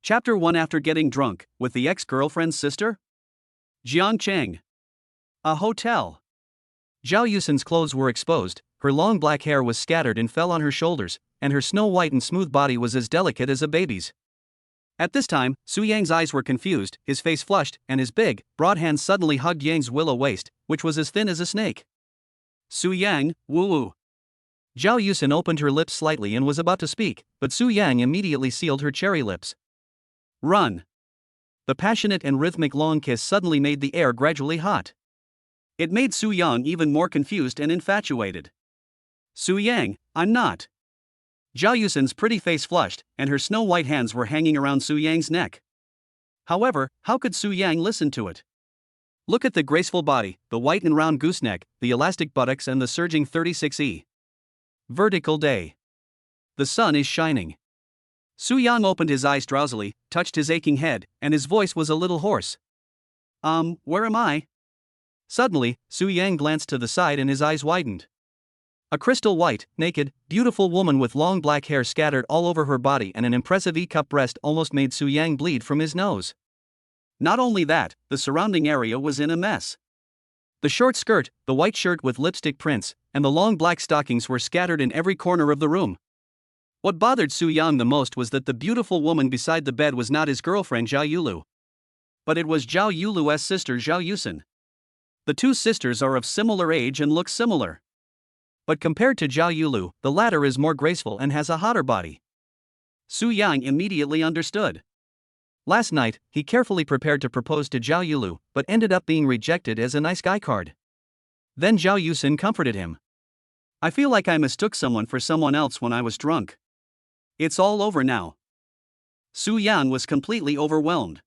Chapter 1 After Getting Drunk, with the ex-girlfriend's sister? Jiangcheng. A hotel. Zhao Yusin's clothes were exposed, her long black hair was scattered and fell on her shoulders, and her snow-white and smooth body was as delicate as a baby's. At this time, Su Yang's eyes were confused, his face flushed, and his big, broad hands suddenly hugged Yang's willow waist, which was as thin as a snake. Su Yang, woo-woo. Zhao Yusin opened her lips slightly and was about to speak, but Su Yang immediately sealed her cherry lips. Run. The passionate and rhythmic long kiss suddenly made the air gradually hot. It made Su Yang even more confused and infatuated. Su Yang, I'm not. Zhao Yusin's pretty face flushed, and her snow-white hands were hanging around Su Yang's neck. However, how could Su Yang listen to it? Look at the graceful body, the white and round gooseneck, the elastic buttocks and the surging 36E. Vertical day. The sun is shining. Su Yang opened his eyes drowsily, touched his aching head, and his voice was a little hoarse. Where am I? Suddenly, Su Yang glanced to the side and his eyes widened. A crystal white, naked, beautiful woman with long black hair scattered all over her body and an impressive E-cup breast almost made Su Yang bleed from his nose. Not only that, the surrounding area was in a mess. The short skirt, the white shirt with lipstick prints, and the long black stockings were scattered in every corner of the room. What bothered Su Yang the most was that the beautiful woman beside the bed was not his girlfriend Zhao Yulu. But it was Zhao Yulu's sister Zhao Yusin. The two sisters are of similar age and look similar. But compared to Zhao Yulu, the latter is more graceful and has a hotter body. Su Yang immediately understood. Last night, he carefully prepared to propose to Zhao Yulu, but ended up being rejected as a nice guy card. Then Zhao Yusin comforted him. I feel like I mistook someone for someone else when I was drunk. It's all over now. Su Yang was completely overwhelmed.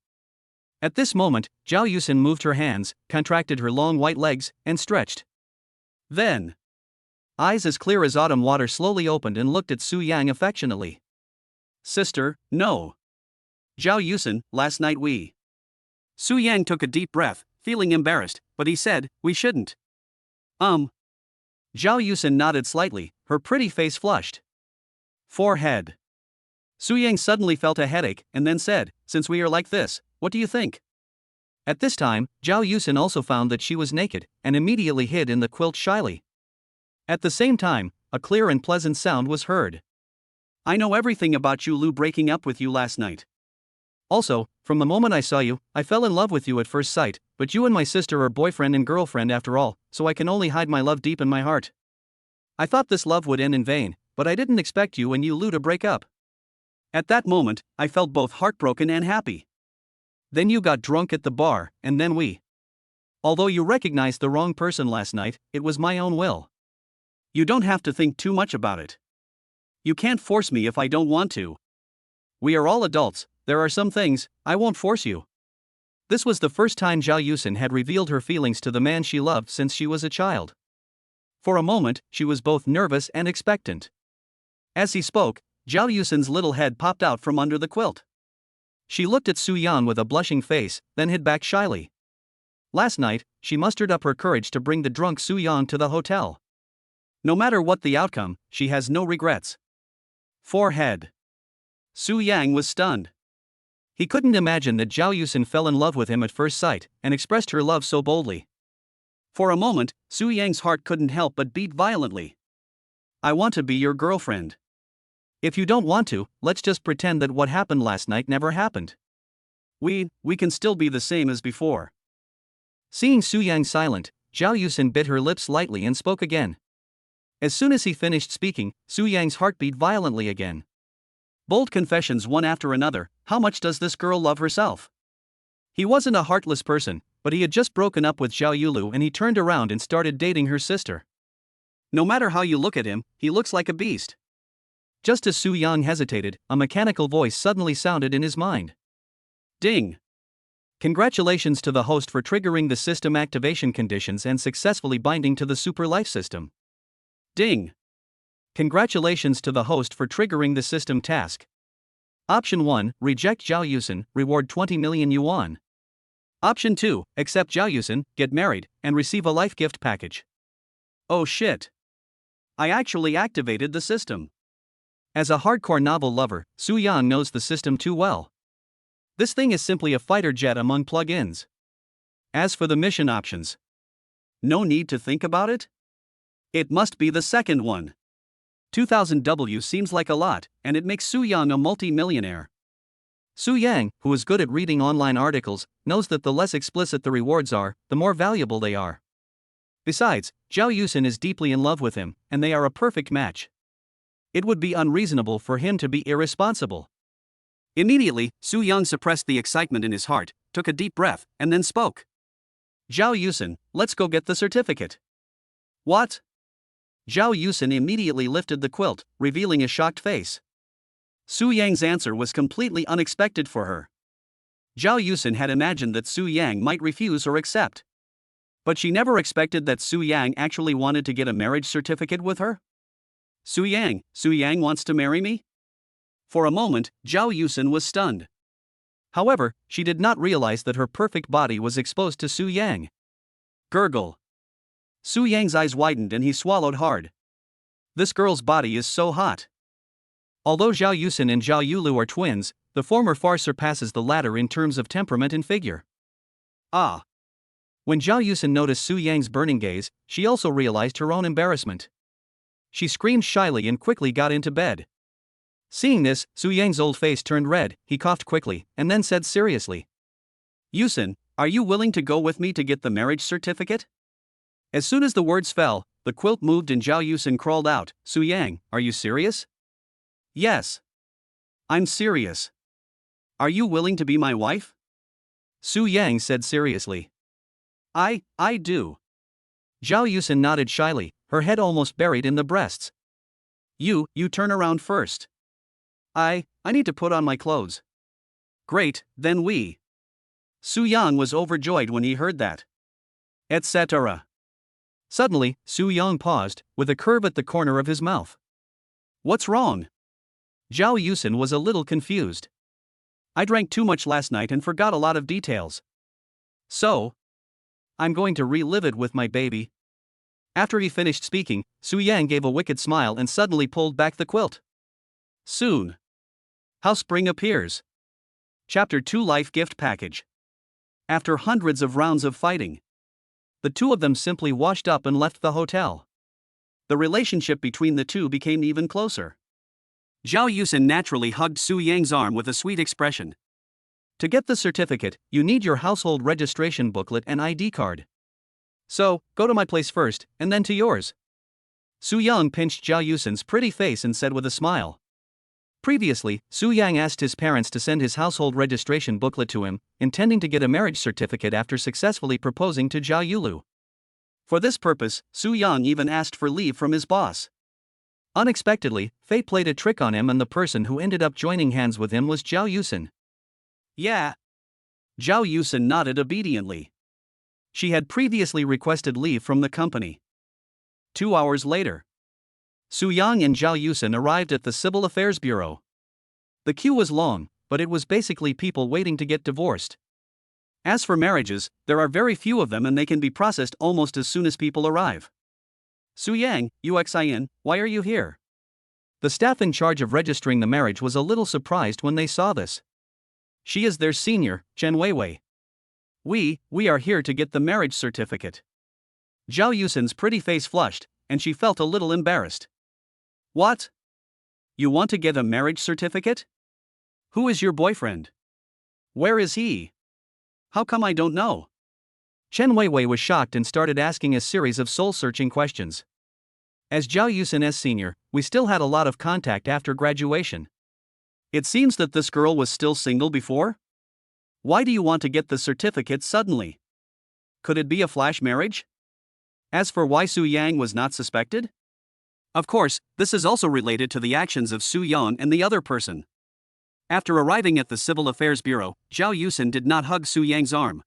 At this moment, Zhao Yusin moved her hands, contracted her long white legs, and stretched. Then, eyes as clear as autumn water slowly opened and looked at Su Yang affectionately. Sister, no. Zhao Yusin, last night we. Su Yang took a deep breath, feeling embarrassed, but he said, we shouldn't. Zhao Yusin nodded slightly, her pretty face flushed. Forehead. Su Yang suddenly felt a headache and then said, since we are like this, what do you think? At this time, Zhao Yusin also found that she was naked and immediately hid in the quilt shyly. At the same time, a clear and pleasant sound was heard. I know everything about you, Lu, breaking up with you last night. Also, from the moment I saw you, I fell in love with you at first sight, but you and my sister are boyfriend and girlfriend after all, so I can only hide my love deep in my heart. I thought this love would end in vain, but I didn't expect you and you, Lu, to break up. At that moment, I felt both heartbroken and happy. Then you got drunk at the bar, and then we. Although you recognized the wrong person last night, it was my own will. You don't have to think too much about it. You can't force me if I don't want to. We are all adults, there are some things, I won't force you. This was the first time Zhao Yusin had revealed her feelings to the man she loved since she was a child. For a moment, she was both nervous and expectant. As he spoke, Zhao Yusin's little head popped out from under the quilt. She looked at Su Yang with a blushing face, then hid back shyly. Last night, she mustered up her courage to bring the drunk Su Yang to the hotel. No matter what the outcome, she has no regrets. Forehead. Su Yang was stunned. He couldn't imagine that Zhao Yusin fell in love with him at first sight, and expressed her love so boldly. For a moment, Su Yang's heart couldn't help but beat violently. I want to be your girlfriend. If you don't want to, let's just pretend that what happened last night never happened. We can still be the same as before. Seeing Su Yang silent, Zhao Yusin bit her lips lightly and spoke again. As soon as he finished speaking, Su Yang's heart beat violently again. Bold confessions one after another, how much does this girl love herself? He wasn't a heartless person, but he had just broken up with Zhao Yulu and he turned around and started dating her sister. No matter how you look at him, he looks like a beast. Just as Su Yang hesitated, a mechanical voice suddenly sounded in his mind. Ding! Congratulations to the host for triggering the system activation conditions and successfully binding to the super life system. Ding! Congratulations to the host for triggering the system task. Option 1, reject Zhao Yusin, reward 20 million yuan. Option 2, accept Zhao Yusin, get married, and receive a life gift package. Oh shit! I actually activated the system. As a hardcore novel lover, Su Yang knows the system too well. This thing is simply a fighter jet among plug-ins. As for the mission options, no need to think about it? It must be the second one. 2000 W seems like a lot, and it makes Su Yang a multi-millionaire. Su Yang, who is good at reading online articles, knows that the less explicit the rewards are, the more valuable they are. Besides, Zhao Yusin is deeply in love with him, and they are a perfect match. It would be unreasonable for him to be irresponsible. Immediately, Su Yang suppressed the excitement in his heart, took a deep breath, and then spoke. Zhao Yusin, let's go get the certificate. What? Zhao Yusin immediately lifted the quilt, revealing a shocked face. Su Yang's answer was completely unexpected for her. Zhao Yusin had imagined that Su Yang might refuse or accept. But she never expected that Su Yang actually wanted to get a marriage certificate with her. Su Yang wants to marry me? For a moment, Zhao Yusin was stunned. However, she did not realize that her perfect body was exposed to Su Yang. Gurgle. Su Yang's eyes widened and he swallowed hard. This girl's body is so hot. Although Zhao Yusin and Zhao Yulu are twins, the former far surpasses the latter in terms of temperament and figure. Ah. When Zhao Yusin noticed Su Yang's burning gaze, she also realized her own embarrassment. She screamed shyly and quickly got into bed. Seeing this, Su Yang's old face turned red, he coughed quickly, and then said seriously. Yusin, are you willing to go with me to get the marriage certificate? As soon as the words fell, the quilt moved and Zhao Yusin crawled out. Su Yang, are you serious? Yes. I'm serious. Are you willing to be my wife? Su Yang said seriously. I do. Zhao Yusin nodded shyly, her head almost buried in the breasts. You turn around first. I need to put on my clothes. Great, then we. Su Yang was overjoyed when he heard that. Etc. Suddenly, Su Yang paused, with a curve at the corner of his mouth. What's wrong? Zhao Yusin was a little confused. I drank too much last night and forgot a lot of details. So, I'm going to relive it with my baby. After he finished speaking, Su Yang gave a wicked smile and suddenly pulled back the quilt. Soon. How spring appears. Chapter 2 Life Gift Package. After hundreds of rounds of fighting, the two of them simply washed up and left the hotel. The relationship between the two became even closer. Zhao Yusin naturally hugged Su Yang's arm with a sweet expression. To get the certificate, you need your household registration booklet and ID card. So, go to my place first, and then to yours. Su Yang pinched Zhao Yusin's pretty face and said with a smile. Previously, Su Yang asked his parents to send his household registration booklet to him, intending to get a marriage certificate after successfully proposing to Zhao Yulu. For this purpose, Su Yang even asked for leave from his boss. Unexpectedly, fate played a trick on him and the person who ended up joining hands with him was Zhao Yusin. Yeah. Zhao Yusin nodded obediently. She had previously requested leave from the company. 2 hours later, Su Yang and Zhao Yusin arrived at the Civil Affairs Bureau. The queue was long, but it was basically people waiting to get divorced. As for marriages, there are very few of them and they can be processed almost as soon as people arrive. Su Yang, UXIN, why are you here? The staff in charge of registering the marriage was a little surprised when they saw this. She is their senior, Chen Weiwei. We are here to get the marriage certificate. Zhao Yusin's pretty face flushed, and she felt a little embarrassed. What? You want to get a marriage certificate? Who is your boyfriend? Where is he? How come I don't know? Chen Weiwei was shocked and started asking a series of soul-searching questions. As Zhao Yusin's senior, we still had a lot of contact after graduation. It seems that this girl was still single before? Why do you want to get the certificate suddenly? Could it be a flash marriage? As for why Su Yang was not suspected? Of course, this is also related to the actions of Su Yang and the other person. After arriving at the Civil Affairs Bureau, Zhao Yusin did not hug Su Yang's arm.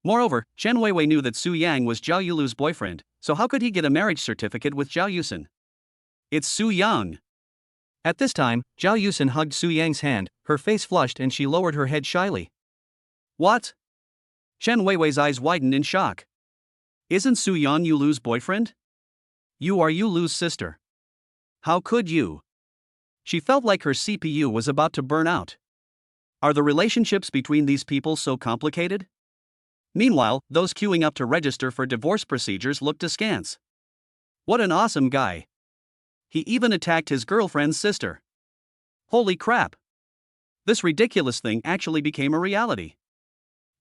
Moreover, Chen Weiwei knew that Su Yang was Zhao Yulu's boyfriend, so how could he get a marriage certificate with Zhao Yusin? It's Su Yang. At this time, Zhao Yusin hugged Su Yang's hand, her face flushed and she lowered her head shyly. What? Chen Weiwei's eyes widened in shock. Isn't Su Yang Yulu's boyfriend? You are Yulu's sister. How could you? She felt like her CPU was about to burn out. Are the relationships between these people so complicated? Meanwhile, those queuing up to register for divorce procedures looked askance. What an awesome guy! He even attacked his girlfriend's sister. Holy crap! This ridiculous thing actually became a reality.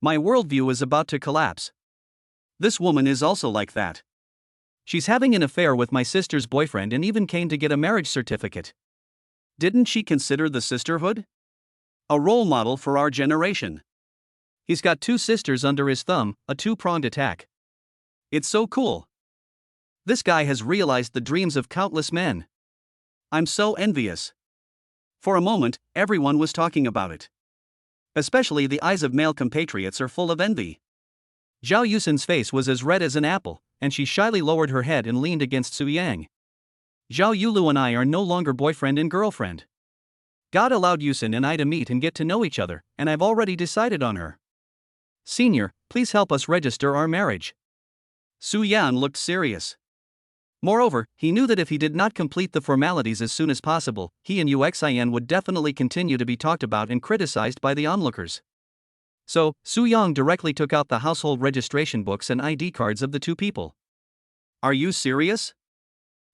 My worldview is about to collapse. This woman is also like that. She's having an affair with my sister's boyfriend and even came to get a marriage certificate. Didn't she consider the sisterhood a role model for our generation? He's got two sisters under his thumb, a two-pronged attack. It's so cool. This guy has realized the dreams of countless men. I'm so envious. For a moment, everyone was talking about it. Especially the eyes of male compatriots are full of envy. Zhao Yusin's face was as red as an apple, and she shyly lowered her head and leaned against Su Yang. Zhao Yulu and I are no longer boyfriend and girlfriend. God allowed Yusin and I to meet and get to know each other, and I've already decided on her. Senior, please help us register our marriage. Su Yan looked serious. Moreover, he knew that if he did not complete the formalities as soon as possible, he and Uxin would definitely continue to be talked about and criticized by the onlookers. So, Su Yang directly took out the household registration books and ID cards of the two people. Are you serious?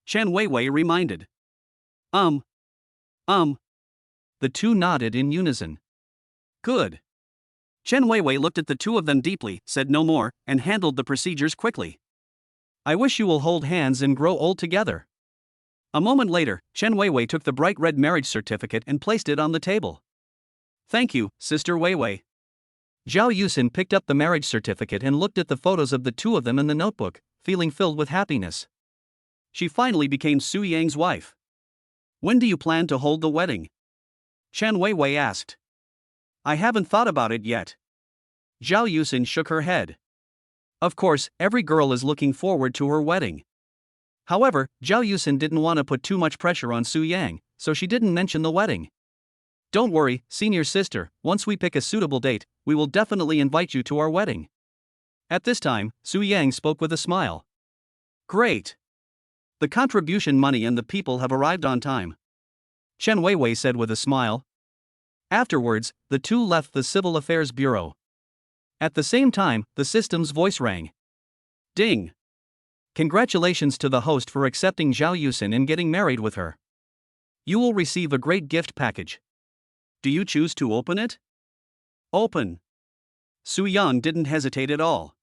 Chen Weiwei reminded. The two nodded in unison. Good. Chen Weiwei looked at the two of them deeply, said no more, and handled the procedures quickly. I wish you will hold hands and grow old together. A moment later, Chen Weiwei took the bright red marriage certificate and placed it on the table. Thank you, Sister Weiwei. Zhao Yusin picked up the marriage certificate and looked at the photos of the two of them in the notebook, feeling filled with happiness. She finally became Su Yang's wife. When do you plan to hold the wedding? Chen Weiwei asked. I haven't thought about it yet. Zhao Yusin shook her head. Of course, every girl is looking forward to her wedding. However, Zhao Yusin didn't want to put too much pressure on Su Yang, so she didn't mention the wedding. Don't worry, senior sister, once we pick a suitable date, we will definitely invite you to our wedding. At this time, Su Yang spoke with a smile. Great. The contribution money and the people have arrived on time. Chen Weiwei said with a smile. Afterwards, the two left the Civil Affairs Bureau. At the same time, the system's voice rang. Ding! Congratulations to the host for accepting Zhao Yusin and getting married with her. You will receive a great gift package. Do you choose to open it? Open. Su Yang didn't hesitate at all.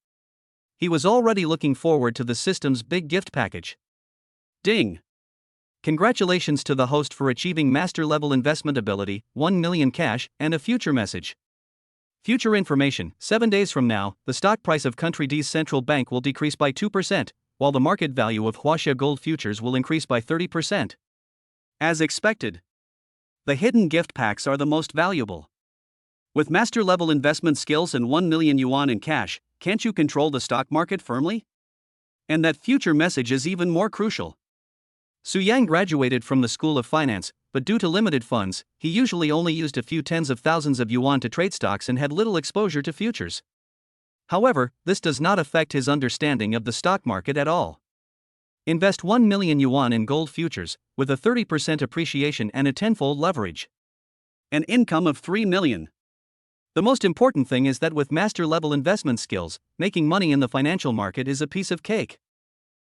He was already looking forward to the system's big gift package. Ding! Congratulations to the host for achieving master-level investment ability, 1 million cash, and a future message. Future information: 7 days from now, the stock price of Country D's central bank will decrease by 2%, while the market value of Huaxia gold futures will increase by 30%. As expected. The hidden gift packs are the most valuable. With master-level investment skills and 1 million yuan in cash, can't you control the stock market firmly? And that future message is even more crucial. Su Yang graduated from the School of Finance, but due to limited funds, he usually only used a few tens of thousands of yuan to trade stocks and had little exposure to futures. However, this does not affect his understanding of the stock market at all. Invest 1 million yuan in gold futures, with a 30% appreciation and a tenfold leverage. An income of 3 million. The most important thing is that with master-level investment skills, making money in the financial market is a piece of cake.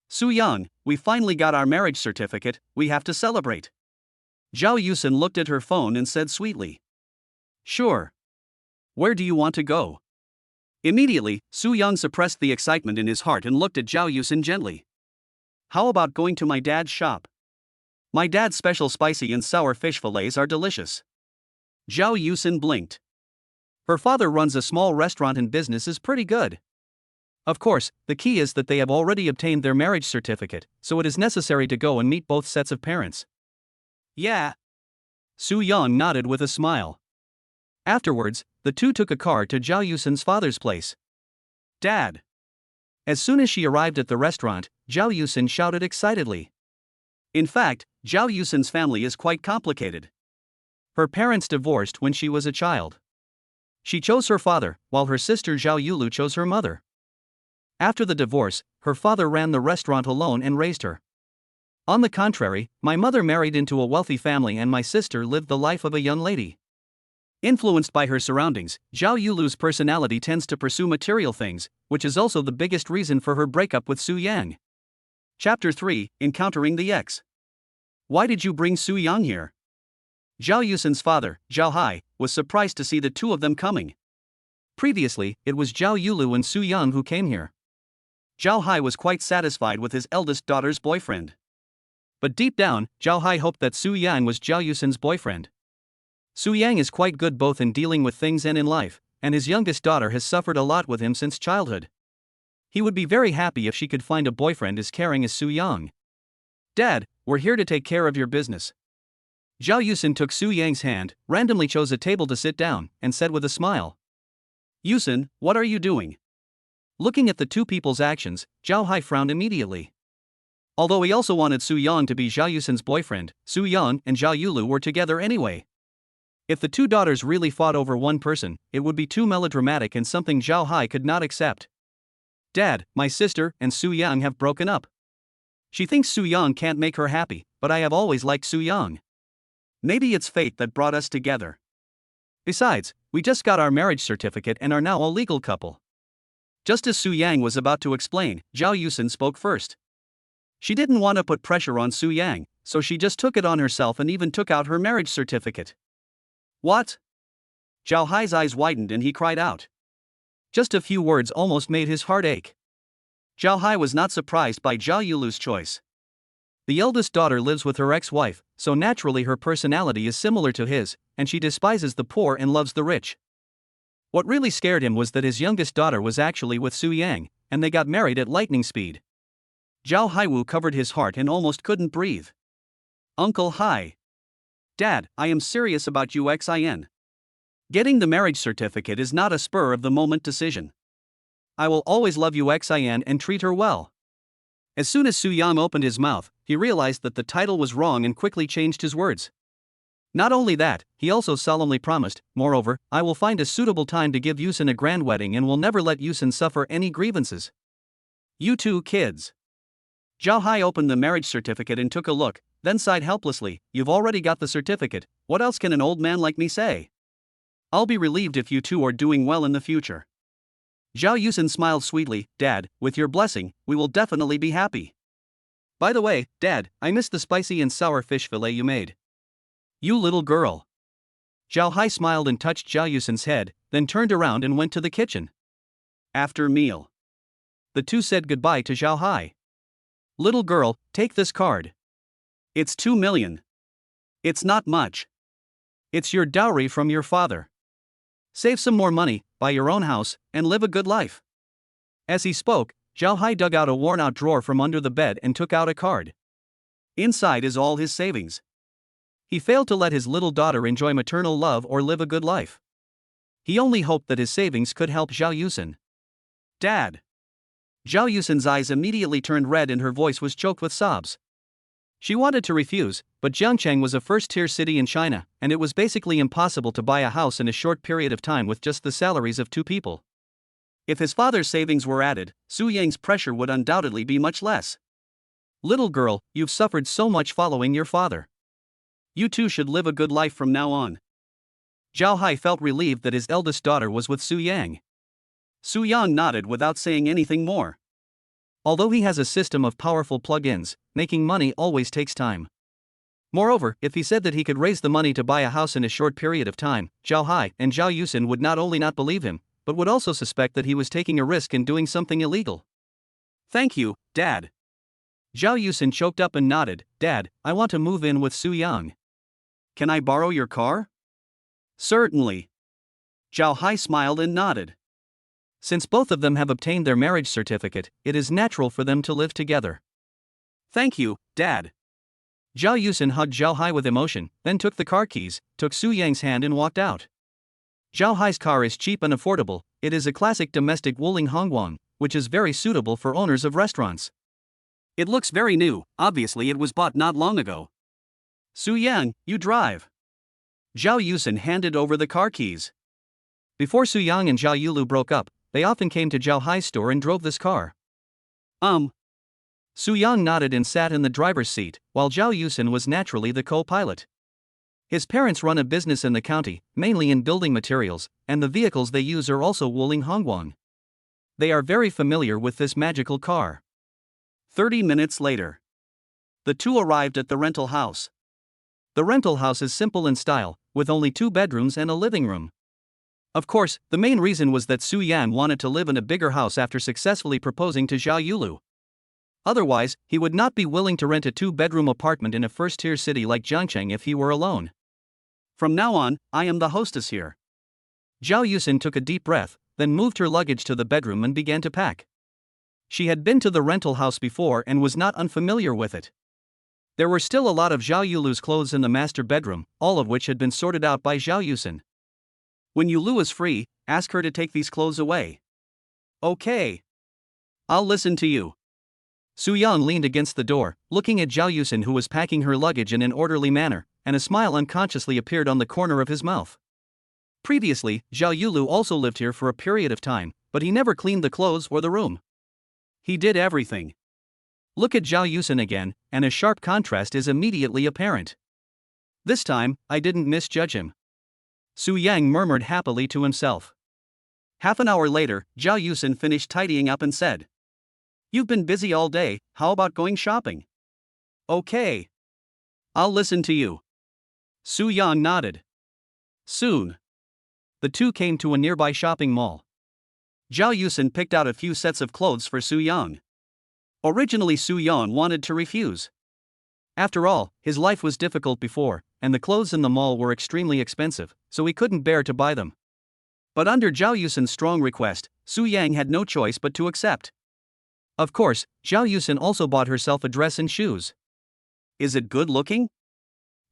Su Yang, we finally got our marriage certificate, we have to celebrate. Zhao Yusin looked at her phone and said sweetly. Sure. Where do you want to go? Immediately, Su Yang suppressed the excitement in his heart and looked at Zhao Yusin gently. How about going to my dad's shop? My dad's special spicy and sour fish fillets are delicious. Zhao Yusin blinked. Her father runs a small restaurant and business is pretty good. Of course, the key is that they have already obtained their marriage certificate, so it is necessary to go and meet both sets of parents. Yeah. Su Yang nodded with a smile. Afterwards, the two took a car to Zhao Yusin's father's place. Dad. As soon as she arrived at the restaurant, Zhao Yusin shouted excitedly. In fact, Zhao Yusin's family is quite complicated. Her parents divorced when she was a child. She chose her father, while her sister Zhao Yulu chose her mother. After the divorce, her father ran the restaurant alone and raised her. On the contrary, my mother married into a wealthy family and my sister lived the life of a young lady. Influenced by her surroundings, Zhao Yulu's personality tends to pursue material things, which is also the biggest reason for her breakup with Su Yang. Chapter 3, Encountering the Ex. Why did you bring Su Yang here? Zhao Yusin's father, Zhao Hai, was surprised to see the two of them coming. Previously, it was Zhao Yulu and Su Yang who came here. Zhao Hai was quite satisfied with his eldest daughter's boyfriend. But deep down, Zhao Hai hoped that Su Yang was Zhao Yusin's boyfriend. Su Yang is quite good both in dealing with things and in life, and his youngest daughter has suffered a lot with him since childhood. He would be very happy if she could find a boyfriend as caring as Su Yang. Dad, we're here to take care of your business. Zhao Yusin took Su Yang's hand, randomly chose a table to sit down, and said with a smile. Yusin, what are you doing? Looking at the two people's actions, Zhao Hai frowned immediately. Although he also wanted Su Yang to be Zhao Yusin's boyfriend, Su Yang and Zhao Yulu were together anyway. If the two daughters really fought over one person, it would be too melodramatic and something Zhao Hai could not accept. Dad, my sister and Su Yang have broken up. She thinks Su Yang can't make her happy, but I have always liked Su Yang. Maybe it's fate that brought us together. Besides, we just got our marriage certificate and are now a legal couple. Just as Su Yang was about to explain, Zhao Yusin spoke first. She didn't want to put pressure on Su Yang, so she just took it on herself and even took out her marriage certificate. What? Zhao Hai's eyes widened and he cried out. Just a few words almost made his heart ache. Zhao Hai was not surprised by Zhao Yulu's choice. The eldest daughter lives with her ex-wife, so naturally her personality is similar to his, and she despises the poor and loves the rich. What really scared him was that his youngest daughter was actually with Su Yang, and they got married at lightning speed. Zhao Haiwu covered his heart and almost couldn't breathe. Uncle Hai. Dad, I am serious about UXIN. Getting the marriage certificate is not a spur-of-the-moment decision. I will always love UXIN and treat her well. As soon as Su Yang opened his mouth, he realized that the title was wrong and quickly changed his words. Not only that, he also solemnly promised, moreover, I will find a suitable time to give Yusin a grand wedding and will never let Yusin suffer any grievances. You two kids. Zhao Hai opened the marriage certificate and took a look, then sighed helplessly, you've already got the certificate, what else can an old man like me say? I'll be relieved if you two are doing well in the future. Zhao Yusin smiled sweetly, Dad, with your blessing, we will definitely be happy. By the way, Dad, I missed the spicy and sour fish fillet you made. You little girl. Zhao Hai smiled and touched Zhao Yusin's head, then turned around and went to the kitchen. After meal. The two said goodbye to Zhao Hai. Little girl, take this card. It's 2 million. It's not much. It's your dowry from your father. Save some more money, buy your own house, and live a good life. As he spoke, Zhao Hai dug out a worn-out drawer from under the bed and took out a card. Inside is all his savings. He failed to let his little daughter enjoy maternal love or live a good life. He only hoped that his savings could help Zhao Yusin. Dad. Zhao Yusin's eyes immediately turned red and her voice was choked with sobs. She wanted to refuse, but Jiangcheng was a first-tier city in China, and it was basically impossible to buy a house in a short period of time with just the salaries of 2 people. If his father's savings were added, Su Yang's pressure would undoubtedly be much less. Little girl, you've suffered so much following your father. You too should live a good life from now on. Zhao Hai felt relieved that his eldest daughter was with Su Yang. Su Yang nodded without saying anything more. Although he has a system of powerful plug-ins, making money always takes time. Moreover, if he said that he could raise the money to buy a house in a short period of time, Zhao Hai and Zhao Yusin would not only not believe him, but would also suspect that he was taking a risk in doing something illegal. Thank you, Dad. Zhao Yusin choked up and nodded, Dad, I want to move in with Su Yang. Can I borrow your car? Certainly. Zhao Hai smiled and nodded. Since both of them have obtained their marriage certificate, it is natural for them to live together. Thank you, Dad. Zhao Yusin hugged Zhao Hai with emotion, then took the car keys, took Su Yang's hand and walked out. Zhao Hai's car is cheap and affordable, it is a classic domestic Wuling Hongguang, which is very suitable for owners of restaurants. It looks very new, obviously it was bought not long ago. Su Yang, you drive. Zhao Yusin handed over the car keys. Before Su Yang and Zhao Yulu broke up, they often came to Zhao Hai's store and drove this car. Su Yang nodded and sat in the driver's seat, while Zhao Yusin was naturally the co-pilot. His parents run a business in the county, mainly in building materials, and the vehicles they use are also Wuling Hongguang. They are very familiar with this magical car. 30 minutes later, the two arrived at the rental house. The rental house is simple in style, with only 2 bedrooms and a living room. Of course, the main reason was that Su Yan wanted to live in a bigger house after successfully proposing to Zhao Yulu. Otherwise, he would not be willing to rent a 2-bedroom apartment in a first-tier city like Jiangcheng if he were alone. From now on, I am the hostess here. Zhao Yusin took a deep breath, then moved her luggage to the bedroom and began to pack. She had been to the rental house before and was not unfamiliar with it. There were still a lot of Zhao Yulu's clothes in the master bedroom, all of which had been sorted out by Zhao Yusin. When Yulu is free, ask her to take these clothes away. Okay. I'll listen to you. Su Yang leaned against the door, looking at Zhao Yusin, who was packing her luggage in an orderly manner, and a smile unconsciously appeared on the corner of his mouth. Previously, Zhao Yulu also lived here for a period of time, but he never cleaned the clothes or the room. He did everything. Look at Zhao Yusin again, and a sharp contrast is immediately apparent. This time, I didn't misjudge him. Su Yang murmured happily to himself. Half an hour later, Zhao Yusin finished tidying up and said, "You've been busy all day, how about going shopping?" Okay. I'll listen to you. Su Yang nodded. Soon, the two came to a nearby shopping mall. Zhao Yusin picked out a few sets of clothes for Su Yang. Originally, Su Yang wanted to refuse. After all, his life was difficult before, and the clothes in the mall were extremely expensive, so he couldn't bear to buy them. But under Zhao Yusin's strong request, Su Yang had no choice but to accept. Of course, Zhao Yusin also bought herself a dress and shoes. Is it good looking?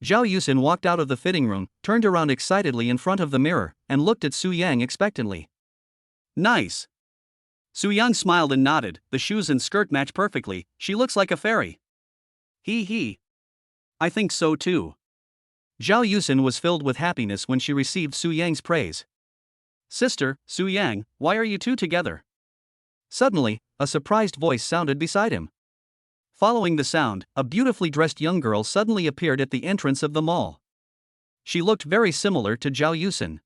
Zhao Yusin walked out of the fitting room, turned around excitedly in front of the mirror, and looked at Su Yang expectantly. Nice. Su Yang smiled and nodded. The shoes and skirt match perfectly, she looks like a fairy. He. I think so too. Zhao Yusin was filled with happiness when she received Su Yang's praise. Sister, Su Yang, why are you two together? Suddenly, a surprised voice sounded beside him. Following the sound, a beautifully dressed young girl suddenly appeared at the entrance of the mall. She looked very similar to Zhao Yusin.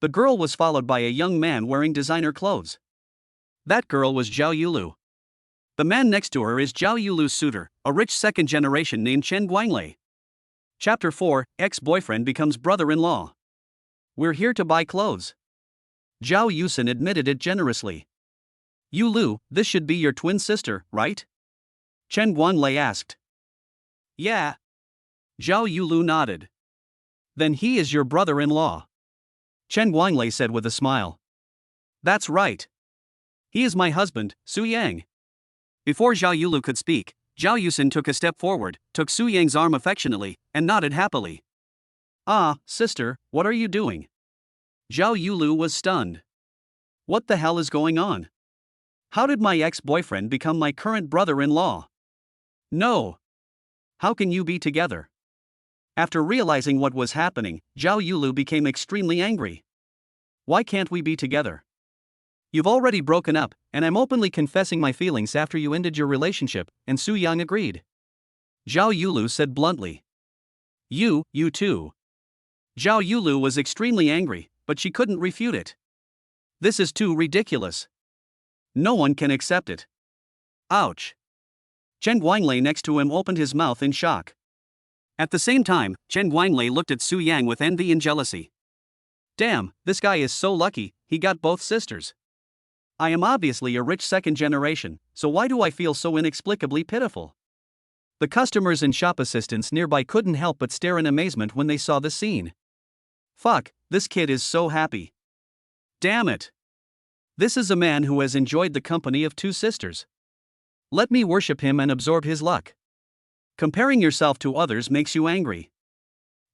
The girl was followed by a young man wearing designer clothes. That girl was Zhao Yulu. The man next to her is Zhao Yulu's suitor, a rich second generation named Chen Guanglei. Chapter 4, Ex-boyfriend becomes brother-in-law. We're here to buy clothes. Zhao Yusin admitted it generously. Yulu, this should be your twin sister, right? Chen Guanglei asked. Yeah. Zhao Yulu nodded. Then he is your brother-in-law. Chen Guanglei said with a smile. That's right. He is my husband, Su Yang. Before Zhao Yulu could speak, Zhao Yusin took a step forward, took Su Yang's arm affectionately, and nodded happily. Ah, sister, what are you doing? Zhao Yulu was stunned. What the hell is going on? How did my ex-boyfriend become my current brother-in-law? No. How can you be together? After realizing what was happening, Zhao Yulu became extremely angry. Why can't we be together? You've already broken up, and I'm openly confessing my feelings after you ended your relationship, and Su Yang agreed. Zhao Yulu said bluntly. You too. Zhao Yulu was extremely angry, but she couldn't refute it. This is too ridiculous. No one can accept it. Ouch. Chen Guanglei next to him opened his mouth in shock. At the same time, Chen Guanglei looked at Su Yang with envy and jealousy. Damn, this guy is so lucky, he got both sisters. I am obviously a rich second generation, so why do I feel so inexplicably pitiful? The customers and shop assistants nearby couldn't help but stare in amazement when they saw the scene. Fuck, this kid is so happy. Damn it. This is a man who has enjoyed the company of 2 sisters. Let me worship him and absorb his luck. Comparing yourself to others makes you angry.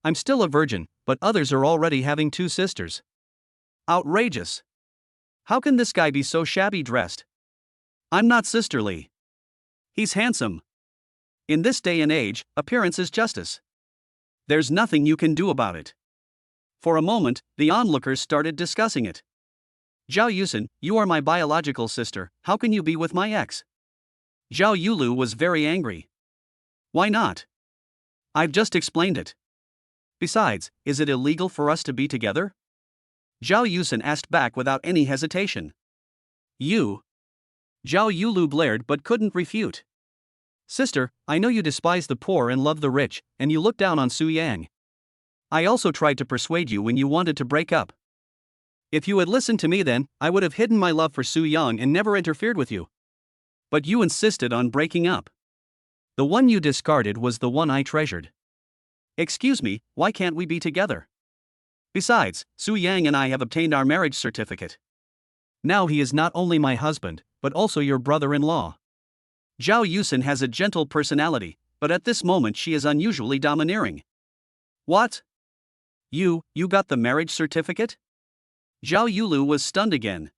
I'm still a virgin, but others are already having 2 sisters. Outrageous. How can this guy be so shabby dressed? I'm not sisterly. He's handsome. In this day and age, appearance is justice. There's nothing you can do about it. For a moment, the onlookers started discussing it. Zhao Yusin, you are my biological sister, how can you be with my ex? Zhao Yulu was very angry. Why not? I've just explained it. Besides, is it illegal for us to be together? Zhao Yusen asked back without any hesitation. You? Zhao Yulu blared but couldn't refute. Sister, I know you despise the poor and love the rich, and you look down on Su Yang. I also tried to persuade you when you wanted to break up. If you had listened to me then, I would have hidden my love for Su Yang and never interfered with you. But you insisted on breaking up. The one you discarded was the one I treasured. Excuse me, why can't we be together? Besides, Su Yang and I have obtained our marriage certificate. Now he is not only my husband, but also your brother-in-law. Zhao Yusen has a gentle personality, but at this moment she is unusually domineering. What? You got the marriage certificate? Zhao Yulu was stunned again.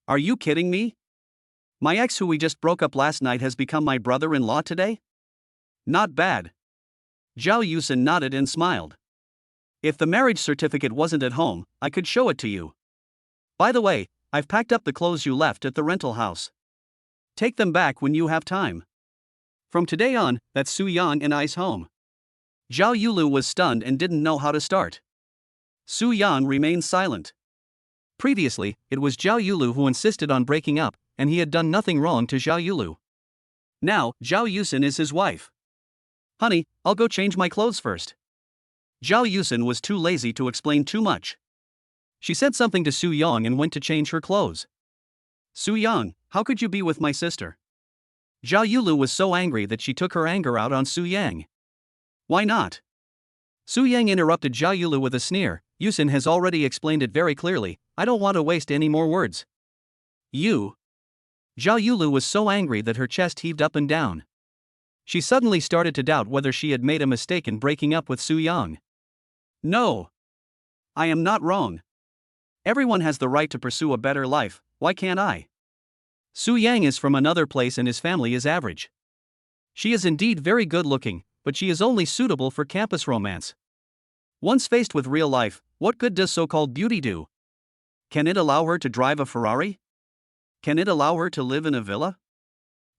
Are you kidding me? My ex who we just broke up last night has become my brother-in-law today? Not bad. Zhao Yusen nodded and smiled. If the marriage certificate wasn't at home, I could show it to you. By the way, I've packed up the clothes you left at the rental house. Take them back when you have time. From today on, that's Su Yang and I's home. Zhao Yulu was stunned and didn't know how to start. Su Yang remained silent. Previously, it was Zhao Yulu who insisted on breaking up, and he had done nothing wrong to Zhao Yulu. Now, Zhao Yusen is his wife. Honey, I'll go change my clothes first. Zhao Yusen was too lazy to explain too much. She said something to Su Yang and went to change her clothes. Su Yang, how could you be with my sister? Zhao Yulu was so angry that she took her anger out on Su Yang. Why not? Su Yang interrupted Zhao Yulu with a sneer. Yusen has already explained it very clearly, I don't want to waste any more words. You? Zhao Yulu was so angry that her chest heaved up and down. She suddenly started to doubt whether she had made a mistake in breaking up with Su Yang. No. I am not wrong. Everyone has the right to pursue a better life, why can't I? Su Yang is from another place and his family is average. She is indeed very good looking, but she is only suitable for campus romance. Once faced with real life, what good does so-called beauty do? Can it allow her to drive a Ferrari? Can it allow her to live in a villa?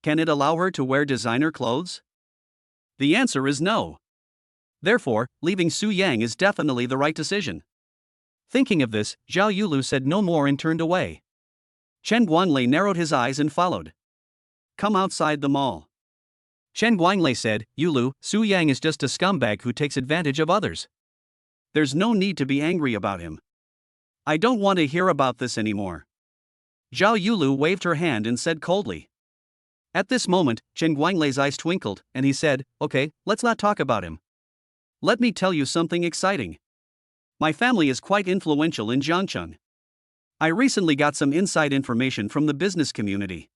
Can it allow her to wear designer clothes? The answer is no. Therefore, leaving Su Yang is definitely the right decision. Thinking of this, Zhao Yulu said no more and turned away. Chen Guanglei narrowed his eyes and followed. Come outside the mall. Chen Guanglei said, Yulu, Su Yang is just a scumbag who takes advantage of others. There's no need to be angry about him. I don't want to hear about this anymore. Zhao Yulu waved her hand and said coldly. At this moment, Chen Guanglei's eyes twinkled, and he said, okay, let's not talk about him. Let me tell you something exciting. My family is quite influential in Jiangcheng. I recently got some inside information from the business community.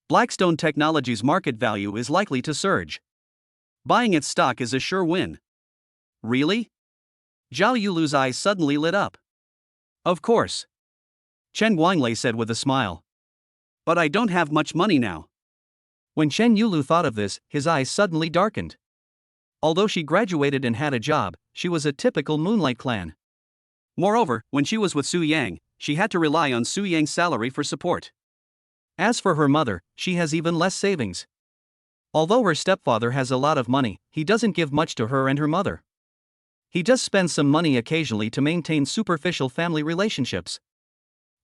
Blackstone Technology's market value is likely to surge. Buying its stock is a sure win. Really? Zhao Yulu's eyes suddenly lit up. Of course. Chen Guanglei said with a smile. But I don't have much money now. When Chen Yulu thought of this, his eyes suddenly darkened. Although she graduated and had a job, she was a typical Moonlight Clan. Moreover, when she was with Su Yang, she had to rely on Su Yang's salary for support. As for her mother, she has even less savings. Although her stepfather has a lot of money, he doesn't give much to her and her mother. He just spends some money occasionally to maintain superficial family relationships.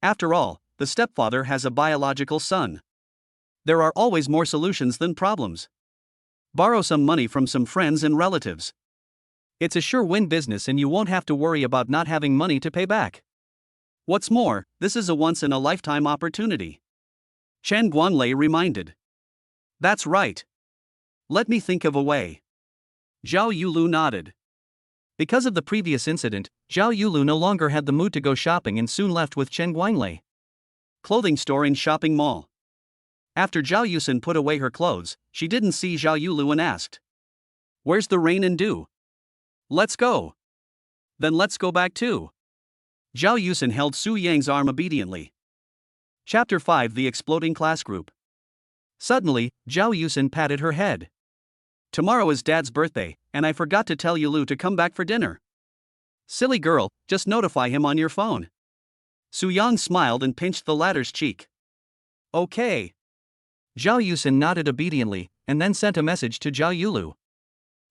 After all, the stepfather has a biological son. There are always more solutions than problems. Borrow some money from some friends and relatives. It's a sure win business and you won't have to worry about not having money to pay back. What's more, this is a once-in-a-lifetime opportunity. Chen Guanglei reminded. That's right. Let me think of a way. Zhao Yulu nodded. Because of the previous incident, Zhao Yulu no longer had the mood to go shopping and soon left with Chen Guanglei. Clothing store in shopping mall. After Zhao Yusen put away her clothes, she didn't see Zhao Yulu and asked. Where's the rain and dew? Let's go. Then let's go back too. Zhao Yusen held Su Yang's arm obediently. Chapter 5 The Exploding Class Group. Suddenly, Zhao Yusen patted her head. Tomorrow is Dad's birthday, and I forgot to tell Yulu to come back for dinner. Silly girl, just notify him on your phone. Su Yang smiled and pinched the latter's cheek. Okay. Zhao Yusen nodded obediently, and then sent a message to Zhao Yulu.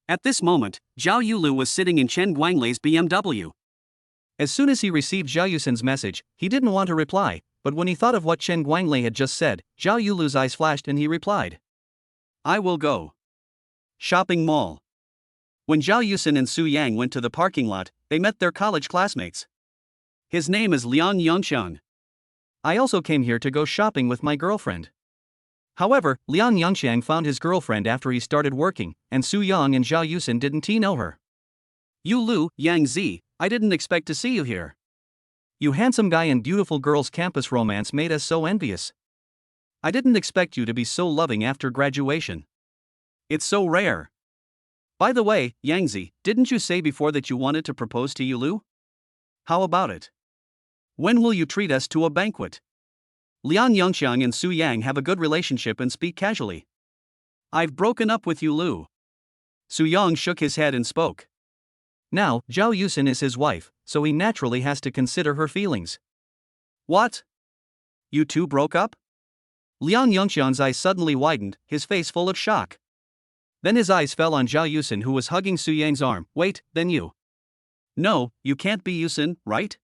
At this moment, Zhao Yulu was sitting in Chen Guanglai's BMW. As soon as he received Zhao Yusin's message, he didn't want to reply, but when he thought of what Chen Guanglai had just said, Zhao Yulu's eyes flashed and he replied. I will go. Shopping mall. When Zhao Yusin and Su Yang went to the parking lot, they met their college classmates. His name is Liang Yongxiang. I also came here to go shopping with my girlfriend. However, Liang Yongxiang found his girlfriend after he started working, and Su Yang and Zhao Yusin didn't know her. Yu Lu, Yang Zi, I didn't expect to see you here. You handsome guy and beautiful girl's campus romance made us so envious. I didn't expect you to be so loving after graduation. It's so rare. By the way, Yang Zi, didn't you say before that you wanted to propose to Yu Lu? How about it? When will you treat us to a banquet? Liang Yongxiang and Su Yang have a good relationship and speak casually. I've broken up with Yu Lu. Su Yang shook his head and spoke. Now, Zhao Yusin is his wife, so he naturally has to consider her feelings. What? You two broke up? Liang Yongxiang's eyes suddenly widened, his face full of shock. Then his eyes fell on Zhao Yusin, who was hugging Su Yang's arm. Wait, then you? No, you can't be Yusin, right?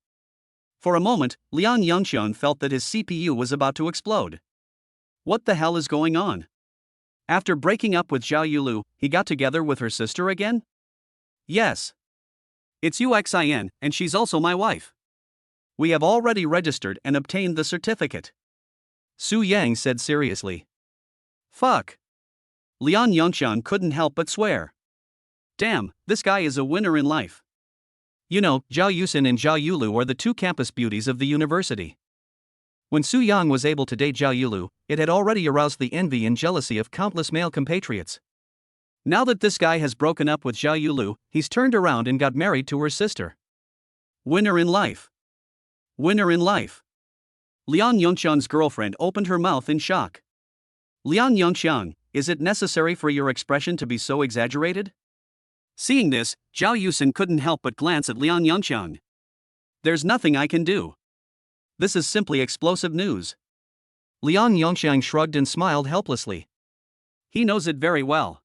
For a moment, Liang Yongxiang felt that his CPU was about to explode. What the hell is going on? After breaking up with Zhao Yulu, he got together with her sister again? Yes. It's Uxin, and she's also my wife. We have already registered and obtained the certificate. Su Yang said seriously. Fuck. Liang Yongxiang couldn't help but swear. Damn, this guy is a winner in life. You know, Zhao Yusin and Zhao Yulu are the two campus beauties of the university. When Su Yang was able to date Zhao Yulu, it had already aroused the envy and jealousy of countless male compatriots. Now that this guy has broken up with Zhao Yulu, he's turned around and got married to her sister. Winner in life. Winner in life. Liang Yongxiang's girlfriend opened her mouth in shock. Liang Yongxiang, is it necessary for your expression to be so exaggerated? Seeing this, Zhao Yusin couldn't help but glance at Liang Yongxiang. There's nothing I can do. This is simply explosive news. Liang Yongxiang shrugged and smiled helplessly. He knows it very well.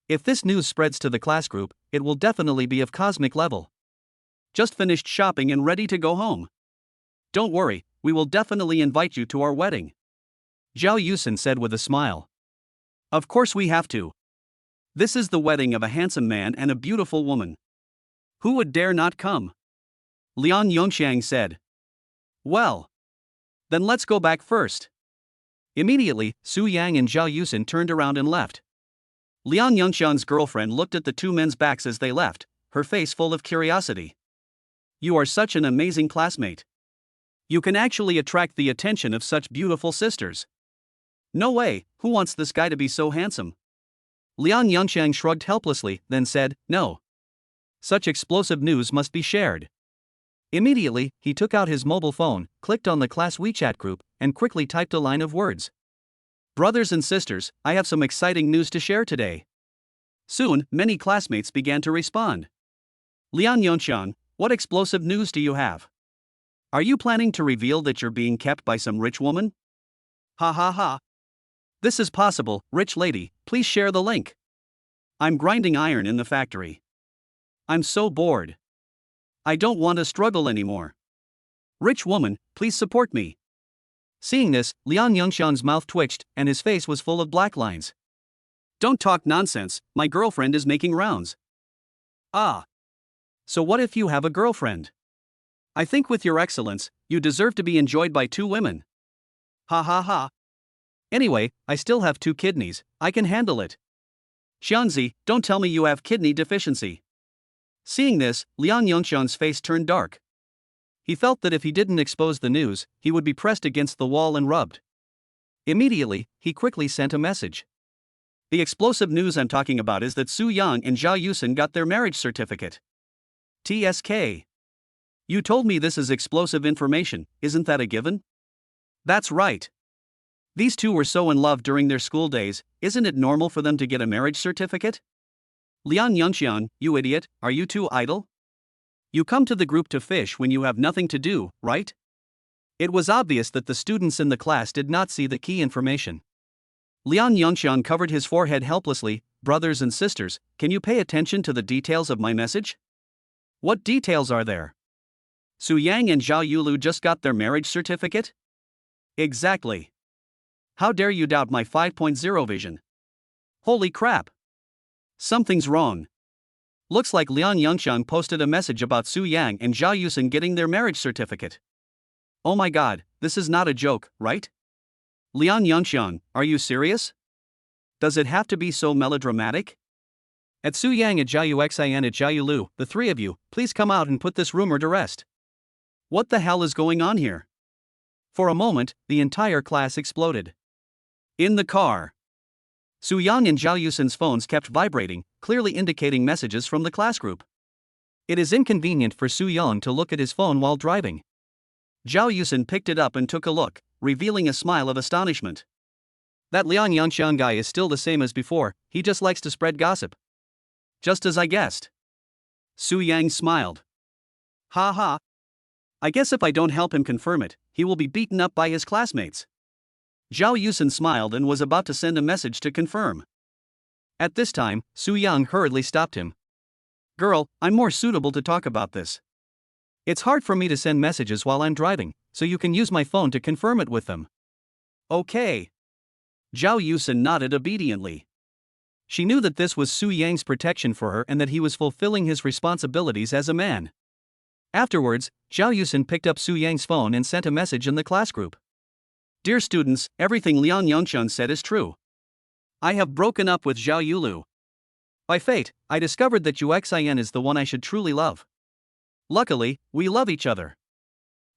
If this news spreads to the class group, it will definitely be of cosmic level. Just finished shopping and ready to go home. Don't worry, we will definitely invite you to our wedding. Zhao Yusin said with a smile. Of course we have to. This is the wedding of a handsome man and a beautiful woman. Who would dare not come? Liang Yongxiang said. Well. Then let's go back first. Immediately, Su Yang and Zhao Yusin turned around and left. Liang Yongxiang's girlfriend looked at the two men's backs as they left, her face full of curiosity. You are such an amazing classmate. You can actually attract the attention of such beautiful sisters. No way, who wants this guy to be so handsome? Liang Yongxiang shrugged helplessly, then said, no. Such explosive news must be shared. Immediately, he took out his mobile phone, clicked on the class WeChat group, and quickly typed a line of words. Brothers and sisters, I have some exciting news to share today. Soon, many classmates began to respond. Liang Yongxiang, what explosive news do you have? Are you planning to reveal that you're being kept by some rich woman? Ha ha ha. This is possible, rich lady, please share the link. I'm grinding iron in the factory. I'm so bored. I don't want to struggle anymore. Rich woman, please support me. Seeing this, Liang Yongxiang's mouth twitched, and his face was full of black lines. Don't talk nonsense, my girlfriend is making rounds. Ah. So what if you have a girlfriend? I think with your excellence, you deserve to be enjoyed by two women. Ha ha ha. Anyway, I still have 2 kidneys, I can handle it. Xianzi, don't tell me you have kidney deficiency. Seeing this, Liang Yongxiang's face turned dark. He felt that if he didn't expose the news, he would be pressed against the wall and rubbed. Immediately, he quickly sent a message. The explosive news I'm talking about is that Su Yang and Zhao Yusin got their marriage certificate. TSK. You told me this is explosive information, isn't that a given? That's right. These two were so in love during their school days, isn't it normal for them to get a marriage certificate? Liang Yongxiang, you idiot, are you too idle? You come to the group to fish when you have nothing to do, right? It was obvious that the students in the class did not see the key information. Liang Yongxiang covered his forehead helplessly, brothers and sisters, can you pay attention to the details of my message? What details are there? Su Yang and Zhao Yulu just got their marriage certificate? Exactly. How dare you doubt my 5.0 vision? Holy crap! Something's wrong. Looks like Liang Yangxiang posted a message about Su Yang and Zhao Yusen getting their marriage certificate. Oh my god, this is not a joke, right? Liang Yangxiang, are you serious? Does it have to be so melodramatic? At Su Yang at Zhao Yuxian at Zhao Yulu, the three of you, please come out and put this rumor to rest. What the hell is going on here? For a moment, the entire class exploded. In the car, Su Yang and Zhao Yusen's phones kept vibrating, clearly indicating messages from the class group. It is inconvenient for Su Yang to look at his phone while driving. Zhao Yusen picked it up and took a look, revealing a smile of astonishment. That Liang Yangxiang guy is still the same as before, he just likes to spread gossip. Just as I guessed. Su Yang smiled. Ha ha. I guess if I don't help him confirm it, he will be beaten up by his classmates. Zhao Yusen smiled and was about to send a message to confirm. At this time, Su Yang hurriedly stopped him. Girl, I'm more suitable to talk about this. It's hard for me to send messages while I'm driving, so you can use my phone to confirm it with them. Okay. Zhao Yusen nodded obediently. She knew that this was Su Yang's protection for her and that he was fulfilling his responsibilities as a man. Afterwards, Zhao Yusen picked up Su Yang's phone and sent a message in the class group. Dear students, everything Liang Yangxiang said is true. I have broken up with Zhao Yulu. By fate, I discovered that Yuxian is the one I should truly love. Luckily, we love each other.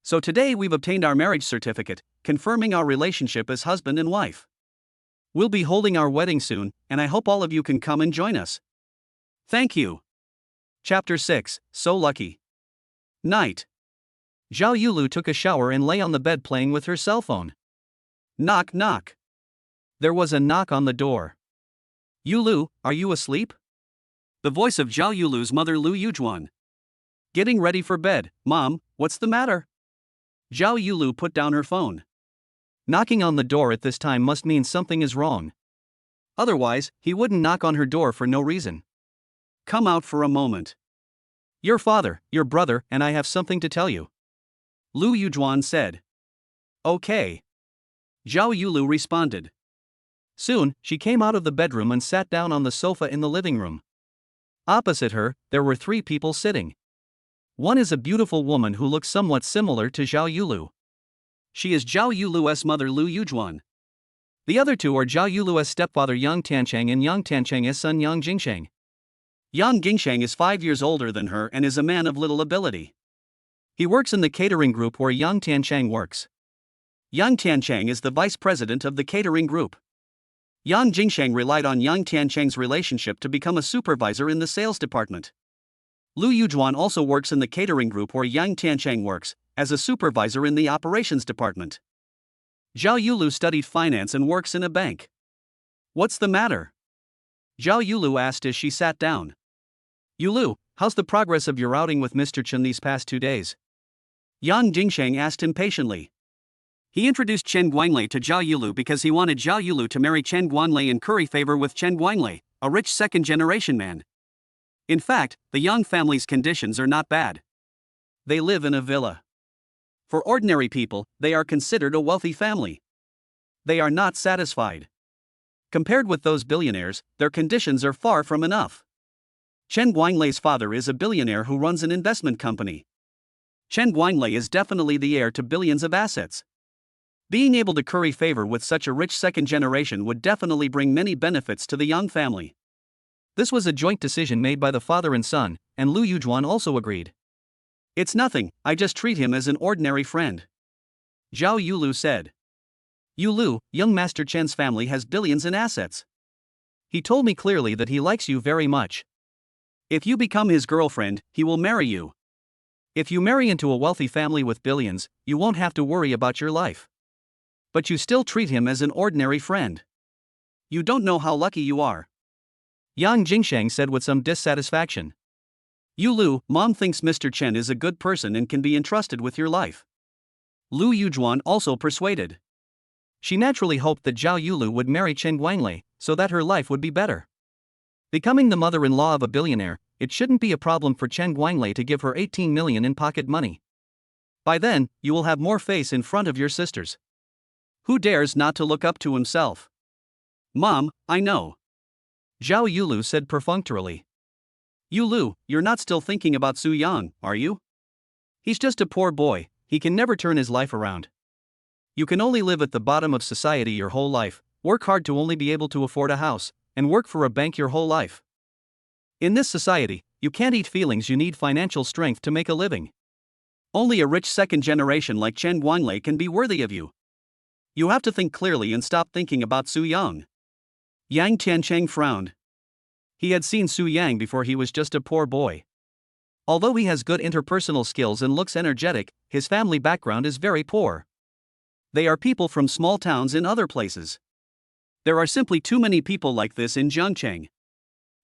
So today we've obtained our marriage certificate, confirming our relationship as husband and wife. We'll be holding our wedding soon, and I hope all of you can come and join us. Thank you. Chapter 6, So Lucky. Night. Zhao Yulu took a shower and lay on the bed playing with her cell phone. Knock knock. There was a knock on the door. Yulu, are you asleep? The voice of Zhao Yulu's mother Lu Yujuan. Getting ready for bed, Mom, what's the matter? Zhao Yulu put down her phone. Knocking on the door at this time must mean something is wrong. Otherwise, he wouldn't knock on her door for no reason. Come out for a moment. Your father, your brother, and I have something to tell you. Lu Yujuan said. Okay. Zhao Yulu responded. Soon, she came out of the bedroom and sat down on the sofa in the living room. Opposite her, there were three people sitting. One is a beautiful woman who looks somewhat similar to Zhao Yulu. She is Zhao Yulu's mother Lu Yujuan. The other two are Zhao Yulu's stepfather Yang Tancheng and Yang Tancheng's son Yang Jingsheng. Yang Jingsheng is 5 years older than her and is a man of little ability. He works in the catering group where Yang Tancheng works. Yang Tancheng is the vice president of the catering group. Yang Jingsheng relied on Yang Tancheng's relationship to become a supervisor in the sales department. Lu Yujuan also works in the catering group where Yang Tancheng works, as a supervisor in the operations department. Zhao Yulu studied finance and works in a bank. What's the matter? Zhao Yulu asked as she sat down. Yulu, how's the progress of your outing with Mr. Chen these past 2 days? Yang Jingsheng asked impatiently. He introduced Chen Guanglei to Zhao Yulu because he wanted Zhao Yulu to marry Chen Guanglei and curry favor with Chen Guanglei, a rich second-generation man. In fact, the Yang family's conditions are not bad. They live in a villa. For ordinary people, they are considered a wealthy family. They are not satisfied. Compared with those billionaires, their conditions are far from enough. Chen Guanglei's father is a billionaire who runs an investment company. Chen Guanglei is definitely the heir to billions of assets. Being able to curry favor with such a rich second generation would definitely bring many benefits to the Yang family. This was a joint decision made by the father and son, and Lu Yujuan also agreed. It's nothing, I just treat him as an ordinary friend. Zhao Yulu said. Yulu, young Master Chen's family has billions in assets. He told me clearly that he likes you very much. If you become his girlfriend, he will marry you. If you marry into a wealthy family with billions, you won't have to worry about your life. But you still treat him as an ordinary friend. You don't know how lucky you are. Yang Jingsheng said with some dissatisfaction. Yulu, Mom thinks Mr. Chen is a good person and can be entrusted with your life. Lu Yujuan also persuaded. She naturally hoped that Zhao Yulu would marry Chen Guanglei, so that her life would be better. Becoming the mother-in-law of a billionaire, it shouldn't be a problem for Chen Guanglei to give her 18 million in pocket money. By then, you will have more face in front of your sisters. Who dares not to look up to himself? Mom, I know. Zhao Yulu said perfunctorily. Yulu, you're not still thinking about Su Yang, are you? He's just a poor boy, he can never turn his life around. You can only live at the bottom of society your whole life, work hard to only be able to afford a house, and work for a bank your whole life. In this society, you can't eat feelings, you need financial strength to make a living. Only a rich second generation like Chen Guanglei can be worthy of you. You have to think clearly and stop thinking about Su Yang. Yang Tiancheng frowned. He had seen Su Yang before he was just a poor boy. Although he has good interpersonal skills and looks energetic, his family background is very poor. They are people from small towns in other places. There are simply too many people like this in Zhangcheng.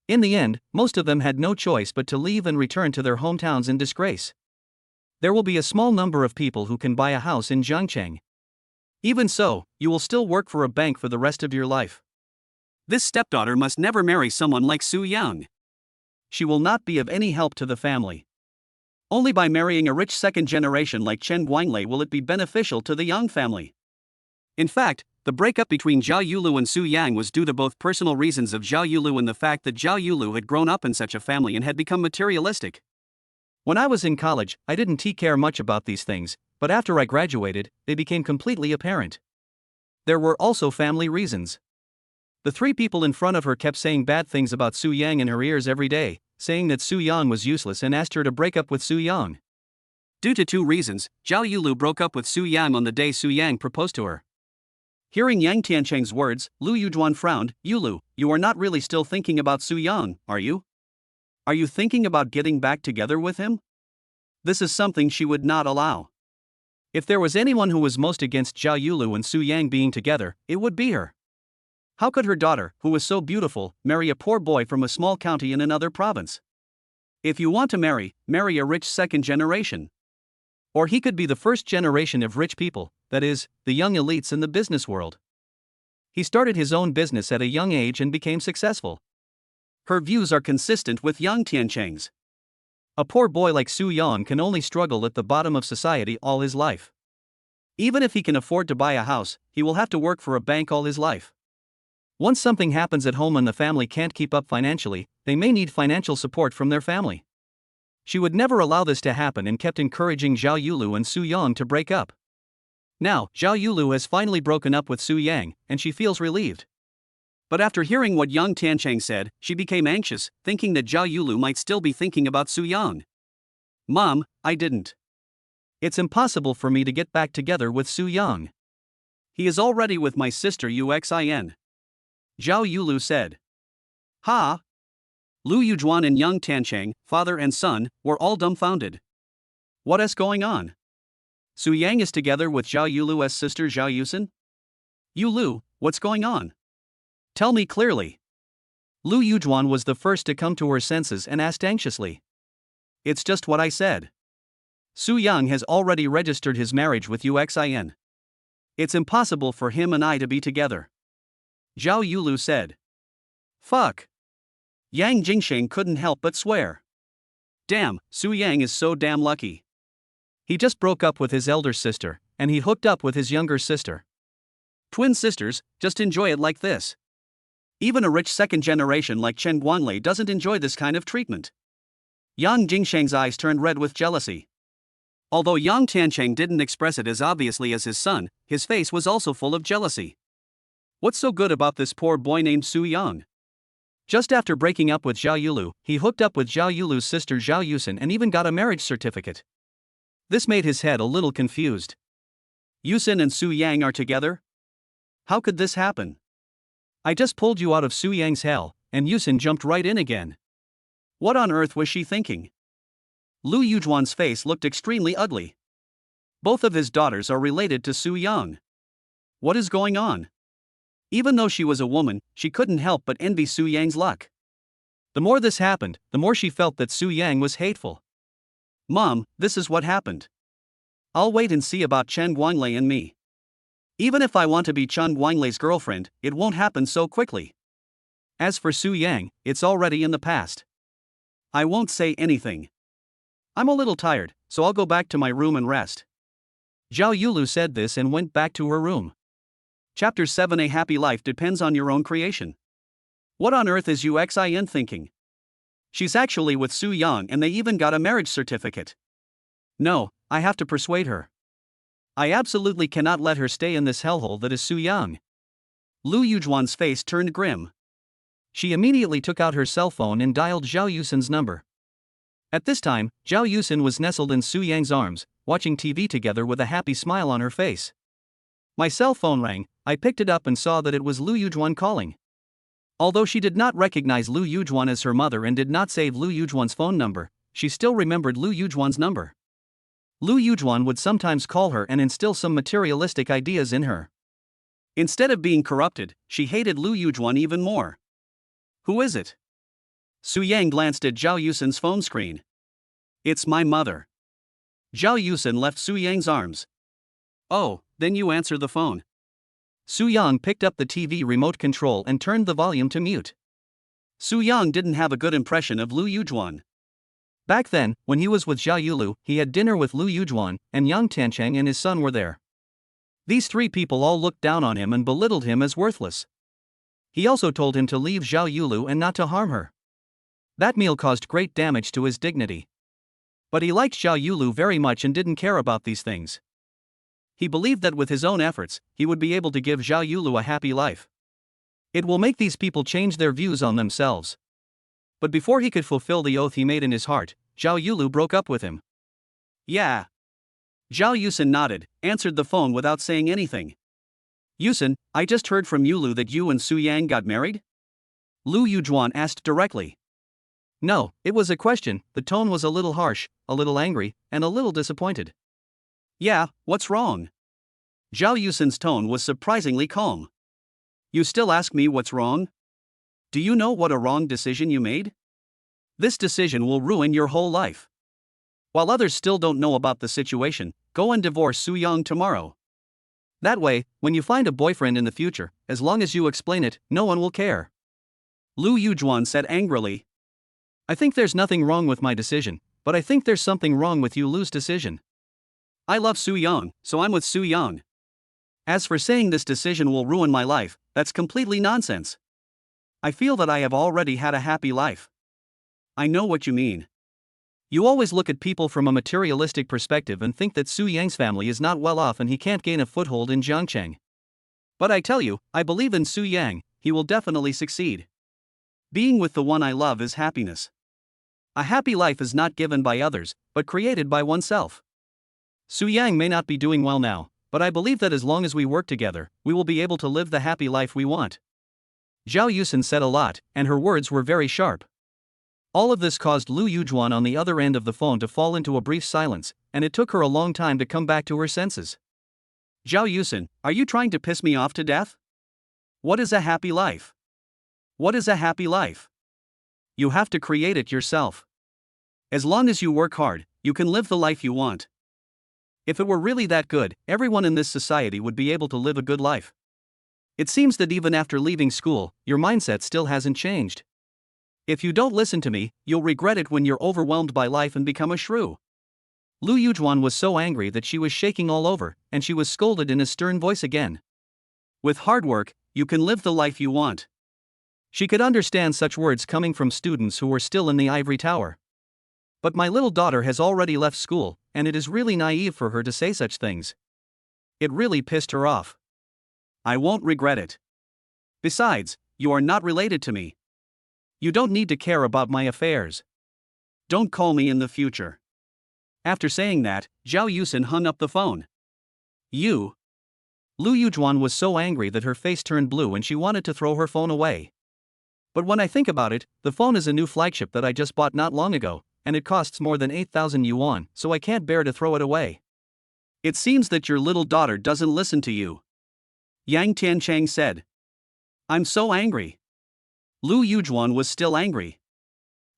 In the end, most of them had no choice but to leave and return to their hometowns in disgrace. There will be a small number of people who can buy a house in Zhangcheng. Even so, you will still work for a bank for the rest of your life. This stepdaughter must never marry someone like Su Yang. She will not be of any help to the family. Only by marrying a rich second generation like Chen Guanglei will it be beneficial to the Yang family. In fact, the breakup between Zhao Yulu and Su Yang was due to both personal reasons of Zhao Yulu and the fact that Zhao Yulu had grown up in such a family and had become materialistic. When I was in college, I didn't care much about these things, but after I graduated, they became completely apparent. There were also family reasons. The three people in front of her kept saying bad things about Su Yang in her ears every day, saying that Su Yang was useless and asked her to break up with Su Yang. Due to two reasons, Zhao Yulu broke up with Su Yang on the day Su Yang proposed to her. Hearing Yang Tiancheng's words, Lu Yujuan frowned. Yulu, you are not really still thinking about Su Yang, are you? Are you thinking about getting back together with him? This is something she would not allow. If there was anyone who was most against Zhao Yulu and Su Yang being together, it would be her. How could her daughter, who was so beautiful, marry a poor boy from a small county in another province? If you want to marry a rich second generation. Or he could be the first generation of rich people, that is, the young elites in the business world. He started his own business at a young age and became successful. Her views are consistent with Yang Tiancheng's. A poor boy like Su Yang can only struggle at the bottom of society all his life. Even if he can afford to buy a house, he will have to work for a bank all his life. Once something happens at home and the family can't keep up financially, they may need financial support from their family. She would never allow this to happen and kept encouraging Zhao Yulu and Su Yang to break up. Now, Zhao Yulu has finally broken up with Su Yang, and she feels relieved. But after hearing what Yang Tiancheng said, she became anxious, thinking that Zhao Yulu might still be thinking about Su Yang. Mom, I didn't. It's impossible for me to get back together with Su Yang. He is already with my sister Uxin. Zhao Yulu said. Ha! Lu Yujuan and Yang Tiancheng, father and son, were all dumbfounded. What is going on? Su Yang is together with Zhao Yulu's sister Zhao Yusin? Yulu, what's going on? Tell me clearly. Lu Yujuan was the first to come to her senses and asked anxiously. It's just what I said. Su Yang has already registered his marriage with Uxin. It's impossible for him and I to be together. Zhao Yulu said. Fuck. Yang Jingsheng couldn't help but swear. Damn, Su Yang is so damn lucky. He just broke up with his elder sister, and he hooked up with his younger sister. Twin sisters, just enjoy it like this. Even a rich second generation like Chen Guanglei doesn't enjoy this kind of treatment. Yang Jingsheng's eyes turned red with jealousy. Although Yang Tiancheng didn't express it as obviously as his son, his face was also full of jealousy. What's so good about this poor boy named Su Yang? Just after breaking up with Zhao Yulu, he hooked up with Zhao Yulu's sister Zhao Yusin and even got a marriage certificate. This made his head a little confused. Yusin and Su Yang are together? How could this happen? I just pulled you out of Su Yang's hell, and Yusin jumped right in again. What on earth was she thinking? Lu Yujuan's face looked extremely ugly. Both of his daughters are related to Su Yang. What is going on? Even though she was a woman, she couldn't help but envy Su Yang's luck. The more this happened, the more she felt that Su Yang was hateful. Mom, this is what happened. I'll wait and see about Chen Guanglei and me. Even if I want to be Chen Guanglei's girlfriend, it won't happen so quickly. As for Su Yang, it's already in the past. I won't say anything. I'm a little tired, so I'll go back to my room and rest. Zhao Yulu said this and went back to her room. Chapter 7. A happy life depends on your own creation. What on earth is Uxin thinking? She's actually with Su Yang and they even got a marriage certificate. No, I have to persuade her. I absolutely cannot let her stay in this hellhole that is Su Yang. Lu Yujuan's face turned grim. She immediately took out her cell phone and dialed Zhao Yusin's number. At this time, Zhao Yusin was nestled in Su Yang's arms, watching TV together with a happy smile on her face. My cell phone rang. I picked it up and saw that it was Lu Yujuan calling. Although she did not recognize Lu Yujuan as her mother and did not save Lu Yujuan's phone number, she still remembered Lu Yujuan's number. Lu Yujuan would sometimes call her and instill some materialistic ideas in her. Instead of being corrupted, she hated Lu Yujuan even more. Who is it? Su Yang glanced at Zhao Yusin's phone screen. It's my mother. Zhao Yusin left Su Yang's arms. Oh, then you answer the phone. Su Yang picked up the TV remote control and turned the volume to mute. Su Yang didn't have a good impression of Lu Yujuan. Back then, when he was with Zhao Yulu, he had dinner with Lu Yujuan, and Yang Tancheng and his son were there. These three people all looked down on him and belittled him as worthless. He also told him to leave Zhao Yulu and not to harm her. That meal caused great damage to his dignity. But he liked Zhao Yulu very much and didn't care about these things. He believed that with his own efforts, he would be able to give Zhao Yulu a happy life. It will make these people change their views on themselves. But before he could fulfill the oath he made in his heart, Zhao Yulu broke up with him. Yeah. Zhao Yusin nodded, answered the phone without saying anything. Yusin, I just heard from Yulu that you and Su Yang got married? Lu Yujuan asked directly. No, it was a question. The tone was a little harsh, a little angry, and a little disappointed. Yeah, what's wrong? Zhao Yusin's tone was surprisingly calm. You still ask me what's wrong? Do you know what a wrong decision you made? This decision will ruin your whole life. While others still don't know about the situation, go and divorce Su Yang tomorrow. That way, when you find a boyfriend in the future, as long as you explain it, no one will care. Lu Yujuan said angrily. I think there's nothing wrong with my decision, but I think there's something wrong with Yulu's decision. I love Su Yang, so I'm with Su Yang. As for saying this decision will ruin my life, that's completely nonsense. I feel that I have already had a happy life. I know what you mean. You always look at people from a materialistic perspective and think that Su Yang's family is not well off and he can't gain a foothold in Jiangcheng. But I tell you, I believe in Su Yang, he will definitely succeed. Being with the one I love is happiness. A happy life is not given by others, but created by oneself. Su Yang may not be doing well now, but I believe that as long as we work together, we will be able to live the happy life we want. Zhao Yusin said a lot, and her words were very sharp. All of this caused Lu Yujuan on the other end of the phone to fall into a brief silence, and it took her a long time to come back to her senses. Zhao Yusin, are you trying to piss me off to death? What is a happy life? What is a happy life? You have to create it yourself. As long as you work hard, you can live the life you want. If it were really that good, everyone in this society would be able to live a good life. It seems that even after leaving school, your mindset still hasn't changed. If you don't listen to me, you'll regret it when you're overwhelmed by life and become a shrew. Lu Yujuan was so angry that she was shaking all over, and she was scolded in a stern voice again. With hard work, you can live the life you want. She could understand such words coming from students who were still in the ivory tower. But my little daughter has already left school, and it is really naive for her to say such things. It really pissed her off. I won't regret it. Besides, you are not related to me. You don't need to care about my affairs. Don't call me in the future. After saying that, Zhao Yusin hung up the phone. You. Lu Yujuan was so angry that her face turned blue and she wanted to throw her phone away. But when I think about it, the phone is a new flagship that I just bought not long ago, and it costs more than 8,000 yuan, so I can't bear to throw it away. It seems that your little daughter doesn't listen to you. Yang Tiancheng said. I'm so angry. Lu Yujuan was still angry.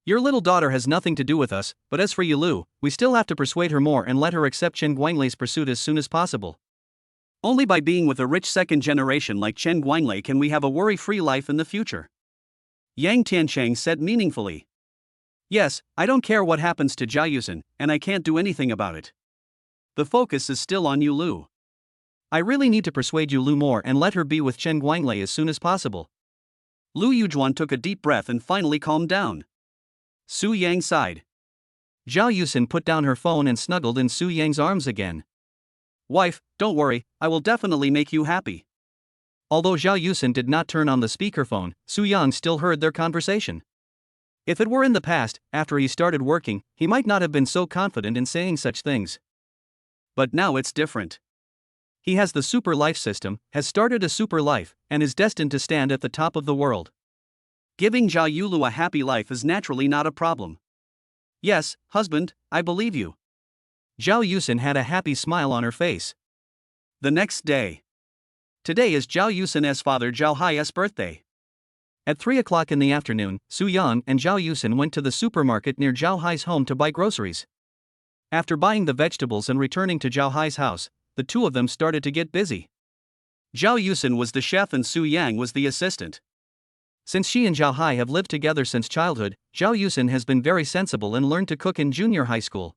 Your little daughter has nothing to do with us, but as for Yulu, we still have to persuade her more and let her accept Chen Guanglai's pursuit as soon as possible. Only by being with a rich second generation like Chen Guanglai can we have a worry-free life in the future. Yang Tianchang said meaningfully. Yes, I don't care what happens to Zhao Yusen, and I can't do anything about it. The focus is still on Yu Lu. I really need to persuade Yu Lu more and let her be with Chen Guanglei as soon as possible. Lu Yujuan took a deep breath and finally calmed down. Su Yang sighed. Zhao Yusen put down her phone and snuggled in Su Yang's arms again. Wife, don't worry, I will definitely make you happy. Although Zhao Yusen did not turn on the speakerphone, Su Yang still heard their conversation. If it were in the past, after he started working, he might not have been so confident in saying such things. But now it's different. He has the super life system, has started a super life, and is destined to stand at the top of the world. Giving Zhao Yulu a happy life is naturally not a problem. Yes, husband, I believe you. Zhao Yusen had a happy smile on her face. The next day. Today is Zhao Yusen's father Zhao Hai's birthday. At 3 o'clock in the afternoon, Su Yang and Zhao Yusen went to the supermarket near Zhao Hai's home to buy groceries. After buying the vegetables and returning to Zhao Hai's house, the two of them started to get busy. Zhao Yusen was the chef and Su Yang was the assistant. Since she and Zhao Hai have lived together since childhood, Zhao Yusen has been very sensible and learned to cook in junior high school.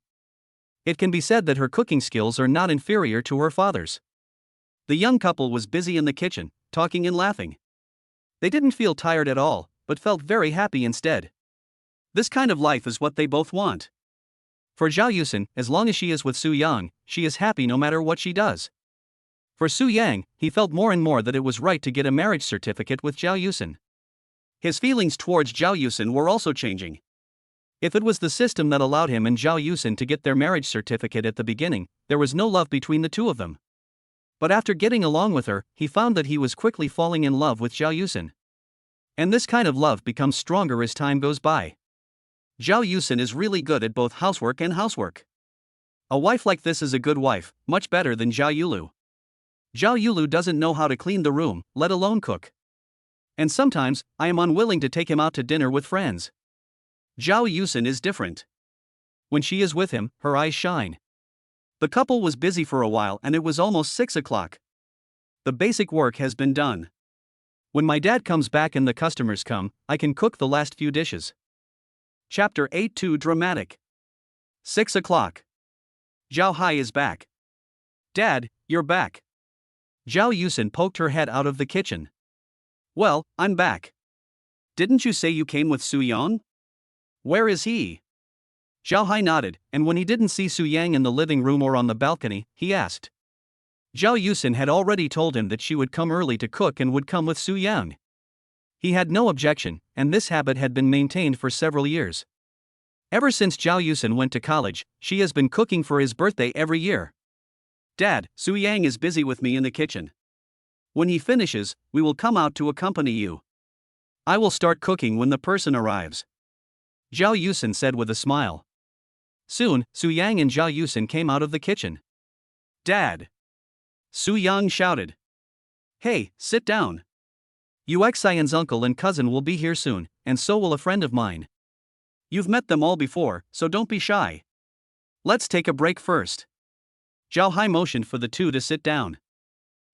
It can be said that her cooking skills are not inferior to her father's. The young couple was busy in the kitchen, talking and laughing. They didn't feel tired at all, but felt very happy instead. This kind of life is what they both want. For Zhao Yusen, as long as she is with Su Yang, she is happy no matter what she does. For Su Yang, he felt more and more that it was right to get a marriage certificate with Zhao Yusen. His feelings towards Zhao Yusen were also changing. If it was the system that allowed him and Zhao Yusen to get their marriage certificate at the beginning, there was no love between the two of them. But after getting along with her, he found that he was quickly falling in love with Zhao Yusen. And this kind of love becomes stronger as time goes by. Zhao Yusen is really good at both housework and housework. A wife like this is a good wife, much better than Zhao Yulu. Zhao Yulu doesn't know how to clean the room, let alone cook. And sometimes, I am unwilling to take him out to dinner with friends. Zhao Yusen is different. When she is with him, her eyes shine. The couple was busy for a while and it was almost 6 o'clock. The basic work has been done. When my dad comes back and the customers come, I can cook the last few dishes. Chapter 8 Too Dramatic. 6 o'clock. Zhao Hai is back. Dad, you're back. Zhao Yusen poked her head out of the kitchen. Well, I'm back. Didn't you say you came with Su Yang? Where is he? Zhao Hai nodded, and when he didn't see Su Yang in the living room or on the balcony, he asked. Zhao Yusen had already told him that she would come early to cook and would come with Su Yang. He had no objection, and this habit had been maintained for several years. Ever since Zhao Yusen went to college, she has been cooking for his birthday every year. Dad, Su Yang is busy with me in the kitchen. When he finishes, we will come out to accompany you. I will start cooking when the person arrives. Zhao Yusen said with a smile. Soon, Su Yang and Zhao Yusen came out of the kitchen. Dad! Su Yang shouted. Hey, sit down. Yuxian's uncle and cousin will be here soon, and so will a friend of mine. You've met them all before, so don't be shy. Let's take a break first. Zhao Hai motioned for the two to sit down.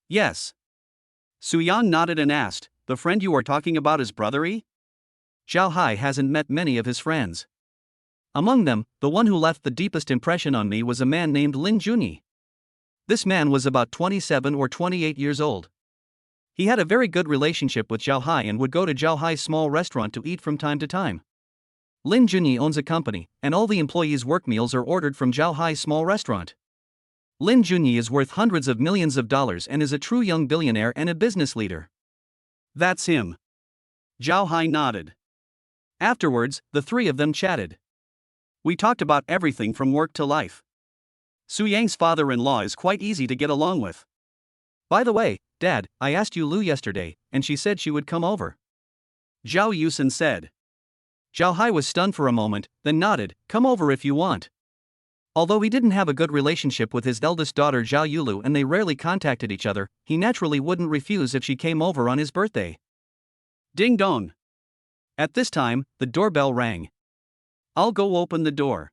Yes. Su Yang nodded and asked, the friend you are talking about is brother-y? Zhao Hai hasn't met many of his friends. Among them, the one who left the deepest impression on me was a man named Lin Junyi. This man was about 27 or 28 years old. He had a very good relationship with Zhao Hai and would go to Zhao Hai's small restaurant to eat from time to time. Lin Junyi owns a company, and all the employees' work meals are ordered from Zhao Hai's small restaurant. Lin Junyi is worth hundreds of millions of dollars and is a true young billionaire and a business leader. That's him. Zhao Hai nodded. Afterwards, the three of them chatted. We talked about everything from work to life. Su Yang's father-in-law is quite easy to get along with. By the way, Dad, I asked Yu Lu yesterday, and she said she would come over. Zhao Yusen said. Zhao Hai was stunned for a moment, then nodded, come over if you want. Although he didn't have a good relationship with his eldest daughter Zhao Yulu and they rarely contacted each other, he naturally wouldn't refuse if she came over on his birthday. Ding dong. At this time, the doorbell rang. I'll go open the door.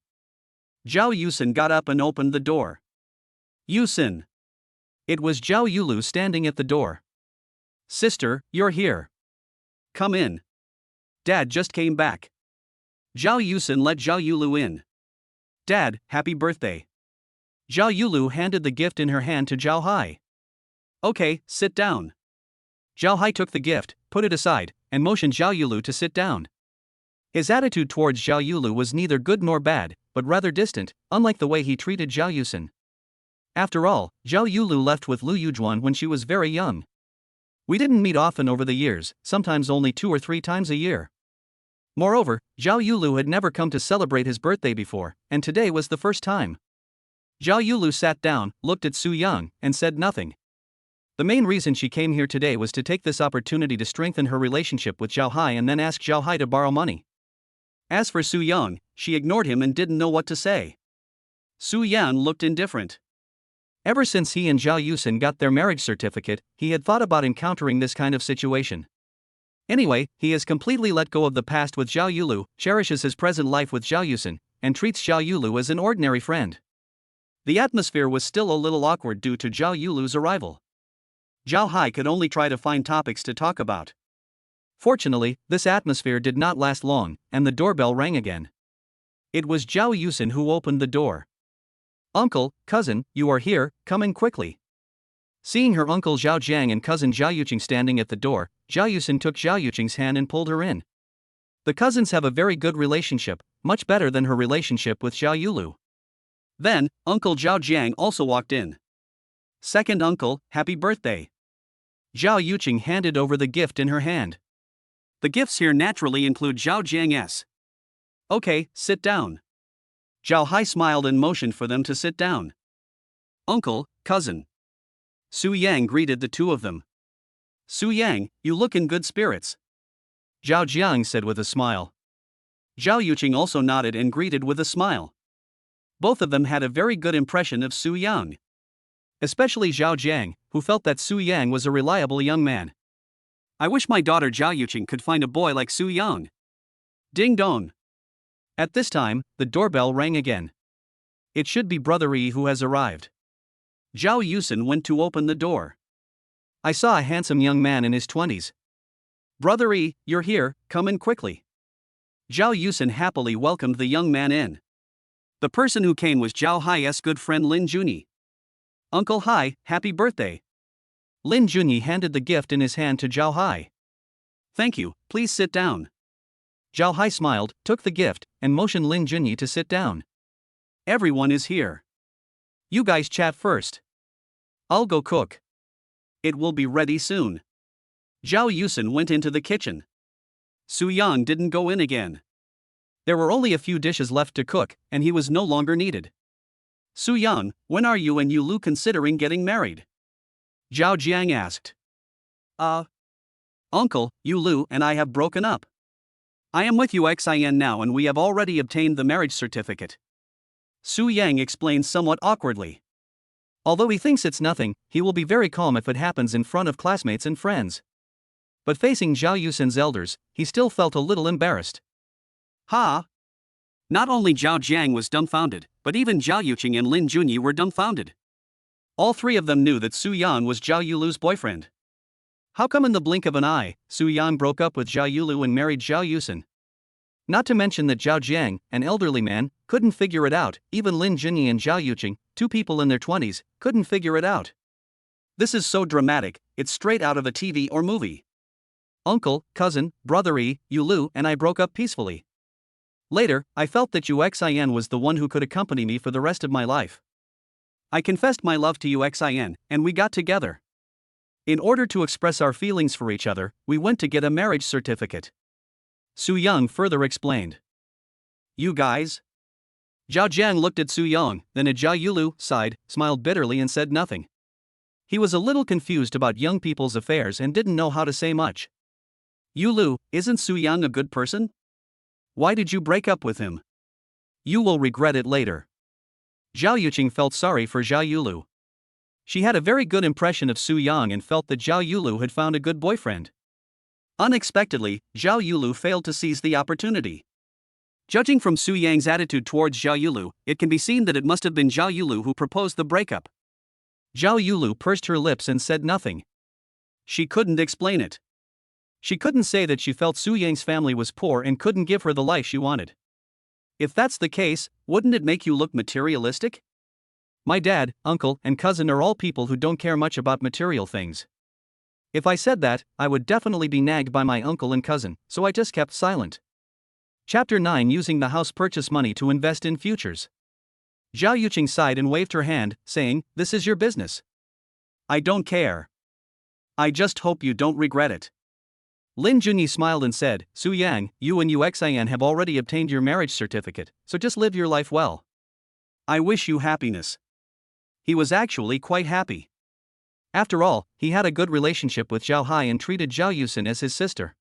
Zhao Yusen got up and opened the door. Yusen. It was Zhao Yulu standing at the door. Sister, you're here. Come in. Dad just came back. Zhao Yusin let Zhao Yulu in. Dad, happy birthday. Zhao Yulu handed the gift in her hand to Zhao Hai. Okay, sit down. Zhao Hai took the gift, put it aside, and motioned Zhao Yulu to sit down. His attitude towards Zhao Yulu was neither good nor bad, but rather distant, unlike the way he treated Zhao Yusin. After all, Zhao Yulu left with Lu Yujuan when she was very young. We didn't meet often over the years, sometimes only 2 or 3 times a year. Moreover, Zhao Yulu had never come to celebrate his birthday before, and today was the first time. Zhao Yulu sat down, looked at Su Yang, and said nothing. The main reason she came here today was to take this opportunity to strengthen her relationship with Zhao Hai and then ask Zhao Hai to borrow money. As for Su Yang, she ignored him and didn't know what to say. Su Yan looked indifferent. Ever since he and Zhao Yusin got their marriage certificate, he had thought about encountering this kind of situation. Anyway, he has completely let go of the past with Zhao Yulu, cherishes his present life with Zhao Yusin, and treats Zhao Yulu as an ordinary friend. The atmosphere was still a little awkward due to Zhao Yulu's arrival. Zhao Hai could only try to find topics to talk about. Fortunately, this atmosphere did not last long, and the doorbell rang again. It was Zhao Yusin who opened the door. Uncle, cousin, you are here, come in quickly. Seeing her uncle Zhao Jiang and cousin Zhao Yuqing standing at the door, Zhao Yusin took Zhao Yuqing's hand and pulled her in. The cousins have a very good relationship, much better than her relationship with Zhao Yulu. Then, Uncle Zhao Jiang also walked in. Second uncle, happy birthday. Zhao Yuqing handed over the gift in her hand. The gifts here naturally include Zhao Jiang's. Okay, sit down. Zhao Hai smiled and motioned for them to sit down. Uncle, cousin. Su Yang greeted the two of them. Su Yang, you look in good spirits. Zhao Jiang said with a smile. Zhao Yuqing also nodded and greeted with a smile. Both of them had a very good impression of Su Yang. Especially Zhao Jiang, who felt that Su Yang was a reliable young man. I wish my daughter Zhao Yuqing could find a boy like Su Yang. Ding dong. At this time, the doorbell rang again. It should be Brother Yi who has arrived. Zhao Yusin went to open the door. I saw a handsome young man in his 20s. Brother Yi, you're here, come in quickly. Zhao Yusin happily welcomed the young man in. The person who came was Zhao Hai's good friend Lin Junyi. Uncle Hai, happy birthday. Lin Junyi handed the gift in his hand to Zhao Hai. Thank you, please sit down. Zhao Hai smiled, took the gift, and motioned Lin Junyi to sit down. Everyone is here. You guys chat first. I'll go cook. It will be ready soon. Zhao Yusin went into the kitchen. Su Yang didn't go in again. There were only a few dishes left to cook, and he was no longer needed. Su Yang, when are you and Yulu considering getting married? Zhao Jiang asked. Uncle, Yulu and I have broken up. I am with Uxin now and we have already obtained the marriage certificate. Su Yang explained somewhat awkwardly. Although he thinks it's nothing, he will be very calm if it happens in front of classmates and friends. But facing Zhao Yusin's elders, he still felt a little embarrassed. Ha! Not only Zhao Jiang was dumbfounded, but even Zhao Yuqing and Lin Junyi were dumbfounded. All three of them knew that Su Yan was Zhao Yulu's boyfriend. How come in the blink of an eye, Su Yan broke up with Zhao Yulu and married Zhao Yusin? Not to mention that Zhao Jiang, an elderly man, couldn't figure it out. Even Lin Junyi and Zhao Yuqing, 2 people in their 20s, couldn't figure it out. This is so dramatic, it's straight out of a TV or movie. Uncle, cousin, brother Yi, Yulu and I broke up peacefully. Later, I felt that Uxin was the one who could accompany me for the rest of my life. I confessed my love to Uxin, and we got together. In order to express our feelings for each other, we went to get a marriage certificate. Su Yang further explained. You guys? Zhao Jiang looked at Su Yang, then at Zhao Yulu, sighed, smiled bitterly and said nothing. He was a little confused about young people's affairs and didn't know how to say much. Yulu, isn't Su Yang a good person? Why did you break up with him? You will regret it later. Zhao Yuqing felt sorry for Zhao Yulu. She had a very good impression of Su Yang and felt that Zhao Yulu had found a good boyfriend. Unexpectedly, Zhao Yulu failed to seize the opportunity. Judging from Su Yang's attitude towards Zhao Yulu, it can be seen that it must have been Zhao Yulu who proposed the breakup. Zhao Yulu pursed her lips and said nothing. She couldn't explain it. She couldn't say that she felt Su Yang's family was poor and couldn't give her the life she wanted. If that's the case, wouldn't it make you look materialistic? My dad, uncle, and cousin are all people who don't care much about material things. If I said that, I would definitely be nagged by my uncle and cousin, so I just kept silent. Chapter 9, Using the house purchase money to invest in futures. Zhao Yuqing sighed and waved her hand, saying, "This is your business. I don't care. I just hope you don't regret it." Lin Junyi smiled and said, "Su Yang, you and Uxian have already obtained your marriage certificate, so just live your life well. I wish you happiness." He was actually quite happy. After all, he had a good relationship with Zhao Hai and treated Zhao Yusin as his sister.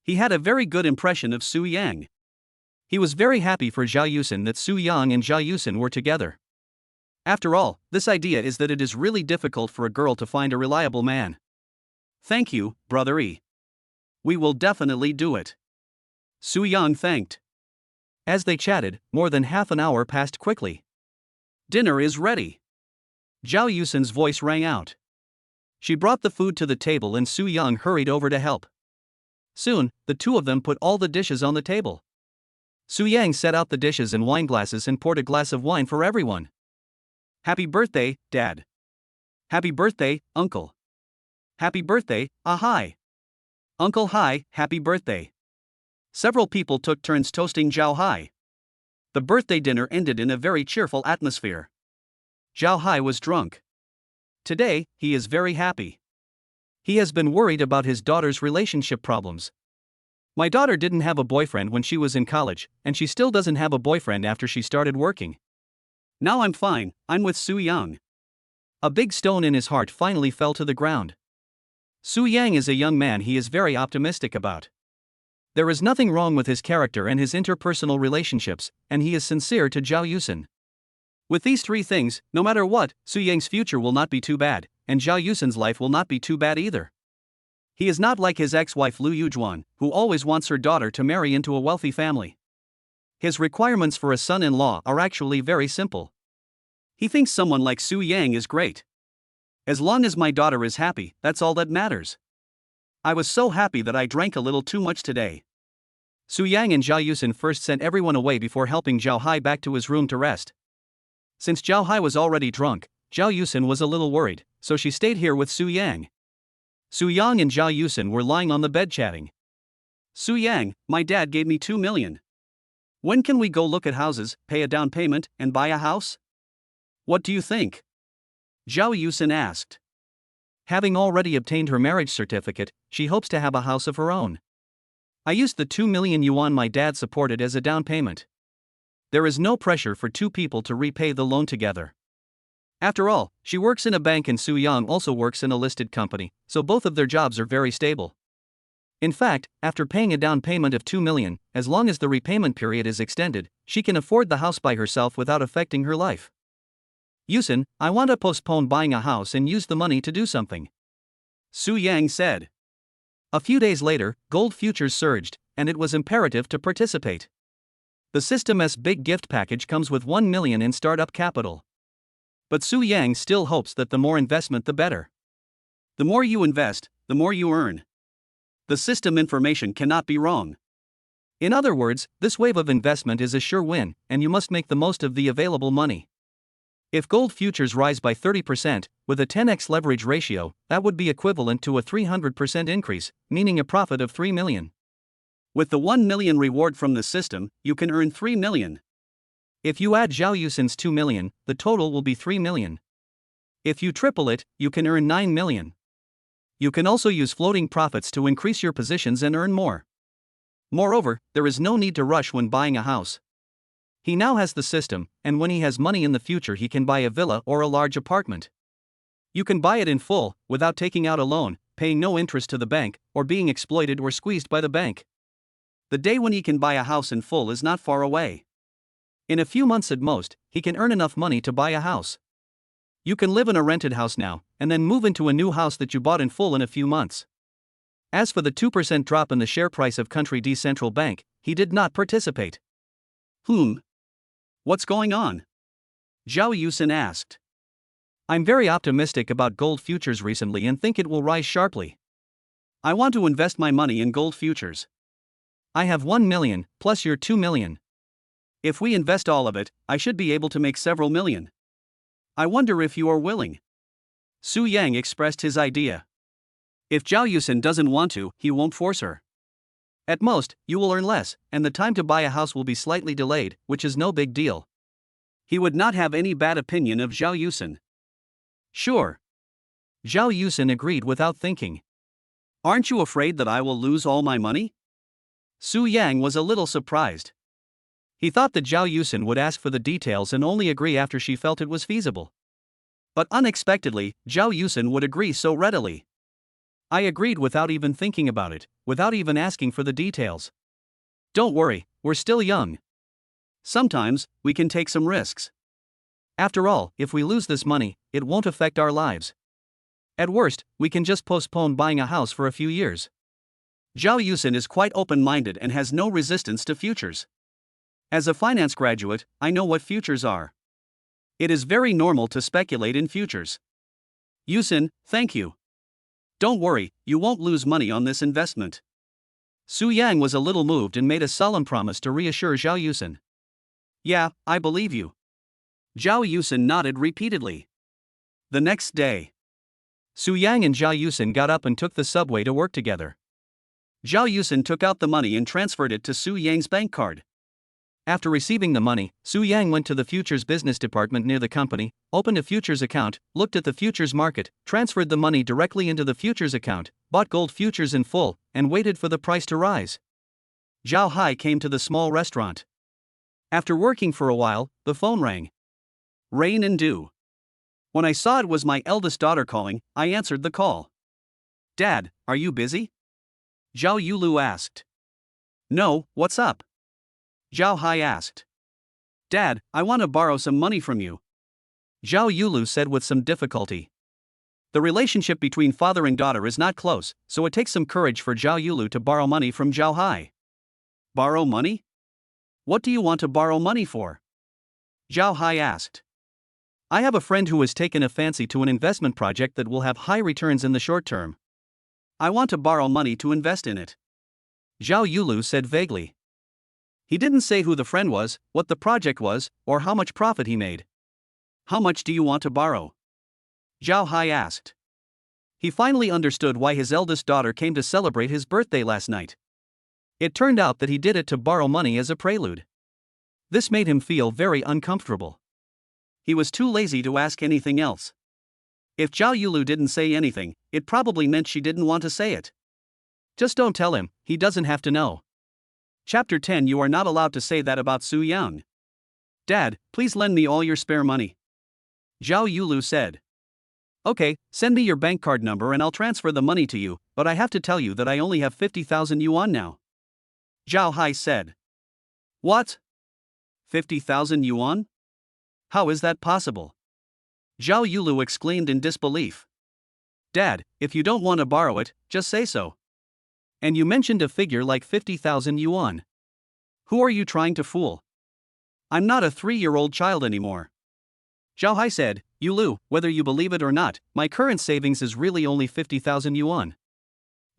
He had a very good impression of Su Yang. He was very happy for Zhao Yusin that Su Yang and Zhao Yusin were together. After all, this idea is that it is really difficult for a girl to find a reliable man. "Thank you, Brother E. We will definitely do it." Su Yang thanked. As they chatted, more than half an hour passed quickly. "Dinner is ready." Zhao Yusin's voice rang out. She brought the food to the table and Su Yang hurried over to help. Soon, the two of them put all the dishes on the table. Su Yang set out the dishes and wine glasses and poured a glass of wine for everyone. "Happy birthday, Dad. Happy birthday, Uncle. Happy birthday, Ahai. Uncle Hai, happy birthday." Several people took turns toasting Zhao Hai. The birthday dinner ended in a very cheerful atmosphere. Zhao Hai was drunk. Today, he is very happy. He has been worried about his daughter's relationship problems. "My daughter didn't have a boyfriend when she was in college, and she still doesn't have a boyfriend after she started working. Now I'm fine, I'm with Su Yang." A big stone in his heart finally fell to the ground. Su Yang is a young man he is very optimistic about. There is nothing wrong with his character and his interpersonal relationships, and he is sincere to Zhao Yusin. With these three things, no matter what, Su Yang's future will not be too bad, and Zhao Yusin's life will not be too bad either. He is not like his ex-wife Lu Yujuan, who always wants her daughter to marry into a wealthy family. His requirements for a son-in-law are actually very simple. He thinks someone like Su Yang is great. "As long as my daughter is happy, that's all that matters. I was so happy that I drank a little too much today." Su Yang and Zhao Yusin first sent everyone away before helping Zhao Hai back to his room to rest. Since Zhao Hai was already drunk, Zhao Yusin was a little worried, so she stayed here with Su Yang. Su Yang and Zhao Yusin were lying on the bed chatting. "Su Yang, my dad gave me 2 million. When can we go look at houses, pay a down payment, and buy a house? What do you think?" Zhao Yusin asked. Having already obtained her marriage certificate, she hopes to have a house of her own. "I used the 2 million yuan my dad supported as a down payment. There is no pressure for two people to repay the loan together. After all, she works in a bank and Su Yang also works in a listed company, so both of their jobs are very stable. In fact, after paying a down payment of 2 million, as long as the repayment period is extended, she can afford the house by herself without affecting her life." "Yusin, I want to postpone buying a house and use the money to do something," Su Yang said. A few days later, gold futures surged, and it was imperative to participate. The system's big gift package comes with 1 million in startup capital. But Su Yang still hopes that the more investment the better. The more you invest, the more you earn. The system information cannot be wrong. In other words, this wave of investment is a sure win, and you must make the most of the available money. If gold futures rise by 30%, with a 10x leverage ratio, that would be equivalent to a 300% increase, meaning a profit of 3 million. With the 1 million reward from the system, you can earn 3 million. If you add Zhao Yusin's 2 million, the total will be 3 million. If you triple it, you can earn 9 million. You can also use floating profits to increase your positions and earn more. Moreover, there is no need to rush when buying a house. He now has the system, and when he has money in the future, he can buy a villa or a large apartment. You can buy it in full, without taking out a loan, paying no interest to the bank, or being exploited or squeezed by the bank. The day when he can buy a house in full is not far away. In a few months at most, he can earn enough money to buy a house. You can live in a rented house now, and then move into a new house that you bought in full in a few months. As for the 2% drop in the share price of Country D Central Bank, he did not participate. What's going on?" Zhao Yusin asked. "I'm very optimistic about gold futures recently and think it will rise sharply. I want to invest my money in gold futures. I have 1 million, plus your 2 million. If we invest all of it, I should be able to make several million. I wonder if you are willing. Su Yang expressed his idea. If Zhao Yusin doesn't want to, he won't force her. At most, you will earn less, and the time to buy a house will be slightly delayed, which is no big deal. He would not have any bad opinion of Zhao Yusin. Sure. Zhao Yusin agreed without thinking. Aren't you afraid that I will lose all my money? Su Yang was a little surprised. He thought that Zhao Yusin would ask for the details and only agree after she felt it was feasible. But unexpectedly, Zhao Yusin would agree so readily. I agreed without even thinking about it, without even asking for the details. Don't worry, we're still young. Sometimes, we can take some risks. After all, if we lose this money, it won't affect our lives. At worst, we can just postpone buying a house for a few years. Zhao Yusin is quite open-minded and has no resistance to futures. As a finance graduate, I know what futures are. It is very normal to speculate in futures. Yusin, thank you. Don't worry, you won't lose money on this investment. Su Yang was a little moved and made a solemn promise to reassure Zhao Yusin. Yeah, I believe you. Zhao Yusin nodded repeatedly. The next day, Su Yang and Zhao Yusin got up and took the subway to work together. Zhao Yusin took out the money and transferred it to Su Yang's bank card. After receiving the money, Su Yang went to the futures business department near the company, opened a futures account, looked at the futures market, transferred the money directly into the futures account, bought gold futures in full, and waited for the price to rise. Zhao Hai came to the small restaurant. After working for a while, the phone rang. Rain and dew. When I saw it was my eldest daughter calling, I answered the call. Dad, are you busy? Zhao Yulu asked. No, what's up? Zhao Hai asked. Dad, I want to borrow some money from you. Zhao Yulu said with some difficulty. The relationship between father and daughter is not close, so it takes some courage for Zhao Yulu to borrow money from Zhao Hai. Borrow money? What do you want to borrow money for? Zhao Hai asked. I have a friend who has taken a fancy to an investment project that will have high returns in the short term. I want to borrow money to invest in it. Zhao Yulu said vaguely. He didn't say who the friend was, what the project was, or how much profit he made. How much do you want to borrow? Zhao Hai asked. He finally understood why his eldest daughter came to celebrate his birthday last night. It turned out that he did it to borrow money as a prelude. This made him feel very uncomfortable. He was too lazy to ask anything else. If Zhao Yulu didn't say anything, it probably meant she didn't want to say it. Just don't tell him, he doesn't have to know. Chapter 10. You are not allowed to say that about Su Yang. Dad, please lend me all your spare money. Zhao Yulu said. Okay, send me your bank card number and I'll transfer the money to you, but I have to tell you that I only have 50,000 yuan now. Zhao Hai said. What? 50,000 yuan? How is that possible? Zhao Yulu exclaimed in disbelief. Dad, if you don't want to borrow it, just say so. And you mentioned a figure like 50,000 yuan. Who are you trying to fool? I'm not a 3-year-old child anymore. Zhao Hai said, Yulu, whether you believe it or not, my current savings is really only 50,000 yuan.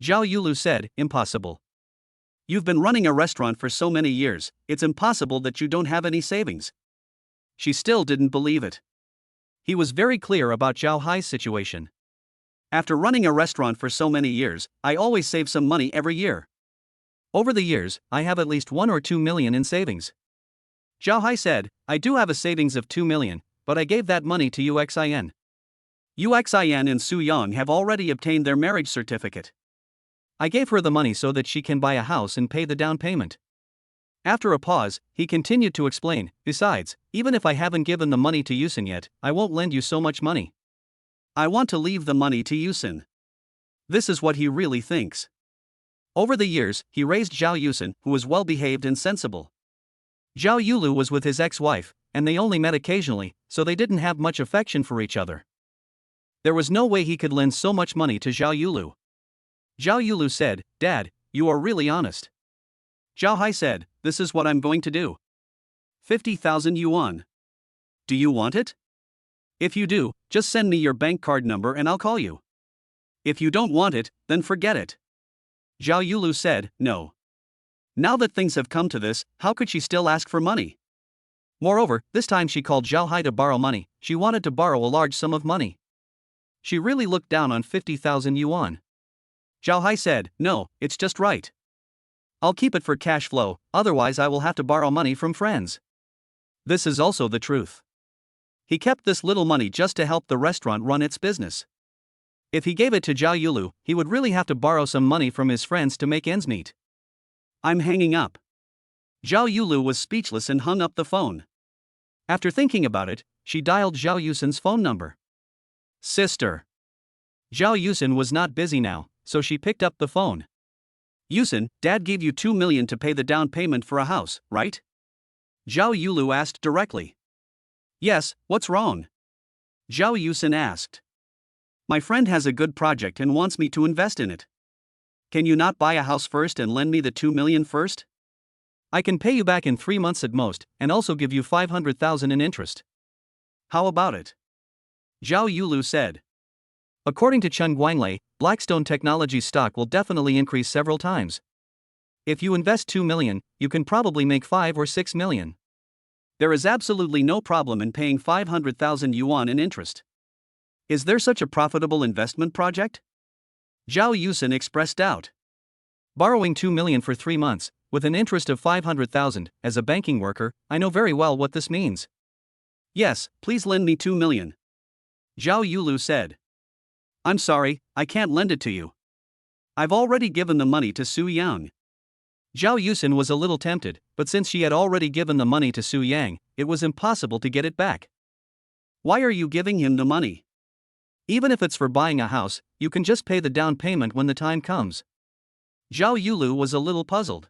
Zhao Yulu said, impossible. You've been running a restaurant for so many years, it's impossible that you don't have any savings. She still didn't believe it. He was very clear about Zhao Hai's situation. After running a restaurant for so many years, I always save some money every year. Over the years, I have at least 1 or 2 million in savings. Zhao Hai said, I do have a savings of 2 million, but I gave that money to Uxin. Uxin and Su Yang have already obtained their marriage certificate. I gave her the money so that she can buy a house and pay the down payment. After a pause, he continued to explain, besides, even if I haven't given the money to Yusin yet, I won't lend you so much money. I want to leave the money to Yusin. This is what he really thinks. Over the years, he raised Zhao Yusin, who was well-behaved and sensible. Zhao Yulu was with his ex-wife, and they only met occasionally, so they didn't have much affection for each other. There was no way he could lend so much money to Zhao Yulu. Zhao Yulu said, Dad, you are really honest. Zhao Hai said, this is what I'm going to do. 50,000 yuan. Do you want it? If you do, just send me your bank card number and I'll call you. If you don't want it, then forget it. Zhao Yulu said, no. Now that things have come to this, how could she still ask for money? Moreover, this time she called Zhao Hai to borrow money. She wanted to borrow a large sum of money. She really looked down on 50,000 yuan. Zhao Hai said, no, it's just right. I'll keep it for cash flow, otherwise I will have to borrow money from friends. This is also the truth. He kept this little money just to help the restaurant run its business. If he gave it to Zhao Yulu, he would really have to borrow some money from his friends to make ends meet. I'm hanging up. Zhao Yulu was speechless and hung up the phone. After thinking about it, she dialed Zhao Yusin's phone number. Sister. Zhao Yusin was not busy now, so she picked up the phone. Yusin, Dad gave you 2 million to pay the down payment for a house, right? Zhao Yulu asked directly. Yes, what's wrong? Zhao Yusin asked. My friend has a good project and wants me to invest in it. Can you not buy a house first and lend me the 2 million first? I can pay you back in 3 months at most, and also give you 500,000 in interest. How about it? Zhao Yulu said. According to Chen Guanglei, Blackstone Technologies stock will definitely increase several times. If you invest 2 million, you can probably make 5 or 6 million. There is absolutely no problem in paying 500,000 yuan in interest. Is there such a profitable investment project? Zhao Yusin expressed doubt. Borrowing 2 million for 3 months, with an interest of 500,000, as a banking worker, I know very well what this means. Yes, please lend me 2 million. Zhao Yulu said. I'm sorry, I can't lend it to you. I've already given the money to Su Yang. Zhao Yusin was a little tempted, but since she had already given the money to Su Yang, it was impossible to get it back. Why are you giving him the money? Even if it's for buying a house, you can just pay the down payment when the time comes. Zhao Yulu was a little puzzled.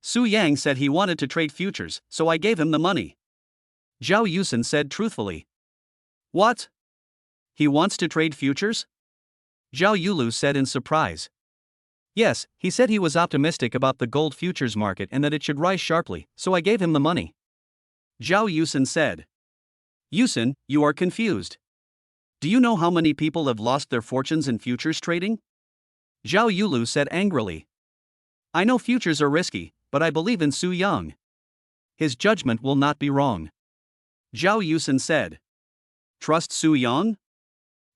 Su Yang said he wanted to trade futures, so I gave him the money. Zhao Yusin said truthfully. What? He wants to trade futures? Zhao Yulu said in surprise. Yes, he said he was optimistic about the gold futures market and that it should rise sharply, so I gave him the money. Zhao Yusin said. Yusin, you are confused. Do you know how many people have lost their fortunes in futures trading? Zhao Yulu said angrily. I know futures are risky, but I believe in Su Yang. His judgment will not be wrong. Zhao Yusin said. Trust Su Yang?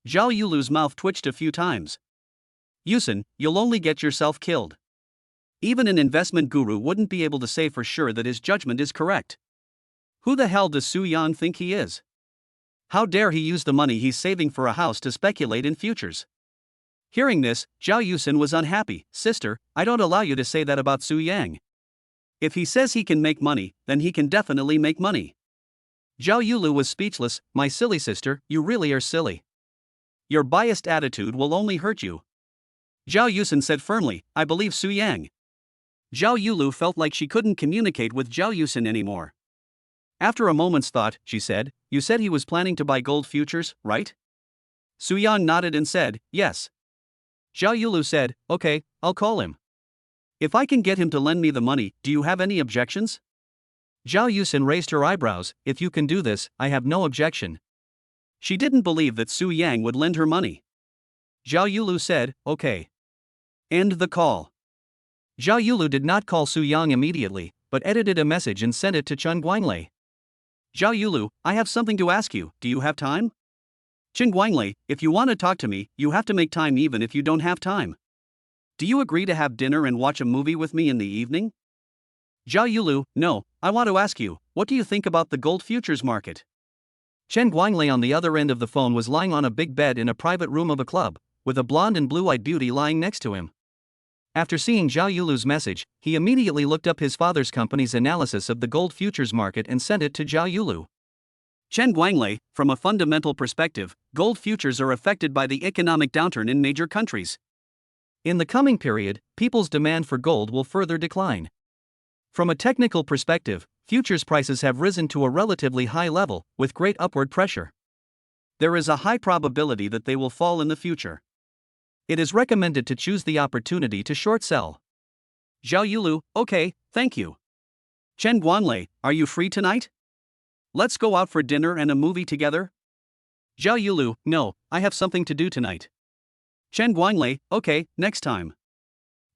Zhao Yulu's mouth twitched a few times. Yusin, you'll only get yourself killed. Even an investment guru wouldn't be able to say for sure that his judgment is correct. Who the hell does Su Yang think he is? How dare he use the money he's saving for a house to speculate in futures? Hearing this, Zhao Yusin was unhappy. Sister, I don't allow you to say that about Su Yang. If he says he can make money, then he can definitely make money. Zhao Yulu was speechless. My silly sister, you really are silly. Your biased attitude will only hurt you. Zhao Yusin said firmly, I believe Su Yang. Zhao Yulu felt like she couldn't communicate with Zhao Yusin anymore. After a moment's thought, she said, you said he was planning to buy gold futures, right? Su Yang nodded and said, yes. Zhao Yulu said, okay, I'll call him. If I can get him to lend me the money, do you have any objections? Zhao Yusin raised her eyebrows. If you can do this, I have no objection. She didn't believe that Su Yang would lend her money. Zhao Yulu said, okay. End the call. Zhao Yulu did not call Su Yang immediately, but edited a message and sent it to Chen Guanglei. Zhao Yulu, I have something to ask you, do you have time? Chen Guanglei, if you want to talk to me, you have to make time even if you don't have time. Do you agree to have dinner and watch a movie with me in the evening? Zhao Yulu, no, I want to ask you, what do you think about the gold futures market? Chen Guanglei on the other end of the phone was lying on a big bed in a private room of a club, with a blonde and blue-eyed beauty lying next to him. After seeing Zhao Yulu's message, he immediately looked up his father's company's analysis of the gold futures market and sent it to Zhao Yulu. Chen Guanglei, from a fundamental perspective, gold futures are affected by the economic downturn in major countries. In the coming period, people's demand for gold will further decline. From a technical perspective, futures prices have risen to a relatively high level, with great upward pressure. There is a high probability that they will fall in the future. It is recommended to choose the opportunity to short sell. Zhao Yulu, okay, thank you. Chen Guanglei, are you free tonight? Let's go out for dinner and a movie together? Zhao Yulu, no, I have something to do tonight. Chen Guanglei, okay, next time.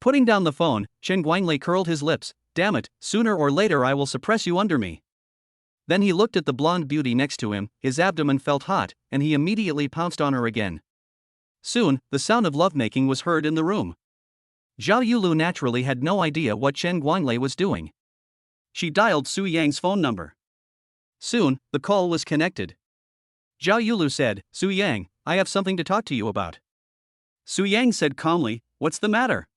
Putting down the phone, Chen Guanglei curled his lips. Damn it, sooner or later I will suppress you under me. Then he looked at the blonde beauty next to him, his abdomen felt hot, and he immediately pounced on her again. Soon, the sound of lovemaking was heard in the room. Zhao Yulu naturally had no idea what Chen Guanglei was doing. She dialed Su Yang's phone number. Soon, the call was connected. Zhao Yulu said, Su Yang, I have something to talk to you about. Su Yang said calmly, what's the matter?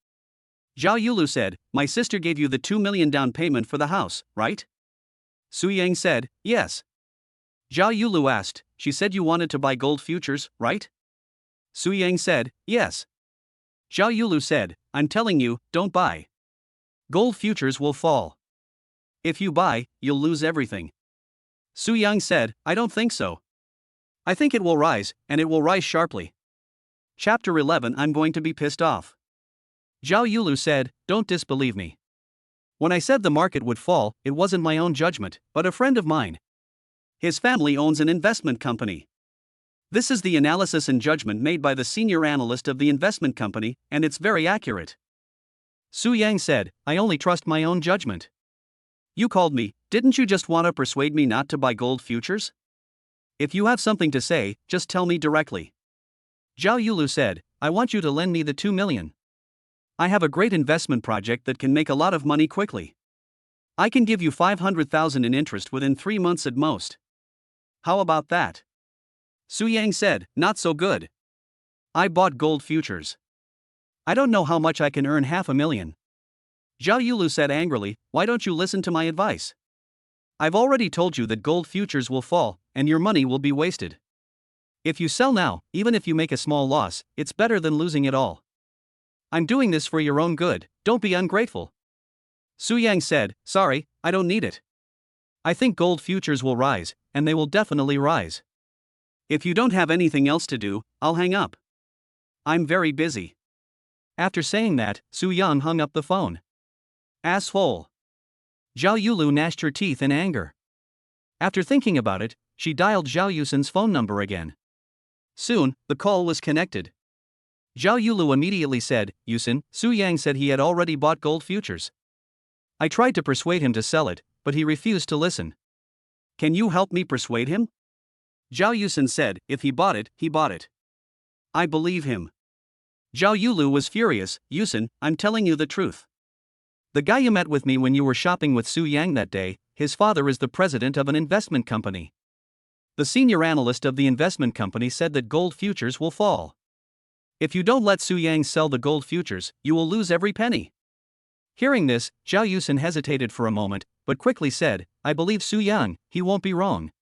Zhao Yulu said, my sister gave you the 2 million down payment for the house, right? Su Yang said, yes. Zhao Yulu asked, she said you wanted to buy gold futures, right? Su Yang said, yes. Zhao Yulu said, I'm telling you, don't buy. Gold futures will fall. If you buy, you'll lose everything. Su Yang said, I don't think so. I think it will rise, and it will rise sharply. Chapter 11 I'm going to be pissed off. Zhao Yulu said, don't disbelieve me. When I said the market would fall, it wasn't my own judgment, but a friend of mine. His family owns an investment company. This is the analysis and judgment made by the senior analyst of the investment company, and it's very accurate. Su Yang said, I only trust my own judgment. You called me, didn't you just want to persuade me not to buy gold futures? If you have something to say, just tell me directly. Zhao Yulu said, I want you to lend me the 2 million. I have a great investment project that can make a lot of money quickly. I can give you 500,000 in interest within 3 months at most. How about that? Su Yang said, not so good. I bought gold futures. I don't know how much I can earn 500,000. Zhao Yulu said angrily, why don't you listen to my advice? I've already told you that gold futures will fall, and your money will be wasted. If you sell now, even if you make a small loss, it's better than losing it all. I'm doing this for your own good, don't be ungrateful. Su Yang said, sorry, I don't need it. I think gold futures will rise, and they will definitely rise. If you don't have anything else to do, I'll hang up. I'm very busy. After saying that, Su Yang hung up the phone. Asshole. Zhao Yulu gnashed her teeth in anger. After thinking about it, she dialed Zhao Yusin's phone number again. Soon, the call was connected. Zhao Yulu immediately said, Yusin, Su Yang said he had already bought gold futures. I tried to persuade him to sell it, but he refused to listen. Can you help me persuade him? Zhao Yusin said, if he bought it, he bought it. I believe him. Zhao Yulu was furious, Yusin, I'm telling you the truth. The guy you met with me when you were shopping with Su Yang that day, his father is the president of an investment company. The senior analyst of the investment company said that gold futures will fall. If you don't let Su Yang sell the gold futures, you will lose every penny. Hearing this, Zhao Yusin hesitated for a moment, but quickly said, I believe Su Yang, he won't be wrong.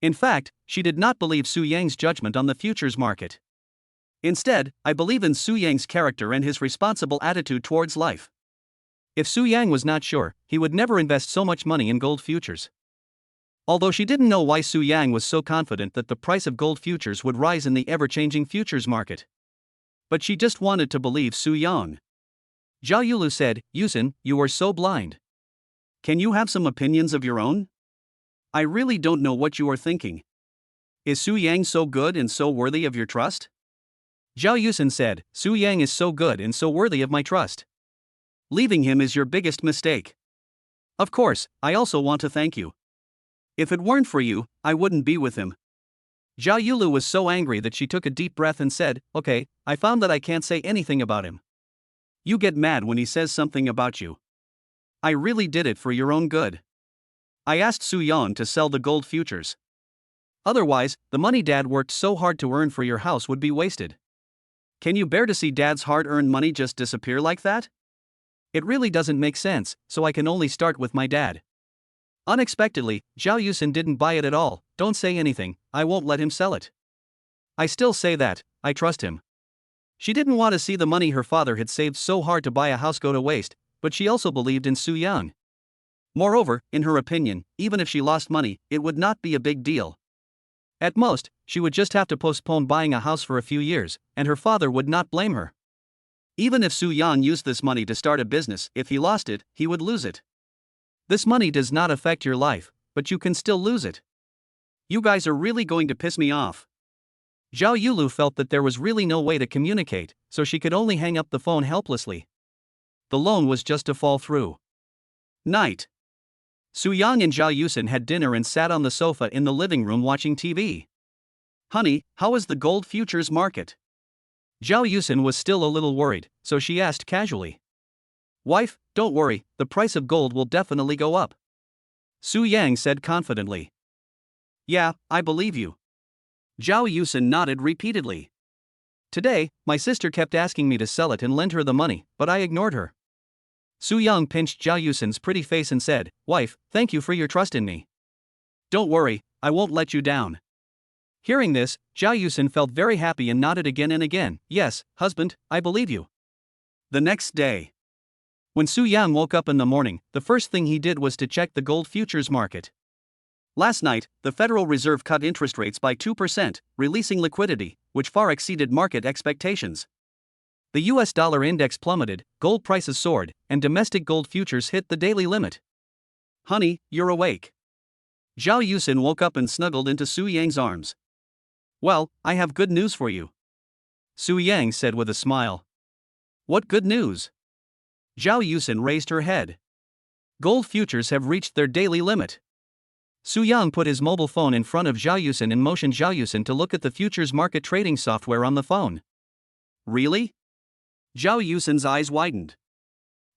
In fact, she did not believe Su Yang's judgment on the futures market. Instead, I believe in Su Yang's character and his responsible attitude towards life. If Su Yang was not sure, he would never invest so much money in gold futures. Although she didn't know why Su Yang was so confident that the price of gold futures would rise in the ever-changing futures market. But she just wanted to believe Su Yang. Zhao Yulu said, Yusin, you are so blind. Can you have some opinions of your own? I really don't know what you are thinking. Is Su Yang so good and so worthy of your trust? Zhao Yusin said, Su Yang is so good and so worthy of my trust. Leaving him is your biggest mistake. Of course, I also want to thank you. If it weren't for you, I wouldn't be with him. Zhao Yulu was so angry that she took a deep breath and said, okay, I found that I can't say anything about him. You get mad when he says something about you. I really did it for your own good. I asked Su Yang to sell the gold futures. Otherwise, the money Dad worked so hard to earn for your house would be wasted. Can you bear to see Dad's hard-earned money just disappear like that? It really doesn't make sense, so I can only start with my dad. Unexpectedly, Zhao Yusin didn't buy it at all. Don't say anything, I won't let him sell it. I still say that, I trust him. She didn't want to see the money her father had saved so hard to buy a house go to waste, but she also believed in Su Yang. Moreover, in her opinion, even if she lost money, it would not be a big deal. At most, she would just have to postpone buying a house for a few years, and her father would not blame her. Even if Su Yang used this money to start a business, if he lost it, he would lose it. This money does not affect your life, but you can still lose it. You guys are really going to piss me off. Zhao Yulu felt that there was really no way to communicate, so she could only hang up the phone helplessly. the loan was just to fall through. Night. Su-young and Zhao Yusin had dinner and sat on the sofa in the living room watching TV. Honey, how is the gold futures market? Zhao Yusin was still a little worried, so she asked casually. Wife, don't worry, the price of gold will definitely go up. Su-yang said confidently. Yeah, I believe you. Zhao Yusin nodded repeatedly. Today, my sister kept asking me to sell it and lend her the money, but I ignored her. Su-young pinched Zhao Yusin's pretty face and said, Wife, thank you for your trust in me. Don't worry, I won't let you down. Hearing this, Zhao Yusin felt very happy and nodded again and again. Yes, husband, I believe you. The next day. When Su-young woke up in the morning, the first thing he did was to check the gold futures market. Last night, the Federal Reserve cut interest rates by 2%, releasing liquidity, which far exceeded market expectations. The US dollar index plummeted, gold prices soared, and domestic gold futures hit the daily limit. Honey, you're awake. Zhao Yusin woke up and snuggled into Su-yang's arms. Well, I have good news for you. Su-yang said with a smile. What good news? Zhao Yusin raised her head. Gold futures have reached their daily limit. Su-yang put his mobile phone in front of Zhao Yusin and motioned Zhao Yusin to look at the futures market trading software on the phone. Really? Zhao Yusin's eyes widened.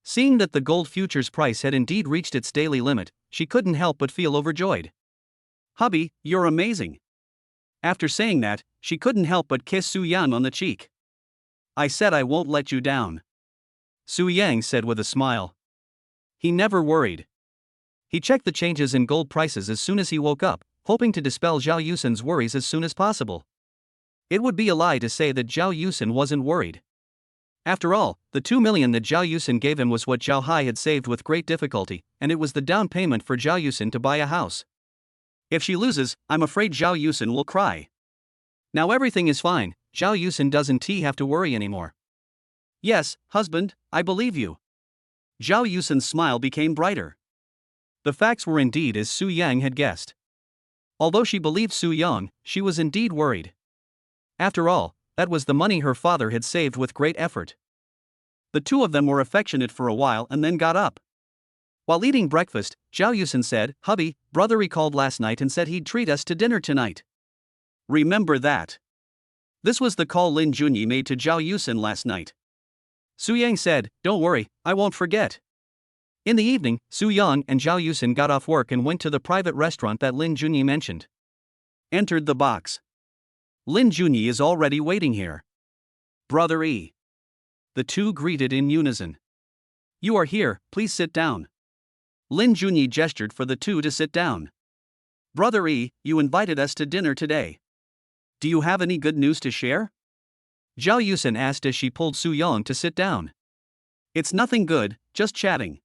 Seeing that the gold futures price had indeed reached its daily limit, she couldn't help but feel overjoyed. Hubby, you're amazing. After saying that, she couldn't help but kiss Su-yang on the cheek. I said I won't let you down. Su-yang said with a smile. He never worried. He checked the changes in gold prices as soon as he woke up, hoping to dispel Zhao Yusin's worries as soon as possible. It would be a lie to say that Zhao Yusin wasn't worried. After all, the 2 million that Zhao Yusin gave him was what Zhao Hai had saved with great difficulty, and it was the down payment for Zhao Yusin to buy a house. If she loses, I'm afraid Zhao Yusin will cry. Now everything is fine, Zhao Yusin doesn't have to worry anymore. Yes, husband, I believe you. Zhao Yusin's smile became brighter. The facts were indeed as Su-yang had guessed. Although she believed Su-young, she was indeed worried. After all, that was the money her father had saved with great effort. The two of them were affectionate for a while and then got up. While eating breakfast, Zhao Yusin said, Hubby, brother called last night and said he'd treat us to dinner tonight. Remember that. This was the call Lin Junyi made to Zhao Yusin last night. Su-yang said, Don't worry, I won't forget. In the evening, Su-young and Zhao Yusin got off work and went to the private restaurant that Lin Junyi mentioned. Entered the box. Lin Junyi is already waiting here. Brother E. The two greeted in unison. You are here, please sit down. Lin Junyi gestured for the two to sit down. Brother E, you invited us to dinner today. Do you have any good news to share? Zhao Yusin asked as she pulled Su-young to sit down. It's nothing good, just chatting.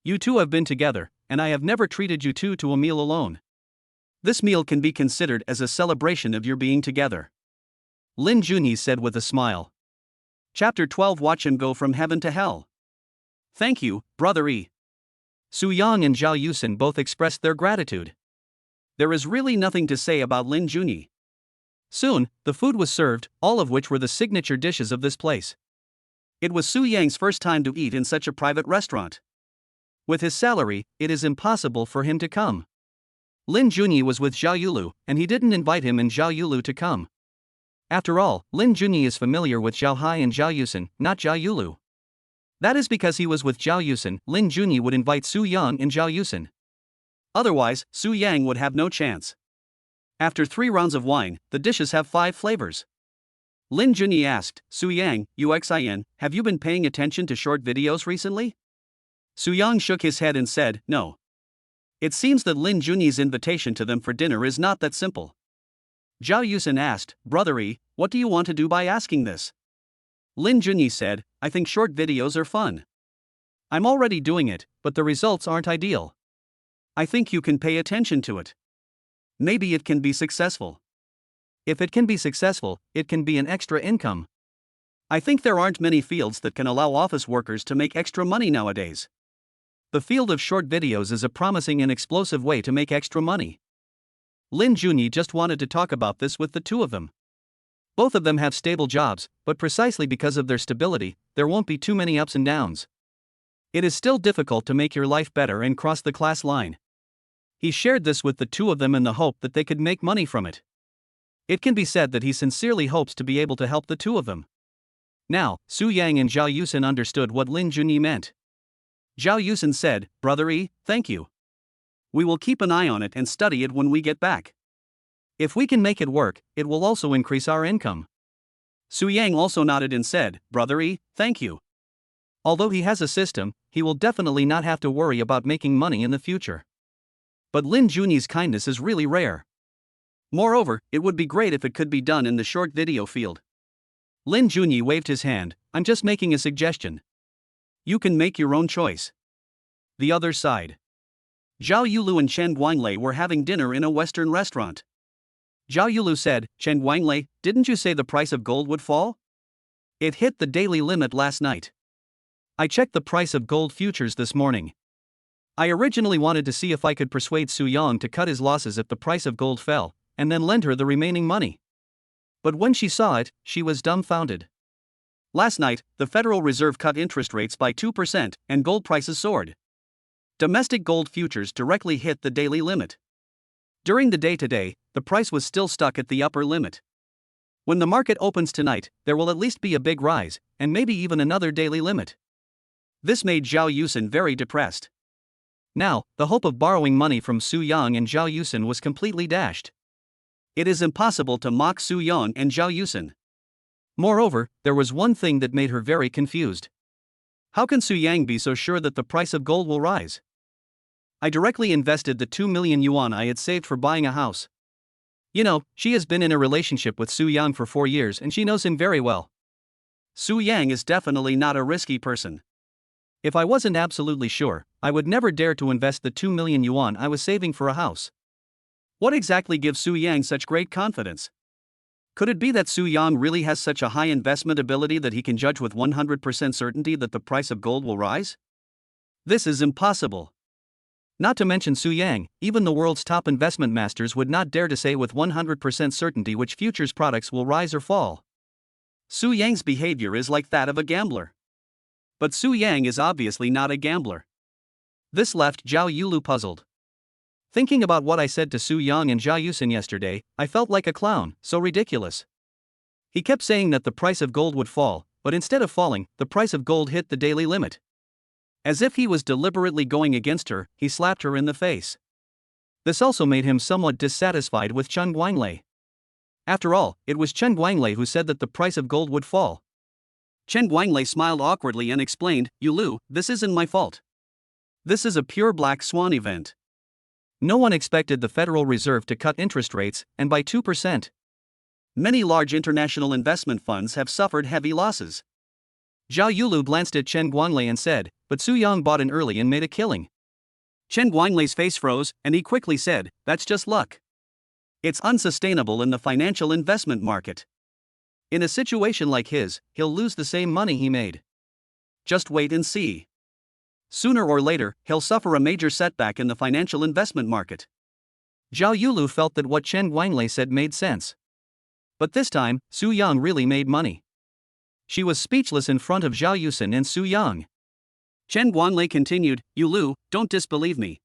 You two have been together, and I have never treated you two to a meal alone. This meal can be considered as a celebration of your being together. Lin Junyi said with a smile. Chapter 12 Watch him go from heaven to hell. Thank you, Brother E. Su-young and Zhao Yusin both expressed their gratitude. There is really nothing to say about Lin Junyi. Soon, the food was served, all of which were the signature dishes of this place. It was Su-yang's first time to eat in such a private restaurant. With his salary, it is impossible for him to come. Lin Junyi was with Zhao Yulu, and he didn't invite him and Zhao Yulu to come. After all, Lin Junyi is familiar with Zhao Hai and Zhao Yusin, not Zhao Yulu. That is because he was with Zhao Yusin, Lin Junyi would invite Su-young and Zhao Yusin. Otherwise, Su-yang would have no chance. After 3 rounds of wine, the dishes have 5 flavors. Lin Junyi asked, Su-yang, UXIN, have you been paying attention to short videos recently? Su-young shook his head and said, no. It seems that Lin Junyi's invitation to them for dinner is not that simple. Zhao Yusin asked, Brother E, what do you want to do by asking this? Lin Junyi said, I think short videos are fun. I'm already doing it, but the results aren't ideal. I think you can pay attention to it. Maybe it can be successful. If it can be successful, it can be an extra income. I think there aren't many fields that can allow office workers to make extra money nowadays. The field of short videos is a promising and explosive way to make extra money. Lin Junyi just wanted to talk about this with the two of them. Both of them have stable jobs, but precisely because of their stability, there won't be too many ups and downs. It is still difficult to make your life better and cross the class line. He shared this with the two of them in the hope that they could make money from it. It can be said that he sincerely hopes to be able to help the two of them. Now, Su Yang and Zhao Yusin understood what Lin Junyi meant. Zhao Yusin said, "Brother E, thank you. We will keep an eye on it and study it when we get back. If we can make it work, it will also increase our income." Su Yang also nodded and said, "Brother E, thank you. Although he has a system, he will definitely not have to worry about making money in the future. But Lin Junyi's kindness is really rare. Moreover, it would be great if it could be done in the short video field." Lin Junyi waved his hand. "I'm just making a suggestion. You can make your own choice." The other side. Zhao Yulu and Chen Guanglei were having dinner in a Western restaurant. Zhao Yulu said, "Chen Guanglei, didn't you say the price of gold would fall? It hit the daily limit last night. I checked the price of gold futures this morning. I originally wanted to see if I could persuade Su Yang to cut his losses if the price of gold fell, and then lend her the remaining money. But when she saw it, she was dumbfounded. Last night, the Federal Reserve cut interest rates by 2%, and gold prices soared. Domestic gold futures directly hit the daily limit. During the day today, the price was still stuck at the upper limit. When the market opens tonight, there will at least be a big rise, and maybe even another daily limit." This made Zhao Yusin very depressed. Now, the hope of borrowing money from Su Yang and Zhao Yusin was completely dashed. It is impossible to mock Su Yang and Zhao Yusin. Moreover, there was one thing that made her very confused. How can Su Yang be so sure that the price of gold will rise? "I directly invested the 2 million yuan I had saved for buying a house. You know, she has been in a relationship with Su Yang for 4 years and she knows him very well. Su Yang is definitely not a risky person. If I wasn't absolutely sure, I would never dare to invest the 2 million yuan I was saving for a house." What exactly gives Su Yang such great confidence? Could it be that Su Yang really has such a high investment ability that he can judge with 100% certainty that the price of gold will rise? This is impossible. Not to mention Su Yang, even the world's top investment masters would not dare to say with 100% certainty which futures products will rise or fall. Su Yang's behavior is like that of a gambler. But Su Yang is obviously not a gambler. This left Zhao Yulu puzzled. "Thinking about what I said to Su Yang and Zhao Yusin yesterday, I felt like a clown, so ridiculous. He kept saying that the price of gold would fall, but instead of falling, the price of gold hit the daily limit. As if he was deliberately going against her, he slapped her in the face." This also made him somewhat dissatisfied with Chen Guanglei. After all, it was Chen Guanglei who said that the price of gold would fall. Chen Guanglei smiled awkwardly and explained, "Yulu, this isn't my fault. This is a pure black swan event. No one expected the Federal Reserve to cut interest rates, and by 2%. Many large international investment funds have suffered heavy losses." Zhao Yulu glanced at Chen Guanglei and said, "But Su Yang bought in early and made a killing." Chen Guanglei's face froze, and he quickly said, "That's just luck. It's unsustainable in the financial investment market. In a situation like his, he'll lose the same money he made. Just wait and see. Sooner or later, he'll suffer a major setback in the financial investment market." Zhao Yulu felt that what Chen Guanglei said made sense. But this time, Su Yang really made money. She was speechless in front of Zhao Yusin and Su Yang. Chen Guanglei continued, "Yulu, don't disbelieve me.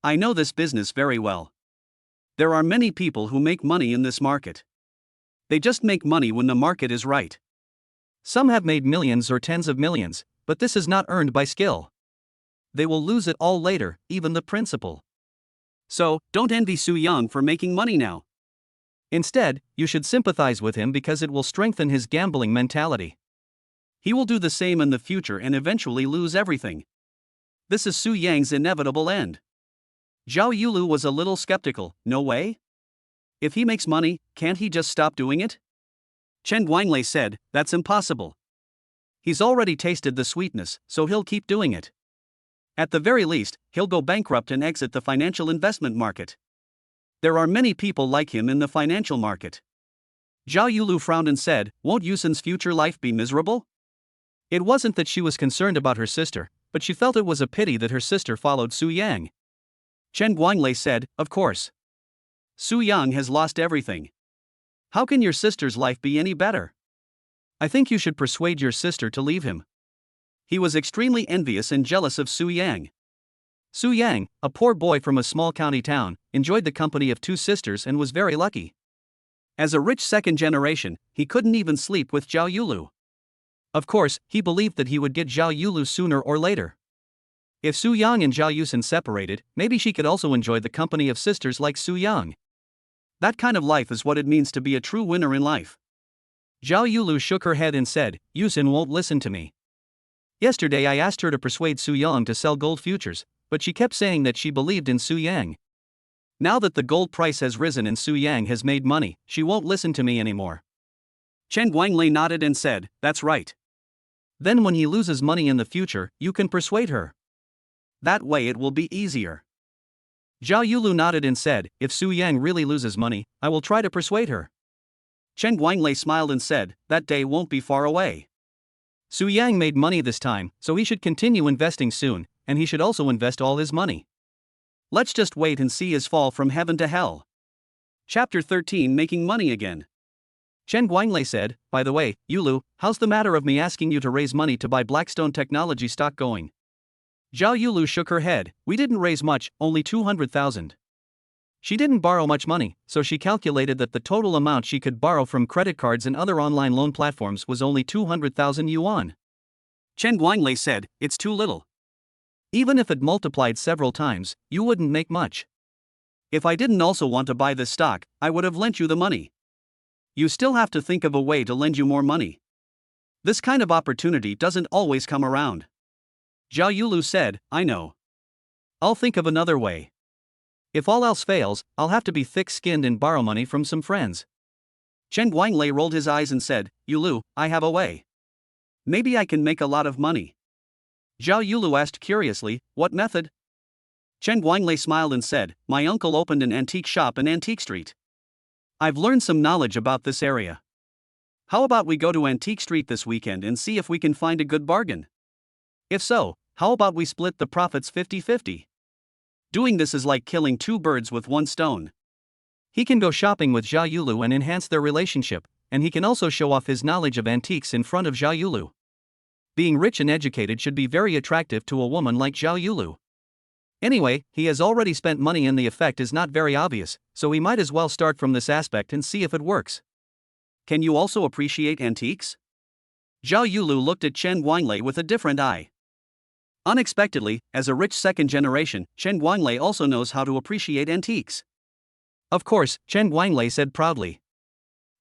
I know this business very well. There are many people who make money in this market. They just make money when the market is right. Some have made millions or tens of millions, but this is not earned by skill. They will lose it all later, even the principal. So, don't envy Su Yang for making money now. Instead, you should sympathize with him because it will strengthen his gambling mentality. He will do the same in the future and eventually lose everything. This is Su Yang's inevitable end." Zhao Yulu was a little skeptical. "No way? If he makes money, can't he just stop doing it?" Chen Guanglei said, "That's impossible. He's already tasted the sweetness, so he'll keep doing it. At the very least, he'll go bankrupt and exit the financial investment market. There are many people like him in the financial market." Zhao Yulu frowned and said, "Won't Yusin's future life be miserable?" It wasn't that she was concerned about her sister, but she felt it was a pity that her sister followed Su Yang. Chen Guanglei said, "Of course. Su Yang has lost everything. How can your sister's life be any better? I think you should persuade your sister to leave him. He was extremely envious and jealous of Su Yang. Su Yang, a poor boy from a small county town, enjoyed the company of two sisters and was very lucky. As a rich second generation, he couldn't even sleep with Zhao Yulu. Of course, he believed that he would get Zhao Yulu sooner or later. If Su Yang and Zhao Yusen separated, maybe she could also enjoy the company of sisters like Su Yang. That kind of life is what it means to be a true winner in life. Zhao Yulu shook her head and said, Yusen won't listen to me. Yesterday I asked her to persuade Su Yang to sell gold futures, but she kept saying that she believed in Su Yang. Now that the gold price has risen and Su Yang has made money, she won't listen to me anymore. Chen Guanglei nodded and said, that's right. Then when he loses money in the future, you can persuade her. That way it will be easier. Zhao Yulu nodded and said, if Su Yang really loses money, I will try to persuade her. Chen Guanglei smiled and said, that day won't be far away. Su Yang made money this time, so he should continue investing soon, and he should also invest all his money. Let's just wait and see his fall from heaven to hell. Chapter 13, Making Money Again. Chen Guanglei said, by the way, Yulu, how's the matter of me asking you to raise money to buy Blackstone Technology stock going? Zhao Yulu shook her head, we didn't raise much, only 200,000. She didn't borrow much money, so she calculated that the total amount she could borrow from credit cards and other online loan platforms was only 200,000 yuan. Chen Guanglei said, it's too little. Even if it multiplied several times, you wouldn't make much. If I didn't also want to buy this stock, I would have lent you the money. You still have to think of a way to lend you more money. This kind of opportunity doesn't always come around. Zhao Yulu said, I know. I'll think of another way. If all else fails, I'll have to be thick-skinned and borrow money from some friends. Chen Guanglei rolled his eyes and said, Yulu, I have a way. Maybe I can make a lot of money. Zhao Yulu asked curiously, what method? Chen Guanglei smiled and said, my uncle opened an antique shop in Antique Street. I've learned some knowledge about this area. How about we go to Antique Street this weekend and see if we can find a good bargain? If so, how about we split the profits 50-50? Doing this is like killing two birds with one stone. He can go shopping with Zhao Yulu and enhance their relationship, and he can also show off his knowledge of antiques in front of Zhao Yulu. Being rich and educated should be very attractive to a woman like Zhao Yulu. Anyway, he has already spent money and the effect is not very obvious, so we might as well start from this aspect and see if it works. Can you also appreciate antiques? Zhao Yulu looked at Chen Guanglei with a different eye. Unexpectedly, as a rich second generation, Chen Guanglei also knows how to appreciate antiques. Of course, Chen Guanglei said proudly.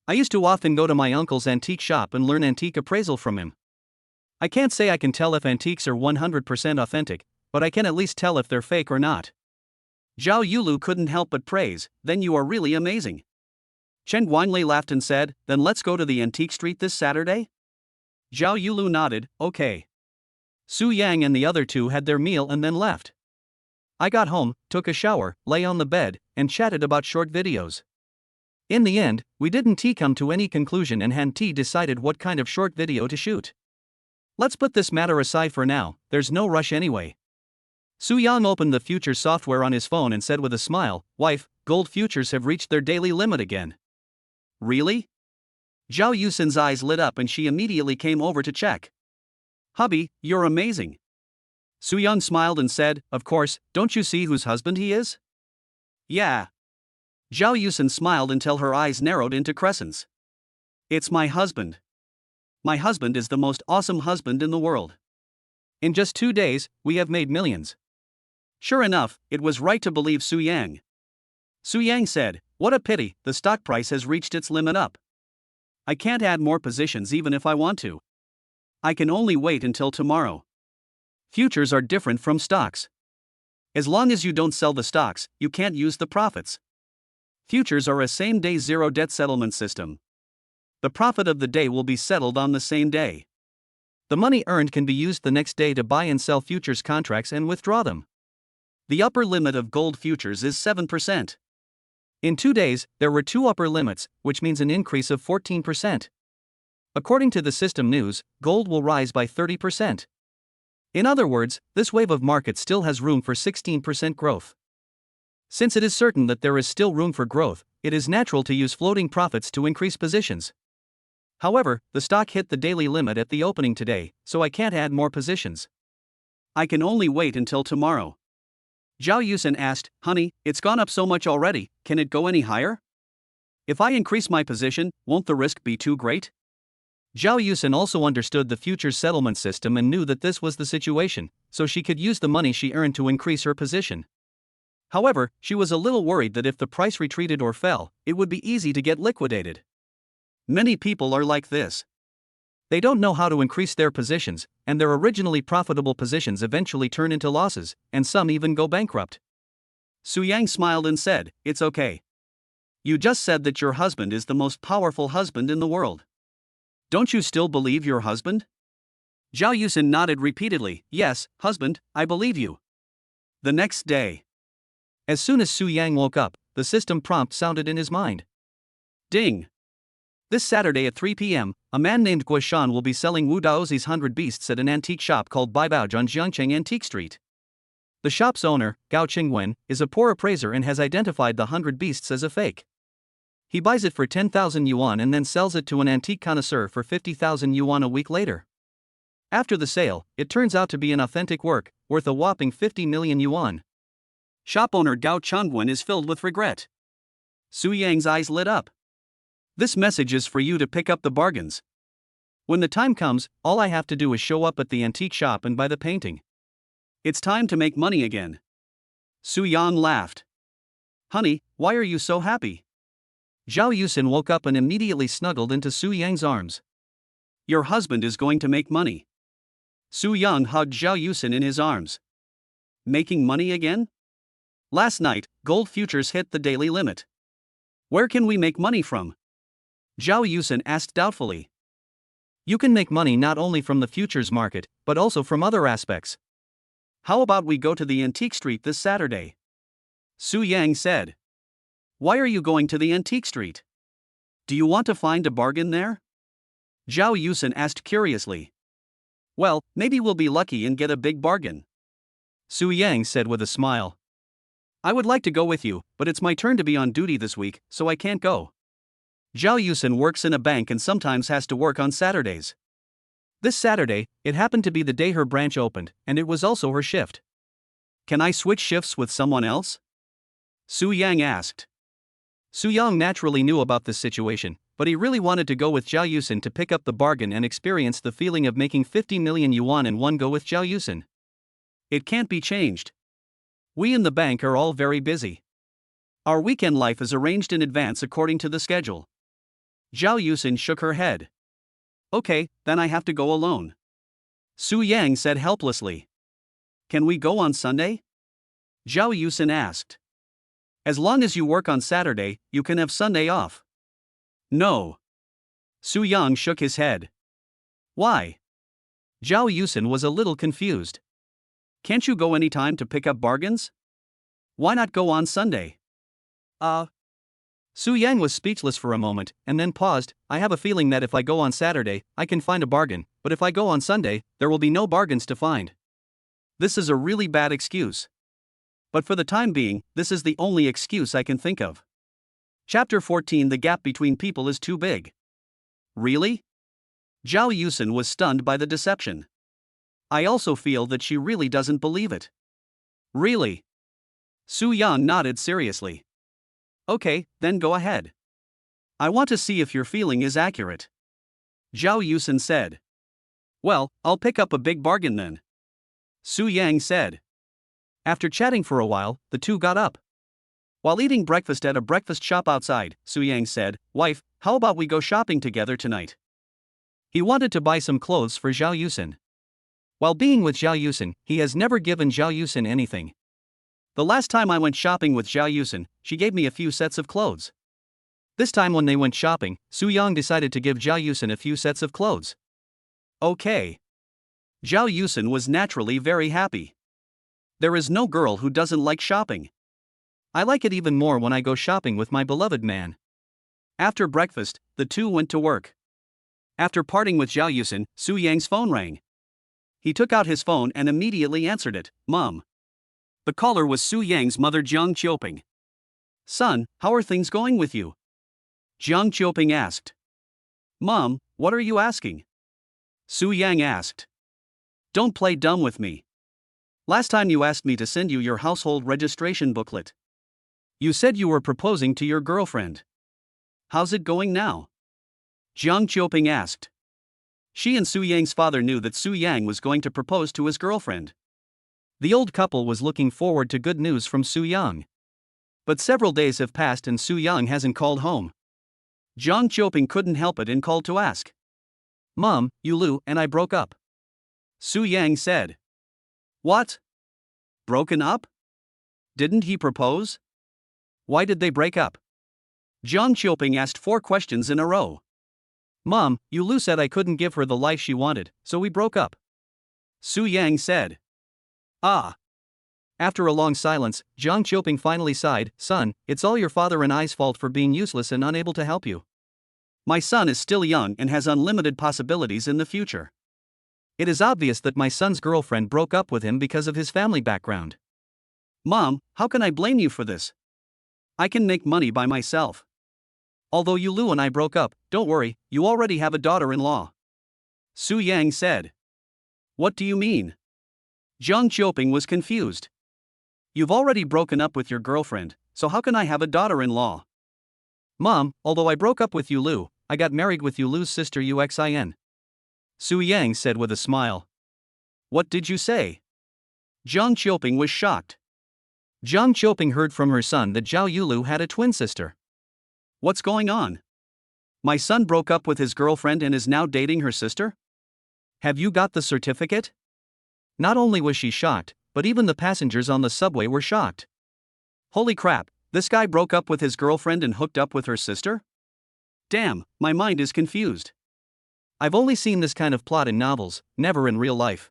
I used to often go to my uncle's antique shop and learn antique appraisal from him. I can't say I can tell if antiques are 100% authentic, but I can at least tell if they're fake or not. Zhao Yulu couldn't help but praise, then you are really amazing. Chen Guanglei laughed and said, then let's go to the Antique Street this Saturday? Zhao Yulu nodded, okay. Su Yang and the other two had their meal and then left. I got home, took a shower, lay on the bed, and chatted about short videos. In the end, we didn't come to any conclusion and Han Ti decided what kind of short video to shoot. Let's put this matter aside for now, there's no rush anyway. Su Yang opened the futures software on his phone and said with a smile, wife, gold futures have reached their daily limit again. Really? Zhao Yusen's eyes lit up and she immediately came over to check. Hubby, you're amazing. Su Yang smiled and said, of course, don't you see whose husband he is? Yeah. Zhao Yusen smiled until her eyes narrowed into crescents. It's my husband. My husband is the most awesome husband in the world. In just 2 days, we have made millions. Sure enough, it was right to believe Su Yang. Su Yang said, what a pity, the stock price has reached its limit up. I can't add more positions even if I want to. I can only wait until tomorrow. Futures are different from stocks. As long as you don't sell the stocks, you can't use the profits. Futures are a same-day zero-debt settlement system. The profit of the day will be settled on the same day. The money earned can be used the next day to buy and sell futures contracts and withdraw them. The upper limit of gold futures is 7%. In 2 days, there were 2 upper limits, which means an increase of 14%. According to the system news, gold will rise by 30%. In other words, this wave of market still has room for 16% growth. Since it is certain that there is still room for growth, it is natural to use floating profits to increase positions. However, the stock hit the daily limit at the opening today, so I can't add more positions. I can only wait until tomorrow. Zhao Yusen asked, honey, it's gone up so much already, can it go any higher? If I increase my position, won't the risk be too great? Zhao Yusen also understood the futures settlement system and knew that this was the situation, so she could use the money she earned to increase her position. However, she was a little worried that if the price retreated or fell, it would be easy to get liquidated. Many people are like this. They don't know how to increase their positions, and their originally profitable positions eventually turn into losses, and some even go bankrupt. Su Yang smiled and said, it's okay. You just said that your husband is the most powerful husband in the world. Don't you still believe your husband? Zhao Yusen nodded repeatedly, yes, husband, I believe you. The next day. As soon as Su Yang woke up, the system prompt sounded in his mind. Ding! This Saturday at 3 p.m., a man named Guishan will be selling Wu Daozi's 100 Beasts at an antique shop called Baibao on Jiangcheng Antique Street. The shop's owner, Gao Qingwen, is a poor appraiser and has identified the 100 Beasts as a fake. He buys it for 10,000 yuan and then sells it to an antique connoisseur for 50,000 yuan a week later. After the sale, it turns out to be an authentic work, worth a whopping 50 million yuan. Shop owner Gao Qingwen is filled with regret. Su Yang's eyes lit up. This message is for you to pick up the bargains. When the time comes, all I have to do is show up at the antique shop and buy the painting. It's time to make money again. Su Yang laughed. Honey, why are you so happy? Zhao Yusen woke up and immediately snuggled into Su Yang's arms. Your husband is going to make money. Su Yang hugged Zhao Yusen in his arms. Making money again? Last night, gold futures hit the daily limit. Where can we make money from? Zhao Yusen asked doubtfully. You can make money not only from the futures market, but also from other aspects. How about we go to the antique street this Saturday? Su Yang said. Why are you going to the antique street? Do you want to find a bargain there? Zhao Yusen asked curiously. Well, maybe we'll be lucky and get a big bargain. Su Yang said with a smile. I would like to go with you, but it's my turn to be on duty this week, so I can't go. Zhao Yusen works in a bank and sometimes has to work on Saturdays. This Saturday, it happened to be the day her branch opened, and it was also her shift. Can I switch shifts with someone else? Su Yang asked. Su Yang naturally knew about this situation, but he really wanted to go with Zhao Yusen to pick up the bargain and experience the feeling of making 50 million yuan in one go with Zhao Yusen. It can't be changed. We in the bank are all very busy. Our weekend life is arranged in advance according to the schedule. Zhao Yusen shook her head. Okay, then I have to go alone. Su Yang said helplessly. Can we go on Sunday? Zhao Yusen asked. As long as you work on Saturday, you can have Sunday off. No. Su Yang shook his head. Why? Zhao Yusen was a little confused. Can't you go anytime to pick up bargains? Why not go on Sunday? Su Yang was speechless for a moment, and then paused. I have a feeling that if I go on Saturday, I can find a bargain, but if I go on Sunday, there will be no bargains to find. This is a really bad excuse. But for the time being, this is the only excuse I can think of. Chapter 14. The gap between people is too big. Really? Zhao Yusen was stunned by the deception. I also feel that she really doesn't believe it. Really? Su Yang nodded seriously. Okay, then go ahead. I want to see if your feeling is accurate. Zhao Yusen said. Well, I'll pick up a big bargain then. Su Yang said. After chatting for a while, the two got up. While eating breakfast at a breakfast shop outside, Su Yang said, Wife, how about we go shopping together tonight? He wanted to buy some clothes for Zhao Yusen. While being with Zhao Yusen, he has never given Zhao Yusen anything. The last time I went shopping with Zhao Yusen, she gave me a few sets of clothes. This time when they went shopping, Su Yang decided to give Zhao Yusen a few sets of clothes. Okay. Zhao Yusen was naturally very happy. There is no girl who doesn't like shopping. I like it even more when I go shopping with my beloved man. After breakfast, the two went to work. After parting with Zhao Yusen, Su Yang's phone rang. He took out his phone and immediately answered it. Mom. The caller was Su Yang's mother Jiang Qiuping. Son, how are things going with you? Jiang Qiuping asked. Mom, what are you asking? Su Yang asked. Don't play dumb with me. Last time you asked me to send you your household registration booklet. You said you were proposing to your girlfriend. How's it going now? Jiang Qiuping asked. She and Su Yang's father knew that Su Yang was going to propose to his girlfriend. The old couple was looking forward to good news from Su Yang. But several days have passed and Su Yang hasn't called home. Jiang Qiuping couldn't help it and called to ask. Mom, Lu and I broke up. Su Yang said. What? Broken up? Didn't he propose? Why did they break up? Jiang Qiuping asked 4 questions in a row. Mom, Lu said I couldn't give her the life she wanted, so we broke up. Su Yang said. Ah. After a long silence, Jiang Qiuping finally sighed, Son, it's all your father and I's fault for being useless and unable to help you. My son is still young and has unlimited possibilities in the future. It is obvious that my son's girlfriend broke up with him because of his family background. Mom, how can I blame you for this? I can make money by myself. Although Lu and I broke up, don't worry, you already have a daughter-in-law. Su Yang said. What do you mean? Jiang Qiuping was confused. You've already broken up with your girlfriend, so how can I have a daughter-in-law? Mom, although I broke up with Lu, I got married with Lu's sister Uxin. Su Yang said with a smile. What did you say? Jiang Qiuping was shocked. Jiang Qiuping heard from her son that Zhao Yulu had a twin sister. What's going on? My son broke up with his girlfriend and is now dating her sister? Have you got the certificate? Not only was she shocked, but even the passengers on the subway were shocked. Holy crap, this guy broke up with his girlfriend and hooked up with her sister? Damn, my mind is confused. I've only seen this kind of plot in novels, never in real life.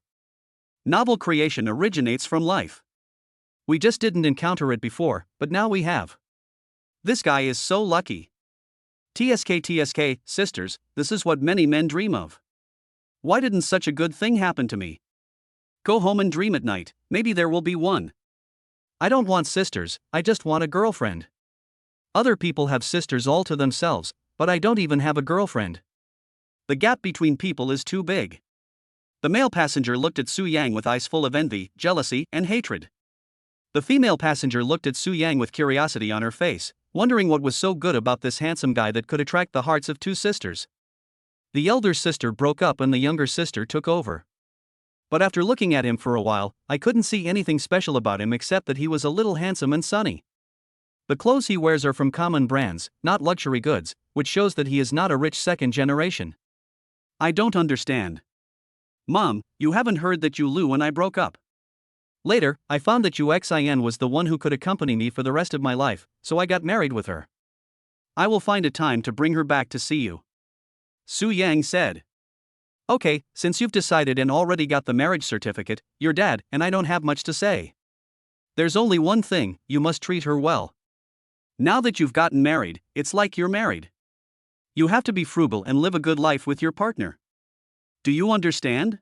Novel creation originates from life. We just didn't encounter it before, but now we have. This guy is so lucky. TSK, sisters, this is what many men dream of. Why didn't such a good thing happen to me? Go home and dream at night, maybe there will be one. I don't want sisters, I just want a girlfriend. Other people have sisters all to themselves, but I don't even have a girlfriend. The gap between people is too big. The male passenger looked at Su Yang with eyes full of envy, jealousy, and hatred. The female passenger looked at Su Yang with curiosity on her face, wondering what was so good about this handsome guy that could attract the hearts of 2 sisters. The elder sister broke up and the younger sister took over. But after looking at him for a while, I couldn't see anything special about him except that he was a little handsome and sunny. The clothes he wears are from common brands, not luxury goods, which shows that he is not a rich second generation. I don't understand. Mom, you haven't heard that Lu and I broke up. Later, I found that Uxin was the one who could accompany me for the rest of my life, so I got married with her. I will find a time to bring her back to see you. Su Yang said. Okay, since you've decided and already got the marriage certificate, you're dad, and I don't have much to say. There's only one thing, you must treat her well. Now that you've gotten married, it's like you're married. You have to be frugal and live a good life with your partner. Do you understand?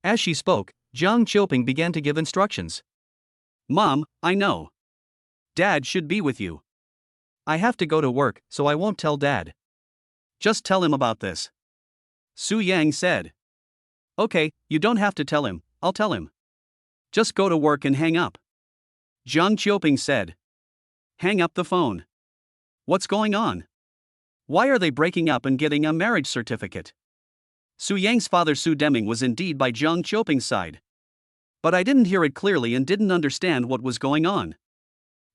As she spoke, Jiang Qiuping began to give instructions. Mom, I know. Dad should be with you. I have to go to work, so I won't tell Dad. Just tell him about this. Su Yang said. Okay, you don't have to tell him, I'll tell him. Just go to work and hang up. Jiang Qiuping said. Hang up the phone. What's going on? Why are they breaking up and getting a marriage certificate? Su Yang's father Su Deming was indeed by Jiang Qiuping's side. But I didn't hear it clearly and didn't understand what was going on.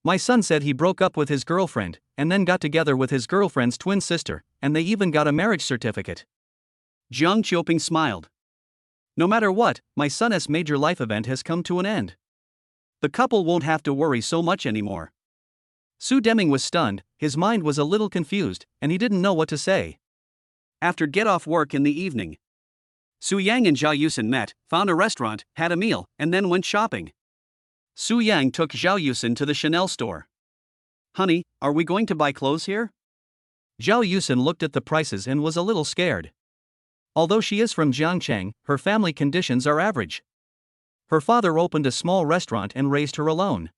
My son said he broke up with his girlfriend, and then got together with his girlfriend's twin sister, and they even got a marriage certificate. Jiang Qiuping smiled. No matter what, my son's major life event has come to an end. The couple won't have to worry so much anymore. Su Deming was stunned, his mind was a little confused, and he didn't know what to say. After get-off work in the evening, Su Yang and Zhao Yusin met, found a restaurant, had a meal, and then went shopping. Su Yang took Zhao Yusin to the Chanel store. Honey, are we going to buy clothes here? Zhao Yusin looked at the prices and was a little scared. Although she is from Jiangcheng, her family conditions are average. Her father opened a small restaurant and raised her alone.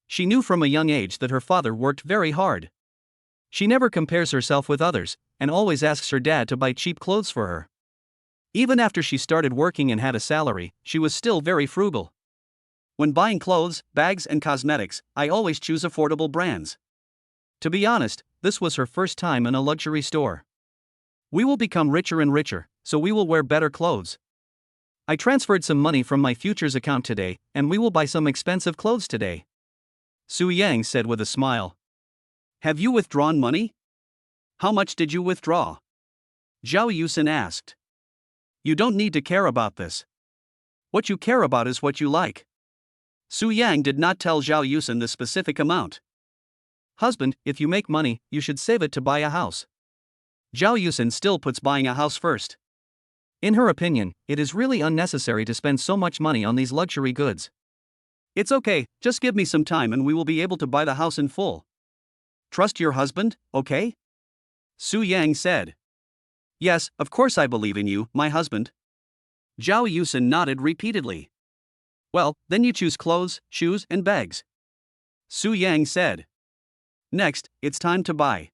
She knew from a young age that her father worked very hard. She never compares herself with others, and always asks her dad to buy cheap clothes for her. Even after she started working and had a salary, she was still very frugal. When buying clothes, bags, and cosmetics, I always choose affordable brands. To be honest, this was her first time in a luxury store. We will become richer and richer, so we will wear better clothes. I transferred some money from my futures account today, and we will buy some expensive clothes today. Su Yang said with a smile. Have you withdrawn money? How much did you withdraw? Zhao Yusin asked. You don't need to care about this. What you care about is what you like. Su Yang did not tell Zhao Yusin the specific amount. Husband, if you make money, you should save it to buy a house. Zhao Yusin still puts buying a house first. In her opinion, it is really unnecessary to spend so much money on these luxury goods. It's okay, just give me some time and we will be able to buy the house in full. Trust your husband, okay? Su Yang said. Yes, of course I believe in you, my husband. Zhao Yusin nodded repeatedly. Well, then you choose clothes, shoes, and bags. Su Yang said. Next, it's time to buy.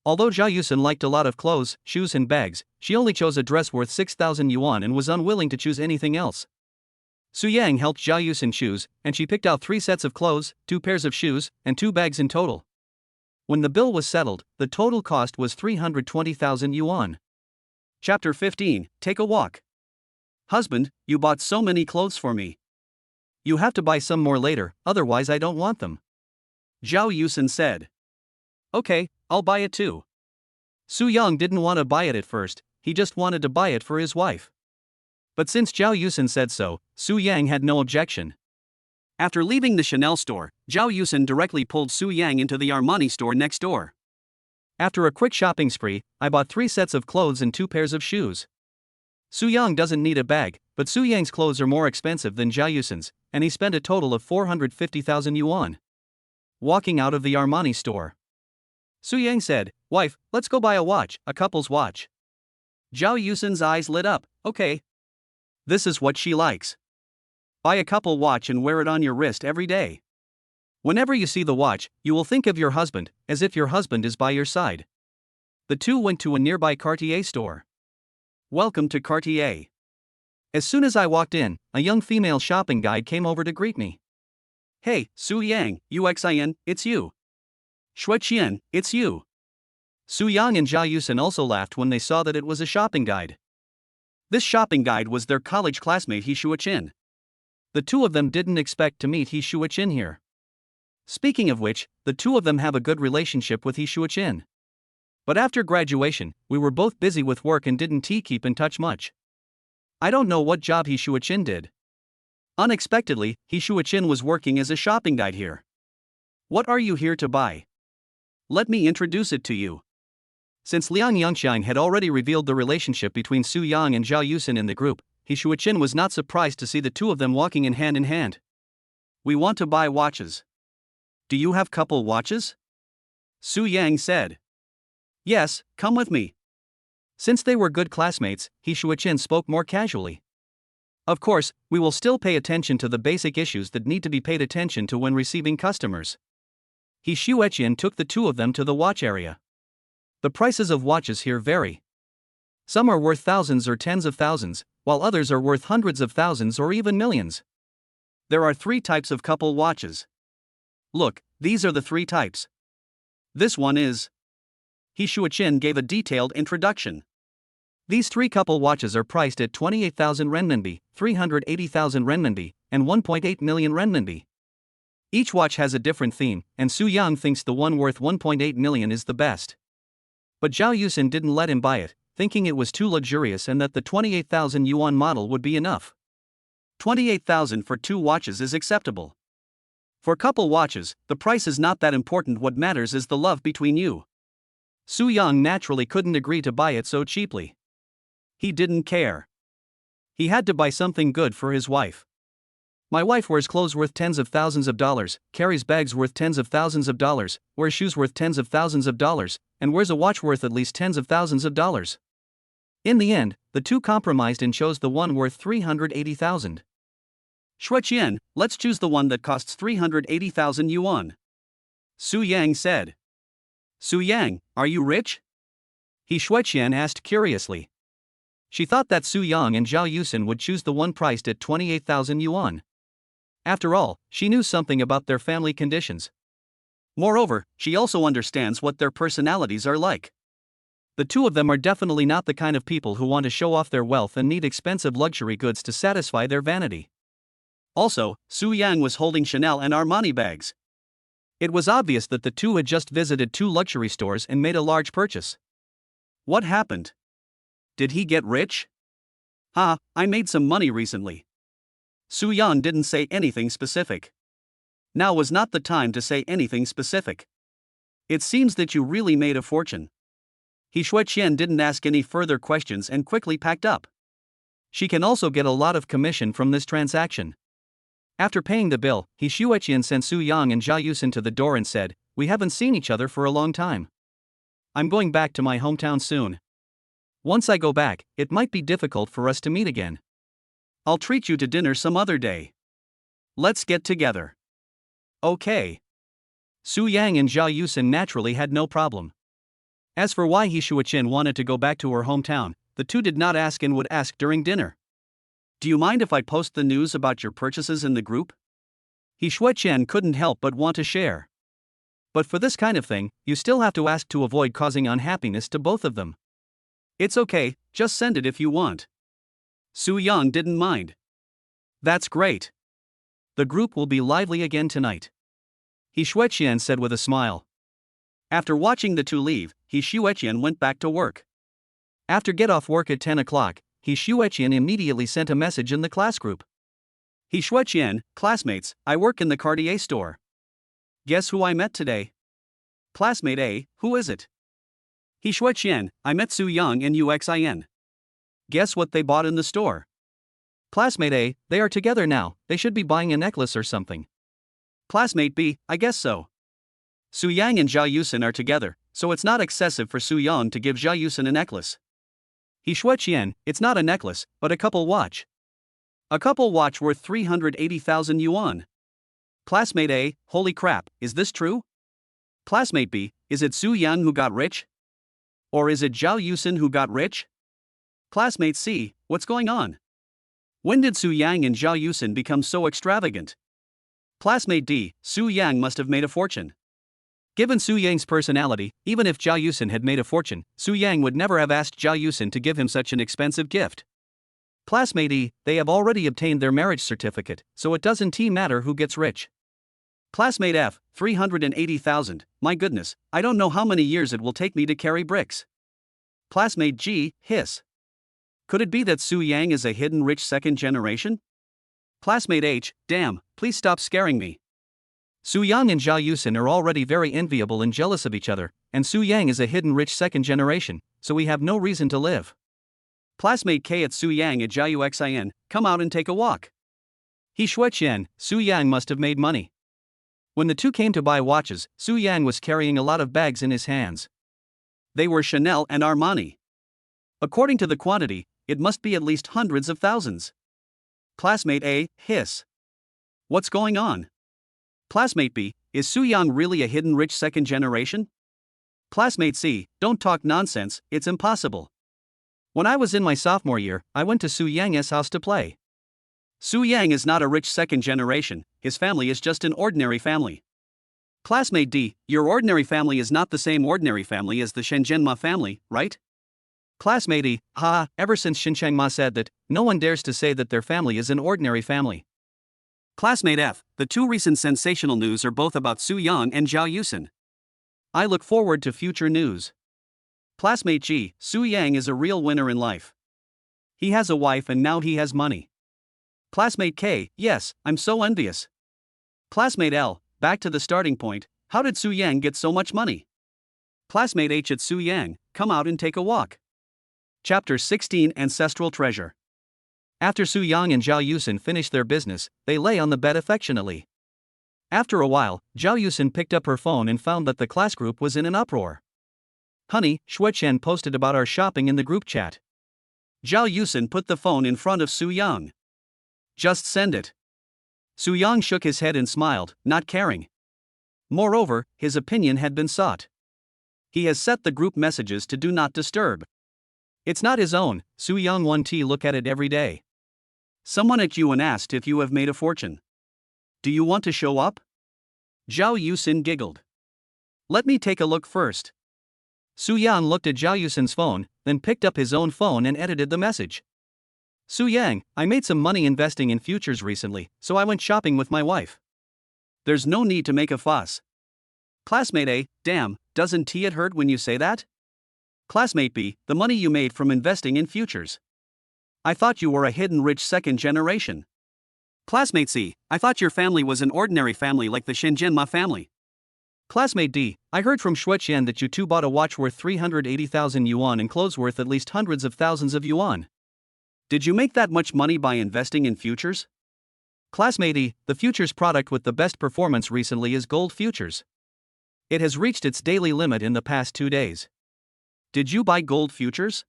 Although Zhao Yusin liked a lot of clothes, shoes, and bags, she only chose a dress worth 6,000 yuan and was unwilling to choose anything else. Su Yang helped Zhao Yusin choose, and she picked out 3 sets of clothes, 2 pairs of shoes, and 2 bags in total. When the bill was settled, the total cost was 320,000 yuan. Chapter 15, Take a Walk. Husband, you bought so many clothes for me. You have to buy some more later, otherwise I don't want them. Zhao Yusin said. Okay, I'll buy it too. Su Yang didn't want to buy it at first, he just wanted to buy it for his wife. But since Zhao Yusin said so, Su Yang had no objection. After leaving the Chanel store, Zhao Yusin directly pulled Su Yang into the Armani store next door. After a quick shopping spree, I bought 3 sets of clothes and 2 pairs of shoes. Su Yang doesn't need a bag, but Su Yang's clothes are more expensive than Zhao Yusin's, and he spent a total of 450,000 yuan. Walking out of the Armani store, Su Yang said, Wife, let's go buy a watch, a couple's watch. Zhao Yusin's eyes lit up, okay. This is what she likes. Buy a couple watch and wear it on your wrist every day. Whenever you see the watch, you will think of your husband, as if your husband is by your side. The two went to a nearby Cartier store. Welcome to Cartier. As soon as I walked in, a young female shopping guide came over to greet me. Hey, Su Yang, Uxin, it's you. Shuiqian, it's you. Su Yang and Zhao Yusin also laughed when they saw that it was a shopping guide. This shopping guide was their college classmate He Shuiqin. The two of them didn't expect to meet He Shuiqin here. Speaking of which, the two of them have a good relationship with He Shuiqin. But after graduation, we were both busy with work and didn't keep in touch much. I don't know what job He Shuiqin did. Unexpectedly, He Shuiqin was working as a shopping guide here. What are you here to buy? Let me introduce it to you. Since Liang Yangxiang had already revealed the relationship between Su Yang and Zhao Yusin in the group, He Shuiqin was not surprised to see the two of them walking in hand. We want to buy watches. Do you have couple watches? Su Yang said. Yes, come with me. Since they were good classmates, He Shuiqin spoke more casually. Of course, we will still pay attention to the basic issues that need to be paid attention to when receiving customers. He Shuiqin took the two of them to the watch area. The prices of watches here vary. Some are worth thousands or tens of thousands, while others are worth hundreds of thousands or even millions. There are 3 types of couple watches. Look, these are the 3 types. This one is. He Shuiqin gave a detailed introduction. These 3 couple watches are priced at 28,000 renminbi, 380,000 renminbi, and 1.8 million renminbi. Each watch has a different theme, and Su Yang thinks the one worth 1.8 million is the best. But Zhao Yusin didn't let him buy it, thinking it was too luxurious and that the 28,000 yuan model would be enough. 28,000 for 2 watches is acceptable. For couple watches, the price is not that important, what matters is the love between you. Su Yang naturally couldn't agree to buy it so cheaply. He didn't care. He had to buy something good for his wife. My wife wears clothes worth tens of thousands of dollars, carries bags worth tens of thousands of dollars, wears shoes worth tens of thousands of dollars, and wears a watch worth at least tens of thousands of dollars. In the end, the two compromised and chose the one worth 380,000. Shuiqian, let's choose the one that costs 380,000 yuan. Su Yang said. Su Yang, are you rich? He Shueqian asked curiously. She thought that Su Yang and Zhao Yusin would choose the one priced at 28,000 yuan. After all, she knew something about their family conditions. Moreover, she also understands what their personalities are like. The two of them are definitely not the kind of people who want to show off their wealth and need expensive luxury goods to satisfy their vanity. Also, Su Yang was holding Chanel and Armani bags. It was obvious that the two had just visited two luxury stores and made a large purchase. What happened? Did he get rich? I made some money recently. Su Yang didn't say anything specific. Now was not the time to say anything specific. It seems that you really made a fortune. He Shueqian didn't ask any further questions and quickly packed up. She can also get a lot of commission from this transaction. After paying the bill, He Shueqian sent Su Yang and Zhao Yusin to the door and said, "We haven't seen each other for a long time. I'm going back to my hometown soon. Once I go back, it might be difficult for us to meet again. I'll treat you to dinner some other day. Let's get together." Okay. Su Yang and Zhao Yusin naturally had no problem. As for why He Shueqian wanted to go back to her hometown, the two did not ask and would ask during dinner. "Do you mind if I post the news about your purchases in the group?" He Shueqian couldn't help but want to share. But for this kind of thing, you still have to ask to avoid causing unhappiness to both of them. "It's okay, just send it if you want." Su Yang didn't mind. "That's great. The group will be lively again tonight," He Shueqian said with a smile. After watching the two leave, He Shueqian went back to work. After get off work at 10 o'clock, He Shueqian immediately sent a message in the class group. "He Shueqian, classmates, I work in the Cartier store. Guess who I met today?" Classmate A, who is it? He Shueqian, I met Su Yang and Uxin. Guess what they bought in the store? Classmate A, they are together now, they should be buying a necklace or something. Classmate B, I guess so. Su Yang and Zhao Yusin are together, so it's not excessive for Su Yang to give Zhao Yusin a necklace. He Shueqian, it's not a necklace, but a couple watch. A couple watch worth 380,000 yuan. Classmate A, holy crap, is this true? Classmate B, is it Su Yang who got rich? Or is it Zhao Yusin who got rich? Classmate C, what's going on? When did Su Yang and Zhao Yusin become so extravagant? Classmate D, Su Yang must have made a fortune. Given Su Yang's personality, even if Zhao Yusin had made a fortune, Su Yang would never have asked Zhao Yusin to give him such an expensive gift. Classmate E, they have already obtained their marriage certificate, so it doesn't matter who gets rich. Classmate F, 380,000, my goodness, I don't know how many years it will take me to carry bricks. Classmate G, hiss. Could it be that Su Yang is a hidden rich second generation? Classmate H, damn, please stop scaring me. Su Yang and Zhao Yusin are already very enviable and jealous of each other, and Su Yang is a hidden rich second generation, so we have no reason to live. Classmate K at Su Yang at Zhao Yuxin, come out and take a walk. He Shueqian, Su Yang must have made money. When the two came to buy watches, Su Yang was carrying a lot of bags in his hands. They were Chanel and Armani. According to the quantity, it must be at least hundreds of thousands. Classmate A, hiss. What's going on? Classmate B, is Su Yang really a hidden rich second generation? Classmate C, don't talk nonsense, it's impossible. When I was in my sophomore year, I went to Su Yang's house to play. Su Yang is not a rich second generation, his family is just an ordinary family. Classmate D, your ordinary family is not the same ordinary family as the Shenzhenma family, right? Classmate E, ever since Shenzhenma said that, no one dares to say that their family is an ordinary family. Classmate F, the two recent sensational news are both about Su Yang and Zhao Yusin. I look forward to future news. Classmate G, Su Yang is a real winner in life. He has a wife and now he has money. Classmate K, yes, I'm so envious. Classmate L, back to the starting point, how did Su Yang get so much money? Classmate H at Su Yang, come out and take a walk. Chapter 16 Ancestral Treasure. After Su Yang and Zhao Yusin finished their business, they lay on the bed affectionately. After a while, Zhao Yusin picked up her phone and found that the class group was in an uproar. Honey, Shueqian posted about our shopping in the group chat. Zhao Yusin put the phone in front of Su Yang. Just send it. Su Yang shook his head and smiled, not caring. Moreover, his opinion had been sought. He has set the group messages to do not disturb. It's not his own, Su Yang 1T look at it every day. Someone at Yuan asked if you have made a fortune. Do you want to show up? Zhao Yusin giggled. Let me take a look first. Su Yan looked at Zhao Yusin's phone, then picked up his own phone and edited the message. Su Yang, I made some money investing in futures recently, so I went shopping with my wife. There's no need to make a fuss. Classmate A, damn, doesn't T it hurt when you say that? Classmate B, the money you made from investing in futures. I thought you were a hidden rich second generation. Classmate C, I thought your family was an ordinary family like the Shenzhen Ma family. Classmate D, I heard from Shueqian that you two bought a watch worth 380,000 yuan and clothes worth at least hundreds of thousands of yuan. Did you make that much money by investing in futures? Classmate E, the futures product with the best performance recently is gold futures. It has reached its daily limit in the past 2 days. Did you buy gold futures?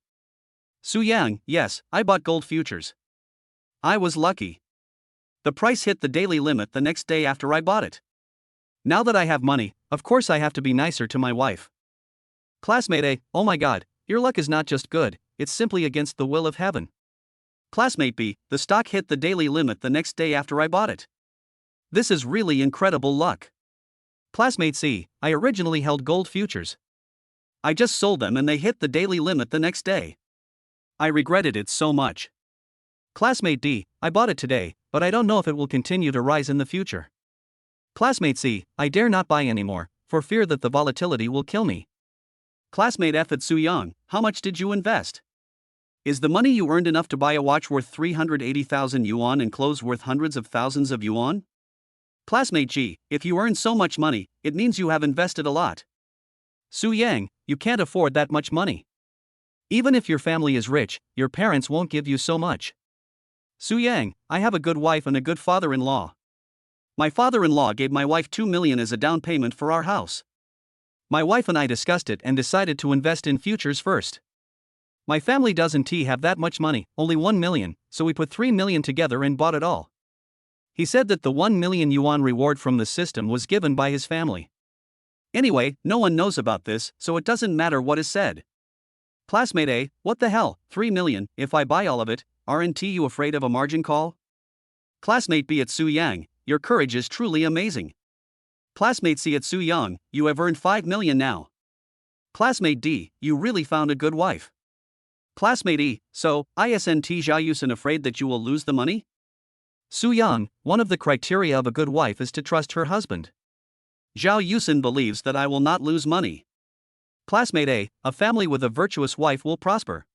Su Yang, yes, I bought gold futures. I was lucky. The price hit the daily limit the next day after I bought it. Now that I have money, of course I have to be nicer to my wife. Classmate A, oh my god, your luck is not just good, it's simply against the will of heaven. Classmate B, the stock hit the daily limit the next day after I bought it. This is really incredible luck. Classmate C, I originally held gold futures. I just sold them and they hit the daily limit the next day. I regretted it so much. Classmate D, I bought it today, but I don't know if it will continue to rise in the future. Classmate C, I dare not buy anymore, for fear that the volatility will kill me. Classmate F at Su Yang, how much did you invest? Is the money you earned enough to buy a watch worth 380,000 yuan and clothes worth hundreds of thousands of yuan? Classmate G, if you earn so much money, it means you have invested a lot. Su Yang, you can't afford that much money. Even if your family is rich, your parents won't give you so much. Su Yang, I have a good wife and a good father-in-law. My father-in-law gave my wife 2 million as a down payment for our house. My wife and I discussed it and decided to invest in futures first. My family doesn't have that much money, only 1 million, so we put 3 million together and bought it all. He said that the 1 million yuan reward from the system was given by his family. Anyway, no one knows about this, so it doesn't matter what is said. Classmate A, what the hell, 3 million, if I buy all of it, aren't you afraid of a margin call? Classmate B at Su Yang, your courage is truly amazing. Classmate C at Su Yang, you have earned 5 million now. Classmate D, you really found a good wife. Classmate E, so, isn't Zhao Yusin afraid that you will lose the money? Su Yang, one of the criteria of a good wife is to trust her husband. Zhao Yusin believes that I will not lose money. Classmate A family with a virtuous wife will prosper.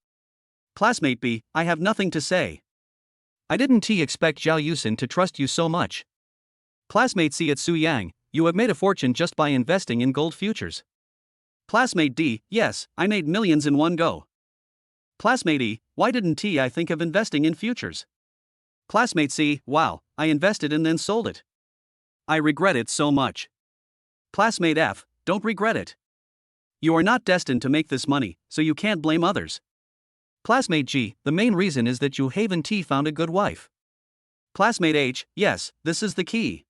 Classmate B, I have nothing to say. I didn't expect Zhao Yusin to trust you so much. Classmate C at Su Yang, you have made a fortune just by investing in gold futures. Classmate D, yes, I made millions in one go. Classmate E, why didn't I think of investing in futures? Classmate C, wow, I invested and then sold it. I regret it so much. Classmate F, don't regret it. You are not destined to make this money, so you can't blame others. Classmate G, the main reason is that you haven't found a good wife. Classmate H, yes, this is the key.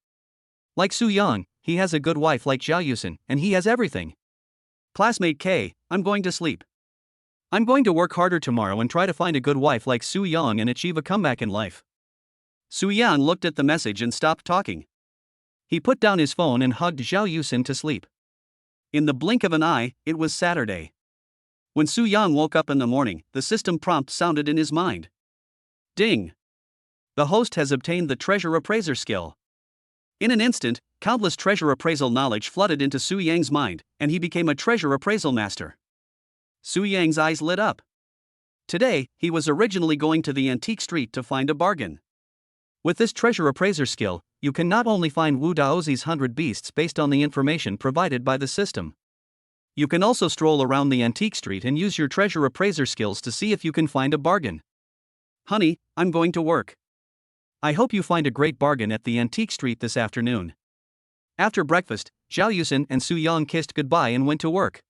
Like Su Yang, he has a good wife like Zhao Yusin, and he has everything. Classmate K, I'm going to sleep. I'm going to work harder tomorrow and try to find a good wife like Su Yang and achieve a comeback in life. Su Yang looked at the message and stopped talking. He put down his phone and hugged Zhao Yusin to sleep. In the blink of an eye, it was Saturday. When Su Yang woke up in the morning, the system prompt sounded in his mind. Ding! The host has obtained the treasure appraiser skill. In an instant, countless treasure appraisal knowledge flooded into Su Yang's mind, and he became a treasure appraisal master. Su Yang's eyes lit up. Today, he was originally going to the antique street to find a bargain. With this treasure appraiser skill, you can not only find Wu Daozi's 100 beasts based on the information provided by the system. You can also stroll around the antique street and use your treasure appraiser skills to see if you can find a bargain. Honey, I'm going to work. I hope you find a great bargain at the antique street this afternoon. After breakfast, Zhao Yusin and Su Yang kissed goodbye and went to work.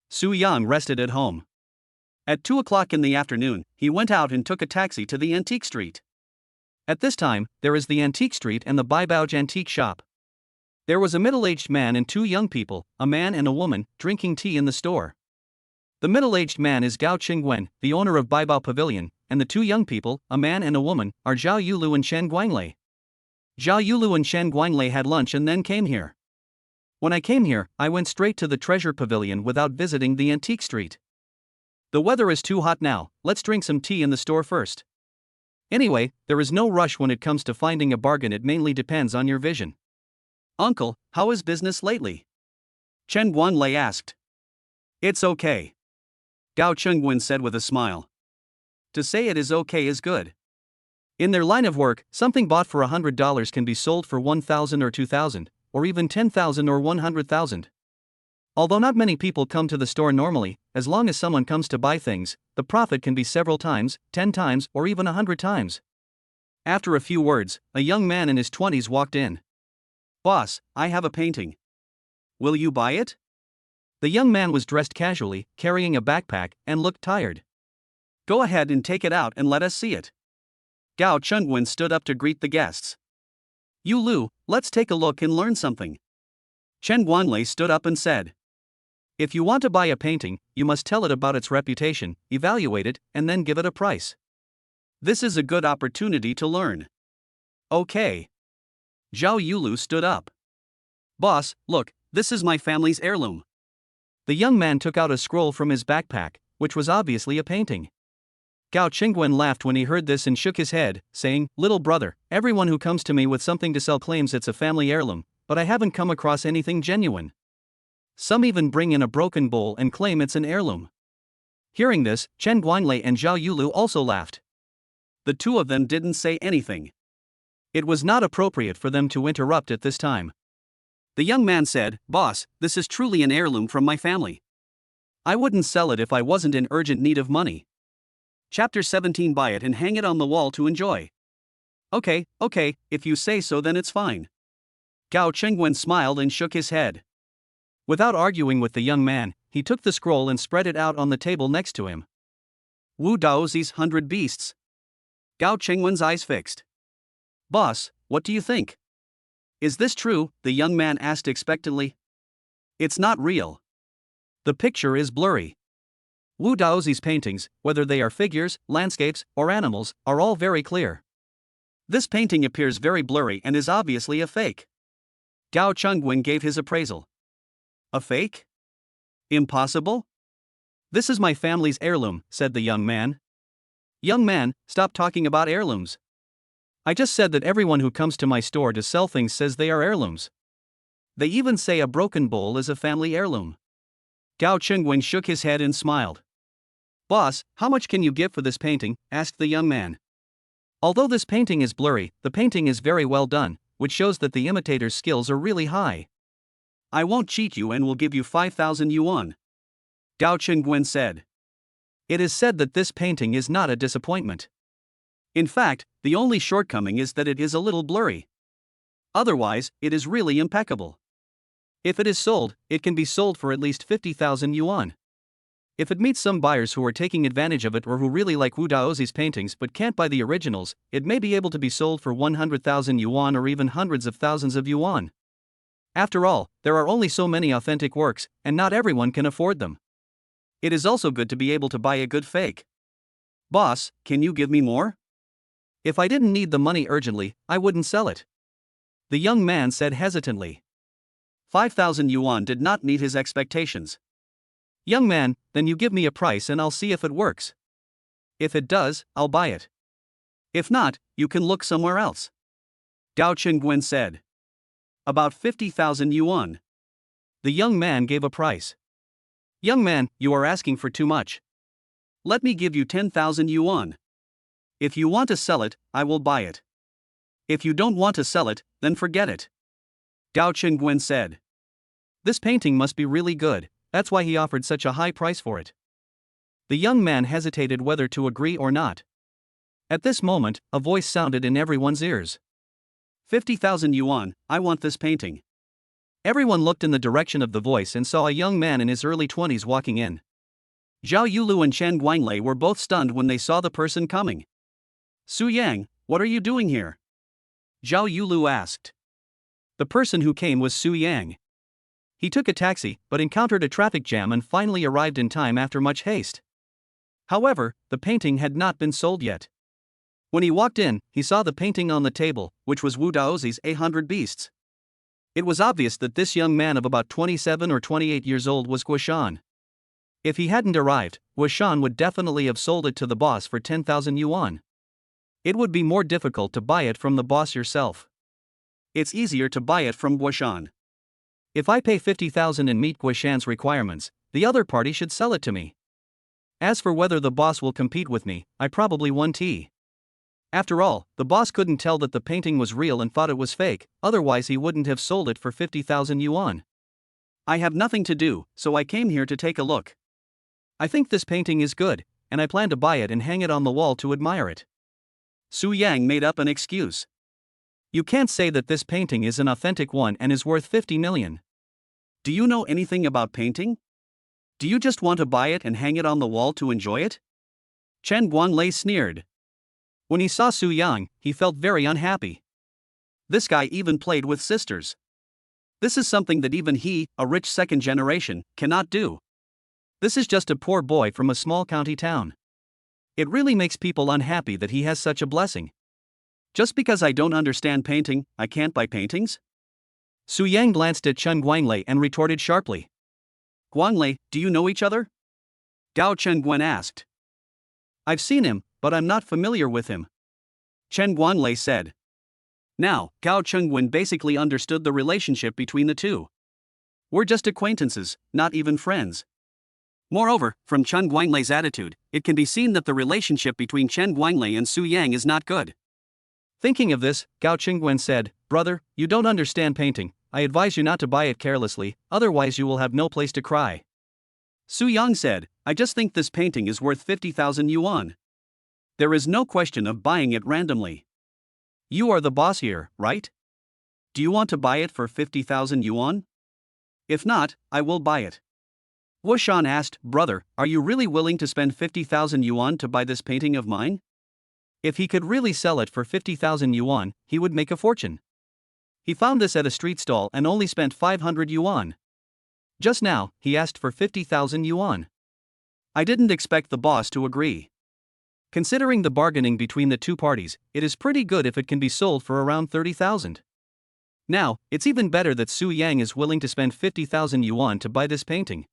Su Yang rested at home. At 2 o'clock in the afternoon, he went out and took a taxi to the antique street. At this time, there is the antique street and the Baibauj antique shop. There was a middle-aged man and two young people, a man and a woman, drinking tea in the store. The middle-aged man is Gao Qingwen, the owner of Baibao Pavilion, and the two young people, a man and a woman, are Zhao Yulu and Shen Guanglei. Zhao Yulu and Shen Guanglei had lunch and then came here. When I came here, I went straight to the treasure pavilion without visiting the antique street. The weather is too hot now, let's drink some tea in the store first. Anyway, there is no rush when it comes to finding a bargain, it mainly depends on your vision. Uncle, how is business lately? Chen Guanlei asked. It's okay. Gao Chengwen said with a smile. To say it is okay is good. In their line of work, something bought for $100 can be sold for $1,000 or $2,000, or even $10,000 or $100,000. Although not many people come to the store normally, as long as someone comes to buy things, the profit can be several times, 10 times, or even 100 times. After a few words, a young man in his 20s walked in. Boss, I have a painting. Will you buy it? The young man was dressed casually, carrying a backpack, and looked tired. Go ahead and take it out and let us see it. Gao Chengwen stood up to greet the guests. You Lu, let's take a look and learn something. Chen Guanlei stood up and said. If you want to buy a painting, you must tell it about its reputation, evaluate it, and then give it a price. This is a good opportunity to learn. Okay. Zhao Yulu stood up. Boss, look, this is my family's heirloom. The young man took out a scroll from his backpack, which was obviously a painting. Gao Qingwen laughed when he heard this and shook his head, saying, Little brother, everyone who comes to me with something to sell claims it's a family heirloom, but I haven't come across anything genuine. Some even bring in a broken bowl and claim it's an heirloom. Hearing this, Chen Guanlei and Zhao Yulu also laughed. The two of them didn't say anything. It was not appropriate for them to interrupt at this time. The young man said, Boss, this is truly an heirloom from my family. I wouldn't sell it if I wasn't in urgent need of money. Chapter 17. Buy it and hang it on the wall to enjoy. Okay, if you say so then it's fine. Gao Chengwen smiled and shook his head. Without arguing with the young man, he took the scroll and spread it out on the table next to him. Wu Daozi's 100 Beasts. Gao Chengwen's eyes fixed. Boss, what do you think? Is this true? The young man asked expectantly. It's not real. The picture is blurry. Wu Daozi's paintings, whether they are figures, landscapes, or animals, are all very clear. This painting appears very blurry and is obviously a fake. Gao Chengwen gave his appraisal. A fake? Impossible? This is my family's heirloom, said the young man. Young man, stop talking about heirlooms. I just said that everyone who comes to my store to sell things says they are heirlooms. They even say a broken bowl is a family heirloom. Gao Chengwen shook his head and smiled. Boss, how much can you give for this painting? Asked the young man. Although this painting is blurry, the painting is very well done, which shows that the imitator's skills are really high. I won't cheat you and will give you 5,000 yuan. Gao Chengwen said. It is said that this painting is not a disappointment. In fact, the only shortcoming is that it is a little blurry. Otherwise, it is really impeccable. If it is sold, it can be sold for at least 50,000 yuan. If it meets some buyers who are taking advantage of it or who really like Wu Daozi's paintings but can't buy the originals, it may be able to be sold for 100,000 yuan or even hundreds of thousands of yuan. After all, there are only so many authentic works, and not everyone can afford them. It is also good to be able to buy a good fake. Boss, can you give me more? If I didn't need the money urgently, I wouldn't sell it. The young man said hesitantly. 5,000 yuan did not meet his expectations. Young man, then you give me a price and I'll see if it works. If it does, I'll buy it. If not, you can look somewhere else. Gao Chengwen said. About 50,000 yuan. The young man gave a price. Young man, you are asking for too much. Let me give you 10,000 yuan. If you want to sell it, I will buy it. If you don't want to sell it, then forget it. Gao Chengwen said. This painting must be really good, that's why he offered such a high price for it. The young man hesitated whether to agree or not. At this moment, a voice sounded in everyone's ears. 50,000 yuan, I want this painting. Everyone looked in the direction of the voice and saw a young man in his early 20s walking in. Zhao Yulu and Chen Guanglei were both stunned when they saw the person coming. Su Yang, what are you doing here? Zhao Yulu asked. The person who came was Su Yang. He took a taxi but encountered a traffic jam and finally arrived in time after much haste. However, the painting had not been sold yet. When he walked in, he saw the painting on the table, which was Wu Daozi's 800 Beasts. It was obvious that this young man of about 27 or 28 years old was Guoshan. If he hadn't arrived, Guoshan would definitely have sold it to the boss for 10,000 yuan. It would be more difficult to buy it from the boss yourself. It's easier to buy it from Guoshan. If I pay 50,000 and meet Guoshan's requirements, the other party should sell it to me. As for whether the boss will compete with me, I probably won't. After all, the boss couldn't tell that the painting was real and thought it was fake, otherwise he wouldn't have sold it for 50,000 yuan. I have nothing to do, so I came here to take a look. I think this painting is good, and I plan to buy it and hang it on the wall to admire it. Su Yang made up an excuse. You can't say that this painting is an authentic one and is worth 50 million. Do you know anything about painting? Do you just want to buy it and hang it on the wall to enjoy it? Chen Guanglei sneered. When he saw Su Yang, he felt very unhappy. This guy even played with sisters. This is something that even he, a rich second generation, cannot do. This is just a poor boy from a small county town. It really makes people unhappy that he has such a blessing. Just because I don't understand painting, I can't buy paintings? Su Yang glanced at Chen Guanglei and retorted sharply. Guanglei, do you know each other? Gao Chengguan asked. I've seen him, but I'm not familiar with him. Chen Guanglei said. Now, Gao Chengguan basically understood the relationship between the two. We're just acquaintances, not even friends. Moreover, from Chen Guanglei's attitude, it can be seen that the relationship between Chen Guanglei and Su Yang is not good. Thinking of this, Gao Chengguan said, Brother, you don't understand painting. I advise you not to buy it carelessly, otherwise you will have no place to cry. Su Yang said, I just think this painting is worth 50,000 yuan. There is no question of buying it randomly. You are the boss here, right? Do you want to buy it for 50,000 yuan? If not, I will buy it. Guoshan asked, Brother, are you really willing to spend 50,000 yuan to buy this painting of mine? If he could really sell it for 50,000 yuan, he would make a fortune. He found this at a street stall and only spent 500 yuan. Just now, he asked for 50,000 yuan. I didn't expect the boss to agree. Considering the bargaining between the two parties, it is pretty good if it can be sold for around 30,000. Now, it's even better that Su Yang is willing to spend 50,000 yuan to buy this painting.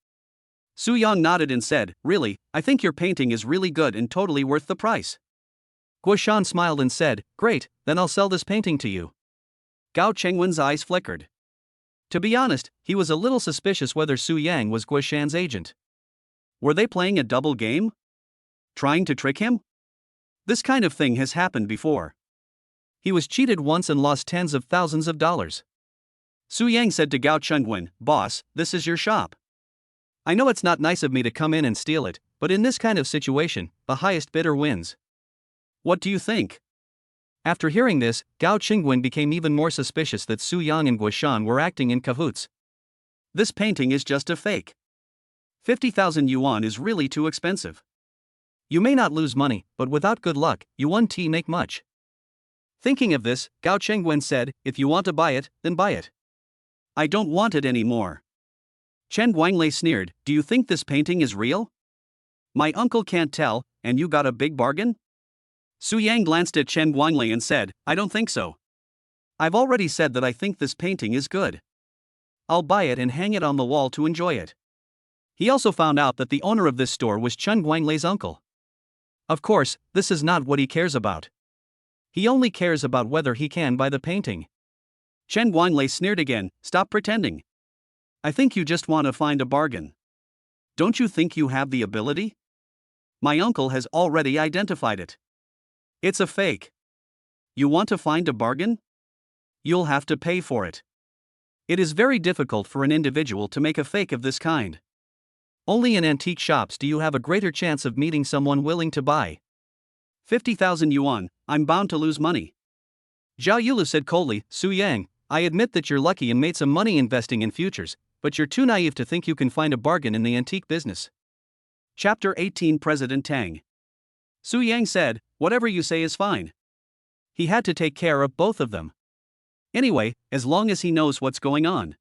Su Yang nodded and said, Really, I think your painting is really good and totally worth the price. Guoshan smiled and said, Great, then I'll sell this painting to you. Gao Chengwen's eyes flickered. To be honest, he was a little suspicious whether Su Yang was Guoshan's agent. Were they playing a double game? Trying to trick him? This kind of thing has happened before. He was cheated once and lost tens of thousands of dollars. Su Yang said to Gao Chengwen, Boss, this is your shop. I know it's not nice of me to come in and steal it, but in this kind of situation, the highest bidder wins. What do you think? After hearing this, Gao Chengwen became even more suspicious that Su Yang and Guoshan were acting in cahoots. This painting is just a fake. 50,000 yuan is really too expensive. You may not lose money, but without good luck, you won't make much. Thinking of this, Gao Chengwen said, If you want to buy it, then buy it. I don't want it anymore. Chen Guanglei sneered, Do you think this painting is real? My uncle can't tell, and you got a big bargain? Su Yang glanced at Chen Guanglei and said, I don't think so. I've already said that I think this painting is good. I'll buy it and hang it on the wall to enjoy it. He also found out that the owner of this store was Chen Guanglei's uncle. Of course, this is not what he cares about. He only cares about whether he can buy the painting. Chen Guanglei sneered again, Stop pretending. I think you just want to find a bargain. Don't you think you have the ability? My uncle has already identified it. It's a fake. You want to find a bargain? You'll have to pay for it. It is very difficult for an individual to make a fake of this kind. Only in antique shops do you have a greater chance of meeting someone willing to buy. 50,000 yuan, I'm bound to lose money. Zhao Yulu said coldly, Su Yang, I admit that you're lucky and made some money investing in futures, but you're too naive to think you can find a bargain in the antique business. Chapter 18 President Tang. Su Yang said, Whatever you say is fine. He had to take care of both of them. Anyway, as long as he knows what's going on.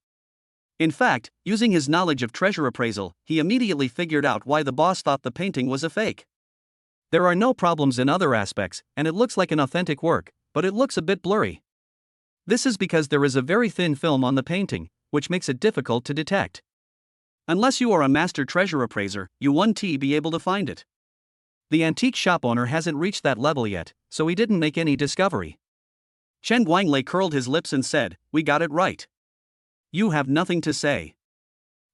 In fact, using his knowledge of treasure appraisal, he immediately figured out why the boss thought the painting was a fake. There are no problems in other aspects, and it looks like an authentic work, but it looks a bit blurry. This is because there is a very thin film on the painting, which makes it difficult to detect. Unless you are a master treasure appraiser, you won't be able to find it. The antique shop owner hasn't reached that level yet, so he didn't make any discovery. Chen Guanglei curled his lips and said, "We got it right. You have nothing to say."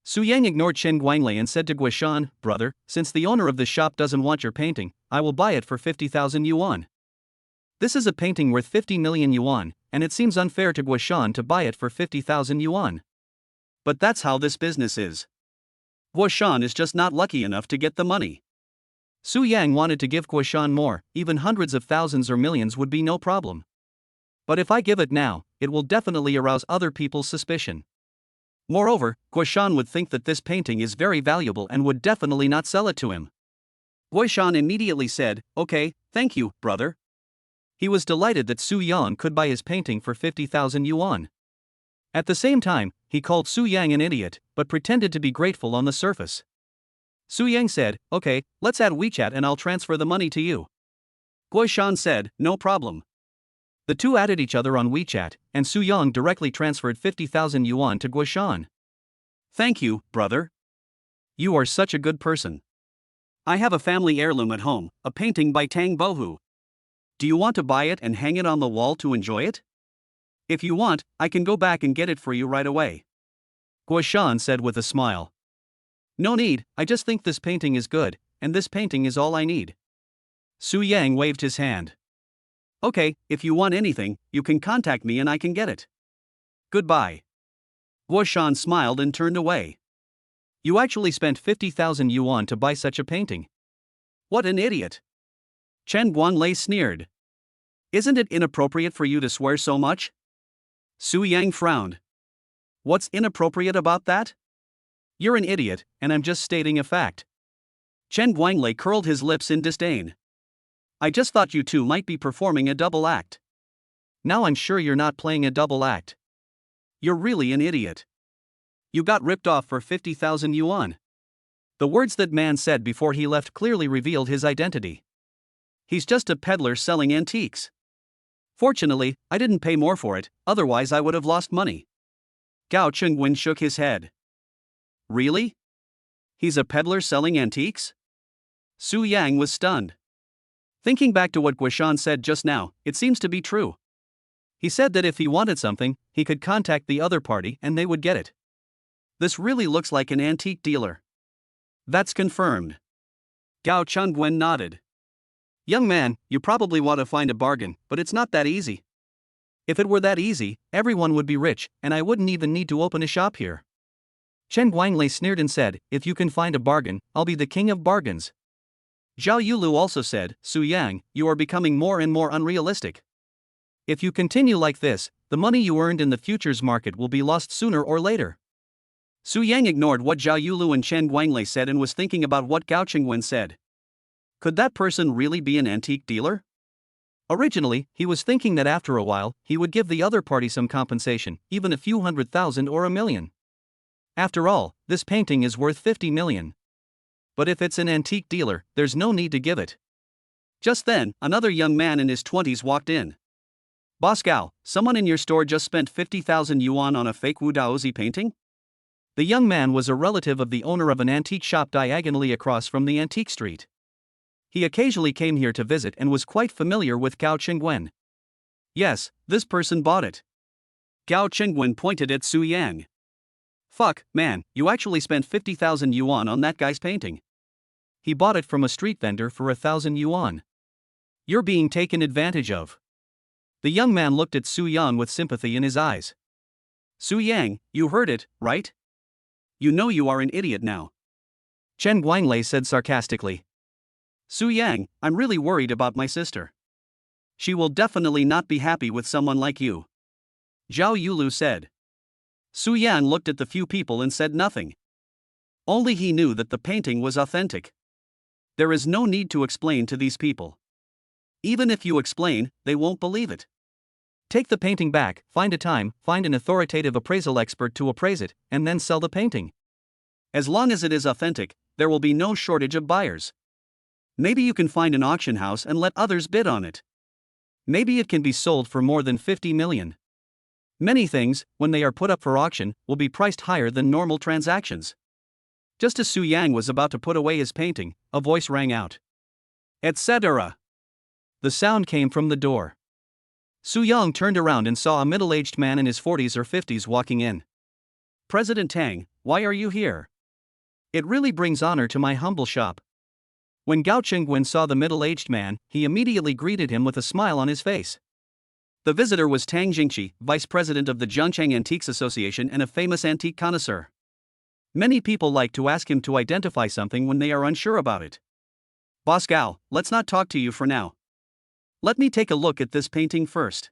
Su Yang ignored Chen Guanglei and said to Guishan, "Brother, since the owner of the shop doesn't want your painting, I will buy it for 50,000 yuan. This is a painting worth 50 million yuan, and it seems unfair to Guishan to buy it for 50,000 yuan. But that's how this business is. Guishan is just not lucky enough to get the money." Su Yang wanted to give Guishan more, even hundreds of thousands or millions would be no problem. But if I give it now, it will definitely arouse other people's suspicion. Moreover, Guishan would think that this painting is very valuable and would definitely not sell it to him. Guishan immediately said, "Okay, thank you, brother." He was delighted that Su Yang could buy his painting for 50,000 yuan. At the same time, he called Su Yang an idiot, but pretended to be grateful on the surface. Su Yang said, "Okay, let's add WeChat and I'll transfer the money to you." Guishan said, "No problem." The two added each other on WeChat, and Su Yang directly transferred 50,000 yuan to Guishan. "Thank you, brother. You are such a good person. I have a family heirloom at home, a painting by Tang Bohu. Do you want to buy it and hang it on the wall to enjoy it? If you want, I can go back and get it for you right away." Guishan said with a smile. "No need, I just think this painting is good, and this painting is all I need." Su Yang waved his hand. "Okay, if you want anything, you can contact me and I can get it. Goodbye." Guishan smiled and turned away. "You actually spent 50,000 yuan to buy such a painting. What an idiot." Chen Guanglei sneered. "Isn't it inappropriate for you to swear so much?" Su Yang frowned. "What's inappropriate about that? You're an idiot, and I'm just stating a fact." Chen Guanglei curled his lips in disdain. "I just thought you two might be performing a double act. Now I'm sure you're not playing a double act. You're really an idiot. You got ripped off for 50,000 yuan." The words that man said before he left clearly revealed his identity. He's just a peddler selling antiques. Fortunately, I didn't pay more for it, otherwise I would have lost money. Gao Chengwen shook his head. "Really? He's a peddler selling antiques?" Su Yang was stunned. Thinking back to what Guishan said just now, it seems to be true. He said that if he wanted something, he could contact the other party and they would get it. This really looks like an antique dealer. That's confirmed. Gao Chengwen nodded. "Young man, you probably want to find a bargain, but it's not that easy. If it were that easy, everyone would be rich, and I wouldn't even need to open a shop here." Chen Guanglei sneered and said, "If you can find a bargain, I'll be the king of bargains." Zhao Yulu also said, "Su Yang, you are becoming more and more unrealistic. If you continue like this, the money you earned in the futures market will be lost sooner or later." Su Yang ignored what Zhao Yulu and Chen Guanglei said and was thinking about what Gao Chengwen said. Could that person really be an antique dealer? Originally, he was thinking that after a while, he would give the other party some compensation, even a few 100,000 or 1,000,000. After all, this painting is worth 50 million. But if it's an antique dealer, there's no need to give it. Just then, another young man in his 20s walked in. "Boss Gao, someone in your store just spent 50,000 yuan on a fake Wu Daozi painting?" The young man was a relative of the owner of an antique shop diagonally across from the antique street. He occasionally came here to visit and was quite familiar with Gao Chengwen. "Yes, this person bought it." Gao Chengwen pointed at Su Yang. "Fuck, man, you actually spent 50,000 yuan on that guy's painting. He bought it from a street vendor for 1,000 yuan. You're being taken advantage of." The young man looked at Su Yang with sympathy in his eyes. "Su Yang, you heard it, right? You know you are an idiot now." Chen Guanglei said sarcastically. "Su Yang, I'm really worried about my sister. She will definitely not be happy with someone like you," Zhao Yulu said. Su Yang looked at the few people and said nothing. Only he knew that the painting was authentic. There is no need to explain to these people. Even if you explain, they won't believe it. Take the painting back, find a time, find an authoritative appraisal expert to appraise it, and then sell the painting. As long as it is authentic, there will be no shortage of buyers. Maybe you can find an auction house and let others bid on it. Maybe it can be sold for more than 50 million. Many things, when they are put up for auction, will be priced higher than normal transactions. Just as Su Yang was about to put away his painting, a voice rang out. Etc. The sound came from the door. Su Yang turned around and saw a middle-aged man in his 40s or 50s walking in. President Tang, why are you here? It really brings honor to my humble shop. When Gao Chengwen saw the middle-aged man, he immediately greeted him with a smile on his face. The visitor was Tang Jingqi, vice president of the Zhangcheng Antiques Association and a famous antique connoisseur. Many people like to ask him to identify something when they are unsure about it. Boss Gao, let's not talk to you for now. Let me take a look at this painting first.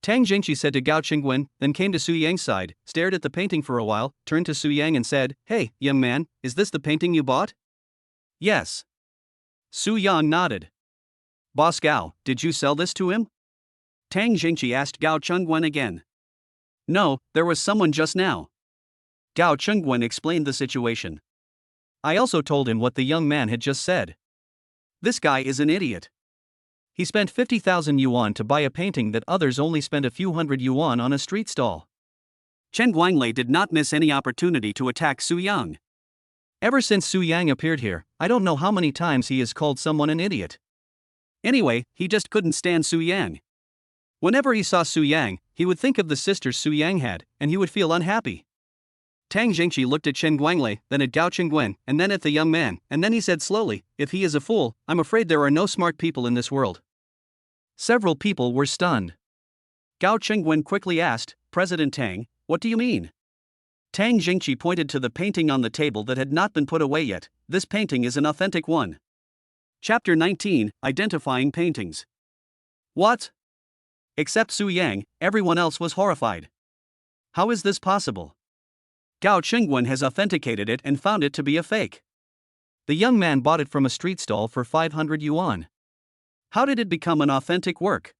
Tang Jingqi said to Gao Chengwen, then came to Su Yang's side, stared at the painting for a while, turned to Su Yang and said, Hey, young man, is this the painting you bought? Yes. Su Yang nodded. Boss Gao, did you sell this to him? Tang Jingqi asked Gao Chengwen again. No, there was someone just now. Gao Chengwen explained the situation. I also told him what the young man had just said. This guy is an idiot. He spent 50,000 yuan to buy a painting that others only spent a few hundred yuan on a street stall. Chen Guanglei did not miss any opportunity to attack Su Yang. Ever since Su Yang appeared here, I don't know how many times he has called someone an idiot. Anyway, he just couldn't stand Su Yang. Whenever he saw Su Yang, he would think of the sisters Su Yang had, and he would feel unhappy. Tang Jingqi looked at Chen Guanglei, then at Gao Chengwen, and then at the young man, and then he said slowly, If he is a fool, I'm afraid there are no smart people in this world. Several people were stunned. Gao Chengwen quickly asked, President Tang, what do you mean? Tang Jingqi pointed to the painting on the table that had not been put away yet. This painting is an authentic one. Chapter 19, Identifying Paintings. What? Except Su Yang, everyone else was horrified. How is this possible? Gao Chengwen has authenticated it and found it to be a fake. The young man bought it from a street stall for 500 yuan. How did it become an authentic work?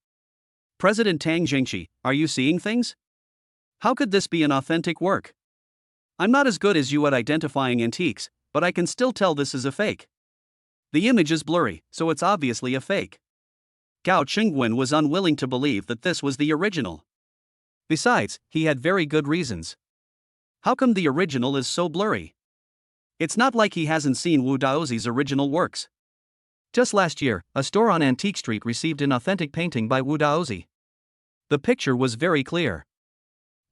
President Tang Jingqi, are you seeing things? How could this be an authentic work? I'm not as good as you at identifying antiques, but I can still tell this is a fake. The image is blurry, so it's obviously a fake. Gao Chengwen was unwilling to believe that this was the original. Besides, he had very good reasons. How come the original is so blurry? It's not like he hasn't seen Wu Daozi's original works. Just last year, a store on Antique Street received an authentic painting by Wu Daozi. The picture was very clear.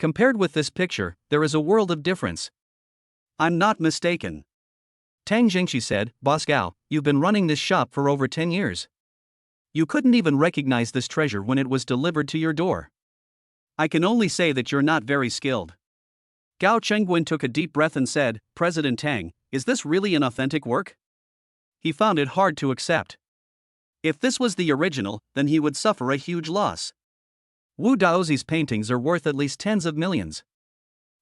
Compared with this picture, there is a world of difference. I'm not mistaken. Tang Jingqi said, Boss Gao, you've been running this shop for over 10 years. You couldn't even recognize this treasure when it was delivered to your door. I can only say that you're not very skilled. Gao Chengwen took a deep breath and said, President Tang, is this really an authentic work? He found it hard to accept. If this was the original, then he would suffer a huge loss. Wu Daozi's paintings are worth at least tens of millions.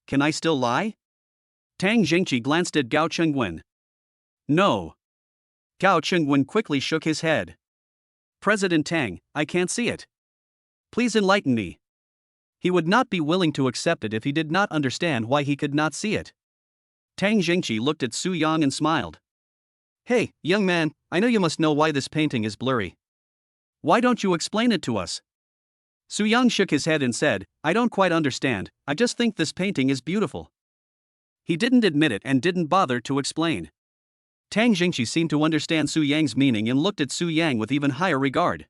Can I still lie? Tang Jingqi glanced at Gao Chengwen. No. Gao Chengwen quickly shook his head. President Tang, I can't see it. Please enlighten me. He would not be willing to accept it if he did not understand why he could not see it. Tang Jingqi looked at Su Yang and smiled. Hey, young man, I know you must know why this painting is blurry. Why don't you explain it to us? Su Yang shook his head and said, I don't quite understand, I just think this painting is beautiful. He didn't admit it and didn't bother to explain. Tang Jingqi seemed to understand Su Yang's meaning and looked at Su Yang with even higher regard.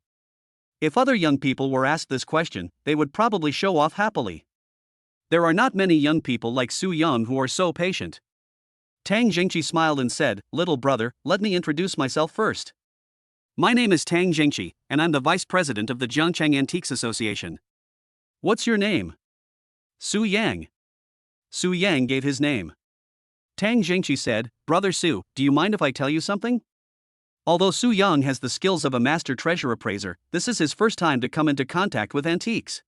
If other young people were asked this question, they would probably show off happily. There are not many young people like Su Yang who are so patient. Tang Jingqi smiled and said, Little brother, let me introduce myself first. My name is Tang Jingqi, and I'm the vice president of the Zhangcheng Antiques Association. What's your name? Su Yang. Su Yang gave his name. Tang Jingqi said, Brother Su, do you mind if I tell you something? Although Su Yang has the skills of a master treasure appraiser, this is his first time to come into contact with antiques.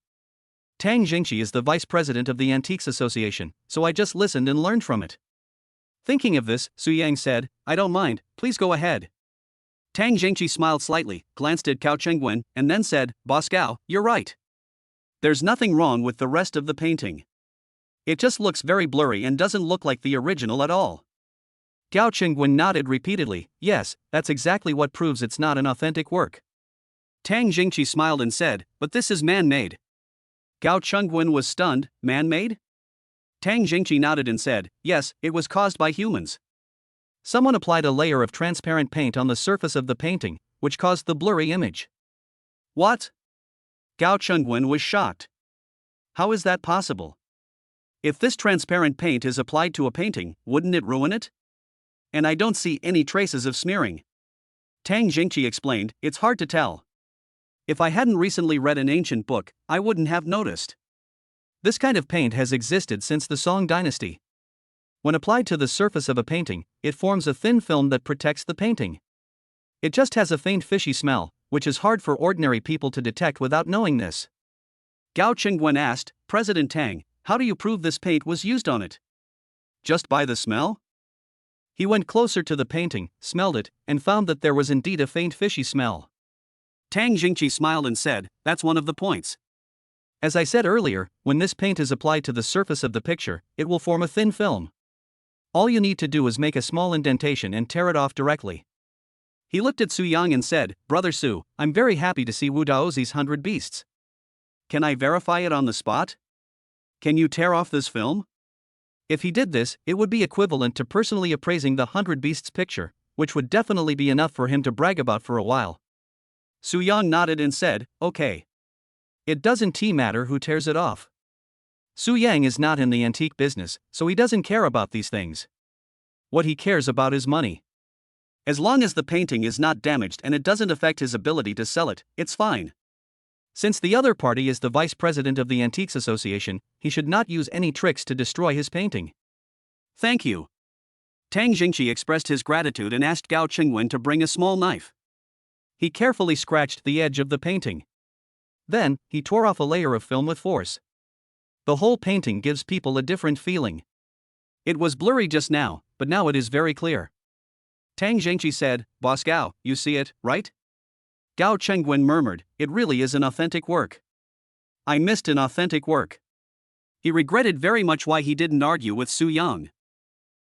Tang Jingqi is the vice president of the Antiques Association, so I just listened and learned from it. Thinking of this, Su Yang said, I don't mind, please go ahead. Tang Jingqi smiled slightly, glanced at Gao Chengwen, and then said, Boss Gao, you're right. There's nothing wrong with the rest of the painting. It just looks very blurry and doesn't look like the original at all. Gao Chengwen nodded repeatedly. Yes, that's exactly what proves it's not an authentic work. Tang Jingqi smiled and said, but this is man-made. Gao Chengwen was stunned. Man-made? Tang Jingqi nodded and said, yes, it was caused by humans. Someone applied a layer of transparent paint on the surface of the painting, which caused the blurry image. What? Gao Chengwen was shocked. How is that possible? If this transparent paint is applied to a painting, wouldn't it ruin it? And I don't see any traces of smearing. Tang Jingqi explained, it's hard to tell. If I hadn't recently read an ancient book, I wouldn't have noticed. This kind of paint has existed since the Song dynasty. When applied to the surface of a painting, it forms a thin film that protects the painting. It just has a faint fishy smell, which is hard for ordinary people to detect without knowing this. Gao Chengwen asked, President Tang, how do you prove this paint was used on it? Just by the smell? He went closer to the painting, smelled it, and found that there was indeed a faint fishy smell. Tang Jingqi smiled and said, that's one of the points. As I said earlier, when this paint is applied to the surface of the picture, it will form a thin film. All you need to do is make a small indentation and tear it off directly. He looked at Su Yang and said, Brother Su, I'm very happy to see Wu Daozi's 100 Beasts. Can I verify it on the spot? Can you tear off this film? If he did this, it would be equivalent to personally appraising the 100 Beasts picture, which would definitely be enough for him to brag about for a while. Su Yang nodded and said, okay. It doesn't matter who tears it off. Su Yang is not in the antique business, so he doesn't care about these things. What he cares about is money. As long as the painting is not damaged and it doesn't affect his ability to sell it, it's fine. Since the other party is the vice president of the Antiques Association, he should not use any tricks to destroy his painting. Thank you. Tang Jingqi expressed his gratitude and asked Gao Chengwen to bring a small knife. He carefully scratched the edge of the painting. Then, he tore off a layer of film with force. The whole painting gives people a different feeling. It was blurry just now, but now it is very clear. Tang Jingqi said, Boss Gao, you see it, right? Gao Chengwen murmured, it really is an authentic work. I missed an authentic work. He regretted very much why he didn't argue with Su Yang.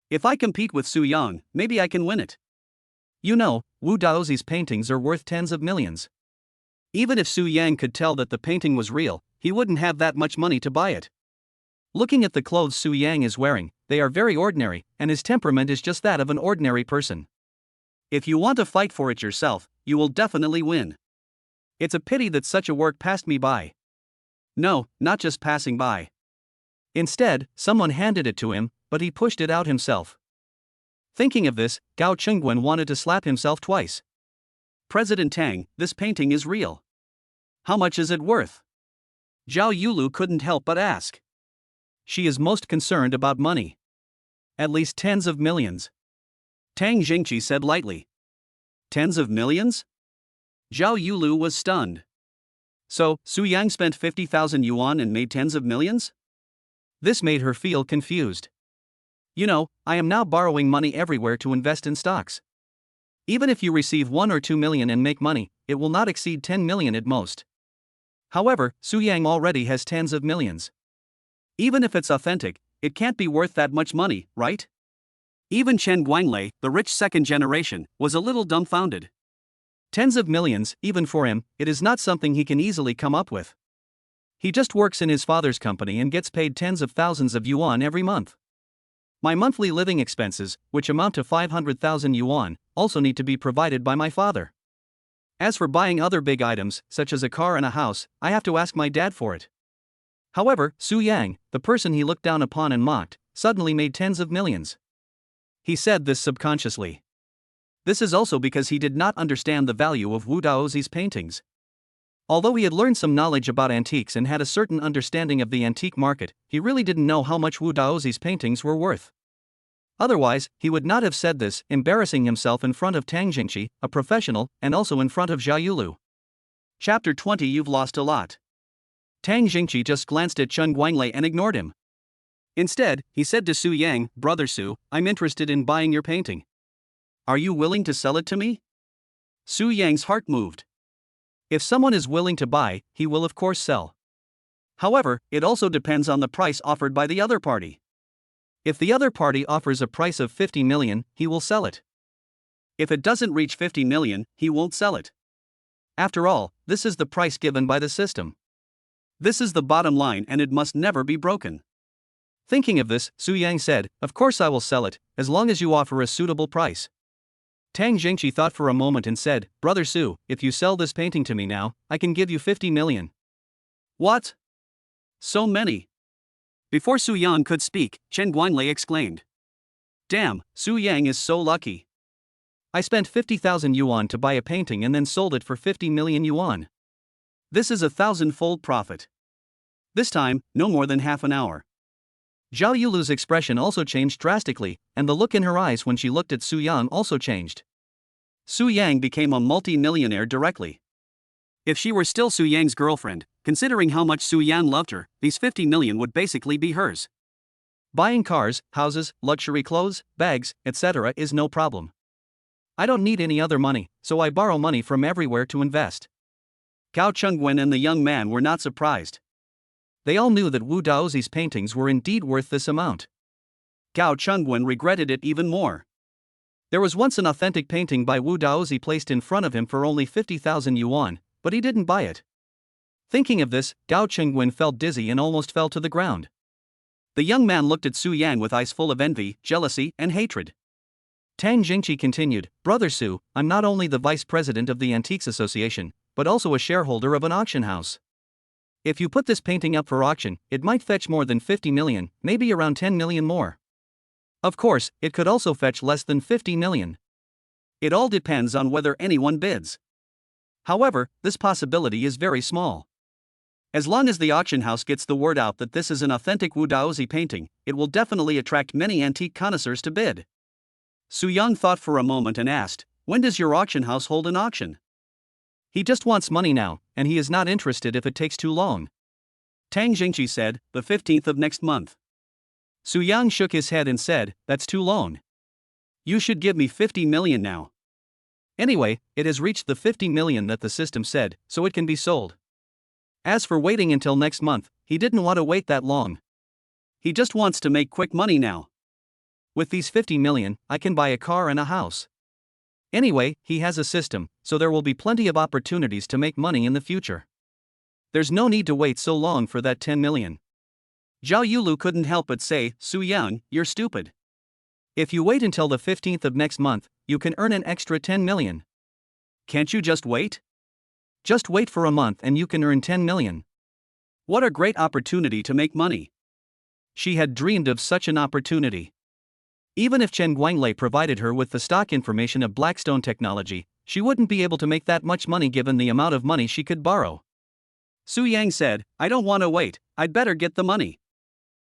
If I compete with Su Yang, maybe I can win it. You know, Wu Daozi's paintings are worth tens of millions. Even if Su Yang could tell that the painting was real, he wouldn't have that much money to buy it. Looking at the clothes Su Yang is wearing, they are very ordinary, and his temperament is just that of an ordinary person. If you want to fight for it yourself, you will definitely win. It's a pity that such a work passed me by. No, not just passing by. Instead, someone handed it to him, but he pushed it out himself. Thinking of this, Gao Chengwen wanted to slap himself twice. President Tang, this painting is real. How much is it worth? Zhao Yulu couldn't help but ask. She is most concerned about money. At least tens of millions. Tang Jingqi said lightly. Tens of millions? Zhao Yulu was stunned. So, Su Yang spent 50,000 yuan and made tens of millions? This made her feel confused. You know, I am now borrowing money everywhere to invest in stocks. Even if you receive 1 or 2 million and make money, it will not exceed 10 million at most. However, Su Yang already has tens of millions. Even if it's authentic, it can't be worth that much money, right? Even Chen Guanglei, the rich second generation, was a little dumbfounded. Tens of millions, even for him, it is not something he can easily come up with. He just works in his father's company and gets paid tens of thousands of yuan every month. My monthly living expenses, which amount to 500,000 yuan, also need to be provided by my father. As for buying other big items, such as a car and a house, I have to ask my dad for it. However, Su Yang, the person he looked down upon and mocked, suddenly made tens of millions. He said this subconsciously. This is also because he did not understand the value of Wu Daozi's paintings. Although he had learned some knowledge about antiques and had a certain understanding of the antique market, he really didn't know how much Wu Daozi's paintings were worth. Otherwise, he would not have said this, embarrassing himself in front of Tang Jingqi, a professional, and also in front of Zhao Yulu. Chapter 20. You've lost a lot. Tang Jingqi just glanced at Chen Guanglei and ignored him. Instead, he said to Su Yang, Brother Su, I'm interested in buying your painting. Are you willing to sell it to me? Su Yang's heart moved. If someone is willing to buy, he will of course sell. However, it also depends on the price offered by the other party. If the other party offers a price of 50 million, he will sell it. If it doesn't reach 50 million, he won't sell it. After all, this is the price given by the system. This is the bottom line and it must never be broken. Thinking of this, Su Yang said, "Of course I will sell it, as long as you offer a suitable price." Tang Jingqi thought for a moment and said, "Brother Su, if you sell this painting to me now, I can give you 50 million. What? So many? Before Su Yang could speak, Chen Guanglei exclaimed. Damn, Su Yang is so lucky. I spent 50,000 yuan to buy a painting and then sold it for 50 million yuan. This is 1,000-fold profit. This time, no more than half an hour. Zhao Yulu's expression also changed drastically, and the look in her eyes when she looked at Su Yang also changed. Su Yang became a multi-millionaire directly. If she were still Su Yang's girlfriend, considering how much Su Yang loved her, these 50 million would basically be hers. Buying cars, houses, luxury clothes, bags, etc. is no problem. I don't need any other money, so I borrow money from everywhere to invest. Gao Chengwen and the young man were not surprised. They all knew that Wu Daozi's paintings were indeed worth this amount. Gao Chengwen regretted it even more. There was once an authentic painting by Wu Daozi placed in front of him for only 50,000 yuan, but he didn't buy it. Thinking of this, Gao Chengwen felt dizzy and almost fell to the ground. The young man looked at Su Yang with eyes full of envy, jealousy, and hatred. Tang Jingqi continued, "Brother Su, I'm not only the vice president of the Antiques Association, but also a shareholder of an auction house. If you put this painting up for auction, it might fetch more than 50 million, maybe around 10 million more. Of course, it could also fetch less than 50 million. It all depends on whether anyone bids. However, this possibility is very small. As long as the auction house gets the word out that this is an authentic Wu Daozi painting, it will definitely attract many antique connoisseurs to bid." Su Yang thought for a moment and asked, "When does your auction house hold an auction?" "He just wants money now, and he is not interested if it takes too long." Tang Jingqi said, "The 15th of next month." Su Yang shook his head and said, "That's too long. You should give me 50 million now." Anyway, it has reached the 50 million that the system said, so it can be sold. As for waiting until next month, he didn't want to wait that long. He just wants to make quick money now. With these 50 million, I can buy a car and a house. Anyway, he has a system, so there will be plenty of opportunities to make money in the future. There's no need to wait so long for that 10 million. Zhao Yulu couldn't help but say, "Su Yang, you're stupid. If you wait until the 15th of next month, you can earn an extra 10 million. Can't you just wait? Just wait for a month and you can earn 10 million. What a great opportunity to make money." She had dreamed of such an opportunity. Even if Chen Guanglei provided her with the stock information of Blackstone Technology, she wouldn't be able to make that much money given the amount of money she could borrow. Su Yang said, "I don't want to wait, I'd better get the money."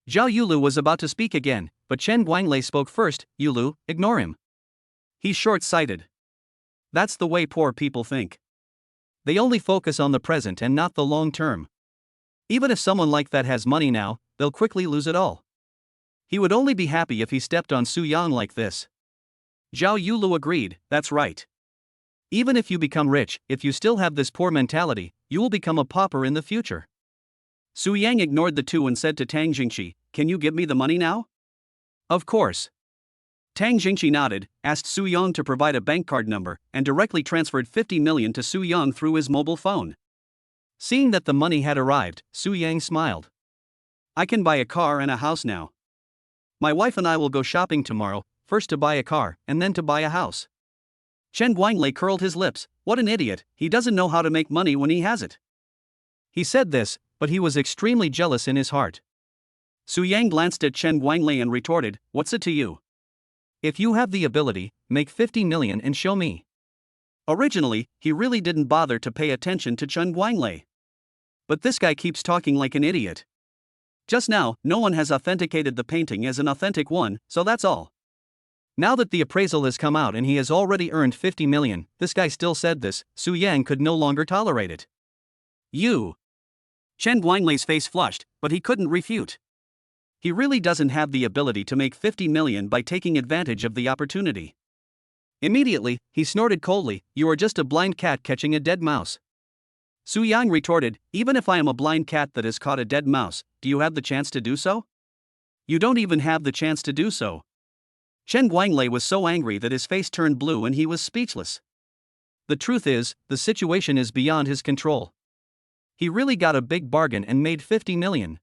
Zhao Yulu was about to speak again, but Chen Guanglei spoke first. "Yulu, ignore him. He's short-sighted. That's the way poor people think. They only focus on the present and not the long term. Even if someone like that has money now, they'll quickly lose it all. He would only be happy if he stepped on Su Yang like this." Zhao Yulu agreed, "That's right. Even if you become rich, if you still have this poor mentality, you will become a pauper in the future." Su Yang ignored the two and said to Tang Jingqi, "Can you give me the money now?" "Of course." Tang Jingqi nodded, asked Su Yang to provide a bank card number, and directly transferred 50 million to Su Yang through his mobile phone. Seeing that the money had arrived, Su Yang smiled. "I can buy a car and a house now. My wife and I will go shopping tomorrow, first to buy a car, and then to buy a house." Chen Guanglei curled his lips. What an idiot, he doesn't know how to make money when he has it. He said this, but he was extremely jealous in his heart. Su Yang glanced at Chen Guanglei and retorted, "What's it to you? If you have the ability, make 50 million and show me." Originally, he really didn't bother to pay attention to Chen Guanglei. But this guy keeps talking like an idiot. Just now, no one has authenticated the painting as an authentic one, so that's all. Now that the appraisal has come out and he has already earned 50 million, this guy still said this. Su Yang could no longer tolerate it. "You." Chen Guanglei's face flushed, but he couldn't refute. He really doesn't have the ability to make 50 million by taking advantage of the opportunity. Immediately, he snorted coldly, "You are just a blind cat catching a dead mouse." Su Yang retorted, even if I am a blind cat that has caught a dead mouse, do you have the chance to do so? You don't even have the chance to do so. Chen Guanglei was so angry that his face turned blue and he was speechless. The truth is, the situation is beyond his control. He really got a big bargain and made 50 million.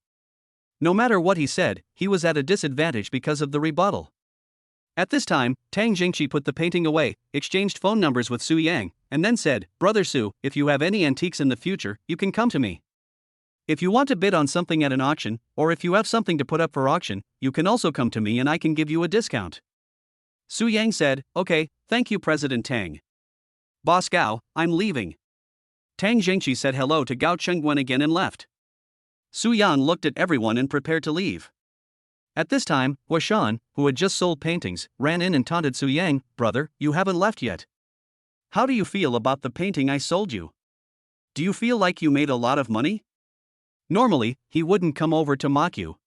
No matter what he said, he was at a disadvantage because of the rebuttal. At this time, Tang Jingqi put the painting away, exchanged phone numbers with Su Yang, and then said, Brother Su, if you have any antiques in the future, you can come to me. If you want to bid on something at an auction, or if you have something to put up for auction, you can also come to me and I can give you a discount. Su Yang said, okay, thank you President Tang. Boss Gao, I'm leaving. Tang Jingqi said hello to Gao Chengguan again and left. Su Yang looked at everyone and prepared to leave. At this time, Huashan, who had just sold paintings, ran in and taunted Su Yang, brother, you haven't left yet. How do you feel about the painting I sold you? Do you feel like you made a lot of money? Normally, he wouldn't come over to mock you.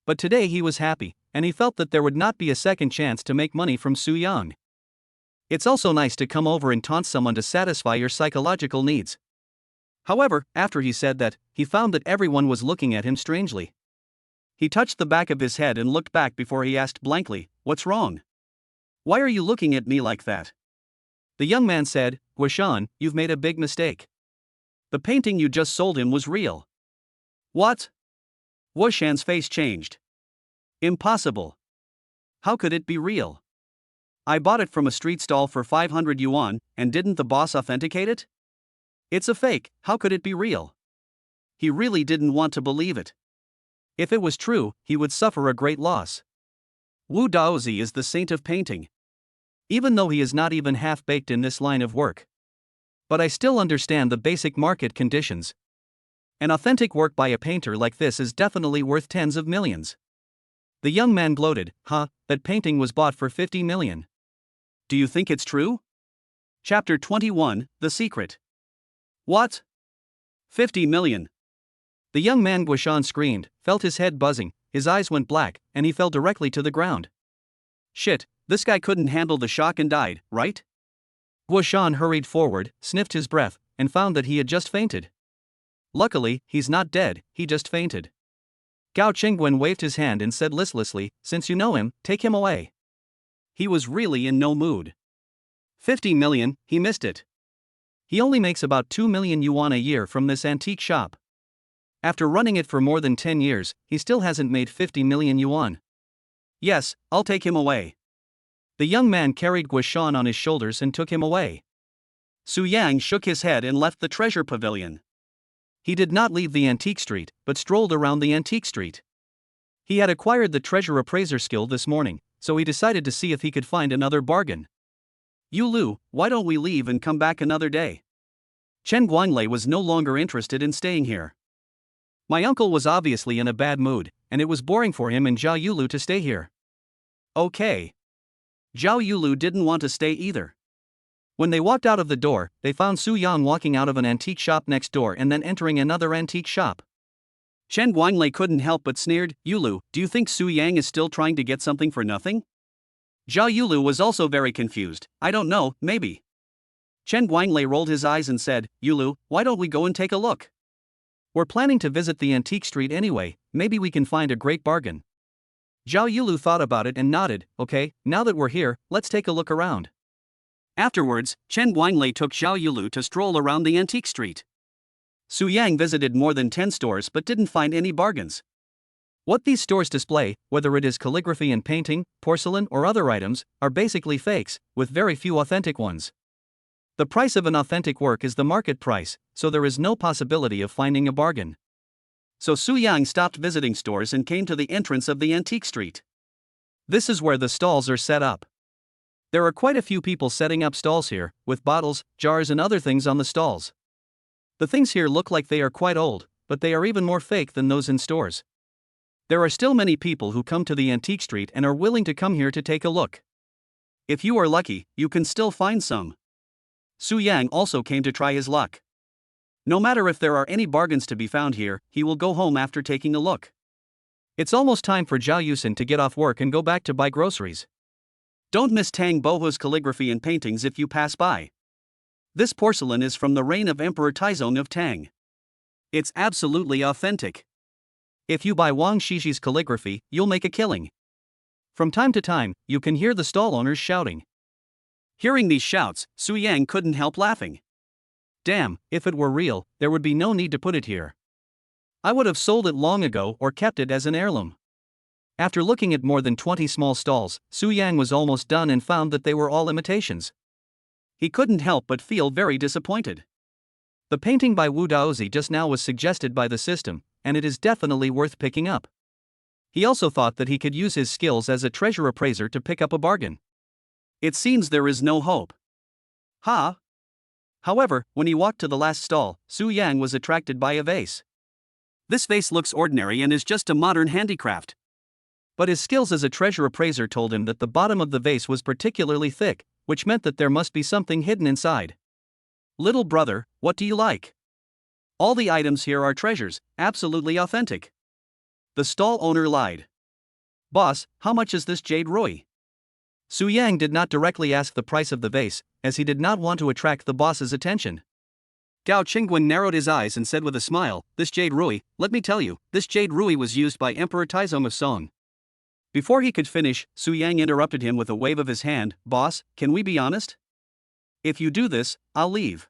But today he was happy, and he felt that there would not be a second chance to make money from Su Yang. It's also nice to come over and taunt someone to satisfy your psychological needs. However, after he said that, he found that everyone was looking at him strangely. He touched the back of his head and looked back before he asked blankly, what's wrong? Why are you looking at me like that? The young man said, Huashan, you've made a big mistake. The painting you just sold him was real. What? Huashan's face changed. Impossible. How could it be real? I bought it from a street stall for 500 yuan, and didn't the boss authenticate it? It's a fake, how could it be real? He really didn't want to believe it. If it was true, he would suffer a great loss. Wu Daozi is the saint of painting. Even though he is not even half-baked in this line of work. But I still understand the basic market conditions. An authentic work by a painter like this is definitely worth tens of millions. The young man gloated, that painting was bought for 50 million. Do you think it's true? Chapter 21, The Secret. What? 50 million. The young man Guishan screamed, felt his head buzzing, his eyes went black, and he fell directly to the ground. Shit, this guy couldn't handle the shock and died, right? Guishan hurried forward, sniffed his breath, and found that he had just fainted. Luckily, he's not dead, he just fainted. Gao Chengguan waved his hand and said listlessly, since you know him, take him away. He was really in no mood. 50 million, he missed it. He only makes about 2 million yuan a year from this antique shop. After running it for more than 10 years, he still hasn't made 50 million yuan. Yes, I'll take him away. The young man carried Guishan on his shoulders and took him away. Su Yang shook his head and left the treasure pavilion. He did not leave the antique street, but strolled around the antique street. He had acquired the treasure appraiser skill this morning, so he decided to see if he could find another bargain. Yu Lu, why don't we leave and come back another day? Chen Guanglei was no longer interested in staying here. My uncle was obviously in a bad mood, and it was boring for him and Zhao Yulu to stay here. Okay. Zhao Yulu didn't want to stay either. When they walked out of the door, they found Su Yang walking out of an antique shop next door and then entering another antique shop. Chen Guanglei couldn't help but sneered, Yulu, do you think Su Yang is still trying to get something for nothing? Zhao Yulu was also very confused, I don't know, maybe. Chen Guanglei rolled his eyes and said, Yulu, why don't we go and take a look? We're planning to visit the antique street anyway, maybe we can find a great bargain. Zhao Yulu thought about it and nodded, okay, now that we're here, let's take a look around. Afterwards, Chen Guanglei took Zhao Yulu to stroll around the antique street. Su Yang visited more than 10 stores but didn't find any bargains. What these stores display, whether it is calligraphy and painting, porcelain or other items, are basically fakes, with very few authentic ones. The price of an authentic work is the market price, so there is no possibility of finding a bargain. So Su Yang stopped visiting stores and came to the entrance of the antique street. This is where the stalls are set up. There are quite a few people setting up stalls here, with bottles, jars and other things on the stalls. The things here look like they are quite old, but they are even more fake than those in stores. There are still many people who come to the antique street and are willing to come here to take a look. If you are lucky, you can still find some. Su Yang also came to try his luck. No matter if there are any bargains to be found here, he will go home after taking a look. It's almost time for Zhao Yusin to get off work and go back to buy groceries. Don't miss Tang Boho's calligraphy and paintings if you pass by. This porcelain is from the reign of Emperor Taizong of Tang. It's absolutely authentic. If you buy Wang Shixi's calligraphy, you'll make a killing. From time to time, you can hear the stall owners shouting. Hearing these shouts, Su Yang couldn't help laughing. Damn, if it were real, there would be no need to put it here. I would have sold it long ago or kept it as an heirloom. After looking at more than 20 small stalls, Su Yang was almost done and found that they were all imitations. He couldn't help but feel very disappointed. The painting by Wu Daozi just now was suggested by the system, and it is definitely worth picking up. He also thought that he could use his skills as a treasure appraiser to pick up a bargain. It seems there is no hope. Ha! However, when he walked to the last stall, Su Yang was attracted by a vase. This vase looks ordinary and is just a modern handicraft. But his skills as a treasure appraiser told him that the bottom of the vase was particularly thick, which meant that there must be something hidden inside. Little brother, what do you like? All the items here are treasures, absolutely authentic. The stall owner lied. Boss, how much is this jade ruby? Su Yang did not directly ask the price of the vase, as he did not want to attract the boss's attention. Gao Qingguan narrowed his eyes and said with a smile, this jade ruby, let me tell you, this jade ruby was used by Emperor Taizong of Song. Before he could finish, Su Yang interrupted him with a wave of his hand, boss, can we be honest? If you do this, I'll leave.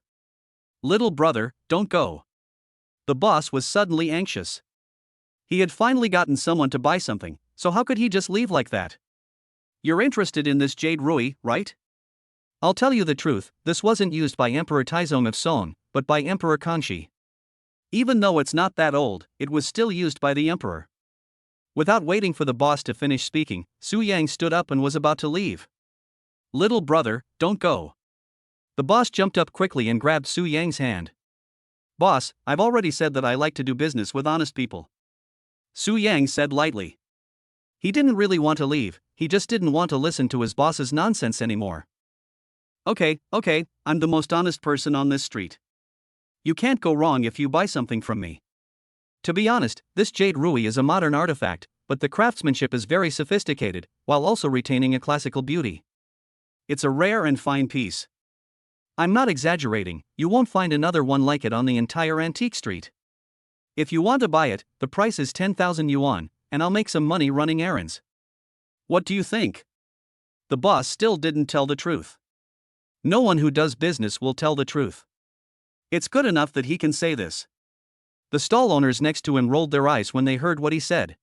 Little brother, don't go. The boss was suddenly anxious. He had finally gotten someone to buy something, so how could he just leave like that? You're interested in this jade ruby, right? I'll tell you the truth, this wasn't used by Emperor Taizong of Song, but by Emperor Kanshi. Even though it's not that old, it was still used by the emperor. Without waiting for the boss to finish speaking, Su Yang stood up and was about to leave. Little brother, don't go. The boss jumped up quickly and grabbed Su Yang's hand. Boss, I've already said that I like to do business with honest people. Su Yang said lightly. He didn't really want to leave, he just didn't want to listen to his boss's nonsense anymore. Okay, I'm the most honest person on this street. You can't go wrong if you buy something from me. To be honest, this jade ruby is a modern artifact, but the craftsmanship is very sophisticated, while also retaining a classical beauty. It's a rare and fine piece. I'm not exaggerating, you won't find another one like it on the entire antique street. If you want to buy it, the price is 10,000 yuan, and I'll make some money running errands. What do you think? The boss still didn't tell the truth. No one who does business will tell the truth. It's good enough that he can say this. The stall owners next to him rolled their eyes when they heard what he said.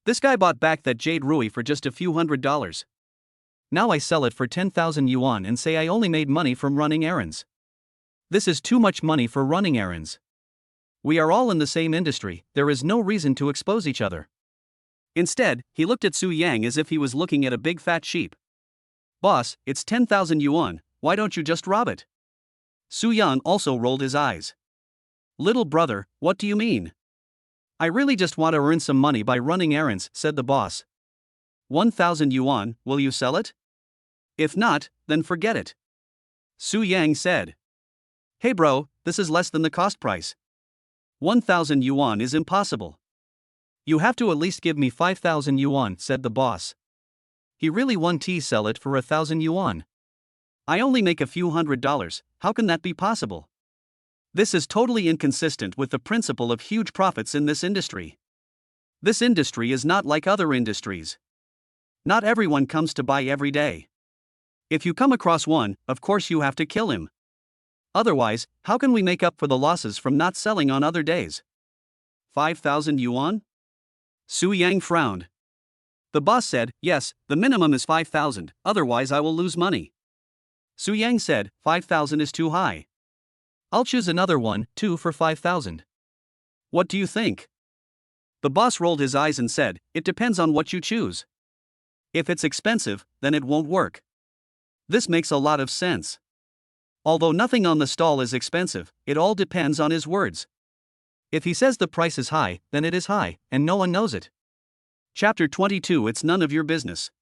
This guy bought back that jade ruby for just a few $100s. Now I sell it for 10,000 yuan and say I only made money from running errands. This is too much money for running errands. We are all in the same industry, there is no reason to expose each other. Instead, he looked at Su Yang as if he was looking at a big fat sheep. Boss, it's 10,000 yuan, why don't you just rob it? Su Yang also rolled his eyes. Little brother, what do you mean? I really just want to earn some money by running errands, said the boss. 1,000 yuan, will you sell it? If not, then forget it. Su Yang said. Hey bro, this is less than the cost price. 1,000 yuan is impossible. You have to at least give me 5,000 yuan, said the boss. He really won't sell it for 1,000 yuan. I only make a few $100s, how can that be possible? This is totally inconsistent with the principle of huge profits in this industry. This industry is not like other industries. Not everyone comes to buy every day. If you come across one, of course you have to kill him. Otherwise, how can we make up for the losses from not selling on other days? 5,000 yuan? Su Yang frowned. The boss said, yes, the minimum is 5,000, otherwise I will lose money. Su Yang said, 5,000 is too high. I'll choose another one, too, for 5,000. What do you think? The boss rolled his eyes and said, it depends on what you choose. If it's expensive, then it won't work. This makes a lot of sense. Although nothing on the stall is expensive, it all depends on his words. If he says the price is high, then it is high, and no one knows it. Chapter 22 It's none of your business.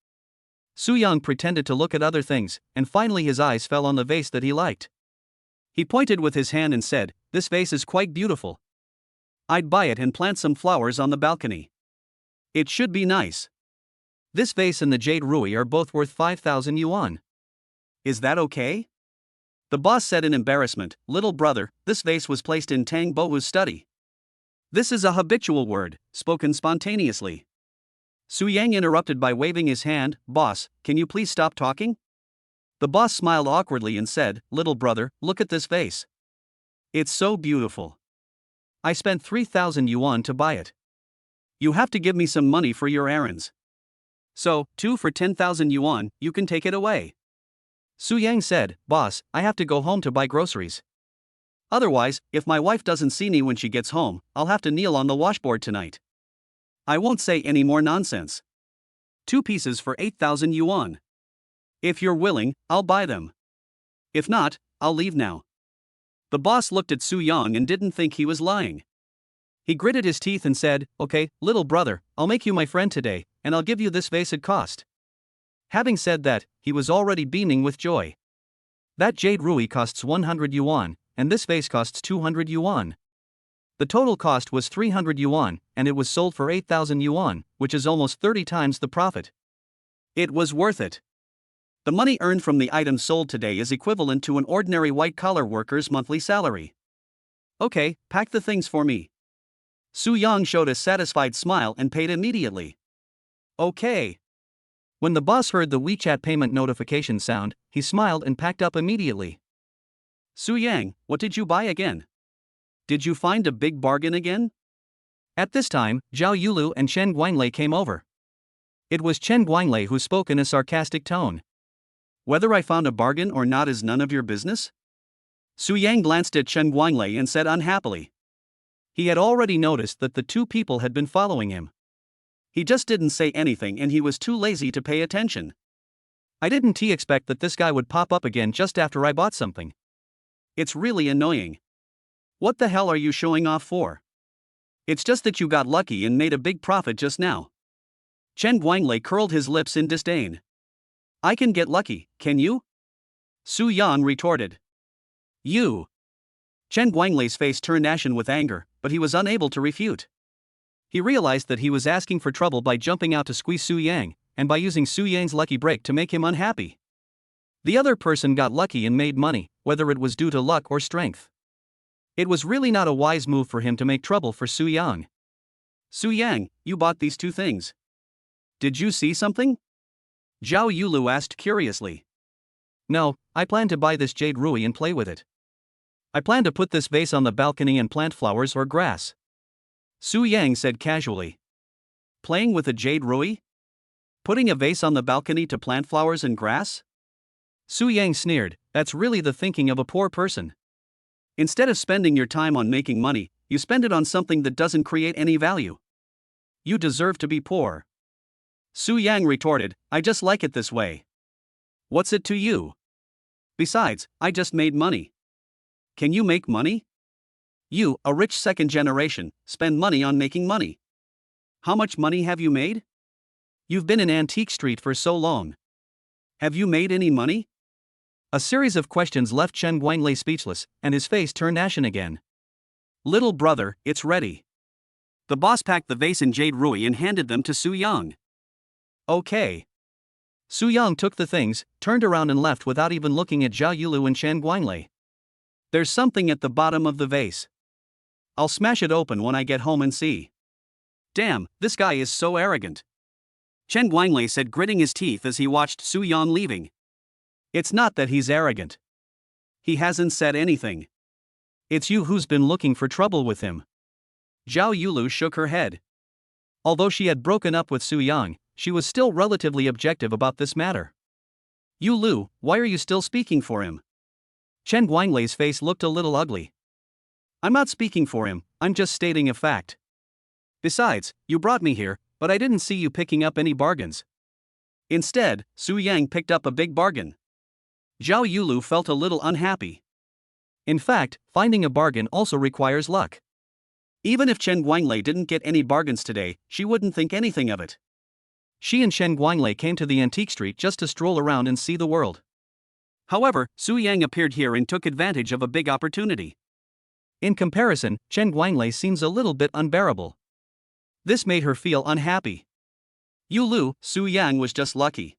Su Yang pretended to look at other things, and finally his eyes fell on the vase that he liked. He pointed with his hand and said, this vase is quite beautiful. I'd buy it and plant some flowers on the balcony. It should be nice. This vase and the jade ruby are both worth 5,000 yuan. Is that okay? The boss said in embarrassment, "Little brother, this vase was placed in Tang Bohu's study." This is a habitual word, spoken spontaneously. Su Yang interrupted by waving his hand. "Boss, can you please stop talking?" The boss smiled awkwardly and said, "Little brother, look at this vase. It's so beautiful. I spent 3,000 yuan to buy it. You have to give me some money for your errands. So, 2 for 10,000 yuan, you can take it away." Su Yang said, "Boss, I have to go home to buy groceries. Otherwise, if my wife doesn't see me when she gets home, I'll have to kneel on the washboard tonight. I won't say any more nonsense. 2 pieces for 8,000 yuan. If you're willing, I'll buy them. If not, I'll leave now." The boss looked at Su Yang and didn't think he was lying. He gritted his teeth and said, "Okay, little brother, I'll make you my friend today, and I'll give you this vase at cost." Having said that, he was already beaming with joy. That jade ruby costs 100 yuan, and this vase costs 200 yuan. The total cost was 300 yuan, and it was sold for 8,000 yuan, which is almost 30 times the profit. It was worth it. The money earned from the items sold today is equivalent to an ordinary white-collar worker's monthly salary. "Okay, pack the things for me." Su Yang showed a satisfied smile and paid immediately. "Okay." When the boss heard the WeChat payment notification sound, he smiled and packed up immediately. "Su Yang, what did you buy again? Did you find a big bargain again?" At this time, Zhao Yulu and Chen Guanglei came over. It was Chen Guanglei who spoke in a sarcastic tone. "Whether I found a bargain or not is none of your business?" Su Yang glanced at Chen Guanglei and said unhappily. He had already noticed that the 2 people had been following him. He just didn't say anything and he was too lazy to pay attention. "I didn't expect that this guy would pop up again just after I bought something. It's really annoying. What the hell are you showing off for? It's just that you got lucky and made a big profit just now." Chen Guanglei curled his lips in disdain. "I can get lucky, can you?" Su Yan retorted. "You." Chen Guanglei's face turned ashen with anger, but he was unable to refute. He realized that he was asking for trouble by jumping out to squeeze Su Yang, and by using Su Yang's lucky break to make him unhappy. The other person got lucky and made money, whether it was due to luck or strength. It was really not a wise move for him to make trouble for Su Yang. "Su Yang, you bought these 2 things. Did you see something?" Zhao Yulu asked curiously. "No, I plan to buy this jade ruby and play with it. I plan to put this vase on the balcony and plant flowers or grass." Su Yang said casually. "Playing with a jade ruby? Putting a vase on the balcony to plant flowers and grass?" Su Yang sneered, "That's really the thinking of a poor person. Instead of spending your time on making money, you spend it on something that doesn't create any value. You deserve to be poor." Su Yang retorted, "I just like it this way. What's it to you? Besides, I just made money. Can you make money? You, a rich second generation, spend money on making money. How much money have you made? You've been in Antique Street for so long. Have you made any money?" A series of questions left Chen Guanglei speechless, and his face turned ashen again. "Little brother, it's ready." The boss packed the vase in jade ruby and handed them to Su Yang. "Okay." Su Yang took the things, turned around and left without even looking at Zhao Yulu and Chen Guanglei. "There's something at the bottom of the vase. I'll smash it open when I get home and see." "Damn, this guy is so arrogant," Chen Guanglei said, gritting his teeth as he watched Su Yan leaving. "It's not that he's arrogant. He hasn't said anything. It's you who's been looking for trouble with him." Zhao Yulu shook her head. Although she had broken up with Su Yang, she was still relatively objective about this matter. "Yulu, why are you still speaking for him?" Chen Guanglei's face looked a little ugly. "I'm not speaking for him, I'm just stating a fact. Besides, you brought me here, but I didn't see you picking up any bargains." Instead, Su Yang picked up a big bargain. Zhao Yulu felt a little unhappy. In fact, finding a bargain also requires luck. Even if Chen Guanglei didn't get any bargains today, she wouldn't think anything of it. She and Chen Guanglei came to the Antique Street just to stroll around and see the world. However, Su Yang appeared here and took advantage of a big opportunity. In comparison, Chen Guanglei seems a little bit unbearable. This made her feel unhappy. Yulu, Su Yang was just lucky.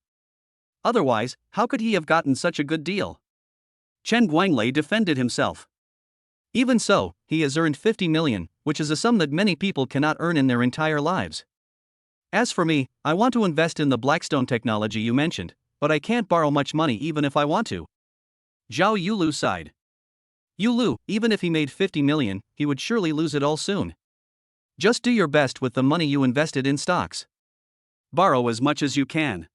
Otherwise, how could he have gotten such a good deal? Chen Guanglei defended himself. Even so, he has earned 50 million, which is a sum that many people cannot earn in their entire lives. As for me, I want to invest in the Blackstone technology you mentioned, but I can't borrow much money even if I want to. Zhao Yulu sighed. Yulu, even if he made 50 million, he would surely lose it all soon. Just do your best with the money you invested in stocks. Borrow as much as you can.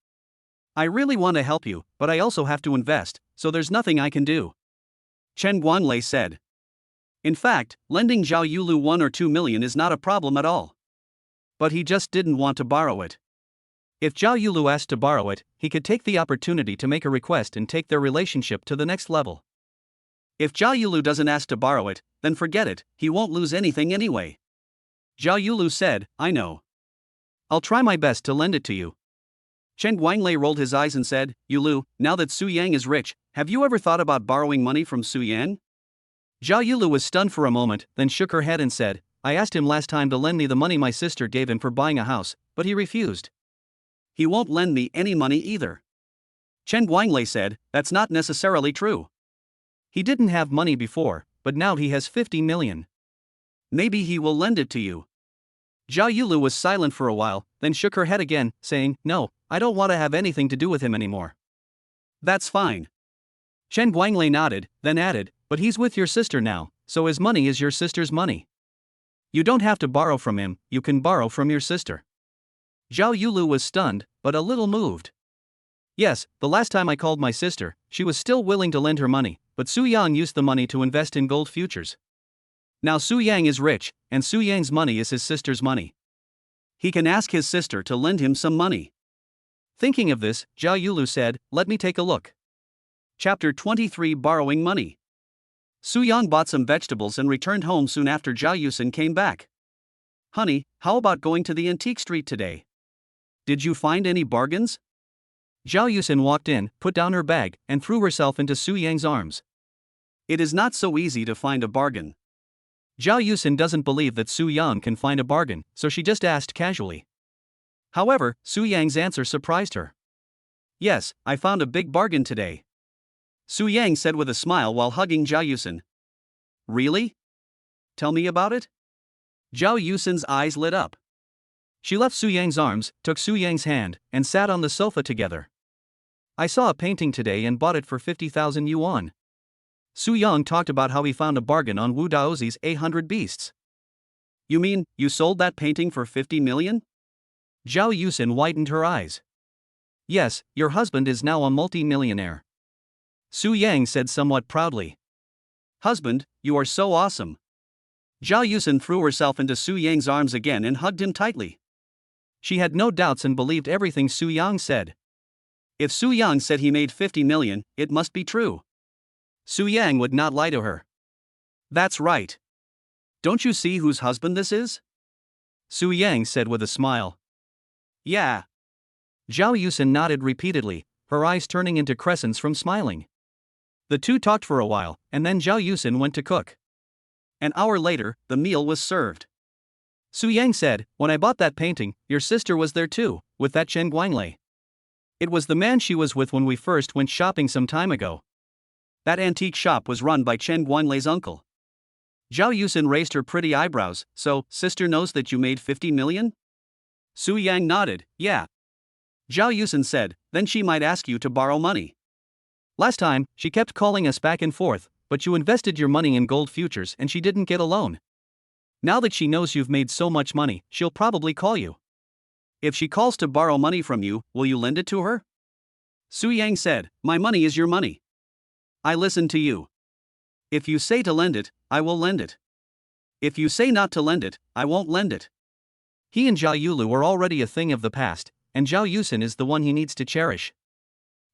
I really want to help you, but I also have to invest, so there's nothing I can do. Chen Guanlei said. In fact, lending Zhao Yulu 1 or 2 million is not a problem at all. But he just didn't want to borrow it. If Zhao Yulu asked to borrow it, he could take the opportunity to make a request and take their relationship to the next level. If Zhao Yulu doesn't ask to borrow it, then forget it, he won't lose anything anyway. Zhao Yulu said, I know. I'll try my best to lend it to you. Chen Guanglei rolled his eyes and said, Yulu, now that Su Yang is rich, have you ever thought about borrowing money from Su Yang? Zhao Yulu was stunned for a moment, then shook her head and said, I asked him last time to lend me the money my sister gave him for buying a house, but he refused. He won't lend me any money either. Chen Guanglei said, that's not necessarily true. He didn't have money before, but now he has 50 million. Maybe he will lend it to you. Zhao Yulu was silent for a while, then shook her head again, saying, no, I don't want to have anything to do with him anymore. That's fine. Chen Guanglei nodded, then added, but he's with your sister now, so his money is your sister's money. You don't have to borrow from him, you can borrow from your sister. Zhao Yulu was stunned, but a little moved. Yes, the last time I called my sister, she was still willing to lend her money, but Su Yang used the money to invest in gold futures. Now Su Yang is rich, and Su Yang's money is his sister's money. He can ask his sister to lend him some money. Thinking of this, Zhao Yulu said, let me take a look. Chapter 23 Borrowing Money. Su Yang bought some vegetables and returned home soon after Zhao Yusin came back. Honey, how about going to the antique street today? Did you find any bargains? Zhao Yusin walked in, put down her bag, and threw herself into Su Yang's arms. It is not so easy to find a bargain. Zhao Yusin doesn't believe that Su Yang can find a bargain, so she just asked casually. However, Su Yang's answer surprised her. Yes, I found a big bargain today. Su Yang said with a smile while hugging Zhao Yusin. Really? Tell me about it? Zhao Yusin's eyes lit up. She left Su Yang's arms, took Su Yang's hand, and sat on the sofa together. I saw a painting today and bought it for 50,000 yuan. Su Yang talked about how he found a bargain on Wu Daozi's 800 Beasts. You mean, you sold that painting for 50 million? Zhao Yusin widened her eyes. Yes, your husband is now a multi-millionaire. Su Yang said somewhat proudly. Husband, you are so awesome. Zhao Yusin threw herself into Su Yang's arms again and hugged him tightly. She had no doubts and believed everything Su Yang said. If Su Yang said he made 50 million, it must be true. Su Yang would not lie to her. That's right. Don't you see whose husband this is? Su Yang said with a smile. Yeah. Zhao Yusin nodded repeatedly, her eyes turning into crescents from smiling. The two talked for a while, and then Zhao Yusin went to cook. An hour later, the meal was served. Su Yang said, when I bought that painting, your sister was there too, with that Chen Guanglei. It was the man she was with when we first went shopping some time ago. That antique shop was run by Chen Guanglei's uncle. Zhao Yusin raised her pretty eyebrows, so, sister knows that you made 50 million? Su Yang nodded, yeah. Zhao Yusin said, then she might ask you to borrow money. Last time, she kept calling us back and forth, but you invested your money in gold futures and she didn't get a loan. Now that she knows you've made so much money, she'll probably call you. If she calls to borrow money from you, will you lend it to her? Su Yang said, my money is your money. I listen to you. If you say to lend it, I will lend it. If you say not to lend it, I won't lend it. He and Zhao Yulu are already a thing of the past, and Zhao Yusin is the one he needs to cherish.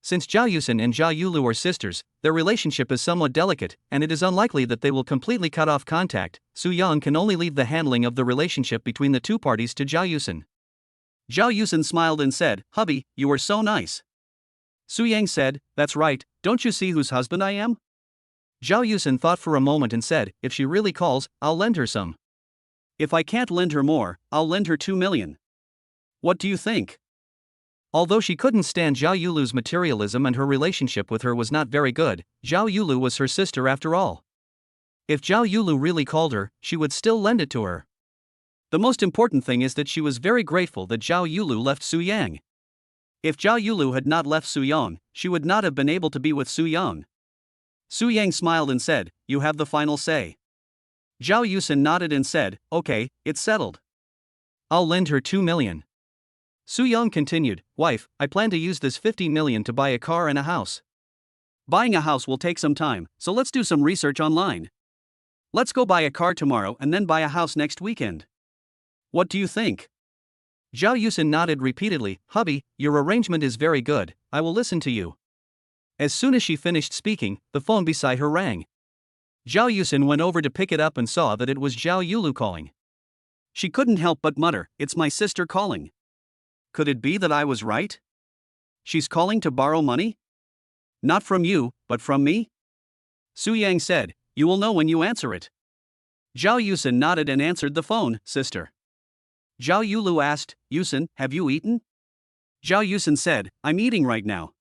Since Zhao Yusin and Zhao Yulu are sisters, their relationship is somewhat delicate, and it is unlikely that they will completely cut off contact. Su Yang can only leave the handling of the relationship between the two parties to Zhao Yusin. Zhao Yusin smiled and said, hubby, you are so nice. Su Yang said, that's right, don't you see whose husband I am? Zhao Yusin thought for a moment and said, if she really calls, I'll lend her some. If I can't lend her more, I'll lend her 2 million. What do you think? Although she couldn't stand Zhao Yulu's materialism and her relationship with her was not very good, Zhao Yulu was her sister after all. If Zhao Yulu really called her, she would still lend it to her. The most important thing is that she was very grateful that Zhao Yulu left Su Yang. If Zhao Yulu had not left Su Yang, she would not have been able to be with Su Yang. Su Yang smiled and said, "You have the final say." Zhao Yusin nodded and said, "Okay, it's settled. I'll lend her 2 million. Su Yang continued, "Wife, I plan to use this 50 million to buy a car and a house. Buying a house will take some time, so let's do some research online. Let's go buy a car tomorrow and then buy a house next weekend. What do you think?" Zhao Yusin nodded repeatedly. "Hubby, your arrangement is very good, I will listen to you." As soon as she finished speaking, the phone beside her rang. Zhao Yusin went over to pick it up and saw that it was Zhao Yulu calling. She couldn't help but mutter, "It's my sister calling. Could it be that I was right? She's calling to borrow money? Not from you, but from me?" Su Yang said, "You will know when you answer it." Zhao Yusin nodded and answered the phone. "Sister." Zhao Yulu asked, "Yusin, have you eaten?" Zhao Yusin said, "I'm eating right now."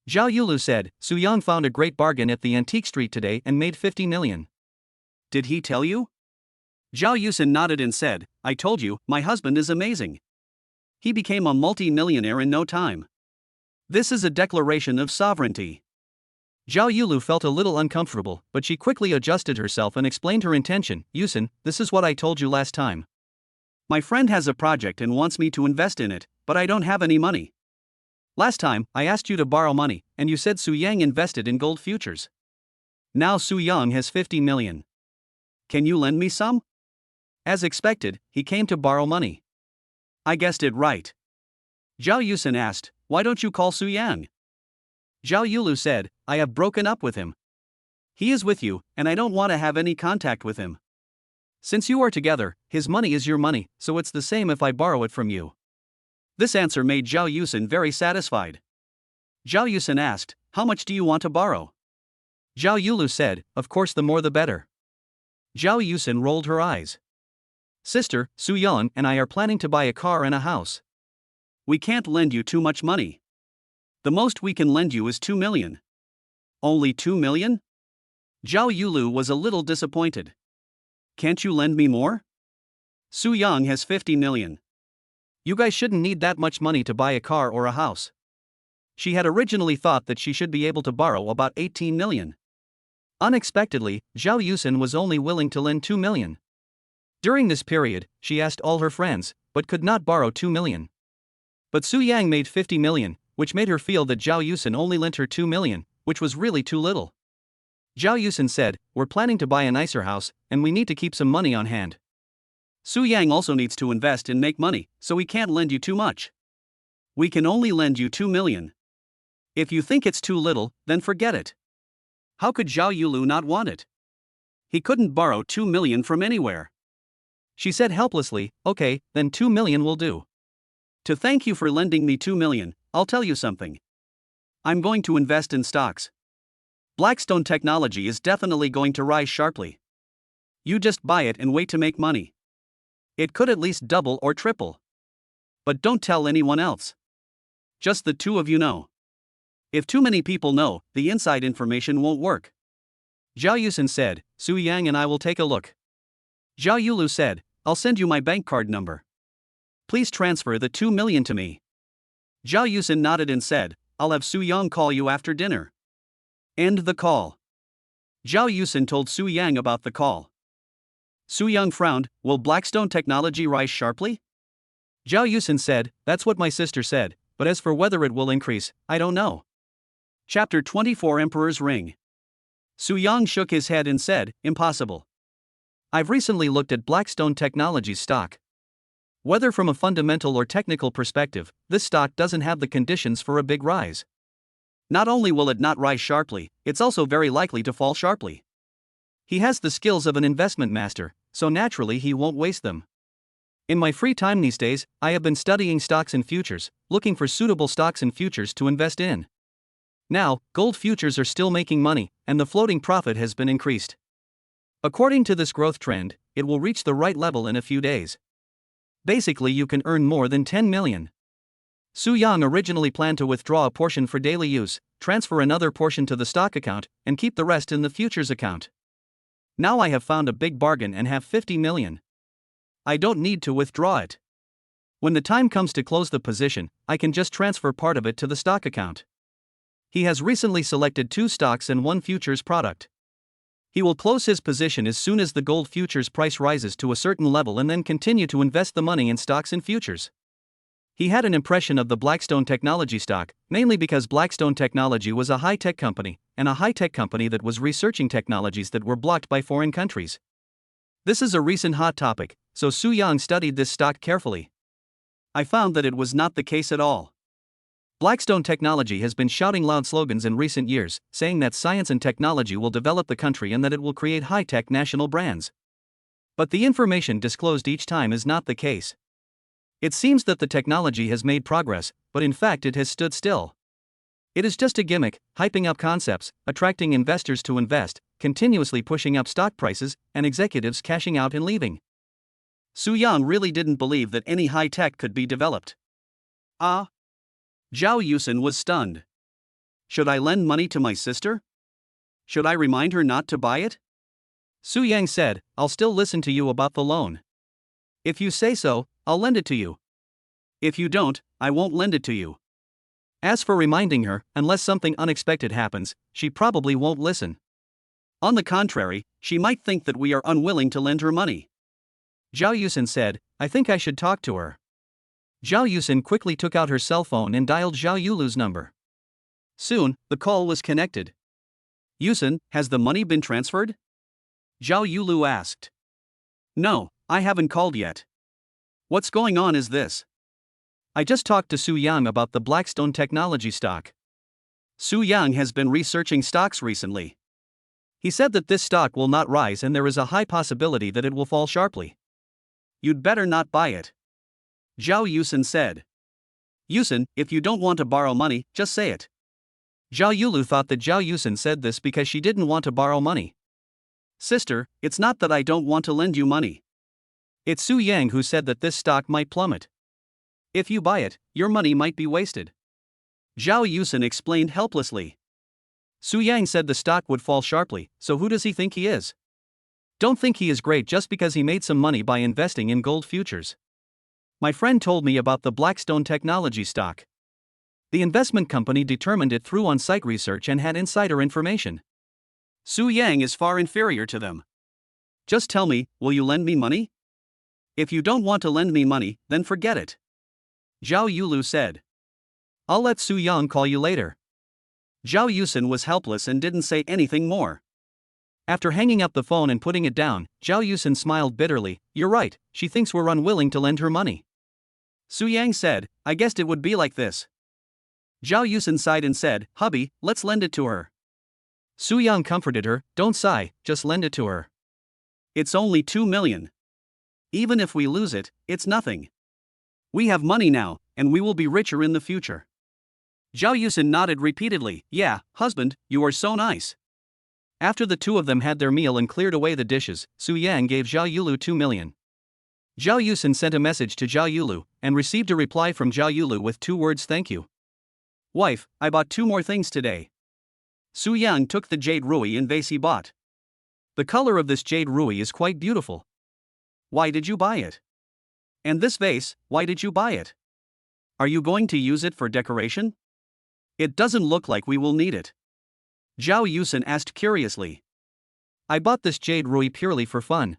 Zhao Yulu said, "Su Yang found a great bargain at the antique street today and made 50 million. Did he tell you?" Zhao Yusin nodded and said, "I told you, my husband is amazing. He became a multi-millionaire in no time. This is a declaration of sovereignty." Zhao Yulu felt a little uncomfortable, but she quickly adjusted herself and explained her intention. "Yusin, this is what I told you last time. My friend has a project and wants me to invest in it, but I don't have any money. Last time, I asked you to borrow money, and you said Su Yang invested in gold futures. Now Su Yang has 50 million. Can you lend me some?" As expected, he came to borrow money. "I guessed it right." Zhao Yusin asked, "Why don't you call Su Yang?" Zhao Yulu said, "I have broken up with him. He is with you, and I don't want to have any contact with him. Since you are together, his money is your money, so it's the same if I borrow it from you." This answer made Zhao Yusin very satisfied. Zhao Yusin asked, "How much do you want to borrow?" Zhao Yulu said, "Of course, the more the better." Zhao Yusin rolled her eyes. "Sister, Su Yang and I are planning to buy a car and a house. We can't lend you too much money. The most we can lend you is 2 million. Only 2 million? Zhao Yulu was a little disappointed. "Can't you lend me more? Su Yang has 50 million. You guys shouldn't need that much money to buy a car or a house." She had originally thought that she should be able to borrow about 18 million. Unexpectedly, Zhao Yusin was only willing to lend 2 million. During this period, she asked all her friends, but could not borrow 2 million. But Su Yang made 50 million, which made her feel that Zhao Yusin only lent her 2 million, which was really too little. Zhao Yusin said, "We're planning to buy a nicer house, and we need to keep some money on hand. Su Yang also needs to invest and make money, so we can't lend you too much. We can only lend you 2 million. If you think it's too little, then forget it." How could Zhao Yulu not want it? He couldn't borrow 2 million from anywhere. She said helplessly, "Okay, then 2 million will do. To thank you for lending me 2 million, I'll tell you something. I'm going to invest in stocks. Blackstone technology is definitely going to rise sharply. You just buy it and wait to make money. It could at least double or triple. But don't tell anyone else. Just the two of you know. If too many people know, the inside information won't work." Zhao Yusin said, "Su Yang and I will take a look." Zhao Yulu said, "I'll send you my bank card number. Please transfer the 2 million to me." Zhao Yusin nodded and said, "I'll have Su Yang call you after dinner." End the call. Zhao Yusin told Su Yang about the call. Su Yang frowned. "Will Blackstone technology rise sharply?" Zhao Yusin said, "That's what my sister said, but as for whether it will increase, I don't know." Chapter 24 Emperor's Ring. Su Yang shook his head and said, "Impossible. I've recently looked at Blackstone Technologies stock. Whether from a fundamental or technical perspective, this stock doesn't have the conditions for a big rise. Not only will it not rise sharply, it's also very likely to fall sharply. He has the skills of an investment master, so naturally he won't waste them. In my free time these days, I have been studying stocks and futures, looking for suitable stocks and futures to invest in. Now, gold futures are still making money, and the floating profit has been increased. According to this growth trend, it will reach the right level in a few days. Basically, you can earn more than 10 million. Su Yang originally planned to withdraw a portion for daily use, transfer another portion to the stock account, and keep the rest in the futures account. Now I have found a big bargain and have 50 million. I don't need to withdraw it. When the time comes to close the position, I can just transfer part of it to the stock account. He has recently selected 2 stocks and 1 futures product. He will close his position as soon as the gold futures price rises to a certain level and then continue to invest the money in stocks and futures. He had an impression of the Blackstone Technology stock, mainly because Blackstone Technology was a high-tech company, and a high-tech company that was researching technologies that were blocked by foreign countries. This is a recent hot topic, so Su Yang studied this stock carefully. I found that it was not the case at all. Blackstone Technology has been shouting loud slogans in recent years, saying that science and technology will develop the country and that it will create high-tech national brands. But the information disclosed each time is not the case. It seems that the technology has made progress, but in fact it has stood still. It is just a gimmick, hyping up concepts, attracting investors to invest, continuously pushing up stock prices, and executives cashing out and leaving. Su Yang really didn't believe that any high tech could be developed. Ah! Zhao Yusen was stunned. Should I lend money to my sister? Should I remind her not to buy it? Su Yang said, I'll still listen to you about the loan. If you say so, I'll lend it to you. If you don't, I won't lend it to you. As for reminding her, unless something unexpected happens, she probably won't listen. On the contrary, she might think that we are unwilling to lend her money. Zhao Yusen said, I think I should talk to her. Zhao Yusen quickly took out her cell phone and dialed Zhao Yulu's number. Soon, the call was connected. Yusen, has the money been transferred? Zhao Yulu asked. No, I haven't called yet. What's going on is this. I just talked to Su Yang about the Blackstone Technology stock. Su Yang has been researching stocks recently. He said that this stock will not rise and there is a high possibility that it will fall sharply. You'd better not buy it. Zhao Yusen said. Yusen, if you don't want to borrow money, just say it. Zhao Yulu thought that Zhao Yusen said this because she didn't want to borrow money. Sister, it's not that I don't want to lend you money. It's Su Yang who said that this stock might plummet. If you buy it, your money might be wasted. Zhao Yusen explained helplessly. Su Yang said the stock would fall sharply, so who does he think he is? Don't think he is great just because he made some money by investing in gold futures. My friend told me about the Blackstone Technology stock. The investment company determined it through on-site research and had insider information. Su Yang is far inferior to them. Just tell me, will you lend me money? If you don't want to lend me money, then forget it. Zhao Yulu said. I'll let Su Yang call you later. Zhao Yusen was helpless and didn't say anything more. After hanging up the phone and putting it down, Zhao Yusen smiled bitterly. You're right, she thinks we're unwilling to lend her money. Su Yang said, I guessed it would be like this. Zhao Yusen sighed and said, hubby, let's lend it to her. Su Yang comforted her, don't sigh, just lend it to her. It's only 2 million. Even if we lose it, it's nothing. We have money now, and we will be richer in the future. Zhao Yusen nodded repeatedly, yeah, husband, you are so nice. After the two of them had their meal and cleared away the dishes, Su Yang gave Zhao Yulu 2 million. Zhao Yusen sent a message to Zhao Yulu, and received a reply from Zhao Yulu with 2 words thank you. Wife, I bought 2 more things today. Su Yang took the jade ruby in vase he bought. The color of this jade ruby is quite beautiful. Why did you buy it? And this vase, why did you buy it? Are you going to use it for decoration? It doesn't look like we will need it. Zhao Yusen asked curiously. I bought this jade ruby purely for fun.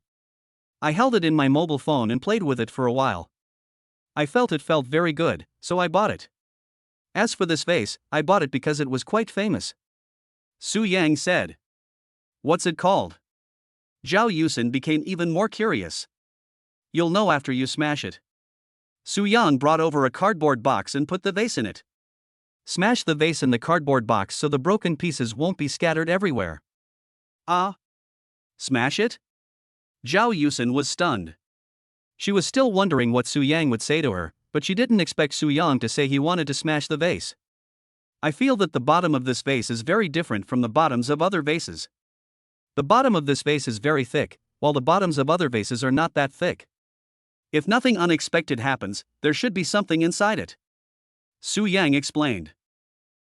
I held it in my mobile phone and played with it for a while. I felt it felt very good, so I bought it. As for this vase, I bought it because it was quite famous. Su Yang said. What's it called? Zhao Yusen became even more curious. You'll know after you smash it. Su Yang brought over a cardboard box and put the vase in it. Smash the vase in the cardboard box so the broken pieces won't be scattered everywhere. Ah? Smash it? Zhao Yusen was stunned. She was still wondering what Su Yang would say to her, but she didn't expect Su Yang to say he wanted to smash the vase. I feel that the bottom of this vase is very different from the bottoms of other vases. The bottom of this vase is very thick, while the bottoms of other vases are not that thick. If nothing unexpected happens, there should be something inside it. Su Yang explained.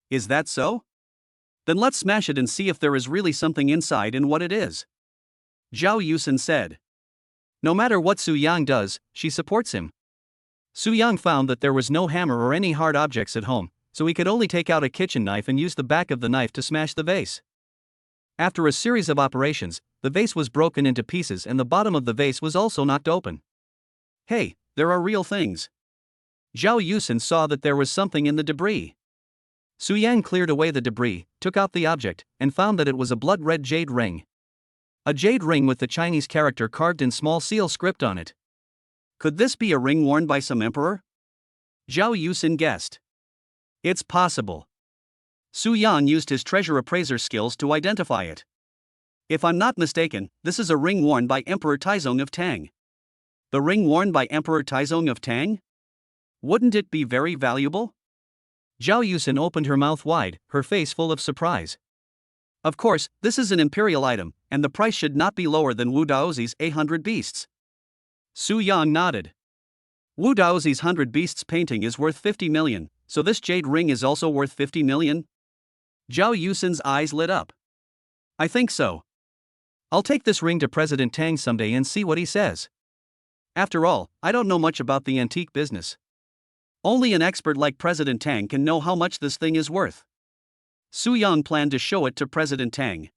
Is that so? Then let's smash it and see if there is really something inside and what it is. Zhao Yusen said. No matter what Su Yang does, she supports him. Su Yang found that there was no hammer or any hard objects at home, so he could only take out a kitchen knife and use the back of the knife to smash the vase. After a series of operations, the vase was broken into pieces and the bottom of the vase was also knocked open. Hey, there are real things. Zhao Yusen saw that there was something in the debris. Su Yang cleared away the debris, took out the object, and found that it was a blood-red jade ring. A jade ring with the Chinese character carved in small seal script on it. Could this be a ring worn by some emperor? Zhao Yusen guessed. It's possible. Su Yang used his treasure appraiser skills to identify it. If I'm not mistaken, this is a ring worn by Emperor Taizong of Tang. The ring worn by Emperor Taizong of Tang? Wouldn't it be very valuable? Zhao Yusen opened her mouth wide, her face full of surprise. Of course, this is an imperial item, and the price should not be lower than Wu Daozi's 800 Beasts. Su Yang nodded. Wu Daozi's 100 Beasts painting is worth 50 million, so this jade ring is also worth 50 million? Zhao Yusen's eyes lit up. I think so. I'll take this ring to President Tang someday and see what he says. After all, I don't know much about the antique business. Only an expert like President Tang can know how much this thing is worth. Su Yang planned to show it to President Tang.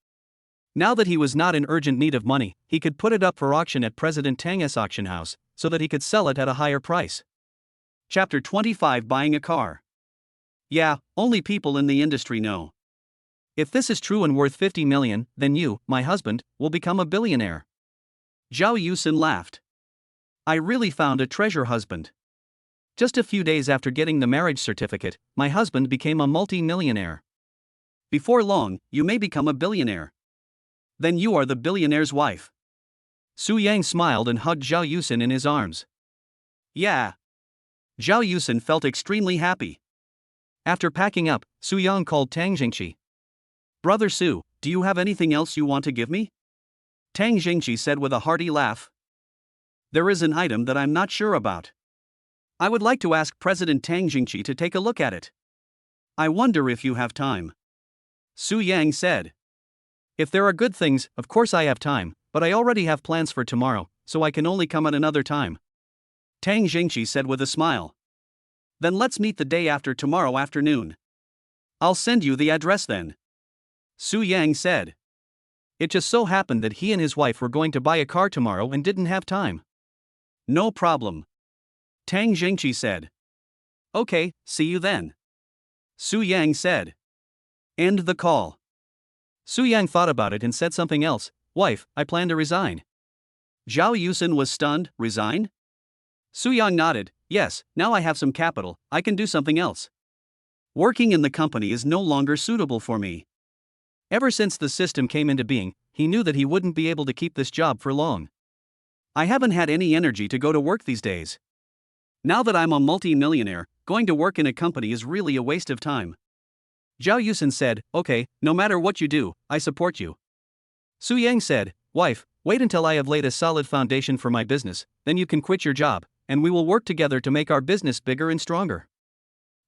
Now that he was not in urgent need of money, he could put it up for auction at President Tang's auction house, so that he could sell it at a higher price. Chapter 25 Buying a Car. Yeah, only people in the industry know. If this is true and worth 50 million, then you, my husband, will become a billionaire. Zhao Yusen laughed. I really found a treasure husband. Just a few days after getting the marriage certificate, my husband became a multi-millionaire. Before long, you may become a billionaire. Then you are the billionaire's wife. Su Yang smiled and hugged Zhao Yusen in his arms. Yeah. Zhao Yusen felt extremely happy. After packing up, Su Yang called Tang Jingqi. Brother Su, do you have anything else you want to give me? Tang Jingqi said with a hearty laugh. There is an item that I'm not sure about. I would like to ask President Tang Jingqi to take a look at it. I wonder if you have time. Su Yang said. If there are good things, of course I have time, but I already have plans for tomorrow, so I can only come at another time. Tang Jingqi said with a smile. Then let's meet the day after tomorrow afternoon. I'll send you the address then. Su Yang said. It just so happened that he and his wife were going to buy a car tomorrow and didn't have time. No problem. Tang Jingqi said. Okay, see you then. Su Yang said. End the call. Su Yang thought about it and said something else. Wife, I plan to resign. Zhao Yusen was stunned. Resign? Su Yang nodded. Yes, now I have some capital, I can do something else. Working in the company is no longer suitable for me. Ever since the system came into being, he knew that he wouldn't be able to keep this job for long. I haven't had any energy to go to work these days. Now that I'm a multi-millionaire, going to work in a company is really a waste of time. Zhao Yusen said, okay, no matter what you do, I support you. Su Yang said, wife, wait until I have laid a solid foundation for my business, then you can quit your job, and we will work together to make our business bigger and stronger.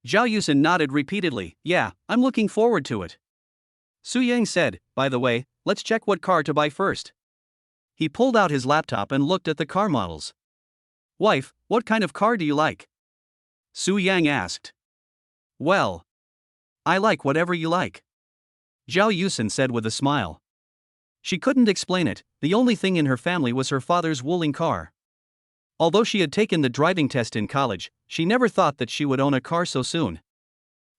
Zhao Yusen nodded repeatedly, yeah, I'm looking forward to it. Su Yang said, by the way, let's check what car to buy first. He pulled out his laptop and looked at the car models. Wife, what kind of car do you like? Su Yang asked. Well, I like whatever you like. Zhao Yusen said with a smile. She couldn't explain it, the only thing in her family was her father's Wuling car. Although she had taken the driving test in college, she never thought that she would own a car so soon.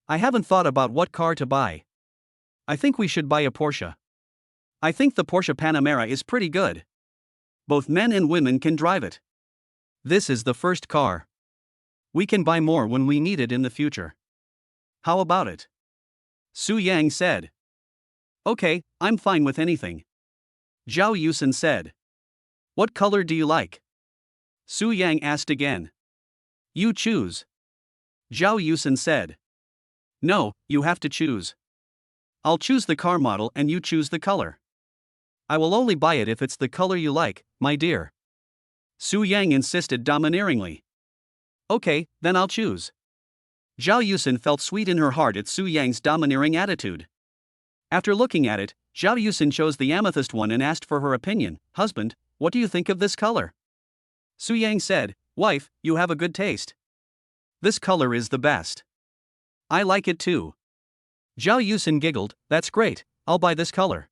I haven't thought about what car to buy. I think we should buy a Porsche. I think the Porsche Panamera is pretty good. Both men and women can drive it. This is the first car. We can buy more when we need it in the future. How about it? Su Yang said. Okay, I'm fine with anything. Zhao Yusen said. What color do you like? Su Yang asked again. You choose. Zhao Yusen said. No, you have to choose. I'll choose the car model and you choose the color. I will only buy it if it's the color you like, my dear. Su Yang insisted domineeringly. Okay, then I'll choose. Zhao Yusin felt sweet in her heart at Su Yang's domineering attitude. After looking at it, Zhao Yusin chose the amethyst one and asked for her opinion. Husband, what do you think of this color? Su Yang said, wife, you have a good taste. This color is the best. I like it too. Zhao Yusin giggled, that's great, I'll buy this color.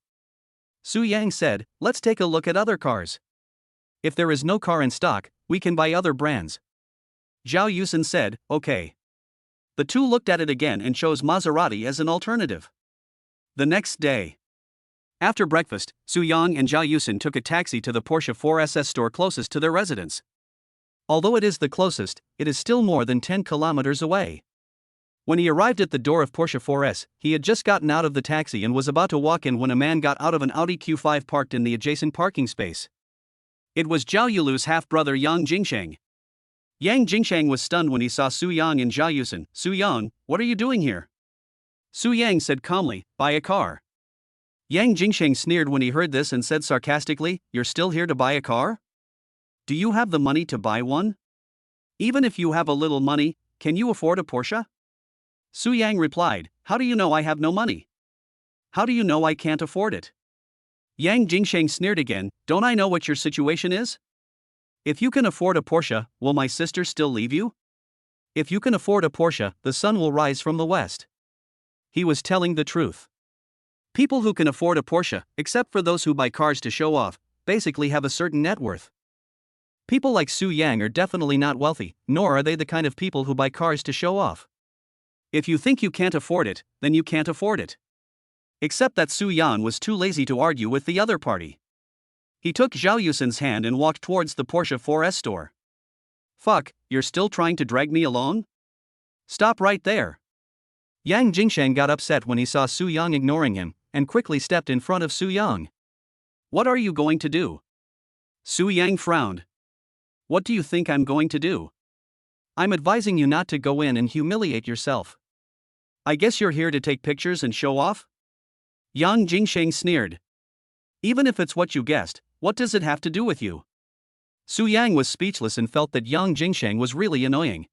Su Yang said, let's take a look at other cars. If there is no car in stock, we can buy other brands. Zhao Yusin said, okay. The two looked at it again and chose Maserati as an alternative. The next day. After breakfast, Su Yang and Zhao Yusin took a taxi to the Porsche 4SS store closest to their residence. Although it is the closest, it is still more than 10 kilometers away. When he arrived at the door of Porsche 4S, he had just gotten out of the taxi and was about to walk in when a man got out of an Audi Q5 parked in the adjacent parking space. It was Zhao Yulu's half-brother Yang Jingsheng. Yang Jingsheng was stunned when he saw Su Yang and Zhao Yusin. Su Yang, what are you doing here? Su Yang said calmly, buy a car. Yang Jingsheng sneered when he heard this and said sarcastically, you're still here to buy a car? Do you have the money to buy one? Even if you have a little money, can you afford a Porsche? Su Yang replied, how do you know I have no money? How do you know I can't afford it? Yang Jingsheng sneered again, don't I know what your situation is? If you can afford a Porsche, will my sister still leave you? If you can afford a Porsche, the sun will rise from the west. He was telling the truth. People who can afford a Porsche, except for those who buy cars to show off, basically have a certain net worth. People like Su Yang are definitely not wealthy, nor are they the kind of people who buy cars to show off. If you think you can't afford it, then you can't afford it. Except that Su Yan was too lazy to argue with the other party. He took Zhao Yusin's hand and walked towards the Porsche 4S store. Fuck, you're still trying to drag me along? Stop right there. Yang Jingsheng got upset when he saw Su Yang ignoring him, and quickly stepped in front of Su Yang. What are you going to do? Su Yang frowned. What do you think I'm going to do? I'm advising you not to go in and humiliate yourself. I guess you're here to take pictures and show off? Yang Jingsheng sneered. Even if it's what you guessed, what does it have to do with you? Su Yang was speechless and felt that Yang Jingsheng was really annoying.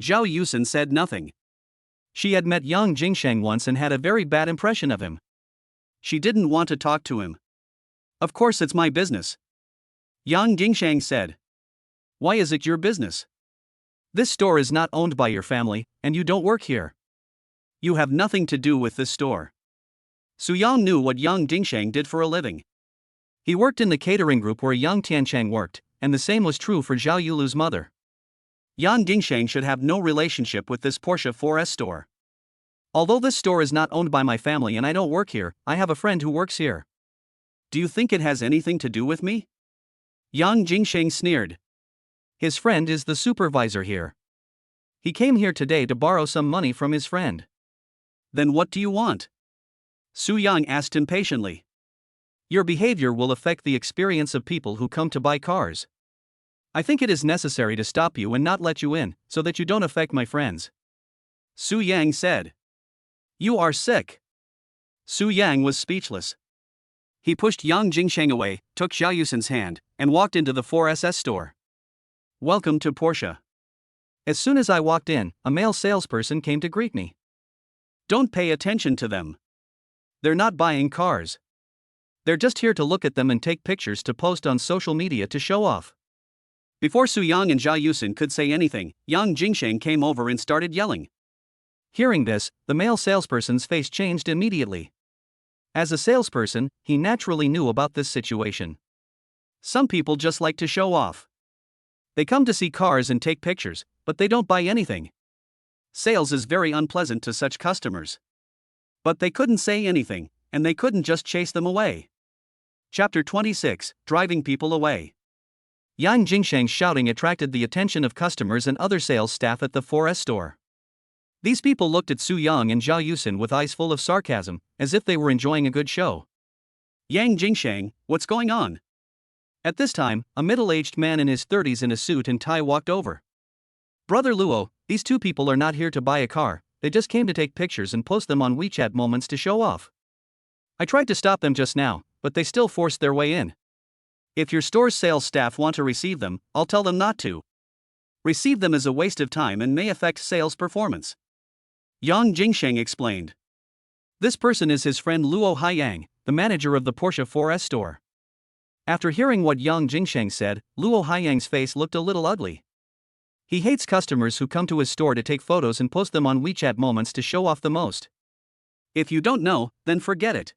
Zhao Yusin said nothing. She had met Yang Jingsheng once and had a very bad impression of him. She didn't want to talk to him. Of course it's my business. Yang Jingsheng said. Why is it your business? This store is not owned by your family, and you don't work here. You have nothing to do with this store. Su Yang knew what Yang Jingsheng did for a living. He worked in the catering group where Yang Tiancheng worked, and the same was true for Zhao Yulu's mother. Yang Jingsheng should have no relationship with this Porsche 4S store. Although this store is not owned by my family and I don't work here, I have a friend who works here. Do you think it has anything to do with me? Yang Jingsheng sneered. His friend is the supervisor here. He came here today to borrow some money from his friend. Then what do you want? Su Yang asked impatiently. Your behavior will affect the experience of people who come to buy cars. I think it is necessary to stop you and not let you in, so that you don't affect my friends. Su Yang said. You are sick. Su Yang was speechless. He pushed Yang Jingsheng away, took Zhao Yusin's hand, and walked into the 4SS store. Welcome to Porsche. As soon as I walked in, a male salesperson came to greet me. Don't pay attention to them. They're not buying cars. They're just here to look at them and take pictures to post on social media to show off. Before Su Yang and Zhao Yusin could say anything, Yang Jingsheng came over and started yelling. Hearing this, the male salesperson's face changed immediately. As a salesperson, he naturally knew about this situation. Some people just like to show off. They come to see cars and take pictures, but they don't buy anything. Sales is very unpleasant to such customers. But they couldn't say anything, and they couldn't just chase them away. Chapter 26, Driving People Away. Yang Jingsheng's shouting attracted the attention of customers and other sales staff at the 4S store. These people looked at Su Yang and Zhao Yusin with eyes full of sarcasm, as if they were enjoying a good show. Yang Jingsheng, what's going on? At this time, a middle-aged man in his 30s in a suit and tie walked over. Brother Luo, these two people are not here to buy a car, they just came to take pictures and post them on WeChat Moments to show off. I tried to stop them just now, but they still forced their way in. If your store's sales staff want to receive them, I'll tell them not to. Receive them is a waste of time and may affect sales performance. Yang Jingsheng explained. This person is his friend Luo Haiyang, the manager of the Porsche 4S store. After hearing what Yang Jingsheng said, Luo Haiyang's face looked a little ugly. He hates customers who come to his store to take photos and post them on WeChat Moments to show off the most. If you don't know, then forget it.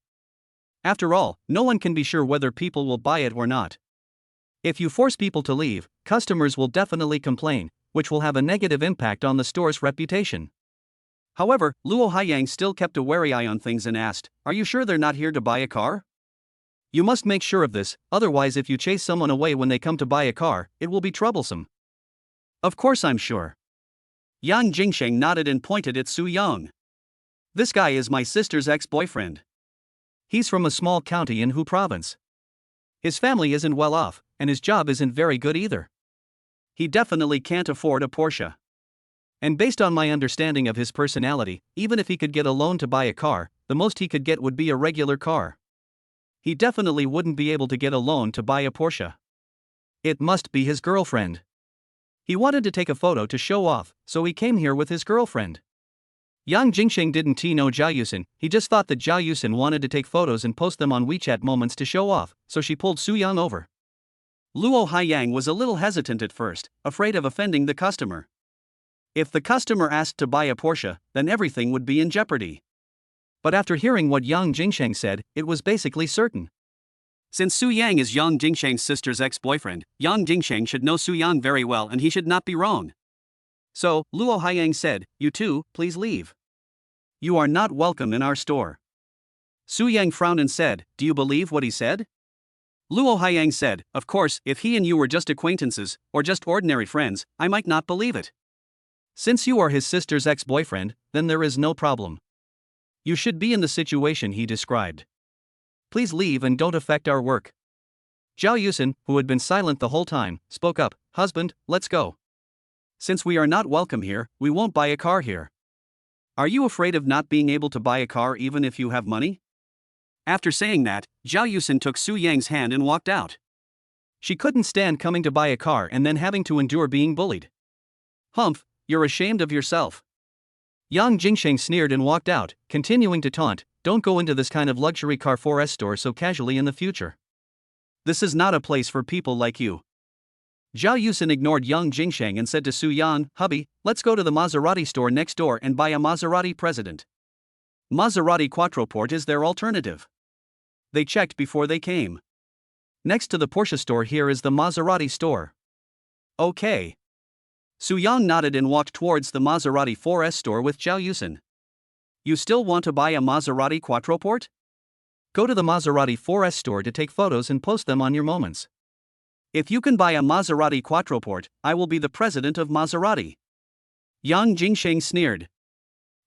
After all, no one can be sure whether people will buy it or not. If you force people to leave, customers will definitely complain, which will have a negative impact on the store's reputation. However, Luo Haiyang still kept a wary eye on things and asked, "Are you sure they're not here to buy a car? You must make sure of this, otherwise if you chase someone away when they come to buy a car, it will be troublesome." Of course I'm sure. Yang Jingsheng nodded and pointed at Su Yang. This guy is my sister's ex-boyfriend. He's from a small county in Hu province. His family isn't well off, and his job isn't very good either. He definitely can't afford a Porsche. And based on my understanding of his personality, even if he could get a loan to buy a car, the most he could get would be a regular car. He definitely wouldn't be able to get a loan to buy a Porsche. It must be his girlfriend. He wanted to take a photo to show off, so he came here with his girlfriend. Yang Jingsheng didn't know Zhao Yusin, he just thought that Zhao Yusin wanted to take photos and post them on WeChat Moments to show off, so she pulled Su Yang over. Luo Haiyang was a little hesitant at first, afraid of offending the customer. If the customer asked to buy a Porsche, then everything would be in jeopardy. But after hearing what Yang Jingsheng said, it was basically certain. Since Su Yang is Yang Jingsheng's sister's ex-boyfriend, Yang Jingsheng should know Su Yang very well and he should not be wrong. So, Luo Haiyang said, "You two, please leave. You are not welcome in our store." Su Yang frowned and said, "Do you believe what he said?" Luo Haiyang said, "Of course, if he and you were just acquaintances, or just ordinary friends, I might not believe it. Since you are his sister's ex-boyfriend, then there is no problem. You should be in the situation he described. Please leave and don't affect our work." Zhao Yusin, who had been silent the whole time, spoke up, "Husband, let's go. Since we are not welcome here, we won't buy a car here. Are you afraid of not being able to buy a car even if you have money?" After saying that, Zhao Yusin took Su Yang's hand and walked out. She couldn't stand coming to buy a car and then having to endure being bullied. "Humph, you're ashamed of yourself." Yang Jingsheng sneered and walked out, continuing to taunt, "Don't go into this kind of luxury car 4S store so casually in the future. This is not a place for people like you." Zhao Yusin ignored Yang Jingsheng and said to Su Yang, "Hubby, let's go to the Maserati store next door and buy a Maserati President. Maserati Quattroporte is their alternative." They checked before they came. Next to the Porsche store here is the Maserati store. Okay. Su Yang nodded and walked towards the Maserati 4S store with Zhao Yusin. "You still want to buy a Maserati Quattroporte? Go to the Maserati 4S store to take photos and post them on your moments. If you can buy a Maserati Quattroporte, I will be the president of Maserati." Yang Jingsheng sneered.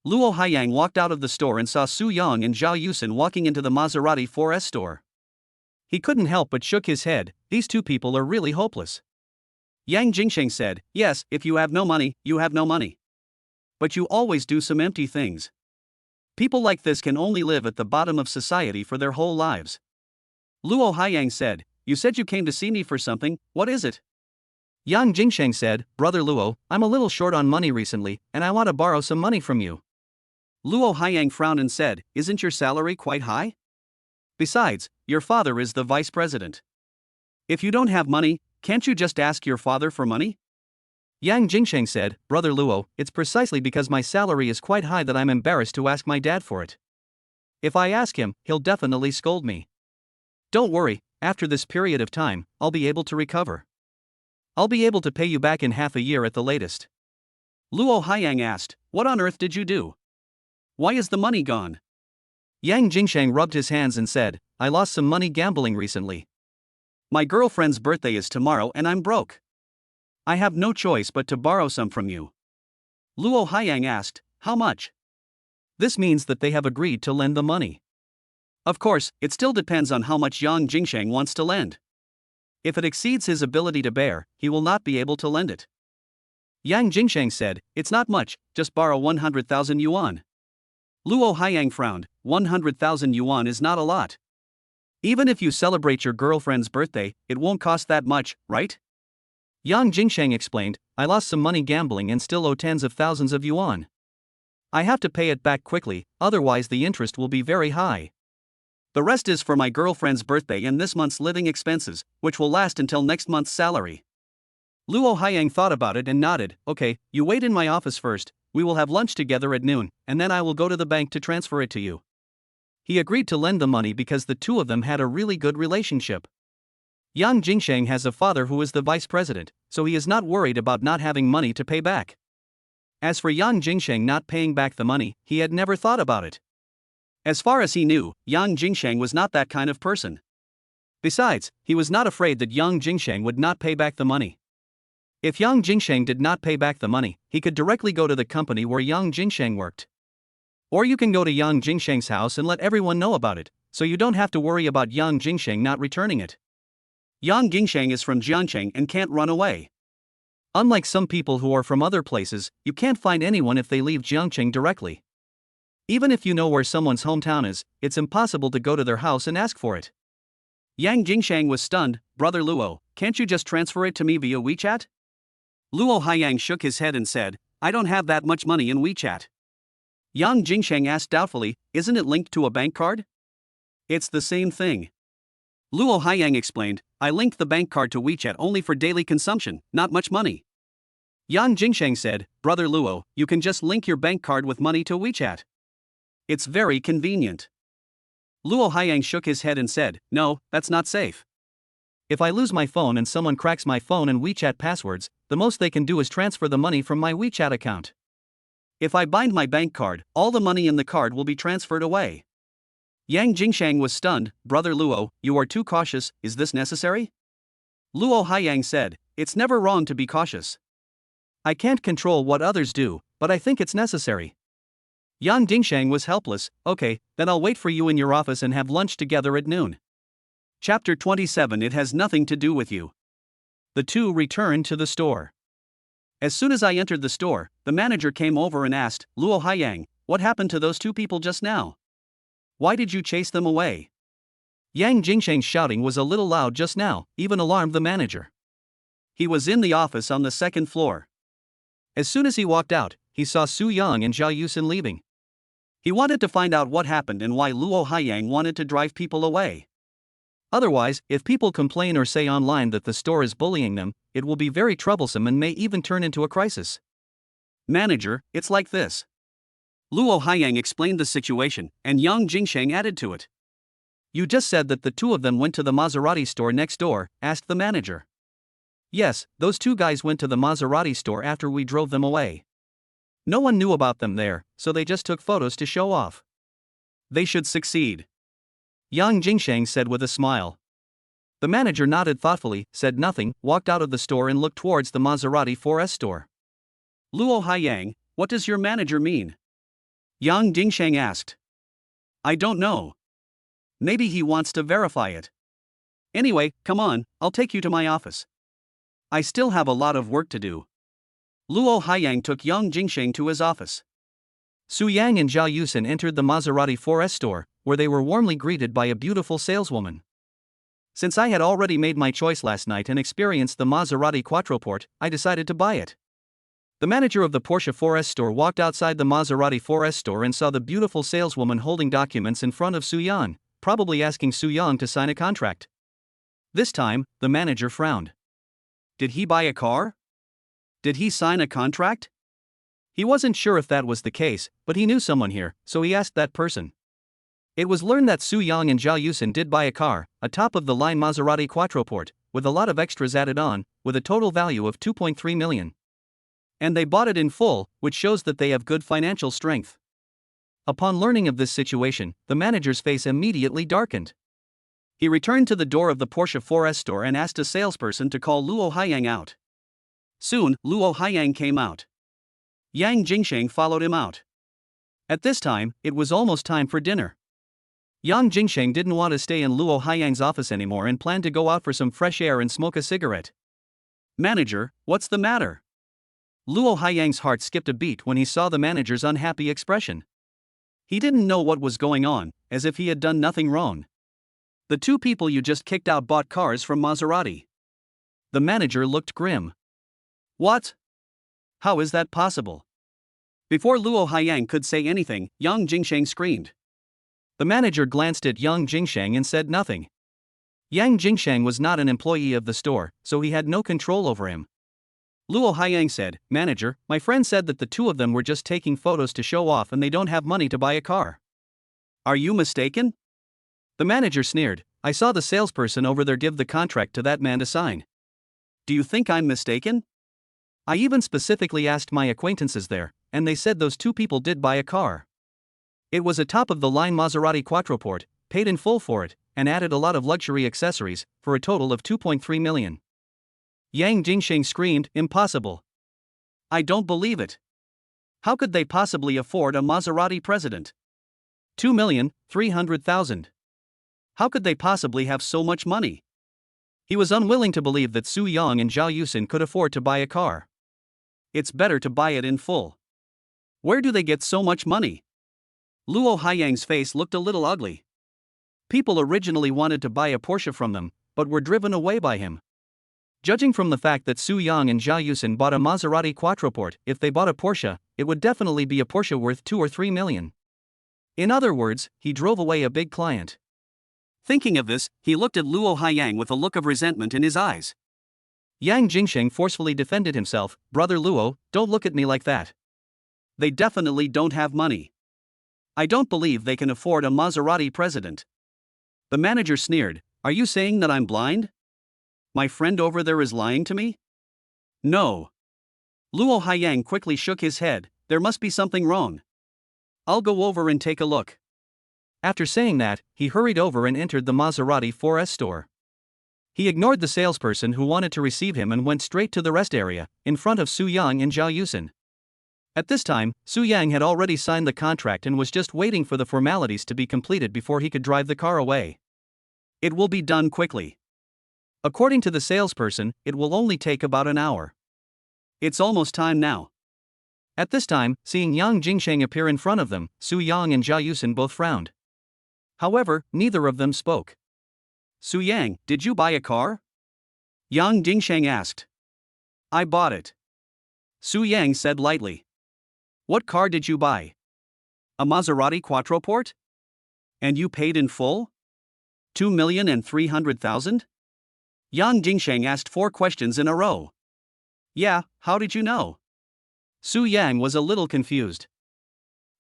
Luo Haiyang walked out of the store and saw Su Yang and Zhao Yusin walking into the Maserati 4S store. He couldn't help but shook his head, these two people are really hopeless. Yang Jingsheng said, "Yes, if you have no money, you have no money. But you always do some empty things. People like this can only live at the bottom of society for their whole lives." Luo Haiyang said, "You said you came to see me for something, what is it?" Yang Jingsheng said, "Brother Luo, I'm a little short on money recently, and I want to borrow some money from you." Luo Haiyang frowned and said, "Isn't your salary quite high? Besides, your father is the vice president. If you don't have money, can't you just ask your father for money?" Yang Jingsheng said, "Brother Luo, it's precisely because my salary is quite high that I'm embarrassed to ask my dad for it. If I ask him, he'll definitely scold me. Don't worry, after this period of time, I'll be able to recover. I'll be able to pay you back in half a year at the latest." Luo Haiyang asked, "What on earth did you do? Why is the money gone?" Yang Jingsheng rubbed his hands and said, "I lost some money gambling recently. My girlfriend's birthday is tomorrow and I'm broke. I have no choice but to borrow some from you." Luo Haiyang asked, "How much?" This means that they have agreed to lend the money. Of course, it still depends on how much Yang Jingsheng wants to lend. If it exceeds his ability to bear, he will not be able to lend it. Yang Jingsheng said, "It's not much, just borrow 100,000 yuan." Luo Haiyang frowned, 100,000 yuan is not a lot. Even if you celebrate your girlfriend's birthday, it won't cost that much, right? Yang Jingsheng explained, I lost some money gambling and still owe tens of thousands of yuan. I have to pay it back quickly, otherwise the interest will be very high. The rest is for my girlfriend's birthday and this month's living expenses, which will last until next month's salary. Luo Haiyang thought about it and nodded, okay, you wait in my office first, we will have lunch together at noon, and then I will go to the bank to transfer it to you. He agreed to lend the money because the two of them had a really good relationship. Yang Jingsheng has a father who is the vice president, so he is not worried about not having money to pay back. As for Yang Jingsheng not paying back the money, he had never thought about it. As far as he knew, Yang Jingsheng was not that kind of person. Besides, he was not afraid that Yang Jingsheng would not pay back the money. If Yang Jingsheng did not pay back the money, he could directly go to the company where Yang Jingsheng worked. Or you can go to Yang Jingsheng's house and let everyone know about it, so you don't have to worry about Yang Jingsheng not returning it. Yang Jingsheng is from Jiangcheng and can't run away. Unlike some people who are from other places, you can't find anyone if they leave Jiangcheng directly. Even if you know where someone's hometown is, it's impossible to go to their house and ask for it. Yang Jingsheng was stunned. Brother Luo, can't you just transfer it to me via WeChat? Luo Haiyang shook his head and said, I don't have that much money in WeChat. Yang Jingsheng asked doubtfully, isn't it linked to a bank card? It's the same thing. Luo Haiyang explained, I linked the bank card to WeChat only for daily consumption, not much money. Yang Jingsheng said, Brother Luo, you can just link your bank card with money to WeChat. It's very convenient. Luo Haiyang shook his head and said, no, that's not safe. If I lose my phone and someone cracks my phone and WeChat passwords, the most they can do is transfer the money from my WeChat account. If I bind my bank card, all the money in the card will be transferred away. Yang Jingsheng was stunned. Brother Luo, you are too cautious, is this necessary? Luo Haiyang said, it's never wrong to be cautious. I can't control what others do, but I think it's necessary. Yang Jingsheng was helpless. Okay, then I'll wait for you in your office and have lunch together at noon. Chapter 27. It has nothing to do with you. The two returned to the store. As soon as I entered the store, the manager came over and asked, Luo Haiyang, what happened to those two people just now? Why did you chase them away? Yang Jingsheng's shouting was a little loud just now, even alarmed the manager. He was in the office on the second floor. As soon as he walked out, he saw Su Yang and Zhao Yusin leaving. He wanted to find out what happened and why Luo Haiyang wanted to drive people away. Otherwise, if people complain or say online that the store is bullying them, it will be very troublesome and may even turn into a crisis. Manager, it's like this. Luo Haiyang explained the situation, and Yang Jingsheng added to it. You just said that the two of them went to the Maserati store next door, asked the manager. Yes, those two guys went to the Maserati store after we drove them away. No one knew about them there, so they just took photos to show off. They should succeed. Yang Jingsheng said with a smile. The manager nodded thoughtfully, said nothing, walked out of the store and looked towards the Maserati 4S store. Luo Haiyang, what does your manager mean? Yang Jingsheng asked. I don't know. Maybe he wants to verify it. Anyway, come on, I'll take you to my office. I still have a lot of work to do. Luo Haiyang took Yang Jingsheng to his office. Su Yang and Zhao Yusin entered the Maserati 4S store, where they were warmly greeted by a beautiful saleswoman. Since I had already made my choice last night and experienced the Maserati Quattroporte, I decided to buy it. The manager of the Porsche 4S store walked outside the Maserati 4S store and saw the beautiful saleswoman holding documents in front of Su Yang, probably asking Su Yang to sign a contract. This time, the manager frowned. Did he buy a car? Did he sign a contract? He wasn't sure if that was the case, but he knew someone here, so he asked that person. It was learned that Su Yang and Zhao Yusin did buy a car, a top-of-the-line Maserati Quattroporte, with a lot of extras added on, with a total value of 2.3 million. And they bought it in full, which shows that they have good financial strength. Upon learning of this situation, the manager's face immediately darkened. He returned to the door of the Porsche 4S store and asked a salesperson to call Luo Haiyang out. Soon, Luo Haiyang came out. Yang Jingsheng followed him out. At this time, it was almost time for dinner. Yang Jingsheng didn't want to stay in Luo Haiyang's office anymore and planned to go out for some fresh air and smoke a cigarette. Manager, what's the matter? Luo Haiyang's heart skipped a beat when he saw the manager's unhappy expression. He didn't know what was going on, as if he had done nothing wrong. The two people you just kicked out bought cars from Maserati. The manager looked grim. What? How is that possible? Before Luo Haiyang could say anything, Yang Jingsheng screamed. The manager glanced at Yang Jingsheng and said nothing. Yang Jingsheng was not an employee of the store, so he had no control over him. Luo Haiyang said, "Manager, my friend said that the two of them were just taking photos to show off and they don't have money to buy a car. Are you mistaken?" The manager sneered, "I saw the salesperson over there give the contract to that man to sign. Do you think I'm mistaken? I even specifically asked my acquaintances there, and they said those two people did buy a car. It was a top-of-the-line Maserati Quattroporte, paid in full for it, and added a lot of luxury accessories, for a total of 2.3 million. Yang Jingsheng screamed, "Impossible. I don't believe it. How could they possibly afford a Maserati President? 2,300,000. How could they possibly have so much money?" He was unwilling to believe that Su Yang and Zhao Yusin could afford to buy a car. It's better to buy it in full. Where do they get so much money? Luo Haiyang's face looked a little ugly. People originally wanted to buy a Porsche from them, but were driven away by him. Judging from the fact that Su Yang and Zhao Yusin bought a Maserati Quattroporte, if they bought a Porsche, it would definitely be a Porsche worth 2 or 3 million. In other words, he drove away a big client. Thinking of this, he looked at Luo Haiyang with a look of resentment in his eyes. Yang Jingsheng forcefully defended himself, "Brother Luo, don't look at me like that. They definitely don't have money. I don't believe they can afford a Maserati President." The manager sneered, "Are you saying that I'm blind? My friend over there is lying to me?" "No." Luo Haiyang quickly shook his head, "There must be something wrong. I'll go over and take a look." After saying that, he hurried over and entered the Maserati 4S store. He ignored the salesperson who wanted to receive him and went straight to the rest area, in front of Su Yang and Zhao Yusin. At this time, Su Yang had already signed the contract and was just waiting for the formalities to be completed before he could drive the car away. It will be done quickly. According to the salesperson, it will only take about an hour. It's almost time now. At this time, seeing Yang Jingsheng appear in front of them, Su Yang and Zhao Yusin both frowned. However, neither of them spoke. "Su Yang, did you buy a car?" Yang Jingsheng asked. "I bought it." Su Yang said lightly. "What car did you buy?" "A Maserati Quattroporte? And you paid in full? 2,300,000? Yang Jingsheng asked 4 questions in a row. "Yeah, how did you know?" Su Yang was a little confused.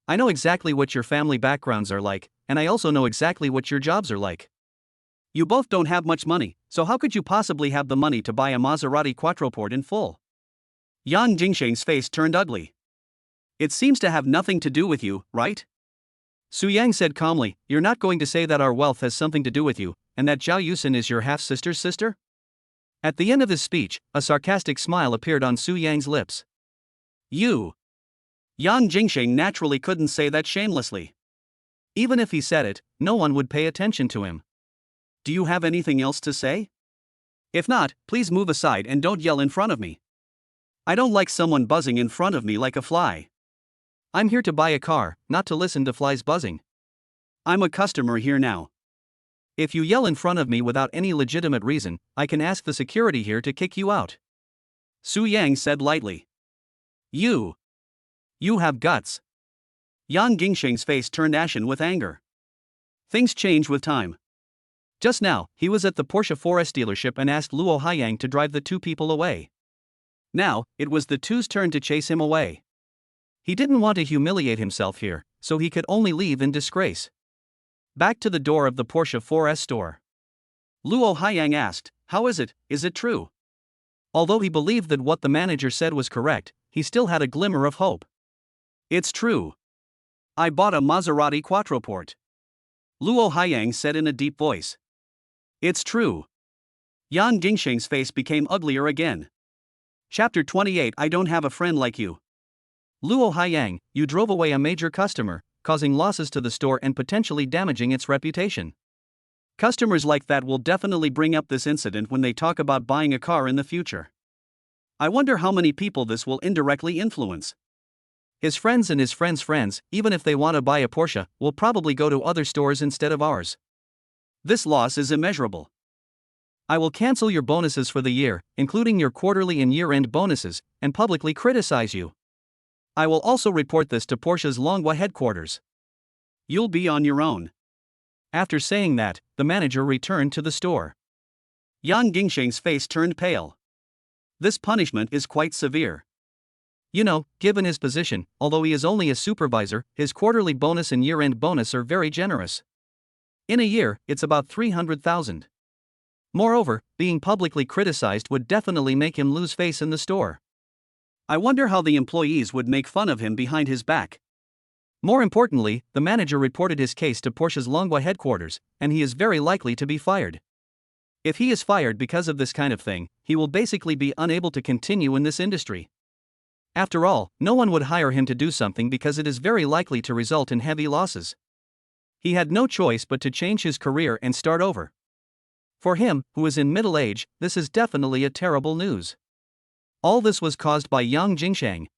"I know exactly what your family backgrounds are like, and I also know exactly what your jobs are like. You both don't have much money, so how could you possibly have the money to buy a Maserati Quattroporte in full?" Yang Jingsheng's face turned ugly. "It seems to have nothing to do with you, right?" Su Yang said calmly, "You're not going to say that our wealth has something to do with you, and that Zhao Yusin is your half-sister's sister?" At the end of his speech, a sarcastic smile appeared on Su Yang's lips. "You." Yang Jingsheng naturally couldn't say that shamelessly. Even if he said it, no one would pay attention to him. "Do you have anything else to say? If not, please move aside and don't yell in front of me. I don't like someone buzzing in front of me like a fly. I'm here to buy a car, not to listen to flies buzzing. I'm a customer here now. If you yell in front of me without any legitimate reason, I can ask the security here to kick you out." Su Yang said lightly. You have guts." Yang Jingsheng's face turned ashen with anger. Things change with time. Just now, he was at the Porsche 4S dealership and asked Luo Haiyang to drive the two people away. Now, it was the two's turn to chase him away. He didn't want to humiliate himself here, so he could only leave in disgrace. Back to the door of the Porsche 4S store. Luo Haiyang asked, "How is it? Is it true?" Although he believed that what the manager said was correct, he still had a glimmer of hope. "It's true. I bought a Maserati Quattroporte," Luo Haiyang said in a deep voice. "It's true." Yang Jingsheng's face became uglier again. Chapter 28. I don't have a friend like you. Luo Haiyang, you drove away a major customer, causing losses to the store and potentially damaging its reputation. Customers like that will definitely bring up this incident when they talk about buying a car in the future. I wonder how many people this will indirectly influence. His friends and his friends' friends, even if they want to buy a Porsche, will probably go to other stores instead of ours. This loss is immeasurable. I will cancel your bonuses for the year, including your quarterly and year-end bonuses, and publicly criticize you. I will also report this to Porsche's Longhua headquarters. You'll be on your own." After saying that, the manager returned to the store. Yang Jingsheng's face turned pale. This punishment is quite severe. You know, given his position, although he is only a supervisor, his quarterly bonus and year-end bonus are very generous. In a year, it's about 300,000. Moreover, being publicly criticized would definitely make him lose face in the store. I wonder how the employees would make fun of him behind his back. More importantly, the manager reported his case to Porsche's Longhua headquarters, and he is very likely to be fired. If he is fired because of this kind of thing, he will basically be unable to continue in this industry. After all, no one would hire him to do something because it is very likely to result in heavy losses. He had no choice but to change his career and start over. For him, who is in middle age, this is definitely a terrible news. All this was caused by Yang Jingsheng.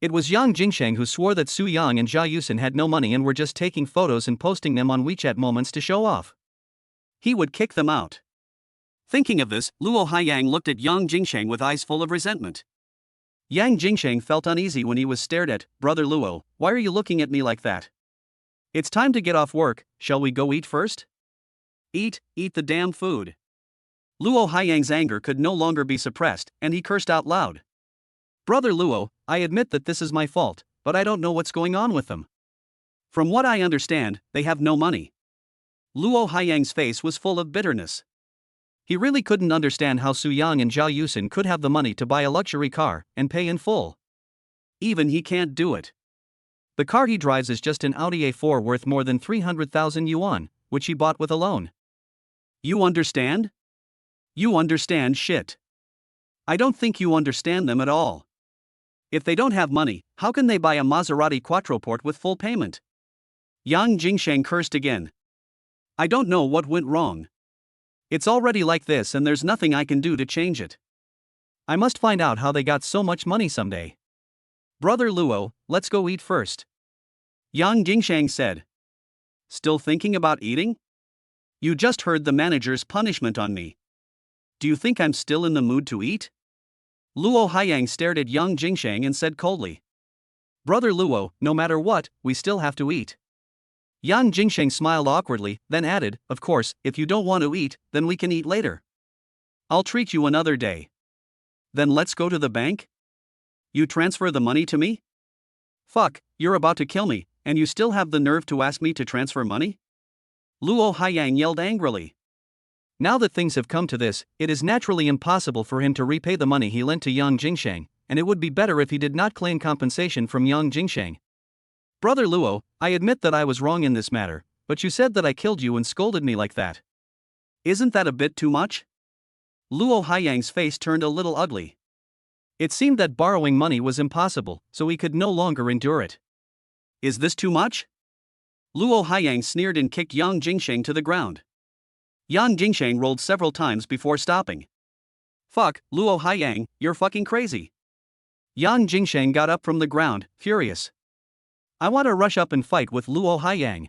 It was Yang Jingsheng who swore that Su Yang and Jia Yusen had no money and were just taking photos and posting them on WeChat Moments to show off. He would kick them out. Thinking of this, Luo Haiyang looked at Yang Jingsheng with eyes full of resentment. Yang Jingsheng felt uneasy when he was stared at. "Brother Luo, why are you looking at me like that? It's time to get off work, shall we go eat first?" Eat the damn food." Luo Haiyang's anger could no longer be suppressed, and he cursed out loud. "Brother Luo, I admit that this is my fault, but I don't know what's going on with them. From what I understand, they have no money." Luo Haiyang's face was full of bitterness. He really couldn't understand how Su Yang and Jia Yusen could have the money to buy a luxury car and pay in full. Even he can't do it. The car he drives is just an Audi A4 worth more than 300,000 yuan, which he bought with a loan. You understand? You understand shit. I don't think you understand them at all. If they don't have money, how can they buy a Maserati Quattroporte with full payment? Yang Jingsheng cursed again. I don't know what went wrong. It's already like this and there's nothing I can do to change it. I must find out how they got so much money someday. Brother Luo, let's go eat first. Yang Jingsheng said. Still thinking about eating? You just heard the manager's punishment on me. Do you think I'm still in the mood to eat? Luo Haiyang stared at Yang Jingsheng and said coldly. Brother Luo, no matter what, we still have to eat. Yang Jingsheng smiled awkwardly, then added, of course, if you don't want to eat, then we can eat later. I'll treat you another day. Then let's go to the bank? You transfer the money to me? Fuck, you're about to kill me, and you still have the nerve to ask me to transfer money? Luo Haiyang yelled angrily. Now that things have come to this, it is naturally impossible for him to repay the money he lent to Yang Jingsheng, and it would be better if he did not claim compensation from Yang Jingsheng. Brother Luo, I admit that I was wrong in this matter, but you said that I killed you and scolded me like that. Isn't that a bit too much? Luo Haiyang's face turned a little ugly. It seemed that borrowing money was impossible, so he could no longer endure it. Is this too much? Luo Haiyang sneered and kicked Yang Jingsheng to the ground. Yang Jingsheng rolled several times before stopping. Fuck, Luo Haiyang, you're fucking crazy. Yang Jingsheng got up from the ground, furious. I want to rush up and fight with Luo Haiyang.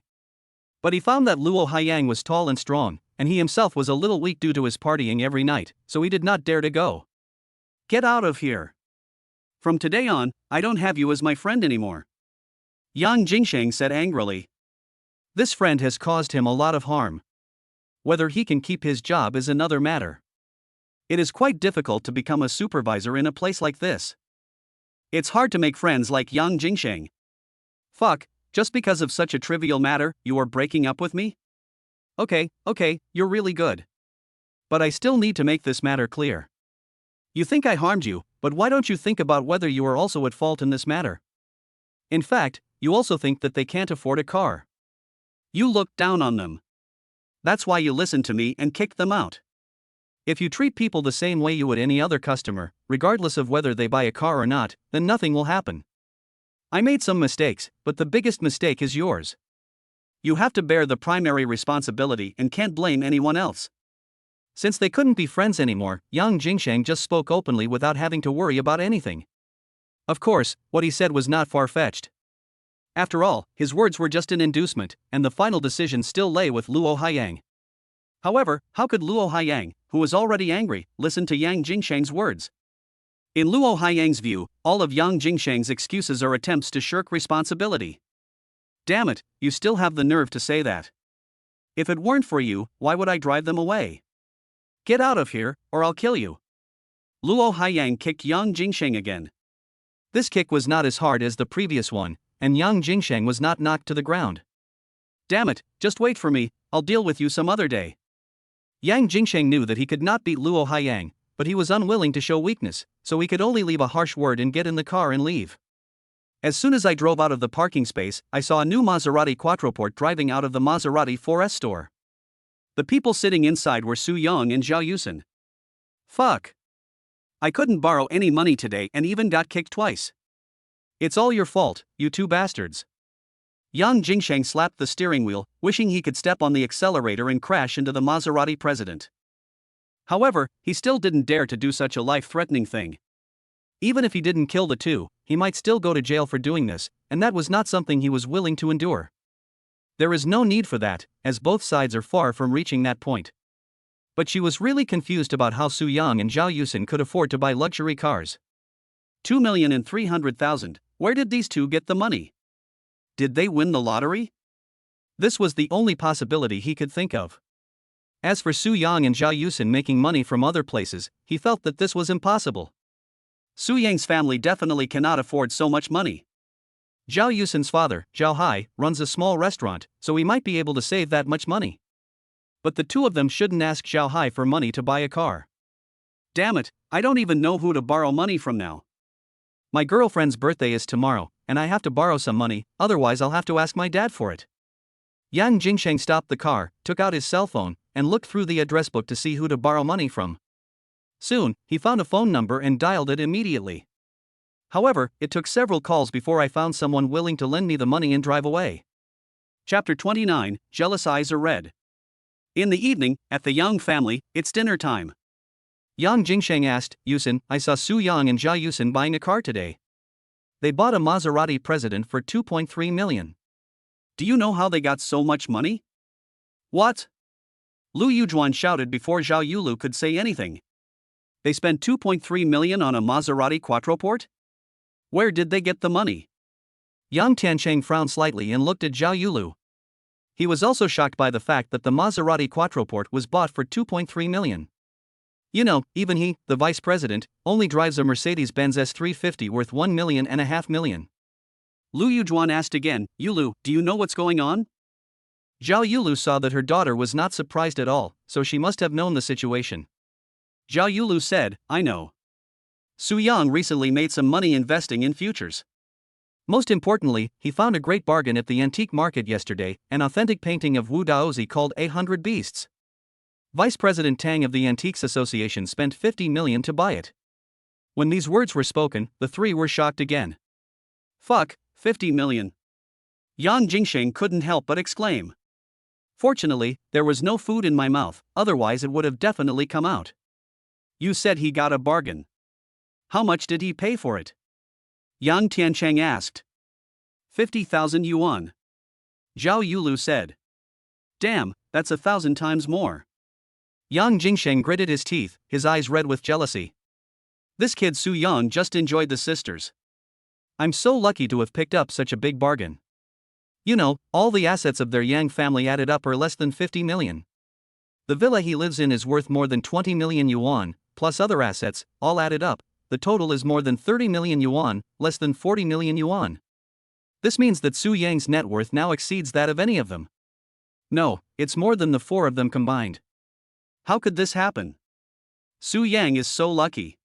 But he found that Luo Haiyang was tall and strong, and he himself was a little weak due to his partying every night, so he did not dare to go. Get out of here. From today on, I don't have you as my friend anymore. Yang Jingsheng said angrily. This friend has caused him a lot of harm. Whether he can keep his job is another matter. It is quite difficult to become a supervisor in a place like this. It's hard to make friends like Yang Jingsheng. Fuck, just because of such a trivial matter, you are breaking up with me? Okay, you're really good. But I still need to make this matter clear. You think I harmed you, but why don't you think about whether you are also at fault in this matter? In fact, you also think that they can't afford a car. You look down on them. That's why you listened to me and kicked them out. If you treat people the same way you would any other customer, regardless of whether they buy a car or not, then nothing will happen. I made some mistakes, but the biggest mistake is yours. You have to bear the primary responsibility and can't blame anyone else. Since they couldn't be friends anymore, Yang Jingsheng just spoke openly without having to worry about anything. Of course, what he said was not far-fetched. After all, his words were just an inducement, and the final decision still lay with Luo Haiyang. However, how could Luo Haiyang, who was already angry, listen to Yang Jingsheng's words? In Luo Haiyang's view, all of Yang Jingsheng's excuses are attempts to shirk responsibility. Damn it, you still have the nerve to say that. If it weren't for you, why would I drive them away? Get out of here, or I'll kill you. Luo Haiyang kicked Yang Jingsheng again. This kick was not as hard as the previous one, and Yang Jingsheng was not knocked to the ground. Damn it, just wait for me, I'll deal with you some other day. Yang Jingsheng knew that he could not beat Luo Haiyang, but he was unwilling to show weakness, so he could only leave a harsh word and get in the car and leave. As soon as I drove out of the parking space, I saw a new Maserati Quattroporte driving out of the Maserati 4S store. The people sitting inside were Su Yang and Zhao Yusen. Fuck. I couldn't borrow any money today and even got kicked twice. It's all your fault, you two bastards. Yang Jingsheng slapped the steering wheel, wishing he could step on the accelerator and crash into the Maserati president. However, he still didn't dare to do such a life-threatening thing. Even if he didn't kill the two, he might still go to jail for doing this, and that was not something he was willing to endure. There is no need for that, as both sides are far from reaching that point. But she was really confused about how Su Yang and Zhao Yusen could afford to buy luxury cars. 2,300,000, where did these two get the money? Did they win the lottery? This was the only possibility he could think of. As for Su Yang and Zhao Yusen making money from other places, he felt that this was impossible. Su Yang's family definitely cannot afford so much money. Zhao Yusen's father, Zhao Hai, runs a small restaurant, so he might be able to save that much money. But the two of them shouldn't ask Zhao Hai for money to buy a car. Damn it, I don't even know who to borrow money from now. My girlfriend's birthday is tomorrow, and I have to borrow some money, otherwise I'll have to ask my dad for it. Yang Jingsheng stopped the car, took out his cell phone, and looked through the address book to see who to borrow money from. Soon, he found a phone number and dialed it immediately. However, it took several calls before I found someone willing to lend me the money and drive away. Chapter 29, Jealous Eyes Are Red. In the evening, at the Yang family, it's dinner time. Yang Jingsheng asked, Yusen, I saw Su Yang and Zhao Yusen buying a car today. They bought a Maserati President for 2.3 million. Do you know how they got so much money? What? Lu Yujuan shouted before Zhao Yulu could say anything. They spent 2.3 million on a Maserati Quattroporte? Where did they get the money? Yang Tiancheng frowned slightly and looked at Zhao Yulu. He was also shocked by the fact that the Maserati Quattroporte was bought for 2.3 million. You know, even he, the vice president, only drives a Mercedes-Benz S350 worth 1.5 million. Lu Yujuan asked again, Yulu, do you know what's going on? Zhao Yulu saw that her daughter was not surprised at all, so she must have known the situation. Zhao Yulu said, I know. Su Yang recently made some money investing in futures. Most importantly, he found a great bargain at the antique market yesterday, an authentic painting of Wu Daozi called 800 Beasts. Vice President Tang of the Antiques Association spent 50 million to buy it. When these words were spoken, the three were shocked again. Fuck, 50 million. Yang Jingsheng couldn't help but exclaim. Fortunately, there was no food in my mouth, otherwise it would have definitely come out. You said he got a bargain. How much did he pay for it? Yang Tiancheng asked. 50,000 yuan. Zhao Yulu said. Damn, that's 1,000 times more. Yang Jingsheng gritted his teeth, his eyes red with jealousy. This kid Su Yang just enjoyed the sisters. I'm so lucky to have picked up such a big bargain. You know, all the assets of their Yang family added up are less than 50 million. The villa he lives in is worth more than 20 million yuan, plus other assets, all added up. The total is more than 30 million yuan, less than 40 million yuan. This means that Su Yang's net worth now exceeds that of any of them. No, it's more than the four of them combined. How could this happen? Su Yang is so lucky.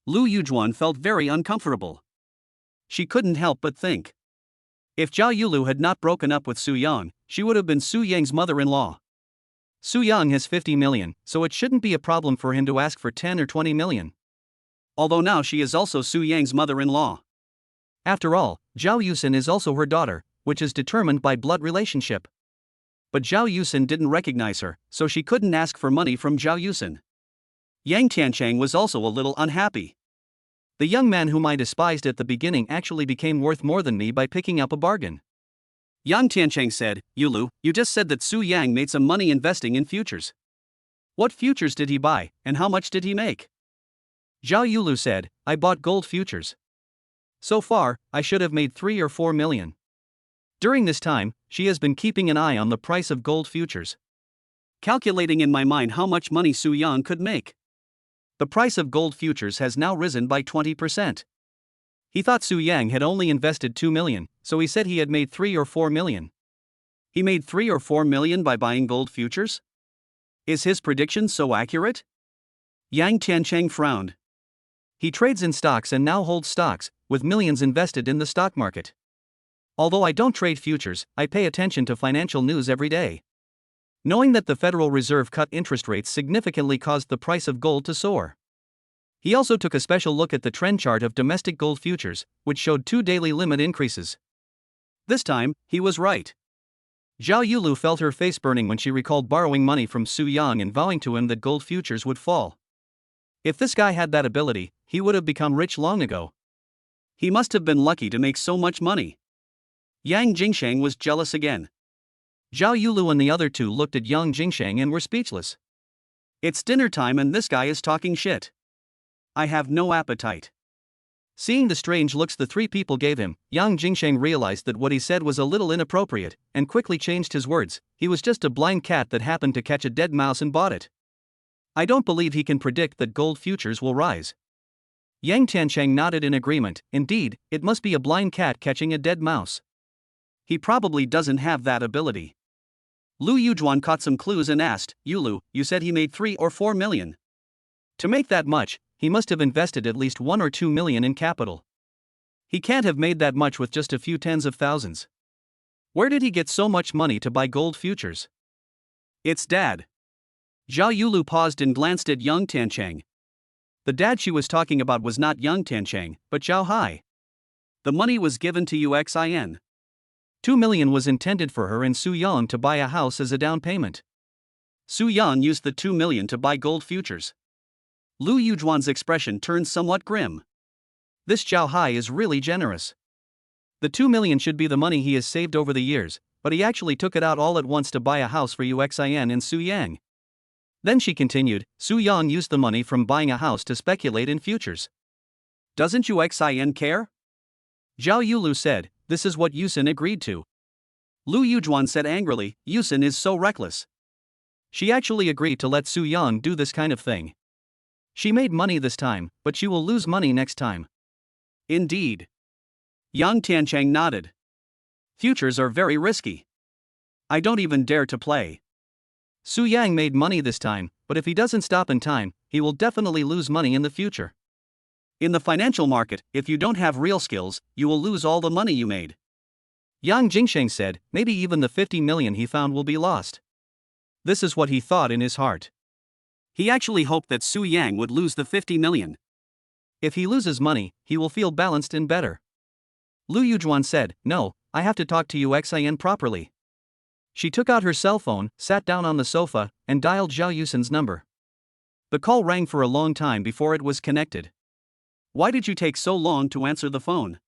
Lu Yujuan felt very uncomfortable. She couldn't help but think. If Zhao Yulu had not broken up with Su Yang, she would have been Su Yang's mother-in-law. Su Yang has 50 million, so it shouldn't be a problem for him to ask for 10 or 20 million. Although now she is also Su Yang's mother-in-law. After all, Zhao Yusen is also her daughter, which is determined by blood relationship. But Zhao Yusen didn't recognize her, so she couldn't ask for money from Zhao Yusen. Yang Tiancheng was also a little unhappy. The young man whom I despised at the beginning actually became worth more than me by picking up a bargain. Yang Tiancheng said, Yulu, you just said that Su Yang made some money investing in futures. What futures did he buy, and how much did he make? Zhao Yulu said, I bought gold futures. So far, I should have made 3 or 4 million. During this time, she has been keeping an eye on the price of gold futures, calculating in my mind how much money Su Yang could make. The price of gold futures has now risen by 20%. He thought Su Yang had only invested 2 million, so he said he had made 3 or 4 million. He made 3 or 4 million by buying gold futures? Is his prediction so accurate? Yang Tiancheng frowned. He trades in stocks and now holds stocks, with millions invested in the stock market. Although I don't trade futures, I pay attention to financial news every day. Knowing that the Federal Reserve cut interest rates significantly caused the price of gold to soar. He also took a special look at the trend chart of domestic gold futures, which showed 2 daily limit increases. This time, he was right. Zhao Yulu felt her face burning when she recalled borrowing money from Su Yang and vowing to him that gold futures would fall. If this guy had that ability, he would have become rich long ago. He must have been lucky to make so much money. Yang Jingsheng was jealous again. Zhao Yulu and the other two looked at Yang Jingsheng and were speechless. It's dinner time and this guy is talking shit. I have no appetite. Seeing the strange looks the three people gave him, Yang Jingsheng realized that what he said was a little inappropriate, and quickly changed his words. He was just a blind cat that happened to catch a dead mouse and bought it. I don't believe he can predict that gold futures will rise. Yang Tiancheng nodded in agreement. Indeed, it must be a blind cat catching a dead mouse. He probably doesn't have that ability. Lu Yujuan caught some clues and asked, Yulu, you said he made 3 or 4 million. To make that much, he must have invested at least 1 or 2 million in capital. He can't have made that much with just a few tens of thousands. Where did he get so much money to buy gold futures? It's Dad. Zhao Yulu paused and glanced at Yang Tiancheng. The dad she was talking about was not Yang Tiancheng, but Zhao Hai. The money was given to UXIN. 2 million was intended for her and Su Yang to buy a house as a down payment. Su Yang used the 2 million to buy gold futures. Lu Yujuan's expression turned somewhat grim. This Zhao Hai is really generous. The 2 million should be the money he has saved over the years, but he actually took it out all at once to buy a house for UXIN and Su Yang. Then she continued, Su Yang used the money from buying a house to speculate in futures. Doesn't UXIN care? Zhao Yulu said, this is what Yusin agreed to. Lu Yujuan said angrily, Yusin is so reckless. She actually agreed to let Su Yang do this kind of thing. She made money this time, but she will lose money next time. Indeed. Yang Tiancheng nodded. Futures are very risky. I don't even dare to play. Su Yang made money this time, but if he doesn't stop in time, he will definitely lose money in the future. In the financial market, if you don't have real skills, you will lose all the money you made. Yang Jingsheng said, maybe even the 50 million he found will be lost. This is what he thought in his heart. He actually hoped that Su Yang would lose the 50 million. If he loses money, he will feel balanced and better. Lu Yujuan said, no, I have to talk to UXIN properly. She took out her cell phone, sat down on the sofa, and dialed Zhao Yusin's number. The call rang for a long time before it was connected. Why did you take so long to answer the phone?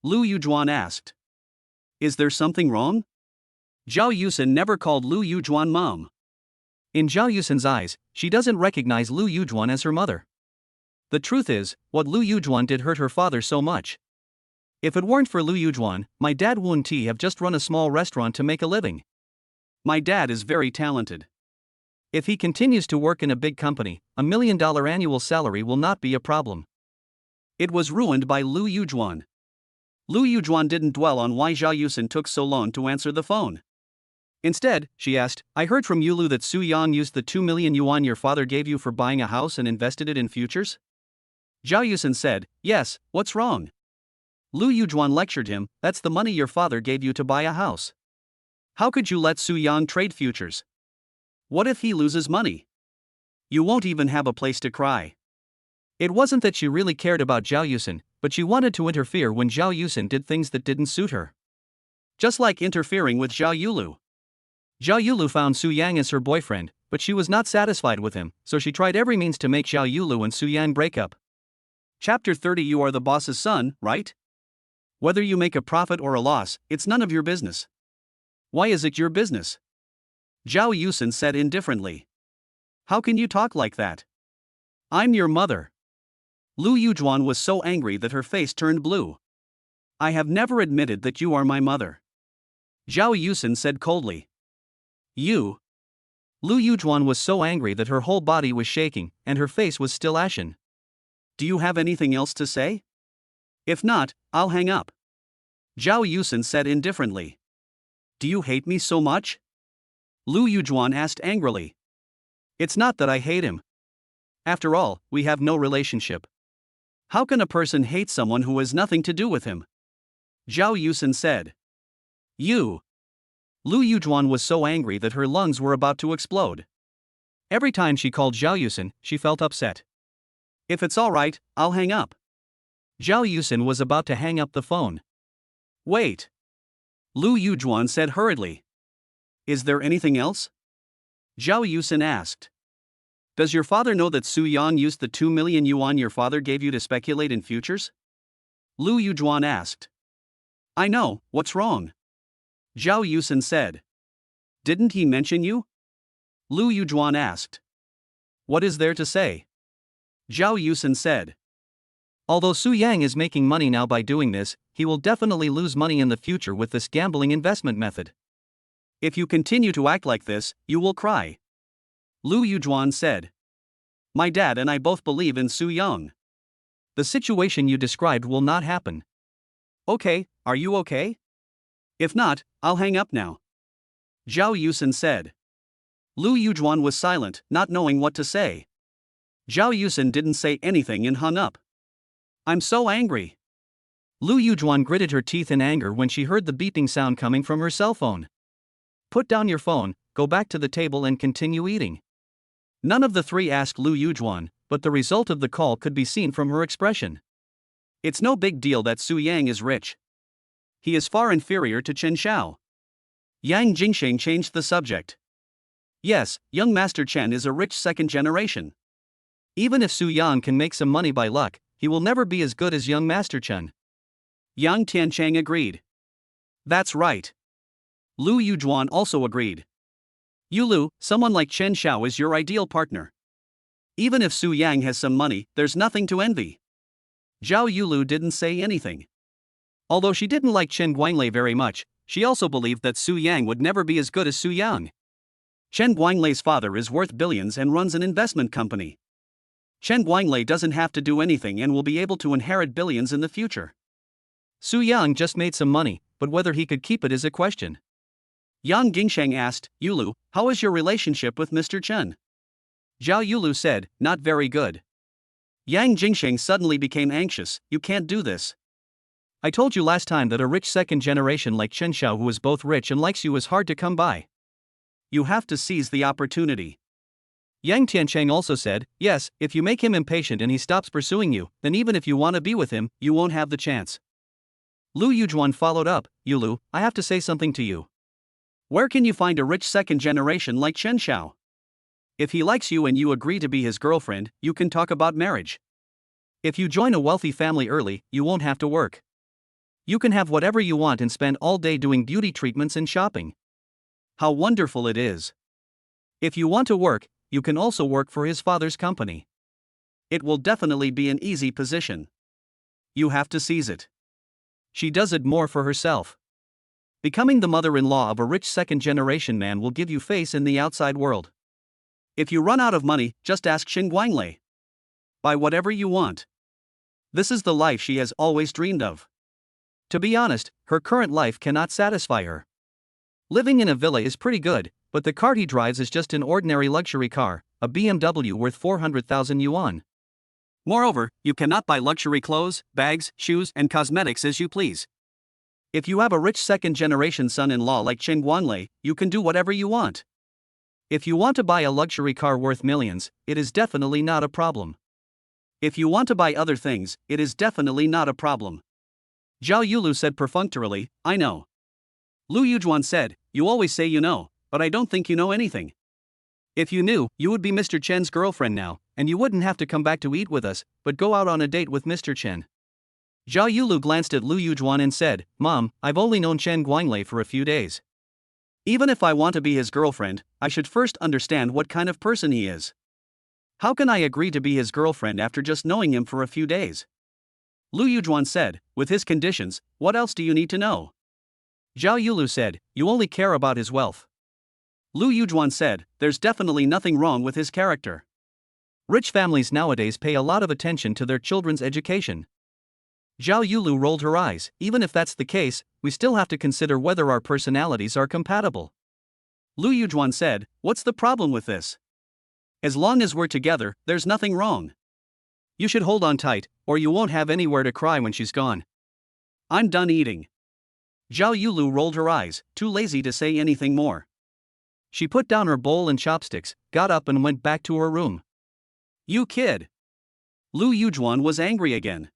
Lu Yujuan asked. Is there something wrong? Zhao Yusin never called Lu Yujuan mom. In Zhao Yusin's eyes, she doesn't recognize Lu Yujuan as her mother. The truth is, what Lu Yujuan did hurt her father so much. If it weren't for Lu Yujuan, my dad wouldn't have just run a small restaurant to make a living. My dad is very talented. If he continues to work in a big company, $1 million annual salary will not be a problem. It was ruined by Lu Yujuan. Lu Yujuan didn't dwell on why Zhao Yusin took so long to answer the phone. Instead, she asked, I heard from Yulu that Su Yang used the 2 million yuan your father gave you for buying a house and invested it in futures? Zhao Yusin said, yes, what's wrong? Lu Yujuan lectured him, that's the money your father gave you to buy a house. How could you let Su Yang trade futures? What if he loses money? You won't even have a place to cry. It wasn't that she really cared about Zhao Yusin, but she wanted to interfere when Zhao Yusin did things that didn't suit her. Just like interfering with Zhao Yulu. Zhao Yulu found Su Yang as her boyfriend, but she was not satisfied with him, so she tried every means to make Zhao Yulu and Su Yang break up. Chapter 30 You are the boss's son, right? Whether you make a profit or a loss, it's none of your business. Why is it your business? Zhao Yusen said indifferently. How can you talk like that? I'm your mother. Lu Yujuan was so angry that her face turned blue. I have never admitted that you are my mother. Zhao Yusen said coldly. You. Lu Yujuan was so angry that her whole body was shaking, and her face was still ashen. Do you have anything else to say? If not, I'll hang up. Zhao Yusen said indifferently. Do you hate me so much? Lu Yujuan asked angrily. It's not that I hate him. After all, we have no relationship. How can a person hate someone who has nothing to do with him? Zhao Yusen said. You. Lu Yujuan was so angry that her lungs were about to explode. Every time she called Zhao Yusen, she felt upset. If it's alright, I'll hang up. Zhao Yusen was about to hang up the phone. Wait. Lu Yujuan said hurriedly. Is there anything else? Zhao Yusen asked. Does your father know that Su Yang used the 2 million yuan your father gave you to speculate in futures? Lu Yujuan asked. I know, what's wrong? Zhao Yusen said. Didn't he mention you? Lu Yujuan asked. What is there to say? Zhao Yusen said. Although Su Yang is making money now by doing this, he will definitely lose money in the future with this gambling investment method. If you continue to act like this, you will cry. Lu Yujuan said. My dad and I both believe in Su Yang. The situation you described will not happen. Okay, are you okay? If not, I'll hang up now. Zhao Yusen said. Lu Yujuan was silent, not knowing what to say. Zhao Yusen didn't say anything and hung up. I'm so angry. Lu Yujuan gritted her teeth in anger when she heard the beeping sound coming from her cell phone. Put down your phone, go back to the table and continue eating. None of the three asked Lu Yujuan, but the result of the call could be seen from her expression. It's no big deal that Su Yang is rich. He is far inferior to Chen Xiao. Yang Jingsheng changed the subject. Yes, young Master Chen is a rich second generation. Even if Su Yang can make some money by luck, he will never be as good as young Master Chen. Yang Tianchang agreed. That's right. Lu Yujuan also agreed. Yulu, someone like Chen Xiao is your ideal partner. Even if Su Yang has some money, there's nothing to envy. Zhao Yulu didn't say anything. Although she didn't like Chen Guanglei very much, she also believed that Su Yang would never be as good as Su Yang. Chen Guanglei's father is worth billions and runs an investment company. Chen Guanglei doesn't have to do anything and will be able to inherit billions in the future. Su Yang just made some money, but whether he could keep it is a question. Yang Jingsheng asked, Yulu, how is your relationship with Mr. Chen? Zhao Yulu said, not very good. Yang Jingsheng suddenly became anxious, you can't do this. I told you last time that a rich second generation like Chen Xiao who is both rich and likes you is hard to come by. You have to seize the opportunity. Yang Tiancheng also said, yes, if you make him impatient and he stops pursuing you, then even if you want to be with him, you won't have the chance. Lu Yujuan followed up, Yulu, I have to say something to you. Where can you find a rich second generation like Chen Xiao? If he likes you and you agree to be his girlfriend, you can talk about marriage. If you join a wealthy family early, you won't have to work. You can have whatever you want and spend all day doing beauty treatments and shopping. How wonderful it is. If you want to work, you can also work for his father's company. It will definitely be an easy position. You have to seize it. She does it more for herself. Becoming the mother-in-law of a rich second-generation man will give you face in the outside world. If you run out of money, just ask Xin Guanglei. Buy whatever you want. This is the life she has always dreamed of. To be honest, her current life cannot satisfy her. Living in a villa is pretty good, but the car he drives is just an ordinary luxury car, a BMW worth 400,000 yuan. Moreover, you cannot buy luxury clothes, bags, shoes, and cosmetics as you please. If you have a rich second-generation son-in-law like Chen Guanglei, you can do whatever you want. If you want to buy a luxury car worth millions, it is definitely not a problem. If you want to buy other things, it is definitely not a problem. Zhao Yulu said perfunctorily, I know. Lu Yujuan said, you always say you know, but I don't think you know anything. If you knew, you would be Mr. Chen's girlfriend now, and you wouldn't have to come back to eat with us, but go out on a date with Mr. Chen. Zhao Yulu glanced at Lu Yujuan and said, Mom, I've only known Chen Guanglei for a few days. Even if I want to be his girlfriend, I should first understand what kind of person he is. How can I agree to be his girlfriend after just knowing him for a few days? Lu Yujuan said, with his conditions, what else do you need to know? Zhao Yulu said, you only care about his wealth. Lu Yujuan said, there's definitely nothing wrong with his character. Rich families nowadays pay a lot of attention to their children's education. Zhao Yulu rolled her eyes. Even if that's the case, we still have to consider whether our personalities are compatible. Lu Yujuan said, what's the problem with this? As long as we're together, there's nothing wrong. You should hold on tight, or you won't have anywhere to cry when she's gone. I'm done eating. Zhao Yulu rolled her eyes, too lazy to say anything more. She put down her bowl and chopsticks, got up and went back to her room. You kid! Lu Yujuan was angry again.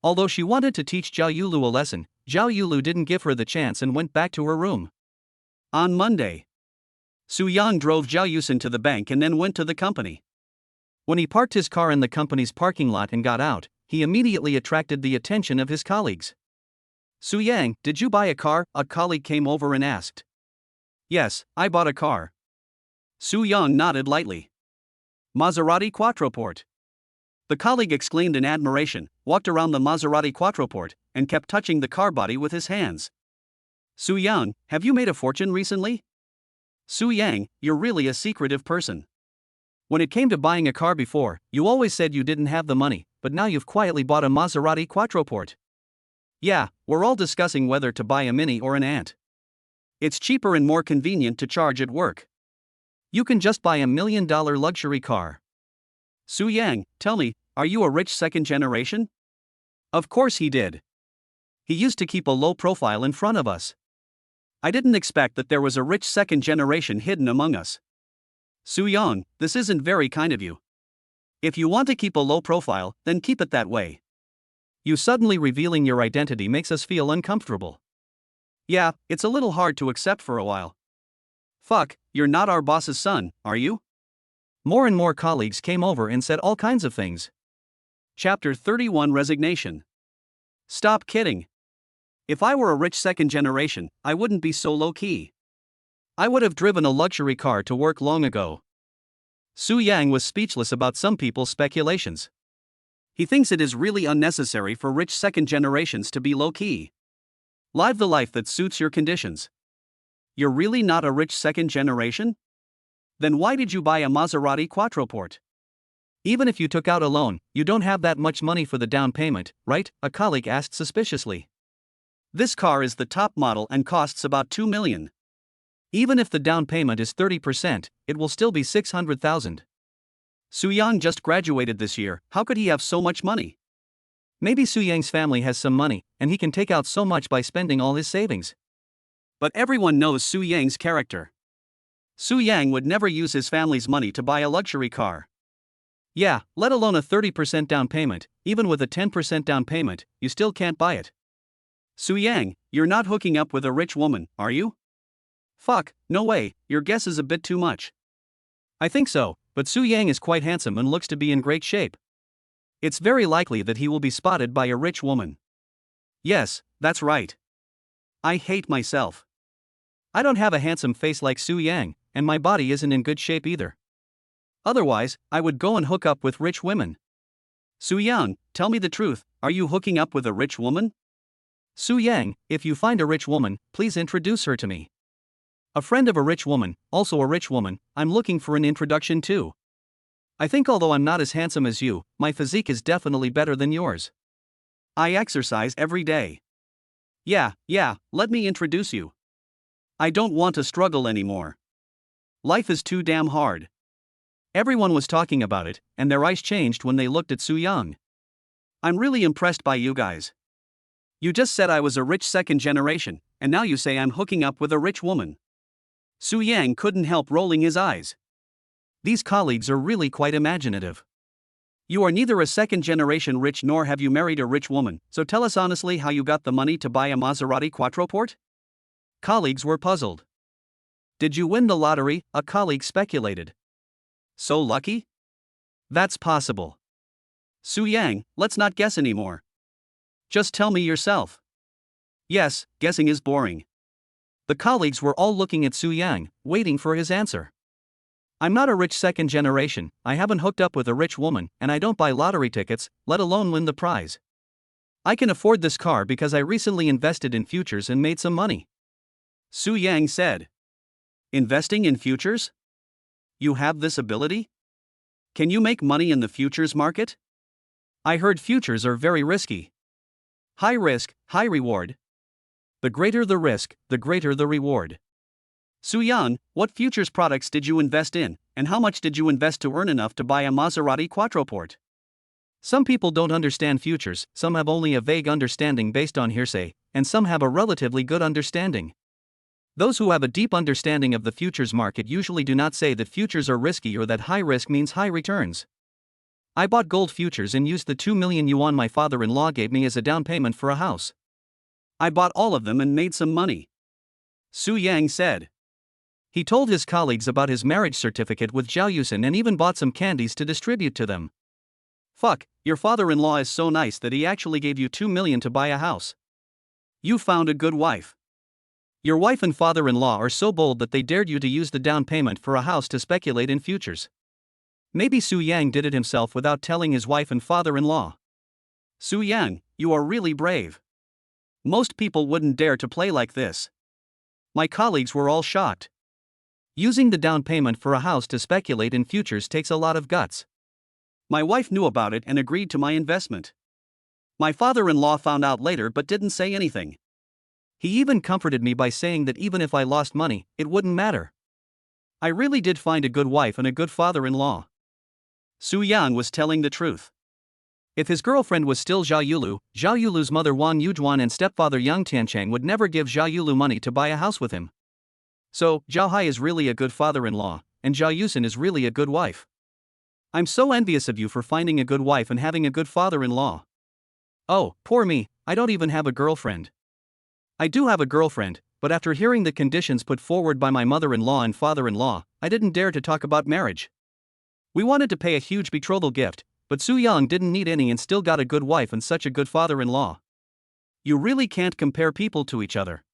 Although she wanted to teach Zhao Yulu a lesson, Zhao Yulu didn't give her the chance and went back to her room. On Monday, Su Yang drove Zhao Yusin to the bank and then went to the company. When he parked his car in the company's parking lot and got out, he immediately attracted the attention of his colleagues. Su Yang, did you buy a car? A colleague came over and asked. Yes, I bought a car. Su Yang nodded lightly. Maserati Quattroporte. The colleague exclaimed in admiration, walked around the Maserati Quattroporte, and kept touching the car body with his hands. Su Yang, have you made a fortune recently? Su Yang, you're really a secretive person. When it came to buying a car before, you always said you didn't have the money, but now you've quietly bought a Maserati Quattroporte. Yeah, we're all discussing whether to buy a Mini or an Ant. It's cheaper and more convenient to charge at work. You can just buy $1 million luxury car. Su Yang, tell me, are you a rich second generation? Of course he did. He used to keep a low profile in front of us. I didn't expect that there was a rich second generation hidden among us. Su Yang, this isn't very kind of you. If you want to keep a low profile, then keep it that way. You suddenly revealing your identity makes us feel uncomfortable. Yeah, it's a little hard to accept for a while. Fuck, you're not our boss's son, are you? More and more colleagues came over and said all kinds of things. Chapter 31 Resignation. Stop kidding. If I were a rich second generation, I wouldn't be so low-key. I would have driven a luxury car to work long ago. Su Yang was speechless about some people's speculations. He thinks it is really unnecessary for rich second generations to be low-key. Live the life that suits your conditions. You're really not a rich second generation? Then why did you buy a Maserati Quattroporte? Even if you took out a loan, you don't have that much money for the down payment, right? A colleague asked suspiciously. This car is the top model and costs about $2 million. Even if the down payment is 30%, it will still be $600,000. Su Yang just graduated this year, how could he have so much money? Maybe Su Yang's family has some money, and he can take out so much by spending all his savings. But everyone knows Su Yang's character. Su Yang would never use his family's money to buy a luxury car. Yeah, let alone a 30% down payment, even with a 10% down payment, you still can't buy it. Su Yang, you're not hooking up with a rich woman, are you? Fuck, no way, your guess is a bit too much. I think so, but Su Yang is quite handsome and looks to be in great shape. It's very likely that he will be spotted by a rich woman. Yes, that's right. I hate myself. I don't have a handsome face like Su Yang, and my body isn't in good shape either. Otherwise, I would go and hook up with rich women. Su Yang, tell me the truth, are you hooking up with a rich woman? Su Yang, if you find a rich woman, please introduce her to me. A friend of a rich woman, also a rich woman, I'm looking for an introduction too. I think although I'm not as handsome as you, my physique is definitely better than yours. I exercise every day. Yeah, let me introduce you. I don't want to struggle anymore. Life is too damn hard. Everyone was talking about it, and their eyes changed when they looked at Su Yang. I'm really impressed by you guys. You just said I was a rich second generation, and now you say I'm hooking up with a rich woman. Su Yang couldn't help rolling his eyes. These colleagues are really quite imaginative. You are neither a second generation rich nor have you married a rich woman, so tell us honestly how you got the money to buy a Maserati Quattroporte? Colleagues were puzzled. Did you win the lottery? A colleague speculated. So lucky? That's possible. Su Yang, let's not guess anymore. Just tell me yourself. Yes, guessing is boring. The colleagues were all looking at Su Yang, waiting for his answer. I'm not a rich second generation, I haven't hooked up with a rich woman, and I don't buy lottery tickets, let alone win the prize. I can afford this car because I recently invested in futures and made some money. Su Yang said. Investing in futures? You have this ability? Can you make money in the futures market? I heard futures are very risky. High risk, high reward. The greater the risk, the greater the reward. Su Yang, what futures products did you invest in, and how much did you invest to earn enough to buy a Maserati Quattroporte? Some people don't understand futures, some have only a vague understanding based on hearsay, and some have a relatively good understanding. Those who have a deep understanding of the futures market usually do not say that futures are risky or that high risk means high returns. I bought gold futures and used the 2 million yuan my father-in-law gave me as a down payment for a house. I bought all of them and made some money. Su Yang said. He told his colleagues about his marriage certificate with Zhao Yusin and even bought some candies to distribute to them. Fuck, your father-in-law is so nice that he actually gave you 2 million to buy a house. You found a good wife. Your wife and father-in-law are so bold that they dared you to use the down payment for a house to speculate in futures. Maybe Su Yang did it himself without telling his wife and father-in-law. Su Yang, you are really brave. Most people wouldn't dare to play like this. My colleagues were all shocked. Using the down payment for a house to speculate in futures takes a lot of guts. My wife knew about it and agreed to my investment. My father-in-law found out later but didn't say anything. He even comforted me by saying that even if I lost money, it wouldn't matter. I really did find a good wife and a good father-in-law. Su Yang was telling the truth. If his girlfriend was still Zhao Yulu's mother Wang Yujuan and stepfather Yang Tianchang would never give Zhao Yulu money to buy a house with him. So, Zhao Hai is really a good father-in-law, and Zhao Yusin is really a good wife. I'm so envious of you for finding a good wife and having a good father-in-law. Oh, poor me, I don't even have a girlfriend. I do have a girlfriend, but after hearing the conditions put forward by my mother-in-law and father-in-law, I didn't dare to talk about marriage. We wanted to pay a huge betrothal gift, but Su Yang didn't need any and still got a good wife and such a good father-in-law. You really can't compare people to each other.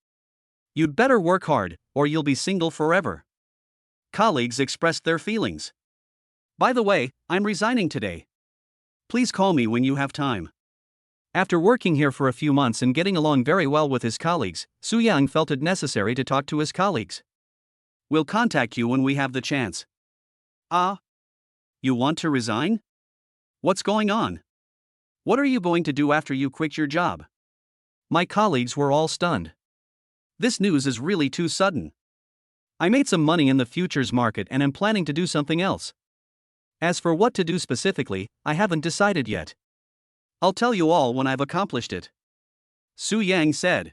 You'd better work hard, or you'll be single forever. Colleagues expressed their feelings. By the way, I'm resigning today. Please call me when you have time. After working here for a few months and getting along very well with his colleagues, Su Yang felt it necessary to talk to his colleagues. We'll contact you when we have the chance. You want to resign? What's going on? What are you going to do after you quit your job? My colleagues were all stunned. This news is really too sudden. I made some money in the futures market and am planning to do something else. As for what to do specifically, I haven't decided yet. I'll tell you all when I've accomplished it. Su Yang said.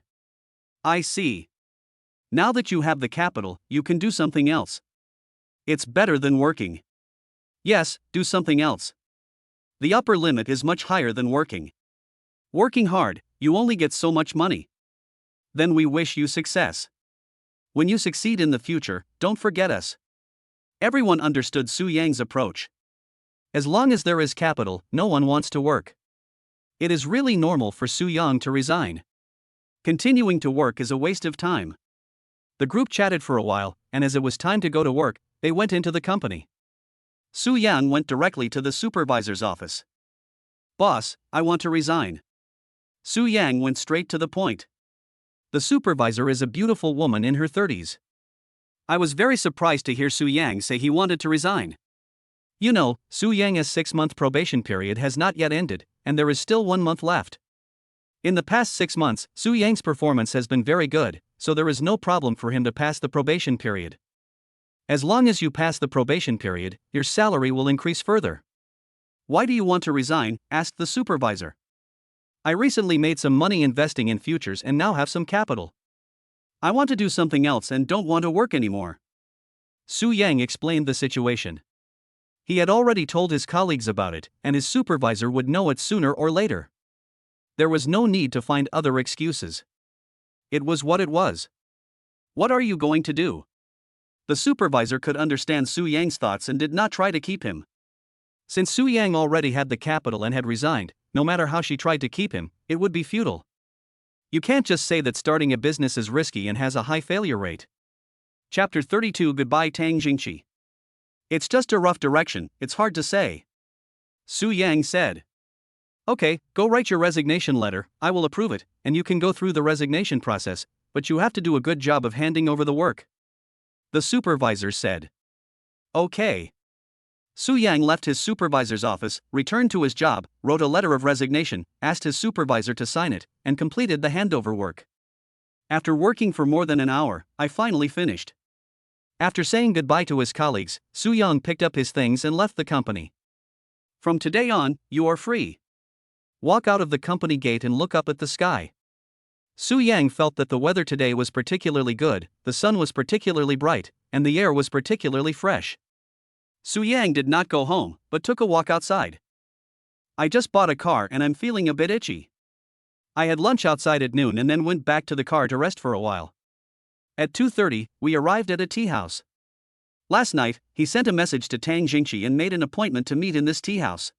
I see. Now that you have the capital, you can do something else. It's better than working. Yes, do something else. The upper limit is much higher than working. Working hard, you only get so much money. Then we wish you success. When you succeed in the future, don't forget us. Everyone understood Su Yang's approach. As long as there is capital, no one wants to work. It is really normal for Su Yang to resign. Continuing to work is a waste of time. The group chatted for a while, and as it was time to go to work, they went into the company. Su Yang went directly to the supervisor's office. Boss, I want to resign. Su Yang went straight to the point. The supervisor is a beautiful woman in her 30s. I was very surprised to hear Su Yang say he wanted to resign. You know, Su Yang's 6-month probation period has not yet ended, and there is still 1 month left. In the past 6 months, Su Yang's performance has been very good, so there is no problem for him to pass the probation period. As long as you pass the probation period, your salary will increase further. Why do you want to resign? Asked the supervisor. I recently made some money investing in futures and now have some capital. I want to do something else and don't want to work anymore. Su Yang explained the situation. He had already told his colleagues about it, and his supervisor would know it sooner or later. There was no need to find other excuses. It was what it was. What are you going to do? The supervisor could understand Su Yang's thoughts and did not try to keep him. Since Su Yang already had the capital and had resigned, no matter how she tried to keep him, it would be futile. You can't just say that starting a business is risky and has a high failure rate. Chapter 32 Goodbye Tang Jingqi. It's just a rough direction, it's hard to say. Su Yang said. Okay, go write your resignation letter, I will approve it, and you can go through the resignation process, but you have to do a good job of handing over the work. The supervisor said. Okay. Su Yang left his supervisor's office, returned to his job, wrote a letter of resignation, asked his supervisor to sign it, and completed the handover work. After working for more than an hour, I finally finished. After saying goodbye to his colleagues, Su Yang picked up his things and left the company. From today on, you are free. Walk out of the company gate and look up at the sky. Su Yang felt that the weather today was particularly good, the sun was particularly bright, and the air was particularly fresh. Su Yang did not go home, but took a walk outside. I just bought a car and I'm feeling a bit itchy. I had lunch outside at noon and then went back to the car to rest for a while. At 2:30, we arrived at a tea house. Last night, he sent a message to Tang Jingqi and made an appointment to meet in this tea house.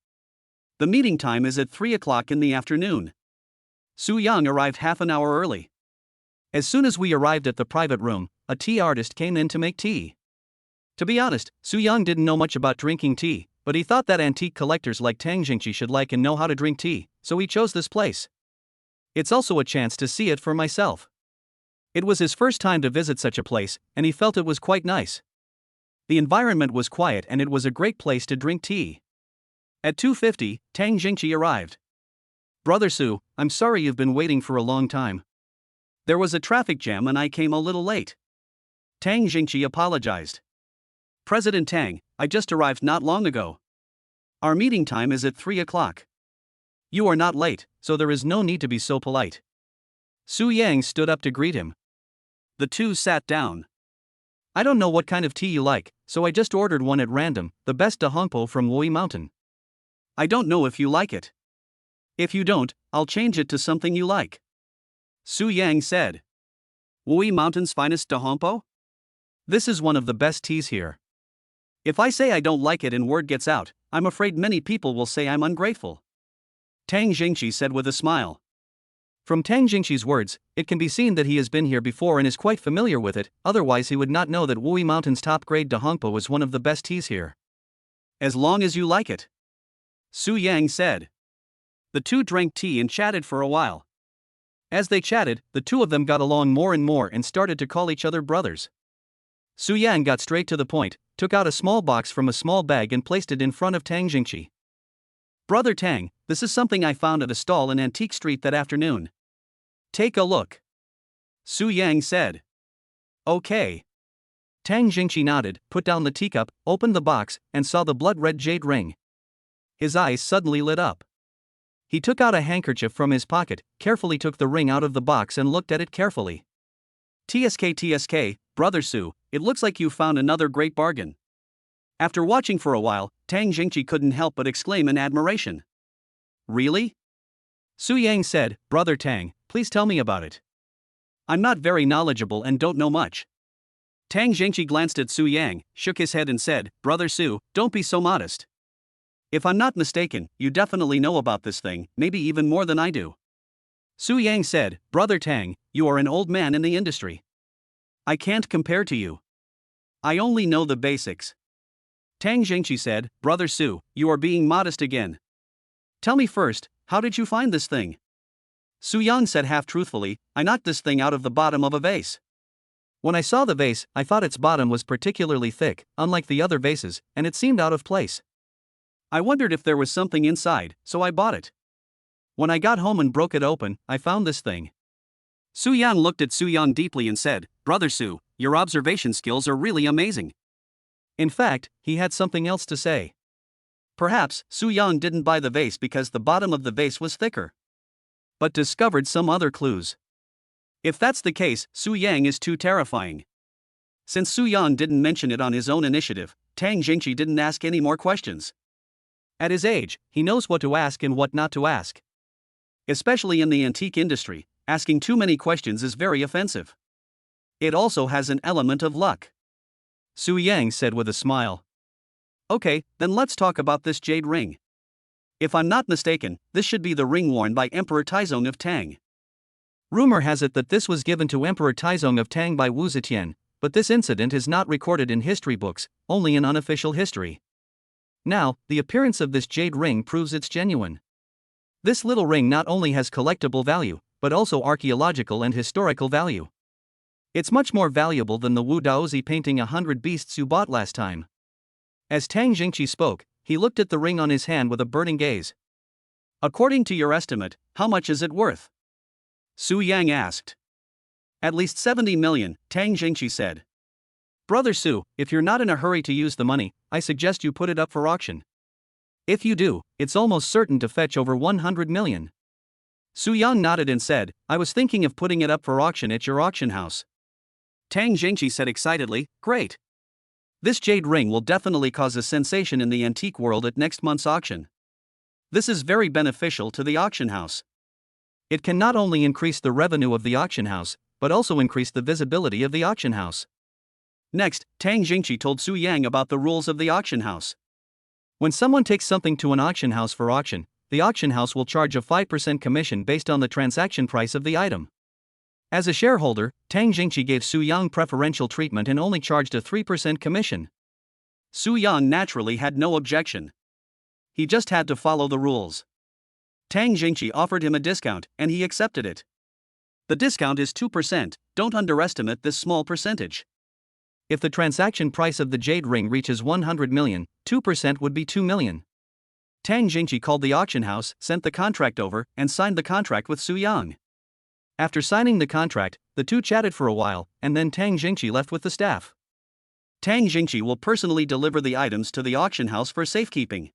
The meeting time is at 3 o'clock in the afternoon. Su Yang arrived half an hour early. As soon as we arrived at the private room, a tea artist came in to make tea. To be honest, Su Yang didn't know much about drinking tea, but he thought that antique collectors like Tang Jingqi should like and know how to drink tea, so he chose this place. It's also a chance to see it for myself. It was his first time to visit such a place, and he felt it was quite nice. The environment was quiet and it was a great place to drink tea. At 2:50, Tang Jingqi arrived. Brother Su, I'm sorry you've been waiting for a long time. There was a traffic jam and I came a little late. Tang Jingqi apologized. President Tang, I just arrived not long ago. Our meeting time is at 3 o'clock. You are not late, so there is no need to be so polite. Su Yang stood up to greet him. The two sat down. I don't know what kind of tea you like, so I just ordered one at random, the best dahongpo from Wui Mountain. I don't know if you like it. If you don't, I'll change it to something you like. Su Yang said. Wui Mountain's finest dahongpo? This is one of the best teas here. If I say I don't like it and word gets out, I'm afraid many people will say I'm ungrateful. Tang Jingqi said with a smile. From Tang Jingqi's words, it can be seen that he has been here before and is quite familiar with it, otherwise he would not know that Wui Mountain's top-grade dahongpo is one of the best teas here. As long as you like it. Su Yang said. The two drank tea and chatted for a while. As they chatted, the two of them got along more and more and started to call each other brothers. Su Yang got straight to the point, took out a small box from a small bag and placed it in front of Tang Jingqi. Brother Tang, this is something I found at a stall in Antique Street that afternoon. Take a look. Su Yang said. Okay. Tang Jingqi nodded, put down the teacup, opened the box, and saw the blood-red jade ring. His eyes suddenly lit up. He took out a handkerchief from his pocket, carefully took the ring out of the box and looked at it carefully. TSK, Brother Su, it looks like you found another great bargain. After watching for a while, Tang Jingqi couldn't help but exclaim in admiration. Really? Su Yang said, Brother Tang, please tell me about it. I'm not very knowledgeable and don't know much. Tang Jingqi glanced at Su Yang, shook his head and said, Brother Su, don't be so modest. If I'm not mistaken, you definitely know about this thing, maybe even more than I do. Su Yang said, Brother Tang, you are an old man in the industry. I can't compare to you. I only know the basics. Tang Jingqi said, Brother Su, you are being modest again. Tell me first, how did you find this thing? Su Yang said half-truthfully, I knocked this thing out of the bottom of a vase. When I saw the vase, I thought its bottom was particularly thick, unlike the other vases, and it seemed out of place. I wondered if there was something inside, so I bought it. When I got home and broke it open, I found this thing. Su Yang looked at Su Yang deeply and said, Brother Su, your observation skills are really amazing. In fact, he had something else to say. Perhaps Su Yang didn't buy the vase because the bottom of the vase was thicker, but discovered some other clues. If that's the case, Su Yang is too terrifying. Since Su Yang didn't mention it on his own initiative, Tang Jingqi didn't ask any more questions. At his age, he knows what to ask and what not to ask. Especially in the antique industry, asking too many questions is very offensive. It also has an element of luck. Su Yang said with a smile. Okay, then let's talk about this jade ring. If I'm not mistaken, this should be the ring worn by Emperor Taizong of Tang. Rumor has it that this was given to Emperor Taizong of Tang by Wu Zetian, but this incident is not recorded in history books, only in unofficial history. Now, the appearance of this jade ring proves it's genuine. This little ring not only has collectible value, but also archaeological and historical value. It's much more valuable than the Wu Daozi painting 100 beasts you bought last time. As Tang Jingqi spoke, he looked at the ring on his hand with a burning gaze. According to your estimate, how much is it worth? Su Yang asked. At least 70 million, Tang Jingqi said. Brother Su, if you're not in a hurry to use the money, I suggest you put it up for auction. If you do, it's almost certain to fetch over 100 million. Su Yang nodded and said, I was thinking of putting it up for auction at your auction house. Tang Jingqi said excitedly, Great. This jade ring will definitely cause a sensation in the antique world at next month's auction. This is very beneficial to the auction house. It can not only increase the revenue of the auction house, but also increase the visibility of the auction house. Next, Tang Jingqi told Su Yang about the rules of the auction house. When someone takes something to an auction house for auction, the auction house will charge a 5% commission based on the transaction price of the item. As a shareholder, Tang Jingqi gave Su Yang preferential treatment and only charged a 3% commission. Su Yang naturally had no objection. He just had to follow the rules. Tang Jingqi offered him a discount, and he accepted it. The discount is 2%, don't underestimate this small percentage. If the transaction price of the jade ring reaches 100 million, 2% would be 2 million. Tang Jingqi called the auction house, sent the contract over, and signed the contract with Su Yang. After signing the contract, the two chatted for a while, and then Tang Jingqi left with the staff. Tang Jingqi will personally deliver the items to the auction house for safekeeping.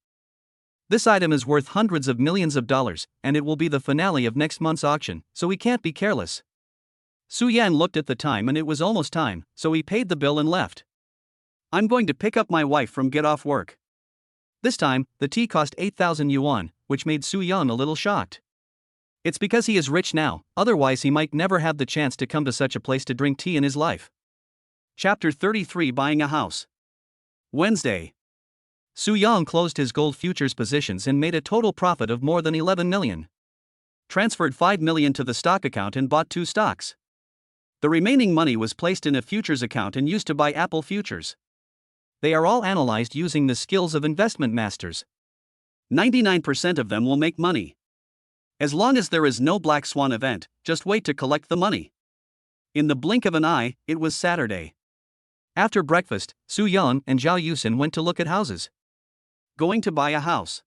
This item is worth hundreds of millions of dollars, and it will be the finale of next month's auction, so we can't be careless. Su Yan looked at the time and it was almost time, so he paid the bill and left. I'm going to pick up my wife from get off work. This time, the tea cost 8,000 yuan, which made Su Yan a little shocked. It's because he is rich now, otherwise he might never have the chance to come to such a place to drink tea in his life. Chapter 33 Buying a House. Wednesday. Su Yang closed his gold futures positions and made a total profit of more than 11 million. Transferred 5 million to the stock account and bought 2 stocks. The remaining money was placed in a futures account and used to buy Apple futures. They are all analyzed using the skills of investment masters. 99% of them will make money. As long as there is no black swan event, just wait to collect the money. In the blink of an eye, it was Saturday. After breakfast, Su Yan and Zhao Yusin went to look at houses. Going to buy a house.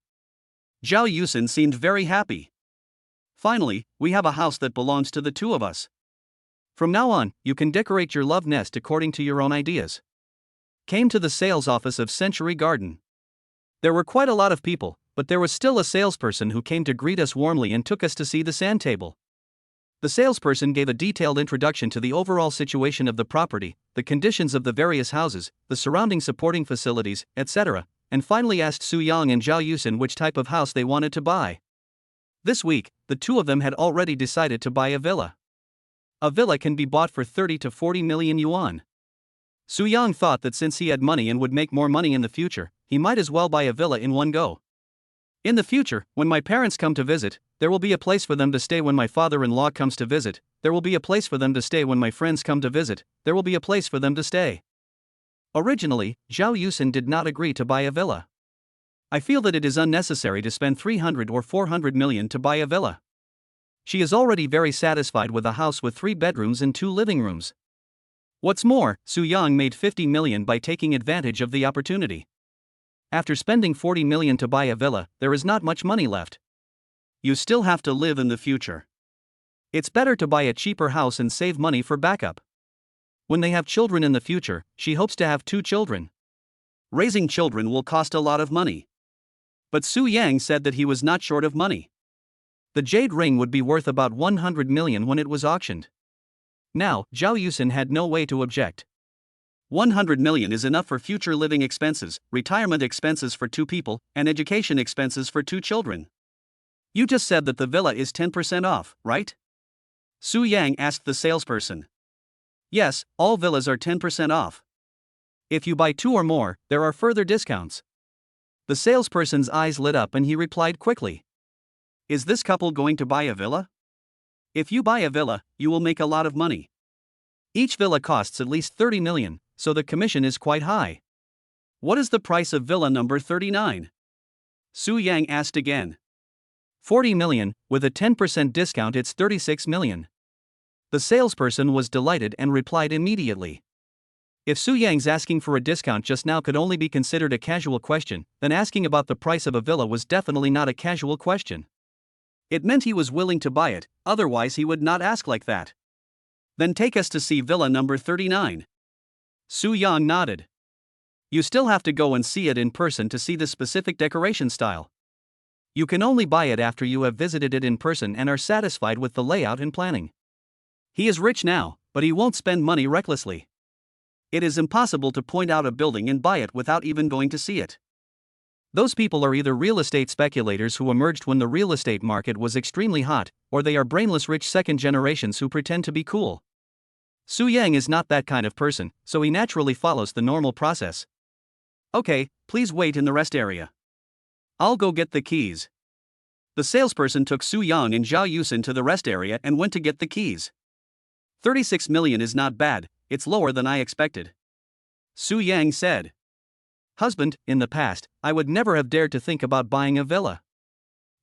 Zhao Yusin seemed very happy. Finally, we have a house that belongs to the two of us. From now on, you can decorate your love nest according to your own ideas. Came to the sales office of Century Garden. There were quite a lot of people, but there was still a salesperson who came to greet us warmly and took us to see the sand table. The salesperson gave a detailed introduction to the overall situation of the property, the conditions of the various houses, the surrounding supporting facilities, etc., and finally asked Su Yang and Zhao Yusin which type of house they wanted to buy. This week, the two of them had already decided to buy a villa. A villa can be bought for 30 to 40 million yuan. Su Yang thought that since he had money and would make more money in the future, he might as well buy a villa in one go. In the future, when my parents come to visit, there will be a place for them to stay when my father-in-law comes to visit, there will be a place for them to stay when my friends come to visit, there will be a place for them to stay. Originally, Zhao Yusin did not agree to buy a villa. I feel that it is unnecessary to spend 300 or 400 million to buy a villa. She is already very satisfied with a house with 3 bedrooms and 2 living rooms. What's more, Su Yang made 50 million by taking advantage of the opportunity. After spending 40 million to buy a villa, there is not much money left. You still have to live in the future. It's better to buy a cheaper house and save money for backup. When they have children in the future, she hopes to have 2 children. Raising children will cost a lot of money. But Su Yang said that he was not short of money. The jade ring would be worth about 100 million when it was auctioned. Now, Zhao Yusin had no way to object. 100 million is enough for future living expenses, retirement expenses for 2 people, and education expenses for 2 children. You just said that the villa is 10% off, right? Su Yang asked the salesperson. Yes, all villas are 10% off. If you buy 2 or more, there are further discounts. The salesperson's eyes lit up and he replied quickly. Is this couple going to buy a villa? If you buy a villa, you will make a lot of money. Each villa costs at least 30 million, so the commission is quite high. What is the price of villa number 39? Su Yang asked again. 40 million, with a 10% discount it's 36 million. The salesperson was delighted and replied immediately. If Su Yang's asking for a discount just now could only be considered a casual question, then asking about the price of a villa was definitely not a casual question. It meant he was willing to buy it, otherwise he would not ask like that. Then take us to see villa number 39. Su Yang nodded. You still have to go and see it in person to see the specific decoration style. You can only buy it after you have visited it in person and are satisfied with the layout and planning. He is rich now, but he won't spend money recklessly. It is impossible to point out a building and buy it without even going to see it. Those people are either real estate speculators who emerged when the real estate market was extremely hot, or they are brainless rich second generations who pretend to be cool. Su Yang is not that kind of person, so he naturally follows the normal process. Okay, please wait in the rest area. I'll go get the keys. The salesperson took Su Yang and Zhao Yusin to the rest area and went to get the keys. 36 million is not bad, it's lower than I expected. Su Yang said. Husband, in the past, I would never have dared to think about buying a villa.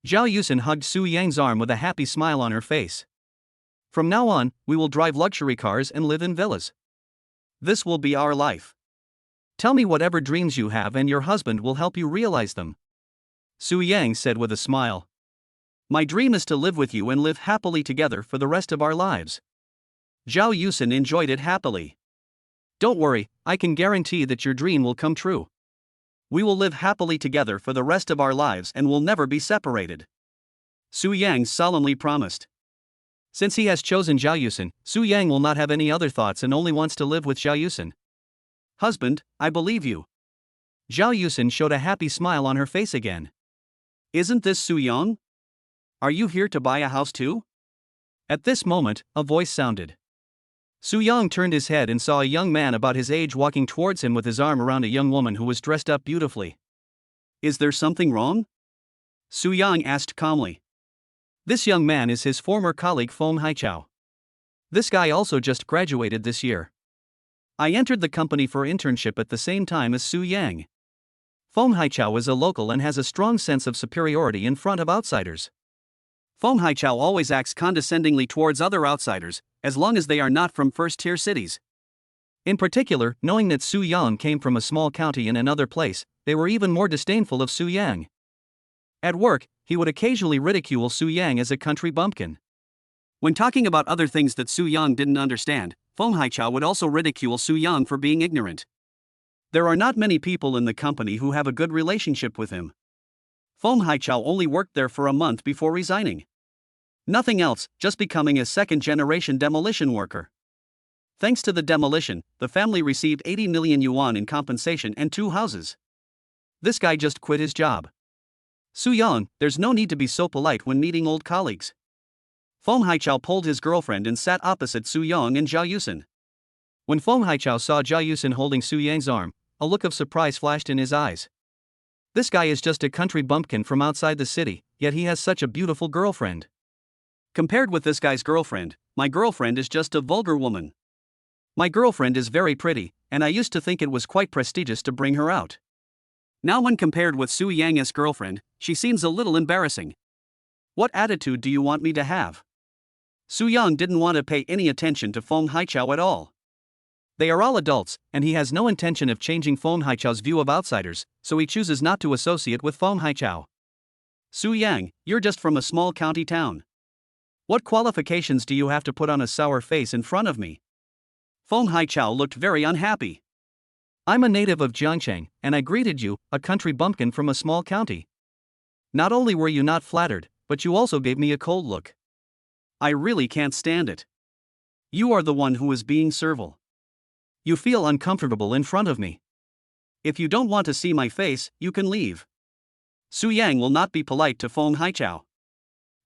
Zhao Yusin hugged Su Yang's arm with a happy smile on her face. From now on, we will drive luxury cars and live in villas. This will be our life. Tell me whatever dreams you have and your husband will help you realize them. Su Yang said with a smile. My dream is to live with you and live happily together for the rest of our lives. Zhao Yusin enjoyed it happily. Don't worry, I can guarantee that your dream will come true. We will live happily together for the rest of our lives and will never be separated. Su Yang solemnly promised. Since he has chosen Zhao Yusin, Su Yang will not have any other thoughts and only wants to live with Zhao Yusin. Husband, I believe you. Zhao Yusin showed a happy smile on her face again. Isn't this Su Yang? Are you here to buy a house too? At this moment, a voice sounded. Su Yang turned his head and saw a young man about his age walking towards him with his arm around a young woman who was dressed up beautifully. Is there something wrong? Su Yang asked calmly. This young man is his former colleague Feng Haichao. This guy also just graduated this year. I entered the company for internship at the same time as Su Yang. Feng Haichao is a local and has a strong sense of superiority in front of outsiders. Feng Haichao always acts condescendingly towards other outsiders, as long as they are not from first-tier cities. In particular, knowing that Su Yang came from a small county in another place, they were even more disdainful of Su Yang. At work, he would occasionally ridicule Su Yang as a country bumpkin. When talking about other things that Su Yang didn't understand, Feng Haichao would also ridicule Su Yang for being ignorant. There are not many people in the company who have a good relationship with him. Feng Haichao only worked there for a month before resigning. Nothing else, just becoming a second-generation demolition worker. Thanks to the demolition, the family received 80 million yuan in compensation and 2 houses. This guy just quit his job. Su Yang, there's no need to be so polite when meeting old colleagues. Feng Haichao pulled his girlfriend and sat opposite Su Yang and Zhao Yusin. When Feng Haichao saw Zhao Yusin holding Su Yang's arm, a look of surprise flashed in his eyes. This guy is just a country bumpkin from outside the city, yet he has such a beautiful girlfriend. Compared with this guy's girlfriend, my girlfriend is just a vulgar woman. My girlfriend is very pretty, and I used to think it was quite prestigious to bring her out. Now when compared with Su Yang's girlfriend, she seems a little embarrassing. What attitude do you want me to have? Su Yang didn't want to pay any attention to Feng Haichao at all. They are all adults, and he has no intention of changing Feng Haichao's view of outsiders, so he chooses not to associate with Feng Haichao. Su Yang, you're just from a small county town. What qualifications do you have to put on a sour face in front of me? Feng Haichao looked very unhappy. I'm a native of Jiangcheng, and I greeted you, a country bumpkin from a small county. Not only were you not flattered, but you also gave me a cold look. I really can't stand it. You are the one who is being servile. You feel uncomfortable in front of me. If you don't want to see my face, you can leave. Su Yang will not be polite to Feng Haichao.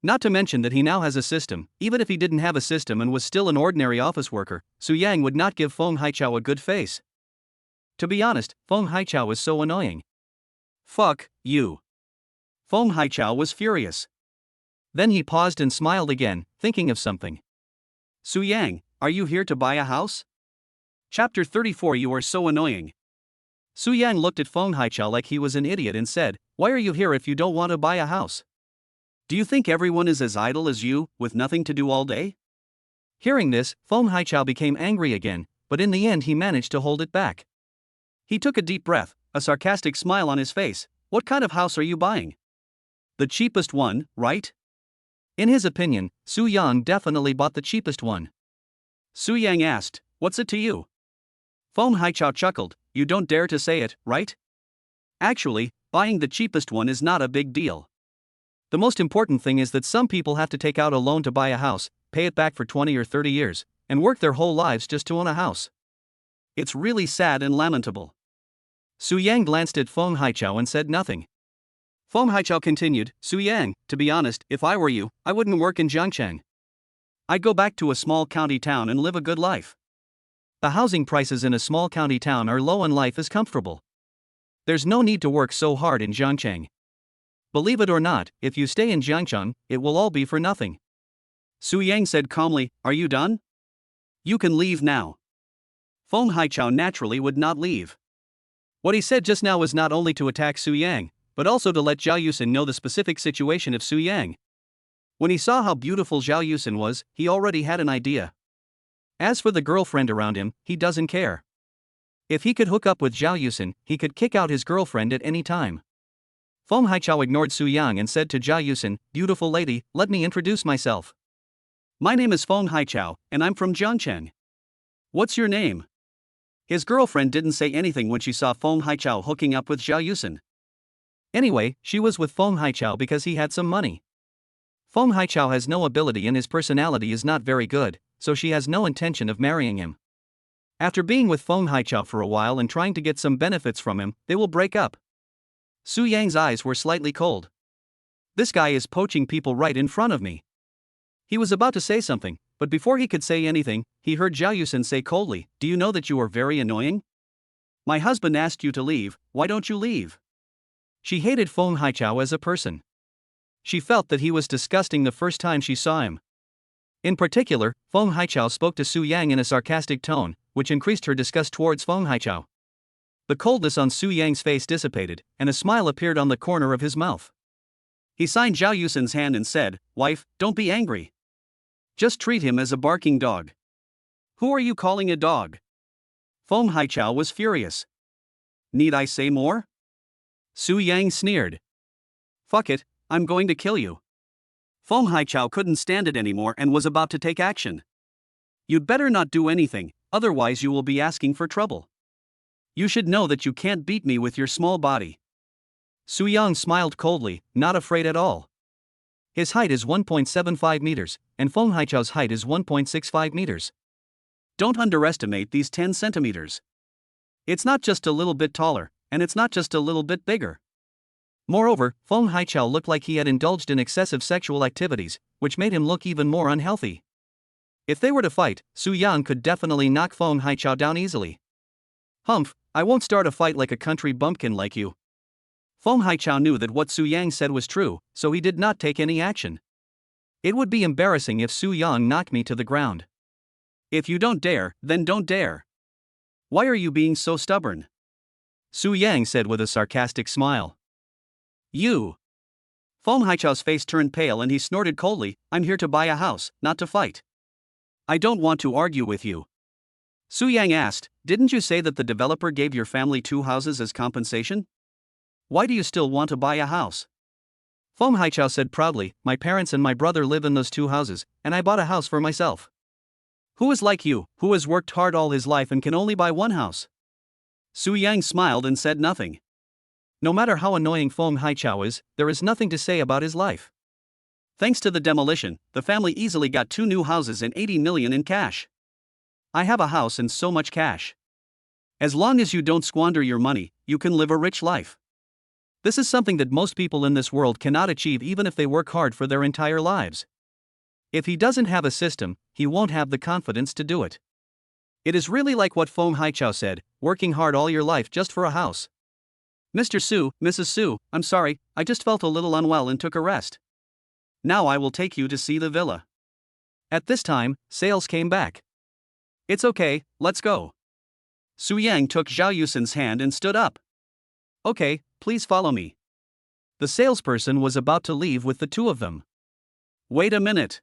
Not to mention that he now has a system. Even if he didn't have a system and was still an ordinary office worker, Su Yang would not give Feng Haichao a good face. To be honest, Feng Haichao is so annoying. Fuck you. Feng Haichao was furious. Then he paused and smiled again, thinking of something. Su Yang, are you here to buy a house? Chapter 34. You are so annoying. Su Yang looked at Feng Haichao like he was an idiot and said, why are you here if you don't want to buy a house? Do you think everyone is as idle as you, with nothing to do all day? Hearing this, Feng Haichao became angry again, but in the end he managed to hold it back. He took a deep breath, a sarcastic smile on his face. What kind of house are you buying? The cheapest one, right? In his opinion, Su Yang definitely bought the cheapest one. Su Yang asked, what's it to you? Feng Haichao chuckled, you don't dare to say it, right? Actually, buying the cheapest one is not a big deal. The most important thing is that some people have to take out a loan to buy a house, pay it back for 20 or 30 years, and work their whole lives just to own a house. It's really sad and lamentable. Su Yang glanced at Feng Haichao and said nothing. Feng Haichao continued, Su Yang, to be honest, if I were you, I wouldn't work in Jiangcheng. I'd go back to a small county town and live a good life. The housing prices in a small county town are low and life is comfortable. There's no need to work so hard in Jiangcheng. Believe it or not, if you stay in Jiangcheng, it will all be for nothing. Su Yang said calmly, are you done? You can leave now. Feng Haichao naturally would not leave. What he said just now was not only to attack Su Yang, but also to let Zhao Yusin know the specific situation of Su Yang. When he saw how beautiful Zhao Yusin was, he already had an idea. As for the girlfriend around him, he doesn't care. If he could hook up with Zhao Yusin, he could kick out his girlfriend at any time. Feng Haichao ignored Su Yang and said to Zhao Yusin, beautiful lady, let me introduce myself. My name is Feng Haichao, and I'm from Jiangcheng. What's your name? His girlfriend didn't say anything when she saw Feng Haichao hooking up with Zhao Yusin. Anyway, she was with Feng Haichao because he had some money. Feng Haichao has no ability and his personality is not very good, so she has no intention of marrying him. After being with Feng Haichao for a while and trying to get some benefits from him, they will break up. Su Yang's eyes were slightly cold. This guy is poaching people right in front of me. He was about to say something, but before he could say anything, he heard Zhao Yusin say coldly, do you know that you are very annoying? My husband asked you to leave, why don't you leave? She hated Feng Haichao as a person. She felt that he was disgusting the first time she saw him. In particular, Feng Haichao spoke to Su Yang in a sarcastic tone, which increased her disgust towards Feng Haichao. The coldness on Su Yang's face dissipated, and a smile appeared on the corner of his mouth. He signed Zhao Yusin's hand and said, wife, don't be angry. Just treat him as a barking dog. Who are you calling a dog? Feng Haichao was furious. Need I say more? Su Yang sneered. Fuck it, I'm going to kill you. Feng Haichao couldn't stand it anymore and was about to take action. You'd better not do anything, otherwise you will be asking for trouble. You should know that you can't beat me with your small body. Su Yang smiled coldly, not afraid at all. His height is 1.75 meters, and Feng Haichao's height is 1.65 meters. Don't underestimate these 10 centimeters. It's not just a little bit taller, and it's not just a little bit bigger. Moreover, Feng Haichao looked like he had indulged in excessive sexual activities, which made him look even more unhealthy. If they were to fight, Su Yang could definitely knock Feng Haichao down easily. Humph, I won't start a fight like a country bumpkin like you. Feng Haichao knew that what Su Yang said was true, so he did not take any action. It would be embarrassing if Su Yang knocked me to the ground. If you don't dare, then don't dare. Why are you being so stubborn? Su Yang said with a sarcastic smile. You. Feng Haichao's face turned pale and he snorted coldly, I'm here to buy a house, not to fight. I don't want to argue with you. Su Yang asked, didn't you say that the developer gave your family 2 houses as compensation? Why do you still want to buy a house? Feng Haichao said proudly, my parents and my brother live in those 2 houses, and I bought a house for myself. Who is like you, who has worked hard all his life and can only buy 1 house? Su Yang smiled and said nothing. No matter how annoying Feng Haichao is, there is nothing to say about his life. Thanks to the demolition, the family easily got 2 new houses and 80 million in cash. I have a house and so much cash. As long as you don't squander your money, you can live a rich life. This is something that most people in this world cannot achieve even if they work hard for their entire lives. If he doesn't have a system, he won't have the confidence to do it. It is really like what Feng Haichao said, working hard all your life just for a house. Mr. Su, Mrs. Su, I'm sorry, I just felt a little unwell and took a rest. Now I will take you to see the villa. At this time, sales came back. It's okay, let's go. Su Yang took Zhao Yusin's hand and stood up. Okay, please follow me. The salesperson was about to leave with the two of them. Wait a minute.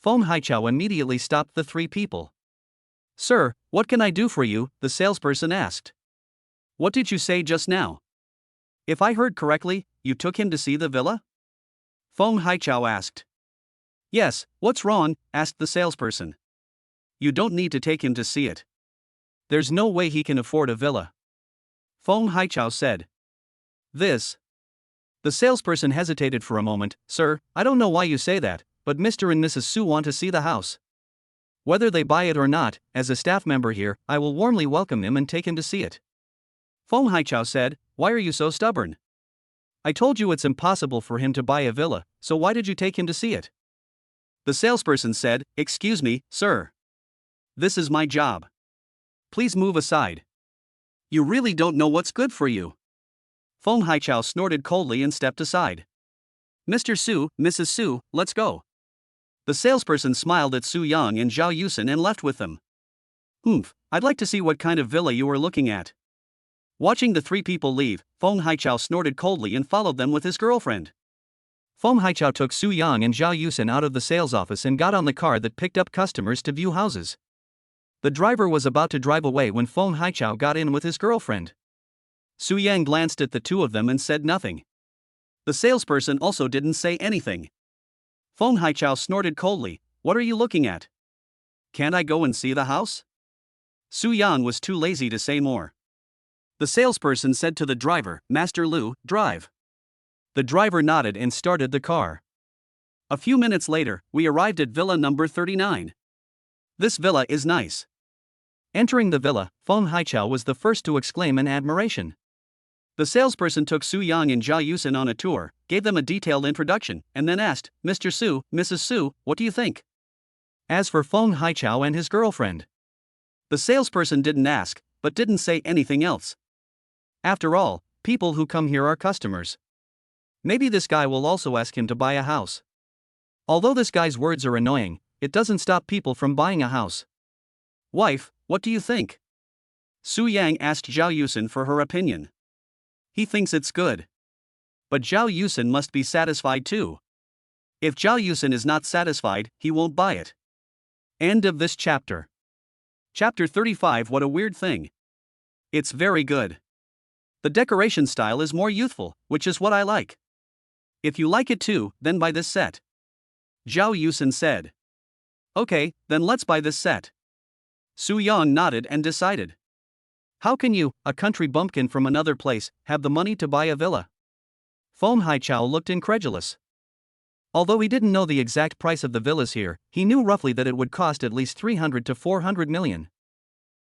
Feng Haichao immediately stopped the three people. Sir, what can I do for you? The salesperson asked. What did you say just now? If I heard correctly, you took him to see the villa? Feng Haichao asked. Yes, what's wrong? Asked the salesperson. You don't need to take him to see it. There's no way he can afford a villa. Feng Haichao said. The salesperson hesitated for a moment. Sir, I don't know why you say that, but Mr. and Mrs. Su want to see the house. Whether they buy it or not, as a staff member here, I will warmly welcome him and take him to see it. Feng Haichao said, why are you so stubborn? I told you it's impossible for him to buy a villa, so why did you take him to see it? The salesperson said, excuse me, sir. This is my job. Please move aside. You really don't know what's good for you. Feng Haichao snorted coldly and stepped aside. Mr. Su, Mrs. Su, let's go. The salesperson smiled at Su Yang and Zhao Yusin and left with them. I'd like to see what kind of villa you are looking at. Watching the three people leave, Feng Haichao snorted coldly and followed them with his girlfriend. Feng Haichao took Su Yang and Zhao Yusin out of the sales office and got on the car that picked up customers to view houses. The driver was about to drive away when Feng Haichao got in with his girlfriend. Su Yang glanced at the two of them and said nothing. The salesperson also didn't say anything. Feng Haichao snorted coldly, what are you looking at? Can't I go and see the house? Su Yang was too lazy to say more. The salesperson said to the driver, Master Lu, drive. The driver nodded and started the car. A few minutes later, we arrived at villa number 39. This villa is nice. Entering the villa, Feng Haichao was the first to exclaim in admiration. The salesperson took Su Yang and Zhao Yusin on a tour, gave them a detailed introduction, and then asked, Mr. Su, Mrs. Su, what do you think? As for Feng Haichao and his girlfriend, the salesperson didn't ask, but didn't say anything else. After all, people who come here are customers. Maybe this guy will also ask him to buy a house. Although this guy's words are annoying, it doesn't stop people from buying a house. Wife, what do you think? Su Yang asked Zhao Yusin for her opinion. He thinks it's good. But Zhao Yusin must be satisfied too. If Zhao Yusin is not satisfied, he won't buy it. End of this chapter. Chapter 35. What a weird thing. It's very good. The decoration style is more youthful, which is what I like. If you like it too, then buy this set. Zhao Yusin said. Okay, then let's buy this set. Su Yang nodded and decided. How can you, a country bumpkin from another place, have the money to buy a villa? Feng Haichao looked incredulous. Although he didn't know the exact price of the villas here, he knew roughly that it would cost at least 300 to 400 million.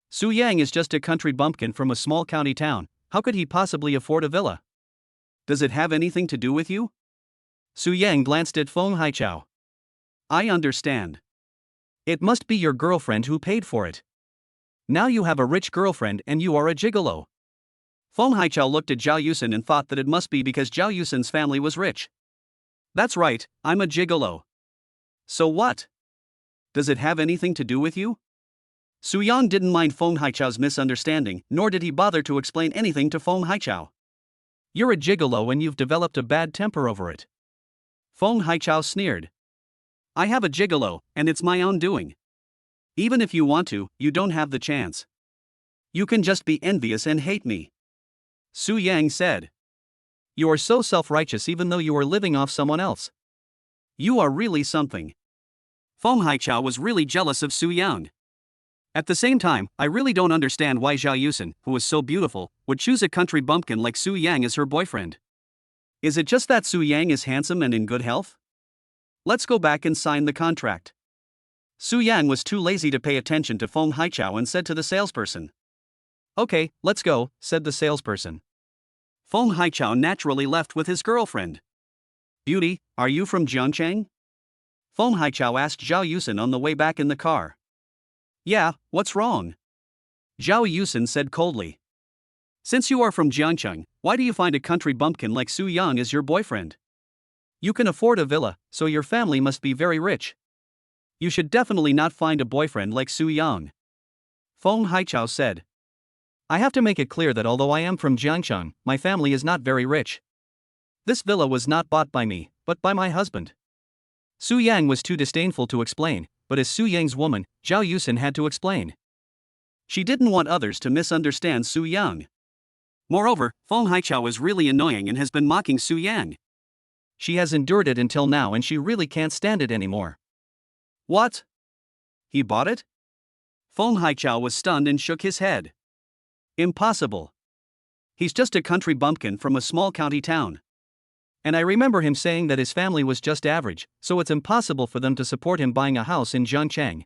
Su Yang is just a country bumpkin from a small county town. How could he possibly afford a villa? Does it have anything to do with you? Su Yang glanced at Feng Haichao. I understand. It must be your girlfriend who paid for it. Now you have a rich girlfriend and you are a gigolo. Feng Haichao looked at Zhao Yusin and thought that it must be because Zhao Yusin's family was rich. That's right, I'm a gigolo. So what? Does it have anything to do with you? Su Yang didn't mind Feng Haichao's misunderstanding, nor did he bother to explain anything to Feng Haichao. You're a gigolo and you've developed a bad temper over it. Feng Haichao sneered. I have a gigolo, and it's my own doing. Even if you want to, you don't have the chance. You can just be envious and hate me. Su Yang said. You are so self-righteous even though you are living off someone else. You are really something. Feng Haichao was really jealous of Su Yang. At the same time, I really don't understand why Zhao Yusin, who is so beautiful, would choose a country bumpkin like Su Yang as her boyfriend. Is it just that Su Yang is handsome and in good health? Let's go back and sign the contract. Su Yang was too lazy to pay attention to Feng Haichao and said to the salesperson. Okay, let's go, said the salesperson. Feng Haichao naturally left with his girlfriend. Beauty, are you from Jiangcheng? Feng Haichao asked Zhao Yusin on the way back in the car. Yeah, what's wrong? Zhao Yusin said coldly. Since you are from Jiangcheng, why do you find a country bumpkin like Su Yang as your boyfriend? You can afford a villa, so your family must be very rich. You should definitely not find a boyfriend like Su Yang. Feng Haichao said. I have to make it clear that although I am from Jiangcheng, my family is not very rich. This villa was not bought by me, but by my husband. Su Yang was too disdainful to explain, but as Su Yang's woman, Zhao Yusin had to explain. She didn't want others to misunderstand Su Yang. Moreover, Feng Haichao is really annoying and has been mocking Su Yang. She has endured it until now and she really can't stand it anymore. What? He bought it? Feng Haichao was stunned and shook his head. Impossible. He's just a country bumpkin from a small county town. And I remember him saying that his family was just average, so it's impossible for them to support him buying a house in Zhangcheng.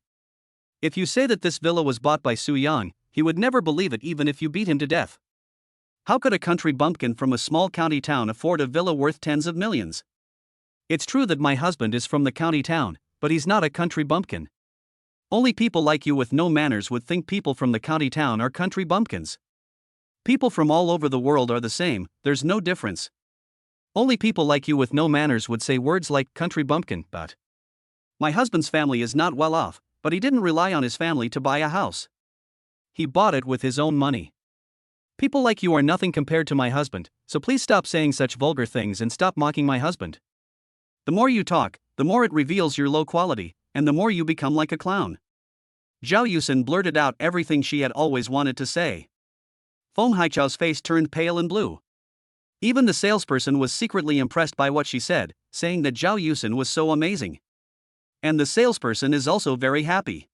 If you say that this villa was bought by Su Yang, he would never believe it even if you beat him to death. How could a country bumpkin from a small county town afford a villa worth tens of millions? It's true that my husband is from the county town, but he's not a country bumpkin. Only people like you with no manners would think people from the county town are country bumpkins. People from all over the world are the same, there's no difference. Only people like you with no manners would say words like country bumpkin, but my husband's family is not well off, but he didn't rely on his family to buy a house. He bought it with his own money. People like you are nothing compared to my husband, so please stop saying such vulgar things and stop mocking my husband. The more you talk, the more it reveals your low quality, and the more you become like a clown. Zhao Yusin blurted out everything she had always wanted to say. Feng Haichao's face turned pale and blue. Even the salesperson was secretly impressed by what she said, saying that Zhao Yusin was so amazing. And the salesperson is also very happy.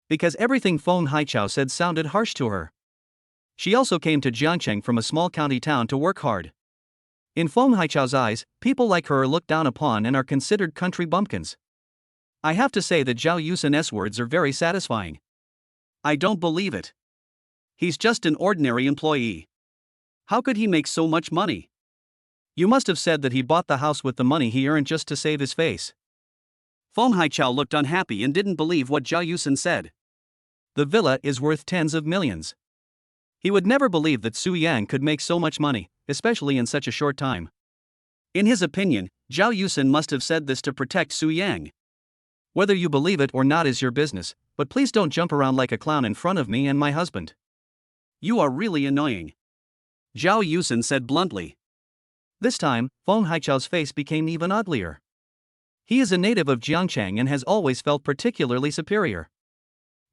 Because everything Feng Haichao said sounded harsh to her. She also came to Jiangcheng from a small county town to work hard. In Feng Haichao's eyes, people like her are looked down upon and are considered country bumpkins. I have to say that Zhao Yusin's words are very satisfying. I don't believe it. He's just an ordinary employee. How could he make so much money? You must have said that he bought the house with the money he earned just to save his face. Feng Haichao looked unhappy and didn't believe what Zhao Yusin said. The villa is worth tens of millions. He would never believe that Su Yang could make so much money, especially in such a short time. In his opinion, Zhao Yusin must have said this to protect Su Yang. Whether you believe it or not is your business, but please don't jump around like a clown in front of me and my husband. You are really annoying. Zhao Yusin said bluntly. This time, Feng Haichao's face became even uglier. He is a native of Jiangcheng and has always felt particularly superior.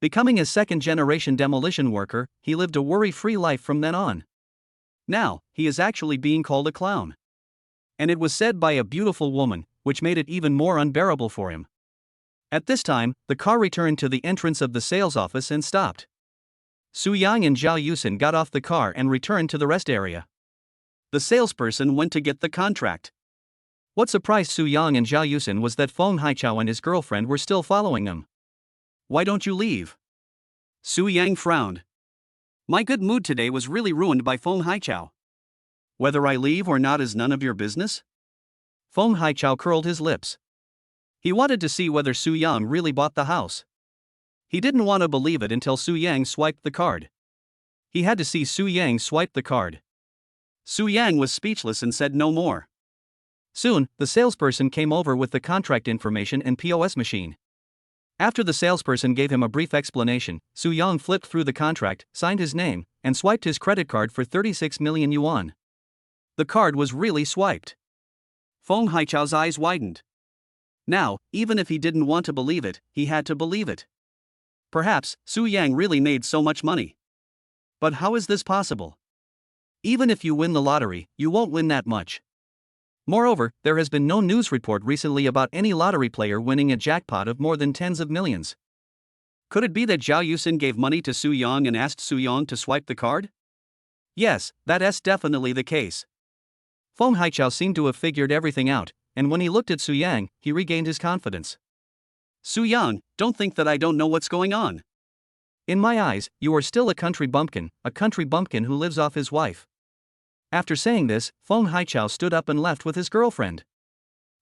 Becoming a second-generation demolition worker, he lived a worry-free life from then on. Now, he is actually being called a clown. And it was said by a beautiful woman, which made it even more unbearable for him. At this time, the car returned to the entrance of the sales office and stopped. Su Yang and Zhao Yusin got off the car and returned to the rest area. The salesperson went to get the contract. What surprised Su Yang and Zhao Yusin was that Feng Haichao and his girlfriend were still following them. Why don't you leave? Su Yang frowned. My good mood today was really ruined by Feng Haichao. Whether I leave or not is none of your business? Feng Haichao curled his lips. He wanted to see whether Su Yang really bought the house. He didn't want to believe it until Su Yang swiped the card. He had to see Su Yang swipe the card. Su Yang was speechless and said no more. Soon, the salesperson came over with the contract information and POS machine. After the salesperson gave him a brief explanation, Su Yang flipped through the contract, signed his name, and swiped his credit card for 36 million yuan. The card was really swiped. Feng Haichao's eyes widened. Now, even if he didn't want to believe it, he had to believe it. Perhaps, Su Yang really made so much money. But how is this possible? Even if you win the lottery, you won't win that much. Moreover, there has been no news report recently about any lottery player winning a jackpot of more than tens of millions. Could it be that Zhao Yusin gave money to Su Yang and asked Su Yang to swipe the card? Yes, that's definitely the case. Feng Haichao seemed to have figured everything out, and when he looked at Su Yang, he regained his confidence. Su Yang, don't think that I don't know what's going on. In my eyes, you are still a country bumpkin who lives off his wife. After saying this, Feng Haichao stood up and left with his girlfriend.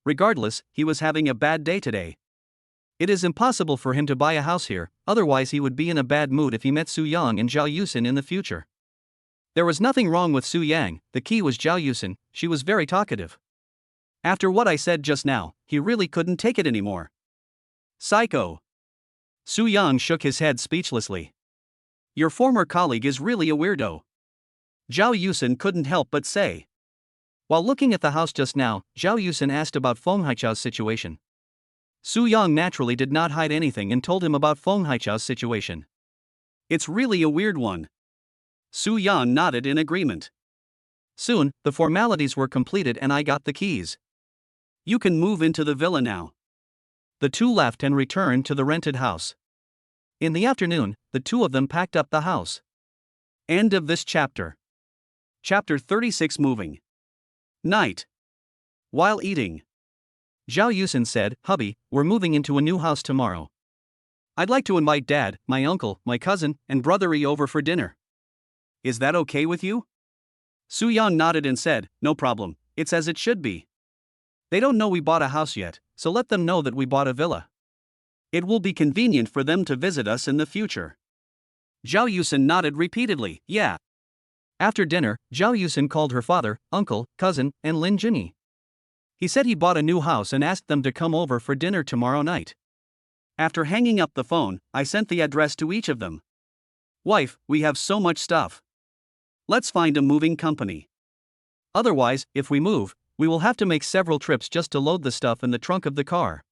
Regardless, he was having a bad day today. It is impossible for him to buy a house here, otherwise he would be in a bad mood if he met Su Yang and Zhao Yusin in the future. There was nothing wrong with Su Yang, the key was Zhao Yusin, she was very talkative. After what I said just now, he really couldn't take it anymore. Psycho. Su Yang shook his head speechlessly. Your former colleague is really a weirdo. Zhao Yusen couldn't help but say. While looking at the house just now, Zhao Yusen asked about Feng Haichao's situation. Su Yang naturally did not hide anything and told him about Feng Haichao's situation. It's really a weird one. Su Yang nodded in agreement. Soon, the formalities were completed and I got the keys. You can move into the villa now. The two left and returned to the rented house. In the afternoon, the two of them packed up the house. End of this chapter. Chapter 36 Moving. Night. While eating, Zhao Yusen said, Hubby, we're moving into a new house tomorrow. I'd like to invite Dad, my uncle, my cousin, and brothery over for dinner. Is that okay with you? Su Yang nodded and said, no problem, it's as it should be. They don't know we bought a house yet, so let them know that we bought a villa. It will be convenient for them to visit us in the future. Zhao Yusen nodded repeatedly, yeah. After dinner, Zhao Yusen called her father, uncle, cousin, and Lin Jinyi. He said he bought a new house and asked them to come over for dinner tomorrow night. After hanging up the phone, I sent the address to each of them. Wife, we have so much stuff. Let's find a moving company. Otherwise, if we move, we will have to make several trips just to load the stuff in the trunk of the car.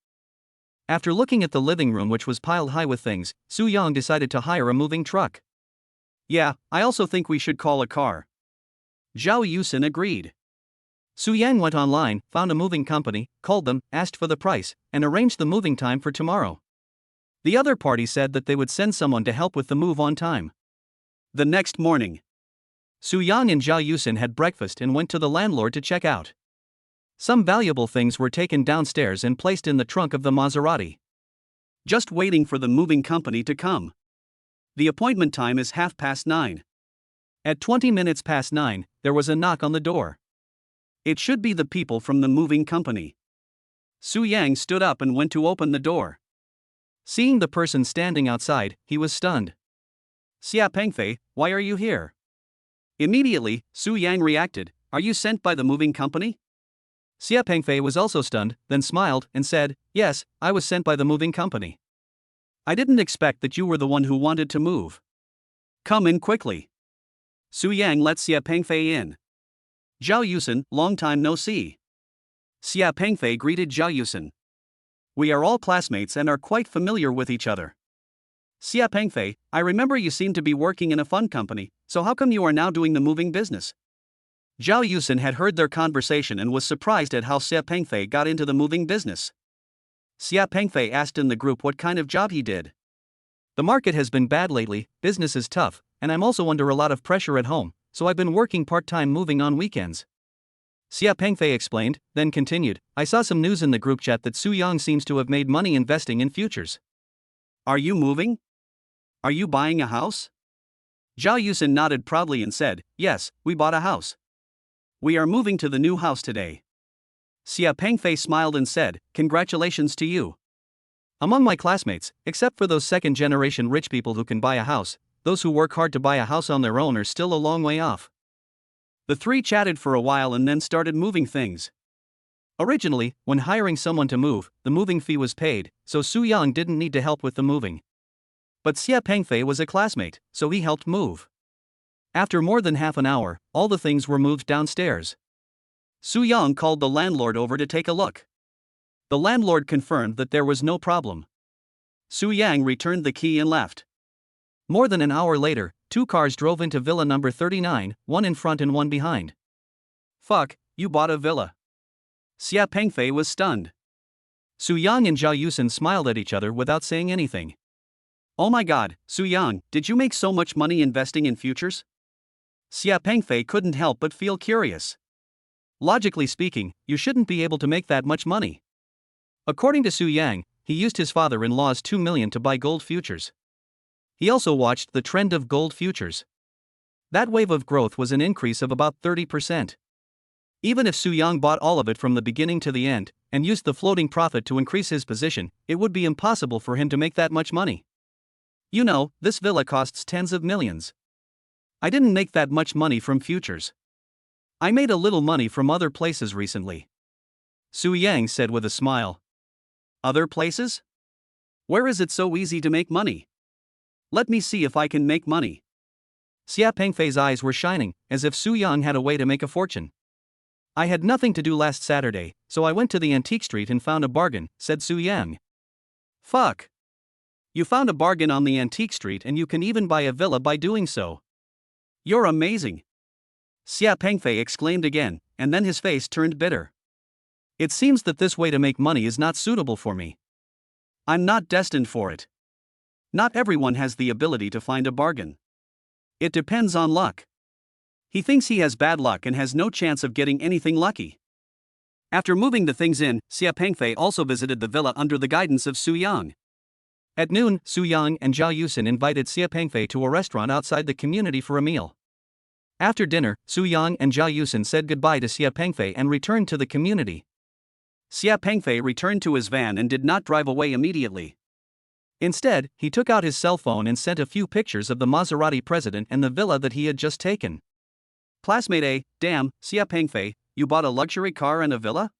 After looking at the living room, which was piled high with things, Su Yang decided to hire a moving truck. Yeah, I also think we should call a car. Zhao Yusen agreed. Su Yang went online, found a moving company, called them, asked for the price, and arranged the moving time for tomorrow. The other party said that they would send someone to help with the move on time. The next morning, Su Yang and Zhao Yusen had breakfast and went to the landlord to check out. Some valuable things were taken downstairs and placed in the trunk of the Maserati. Just waiting for the moving company to come. The appointment time is 9:30. At 20 minutes past 9, there was a knock on the door. It should be the people from the moving company. Su Yang stood up and went to open the door. Seeing the person standing outside, he was stunned. Xia Pengfei, why are you here? Immediately, Su Yang reacted, are you sent by the moving company? Xia Pengfei was also stunned, then smiled and said, yes, I was sent by the moving company. I didn't expect that you were the one who wanted to move. Come in quickly. Su Yang let Xia Pengfei in. Zhao Yusen, long time no see. Xia Pengfei greeted Zhao Yusen. We are all classmates and are quite familiar with each other. Xia Pengfei, I remember you seem to be working in a fund company, so how come you are now doing the moving business? Zhao Yusen had heard their conversation and was surprised at how Xia Pengfei got into the moving business. Xia Pengfei asked in the group what kind of job he did. The market has been bad lately, business is tough, and I'm also under a lot of pressure at home, so I've been working part-time moving on weekends. Xia Pengfei explained, then continued, I saw some news in the group chat that Su Yang seems to have made money investing in futures. Are you moving? Are you buying a house? Zhao Yusen nodded proudly and said, yes, we bought a house. We are moving to the new house today. Xia Pengfei smiled and said, congratulations to you. Among my classmates, except for those second-generation rich people who can buy a house, those who work hard to buy a house on their own are still a long way off. The three chatted for a while and then started moving things. Originally, when hiring someone to move, the moving fee was paid, so Su Yang didn't need to help with the moving. But Xia Pengfei was a classmate, so he helped move. After more than half an hour, all the things were moved downstairs. Su Yang called the landlord over to take a look. The landlord confirmed that there was no problem. Su Yang returned the key and left. More than an hour later, two cars drove into villa number 39, one in front and one behind. Fuck, you bought a villa. Xia Pengfei was stunned. Su Yang and Zhao Yusen smiled at each other without saying anything. Oh my god, Su Yang, did you make so much money investing in futures? Xia Pengfei couldn't help but feel curious. Logically speaking, you shouldn't be able to make that much money. According to Su Yang, he used his father-in-law's 2 million to buy gold futures. He also watched the trend of gold futures. That wave of growth was an increase of about 30%. Even if Su Yang bought all of it from the beginning to the end, and used the floating profit to increase his position, it would be impossible for him to make that much money. You know, this villa costs tens of millions. I didn't make that much money from futures. I made a little money from other places recently. Su Yang said with a smile. Other places? Where is it so easy to make money? Let me see if I can make money. Xia Pengfei's eyes were shining, as if Su Yang had a way to make a fortune. I had nothing to do last Saturday, so I went to the antique street and found a bargain, said Su Yang. Fuck. You found a bargain on the antique street and you can even buy a villa by doing so. You're amazing. Xia Pengfei exclaimed again, and then his face turned bitter. It seems that this way to make money is not suitable for me. I'm not destined for it. Not everyone has the ability to find a bargain. It depends on luck. He thinks he has bad luck and has no chance of getting anything lucky. After moving the things in, Xia Pengfei also visited the villa under the guidance of Su Yang. At noon, Su Yang and Zhao Yusin invited Xia Pengfei to a restaurant outside the community for a meal. After dinner, Su Yang and Zhao Yusin said goodbye to Xia Pengfei and returned to the community. Xia Pengfei returned to his van and did not drive away immediately. Instead, he took out his cell phone and sent a few pictures of the Maserati president and the villa that he had just taken. Classmate A, damn, Xia Pengfei, you bought a luxury car and a villa?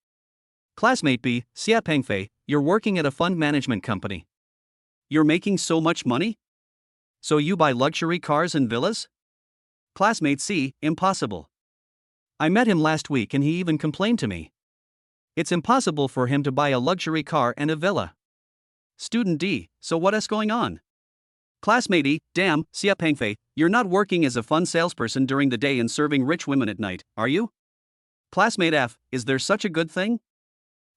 Classmate B, Xia Pengfei, you're working at a fund management company. You're making so much money? So you buy luxury cars and villas? Classmate C, impossible. I met him last week and he even complained to me. It's impossible for him to buy a luxury car and a villa. Student D, so what is going on? Classmate E, damn, Xia Pengfei, you're not working as a fun salesperson during the day and serving rich women at night, are you? Classmate F, is there such a good thing?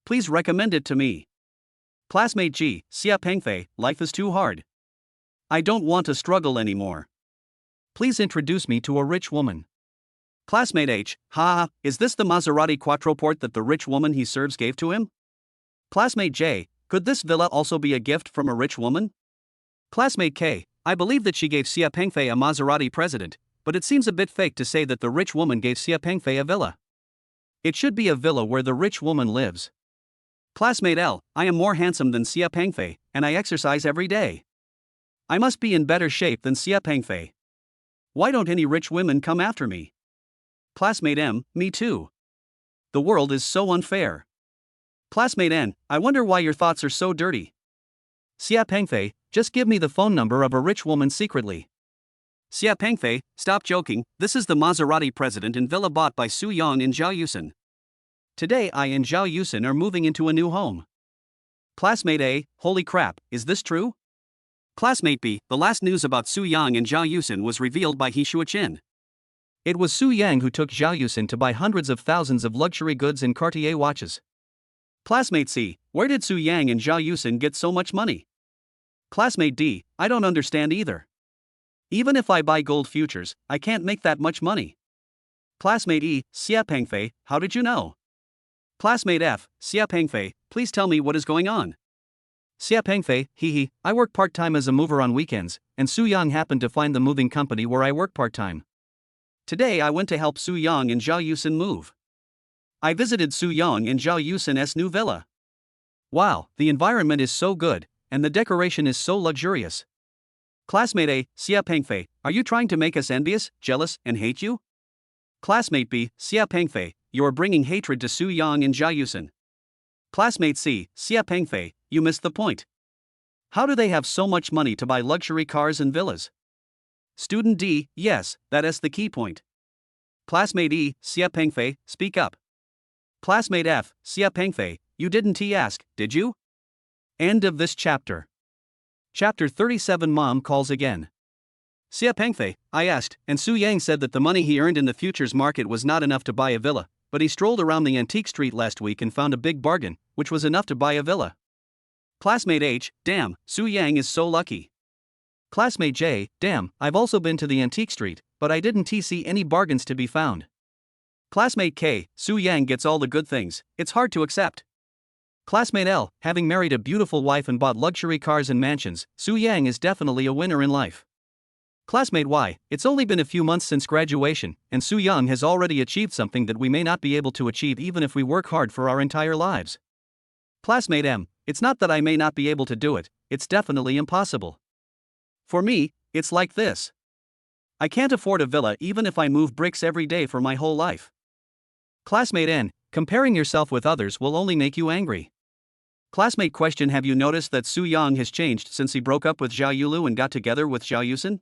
Please recommend it to me. Classmate G, Xia Pengfei, life is too hard. I don't want to struggle anymore. Please introduce me to a rich woman. Classmate H, ha, is this the Maserati Quattroporte that the rich woman he serves gave to him? Classmate J, could this villa also be a gift from a rich woman? Classmate K, I believe that she gave Xia Pengfei a Maserati president, but it seems a bit fake to say that the rich woman gave Xia Pengfei a villa. It should be a villa where the rich woman lives. Classmate L, I am more handsome than Xia Pengfei, and I exercise every day. I must be in better shape than Xia Pengfei. Why don't any rich women come after me? Classmate M, me too. The world is so unfair. Classmate N, I wonder why your thoughts are so dirty. Xia Pengfei, just give me the phone number of a rich woman secretly. Xia Pengfei, stop joking, this is the Maserati president and villa bought by Su Yang and Zhao Yusin. Today I and Zhao Yusin are moving into a new home. Classmate A, holy crap, is this true? Classmate B, the last news about Su Yang and Zhao Yusin was revealed by He Shuoqin. It was Su Yang who took Zhao Yusin to buy hundreds of thousands of luxury goods and Cartier watches. Classmate C, where did Su Yang and Zhao Yusin get so much money? Classmate D, I don't understand either. Even if I buy gold futures, I can't make that much money. Classmate E, Xia Pengfei, how did you know? Classmate F, Xia Pengfei, please tell me what is going on. Xia Pengfei, hee, I work part-time as a mover on weekends, and Su Yang happened to find the moving company where I work part-time. Today I went to help Su Yang and Zhao Yusin move. I visited Su Yang and Zhao Yusin's new villa. Wow, the environment is so good, and the decoration is so luxurious. Classmate A, Xia Pengfei, are you trying to make us envious, jealous, and hate you? Classmate B, Xia Pengfei, you are bringing hatred to Su Yang and Zhao Yusin. Classmate C, Xia Pengfei, you missed the point. How do they have so much money to buy luxury cars and villas? Student D, yes, that is the key point. Classmate E, Xia Pengfei, speak up. Classmate F, Xia Pengfei, you didn't ask, did you? End of this chapter. Chapter 37 Mom Calls Again. Xia Pengfei, I asked, and Su Yang said that the money he earned in the futures market was not enough to buy a villa, but he strolled around the antique street last week and found a big bargain, which was enough to buy a villa. Classmate H, damn, Su Yang is so lucky. Classmate J, damn, I've also been to the antique street, but I didn't see any bargains to be found. Classmate K, Su Yang gets all the good things, it's hard to accept. Classmate L, having married a beautiful wife and bought luxury cars and mansions, Su Yang is definitely a winner in life. Classmate Y, it's only been a few months since graduation, and Su Yang has already achieved something that we may not be able to achieve even if we work hard for our entire lives. Classmate M, it's not that I may not be able to do it, it's definitely impossible. For me, it's like this. I can't afford a villa even if I move bricks every day for my whole life. Classmate N, Comparing yourself with others will only make you angry. Classmate question: have you noticed that Su Yang has changed since he broke up with Zhao Yulu and got together with Zhao Yusen?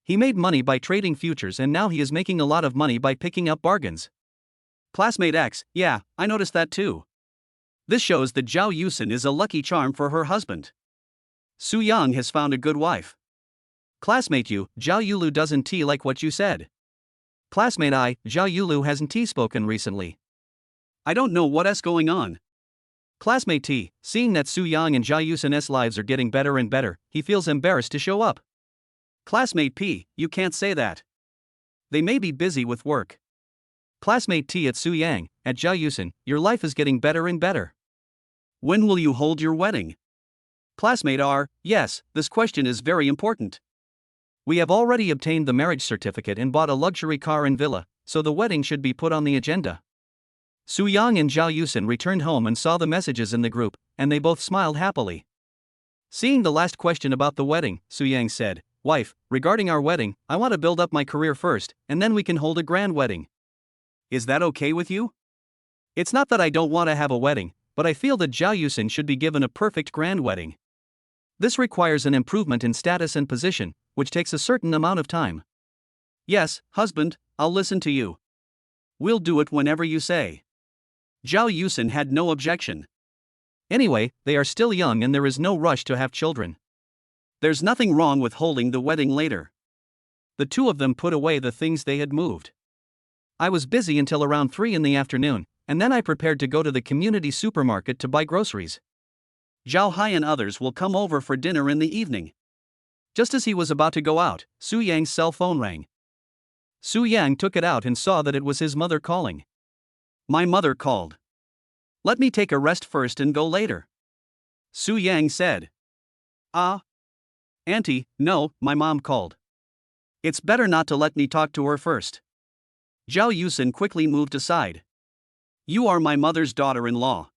He made money by trading futures and now he is making a lot of money by picking up bargains. Classmate X: yeah, I noticed that too. This shows that Zhao Yusen is a lucky charm for her husband. Su Yang has found a good wife. Classmate U: Zhao Yulu doesn't tea like what you said. Classmate I: Zhao Yulu hasn't tea spoken recently. I don't know what's going on. Classmate T: seeing that Su Yang and Zhao Yusen's lives are getting better and better, he feels embarrassed to show up. Classmate P: you can't say that. They may be busy with work. Classmate T: at Su Yang, at Zhao Yusen, your life is getting better and better. When will you hold your wedding? Classmate R: yes, this question is very important. We have already obtained the marriage certificate and bought a luxury car and villa, so the wedding should be put on the agenda. Su Yang and Zhao Yusen returned home and saw the messages in the group, and they both smiled happily. Seeing the last question about the wedding, Su Yang said, "Wife, regarding our wedding, I want to build up my career first, and then we can hold a grand wedding. Is that okay with you?" It's not that I don't want to have a wedding, but I feel that Zhao Yusen should be given a perfect grand wedding. This requires an improvement in status and position, which takes a certain amount of time. Yes, husband, I'll listen to you. We'll do it whenever you say. Zhao Yusen had no objection. Anyway, they are still young and there is no rush to have children. There's nothing wrong with holding the wedding later. The two of them put away the things they had moved. I was busy until around 3 in the afternoon, and then I prepared to go to the community supermarket to buy groceries. Zhao Hai and others will come over for dinner in the evening. Just as he was about to go out, Su Yang's cell phone rang. Su Yang took it out and saw that it was his mother calling. My mother called. Let me take a rest first and go later. Su Yang said. Auntie, no, my mom called. It's better not to let me talk to her first. Zhao Yusen quickly moved aside. You are my mother's daughter-in-law.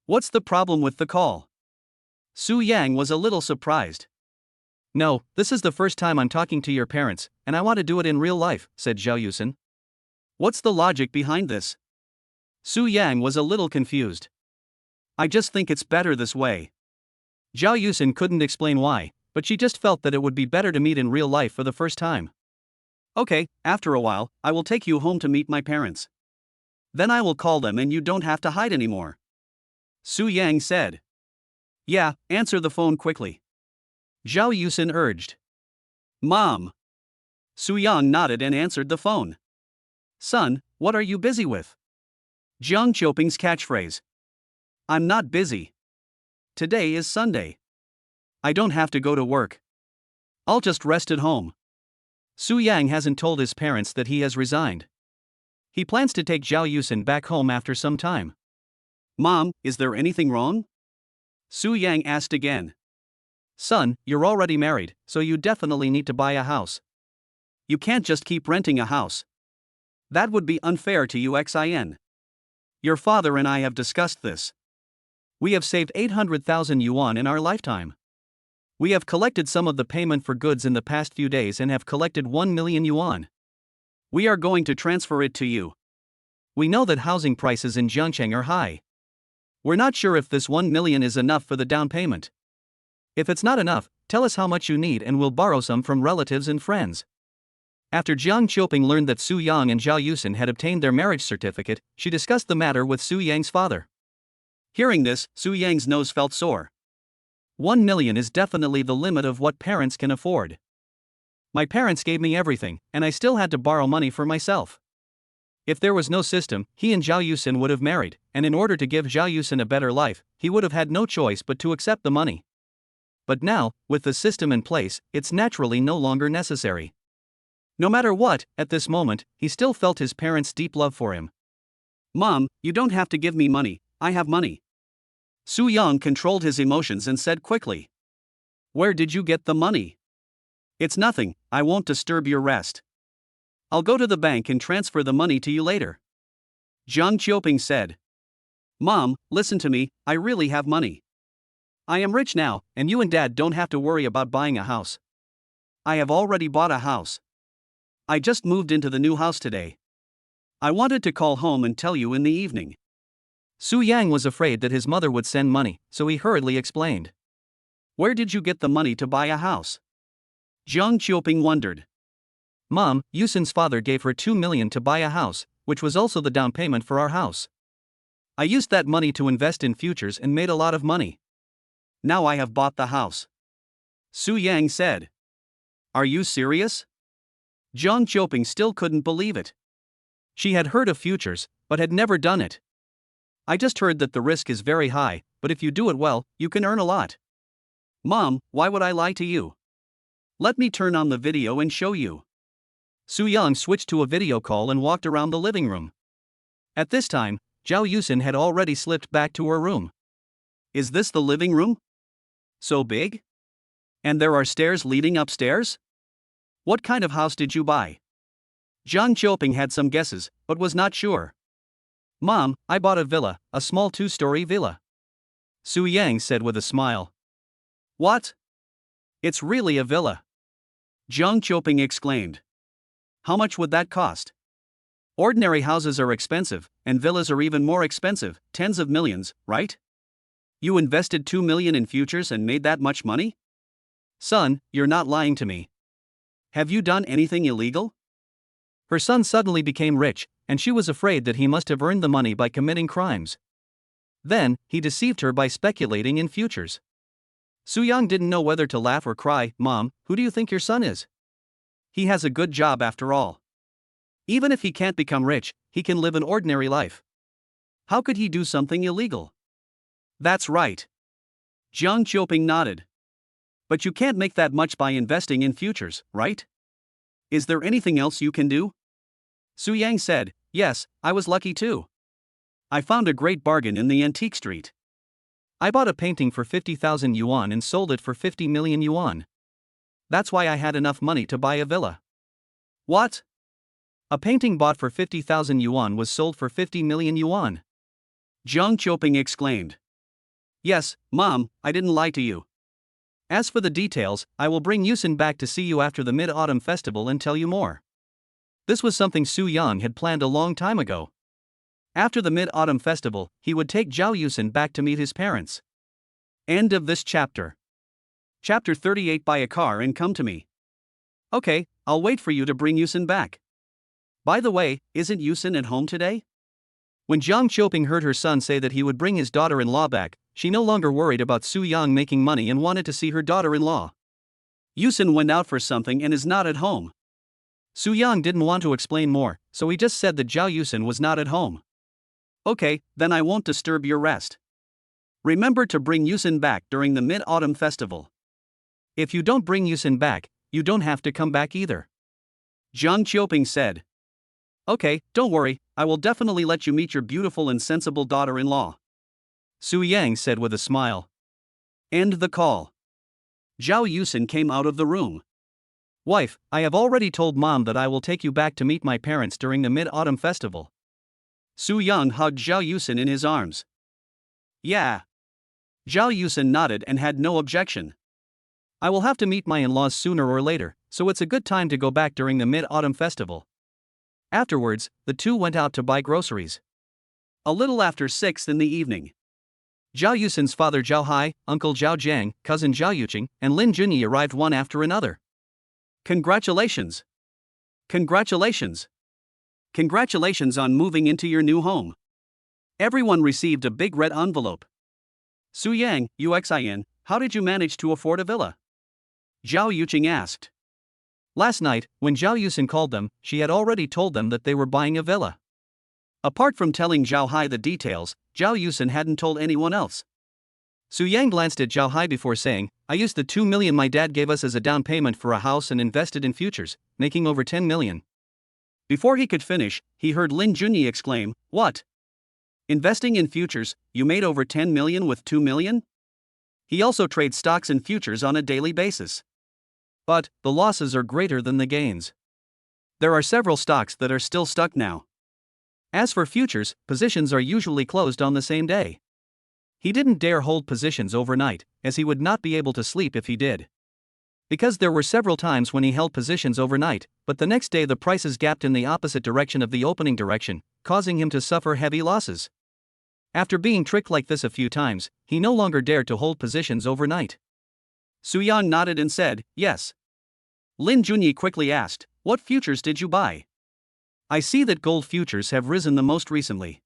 What's the problem with the call? Su Yang was a little surprised. No, this is the first time I'm talking to your parents, and I want to do it in real life, said Zhao Yusen. What's the logic behind this? Su Yang was a little confused. I just think it's better this way. Zhao Yusen couldn't explain why, but she just felt that it would be better to meet in real life for the first time. Okay, after a while, I will take you home to meet my parents. Then I will call them and you don't have to hide anymore. Su Yang said. Yeah, answer the phone quickly. Zhao Yusen urged. Mom. Su Yang nodded and answered the phone. Son, what are you busy with? Jiang Qiuping's catchphrase. I'm not busy. Today is Sunday. I don't have to go to work. I'll just rest at home. Su Yang hasn't told his parents that he has resigned. He plans to take Zhao Yusen back home after some time. Mom, is there anything wrong? Su Yang asked again. Son, you're already married, so you definitely need to buy a house. You can't just keep renting a house. That would be unfair to you xin. Your father and I have discussed this. We have saved 800,000 yuan in our lifetime. We have collected some of the payment for goods in the past few days and have collected 1 million yuan. We are going to transfer it to you. We know that housing prices in Jiangcheng are high. We're not sure if this 1 million is enough for the down payment. If it's not enough, tell us how much you need and we'll borrow some from relatives and friends. After Jiang Qiuping learned that Su Yang and Zhao Yusen had obtained their marriage certificate, she discussed the matter with Su Yang's father. Hearing this, Su Yang's nose felt sore. 1 million is definitely the limit of what parents can afford. My parents gave me everything, and I still had to borrow money for myself. If there was no system, he and Zhao Yusen would have married, and in order to give Zhao Yusen a better life, he would have had no choice but to accept the money. But now, with the system in place, it's naturally no longer necessary. No matter what, at this moment, he still felt his parents' deep love for him. Mom, you don't have to give me money, I have money. Su Yang controlled his emotions and said quickly. Where did you get the money? It's nothing, I won't disturb your rest. I'll go to the bank and transfer the money to you later. Jiang Qiuping said. Mom, listen to me, I really have money. I am rich now, and you and Dad don't have to worry about buying a house. I have already bought a house. I just moved into the new house today. I wanted to call home and tell you in the evening. Su Yang was afraid that his mother would send money, so he hurriedly explained. Where did you get the money to buy a house? Jiang Qiuping wondered. Mom, Yusin's father gave her 2 million to buy a house, which was also the down payment for our house. I used that money to invest in futures and made a lot of money. Now I have bought the house. Su Yang said. Are you serious? Jiang Qiuping still couldn't believe it. She had heard of futures, but had never done it. I just heard that the risk is very high, but if you do it well, you can earn a lot. Mom, why would I lie to you? Let me turn on the video and show you. Su Yang switched to a video call and walked around the living room. At this time, Zhao Yusin had already slipped back to her room. Is this the living room? So big? And there are stairs leading upstairs? What kind of house did you buy? Jiang Qiuping had some guesses, but was not sure. Mom, I bought a villa, a small 2-story villa. Su Yang said with a smile. What? It's really a villa. Jiang Qiuping exclaimed. How much would that cost? Ordinary houses are expensive, and villas are even more expensive, tens of millions, right? You invested 2 million in futures and made that much money? Son, you're not lying to me. Have you done anything illegal? Her son suddenly became rich, and she was afraid that he must have earned the money by committing crimes. Then, he deceived her by speculating in futures. Su Yang didn't know whether to laugh or cry. Mom, who do you think your son is? He has a good job after all. Even if he can't become rich, he can live an ordinary life. How could he do something illegal? That's right. Jiang Qiuping nodded. But you can't make that much by investing in futures, right? Is there anything else you can do? Su Yang said, yes, I was lucky too. I found a great bargain in the antique street. I bought a painting for 50,000 yuan and sold it for 50 million yuan. That's why I had enough money to buy a villa. What? A painting bought for 50,000 yuan was sold for 50 million yuan. Jiang Qiuping exclaimed. Yes, Mom, I didn't lie to you. As for the details, I will bring Yusin back to see you after the Mid-Autumn Festival and tell you more. This was something Su Yang had planned a long time ago. After the Mid-Autumn Festival, he would take Zhao Yusin back to meet his parents. End of this chapter. Chapter 38. Buy a car and come to me. Okay, I'll wait for you to bring Yusin back. By the way, isn't Yusin at home today? When Jiang Qiuping heard her son say that he would bring his daughter-in-law back, she no longer worried about Su Yang making money and wanted to see her daughter-in-law. Yusin went out for something and is not at home. Su Yang didn't want to explain more, so he just said that Zhao Yusin was not at home. Okay, then I won't disturb your rest. Remember to bring Yusin back during the Mid-Autumn Festival. If you don't bring Yusin back, you don't have to come back either. Jiang Qiuping said. Okay, don't worry, I will definitely let you meet your beautiful and sensible daughter-in-law. Su Yang said with a smile. End the call. Zhao Yusin came out of the room. Wife, I have already told Mom that I will take you back to meet my parents during the Mid-Autumn Festival. Su Yang hugged Zhao Yusin in his arms. Yeah. Zhao Yusin nodded and had no objection. I will have to meet my in-laws sooner or later, so it's a good time to go back during the Mid-Autumn Festival. Afterwards, the two went out to buy groceries. A little after 6 in the evening. Zhao Yusin's father Zhao Hai, uncle Zhao Jiang, cousin Zhao Yuqing, and Lin Junyi arrived one after another. Congratulations! Congratulations! Congratulations on moving into your new home. Everyone received a big red envelope. Su Yang, Uxin, how did you manage to afford a villa? Zhao Yuqing asked. Last night, when Zhao Yusin called them, she had already told them that they were buying a villa. Apart from telling Zhao Hai the details, Zhao Yusin hadn't told anyone else. Su Yang glanced at Zhao Hai before saying, I used the 2 million my dad gave us as a down payment for a house and invested in futures, making over 10 million. Before he could finish, he heard Lin Junyi exclaim, What? Investing in futures, you made over 10 million with 2 million? He also trades stocks and futures on a daily basis. But, the losses are greater than the gains. There are several stocks that are still stuck now. As for futures, positions are usually closed on the same day. He didn't dare hold positions overnight, as he would not be able to sleep if he did. Because there were several times when he held positions overnight, but the next day the prices gapped in the opposite direction of the opening direction, causing him to suffer heavy losses. After being tricked like this a few times, he no longer dared to hold positions overnight. Su-yang nodded and said, yes. Lin Junyi quickly asked, what futures did you buy? I see that gold futures have risen the most recently.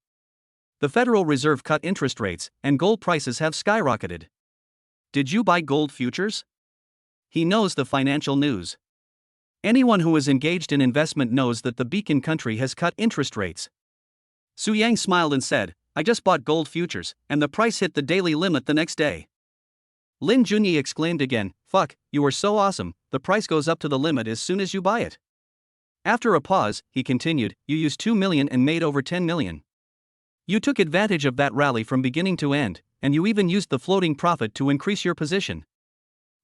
The Federal Reserve cut interest rates, and gold prices have skyrocketed. Did you buy gold futures? He knows the financial news. Anyone who is engaged in investment knows that the beacon country has cut interest rates. Su-yang smiled and said, I just bought gold futures, and the price hit the daily limit the next day. Lin Junyi exclaimed again, fuck, you are so awesome, the price goes up to the limit as soon as you buy it. After a pause, he continued, you used 2 million and made over 10 million. You took advantage of that rally from beginning to end, and you even used the floating profit to increase your position.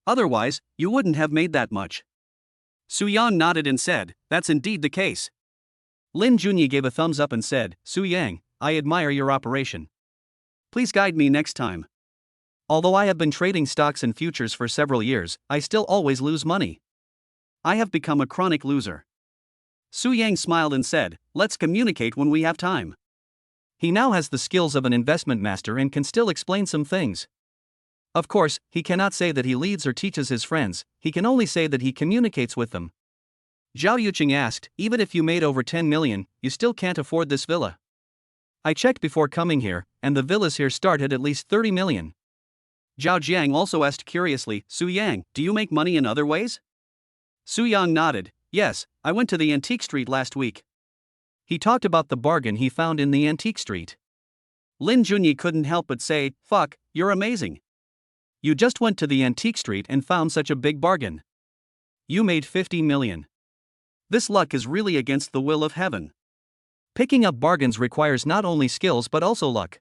Otherwise, you wouldn't have made that much. Su-yang nodded and said, that's indeed the case. Lin Junyi gave a thumbs up and said, Su-yang, I admire your operation. Please guide me next time. Although I have been trading stocks and futures for several years, I still always lose money. I have become a chronic loser. Su-yang smiled and said, let's communicate when we have time. He now has the skills of an investment master and can still explain some things. Of course, he cannot say that he leads or teaches his friends, he can only say that he communicates with them. Zhao Yuqing asked, even if you made over 10 million, you still can't afford this villa. I checked before coming here, and the villas here start at least 30 million. Zhao Jiang also asked curiously, Su-yang, do you make money in other ways? Su-yang nodded, yes, I went to the antique street last week. He talked about the bargain he found in the antique street. Lin Junyi couldn't help but say, fuck, you're amazing. You just went to the antique street and found such a big bargain. You made 50 million. This luck is really against the will of heaven. Picking up bargains requires not only skills but also luck.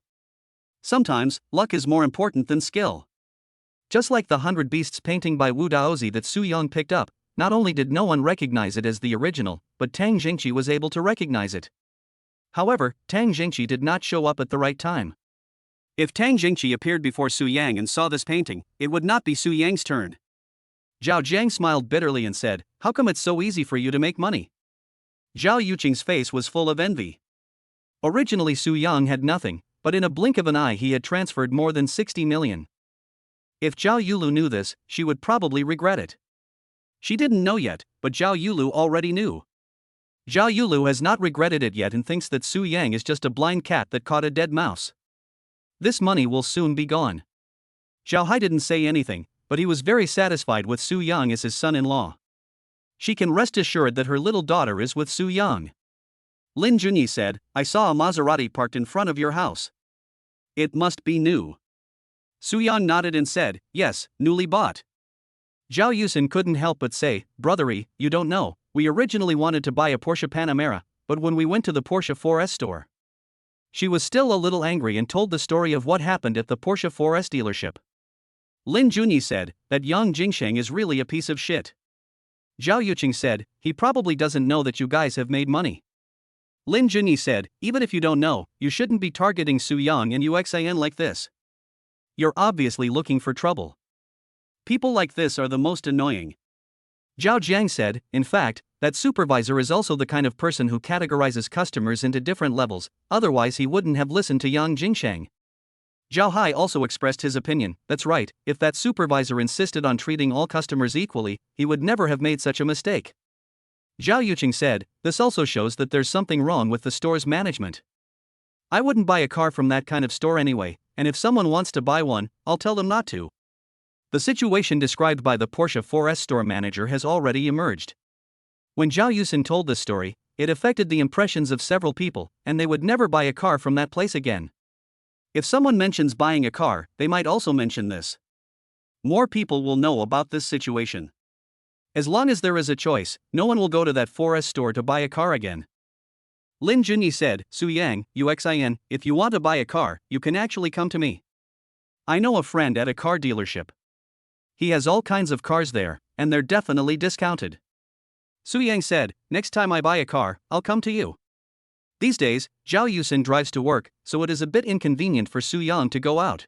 Sometimes, luck is more important than skill. Just like the 100 Beasts painting by Wu Daozi that Su-yang picked up, not only did no one recognize it as the original, but Tang Jingqi was able to recognize it. However, Tang Jingqi did not show up at the right time. If Tang Jingqi appeared before Su-yang and saw this painting, it would not be Su-yang's turn. Zhao Jiang smiled bitterly and said, how come it's so easy for you to make money? Zhao Yuqing's face was full of envy. Originally Su-yang had nothing, but in a blink of an eye he had transferred more than 60 million. If Zhao Yulu knew this, she would probably regret it. She didn't know yet, but Zhao Yulu already knew. Zhao Yulu has not regretted it yet and thinks that Su-yang is just a blind cat that caught a dead mouse. This money will soon be gone. Zhao Hai didn't say anything, but he was very satisfied with Su-yang as his son-in-law. She can rest assured that her little daughter is with Su-yang. Lin Junyi said, I saw a Maserati parked in front of your house. It must be new. Su-yang nodded and said, yes, newly bought. Zhao Yusin couldn't help but say, brothery, you don't know, we originally wanted to buy a Porsche Panamera, but when we went to the Porsche 4S store. She was still a little angry and told the story of what happened at the Porsche 4S dealership. Lin Junyi said, that Yang Jingsheng is really a piece of shit. Zhao Yuqing said, he probably doesn't know that you guys have made money. Lin Junyi said, even if you don't know, you shouldn't be targeting Su-yang and UXIN like this. You're obviously looking for trouble. People like this are the most annoying. Zhao Jiang said, in fact, that supervisor is also the kind of person who categorizes customers into different levels, otherwise he wouldn't have listened to Yang Jingsheng. Zhao Hai also expressed his opinion, that's right, if that supervisor insisted on treating all customers equally, he would never have made such a mistake. Zhao Yuqing said, this also shows that there's something wrong with the store's management. I wouldn't buy a car from that kind of store anyway, and if someone wants to buy one, I'll tell them not to. The situation described by the Porsche 4S store manager has already emerged. When Zhao Yusin told this story, it affected the impressions of several people, and they would never buy a car from that place again. If someone mentions buying a car, they might also mention this. More people will know about this situation. As long as there is a choice, no one will go to that 4S store to buy a car again. Lin Junyi said, Su-yang, UXIN, if you want to buy a car, you can actually come to me. I know a friend at a car dealership. He has all kinds of cars there, and they're definitely discounted. Su-yang said, next time I buy a car, I'll come to you. These days, Zhao Yusin drives to work, so it is a bit inconvenient for Su-yang to go out.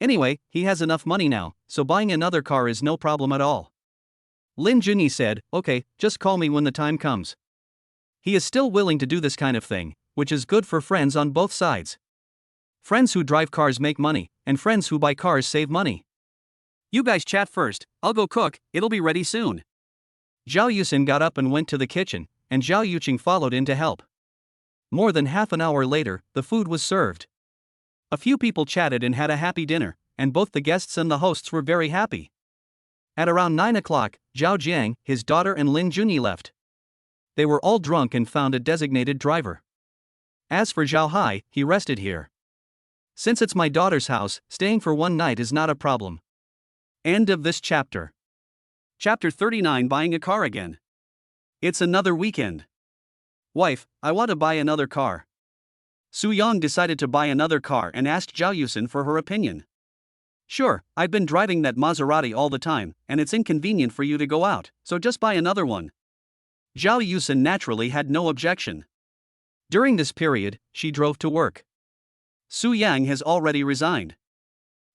Anyway, he has enough money now, so buying another car is no problem at all. Lin Junyi said, okay, just call me when the time comes. He is still willing to do this kind of thing, which is good for friends on both sides. Friends who drive cars make money, and friends who buy cars save money. You guys chat first, I'll go cook, it'll be ready soon. Zhao Yusin got up and went to the kitchen, and Zhao Yuqing followed in to help. More than half an hour later, the food was served. A few people chatted and had a happy dinner, and both the guests and the hosts were very happy. At around 9 o'clock, Zhao Jiang, his daughter and Lin Junyi left. They were all drunk and found a designated driver. As for Zhao Hai, he rested here. Since it's my daughter's house, staying for one night is not a problem. End of this chapter. Chapter 39, Buying a car again. It's another weekend. Wife, I want to buy another car. Su Yang decided to buy another car and asked Zhao Yusin for her opinion. Sure, I've been driving that Maserati all the time, and it's inconvenient for you to go out, so just buy another one. Zhao Yusin naturally had no objection. During this period, she drove to work. Su Yang has already resigned.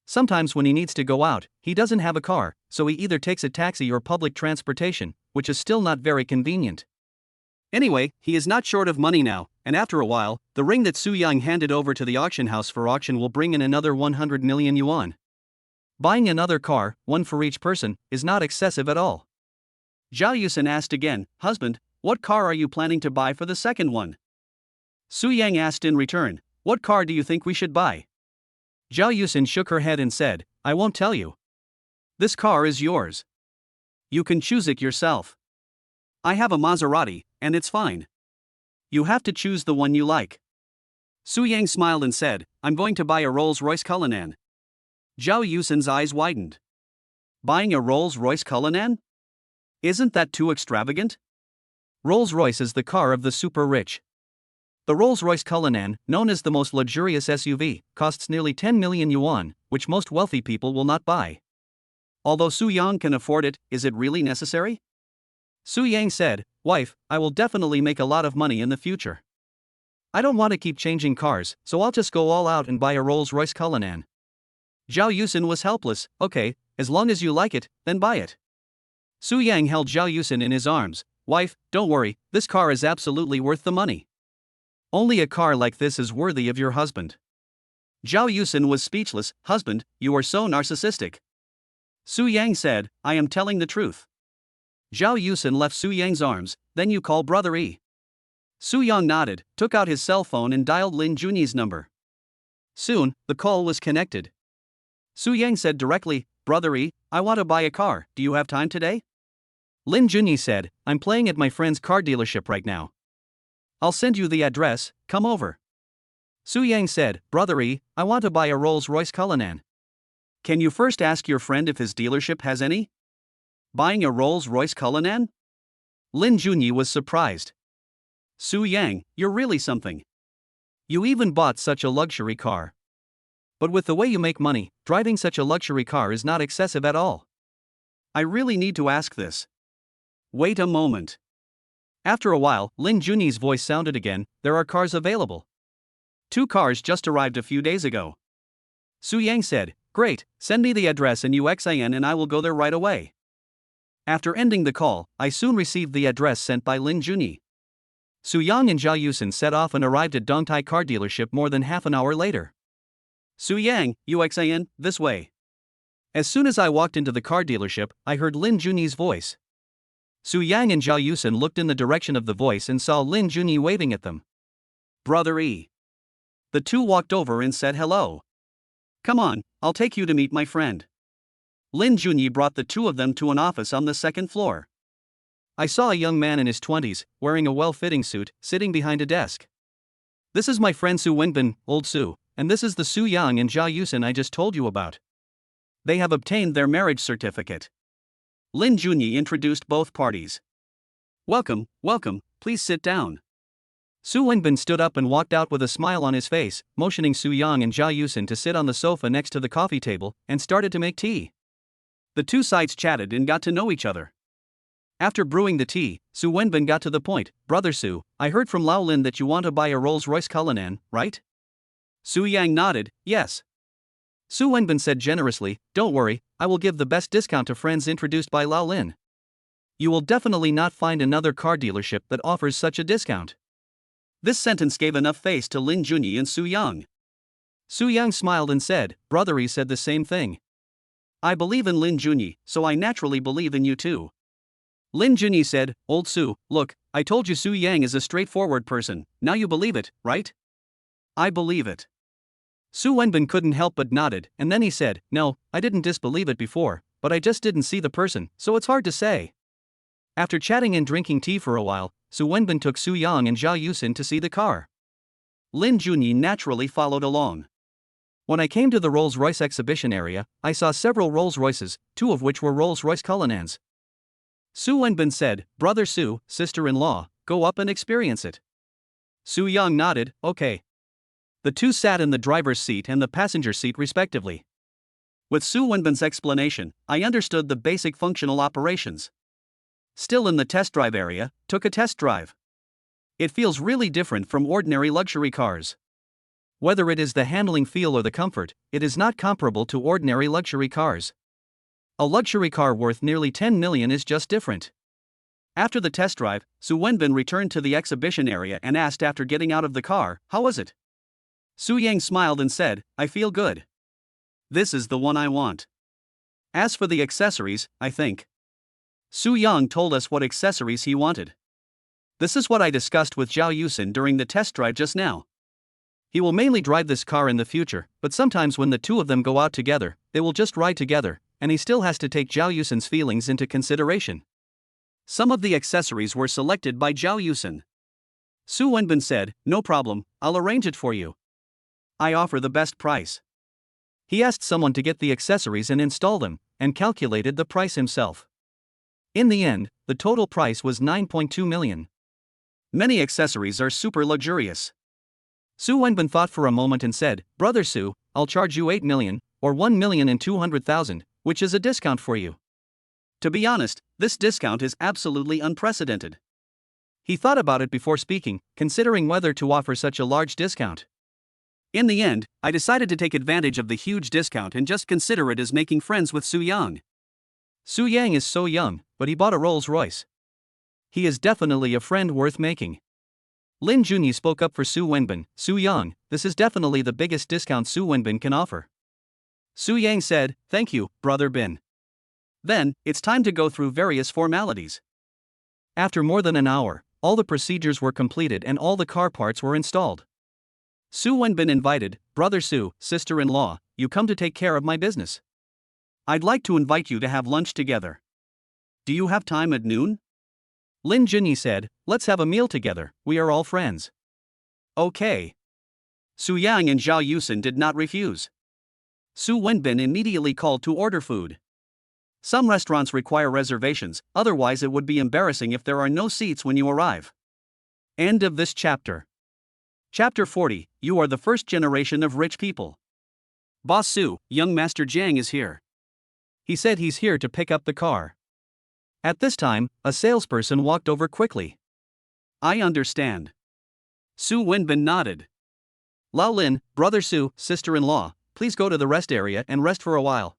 Sometimes when he needs to go out, he doesn't have a car, so he either takes a taxi or public transportation, which is still not very convenient. Anyway, he is not short of money now, and after a while, the ring that Su Yang handed over to the auction house for auction will bring in another 100 million yuan. Buying another car, one for each person, is not excessive at all. Zhao Yusin asked again, husband, what car are you planning to buy for the second one? Su Yang asked in return, what car do you think we should buy? Zhao Yusin shook her head and said, I won't tell you. This car is yours. You can choose it yourself. I have a Maserati, and it's fine. You have to choose the one you like. Su Yang smiled and said, I'm going to buy a Rolls-Royce Cullinan. Zhao Yusin's eyes widened. Buying a Rolls-Royce Cullinan? Isn't that too extravagant? Rolls-Royce is the car of the super rich. The Rolls-Royce Cullinan, known as the most luxurious SUV, costs nearly 10 million yuan, which most wealthy people will not buy. Although Su Yang can afford it, is it really necessary? Su Yang said, wife, I will definitely make a lot of money in the future. I don't want to keep changing cars, so I'll just go all out and buy a Rolls-Royce Cullinan. Zhao Yusin was helpless, okay, as long as you like it, then buy it. Su Yang held Zhao Yusin in his arms, wife, don't worry, this car is absolutely worth the money. Only a car like this is worthy of your husband. Zhao Yusin was speechless, husband, you are so narcissistic. Su Yang said, I am telling the truth. Zhao Yusin left Su Yang's arms, then you call brother E. Su Yang nodded, took out his cell phone and dialed Lin Junyi's number. Soon, the call was connected. Su Yang said directly, brother E, I want to buy a car, do you have time today? Lin Junyi said, I'm playing at my friend's car dealership right now. I'll send you the address, come over. Su Yang said, brother E, I want to buy a Rolls-Royce Cullinan. Can you first ask your friend if his dealership has any? Buying a Rolls-Royce Cullinan? Lin Junyi was surprised. Su Yang, you're really something. You even bought such a luxury car. But with the way you make money, driving such a luxury car is not excessive at all. I really need to ask this. Wait a moment. After a while, Lin Junyi's voice sounded again, there are cars available. 2 cars just arrived a few days ago. Su Yang said, great, send me the address in UXIN and I will go there right away. After ending the call, I soon received the address sent by Lin Junyi. Su Yang and Zhao Yusin set off and arrived at Dongtai car dealership more than half an hour later. Su Yang, UXIN, this way. As soon as I walked into the car dealership, I heard Lin Junyi's voice. Su Yang and Zhao Yusin looked in the direction of the voice and saw Lin Junyi waving at them. Brother E. The two walked over and said hello. Come on, I'll take you to meet my friend. Lin Junyi brought the two of them to an office on the 2nd floor. I saw a young man in his 20s, wearing a well-fitting suit, sitting behind a desk. This is my friend Su Wenbin, old Su, and this is the Su Yang and Zhao Yusin I just told you about. They have obtained their marriage certificate. Lin Junyi introduced both parties. Welcome, welcome, please sit down. Su Wenbin stood up and walked out with a smile on his face, motioning Su Yang and Zhao Yusin to sit on the sofa next to the coffee table, and started to make tea. The two sides chatted and got to know each other. After brewing the tea, Su Wenbin got to the point, Brother Su, I heard from Lao Lin that you want to buy a Rolls-Royce Cullinan, right? Su Yang nodded, yes. Su Wenbin said generously, don't worry, I will give the best discount to friends introduced by Lao Lin. You will definitely not find another car dealership that offers such a discount. This sentence gave enough face to Lin Junyi and Su Yang. Su Yang smiled and said, "Brother Yi said the same thing. I believe in Lin Junyi, so I naturally believe in you too." Lin Junyi said, "Old Su, look, I told you Su Yang is a straightforward person, now you believe it, right?" "I believe it." Su Wenbin couldn't help but nodded, and then he said, "No, I didn't disbelieve it before, but I just didn't see the person, so it's hard to say." After chatting and drinking tea for a while, Su Wenbin took Su Yang and Zhao Yusin to see the car. Lin Junyi naturally followed along. When I came to the Rolls-Royce exhibition area, I saw several Rolls-Royces, two of which were Rolls-Royce Cullinans. Su Wenbin said, "Brother Su, sister-in-law, go up and experience it." Su Yang nodded, "Okay." The two sat in the driver's seat and the passenger seat respectively. With Su Wenbin's explanation, I understood the basic functional operations. Still in the test drive area, took a test drive. It feels really different from ordinary luxury cars. Whether it is the handling feel or the comfort, it is not comparable to ordinary luxury cars. A luxury car worth nearly 10 million is just different. After the test drive, Su Wenbin returned to the exhibition area and asked after getting out of the car, "How was it?" Su Yang smiled and said, "I feel good. This is the one I want. As for the accessories, I think." Su Yang told us what accessories he wanted. This is what I discussed with Zhao Yusin during the test drive just now. He will mainly drive this car in the future, but sometimes when the two of them go out together, they will just ride together, and he still has to take Zhao Yusin's feelings into consideration. Some of the accessories were selected by Zhao Yusin. Su Wenbin said, "No problem, I'll arrange it for you. I offer the best price." He asked someone to get the accessories and install them, and calculated the price himself. In the end, the total price was 9.2 million. Many accessories are super luxurious. Su Wenbin thought for a moment and said, "Brother Su, I'll charge you 8 million, or 1,200,000, which is a discount for you." To be honest, this discount is absolutely unprecedented. He thought about it before speaking, considering whether to offer such a large discount. In the end, I decided to take advantage of the huge discount and just consider it as making friends with Su Yang. Su Yang is so young, but he bought a Rolls-Royce. He is definitely a friend worth making. Lin Junyi spoke up for Su Wenbin, "Su Yang, this is definitely the biggest discount Su Wenbin can offer." Su Yang said, "Thank you, Brother Bin. Then, it's time to go through various formalities." After more than an hour, all the procedures were completed and all the car parts were installed. Su Wenbin invited, "Brother Su, sister-in-law, you come to take care of my business. I'd like to invite you to have lunch together. Do you have time at noon?" Lin Junyi said, "Let's have a meal together, we are all friends." Okay. Su Yang and Zhao Yusin did not refuse. Su Wenbin immediately called to order food. Some restaurants require reservations, otherwise it would be embarrassing if there are no seats when you arrive. End of this chapter. Chapter 40, You are the first generation of rich people. Boss Su, young Master Jiang is here. He said he's here to pick up the car. At this time, a salesperson walked over quickly. I understand. Su Wenbin nodded. Lao Lin, Brother Su, sister-in-law, please go to the rest area and rest for a while.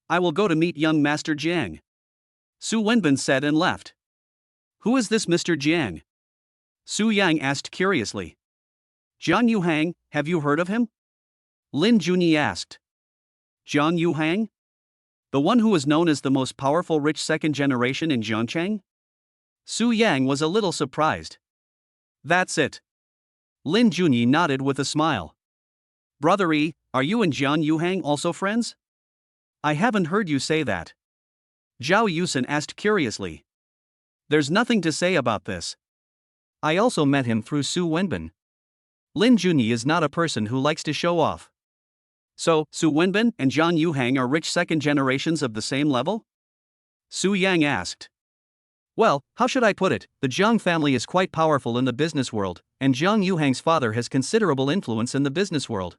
I will go to meet young Master Jiang. Su Wenbin said and left. Who is this Mr. Jiang? Su Yang asked curiously. Jiang Yuhang, have you heard of him? Lin Junyi asked. Jiang Yuhang? The one who is known as the most powerful rich second generation in Zhongcheng? Su Yang was a little surprised. That's it. Lin Junyi nodded with a smile. Brother Yi, are you and Jiang Yuhang also friends? I haven't heard you say that. Zhao Yusin asked curiously. There's nothing to say about this. I also met him through Su Wenbin. Lin Junyi is not a person who likes to show off. So, Su Wenbin and Jiang Yuhang are rich second generations of the same level? Su Yang asked. Well, how should I put it, the Jiang family is quite powerful in the business world, and Jiang Yuhang's father has considerable influence in the business world.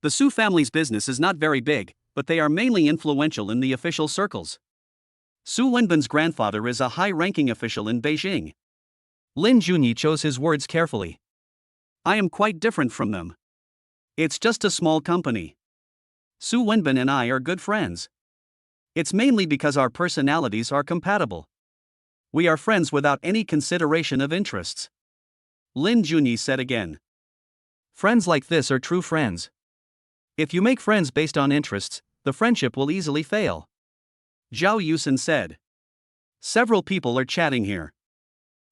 The Su family's business is not very big, but they are mainly influential in the official circles. Su Wenbin's grandfather is a high-ranking official in Beijing. Lin Junyi chose his words carefully. I am quite different from them. It's just a small company. Su Wenbin and I are good friends. It's mainly because our personalities are compatible. We are friends without any consideration of interests. Lin Junyi said again. Friends like this are true friends. If you make friends based on interests, the friendship will easily fail. Zhao Yusen said. Several people are chatting here.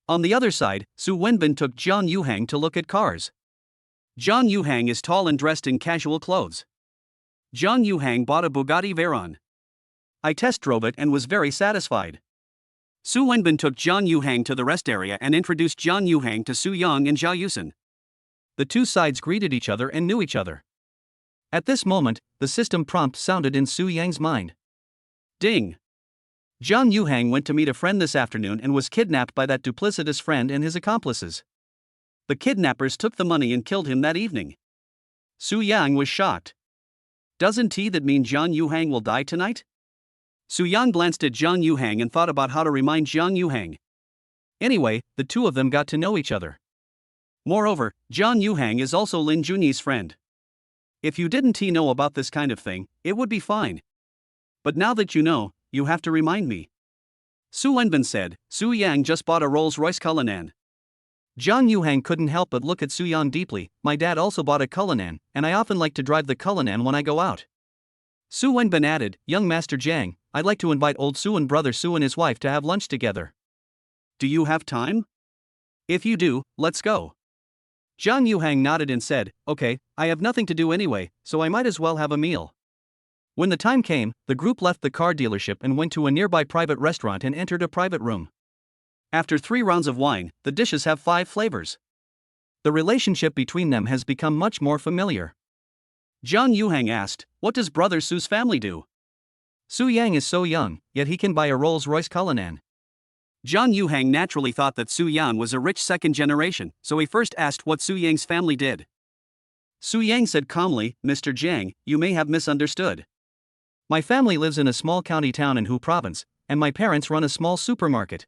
On the other side, Su Wenbin took Jiang Yuhang to look at cars. Jiang Yuhang is tall and dressed in casual clothes. Jiang Yuhang bought a Bugatti Veyron. I test drove it and was very satisfied. Su Wenbin took Jiang Yuhang to the rest area and introduced Jiang Yuhang to Su Yang and Zhao Yusen. The two sides greeted each other and knew each other. At this moment, the system prompt sounded in Su Yang's mind. Ding! Jiang Yuhang went to meet a friend this afternoon and was kidnapped by that duplicitous friend and his accomplices. The kidnappers took the money and killed him that evening. Su Yang was shocked. Doesn't that mean Jiang Yuhang will die tonight? Su Yang glanced at Jiang Yuhang and thought about how to remind Jiang Yuhang. Anyway, the two of them got to know each other. Moreover, Jiang Yuhang is also Lin Junyi's friend. If you didn't know about this kind of thing, it would be fine. But now that you know, you have to remind me. Su Wenbin said. Su Yang just bought a Rolls-Royce Cullinan. Jiang Yuhang couldn't help but look at Su Yang deeply. My dad also bought a Cullinan, and I often like to drive the Cullinan when I go out. Su Wenbin added, Young Master Jiang, I'd like to invite old Su and brother Su and his wife to have lunch together. Do you have time? If you do, let's go. Jiang Yuhang nodded and said, Okay, I have nothing to do anyway, so I might as well have a meal. When the time came, the group left the car dealership and went to a nearby private restaurant and entered a private room. After 3 rounds of wine, the dishes have 5 flavors. The relationship between them has become much more familiar. Jiang Yuhang asked, What does brother Su's family do? Su Yang is so young, yet he can buy a Rolls-Royce Cullinan. Jiang Yuhang naturally thought that Su Yang was a rich second generation, so he first asked what Su Yang's family did. Su Yang said calmly, Mr. Jiang, you may have misunderstood. My family lives in a small county town in Hu province, and my parents run a small supermarket.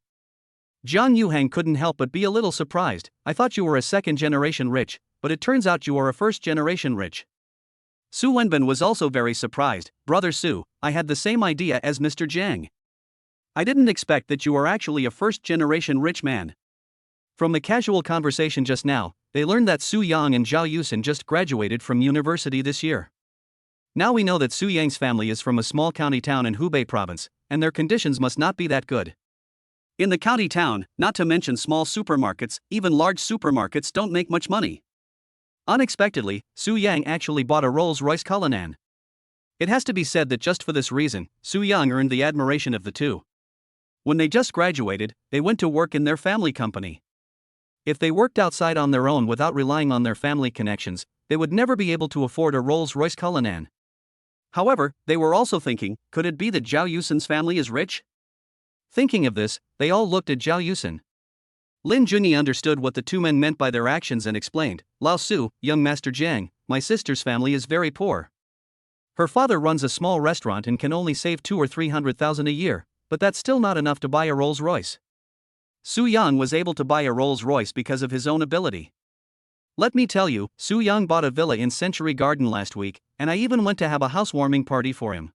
Jiang Yuhang couldn't help but be a little surprised. I thought you were a second-generation rich, but it turns out you are a first-generation rich. Su Wenbin was also very surprised. Brother Su, I had the same idea as Mr. Jiang. I didn't expect that you are actually a first-generation rich man. From the casual conversation just now, they learned that Su Yang and Zhao Yusen just graduated from university this year. Now we know that Su Yang's family is from a small county town in Hubei province, and their conditions must not be that good. In the county town, not to mention small supermarkets, even large supermarkets don't make much money. Unexpectedly, Su Yang actually bought a Rolls-Royce Cullinan. It has to be said that just for this reason, Su Yang earned the admiration of the two. When they just graduated, they went to work in their family company. If they worked outside on their own without relying on their family connections, they would never be able to afford a Rolls-Royce Cullinan. However, they were also thinking, could it be that Zhao Yusen's family is rich? Thinking of this, they all looked at Zhao Yusen. Lin Junyi understood what the two men meant by their actions and explained, Lao Su, young Master Jiang, my sister's family is very poor. Her father runs a small restaurant and can only save 200,000 or 300,000 a year, but that's still not enough to buy a Rolls-Royce. Su Yang was able to buy a Rolls-Royce because of his own ability. Let me tell you, Su Yang bought a villa in Century Garden last week, and I even went to have a housewarming party for him.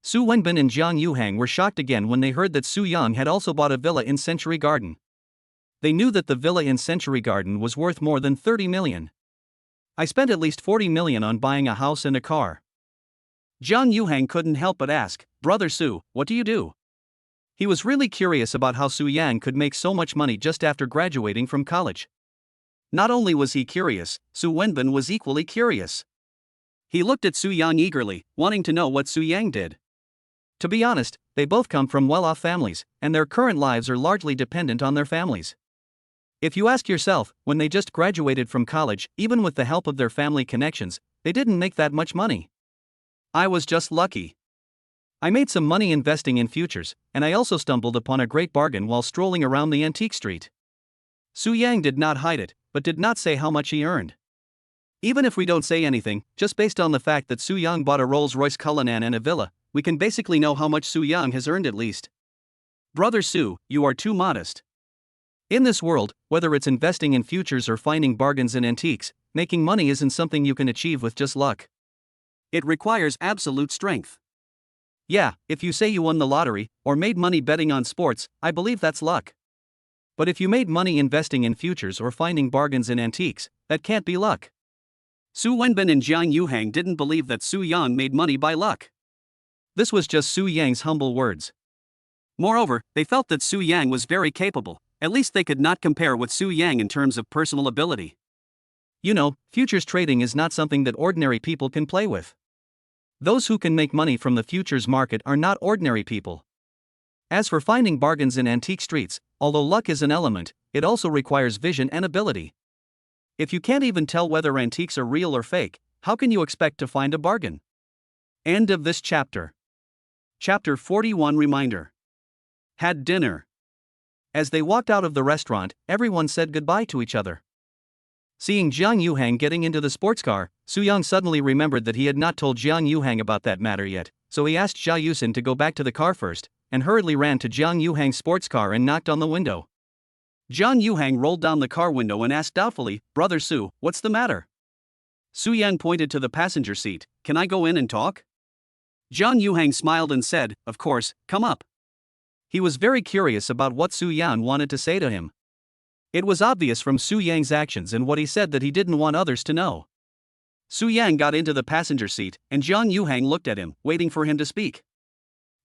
Su Wenbin and Jiang Yuhang were shocked again when they heard that Su Yang had also bought a villa in Century Garden. They knew that the villa in Century Garden was worth more than 30 million. I spent at least 40 million on buying a house and a car. Jiang Yuhang couldn't help but ask, Brother Su, what do you do? He was really curious about how Su Yang could make so much money just after graduating from college. Not only was he curious, Su Wenbin was equally curious. He looked at Su Yang eagerly, wanting to know what Su Yang did. To be honest, they both come from well-off families, and their current lives are largely dependent on their families. If you ask yourself, when they just graduated from college, even with the help of their family connections, they didn't make that much money. I was just lucky. I made some money investing in futures, and I also stumbled upon a great bargain while strolling around the antique street. Su Yang did not hide it, but did not say how much he earned. Even if we don't say anything, just based on the fact that Su Yang bought a Rolls-Royce Cullinan and a villa, we can basically know how much Su Yang has earned at least. Brother Su, you are too modest. In this world, whether it's investing in futures or finding bargains in antiques, making money isn't something you can achieve with just luck. It requires absolute strength. Yeah, if you say you won the lottery, or made money betting on sports, I believe that's luck. But if you made money investing in futures or finding bargains in antiques, that can't be luck. Su Wenbin and Jiang Yuhang didn't believe that Su Yang made money by luck. This was just Su Yang's humble words. Moreover, they felt that Su Yang was very capable, at least they could not compare with Su Yang in terms of personal ability. You know, futures trading is not something that ordinary people can play with. Those who can make money from the futures market are not ordinary people. As for finding bargains in antique streets, although luck is an element, it also requires vision and ability. If you can't even tell whether antiques are real or fake, how can you expect to find a bargain? End of this chapter. Chapter 41 Reminder. Had dinner. As they walked out of the restaurant, everyone said goodbye to each other. Seeing Jiang Yuhang getting into the sports car, Su Yang suddenly remembered that he had not told Jiang Yuhang about that matter yet, so he asked Zhao Yusin to go back to the car first, and hurriedly ran to Jiang Yuhang's sports car and knocked on the window. Jiang Yuhang rolled down the car window and asked doubtfully, "Brother Su, what's the matter?" Su Yang pointed to the passenger seat. "Can I go in and talk?" Jiang Yuhang smiled and said, "Of course, come up." He was very curious about what Su Yang wanted to say to him. It was obvious from Su Yang's actions and what he said that he didn't want others to know. Su Yang got into the passenger seat, and Jiang Yuhang looked at him, waiting for him to speak.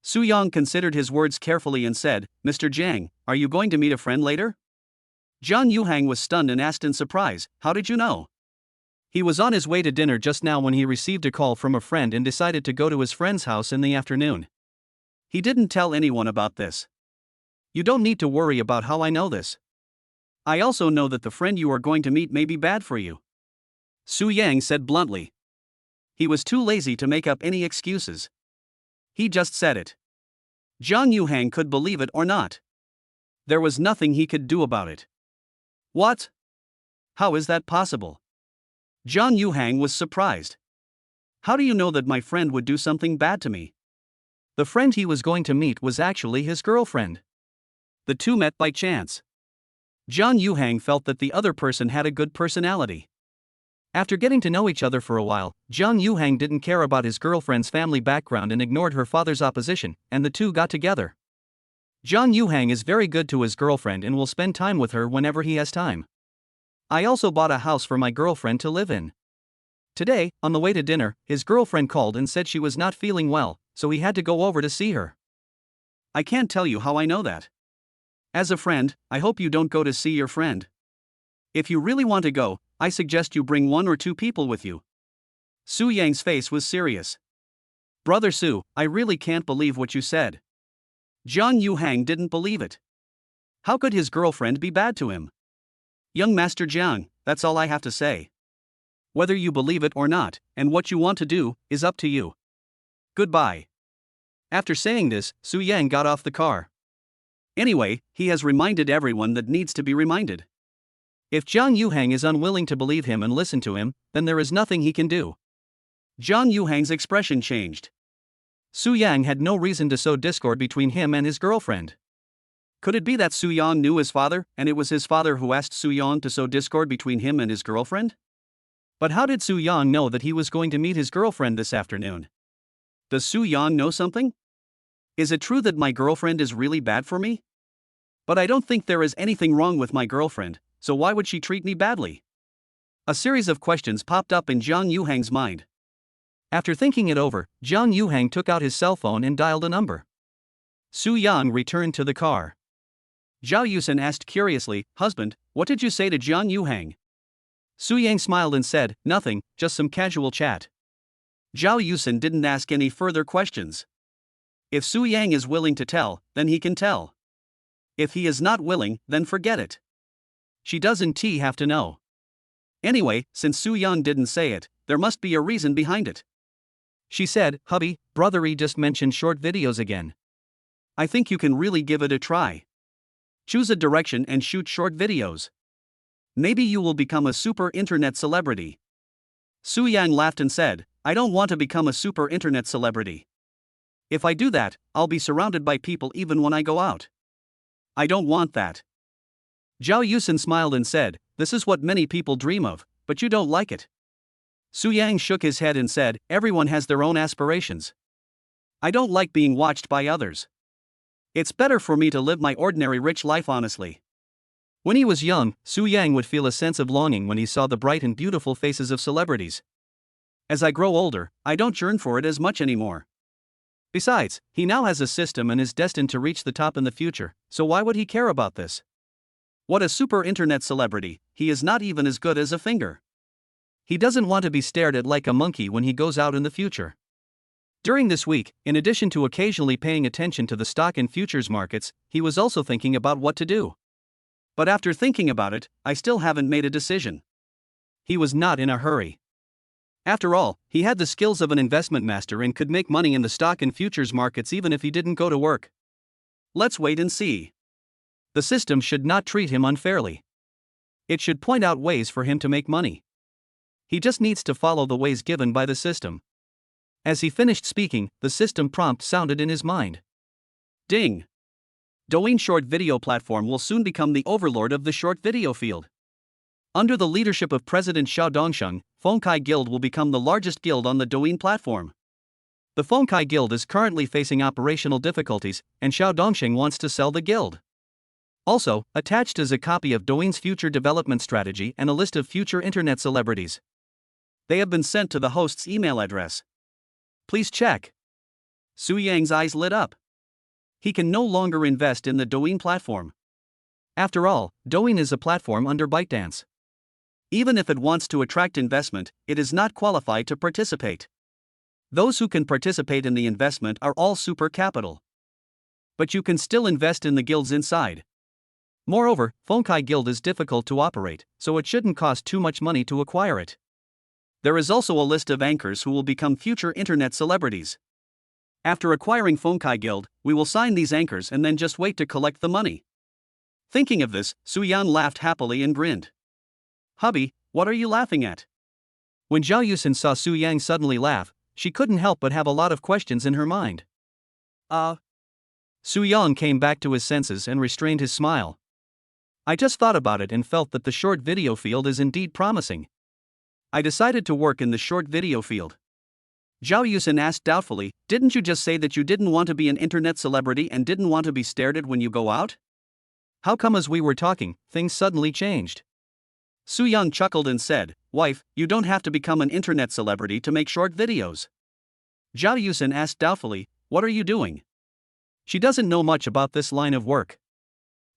Su Yang considered his words carefully and said, "Mr. Jiang, are you going to meet a friend later?" Jiang Yuhang was stunned and asked in surprise, "How did you know?" He was on his way to dinner just now when he received a call from a friend and decided to go to his friend's house in the afternoon. He didn't tell anyone about this. You don't need to worry about how I know this. I also know that the friend you are going to meet may be bad for you. Su Yang said bluntly. He was too lazy to make up any excuses. He just said it. Jiang Yuhang could believe it or not. There was nothing he could do about it. What? How is that possible? Jiang Yuhang was surprised. How do you know that my friend would do something bad to me? The friend he was going to meet was actually his girlfriend. The two met by chance. Jiang Yuhang felt that the other person had a good personality. After getting to know each other for a while, Jiang Yuhang didn't care about his girlfriend's family background and ignored her father's opposition, and the two got together. Jiang Yuhang is very good to his girlfriend and will spend time with her whenever he has time. I also bought a house for my girlfriend to live in. Today, on the way to dinner, his girlfriend called and said she was not feeling well, so he had to go over to see her. I can't tell you how I know that. As a friend, I hope you don't go to see your friend. If you really want to go, I suggest you bring 1 or 2 people with you. Su Yang's face was serious. Brother Su, I really can't believe what you said. Jiang Yuhang didn't believe it. How could his girlfriend be bad to him? Young Master Jiang, that's all I have to say. Whether you believe it or not, and what you want to do, is up to you. Goodbye. After saying this, Su Yang got off the car. Anyway, he has reminded everyone that needs to be reminded. If Jiang Yuhang is unwilling to believe him and listen to him, then there is nothing he can do. Jiang Yuhang's expression changed. Su Yang had no reason to sow discord between him and his girlfriend. Could it be that Su Yang knew his father, and it was his father who asked Su Yang to sow discord between him and his girlfriend? But how did Su Yang know that he was going to meet his girlfriend this afternoon? Does Su Yang know something? Is it true that my girlfriend is really bad for me? But I don't think there is anything wrong with my girlfriend, so why would she treat me badly? A series of questions popped up in Jiang Yuhang's mind. After thinking it over, Jiang Yuhang took out his cell phone and dialed a number. Su Yang returned to the car. Zhao Yusin asked curiously, "Husband, what did you say to Jiang Yuhang?" Su Yang smiled and said, "Nothing, just some casual chat." Zhao Yusin didn't ask any further questions. If Su Yang is willing to tell, then he can tell. If he is not willing, then forget it. She doesn't have to know. Anyway, since Su Yang didn't say it, there must be a reason behind it. She said, "Hubby, brothery just mentioned short videos again. I think you can really give it a try. Choose a direction and shoot short videos. Maybe you will become a super internet celebrity." Su Yang laughed and said, "I don't want to become a super internet celebrity. If I do that, I'll be surrounded by people even when I go out. I don't want that." Zhao Yusin smiled and said, "This is what many people dream of, but you don't like it." Su Yang shook his head and said, "Everyone has their own aspirations. I don't like being watched by others. It's better for me to live my ordinary rich life honestly. When he was young, Su Yang would feel a sense of longing when he saw the bright and beautiful faces of celebrities. As I grow older, I don't yearn for it as much anymore. Besides, he now has a system and is destined to reach the top in the future, so why would he care about this? What a super internet celebrity, he is not even as good as a finger. He doesn't want to be stared at like a monkey when he goes out in the future. During this week, in addition to occasionally paying attention to the stock and futures markets, he was also thinking about what to do. But after thinking about it, I still haven't made a decision. He was not in a hurry. After all, he had the skills of an investment master and could make money in the stock and futures markets even if he didn't go to work. Let's wait and see. The system should not treat him unfairly. It should point out ways for him to make money. He just needs to follow the ways given by the system. As he finished speaking, the system prompt sounded in his mind. Ding! Douyin short video platform will soon become the overlord of the short video field. Under the leadership of President Xiao Dongsheng, Fengkai Guild will become the largest guild on the Douyin platform. The Fengkai Guild is currently facing operational difficulties, and Xiao Dongsheng wants to sell the guild. Also, attached is a copy of Douyin's future development strategy and a list of future internet celebrities. They have been sent to the host's email address. Please check. Su Yang's eyes lit up. He can no longer invest in the Douyin platform. After all, Douyin is a platform under ByteDance. Even if it wants to attract investment, it is not qualified to participate. Those who can participate in the investment are all super capital. But you can still invest in the guilds inside. Moreover, Fengkai Guild is difficult to operate, so it shouldn't cost too much money to acquire it. There is also a list of anchors who will become future internet celebrities. After acquiring Fengkai Guild, we will sign these anchors and then just wait to collect the money. Thinking of this, Su Yan laughed happily and grinned. Hubby, what are you laughing at? When Zhao Yusin saw Su Yang suddenly laugh, she couldn't help but have a lot of questions in her mind. Su Yang came back to his senses and restrained his smile. I just thought about it and felt that the short video field is indeed promising. I decided to work in the short video field. Zhao Yusin asked doubtfully, didn't you just say that you didn't want to be an internet celebrity and didn't want to be stared at when you go out? How come as we were talking, things suddenly changed? Su Yang chuckled and said, wife, you don't have to become an internet celebrity to make short videos. Zhao Yusin asked doubtfully, what are you doing? She doesn't know much about this line of work.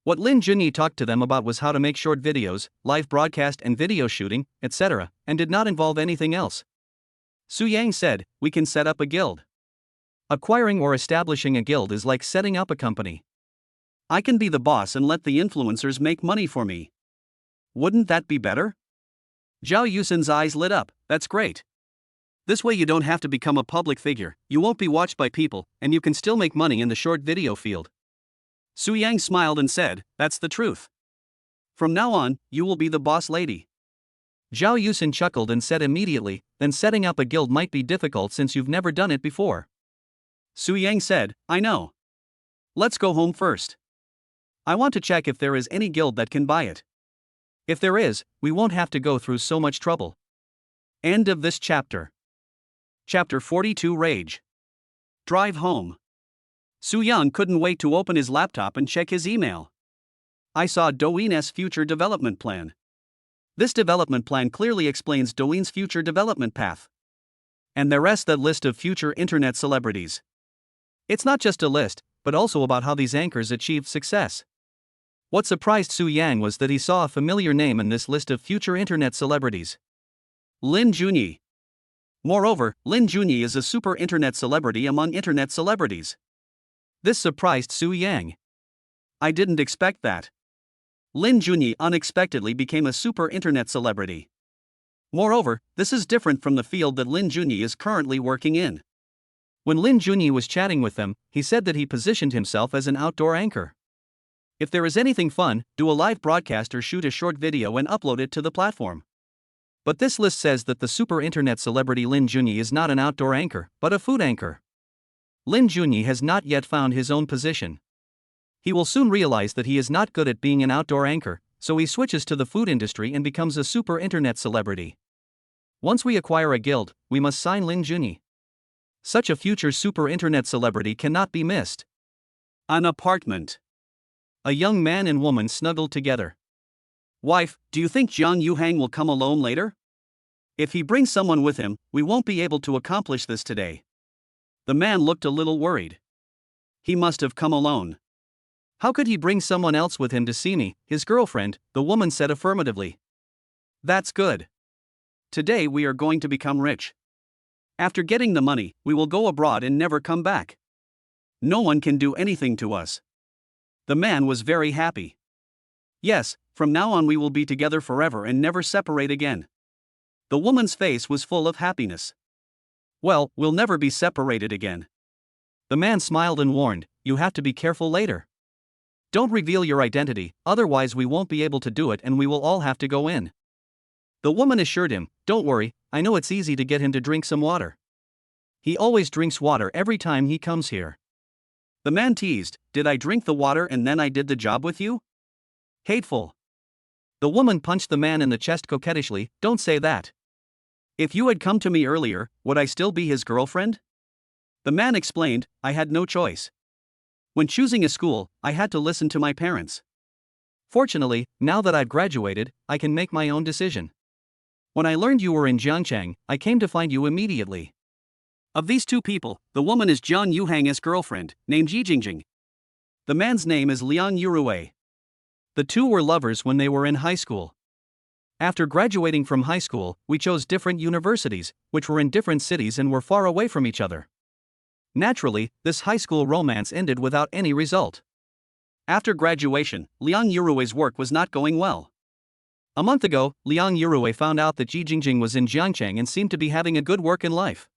What Lin Junyi talked to them about was how to make short videos, live broadcast and video shooting, etc., and did not involve anything else. Su Yang said, we can set up a guild. Acquiring or establishing a guild is like setting up a company. I can be the boss and let the influencers make money for me. Wouldn't that be better? Zhao Yusin's eyes lit up, that's great. This way you don't have to become a public figure, you won't be watched by people, and you can still make money in the short video field. Su Yang smiled and said, that's the truth. From now on, you will be the boss lady. Zhao Yusin chuckled and said immediately, then setting up a guild might be difficult since you've never done it before. Su Yang said, I know. Let's go home first. I want to check if there is any guild that can buy it. If there is, we won't have to go through so much trouble. End of this chapter. Chapter 42 Rage. Drive home. Su Yang couldn't wait to open his laptop and check his email. I saw Douyin's future development plan. This development plan clearly explains Douyin's future development path. And the rest that list of future internet celebrities. It's not just a list, but also about how these anchors achieved success. What surprised Su Yang was that he saw a familiar name in this list of future internet celebrities. Lin Junyi. Moreover, Lin Junyi is a super internet celebrity among internet celebrities. This surprised Su Yang. I didn't expect that. Lin Junyi unexpectedly became a super internet celebrity. Moreover, this is different from the field that Lin Junyi is currently working in. When Lin Junyi was chatting with them, he said that he positioned himself as an outdoor anchor. If there is anything fun, do a live broadcast or shoot a short video and upload it to the platform. But this list says that the super internet celebrity Lin Junyi is not an outdoor anchor, but a food anchor. Lin Junyi has not yet found his own position. He will soon realize that he is not good at being an outdoor anchor, so he switches to the food industry and becomes a super internet celebrity. Once we acquire a guild, we must sign Lin Junyi. Such a future super internet celebrity cannot be missed. An apartment. A young man and woman snuggled together. Wife, do you think Jiang Yuhang will come alone later? If he brings someone with him, we won't be able to accomplish this today. The man looked a little worried. He must have come alone. How could he bring someone else with him to see me, his girlfriend? The woman said affirmatively. That's good. Today we are going to become rich. After getting the money, we will go abroad and never come back. No one can do anything to us. The man was very happy. Yes, from now on we will be together forever and never separate again. The woman's face was full of happiness. Well, we'll never be separated again. The man smiled and warned, you have to be careful later. Don't reveal your identity, otherwise we won't be able to do it and we will all have to go in. The woman assured him, don't worry, I know it's easy to get him to drink some water. He always drinks water every time he comes here. The man teased, did I drink the water and then I did the job with you? Hateful. The woman punched the man in the chest coquettishly, don't say that. If you had come to me earlier, would I still be his girlfriend? The man explained, I had no choice. When choosing a school, I had to listen to my parents. Fortunately, now that I've graduated, I can make my own decision. When I learned you were in Jiangchang, I came to find you immediately. Of these two people, the woman is Jiang Yuhang's girlfriend, named Yi Jingjing. The man's name is Liang Yurui. The two were lovers when they were in high school. After graduating from high school, we chose different universities, which were in different cities and were far away from each other. Naturally, this high school romance ended without any result. After graduation, Liang Yurui's work was not going well. A month ago, Liang Yurui found out that Yi Jingjing was in Jiangchang and seemed to be having a good work in life.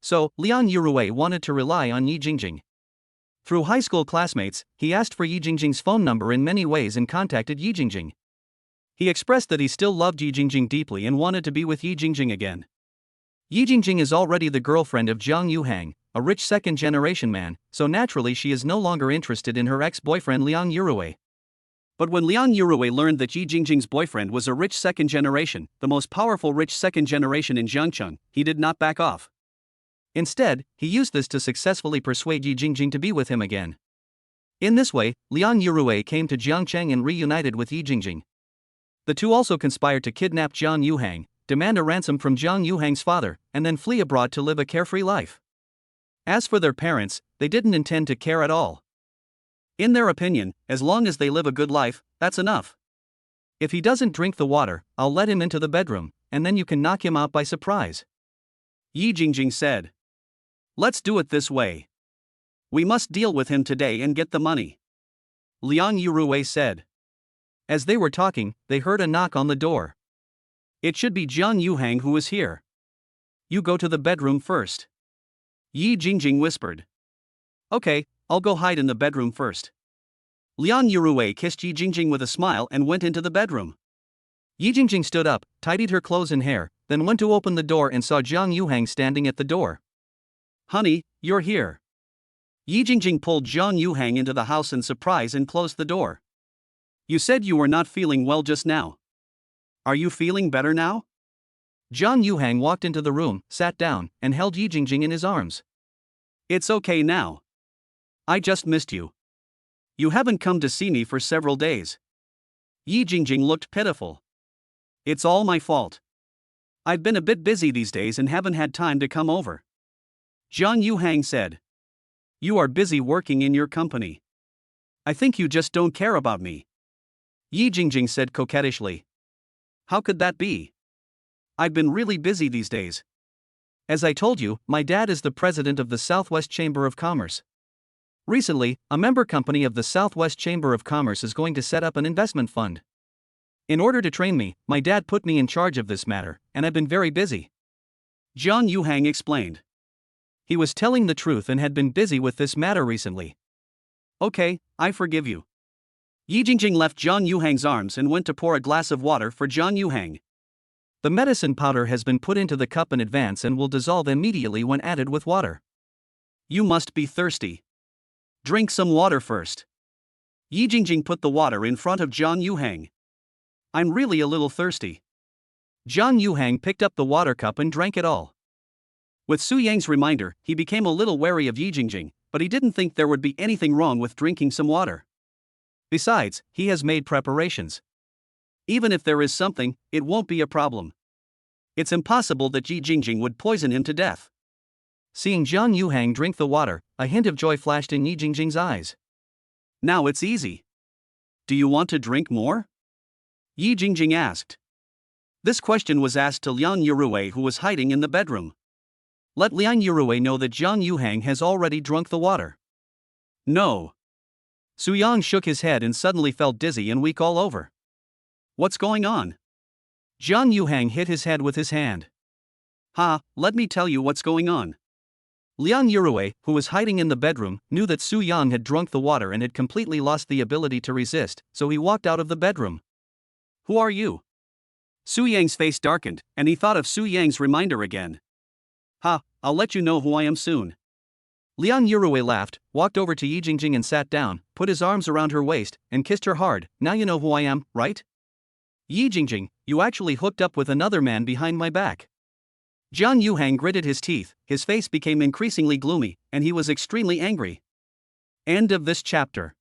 So, Liang Yurui wanted to rely on Yi Jingjing. Through high school classmates, he asked for Yi Jingjing's phone number in many ways and contacted Yi Jingjing. He expressed that he still loved Yi Jingjing deeply and wanted to be with Yi Jingjing again. Yi Jingjing is already the girlfriend of Jiang Yuhang, a rich second-generation man, so naturally she is no longer interested in her ex-boyfriend Liang Yurui. But when Liang Yurui learned that Yi Jingjing's boyfriend was a rich second-generation, the most powerful rich second-generation in Jiangcheng, he did not back off. Instead, he used this to successfully persuade Yi Jingjing to be with him again. In this way, Liang Yurui came to Jiangcheng and reunited with Yi Jingjing. The two also conspired to kidnap Jiang Yuhang, demand a ransom from Jiang Yuhang's father, and then flee abroad to live a carefree life. As for their parents, they didn't intend to care at all. In their opinion, as long as they live a good life, that's enough. If he doesn't drink the water, I'll let him into the bedroom, and then you can knock him out by surprise. Yi Jingjing said. Let's do it this way. We must deal with him today and get the money. Liang Yurui said. As they were talking, they heard a knock on the door. It should be Jiang Yuhang who is here. You go to the bedroom first. Yi Jingjing whispered. Okay, I'll go hide in the bedroom first. Liang Yurui kissed Yi Jingjing with a smile and went into the bedroom. Yi Jingjing stood up, tidied her clothes and hair, then went to open the door and saw Jiang Yuhang standing at the door. Honey, you're here. Yi Jingjing pulled Jiang Yuhang into the house in surprise and closed the door. You said you were not feeling well just now. Are you feeling better now? Jiang Yuhang walked into the room, sat down, and held Yi Jingjing in his arms. It's okay now. I just missed you. You haven't come to see me for several days. Yi Jingjing looked pitiful. It's all my fault. I've been a bit busy these days and haven't had time to come over. Jiang Yuhang said. You are busy working in your company. I think you just don't care about me. Yi Jingjing said coquettishly. How could that be? I've been really busy these days. As I told you, my dad is the president of the Southwest Chamber of Commerce. Recently, a member company of the Southwest Chamber of Commerce is going to set up an investment fund. In order to train me, my dad put me in charge of this matter, and I've been very busy. Jiang Yuhang explained. He was telling the truth and had been busy with this matter recently. Okay, I forgive you. Yi Jingjing left Jiang Yuhang's arms and went to pour a glass of water for Jiang Yuhang. The medicine powder has been put into the cup in advance and will dissolve immediately when added with water. You must be thirsty. Drink some water first. Yi Jingjing put the water in front of Jiang Yuhang. I'm really a little thirsty. Jiang Yuhang picked up the water cup and drank it all. With Su Yang's reminder, he became a little wary of Yi Jingjing, but he didn't think there would be anything wrong with drinking some water. Besides, he has made preparations. Even if there is something, it won't be a problem. It's impossible that Yi Jingjing would poison him to death. Seeing Jiang Yuhang drink the water, a hint of joy flashed in Yi Jingjing's eyes. Now it's easy. Do you want to drink more? Yi Jingjing asked. This question was asked to Liang Yurui, who was hiding in the bedroom. Let Liang Yurui know that Jiang Yuhang has already drunk the water. No. Su Yang shook his head and suddenly felt dizzy and weak all over. What's going on? Jiang Yuhang hit his head with his hand. Let me tell you what's going on. Liang Yurui, who was hiding in the bedroom, knew that Su Yang had drunk the water and had completely lost the ability to resist, so he walked out of the bedroom. Who are you? Su Yang's face darkened, and he thought of Su Yang's reminder again. I'll let you know who I am soon. Liang Yurui laughed, walked over to Yi Jingjing and sat down, put his arms around her waist, and kissed her hard. Now you know who I am, right? Yi Jingjing, you actually hooked up with another man behind my back. Jiang Yuhang gritted his teeth, his face became increasingly gloomy, and he was extremely angry. End of this chapter.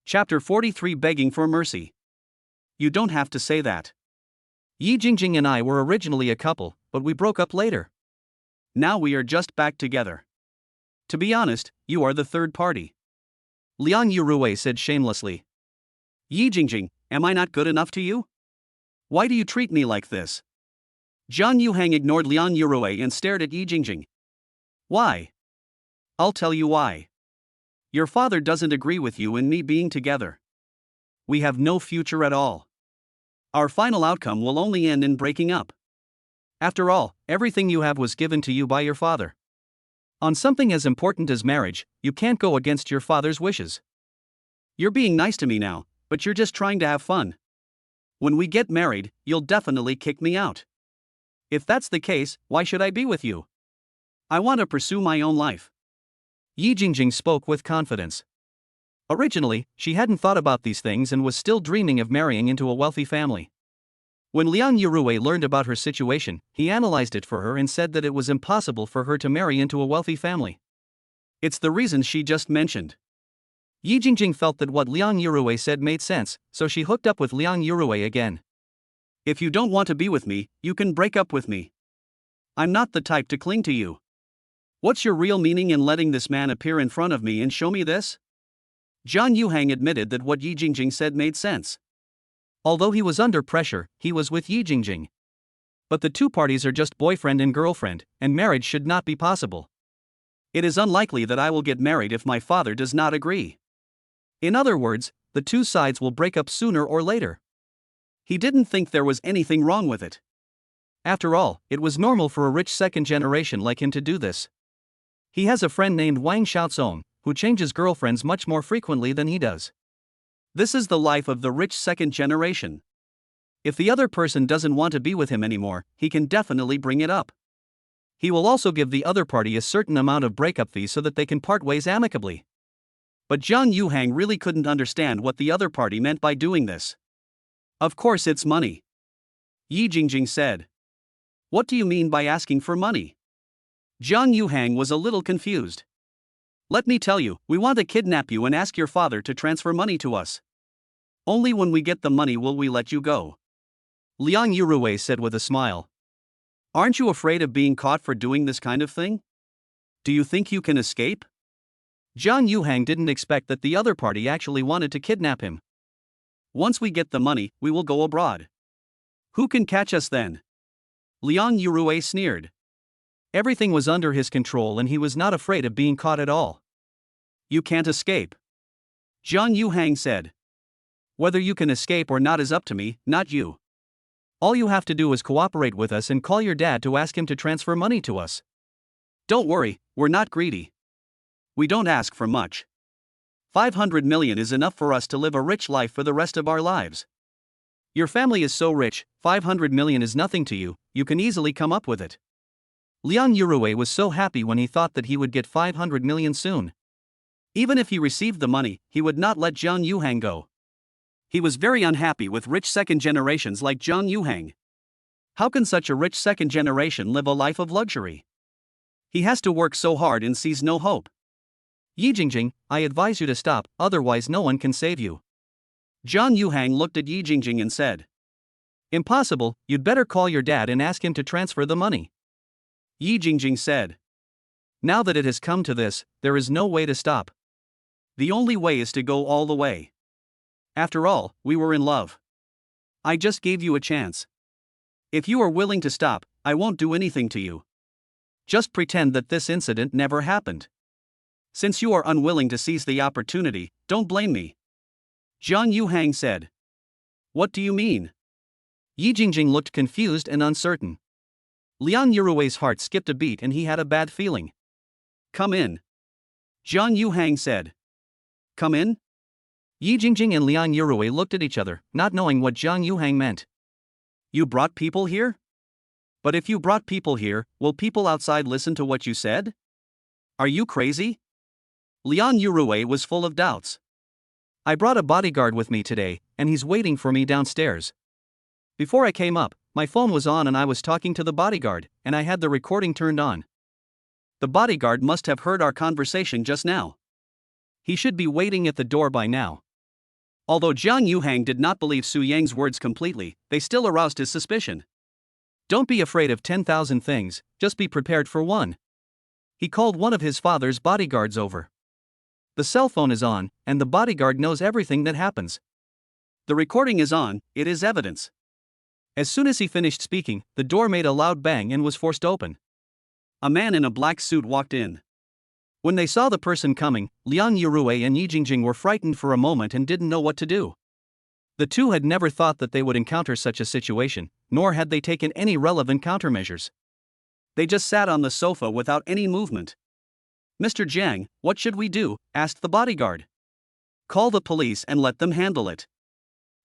Chapter 43, Begging for Mercy. You don't have to say that. Yi Jingjing and I were originally a couple, but we broke up later. Now we are just back together. To be honest, you are the third party. Liang Yurui said shamelessly. Yi Jingjing, am I not good enough to you? Why do you treat me like this? Jiang Yuhang ignored Liang Yurui and stared at Yi Jingjing. Why? I'll tell you why. Your father doesn't agree with you and me being together. We have no future at all. Our final outcome will only end in breaking up. After all, everything you have was given to you by your father. On something as important as marriage, you can't go against your father's wishes. You're being nice to me now, but you're just trying to have fun. When we get married, you'll definitely kick me out. If that's the case, why should I be with you? I want to pursue my own life. Yi Jingjing spoke with confidence. Originally, she hadn't thought about these things and was still dreaming of marrying into a wealthy family. When Liang Yurui learned about her situation, he analyzed it for her and said that it was impossible for her to marry into a wealthy family. It's the reason she just mentioned. Yi Jingjing felt that what Liang Yurui said made sense, so she hooked up with Liang Yurui again. If you don't want to be with me, you can break up with me. I'm not the type to cling to you. What's your real meaning in letting this man appear in front of me and show me this? Jiang Yuhang admitted that what Yi Jingjing said made sense. Although he was under pressure, he was with Yi Jingjing. But the two parties are just boyfriend and girlfriend, and marriage should not be possible. It is unlikely that I will get married if my father does not agree. In other words, the two sides will break up sooner or later. He didn't think there was anything wrong with it. After all, it was normal for a rich second generation like him to do this. He has a friend named Wang Xiaozong, who changes girlfriends much more frequently than he does. This is the life of the rich second generation. If the other person doesn't want to be with him anymore, he can definitely bring it up. He will also give the other party a certain amount of breakup fee so that they can part ways amicably. But Jiang Yuhang really couldn't understand what the other party meant by doing this. Of course it's money. Yi Jingjing said. What do you mean by asking for money? Jiang Yuhang was a little confused. Let me tell you, we want to kidnap you and ask your father to transfer money to us. Only when we get the money will we let you go. Liang Yurui said with a smile. Aren't you afraid of being caught for doing this kind of thing? Do you think you can escape? Jiang Yuhang didn't expect that the other party actually wanted to kidnap him. Once we get the money, we will go abroad. Who can catch us then? Liang Yurui sneered. Everything was under his control and he was not afraid of being caught at all. You can't escape. Jiang Yuhang said. Whether you can escape or not is up to me, not you. All you have to do is cooperate with us and call your dad to ask him to transfer money to us. Don't worry, we're not greedy. We don't ask for much. 500 million is enough for us to live a rich life for the rest of our lives. Your family is so rich, 500 million is nothing to you, you can easily come up with it. Liang Yurui was so happy when he thought that he would get 500 million soon. Even if he received the money, he would not let Jiang Yuhang go. He was very unhappy with rich second generations like Jiang Yuhang. How can such a rich second generation live a life of luxury? He has to work so hard and sees no hope. Yi Jingjing, I advise you to stop, otherwise no one can save you. Jiang Yuhang looked at Yi Jingjing and said. Impossible, you'd better call your dad and ask him to transfer the money. Yi Jingjing said. Now that it has come to this, there is no way to stop. The only way is to go all the way. After all, we were in love. I just gave you a chance. If you are willing to stop, I won't do anything to you. Just pretend that this incident never happened. Since you are unwilling to seize the opportunity, don't blame me. Jiang Yuhang said. What do you mean? Yi Jingjing looked confused and uncertain. Liang Yurui's heart skipped a beat and he had a bad feeling. Come in. Jiang Yuhang said. Come in? Yi Jingjing and Liang Yurui looked at each other, not knowing what Jiang Yuhang meant. You brought people here? But if you brought people here, will people outside listen to what you said? Are you crazy? Liang Yurui was full of doubts. I brought a bodyguard with me today, and he's waiting for me downstairs. Before I came up, my phone was on and I was talking to the bodyguard, and I had the recording turned on. The bodyguard must have heard our conversation just now. He should be waiting at the door by now. Although Jiang Yuhang did not believe Su Yang's words completely, they still aroused his suspicion. Don't be afraid of 10,000 things, just be prepared for one. He called one of his father's bodyguards over. The cell phone is on, and the bodyguard knows everything that happens. The recording is on, it is evidence. As soon as he finished speaking, the door made a loud bang and was forced open. A man in a black suit walked in. When they saw the person coming, Liang Yurui and Yi Jingjing were frightened for a moment and didn't know what to do. The two had never thought that they would encounter such a situation, nor had they taken any relevant countermeasures. They just sat on the sofa without any movement. Mr. Jiang, what should we do? Asked the bodyguard. Call the police and let them handle it.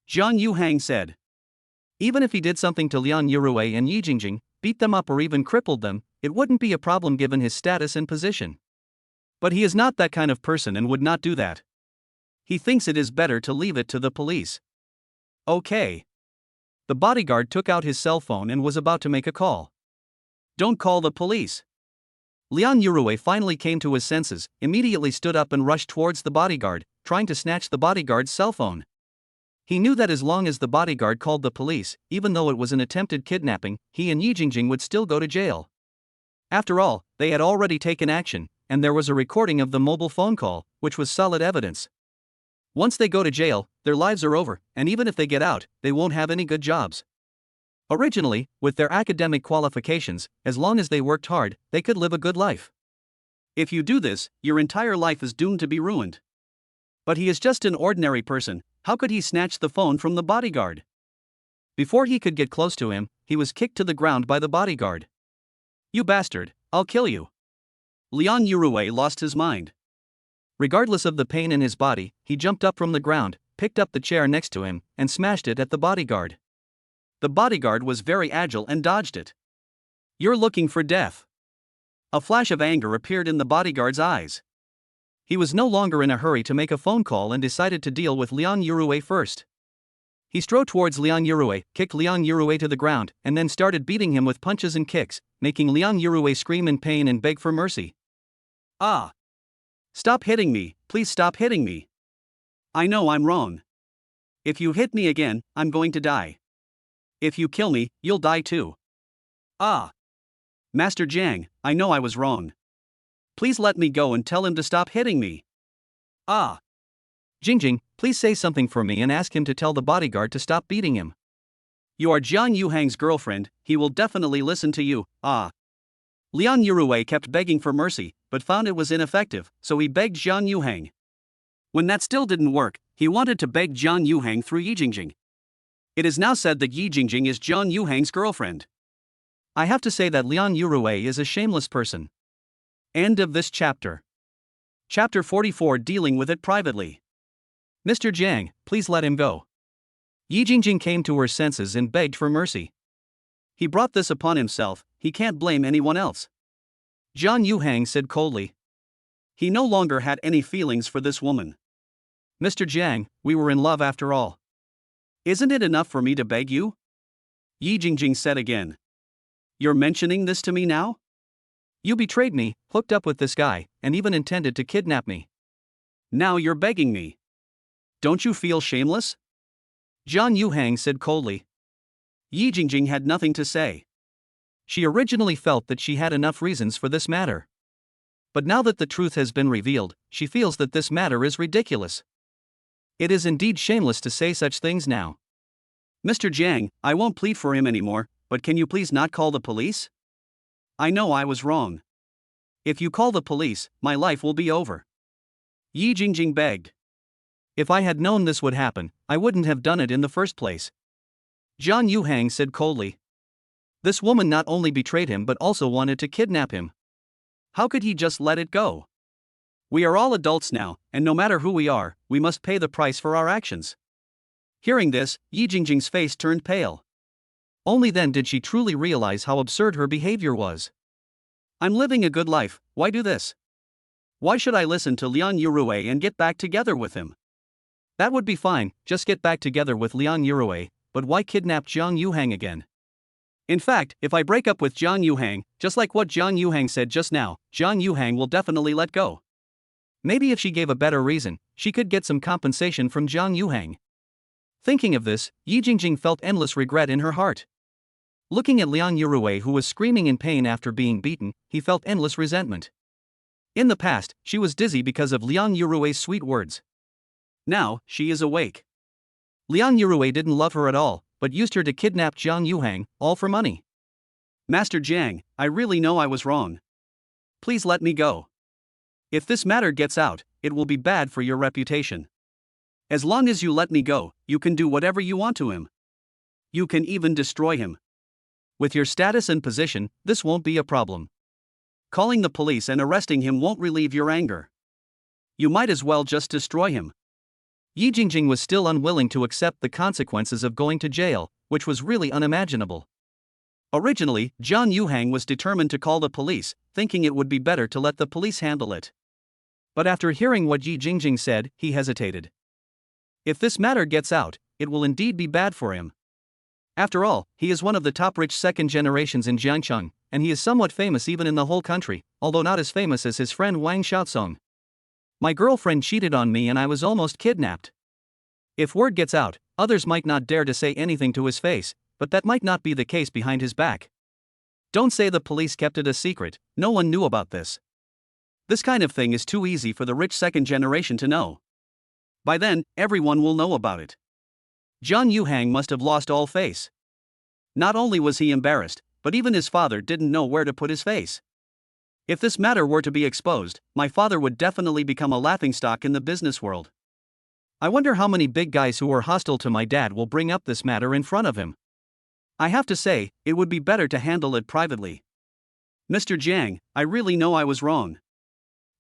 Jiang Yuhang said. Even if he did something to Liang Yurui and Yi Jingjing, beat them up or even crippled them, it wouldn't be a problem given his status and position. But he is not that kind of person and would not do that. He thinks it is better to leave it to the police. Okay. The bodyguard took out his cell phone and was about to make a call. Don't call the police. Liang Yurui finally came to his senses, immediately stood up and rushed towards the bodyguard, trying to snatch the bodyguard's cell phone. He knew that as long as the bodyguard called the police, even though it was an attempted kidnapping, he and Yi Jingjing would still go to jail. After all, they had already taken action, and there was a recording of the mobile phone call, which was solid evidence. Once they go to jail, their lives are over, and even if they get out, they won't have any good jobs. Originally, with their academic qualifications, as long as they worked hard, they could live a good life. If you do this, your entire life is doomed to be ruined. But he is just an ordinary person. How could he snatch the phone from the bodyguard? Before he could get close to him, he was kicked to the ground by the bodyguard. You bastard, I'll kill you. Liang Yurui lost his mind. Regardless of the pain in his body, he jumped up from the ground, picked up the chair next to him, and smashed it at the bodyguard. The bodyguard was very agile and dodged it. You're looking for death. A flash of anger appeared in the bodyguard's eyes. He was no longer in a hurry to make a phone call and decided to deal with Liang Yurui first. He strode towards Liang Yurui, kicked Liang Yurui to the ground, and then started beating him with punches and kicks, making Liang Yurui scream in pain and beg for mercy. Ah! Stop hitting me, please stop hitting me. I know I'm wrong. If you hit me again, I'm going to die. If you kill me, you'll die too. Ah! Master Jiang, I know I was wrong. Please let me go and tell him to stop hitting me. Ah! Jingjing, please say something for me and ask him to tell the bodyguard to stop beating him. You are Jiang Yuhang's girlfriend, he will definitely listen to you. Ah! Liang Yurui kept begging for mercy, but found it was ineffective, so he begged Jiang Yuhang. When that still didn't work, he wanted to beg Jiang Yuhang through Yi Jingjing. It is now said that Yi Jingjing is Jiang Yuhang's girlfriend. I have to say that Liang Yurui is a shameless person. End of this chapter. Chapter 44, dealing with it privately. Mr. Jiang, please let him go. Yi Jingjing came to her senses and begged for mercy. He brought this upon himself, he can't blame anyone else. Jiang Yuhang said coldly. He no longer had any feelings for this woman. Mr. Jiang, we were in love after all. Isn't it enough for me to beg you? Yi Jingjing said again. You're mentioning this to me now? You betrayed me, hooked up with this guy, and even intended to kidnap me. Now you're begging me. Don't you feel shameless? Jiang Yuhang said coldly. Yi Jingjing had nothing to say. She originally felt that she had enough reasons for this matter. But now that the truth has been revealed, she feels that this matter is ridiculous. It is indeed shameless to say such things now. Mr. Jiang, I won't plead for him anymore, but can you please not call the police? I know I was wrong. If you call the police, my life will be over. Yi Jingjing begged. If I had known this would happen, I wouldn't have done it in the first place. Jiang Yuhang said coldly. This woman not only betrayed him but also wanted to kidnap him. How could he just let it go? We are all adults now, and no matter who we are, we must pay the price for our actions. Hearing this, Yi Jingjing's face turned pale. Only then did she truly realize how absurd her behavior was. I'm living a good life, why do this? Why should I listen to Liang Yurui and get back together with him? That would be fine, just get back together with Liang Yurui, but why kidnap Jiang Yuhang again? In fact, if I break up with Jiang Yuhang, just like what Jiang Yuhang said just now, Jiang Yuhang will definitely let go. Maybe if she gave a better reason, she could get some compensation from Jiang Yuhang. Thinking of this, Yi Jingjing felt endless regret in her heart. Looking at Liang Yurui, who was screaming in pain after being beaten, he felt endless resentment. In the past, she was dizzy because of Liang Yurui's sweet words. Now, she is awake. Liang Yurui didn't love her at all, but used her to kidnap Jiang Yuhang, all for money. Master Jiang, I really know I was wrong. Please let me go. If this matter gets out, it will be bad for your reputation. As long as you let me go, you can do whatever you want to him. You can even destroy him. With your status and position, this won't be a problem. Calling the police and arresting him won't relieve your anger. You might as well just destroy him. Yi Jingjing was still unwilling to accept the consequences of going to jail, which was really unimaginable. Originally, Jiang Yuhang was determined to call the police, thinking it would be better to let the police handle it. But after hearing what Yi Jingjing said, he hesitated. If this matter gets out, it will indeed be bad for him. After all, he is one of the top rich second generations in Jiangcheng, and he is somewhat famous even in the whole country, although not as famous as his friend Wang Xiaosong. My girlfriend cheated on me and I was almost kidnapped. If word gets out, others might not dare to say anything to his face, but that might not be the case behind his back. Don't say the police kept it a secret, no one knew about this. This kind of thing is too easy for the rich second generation to know. By then, everyone will know about it. Jiang Yuhang must have lost all face. Not only was he embarrassed, but even his father didn't know where to put his face. If this matter were to be exposed, my father would definitely become a laughingstock in the business world. I wonder how many big guys who are hostile to my dad will bring up this matter in front of him. I have to say, it would be better to handle it privately. Mr. Jiang, I really know I was wrong.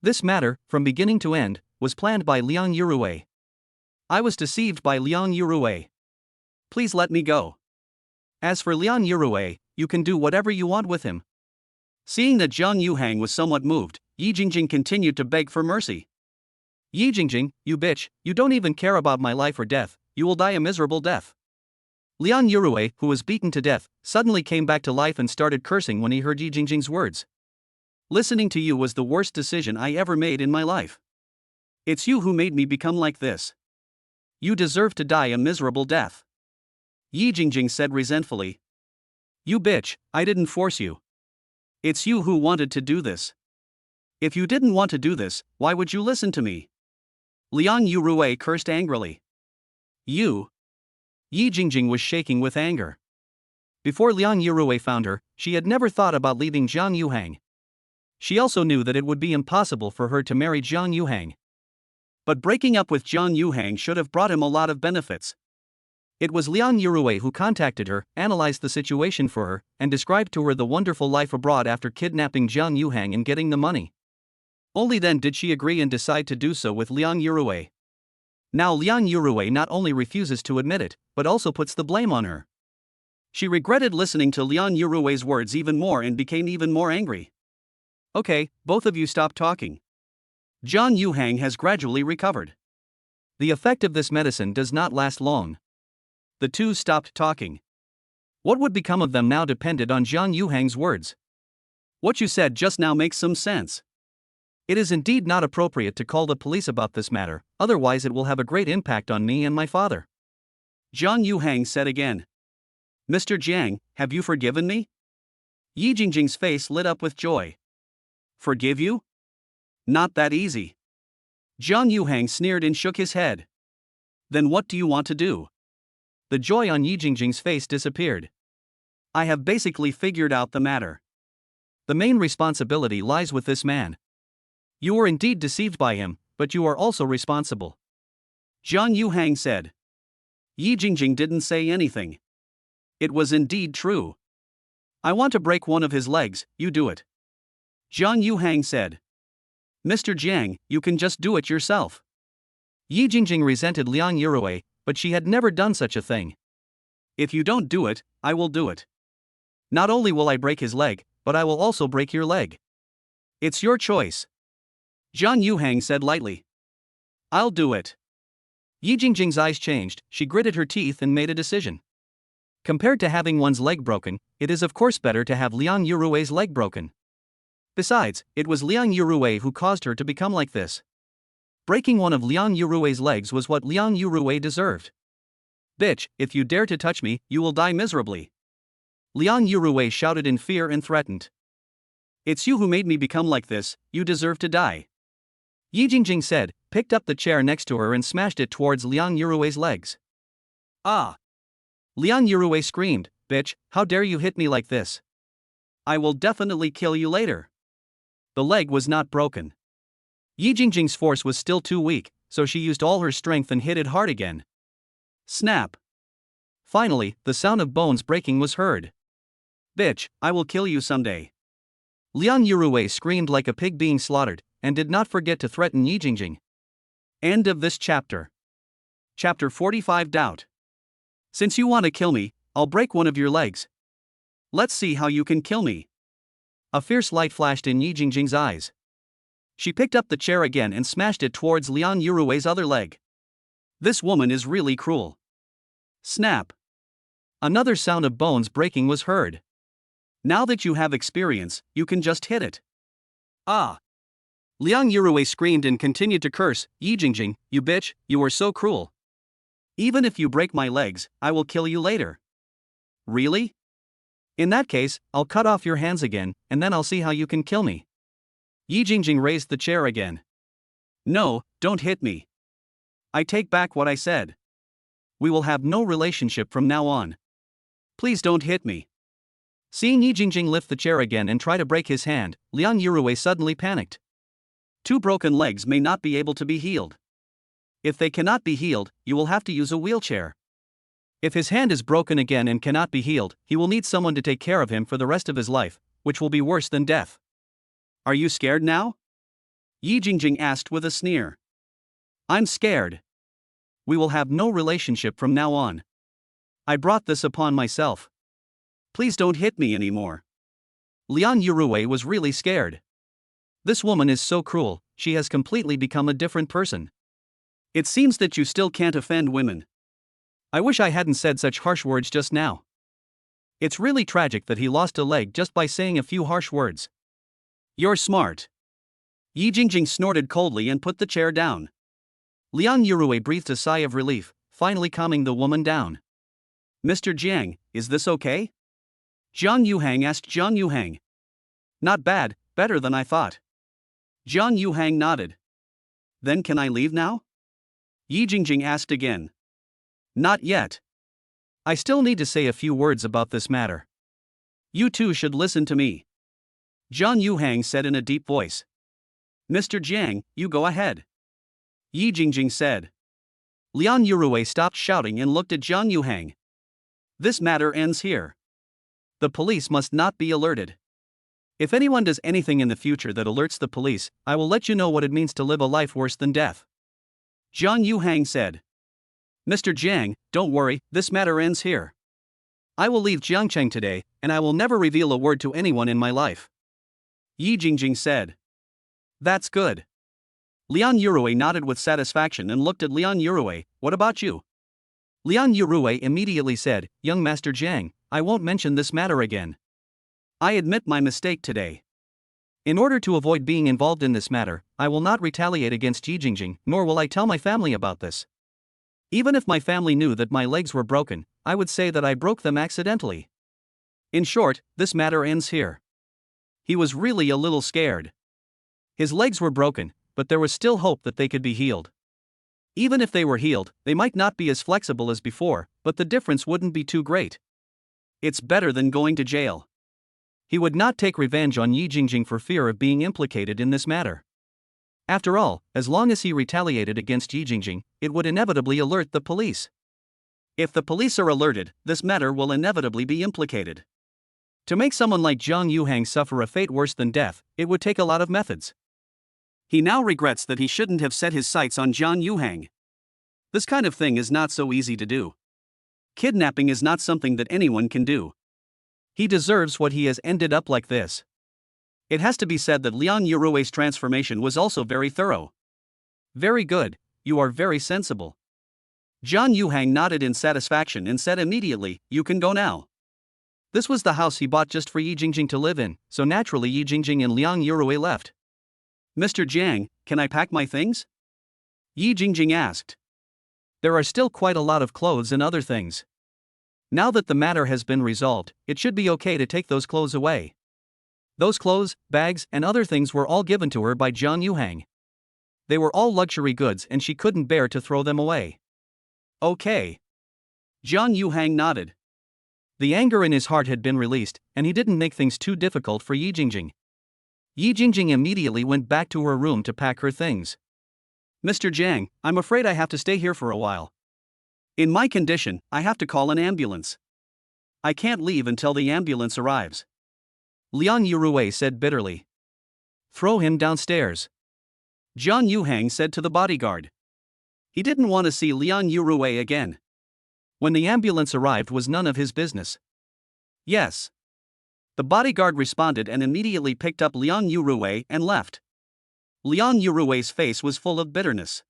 This matter, from beginning to end, was planned by Liang Yurui. I was deceived by Liang Yurui. Please let me go. As for Liang Yurui, you can do whatever you want with him. Seeing that Jiang Yuhang was somewhat moved, Yi Jingjing continued to beg for mercy. Yi Jingjing, you bitch, you don't even care about my life or death, you will die a miserable death. Liang Yurui, who was beaten to death, suddenly came back to life and started cursing when he heard Yi Jingjing's words. Listening to you was the worst decision I ever made in my life. It's you who made me become like this. You deserve to die a miserable death. Yi Jingjing said resentfully. You bitch, I didn't force you. It's you who wanted to do this. If you didn't want to do this, why would you listen to me? Liang Yurui cursed angrily. You? Yi Jingjing was shaking with anger. Before Liang Yurui found her, she had never thought about leaving Jiang Yuhang. She also knew that it would be impossible for her to marry Jiang Yuhang. But breaking up with Jiang Yuhang should have brought him a lot of benefits. It was Liang Yurui who contacted her, analyzed the situation for her, and described to her the wonderful life abroad after kidnapping Jiang Yuhang and getting the money. Only then did she agree and decide to do so with Liang Yurui. Now Liang Yurui not only refuses to admit it, but also puts the blame on her. She regretted listening to Liang Yurui's words even more and became even more angry. Okay, both of you stop talking. Jiang Yuhang has gradually recovered. The effect of this medicine does not last long. The two stopped talking. What would become of them now depended on Jiang Yuhang's words. What you said just now makes some sense. It is indeed not appropriate to call the police about this matter, otherwise it will have a great impact on me and my father. Jiang Yuhang said again. Mr. Jiang, have you forgiven me? Yi Jingjing's face lit up with joy. Forgive you? Not that easy. Jiang Yuhang sneered and shook his head. Then what do you want to do? The joy on Yi Jingjing's face disappeared. I have basically figured out the matter. The main responsibility lies with this man. You were indeed deceived by him, but you are also responsible. Jiang Yuhang said. Yi Jingjing didn't say anything. It was indeed true. I want to break one of his legs, you do it. Jiang Yuhang said. Mr. Jiang, you can just do it yourself. Yi Jingjing resented Liang Yurui, but she had never done such a thing. If you don't do it, I will do it. Not only will I break his leg, but I will also break your leg. It's your choice. Jiang Yuhang said lightly. I'll do it. Yi Jingjing's eyes changed, she gritted her teeth and made a decision. Compared to having one's leg broken, it is of course better to have Liang Yurui's leg broken. Besides, it was Liang Yurui who caused her to become like this. Breaking one of Liang Yurui's legs was what Liang Yurui deserved. Bitch, if you dare to touch me, you will die miserably. Liang Yurui shouted in fear and threatened. It's you who made me become like this, you deserve to die. Yi Jingjing said, picked up the chair next to her and smashed it towards Liang Yurui's legs. Ah! Liang Yurui screamed, bitch, how dare you hit me like this? I will definitely kill you later. The leg was not broken. Yi Jingjing's force was still too weak, so she used all her strength and hit it hard again. Snap! Finally, the sound of bones breaking was heard. Bitch, I will kill you someday. Liang Yurui screamed like a pig being slaughtered, and did not forget to threaten Yi Jingjing. End of this chapter. Chapter 45 Doubt. Since you want to kill me, I'll break one of your legs. Let's see how you can kill me. A fierce light flashed in Yi Jingjing's eyes. She picked up the chair again and smashed it towards Liang Yurui's other leg. This woman is really cruel. Snap. Another sound of bones breaking was heard. Now that you have experience, you can just hit it. Ah! Liang Yurui screamed and continued to curse, Yi Jingjing, you bitch, you are so cruel. Even if you break my legs, I will kill you later. Really? In that case, I'll cut off your hands again, and then I'll see how you can kill me. Yi Jingjing raised the chair again. No, don't hit me. I take back what I said. We will have no relationship from now on. Please don't hit me. Seeing Yi Jingjing lift the chair again and try to break his hand, Liang Yurui suddenly panicked. Two broken legs may not be able to be healed. If they cannot be healed, you will have to use a wheelchair. If his hand is broken again and cannot be healed, he will need someone to take care of him for the rest of his life, which will be worse than death. Are you scared now? Yi Jingjing asked with a sneer. I'm scared. We will have no relationship from now on. I brought this upon myself. Please don't hit me anymore. Liang Yurui was really scared. This woman is so cruel, she has completely become a different person. It seems that you still can't offend women. I wish I hadn't said such harsh words just now. It's really tragic that he lost a leg just by saying a few harsh words. You're smart. Yi Jingjing snorted coldly and put the chair down. Liang Yurui breathed a sigh of relief, finally calming the woman down. Mr. Jiang, is this okay? Jiang Yuhang asked Jiang Yuhang. Not bad, better than I thought. Jiang Yuhang nodded. Then can I leave now? Yi Jingjing asked again. Not yet. I still need to say a few words about this matter. You two should listen to me. Jiang Yuhang said in a deep voice. Mr. Jiang, you go ahead. Yi Jingjing said. Liang Yurui stopped shouting and looked at Jiang Yuhang. This matter ends here. The police must not be alerted. If anyone does anything in the future that alerts the police, I will let you know what it means to live a life worse than death. Jiang Yuhang said. Mr. Jiang, don't worry, this matter ends here. I will leave Jiangcheng today, and I will never reveal a word to anyone in my life. Yi Jingjing said. That's good. Liang Yurui nodded with satisfaction and looked at Liang Yurui, what about you? Liang Yurui immediately said, Young Master Jiang, I won't mention this matter again. I admit my mistake today. In order to avoid being involved in this matter, I will not retaliate against Yi Jingjing, nor will I tell my family about this. Even if my family knew that my legs were broken, I would say that I broke them accidentally. In short, this matter ends here. He was really a little scared. His legs were broken, but there was still hope that they could be healed. Even if they were healed, they might not be as flexible as before, but the difference wouldn't be too great. It's better than going to jail. He would not take revenge on Yi Jingjing for fear of being implicated in this matter. After all, as long as he retaliated against Yi Jingjing, it would inevitably alert the police. If the police are alerted, this matter will inevitably be implicated. To make someone like Jiang Yuhang suffer a fate worse than death, it would take a lot of methods. He now regrets that he shouldn't have set his sights on Jiang Yuhang. This kind of thing is not so easy to do. Kidnapping is not something that anyone can do. He deserves what he has ended up like this. It has to be said that Liang Yurui's transformation was also very thorough. Very good, you are very sensible. Jiang Yuhang nodded in satisfaction and said immediately, "You can go now." This was the house he bought just for Yi Jingjing to live in, so naturally Yi Jingjing and Liang Yurui left. "Mr. Jiang, can I pack my things?" Yi Jingjing asked. "There are still quite a lot of clothes and other things. Now that the matter has been resolved, it should be okay to take those clothes away." Those clothes, bags, and other things were all given to her by Jiang Yuhang. They were all luxury goods and she couldn't bear to throw them away. "Okay." Jiang Yuhang nodded. The anger in his heart had been released, and he didn't make things too difficult for Yi Jingjing. Yi Jingjing immediately went back to her room to pack her things. "Mr. Jiang, I'm afraid I have to stay here for a while. In my condition, I have to call an ambulance. I can't leave until the ambulance arrives," Liang Yurui said bitterly. "Throw him downstairs," Jiang Yuhang said to the bodyguard. He didn't want to see Liang Yurui again. When the ambulance arrived was none of his business. "Yes." The bodyguard responded and immediately picked up Liang Yurui and left. Liang Yurui's face was full of bitterness.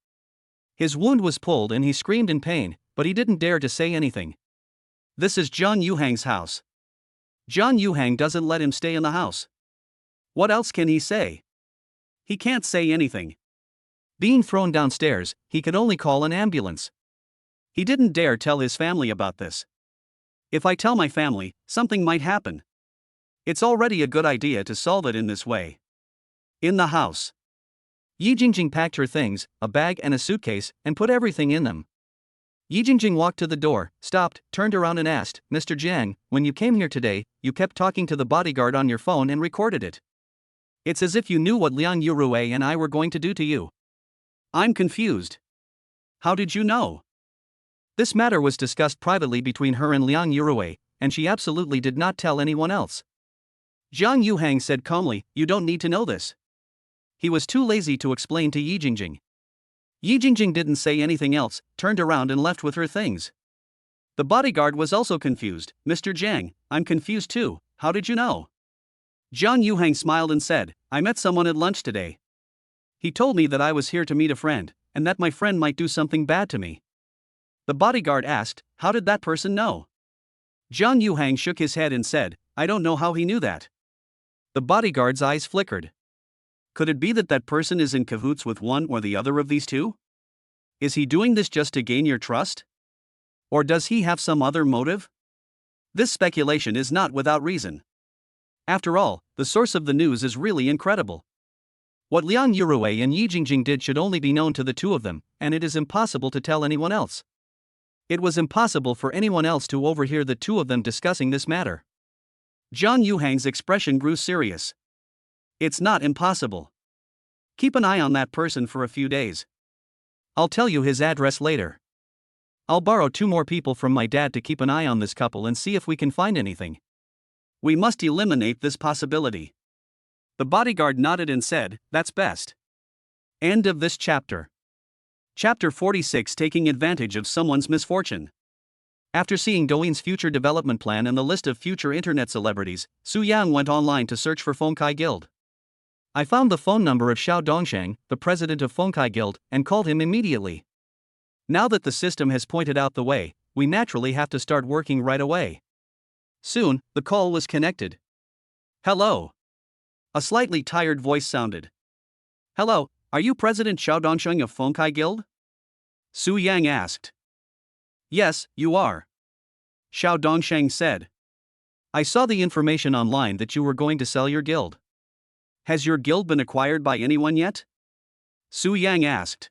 His wound was pulled and he screamed in pain, but he didn't dare to say anything. This is Jiang Yuhang's house. Jiang Yuhang doesn't let him stay in the house. What else can he say? He can't say anything. Being thrown downstairs, he could only call an ambulance. He didn't dare tell his family about this. "If I tell my family, something might happen. It's already a good idea to solve it in this way." In the house, Yi Jingjing packed her things, a bag and a suitcase, and put everything in them. Yi Jingjing walked to the door, stopped, turned around and asked, "Mr. Jiang, when you came here today, you kept talking to the bodyguard on your phone and recorded it. It's as if you knew what Liang Yurui and I were going to do to you." "I'm confused. How did you know?" This matter was discussed privately between her and Liang Yurui, and she absolutely did not tell anyone else. Jiang Yuhang said calmly, "You don't need to know this." He was too lazy to explain to Yi Jingjing. Yi Jingjing didn't say anything else, turned around and left with her things. The bodyguard was also confused. "Mr. Jiang, I'm confused too, how did you know?" Jiang Yuhang smiled and said, "I met someone at lunch today. He told me that I was here to meet a friend, and that my friend might do something bad to me." The bodyguard asked, "How did that person know?" Jiang Yuhang shook his head and said, "I don't know how he knew that." The bodyguard's eyes flickered. Could it be that that person is in cahoots with one or the other of these two? Is he doing this just to gain your trust? Or does he have some other motive? This speculation is not without reason. After all, the source of the news is really incredible. What Liang Yurui and Yi Jingjing did should only be known to the two of them, and it is impossible to tell anyone else. It was impossible for anyone else to overhear the two of them discussing this matter. Jiang Yuhang's expression grew serious. "It's not impossible. Keep an eye on that person for a few days. I'll tell you his address later. I'll borrow 2 more people from my dad to keep an eye on this couple and see if we can find anything. We must eliminate this possibility." The bodyguard nodded and said, "That's best." End of this chapter. Chapter 46, Taking Advantage of Someone's Misfortune. After seeing Douyin's future development plan and the list of future internet celebrities, Su Yang went online to search for Fengkai Guild. I found the phone number of Xiao Dongshang, the president of Fengkai Guild, and called him immediately. Now that the system has pointed out the way, we naturally have to start working right away. Soon, the call was connected. "Hello. A slightly tired voice sounded. Hello, are you President Xiao Dongsheng of Fengkai Guild? Su Yang asked. Yes, you are. Xiao Dongsheng said. I saw the information online that you were going to sell your guild. Has your guild been acquired by anyone yet? Su Yang asked.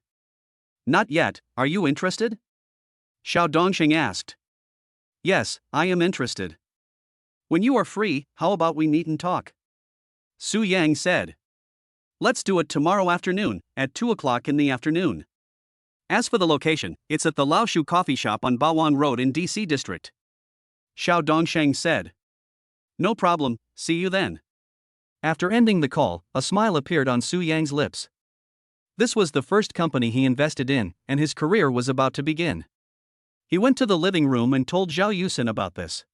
Not yet, are you interested? Xiao Dongsheng asked. Yes, I am interested. When you are free, how about we meet and talk? Su Yang said. Let's do it tomorrow afternoon, at 2 o'clock in the afternoon. As for the location, it's at the Laoshu coffee shop on Bawang Road in DC District. Xiao Dongsheng said. No problem, see you then. After ending the call, a smile appeared on Su Yang's lips. This was the first company he invested in, and his career was about to begin. He went to the living room and told Zhao Yusen about this.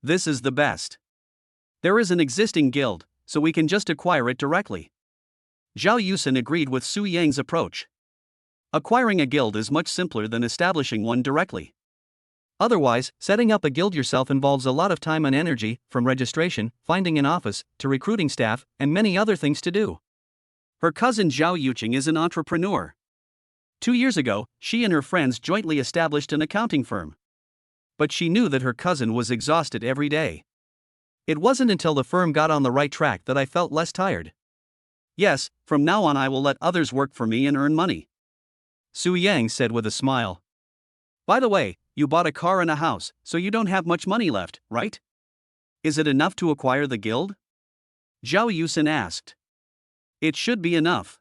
This is the best. There is an existing guild, so we can just acquire it directly. Zhao Yusen agreed with Su Yang's approach. Acquiring a guild is much simpler than establishing one directly. Otherwise, setting up a guild yourself involves a lot of time and energy, from registration, finding an office, to recruiting staff, and many other things to do. Her cousin Zhao Yuqing is an entrepreneur. 2 years ago, she and her friends jointly established an accounting firm. But she knew that her cousin was exhausted every day. It wasn't until the firm got on the right track that I felt less tired. Yes, from now on I will let others work for me and earn money. Su Yang said with a smile. By the way, you bought a car and a house, so you don't have much money left, right? Is it enough to acquire the guild? Zhao Yusen asked. It should be enough.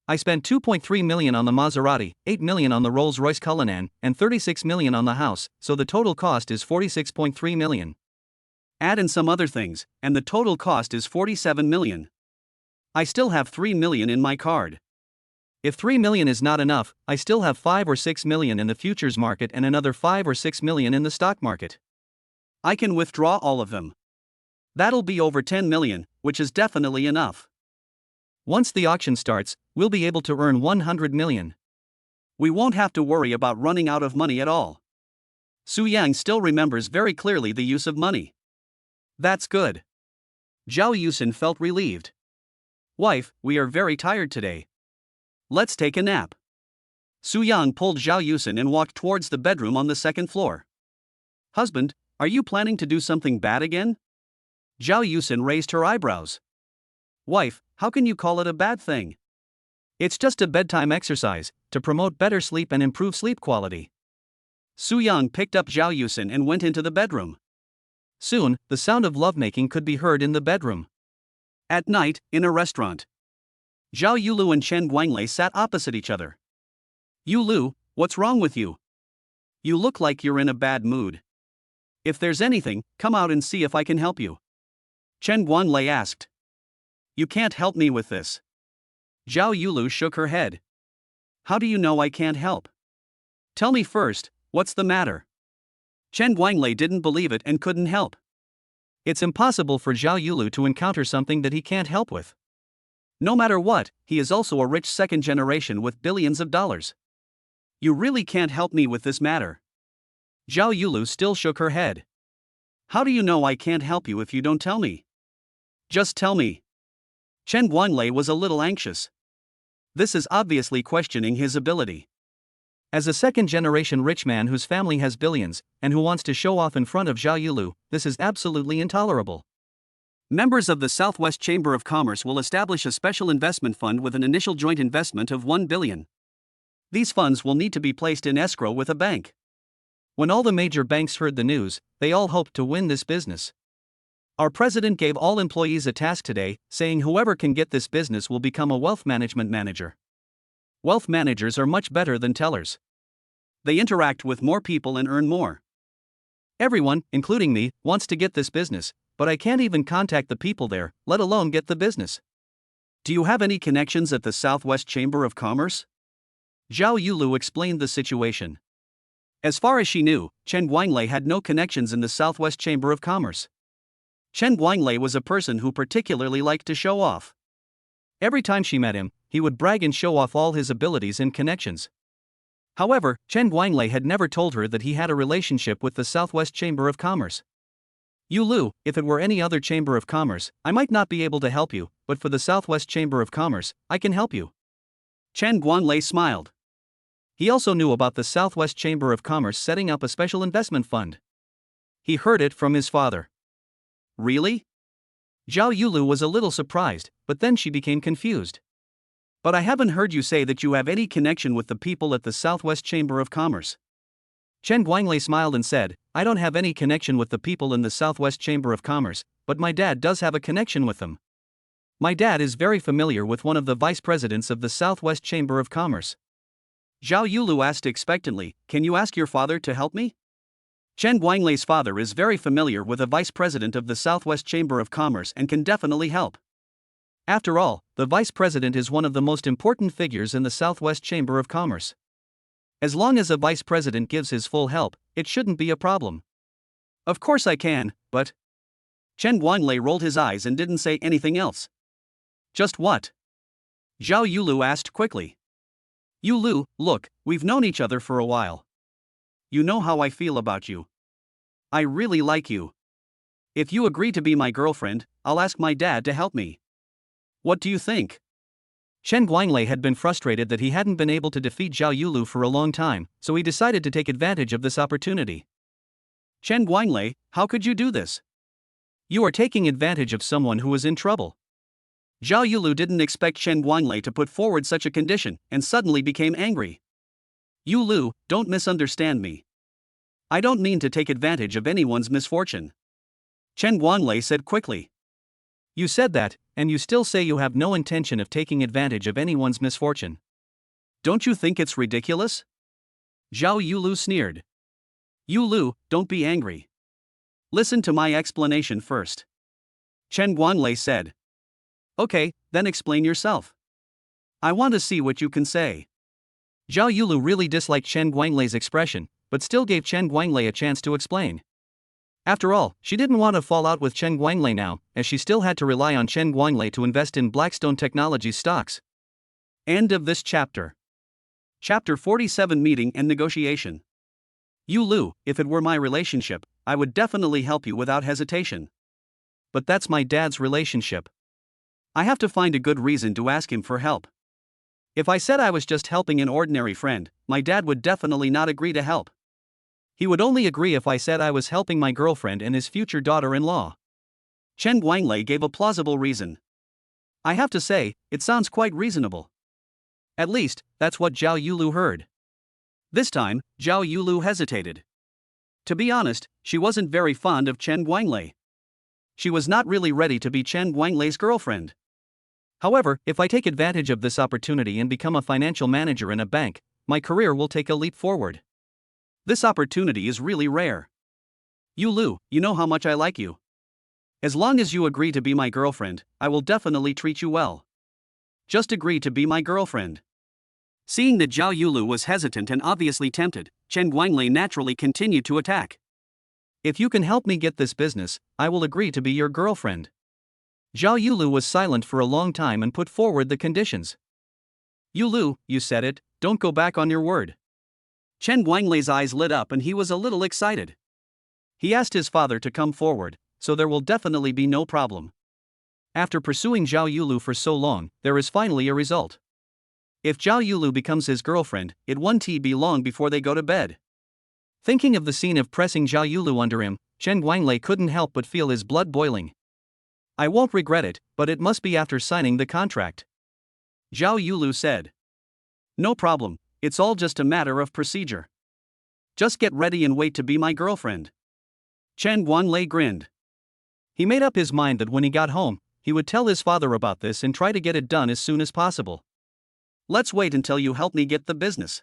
I spent 2.3 million on the Maserati, 8 million on the Rolls-Royce Cullinan, and 36 million on the house, so the total cost is 46.3 million. Add in some other things, and the total cost is 47 million. I still have 3 million in my card. If 3 million is not enough, I still have 5 or 6 million in the futures market and another 5 or 6 million in the stock market. I can withdraw all of them. That'll be over 10 million, which is definitely enough. Once the auction starts, we'll be able to earn 100 million. We won't have to worry about running out of money at all. Su Yang still remembers very clearly the use of money. That's good. Zhao Yusen felt relieved. Wife, we are very tired today. Let's take a nap. Su Yang pulled Zhao Yusen and walked towards the bedroom on the second floor. Husband, are you planning to do something bad again? Zhao Yusen raised her eyebrows. Wife, how can you call it a bad thing? It's just a bedtime exercise, to promote better sleep and improve sleep quality. Su Yang picked up Zhao Yusen and went into the bedroom. Soon, the sound of lovemaking could be heard in the bedroom. At night, in a restaurant. Zhao Yulu and Chen Guanglei sat opposite each other. Yulu, what's wrong with you? You look like you're in a bad mood. If there's anything, come out and see if I can help you. Chen Guanglei asked. You can't help me with this. Zhao Yulu shook her head. How do you know I can't help? Tell me first, what's the matter? Chen Guanglei didn't believe it and couldn't help. It's impossible for Zhao Yulu to encounter something that he can't help with. No matter what, he is also a rich second generation with billions of dollars. You really can't help me with this matter. Zhao Yulu still shook her head. How do you know I can't help you if you don't tell me? Just tell me. Chen Guanglei was a little anxious. This is obviously questioning his ability. As a second-generation rich man whose family has billions, and who wants to show off in front of Zhao Yulu, this is absolutely intolerable. Members of the Southwest Chamber of Commerce will establish a special investment fund with an initial joint investment of 1 billion. These funds will need to be placed in escrow with a bank. When all the major banks heard the news, they all hoped to win this business. Our president gave all employees a task today, saying whoever can get this business will become a wealth management manager. Wealth managers are much better than tellers. They interact with more people and earn more. Everyone, including me, wants to get this business, but I can't even contact the people there, let alone get the business. Do you have any connections at the Southwest Chamber of Commerce? Zhao Yulu explained the situation. As far as she knew, Chen Guanglei had no connections in the Southwest Chamber of Commerce. Chen Guanglei was a person who particularly liked to show off. Every time she met him, he would brag and show off all his abilities and connections. However, Chen Guanglei had never told her that he had a relationship with the Southwest Chamber of Commerce. Lu, if it were any other chamber of commerce, I might not be able to help you, but for the Southwest Chamber of Commerce, I can help you. Chen Guanglei smiled. He also knew about the Southwest Chamber of Commerce setting up a special investment fund. He heard it from his father. Really? Zhao Yulu was a little surprised, but then she became confused. But I haven't heard you say that you have any connection with the people at the Southwest Chamber of Commerce. Chen Guanglei smiled and said, I don't have any connection with the people in the Southwest Chamber of Commerce, but my dad does have a connection with them. My dad is very familiar with one of the vice presidents of the Southwest Chamber of Commerce. Zhao Yulu asked expectantly, Can you ask your father to help me? Chen Guanglei's father is very familiar with a vice president of the Southwest Chamber of Commerce and can definitely help. After all, the vice president is one of the most important figures in the Southwest Chamber of Commerce. As long as a vice president gives his full help, it shouldn't be a problem. Of course I can, but... Chen Guanglei rolled his eyes and didn't say anything else. Just what? Zhao Yulu asked quickly. Yulu, look, we've known each other for a while. You know how I feel about you. I really like you. If you agree to be my girlfriend, I'll ask my dad to help me. What do you think? Chen Guanglei had been frustrated that he hadn't been able to defeat Zhao Yulu for a long time, so he decided to take advantage of this opportunity. Chen Guanglei, how could you do this? You are taking advantage of someone who is in trouble. Zhao Yulu didn't expect Chen Guanglei to put forward such a condition, and suddenly became angry. Yulu, don't misunderstand me. I don't mean to take advantage of anyone's misfortune. Chen Guanglei said quickly. You said that, and you still say you have no intention of taking advantage of anyone's misfortune. Don't you think it's ridiculous? Zhao Yulu sneered. Yulu, don't be angry. Listen to my explanation first. Chen Guanglei said. Okay, then explain yourself. I want to see what you can say. Zhao Yulu really disliked Chen Guanglei's expression, but still gave Chen Guanglei a chance to explain. After all, she didn't want to fall out with Chen Guanglei now, as she still had to rely on Chen Guanglei to invest in Blackstone Technologies stocks. End of this chapter. Chapter 47 Meeting and Negotiation. Yulu, if it were my relationship, I would definitely help you without hesitation. But that's my dad's relationship. I have to find a good reason to ask him for help. If I said I was just helping an ordinary friend, my dad would definitely not agree to help. He would only agree if I said I was helping my girlfriend and his future daughter-in-law. Chen Guanglei gave a plausible reason. I have to say, it sounds quite reasonable. At least, that's what Zhao Yulu heard. This time, Zhao Yulu hesitated. To be honest, she wasn't very fond of Chen Guanglei. She was not really ready to be Chen Guanglei's girlfriend. However, if I take advantage of this opportunity and become a financial manager in a bank, my career will take a leap forward. This opportunity is really rare. Yulu, you know how much I like you. As long as you agree to be my girlfriend, I will definitely treat you well. Just agree to be my girlfriend. Seeing that Zhao Yulu was hesitant and obviously tempted, Chen Guanglei naturally continued to attack. If you can help me get this business, I will agree to be your girlfriend. Zhao Yulu was silent for a long time and put forward the conditions. Yulu, you said it, don't go back on your word. Chen Guanglei's eyes lit up and he was a little excited. He asked his father to come forward, so there will definitely be no problem. After pursuing Zhao Yulu for so long, there is finally a result. If Zhao Yulu becomes his girlfriend, it won't be long before they go to bed. Thinking of the scene of pressing Zhao Yulu under him, Chen Guanglei couldn't help but feel his blood boiling. I won't regret it, but it must be after signing the contract. Zhao Yulu said. No problem, it's all just a matter of procedure. Just get ready and wait to be my girlfriend. Chen Guanglei grinned. He made up his mind that when he got home, he would tell his father about this and try to get it done as soon as possible. Let's wait until you help me get the business.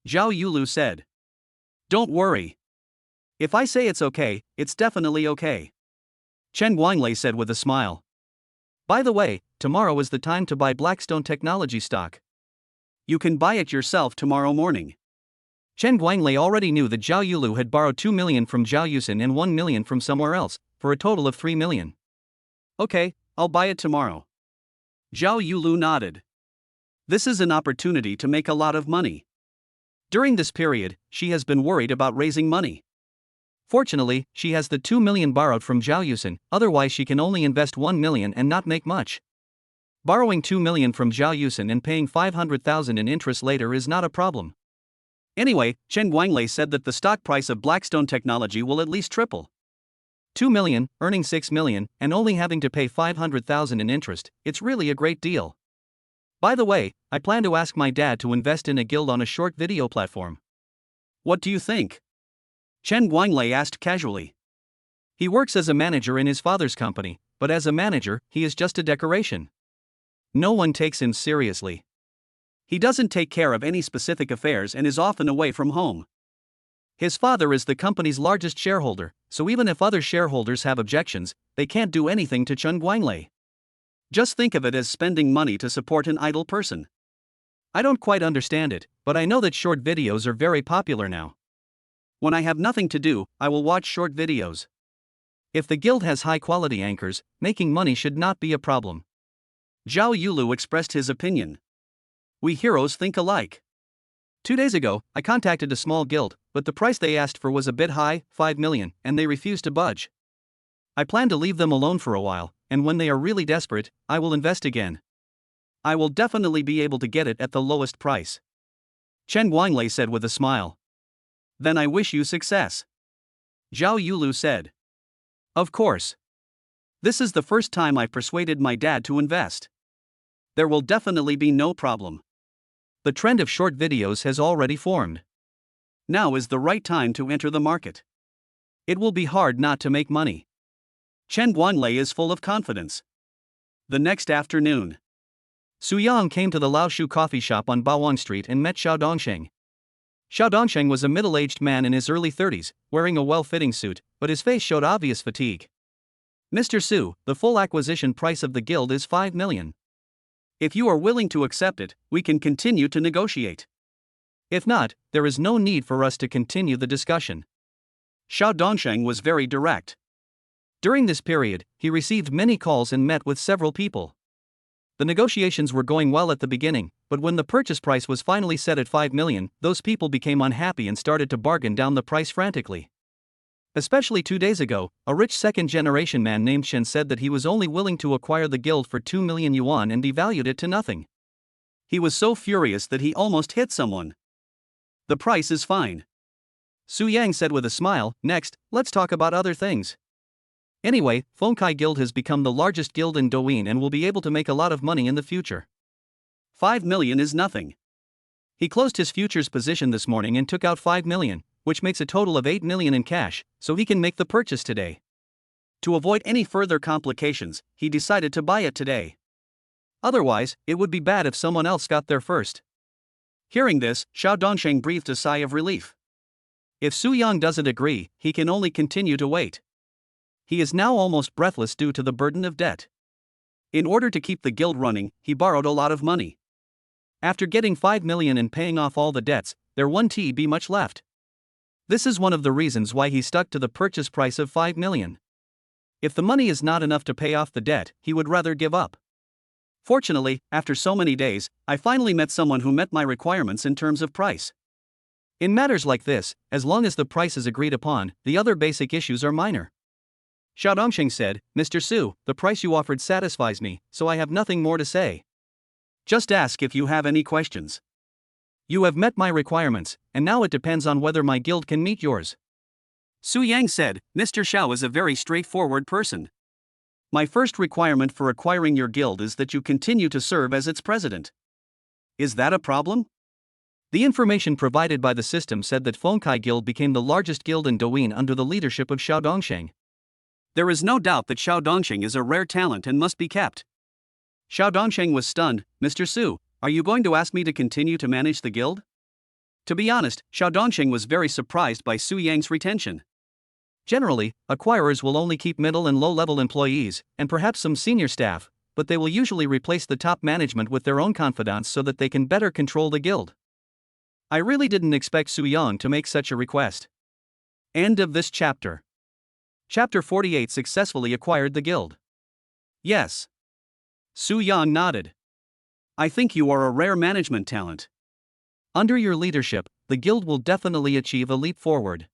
Zhao Yulu said. Don't worry. If I say it's okay, it's definitely okay. Chen Guanglei said with a smile. By the way, tomorrow is the time to buy Blackstone Technology stock. You can buy it yourself tomorrow morning. Chen Guanglei already knew that Zhao Yulu had borrowed 2 million from Zhao Yusin and 1 million from somewhere else, for a total of 3 million. Okay, I'll buy it tomorrow. Zhao Yulu nodded. This is an opportunity to make a lot of money. During this period, she has been worried about raising money. Fortunately, she has the 2 million borrowed from Zhao Yusin, otherwise she can only invest 1 million and not make much. Borrowing 2 million from Zhao Yusin and paying 500,000 in interest later is not a problem. Anyway, Chen Guanglei said that the stock price of Blackstone Technology will at least triple. 2 million, earning 6 million, and only having to pay 500,000 in interest, it's really a great deal. By the way, I plan to ask my dad to invest in a guild on a short video platform. What do you think? Chen Guanglei asked casually. He works as a manager in his father's company, but as a manager, he is just a decoration. No one takes him seriously. He doesn't take care of any specific affairs and is often away from home. His father is the company's largest shareholder, so even if other shareholders have objections, they can't do anything to Chen Guanglei. Just think of it as spending money to support an idle person. I don't quite understand it, but I know that short videos are very popular now. When I have nothing to do, I will watch short videos. If the guild has high-quality anchors, making money should not be a problem. Zhao Yulu expressed his opinion. We heroes think alike. 2 days ago, I contacted a small guild, but the price they asked for was a bit high, 5 million, and they refused to budge. I plan to leave them alone for a while, and when they are really desperate, I will invest again. I will definitely be able to get it at the lowest price. Chen Guanglei said with a smile. Then I wish you success. Zhao Yulu said. Of course. This is the first time I've persuaded my dad to invest. There will definitely be no problem. The trend of short videos has already formed. Now is the right time to enter the market. It will be hard not to make money. Chen Guanglei is full of confidence. The next afternoon, Su Yang came to the Laoshu coffee shop on Bawang Street and met Xiao Dongsheng. Xiao Dongsheng was a middle-aged man in his early 30s, wearing a well-fitting suit, but his face showed obvious fatigue. Mr. Su, the full acquisition price of the guild is 5 million. If you are willing to accept it, we can continue to negotiate. If not, there is no need for us to continue the discussion. Xiao Dongsheng was very direct. During this period, he received many calls and met with several people. The negotiations were going well at the beginning, but when the purchase price was finally set at 5 million, those people became unhappy and started to bargain down the price frantically. Especially 2 days ago, a rich second-generation man named Shen said that he was only willing to acquire the guild for 2 million yuan and devalued it to nothing. He was so furious that he almost hit someone. The price is fine. Su Yang said with a smile. Next, let's talk about other things. Anyway, Fengkai Guild has become the largest guild in Douyin and will be able to make a lot of money in the future. 5 million is nothing. He closed his futures position this morning and took out 5 million, which makes a total of 8 million in cash, so he can make the purchase today. To avoid any further complications, he decided to buy it today. Otherwise, it would be bad if someone else got there first. Hearing this, Xiao Dongsheng breathed a sigh of relief. If Su Yang doesn't agree, he can only continue to wait. He is now almost breathless due to the burden of debt. In order to keep the guild running, he borrowed a lot of money. After getting 5 million and paying off all the debts, there won't be much left. This is one of the reasons why he stuck to the purchase price of 5 million. If the money is not enough to pay off the debt, he would rather give up. Fortunately, after so many days, I finally met someone who met my requirements in terms of price. In matters like this, as long as the price is agreed upon, the other basic issues are minor. Xiao Dongsheng said, Mr. Su, the price you offered satisfies me, so I have nothing more to say. Just ask if you have any questions. You have met my requirements, and now it depends on whether my guild can meet yours. Su Yang said, Mr. Xiao is a very straightforward person. My first requirement for acquiring your guild is that you continue to serve as its president. Is that a problem? The information provided by the system said that Fengkai Guild became the largest guild in Douyin under the leadership of Xiao Dongsheng. There is no doubt that Xiao Dongsheng is a rare talent and must be kept. Xiao Dongsheng was stunned. Mr. Su, are you going to ask me to continue to manage the guild? To be honest, Xiao Dongsheng was very surprised by Su Yang's retention. Generally, acquirers will only keep middle and low-level employees, and perhaps some senior staff, but they will usually replace the top management with their own confidants so that they can better control the guild. I really didn't expect Su Yang to make such a request. End of this chapter. Chapter 48 successfully acquired the guild. Yes. Su Yang nodded. I think you are a rare management talent. Under your leadership, the guild will definitely achieve a leap forward.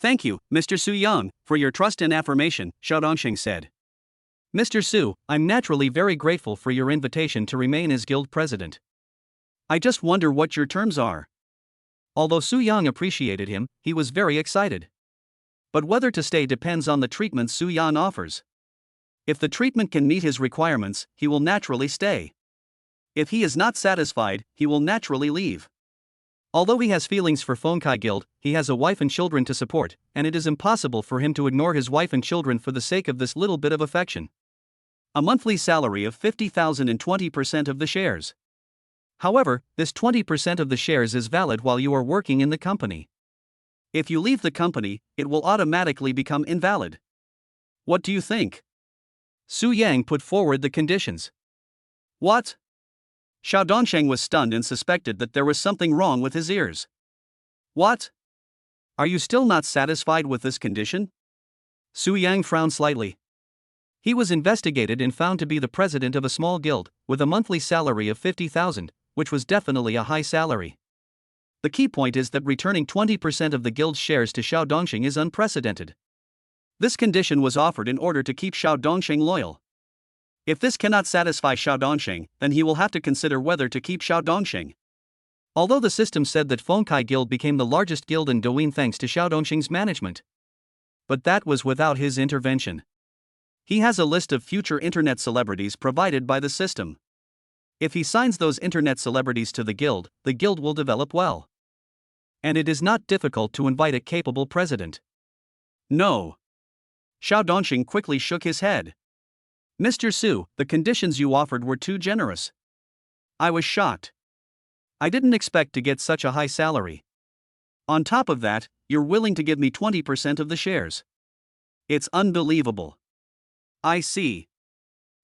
Thank you, Mr. Su Yang, for your trust and affirmation, Xiao Dongxing said. Mr. Su, I'm naturally very grateful for your invitation to remain as guild president. I just wonder what your terms are. Although Su Yang appreciated him, he was very excited. But whether to stay depends on the treatment Su Yang offers. If the treatment can meet his requirements, he will naturally stay. If he is not satisfied, he will naturally leave. Although he has feelings for Fonkai Guild, he has a wife and children to support, and it is impossible for him to ignore his wife and children for the sake of this little bit of affection. A monthly salary of 50,000 and 20% of the shares. However, this 20% of the shares is valid while you are working in the company. If you leave the company, it will automatically become invalid. What do you think? Su Yang put forward the conditions. What? Xiao Dongsheng was stunned and suspected that there was something wrong with his ears. What? Are you still not satisfied with this condition? Su Yang frowned slightly. He was investigated and found to be the president of a small guild, with a monthly salary of 50,000, which was definitely a high salary. The key point is that returning 20% of the guild's shares to Xiao Dongsheng is unprecedented. This condition was offered in order to keep Xiao Dongsheng loyal. If this cannot satisfy Xiao Dongsheng, then he will have to consider whether to keep Xiao Dongsheng. Although the system said that Fonkai Guild became the largest guild in Douyin thanks to Xiao Dongsheng's management. But that was without his intervention. He has a list of future internet celebrities provided by the system. If he signs those internet celebrities to the guild will develop well. And it is not difficult to invite a capable president. No. Xiao Dongsheng quickly shook his head. Mr. Su, the conditions you offered were too generous. I was shocked. I didn't expect to get such a high salary. On top of that, you're willing to give me 20% of the shares. It's unbelievable. I see.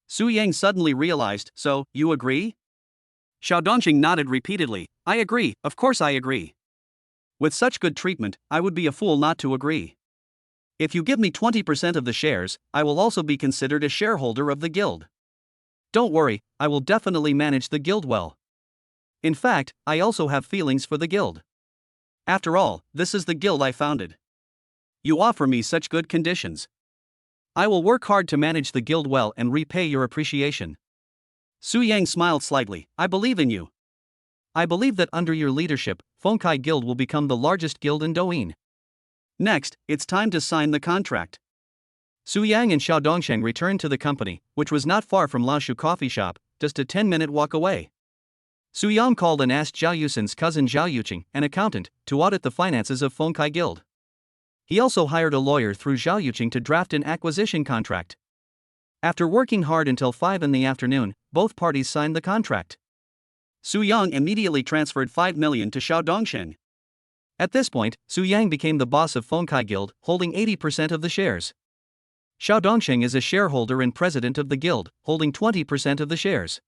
Su Yang suddenly realized, so, you agree? Xiao Dongxing nodded repeatedly. I agree, of course I agree. With such good treatment, I would be a fool not to agree. If you give me 20% of the shares, I will also be considered a shareholder of the guild. Don't worry, I will definitely manage the guild well. In fact, I also have feelings for the guild. After all, this is the guild I founded. You offer me such good conditions. I will work hard to manage the guild well and repay your appreciation. Su Yang smiled slightly. I believe in you. I believe that under your leadership, Fonkai Guild will become the largest guild in Douyin. Next, it's time to sign the contract. Su Yang and Xiao Dongsheng returned to the company, which was not far from Lashu coffee shop, just a 10-minute walk away. Su Yang called and asked Zhao Yusin's cousin Zhao Yuqing, an accountant, to audit the finances of Fonkai Guild. He also hired a lawyer through Zhao Yuqing to draft an acquisition contract. After working hard until 5 in the afternoon, both parties signed the contract. Su Yang immediately transferred 5 million to Xiao Dongsheng. At this point, Su Yang became the boss of Fonkai Guild, holding 80% of the shares. Xiao Dongsheng is a shareholder and president of the guild, holding 20% of the shares.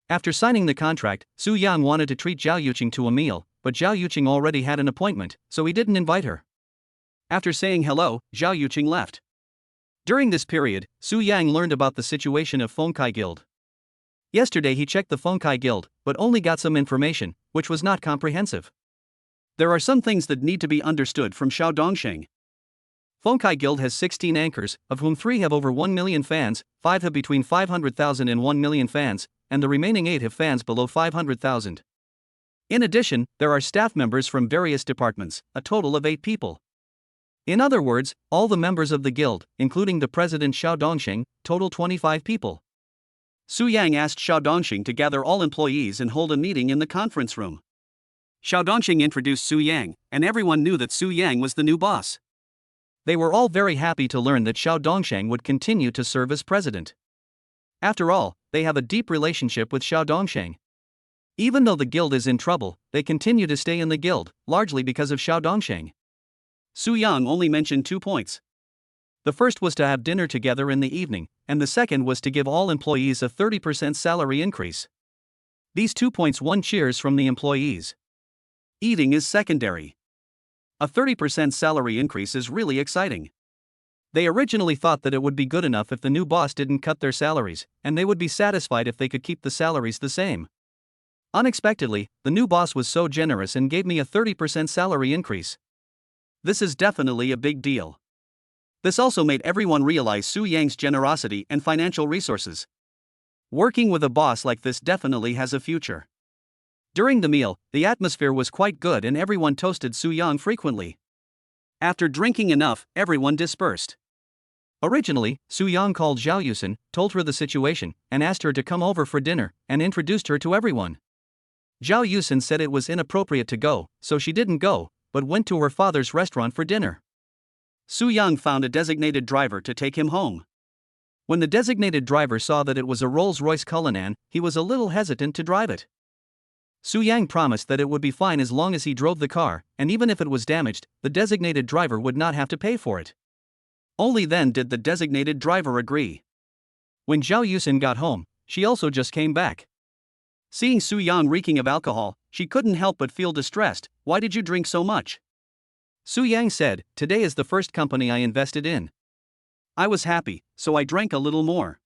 After signing the contract, Su Yang wanted to treat Zhao Yuqing to a meal, but Zhao Yuqing already had an appointment, so he didn't invite her. After saying hello, Zhao Yuqing left. During this period, Su Yang learned about the situation of Fonkai Guild. Yesterday he checked the Fonkai Guild, but only got some information, which was not comprehensive. There are some things that need to be understood from Xiao Dongsheng. Fonkai Guild has 16 anchors, of whom 3 have over 1 million fans, 5 have between 500,000 and 1 million fans, and the remaining 8 have fans below 500,000. In addition, there are staff members from various departments, a total of 8 people. In other words, all the members of the guild, including the president Xiao Dongsheng, total 25 people. Su Yang asked Xiao Dongsheng to gather all employees and hold a meeting in the conference room. Xiao Dongsheng introduced Su Yang, and everyone knew that Su Yang was the new boss. They were all very happy to learn that Xiao Dongsheng would continue to serve as president. After all, they have a deep relationship with Xiao Dongsheng. Even though the guild is in trouble, they continue to stay in the guild, largely because of Xiao Dongsheng. Su Yang only mentioned 2 points. The first was to have dinner together in the evening, and the second was to give all employees a 30% salary increase. These 2 points won cheers from the employees. Eating is secondary. A 30% salary increase is really exciting. They originally thought that it would be good enough if the new boss didn't cut their salaries, and they would be satisfied if they could keep the salaries the same. Unexpectedly, the new boss was so generous and gave me a 30% salary increase. This is definitely a big deal. This also made everyone realize Su Yang's generosity and financial resources. Working with a boss like this definitely has a future. During the meal, the atmosphere was quite good and everyone toasted Su Yang frequently. After drinking enough, everyone dispersed. Originally, Su Yang called Zhao Yusen, told her the situation, and asked her to come over for dinner, and introduced her to everyone. Zhao Yusen said it was inappropriate to go, so she didn't go, but went to her father's restaurant for dinner. Su Yang found a designated driver to take him home. When the designated driver saw that it was a Rolls-Royce Cullinan, he was a little hesitant to drive it. Su Yang promised that it would be fine as long as he drove the car, and even if it was damaged, the designated driver would not have to pay for it. Only then did the designated driver agree. When Zhao Yusen got home, she also just came back. Seeing Su Yang reeking of alcohol, she couldn't help but feel distressed. Why did you drink so much? Su Yang said, today is the first company I invested in. I was happy, so I drank a little more.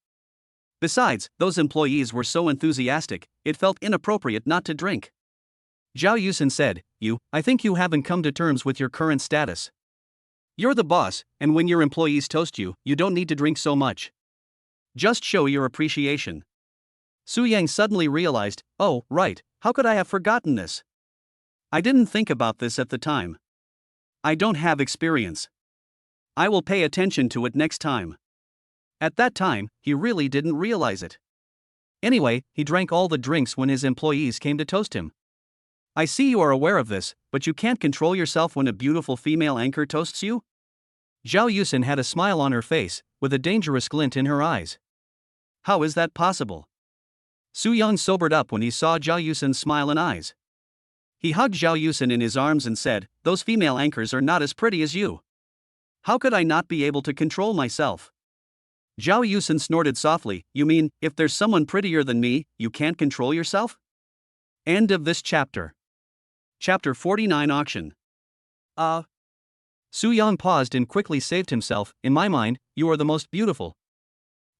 Besides, those employees were so enthusiastic, it felt inappropriate not to drink. Zhao Yusen said, I think you haven't come to terms with your current status. You're the boss, and when your employees toast you, you don't need to drink so much. Just show your appreciation. Su Yang suddenly realized, oh, right, how could I have forgotten this? I didn't think about this at the time. I don't have experience. I will pay attention to it next time. At that time, he really didn't realize it. Anyway, he drank all the drinks when his employees came to toast him. I see you are aware of this, but you can't control yourself when a beautiful female anchor toasts you? Zhao Yusen had a smile on her face, with a dangerous glint in her eyes. How is that possible? Su Yang sobered up when he saw Zhao Yusen's smile and eyes. He hugged Zhao Yusen in his arms and said, those female anchors are not as pretty as you. How could I not be able to control myself? Zhao Yusen snorted softly, you mean, if there's someone prettier than me, you can't control yourself? End of this chapter. Chapter 49 Auction. Su Yang paused and quickly saved himself, in my mind, you are the most beautiful.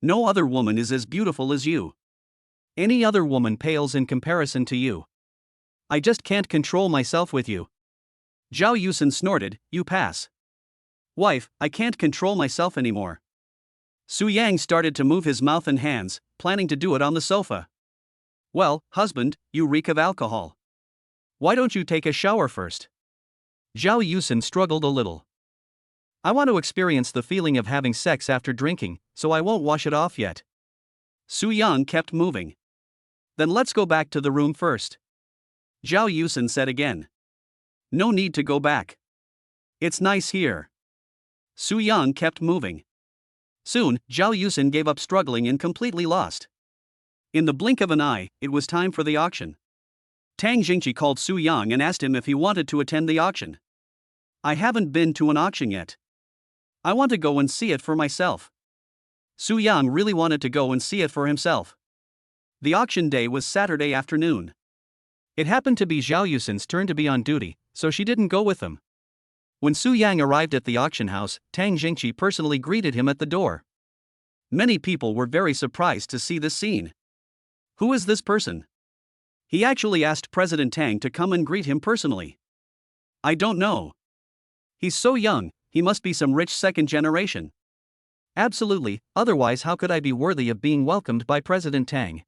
No other woman is as beautiful as you. Any other woman pales in comparison to you. I just can't control myself with you. Zhao Yusen snorted, you pass. Wife, I can't control myself anymore. Su Yang started to move his mouth and hands, planning to do it on the sofa. Well, husband, you reek of alcohol. Why don't you take a shower first? Zhao Yusen struggled a little. I want to experience the feeling of having sex after drinking, so I won't wash it off yet. Su Yang kept moving. Then let's go back to the room first. Zhao Yusen said again. No need to go back. It's nice here. Su Yang kept moving. Soon, Zhao Yusen gave up struggling and completely lost. In the blink of an eye, it was time for the auction. Tang Jingqi called Su Yang and asked him if he wanted to attend the auction. I haven't been to an auction yet. I want to go and see it for myself. Su Yang really wanted to go and see it for himself. The auction day was Saturday afternoon. It happened to be Zhao Yusen's turn to be on duty, so she didn't go with him. When Su Yang arrived at the auction house, Tang Jingqi personally greeted him at the door. Many people were very surprised to see this scene. Who is this person? He actually asked President Tang to come and greet him personally. I don't know. He's so young, he must be some rich second generation. Absolutely, otherwise how could I be worthy of being welcomed by President Tang?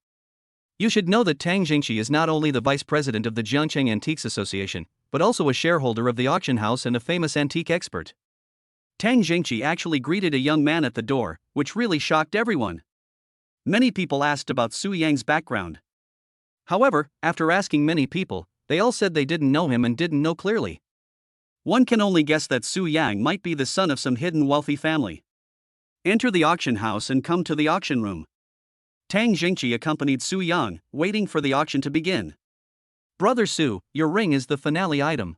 You should know that Tang Jingqi is not only the vice president of the Jiangcheng Antiques Association, but also a shareholder of the auction house and a famous antique expert. Tang Jingqi actually greeted a young man at the door, which really shocked everyone. Many people asked about Su Yang's background. However, after asking many people, they all said they didn't know him and didn't know clearly. One can only guess that Su Yang might be the son of some hidden wealthy family. Enter the auction house and come to the auction room. Tang Jingqi accompanied Su Yang, waiting for the auction to begin. Brother Su, your ring is the finale item.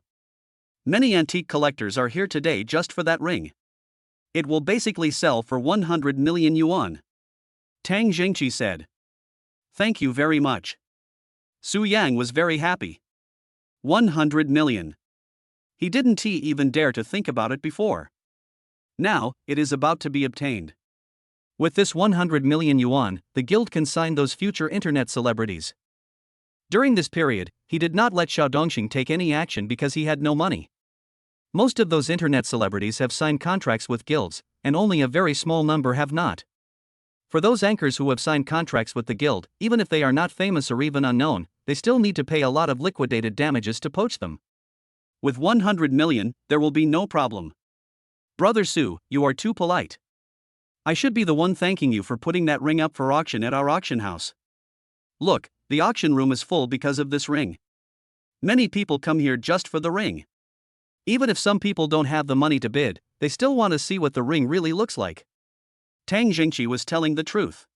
Many antique collectors are here today just for that ring. It will basically sell for 100 million yuan. Tang Jingqi said. Thank you very much. Su Yang was very happy. 100 million. He didn't even dare to think about it before. Now, it is about to be obtained. With this 100 million yuan, the guild can sign those future internet celebrities. During this period, he did not let Xiao Dongxing take any action because he had no money. Most of those internet celebrities have signed contracts with guilds, and only a very small number have not. For those anchors who have signed contracts with the guild, even if they are not famous or even unknown, they still need to pay a lot of liquidated damages to poach them. With 100 million, there will be no problem. Brother Sue, you are too polite. I should be the one thanking you for putting that ring up for auction at our auction house. Look, the auction room is full because of this ring. Many people come here just for the ring. Even if some people don't have the money to bid, they still want to see what the ring really looks like. Tang Jingqi was telling the truth.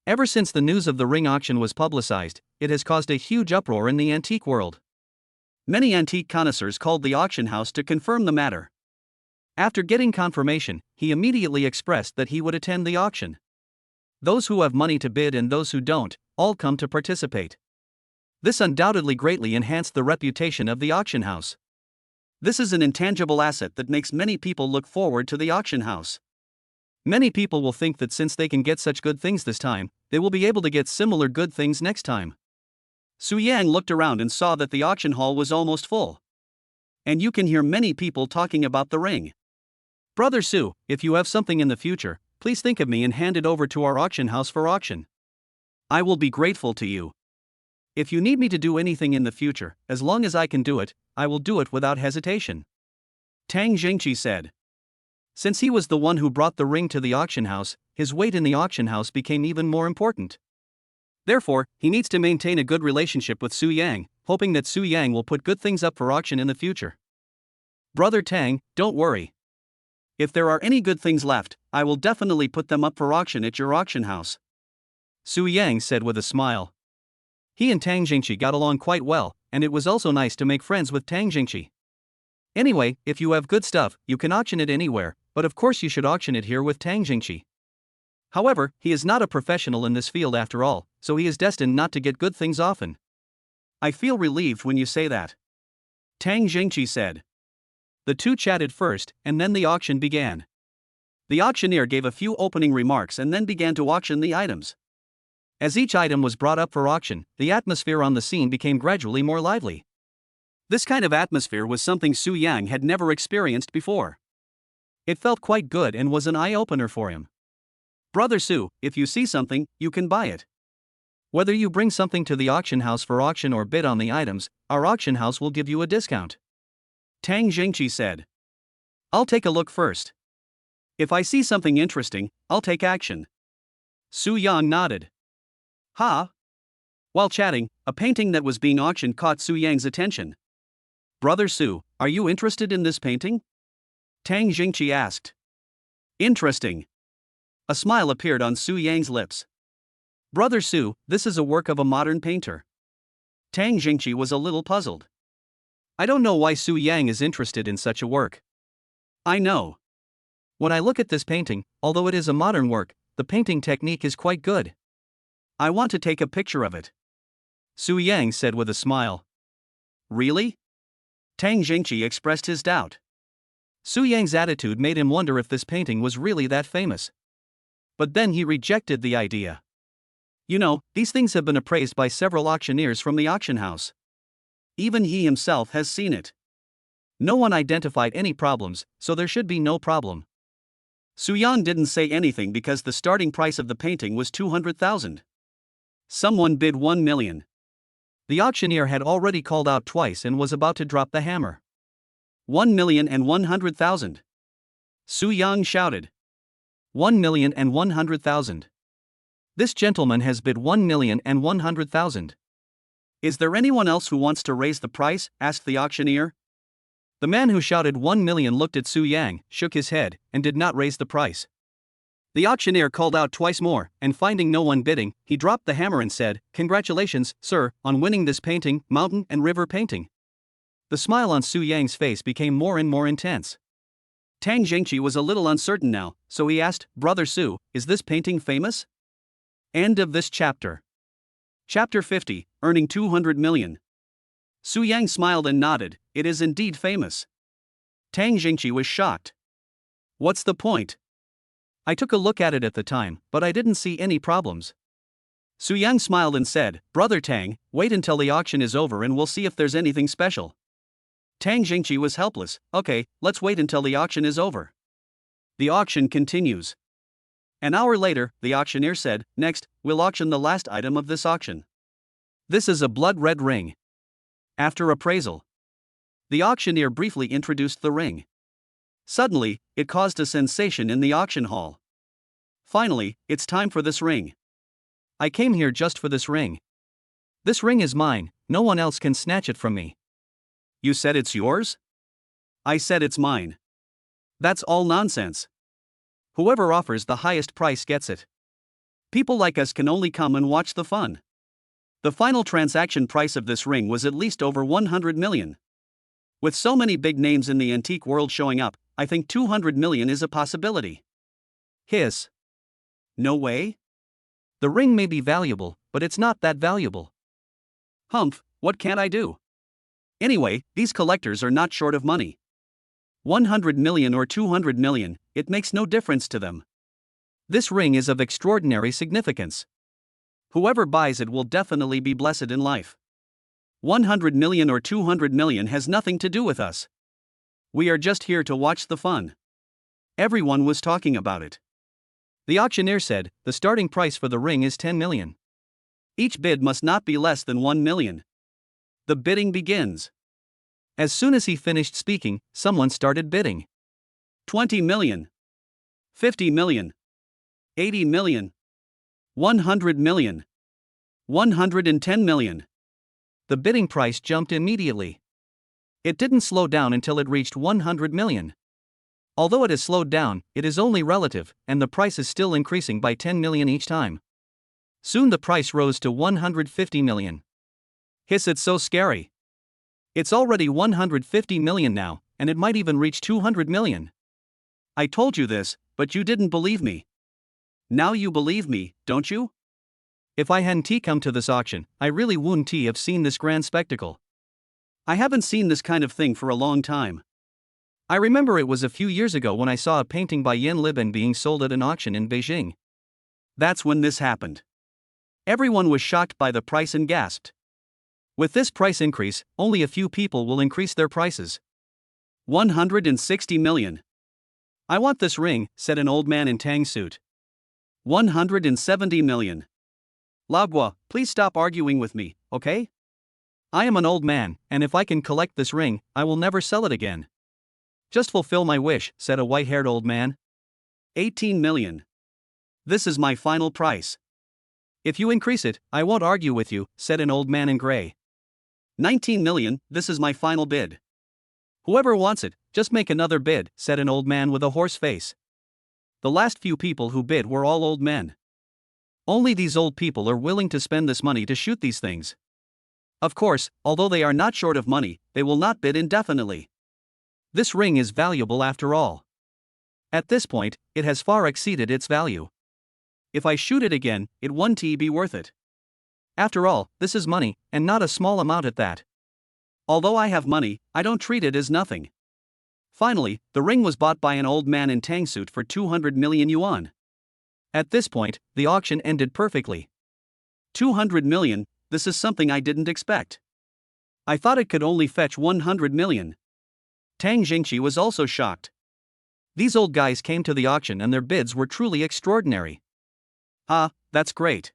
Ever since the news of the ring auction was publicized, it has caused a huge uproar in the antique world. Many antique connoisseurs called the auction house to confirm the matter. After getting confirmation, he immediately expressed that he would attend the auction. Those who have money to bid and those who don't, all come to participate. This undoubtedly greatly enhanced the reputation of the auction house. This is an intangible asset that makes many people look forward to the auction house. Many people will think that since they can get such good things this time, they will be able to get similar good things next time. Su Yang looked around and saw that the auction hall was almost full. And you can hear many people talking about the ring. Brother Su, if you have something in the future, please think of me and hand it over to our auction house for auction. I will be grateful to you. If you need me to do anything in the future, as long as I can do it, I will do it without hesitation. Tang Jingqi said. Since he was the one who brought the ring to the auction house, his weight in the auction house became even more important. Therefore, he needs to maintain a good relationship with Su Yang, hoping that Su Yang will put good things up for auction in the future. Brother Tang, don't worry. If there are any good things left, I will definitely put them up for auction at your auction house. Su Yang said with a smile. He and Tang Jingqi got along quite well, and it was also nice to make friends with Tang Jingqi. Anyway, if you have good stuff, you can auction it anywhere, but of course you should auction it here with Tang Jingqi. However, he is not a professional in this field after all, so he is destined not to get good things often. I feel relieved when you say that. Tang Jingqi said. The two chatted first, and then the auction began. The auctioneer gave a few opening remarks and then began to auction the items. As each item was brought up for auction, the atmosphere on the scene became gradually more lively. This kind of atmosphere was something Su Yang had never experienced before. It felt quite good and was an eye-opener for him. Brother Su, if you see something, you can buy it. Whether you bring something to the auction house for auction or bid on the items, our auction house will give you a discount. Tang Jingqi said. I'll take a look first. If I see something interesting, I'll take action. Su Yang nodded. Ha! While chatting, a painting that was being auctioned caught Su Yang's attention. Brother Su, are you interested in this painting? Tang Jingqi asked. Interesting. A smile appeared on Su Yang's lips. Brother Su, this is a work of a modern painter. Tang Jingqi was a little puzzled. I don't know why Su Yang is interested in such a work. I know. When I look at this painting, although it is a modern work, the painting technique is quite good. I want to take a picture of it. Su Yang said with a smile. Really? Tang Jingqi expressed his doubt. Su Yang's attitude made him wonder if this painting was really that famous. But then he rejected the idea. You know, these things have been appraised by several auctioneers from the auction house. Even he himself has seen it. No one identified any problems, so there should be no problem. Su Yang didn't say anything because the starting price of the painting was 200,000. Someone bid 1 million. The auctioneer had already called out twice and was about to drop the hammer. 1,100,000. Su Yang shouted. 1,100,000. This gentleman has bid 1,100,000. Is there anyone else who wants to raise the price? Asked the auctioneer. The man who shouted 1 million looked at Su Yang, shook his head, and did not raise the price. The auctioneer called out twice more, and finding no one bidding, he dropped the hammer and said, Congratulations, sir, on winning this painting, mountain and river painting. The smile on Su Yang's face became more and more intense. Tang Jingqi was a little uncertain now, so he asked, Brother Su, is this painting famous? End of this chapter. Chapter 50, Earning 200 million. Su Yang smiled and nodded, it is indeed famous. Tang Jingqi was shocked. What's the point? I took a look at it at the time, but I didn't see any problems. Su Yang smiled and said, Brother Tang, wait until the auction is over and we'll see if there's anything special. Tang Jingqi was helpless. Okay, let's wait until the auction is over. The auction continues. An hour later, the auctioneer said, "Next, we'll auction the last item of this auction. This is a blood-red ring." After appraisal, the auctioneer briefly introduced the ring. Suddenly, it caused a sensation in the auction hall. Finally, it's time for this ring. I came here just for this ring. This ring is mine, no one else can snatch it from me. You said it's yours? I said it's mine. That's all nonsense. Whoever offers the highest price gets it. People like us can only come and watch the fun. The final transaction price of this ring was at least over 100 million. With so many big names in the antique world showing up, I think 200 million is a possibility. Hiss. No way? The ring may be valuable, but it's not that valuable. Humph, what can I do? Anyway, these collectors are not short of money. 100 million or 200 million, it makes no difference to them. This ring is of extraordinary significance. Whoever buys it will definitely be blessed in life. 100 million or 200 million has nothing to do with us. We are just here to watch the fun. Everyone was talking about it. The auctioneer said, the starting price for the ring is 10 million. Each bid must not be less than 1 million. The bidding begins. As soon as he finished speaking, someone started bidding. 20 million. 50 million. 80 million. 100 million. 110 million. The bidding price jumped immediately. It didn't slow down until it reached 100 million. Although it has slowed down, it is only relative, and the price is still increasing by 10 million each time. Soon the price rose to 150 million. Hiss, it's so scary. It's already 150 million now, and it might even reach 200 million. I told you this, but you didn't believe me. Now you believe me, don't you? If I hadn't come to this auction, I really wouldn't have seen this grand spectacle. I haven't seen this kind of thing for a long time. I remember it was a few years ago when I saw a painting by Yen Liben being sold at an auction in Beijing. That's when this happened. Everyone was shocked by the price and gasped. With this price increase, only a few people will increase their prices. 160 million. I want this ring, said an old man in tang suit. 170 million. Labua, please stop arguing with me, okay? I am an old man, and if I can collect this ring, I will never sell it again. Just fulfill my wish, said a white-haired old man. 18 million. This is my final price. If you increase it, I won't argue with you, said an old man in gray. 19 million, this is my final bid. Whoever wants it, just make another bid, said an old man with a hoarse face. The last few people who bid were all old men. Only these old people are willing to spend this money to shoot these things. Of course, although they are not short of money, they will not bid indefinitely. This ring is valuable after all. At this point, it has far exceeded its value. If I shoot it again, it won't be worth it. After all, this is money, and not a small amount at that. Although I have money, I don't treat it as nothing. Finally, the ring was bought by an old man in tang suit for 200 million yuan. At this point, the auction ended perfectly. 200 million, this is something I didn't expect. I thought it could only fetch 100 million. Tang Jingqi was also shocked. These old guys came to the auction and their bids were truly extraordinary. Ah, that's great.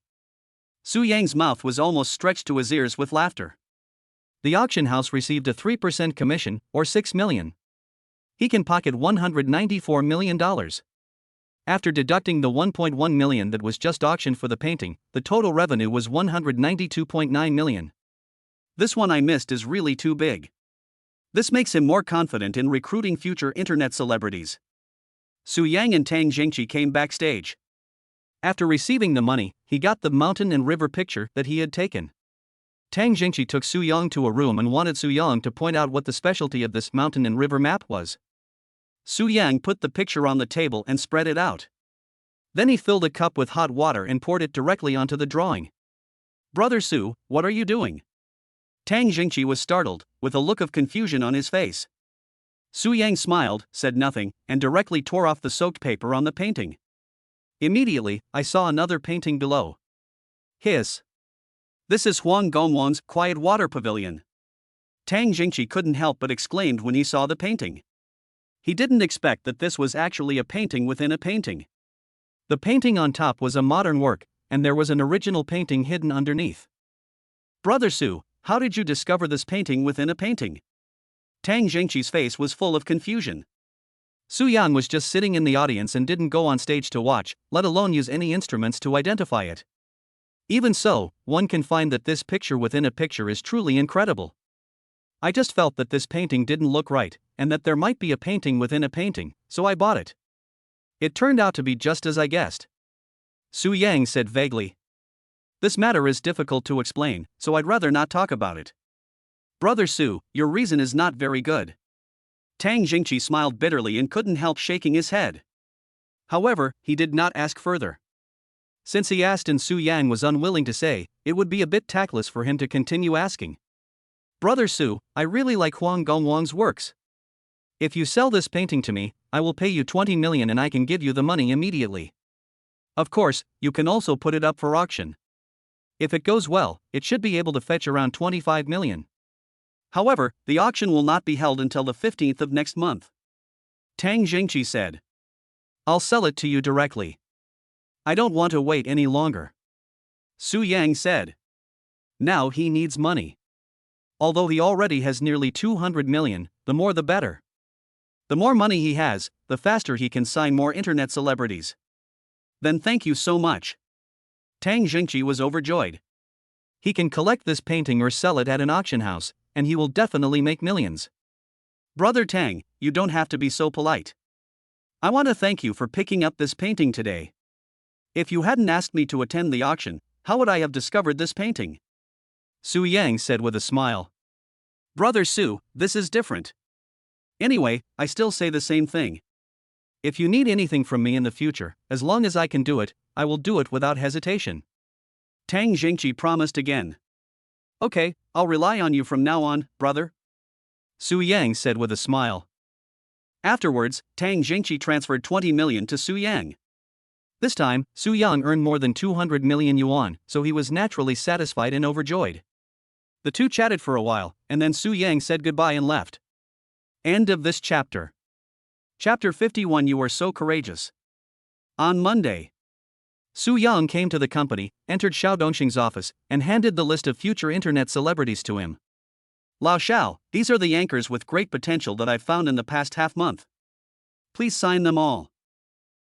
Su Yang's mouth was almost stretched to his ears with laughter. The auction house received a 3% commission, or 6 million. He can pocket $194 million. After deducting the 1.1 million that was just auctioned for the painting, the total revenue was 192.9 million. This one I missed is really too big. This makes him more confident in recruiting future internet celebrities. Su Yang and Tang Jingqi came backstage. After receiving the money, he got the mountain and river picture that he had taken. Tang Jingqi took Su Yang to a room and wanted Su Yang to point out what the specialty of this mountain and river map was. Su Yang put the picture on the table and spread it out. Then he filled a cup with hot water and poured it directly onto the drawing. Brother Su, what are you doing? Tang Jingqi was startled, with a look of confusion on his face. Su Yang smiled, said nothing, and directly tore off the soaked paper on the painting. Immediately, I saw another painting below. Hiss. This is Huang Gongwang's Quiet Water Pavilion. Tang Jingqi couldn't help but exclaimed when he saw the painting. He didn't expect that this was actually a painting within a painting. The painting on top was a modern work, and there was an original painting hidden underneath. Brother Su, how did you discover this painting within a painting? Tang Jingqi's face was full of confusion. Su Yang was just sitting in the audience and didn't go on stage to watch, let alone use any instruments to identify it. Even so, one can find that this picture within a picture is truly incredible. I just felt that this painting didn't look right, and that there might be a painting within a painting, so I bought it. It turned out to be just as I guessed. Su Yang said vaguely. This matter is difficult to explain, so I'd rather not talk about it. Brother Su, your reason is not very good. Tang Jingqi smiled bitterly and couldn't help shaking his head. However, he did not ask further. Since he asked and Su Yang was unwilling to say, it would be a bit tactless for him to continue asking. Brother Su, I really like Huang Gongwang's works. If you sell this painting to me, I will pay you 20 million and I can give you the money immediately. Of course, you can also put it up for auction. If it goes well, it should be able to fetch around 25 million. However, the auction will not be held until the 15th of next month. Tang Jingqi said. I'll sell it to you directly. I don't want to wait any longer. Su Yang said. Now he needs money. Although he already has nearly 200 million, the more the better. The more money he has, the faster he can sign more internet celebrities. Then thank you so much. Tang Jingqi was overjoyed. He can collect this painting or sell it at an auction house, and he will definitely make millions. Brother Tang, you don't have to be so polite. I want to thank you for picking up this painting today. If you hadn't asked me to attend the auction, how would I have discovered this painting? Su Yang said with a smile. Brother Su, this is different. Anyway, I still say the same thing. If you need anything from me in the future, as long as I can do it, I will do it without hesitation. Tang Jingqi promised again. Okay, I'll rely on you from now on, brother. Su Yang said with a smile. Afterwards, Tang Jingqi transferred 20 million to Su Yang. This time, Su Yang earned more than 200 million yuan, so he was naturally satisfied and overjoyed. The two chatted for a while, and then Su Yang said goodbye and left. End of this chapter. Chapter 51. You are so courageous. On Monday, Su Yang came to the company, entered Xiao Dongxing's office, and handed the list of future internet celebrities to him. Lao Xiao, these are the anchors with great potential that I've found in the past half-month. Please sign them all.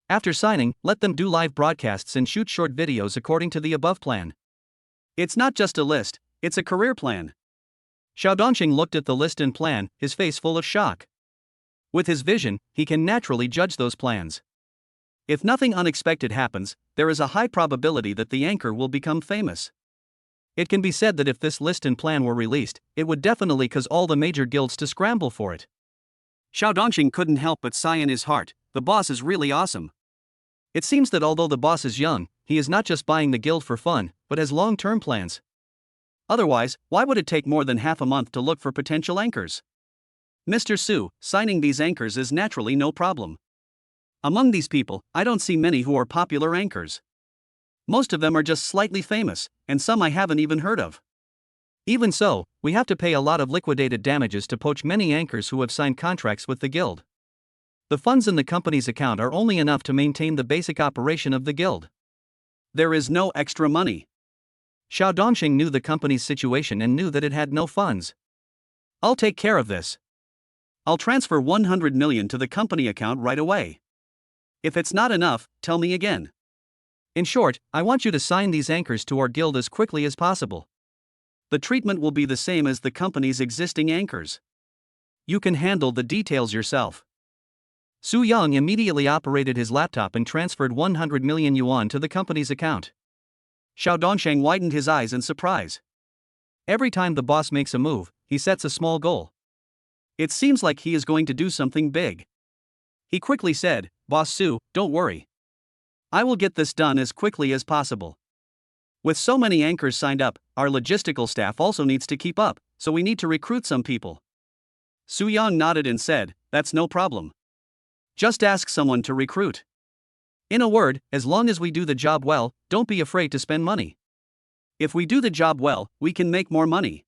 After signing, let them do live broadcasts and shoot short videos according to the above plan. It's not just a list, it's a career plan. Xiao Dongxing looked at the list and plan, his face full of shock. With his vision, he can naturally judge those plans. If nothing unexpected happens, there is a high probability that the anchor will become famous. It can be said that if this list and plan were released, it would definitely cause all the major guilds to scramble for it. Xiao Dongxing couldn't help but sigh in his heart, the boss is really awesome. It seems that although the boss is young, he is not just buying the guild for fun, but has long-term plans. Otherwise, why would it take more than half a month to look for potential anchors? Mr. Su, signing these anchors is naturally no problem. Among these people, I don't see many who are popular anchors. Most of them are just slightly famous, and some I haven't even heard of. Even so, we have to pay a lot of liquidated damages to poach many anchors who have signed contracts with the guild. The funds in the company's account are only enough to maintain the basic operation of the guild. There is no extra money. Xiao Dongxing knew the company's situation and knew that it had no funds. I'll take care of this. I'll transfer 100 million to the company account right away. If it's not enough, tell me again. In short, I want you to sign these anchors to our guild as quickly as possible. The treatment will be the same as the company's existing anchors. You can handle the details yourself. Su Yang immediately operated his laptop and transferred 100 million yuan to the company's account. Xiao Dongxing widened his eyes in surprise. Every time the boss makes a move, he sets a small goal. It seems like he is going to do something big. He quickly said, Boss Su, don't worry. I will get this done as quickly as possible. With so many anchors signed up, our logistical staff also needs to keep up, so we need to recruit some people. Su Yang nodded and said, that's no problem. Just ask someone to recruit. In a word, as long as we do the job well, don't be afraid to spend money. If we do the job well, we can make more money.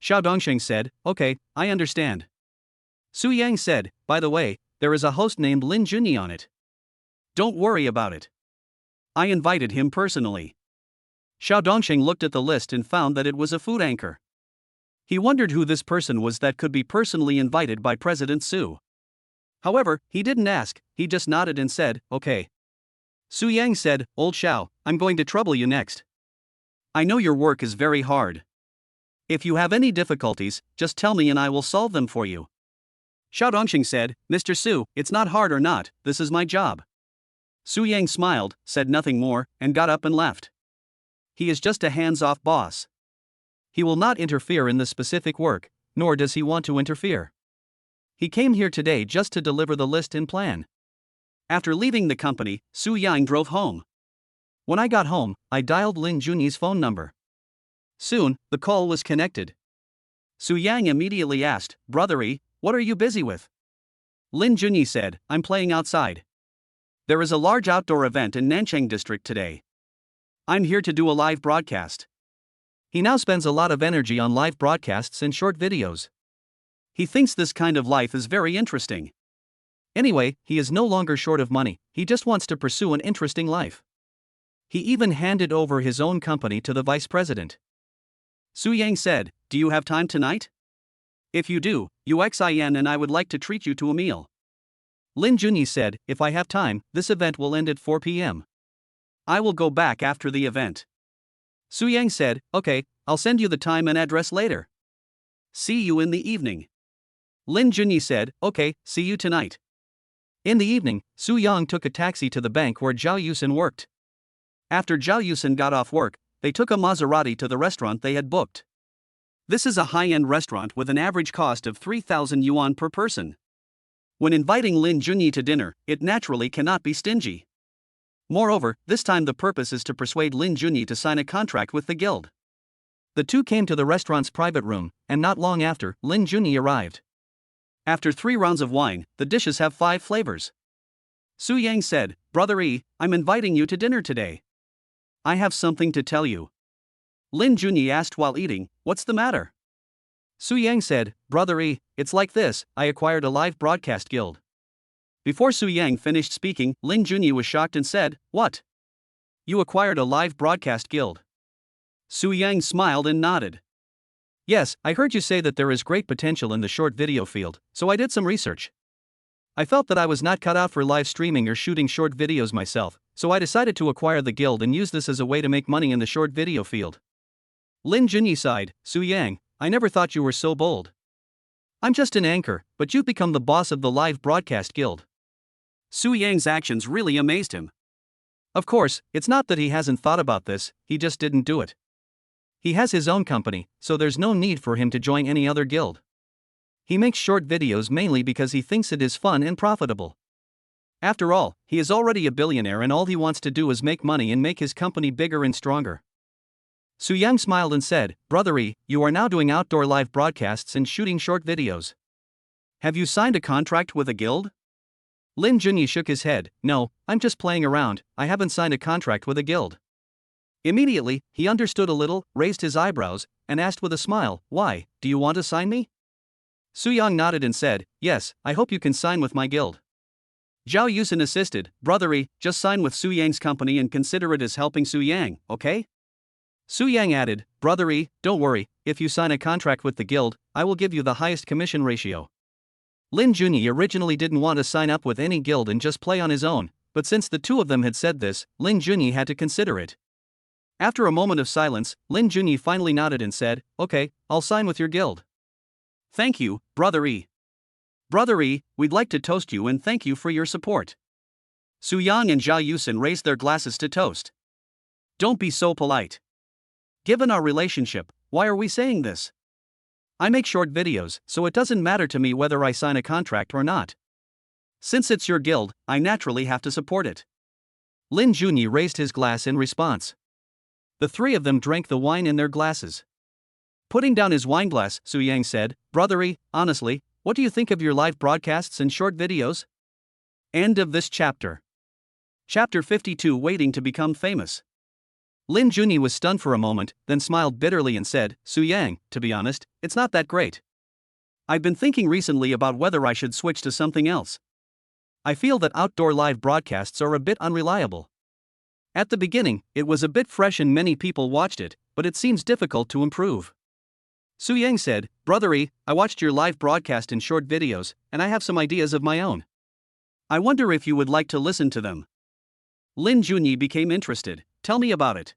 Xiao Dongsheng said, okay, I understand. Su Yang said, by the way, there is a host named Lin Junyi on it. Don't worry about it. I invited him personally. Xiao Dongsheng looked at the list and found that it was a food anchor. He wondered who this person was that could be personally invited by President Su. However, he didn't ask, he just nodded and said, okay. Su Yang said, Old Xiao, I'm going to trouble you next. I know your work is very hard. If you have any difficulties, just tell me and I will solve them for you. Xiao Dongxing said, Mr. Su, it's not hard or not, this is my job. Su Yang smiled, said nothing more, and got up and left. He is just a hands-off boss. He will not interfere in the specific work, nor does he want to interfere. He came here today just to deliver the list and plan. After leaving the company, Su Yang drove home. When I got home, I dialed Lin Junyi's phone number. Soon, the call was connected. Su Yang immediately asked, Brother-y, what are you busy with? Lin Junyi said, I'm playing outside. There is a large outdoor event in Nanchang district today. I'm here to do a live broadcast. He now spends a lot of energy on live broadcasts and short videos. He thinks this kind of life is very interesting. Anyway, he is no longer short of money, he just wants to pursue an interesting life. He even handed over his own company to the vice president. Su Yang said, do you have time tonight? If you do, UXIN and I would like to treat you to a meal. Lin Junyi said, if I have time, this event will end at 4 p.m. I will go back after the event. Su Yang said, okay, I'll send you the time and address later. See you in the evening. Lin Junyi said, okay, see you tonight. In the evening, Su Yang took a taxi to the bank where Zhao Yusen worked. After Zhao Yusen got off work, they took a Maserati to the restaurant they had booked. This is a high-end restaurant with an average cost of 3,000 yuan per person. When inviting Lin Junyi to dinner, it naturally cannot be stingy. Moreover, this time the purpose is to persuade Lin Junyi to sign a contract with the guild. The two came to the restaurant's private room, and not long after, Lin Junyi arrived. After 3 rounds of wine, the dishes have 5 flavors. Su Yang said, Brother-y, I'm inviting you to dinner today. I have something to tell you. Lin Junyi asked while eating, what's the matter? Su Yang said, Brother-y, it's like this, I acquired a live broadcast guild. Before Su Yang finished speaking, Lin Junyi was shocked and said, what? You acquired a live broadcast guild? Su Yang smiled and nodded. Yes, I heard you say that there is great potential in the short video field, so I did some research. I felt that I was not cut out for live streaming or shooting short videos myself, so I decided to acquire the guild and use this as a way to make money in the short video field. Lin Junyi sighed, Su Yang, I never thought you were so bold. I'm just an anchor, but you've become the boss of the live broadcast guild. Su Yang's actions really amazed him. Of course, it's not that he hasn't thought about this, he just didn't do it. He has his own company, so there's no need for him to join any other guild. He makes short videos mainly because he thinks it is fun and profitable. After all, he is already a billionaire and all he wants to do is make money and make his company bigger and stronger. Su Yang smiled and said, Brother-y, you are now doing outdoor live broadcasts and shooting short videos. Have you signed a contract with a guild? Lin Junyi shook his head, no, I'm just playing around, I haven't signed a contract with a guild. Immediately, he understood a little, raised his eyebrows, and asked with a smile, why, do you want to sign me? Su Yang nodded and said, yes, I hope you can sign with my guild. Zhao Yusen assisted, Brother-y, just sign with Su Yang's company and consider it as helping Su Yang, okay? Su Yang added, Brother-y, don't worry, if you sign a contract with the guild, I will give you the highest commission ratio. Lin Junyi originally didn't want to sign up with any guild and just play on his own, but since the two of them had said this, Lin Junyi had to consider it. After a moment of silence, Lin Junyi finally nodded and said, okay, I'll sign with your guild. Thank you, Brother-y. Brother-y, we'd like to toast you and thank you for your support. Su Yang and Zhao Yusen raised their glasses to toast. Don't be so polite. Given our relationship, why are we saying this? I make short videos, so it doesn't matter to me whether I sign a contract or not. Since it's your guild, I naturally have to support it. Lin Junyi raised his glass in response. The three of them drank the wine in their glasses. Putting down his wineglass, Su Yang said, Brother-y, honestly, what do you think of your live broadcasts and short videos? End of this chapter. Chapter 52, Waiting to Become Famous. Lin Junyi was stunned for a moment, then smiled bitterly and said, Su Yang, to be honest, it's not that great. I've been thinking recently about whether I should switch to something else. I feel that outdoor live broadcasts are a bit unreliable. At the beginning, it was a bit fresh and many people watched it, but it seems difficult to improve. Su Yang said, Brothery, I watched your live broadcast in short videos, and I have some ideas of my own. I wonder if you would like to listen to them. Lin Junyi became interested. Tell me about it.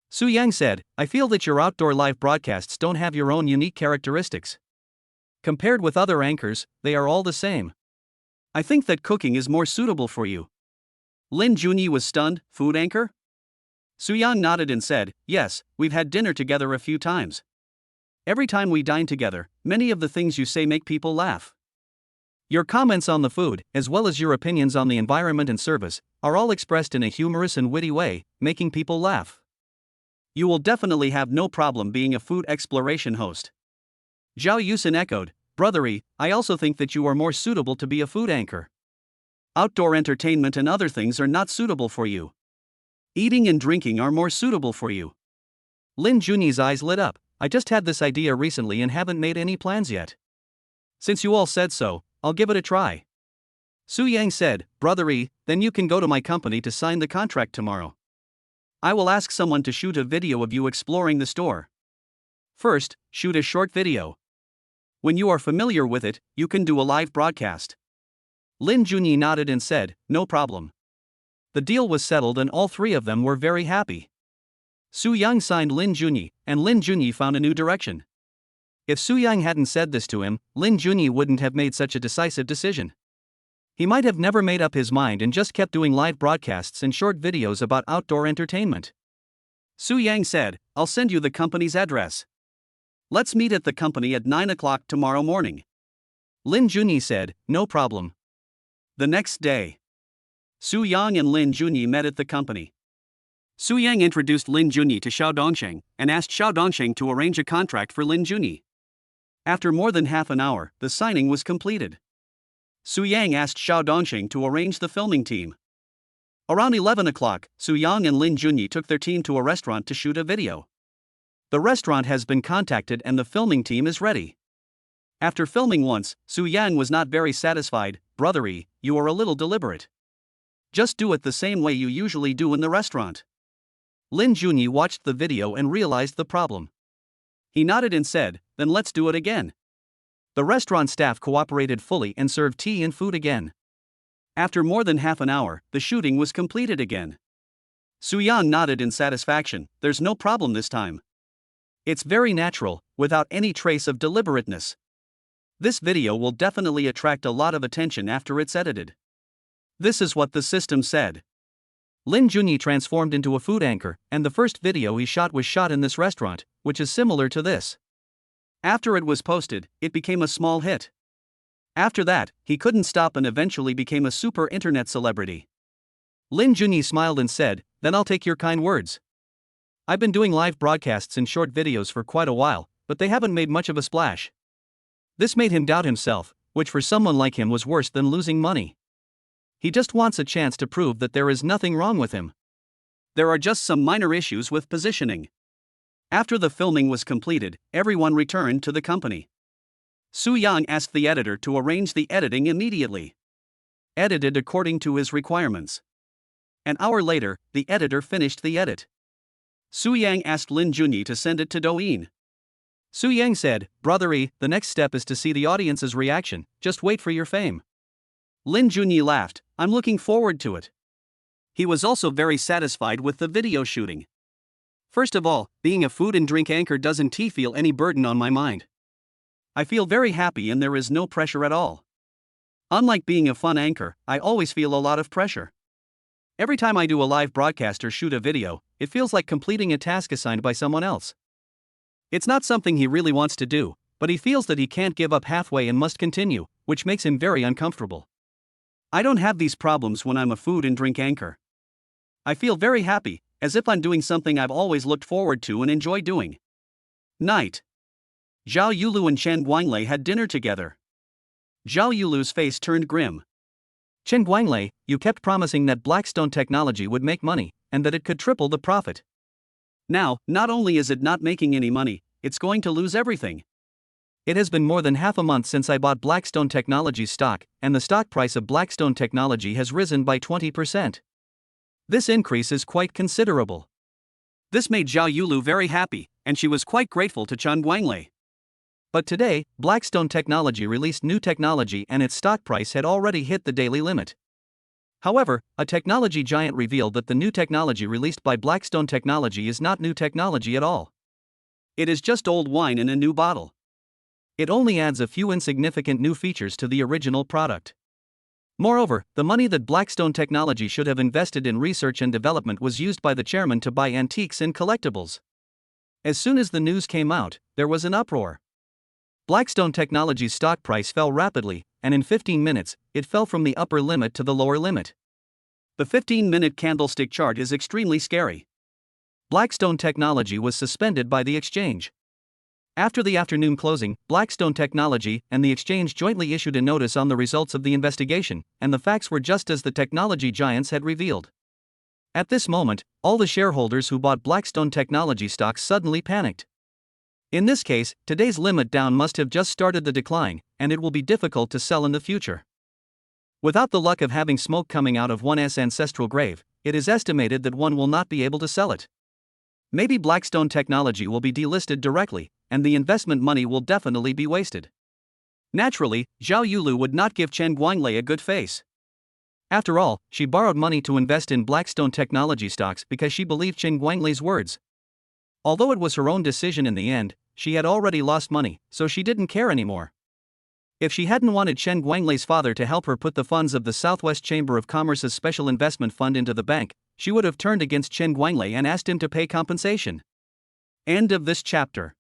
Su Yang said, I feel that your outdoor live broadcasts don't have your own unique characteristics. Compared with other anchors, they are all the same. I think that cooking is more suitable for you. Lin Junyi was stunned. Food anchor? Su Yang nodded and said, Yes, we've had dinner together a few times. Every time we dine together, many of the things you say make people laugh. Your comments on the food, as well as your opinions on the environment and service, are all expressed in a humorous and witty way, making people laugh. You will definitely have no problem being a food exploration host. Zhao Yusin echoed, Brothery, I also think that you are more suitable to be a food anchor. Outdoor entertainment and other things are not suitable for you. Eating and drinking are more suitable for you. Lin Junyi's eyes lit up. I just had this idea recently and haven't made any plans yet. Since you all said so, I'll give it a try. Su Yang said, Brothery, then you can go to my company to sign the contract tomorrow. I will ask someone to shoot a video of you exploring the store. First, shoot a short video. When you are familiar with it, you can do a live broadcast. Lin Junyi nodded and said, No problem. The deal was settled and all three of them were very happy. Su Yang signed Lin Junyi, and Lin Junyi found a new direction. If Su Yang hadn't said this to him, Lin Junyi wouldn't have made such a decisive decision. He might have never made up his mind and just kept doing live broadcasts and short videos about outdoor entertainment. Su Yang said, I'll send you the company's address. Let's meet at the company at 9 o'clock tomorrow morning. Lin Junyi said, No problem. The next day, Su Yang and Lin Junyi met at the company. Su Yang introduced Lin Junyi to Xiao Dongsheng and asked Xiao Dongsheng to arrange a contract for Lin Junyi. After more than half an hour, the signing was completed. Su Yang asked Xiao Dongsheng to arrange the filming team. Around 11 o'clock, Su Yang and Lin Junyi took their team to a restaurant to shoot a video. The restaurant has been contacted and the filming team is ready. After filming once, Su Yang was not very satisfied. Brothery, you are a little deliberate. Just do it the same way you usually do in the restaurant. Lin Junyi watched the video and realized the problem. He nodded and said, Then let's do it again. The restaurant staff cooperated fully and served tea and food again. After more than half an hour, the shooting was completed again. Su Yang nodded in satisfaction. There's no problem this time. It's very natural, without any trace of deliberateness. This video will definitely attract a lot of attention after it's edited. This is what the system said. Lin Junyi transformed into a food anchor, and the first video he shot was shot in this restaurant, which is similar to this. After it was posted, it became a small hit. After that, he couldn't stop and eventually became a super internet celebrity. Lin Junyi smiled and said, Then I'll take your kind words. I've been doing live broadcasts and short videos for quite a while, but they haven't made much of a splash. This made him doubt himself, which for someone like him was worse than losing money. He just wants a chance to prove that there is nothing wrong with him. There are just some minor issues with positioning. After the filming was completed, everyone returned to the company. Su Yang asked the editor to arrange the editing immediately. Edited according to his requirements. An hour later, the editor finished the edit. Su Yang asked Lin Junyi to send it to Douyin. Su Yang said, Brothery, the next step is to see the audience's reaction, just wait for your fame. Lin Junyi laughed, I'm looking forward to it. He was also very satisfied with the video shooting. First of all, being a food and drink anchor doesn't feel any burden on my mind. I feel very happy and there is no pressure at all. Unlike being a fun anchor, I always feel a lot of pressure. Every time I do a live broadcast or shoot a video, it feels like completing a task assigned by someone else. It's not something he really wants to do, but he feels that he can't give up halfway and must continue, which makes him very uncomfortable. I don't have these problems when I'm a food and drink anchor. I feel very happy, as if I'm doing something I've always looked forward to and enjoy doing. Night. Zhao Yulu and Chen Guanglei had dinner together. Zhao Yulu's face turned grim. Chen Guanglei, you kept promising that Blackstone technology would make money, and that it could triple the profit. Now, not only is it not making any money, it's going to lose everything. It has been more than half a month since I bought Blackstone Technology's stock, and the stock price of Blackstone Technology has risen by 20%. This increase is quite considerable. This made Zhao Yulu very happy, and she was quite grateful to Chen Guanglei. But today, Blackstone Technology released new technology and its stock price had already hit the daily limit. However, a technology giant revealed that the new technology released by Blackstone Technology is not new technology at all. It is just old wine in a new bottle. It only adds a few insignificant new features to the original product. Moreover, the money that Blackstone Technology should have invested in research and development was used by the chairman to buy antiques and collectibles. As soon as the news came out, there was an uproar. Blackstone Technology's stock price fell rapidly, and in 15 minutes, it fell from the upper limit to the lower limit. The 15-minute candlestick chart is extremely scary. Blackstone Technology was suspended by the exchange. After the afternoon closing, Blackstone Technology and the exchange jointly issued a notice on the results of the investigation, and the facts were just as the technology giants had revealed. At this moment, all the shareholders who bought Blackstone Technology stocks suddenly panicked. In this case, today's limit down must have just started the decline, and it will be difficult to sell in the future. Without the luck of having smoke coming out of one's ancestral grave, it is estimated that one will not be able to sell it. Maybe Blackstone Technology will be delisted directly, and the investment money will definitely be wasted. Naturally, Zhao Yulu would not give Chen Guanglei a good face. After all, she borrowed money to invest in Blackstone Technology stocks because she believed Chen Guanglei's words. Although it was her own decision in the end, she had already lost money, so she didn't care anymore. If she hadn't wanted Chen Guanglei's father to help her put the funds of the Southwest Chamber of Commerce's Special Investment Fund into the bank, she would have turned against Chen Guanglei and asked him to pay compensation. End of this chapter.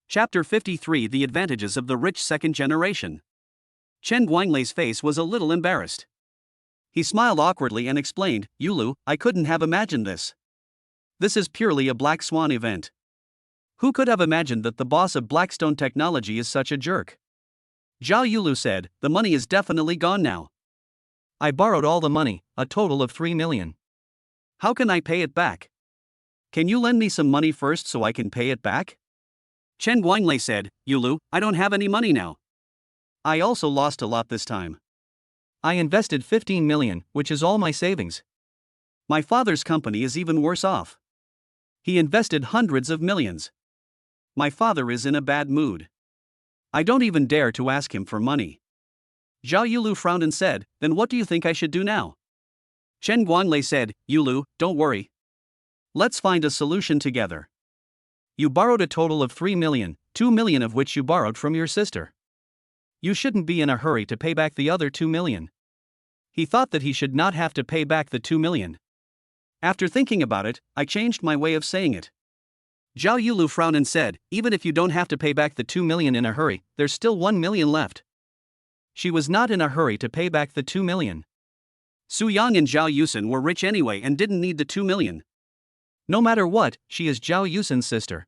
Chapter 53: The Advantages of the Rich Second Generation. Chen Guanglei's face was a little embarrassed. He smiled awkwardly and explained, "Yulu, I couldn't have imagined this. This is purely a black swan event. Who could have imagined that the boss of Blackstone Technology is such a jerk?" Zhao Yulu said, "The money is definitely gone now. I borrowed all the money, a total of 3 million. How can I pay it back? Can you lend me some money first so I can pay it back?" Chen Guanglei said, "Yulu, I don't have any money now. I also lost a lot this time. I invested 15 million, which is all my savings. My father's company is even worse off. He invested hundreds of millions. My father is in a bad mood. I don't even dare to ask him for money." Zhao Yulu frowned and said, "Then what do you think I should do now?" Chen Guanglei said, "Yulu, don't worry. Let's find a solution together. You borrowed a total of 3 million, 2 million of which you borrowed from your sister. You shouldn't be in a hurry to pay back the other 2 million. He thought that he should not have to pay back the 2 million. After thinking about it, I changed my way of saying it." Zhao Yulu frowned and said, "Even if you don't have to pay back the 2 million in a hurry, there's still 1 million left." She was not in a hurry to pay back the 2 million. Su Yang and Zhao Yusen were rich anyway and didn't need the 2 million. No matter what, she is Zhao Yusen's sister.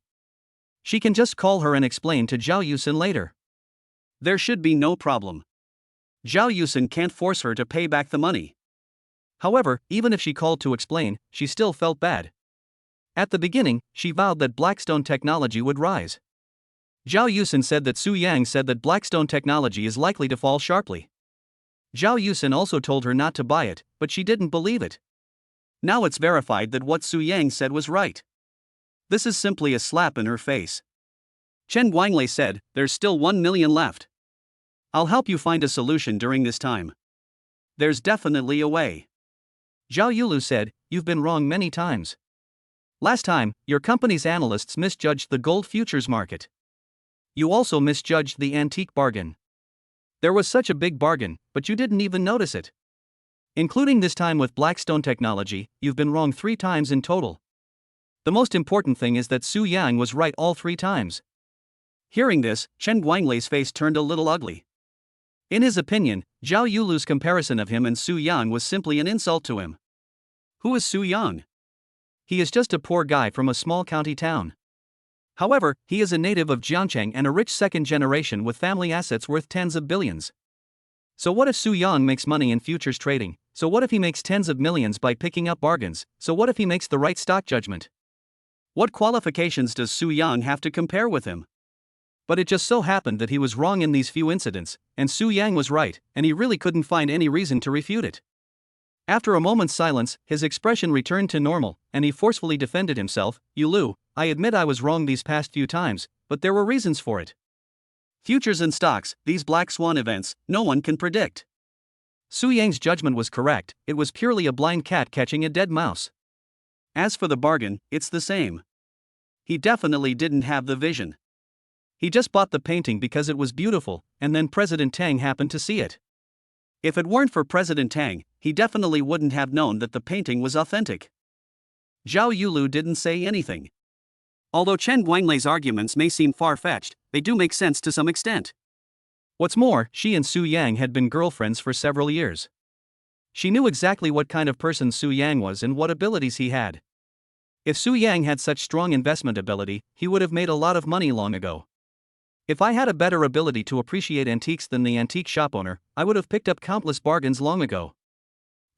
She can just call her and explain to Zhao Yusen later. There should be no problem. Zhao Yusen can't force her to pay back the money. However, even if she called to explain, she still felt bad. At the beginning, she vowed that Blackstone Technology would rise. Zhao Yusen said that Su Yang said that Blackstone Technology is likely to fall sharply. Zhao Yusen also told her not to buy it, but she didn't believe it. Now it's verified that what Su Yang said was right. This is simply a slap in her face. Chen Guanglei said, "There's still 1 million left. I'll help you find a solution during this time. There's definitely a way." Zhao Yulu said, "You've been wrong many times. Last time, your company's analysts misjudged the gold futures market. You also misjudged the antique bargain. There was such a big bargain, but you didn't even notice it. Including this time with Blackstone Technology, you've been wrong 3 times in total. The most important thing is that Su Yang was right all 3 times." Hearing this, Chen Guanglei's face turned a little ugly. In his opinion, Zhao Yulu's comparison of him and Su Yang was simply an insult to him. Who is Su Yang? He is just a poor guy from a small county town. However, he is a native of Jiangcheng and a rich second generation with family assets worth tens of billions. So what if Su Yang makes money in futures trading? So what if he makes tens of millions by picking up bargains? So what if he makes the right stock judgment? What qualifications does Su Yang have to compare with him? But it just so happened that he was wrong in these few incidents, and Su Yang was right, and he really couldn't find any reason to refute it. After a moment's silence, his expression returned to normal, and he forcefully defended himself. Yulu, I admit I was wrong these past few times, but there were reasons for it. Futures and stocks, these black swan events, no one can predict. Su Yang's judgment was correct, it was purely a blind cat catching a dead mouse. As for the bargain, it's the same. He definitely didn't have the vision. He just bought the painting because it was beautiful, and then President Tang happened to see it. If it weren't for President Tang, he definitely wouldn't have known that the painting was authentic. Zhao Yulu didn't say anything. Although Chen Guanglai's arguments may seem far-fetched, they do make sense to some extent. What's more, she and Su Yang had been girlfriends for several years. She knew exactly what kind of person Su Yang was and what abilities he had. If Su Yang had such strong investment ability, he would have made a lot of money long ago. If I had a better ability to appreciate antiques than the antique shop owner, I would have picked up countless bargains long ago.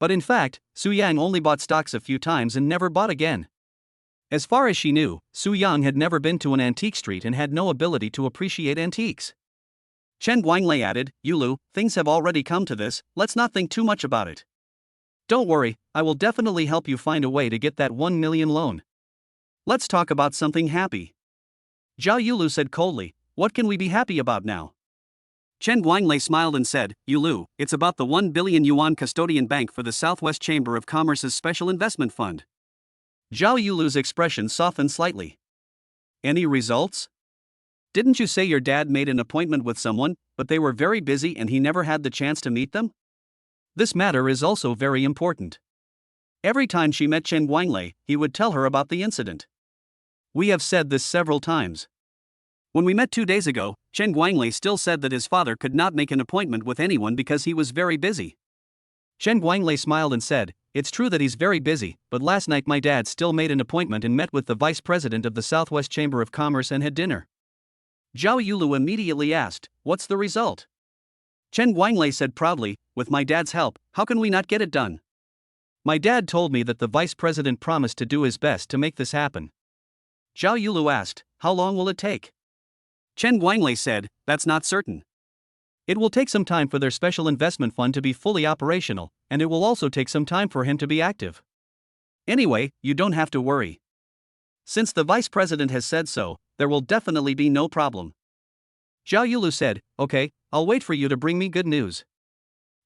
But in fact, Su Yang only bought stocks a few times and never bought again. As far as she knew, Su Yang had never been to an antique street and had no ability to appreciate antiques. Chen Guanglai added, Yulu, things have already come to this, let's not think too much about it. Don't worry, I will definitely help you find a way to get that 1 million loan. Let's talk about something happy. Zhao Yulu said coldly, what can we be happy about now? Chen Guanglai smiled and said, Yulu, it's about the 1 billion yuan custodian bank for the Southwest Chamber of Commerce's special investment fund. Zhao Yulu's expression softened slightly. Any results? Didn't you say your dad made an appointment with someone, but they were very busy and he never had the chance to meet them? This matter is also very important. Every time she met Chen Guanglai, he would tell her about the incident. We have said this several times. When we met 2 days ago, Chen Guanglai still said that his father could not make an appointment with anyone because he was very busy. Chen Guanglai smiled and said, it's true that he's very busy, but last night my dad still made an appointment and met with the vice president of the Southwest Chamber of Commerce and had dinner. Zhao Yulu immediately asked, what's the result? Chen Guanglai said proudly, with my dad's help, how can we not get it done? My dad told me that the vice president promised to do his best to make this happen. Zhao Yulu asked, how long will it take? Chen Guanglai said, that's not certain. It will take some time for their special investment fund to be fully operational, and it will also take some time for him to be active. Anyway, you don't have to worry. Since the vice president has said so, there will definitely be no problem. Zhao Yulu said, okay, I'll wait for you to bring me good news.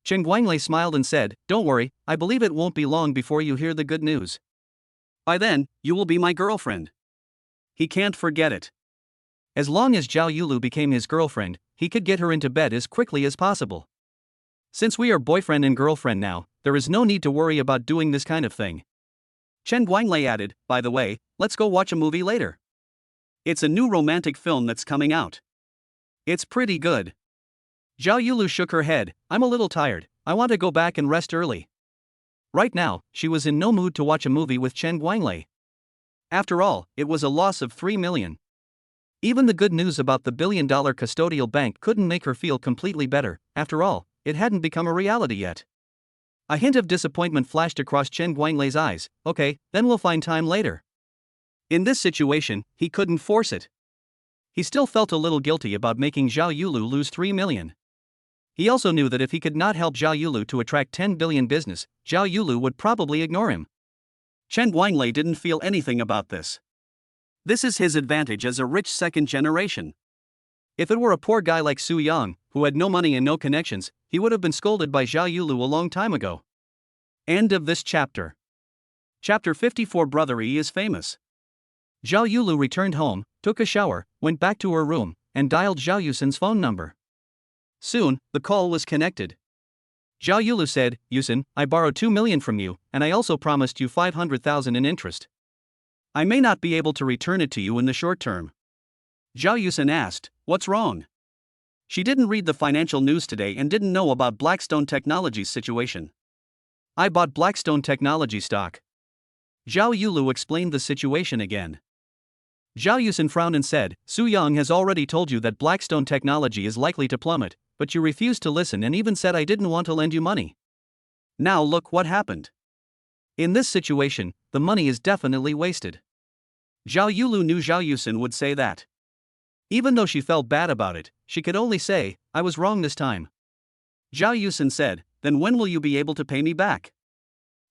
Chen Guanglai smiled and said, don't worry, I believe it won't be long before you hear the good news. By then, you will be my girlfriend. He can't forget it. As long as Zhao Yulu became his girlfriend, he could get her into bed as quickly as possible. Since we are boyfriend and girlfriend now, there is no need to worry about doing this kind of thing. Chen Guanglai added, by the way, let's go watch a movie later. It's a new romantic film that's coming out. It's pretty good. Zhao Yulu shook her head, I'm a little tired, I want to go back and rest early. Right now, she was in no mood to watch a movie with Chen Guanglai. After all, it was a loss of 3 million. Even the good news about the billion-dollar custodial bank couldn't make her feel completely better. After all, it hadn't become a reality yet. A hint of disappointment flashed across Chen Guanglai's eyes. Okay, then we'll find time later. In this situation, he couldn't force it. He still felt a little guilty about making Zhao Yulu lose 3 million. He also knew that if he could not help Zhao Yulu to attract 10 billion business, Zhao Yulu would probably ignore him. Chen Guanglai didn't feel anything about this. This is his advantage as a rich second generation. If it were a poor guy like Su Yang, who had no money and no connections, he would have been scolded by Zhao Yulu a long time ago. End of this chapter. Chapter 54 Brother E is famous. Zhao Yulu returned home, took a shower, went back to her room, and dialed Zhao Yusin's phone number. Soon, the call was connected. Zhao Yulu said, Yusin, I borrowed 2 million from you, and I also promised you 500,000 in interest. I may not be able to return it to you in the short term. Zhao Yusin asked, what's wrong? She didn't read the financial news today and didn't know about Blackstone Technology's situation. I bought Blackstone Technology stock. Zhao Yulu explained the situation again. Zhao Yusin frowned and said, Su Yang has already told you that Blackstone Technology is likely to plummet, but you refused to listen and even said I didn't want to lend you money. Now look what happened. In this situation, the money is definitely wasted. Zhao Yulu knew Zhao Yusin would say that. Even though she felt bad about it, she could only say, I was wrong this time. Zhao Yusin said, then when will you be able to pay me back?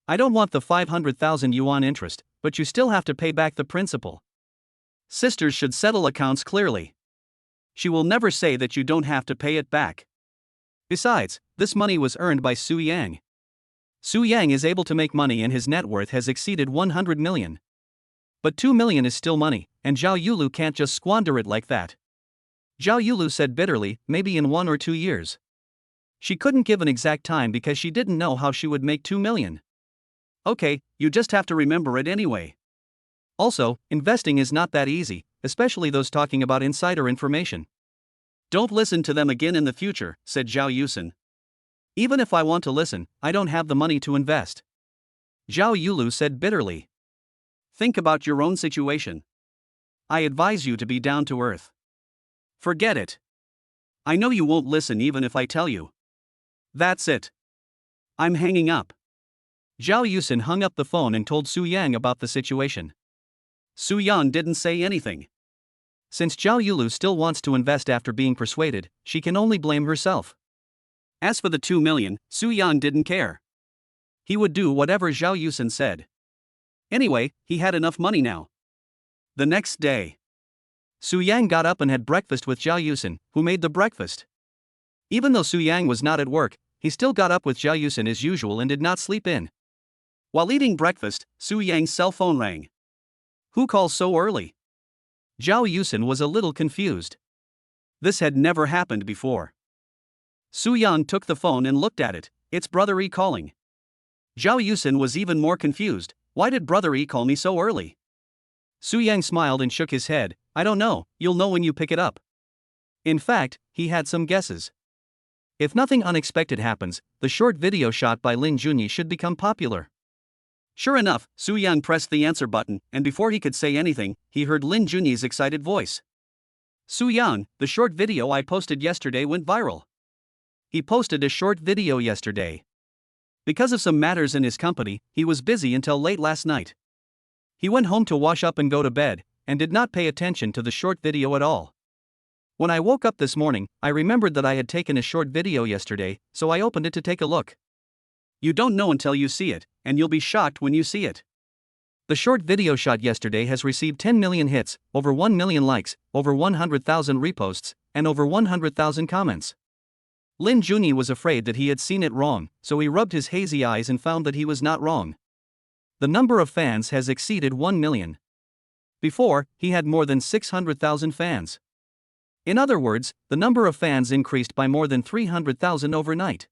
I don't want the 500,000 yuan interest, but you still have to pay back the principal. Sisters should settle accounts clearly. She will never say that you don't have to pay it back. Besides, this money was earned by Su Yang. Su Yang is able to make money and his net worth has exceeded 100 million. But 2 million is still money, and Zhao Yulu can't just squander it like that. Zhao Yulu said bitterly, maybe in 1 or 2 years. She couldn't give an exact time because she didn't know how she would make 2 million. Okay, you just have to remember it anyway. Also, investing is not that easy, especially those talking about insider information. Don't listen to them again in the future, said Zhao Yusin. Even if I want to listen, I don't have the money to invest. Zhao Yulu said bitterly. Think about your own situation. I advise you to be down to earth. Forget it. I know you won't listen even if I tell you. That's it. I'm hanging up. Zhao Yusin hung up the phone and told Su Yang about the situation. Su Yang didn't say anything. Since Zhao Yulu still wants to invest after being persuaded, she can only blame herself. As for the 2 million, Su Yang didn't care. He would do whatever Zhao Yusin said. Anyway, he had enough money now. The next day, Su Yang got up and had breakfast with Zhao Yusin, who made the breakfast. Even though Su Yang was not at work, he still got up with Zhao Yusin as usual and did not sleep in. While eating breakfast, Su Yang's cell phone rang. Who calls so early? Zhao Yusin was a little confused. This had never happened before. Su Yang took the phone and looked at it. It's Brother E calling. Zhao Yusin was even more confused. Why did Brother E call me so early? Su Yang smiled and shook his head. I don't know, you'll know when you pick it up. In fact, he had some guesses. If nothing unexpected happens, the short video shot by Lin Junyi should become popular. Sure enough, Su Yang pressed the answer button, and before he could say anything, he heard Lin Junyi's excited voice. Su Yang, the short video I posted yesterday went viral. He posted a short video yesterday. Because of some matters in his company, he was busy until late last night. He went home to wash up and go to bed, and did not pay attention to the short video at all. When I woke up this morning, I remembered that I had taken a short video yesterday, so I opened it to take a look. You don't know until you see it, and you'll be shocked when you see it. The short video shot yesterday has received 10 million hits, over 1 million likes, over 100,000 reposts, and over 100,000 comments. Lin Junyi was afraid that he had seen it wrong, so he rubbed his hazy eyes and found that he was not wrong. The number of fans has exceeded 1 million. Before, he had more than 600,000 fans. In other words, the number of fans increased by more than 300,000 overnight.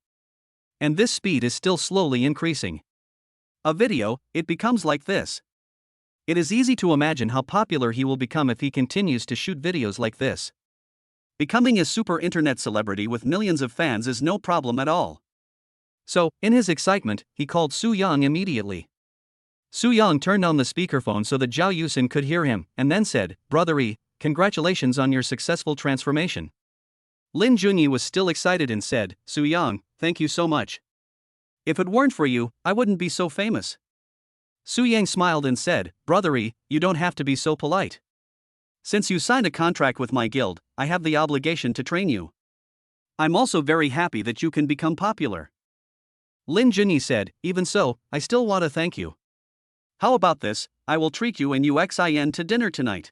And this speed is still slowly increasing. A video, it becomes like this. It is easy to imagine how popular he will become if he continues to shoot videos like this. Becoming a super internet celebrity with millions of fans is no problem at all. So, in his excitement, he called Su Yang immediately. Su Yang turned on the speakerphone so that Zhao Yusin could hear him, and then said, Brother E, congratulations on your successful transformation. Lin Junyi was still excited and said, Su Yang, thank you so much. If it weren't for you, I wouldn't be so famous. Su Yang smiled and said, Brother E, you don't have to be so polite. Since you signed a contract with my guild, I have the obligation to train you. I'm also very happy that you can become popular. Lin Junyi said, even so, I still want to thank you. How about this, I will treat you and UXIN to dinner tonight.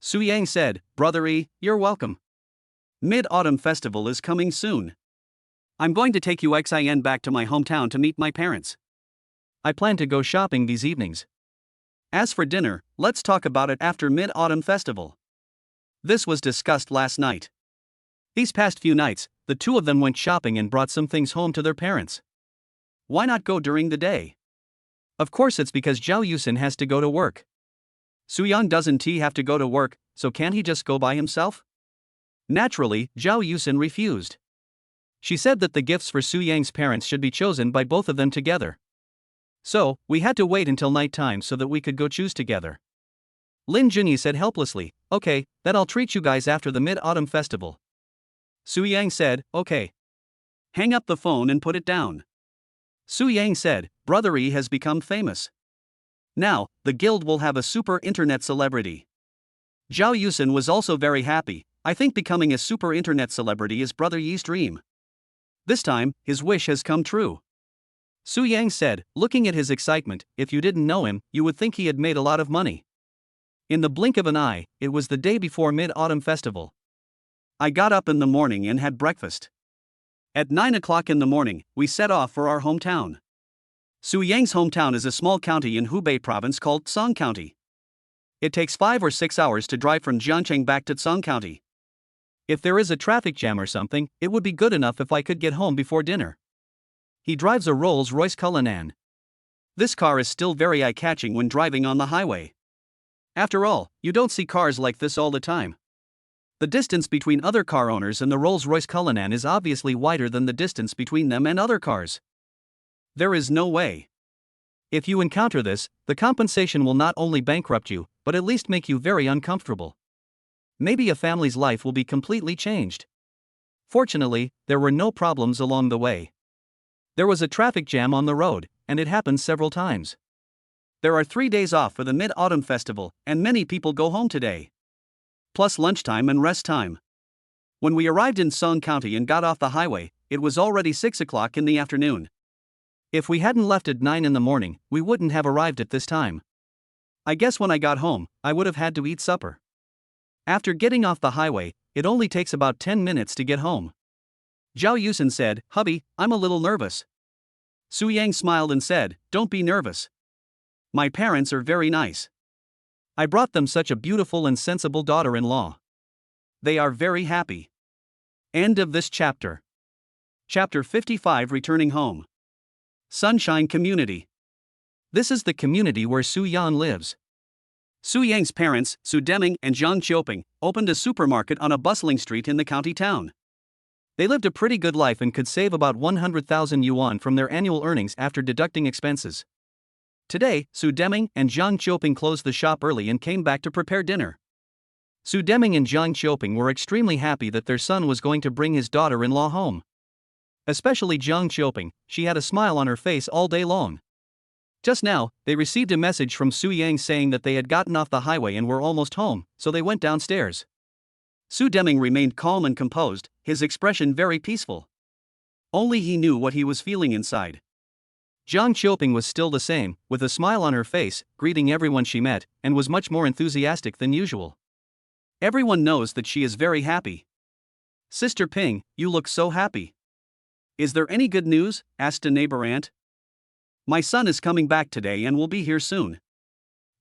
Su Yang said, Brother E, you're welcome. Mid-Autumn Festival is coming soon. I'm going to take UXIN back to my hometown to meet my parents. I plan to go shopping these evenings. As for dinner, let's talk about it after Mid-Autumn Festival. This was discussed last night. These past few nights, the two of them went shopping and brought some things home to their parents. Why not go during the day? Of course it's because Zhao Yusin has to go to work. Su Yang doesn't he have to go to work, so can't he just go by himself? Naturally, Zhao Yusin refused. She said that the gifts for Su Yang's parents should be chosen by both of them together. So, we had to wait until night time so that we could go choose together. Lin Junyi said helplessly, okay, then I'll treat you guys after the Mid-Autumn Festival. Su Yang said, okay. Hang up the phone and put it down. Su Yang said, Brother E has become famous. Now, the guild will have a super internet celebrity. Zhao Yusin was also very happy. I think becoming a super internet celebrity is Brother Yi's dream. This time, his wish has come true. Su Yang said, looking at his excitement, if you didn't know him, you would think he had made a lot of money. In the blink of an eye, it was the day before Mid-Autumn Festival. I got up in the morning and had breakfast. At 9 o'clock in the morning, we set off for our hometown. Su Yang's hometown is a small county in Hubei province called Song County. It takes 5 or 6 hours to drive from Jiangcheng back to Song County. If there is a traffic jam or something, it would be good enough if I could get home before dinner. He drives a Rolls-Royce Cullinan. This car is still very eye-catching when driving on the highway. After all, you don't see cars like this all the time. The distance between other car owners and the Rolls-Royce Cullinan is obviously wider than the distance between them and other cars. There is no way. If you encounter this, the compensation will not only bankrupt you, but at least make you very uncomfortable. Maybe a family's life will be completely changed. Fortunately, there were no problems along the way. There was a traffic jam on the road, and it happened several times. There are 3 days off for the Mid-Autumn Festival, and many people go home today. Plus lunchtime and rest time. When we arrived in Song County and got off the highway, it was already 6 o'clock in the afternoon. If we hadn't left at 9 in the morning, we wouldn't have arrived at this time. I guess when I got home, I would have had to eat supper. After getting off the highway, it only takes about 10 minutes to get home. Zhao Yusin said, "Hubby, I'm a little nervous." Su Yang smiled and said, "Don't be nervous. My parents are very nice. I brought them such a beautiful and sensible daughter-in-law. They are very happy." End of this chapter. Chapter 55, Returning Home. Sunshine Community. This is the community where Su Yan lives. Su Yang's parents, Su Deming and Zhang Qiuping, opened a supermarket on a bustling street in the county town. They lived a pretty good life and could save about 100,000 yuan from their annual earnings after deducting expenses. Today, Su Deming and Zhang Qiuping closed the shop early and came back to prepare dinner. Su Deming and Zhang Qiuping were extremely happy that their son was going to bring his daughter-in-law home. Especially Zhang Qiuping, she had a smile on her face all day long. Just now, they received a message from Su Yang saying that they had gotten off the highway and were almost home, so they went downstairs. Su Deming remained calm and composed, his expression very peaceful. Only he knew what he was feeling inside. Zhang Qiuping was still the same, with a smile on her face, greeting everyone she met, and was much more enthusiastic than usual. Everyone knows that she is very happy. "Sister Ping, you look so happy. Is there any good news?" asked a neighbor aunt. "My son is coming back today and will be here soon,"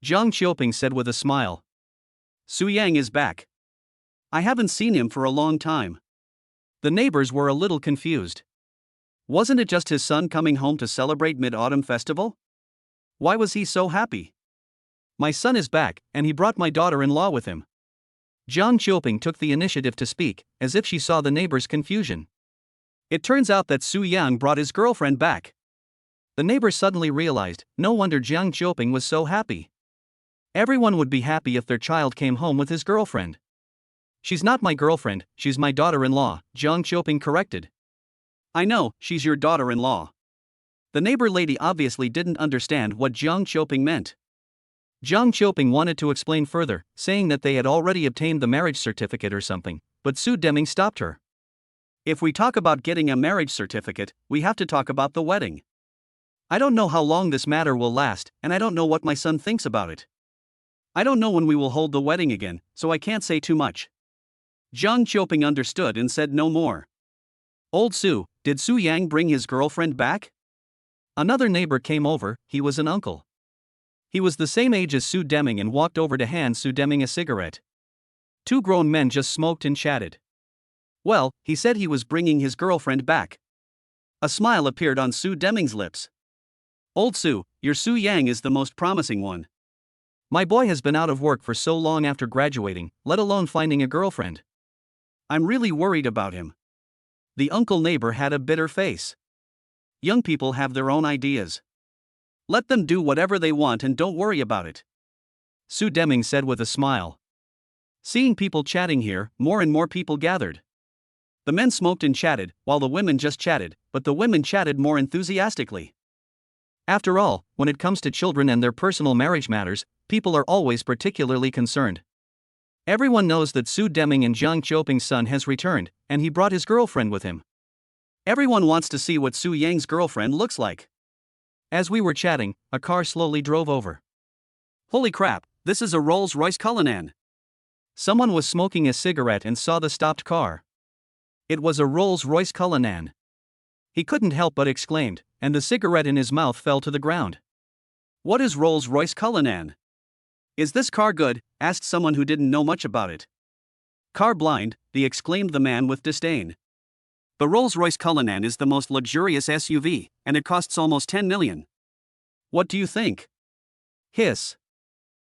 Zhang Qiuping said with a smile. "Su Yang is back. I haven't seen him for a long time." The neighbors were a little confused. Wasn't it just his son coming home to celebrate Mid-Autumn Festival? Why was he so happy? "My son is back, and he brought my daughter-in-law with him." Zhang Qiuping took the initiative to speak, as if she saw the neighbors' confusion. It turns out that Su Yang brought his girlfriend back. The neighbors suddenly realized, no wonder Zhang Qiuping was so happy. Everyone would be happy if their child came home with his girlfriend. "She's not my girlfriend, she's my daughter-in-law," Zhang Qiuping corrected. "I know, she's your daughter-in-law." The neighbor lady obviously didn't understand what Zhang Qiuping meant. Zhang Qiuping wanted to explain further, saying that they had already obtained the marriage certificate or something, but Su Deming stopped her. "If we talk about getting a marriage certificate, we have to talk about the wedding. I don't know how long this matter will last, and I don't know what my son thinks about it. I don't know when we will hold the wedding again, so I can't say too much." Zhang Qiuping understood and said no more. "Old Su, did Su Yang bring his girlfriend back?" Another neighbor came over, he was an uncle. He was the same age as Su Deming and walked over to hand Su Deming a cigarette. Two grown men just smoked and chatted. "Well, he said he was bringing his girlfriend back." A smile appeared on Su Deming's lips. "Old Su, your Su Yang is the most promising one. My boy has been out of work for so long after graduating, let alone finding a girlfriend. I'm really worried about him." The uncle neighbor had a bitter face. "Young people have their own ideas. Let them do whatever they want and don't worry about it," Su Deming said with a smile. Seeing people chatting here, more and more people gathered. The men smoked and chatted, while the women just chatted, but the women chatted more enthusiastically. After all, when it comes to children and their personal marriage matters, people are always particularly concerned. Everyone knows that Su Deming and Jiang Qiuping's son has returned, and he brought his girlfriend with him. Everyone wants to see what Su Yang's girlfriend looks like. As we were chatting, a car slowly drove over. Holy crap, this is a Rolls-Royce Cullinan. Someone was smoking a cigarette and saw the stopped car. It was a Rolls-Royce Cullinan. He couldn't help but exclaimed, and the cigarette in his mouth fell to the ground. What is Rolls-Royce Cullinan? Is this car good? Asked someone who didn't know much about it. Car blind, exclaimed the man with disdain. The Rolls-Royce Cullinan is the most luxurious SUV, and it costs almost 10 million. What do you think? Hiss.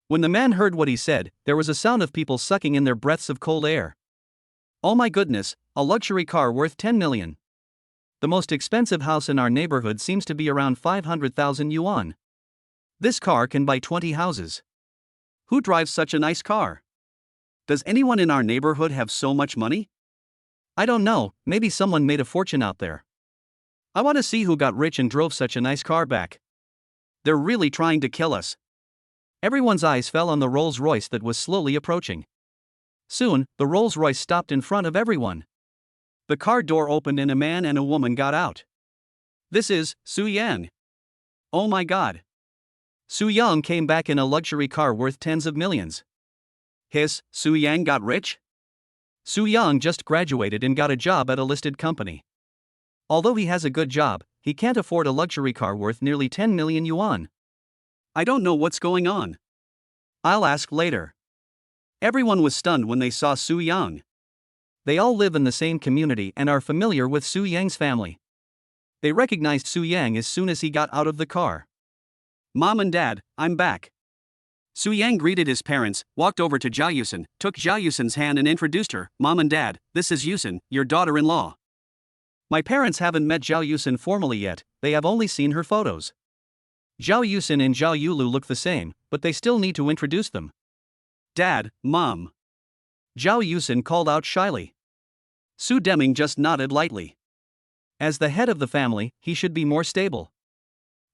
When the man heard what he said, there was a sound of people sucking in their breaths of cold air. Oh my goodness, a luxury car worth 10 million. The most expensive house in our neighborhood seems to be around 500,000 yuan. This car can buy 20 houses. Who drives such a nice car? Does anyone in our neighborhood have so much money? I don't know, maybe someone made a fortune out there. I want to see who got rich and drove such a nice car back. They're really trying to kill us. Everyone's eyes fell on the Rolls-Royce that was slowly approaching. Soon, the Rolls-Royce stopped in front of everyone. The car door opened and a man and a woman got out. This is Su Yang. Oh my god. Su Yang came back in a luxury car worth tens of millions. Hiss, Su Yang got rich? Su Yang just graduated and got a job at a listed company. Although he has a good job, he can't afford a luxury car worth nearly 10 million yuan. I don't know what's going on. I'll ask later. Everyone was stunned when they saw Su Yang. They all live in the same community and are familiar with Su Yang's family. They recognized Su Yang as soon as he got out of the car. Mom and Dad, I'm back. Su Yang greeted his parents, walked over to Zhao Yusen, took Zhao Yusen's hand and introduced her. Mom and Dad, this is Yusen, your daughter-in-law. My parents haven't met Zhao Yusen formally yet, they have only seen her photos. Zhao Yusen and Zhao Yulu look the same, but they still need to introduce them. Dad, Mom. Zhao Yusen called out shyly. Su Deming just nodded lightly. As the head of the family, he should be more stable.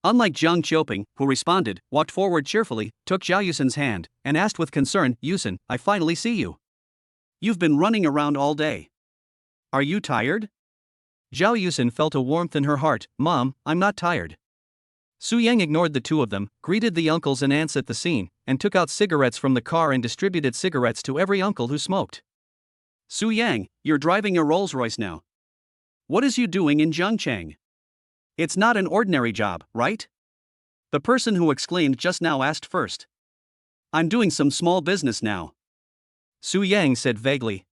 Unlike Jiang Qiuping, who responded, walked forward cheerfully, took Zhao Yusen's hand, and asked with concern, Yusen, I finally see you. You've been running around all day. Are you tired? Zhao Yusen felt a warmth in her heart. Mom, I'm not tired. Su Yang ignored the two of them, greeted the uncles and aunts at the scene, and took out cigarettes from the car and distributed cigarettes to every uncle who smoked. Su Yang, you're driving a Rolls-Royce now. What is you doing in Zhangcheng? It's not an ordinary job, right? The person who exclaimed just now asked first. I'm doing some small business now. Su Yang said vaguely.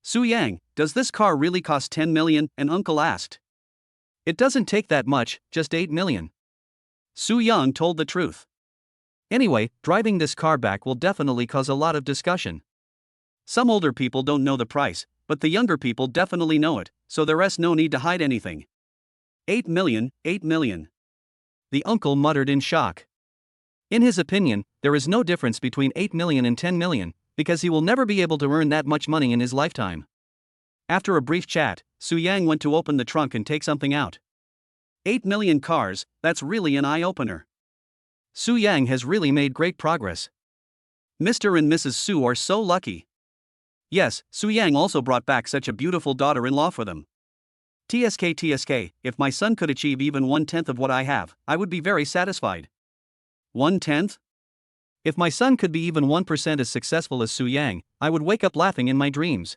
Su Yang, does this car really cost 10 million? An uncle asked. It doesn't take that much, just 8 million. Su Yang told the truth. Anyway, driving this car back will definitely cause a lot of discussion. Some older people don't know the price, but the younger people definitely know it, so there's no need to hide anything. 8 million, 8 million. The uncle muttered in shock. In his opinion, there is no difference between 8 million and 10 million, because he will never be able to earn that much money in his lifetime. After a brief chat, Su Yang went to open the trunk and take something out. 8 million cars, that's really an eye-opener. Su Yang has really made great progress. Mr. and Mrs. Su are so lucky. Yes, Su Yang also brought back such a beautiful daughter-in-law for them. TSK, if my son could achieve even 1/10 of what I have, I would be very satisfied. 1/10? If my son could be even 1% as successful as Su Yang, I would wake up laughing in my dreams.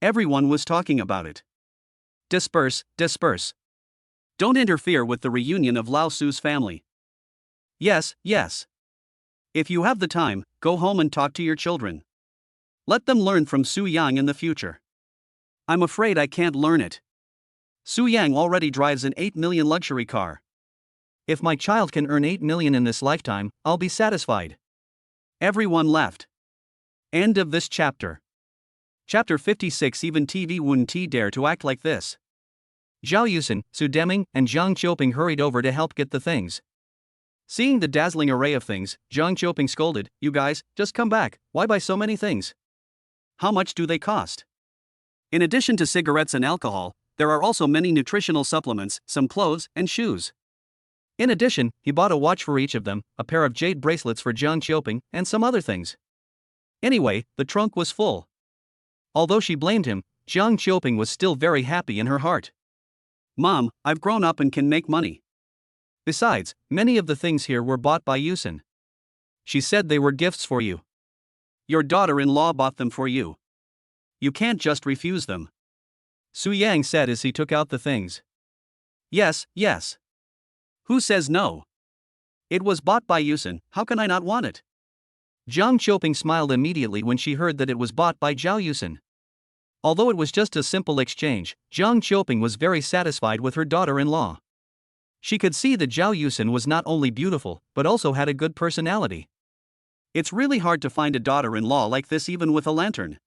Everyone was talking about it. Disperse. Don't interfere with the reunion of Lao Su's family. Yes. If you have the time, go home and talk to your children. Let them learn from Su Yang in the future. I'm afraid I can't learn it. Su Yang already drives an 8 million luxury car. If my child can earn 8 million in this lifetime, I'll be satisfied. Everyone left. End of this chapter. Chapter 56. Even TV wouldn't dare to act like this. Zhao Yusen, Su Deming, and Jiang Qiuping hurried over to help get the things. Seeing the dazzling array of things, Jiang Qiuping scolded, You guys, just come back, why buy so many things? How much do they cost? In addition to cigarettes and alcohol, there are also many nutritional supplements, some clothes, and shoes. In addition, he bought a watch for each of them, a pair of jade bracelets for Jiang Qiuping, and some other things. Anyway, the trunk was full. Although she blamed him, Jiang Qiuping was still very happy in her heart. Mom, I've grown up and can make money. Besides, many of the things here were bought by Yusin. She said they were gifts for you. Your daughter-in-law bought them for you. You can't just refuse them. Su Yang said as he took out the things. Yes, yes. Who says no? It was bought by Yusin, how can I not want it? Jiang Qiuping smiled immediately when she heard that it was bought by Zhao Yusin. Although it was just a simple exchange, Jiang Qiuping was very satisfied with her daughter-in-law. She could see that Zhao Yusin was not only beautiful, but also had a good personality. It's really hard to find a daughter-in-law like this even with a lantern.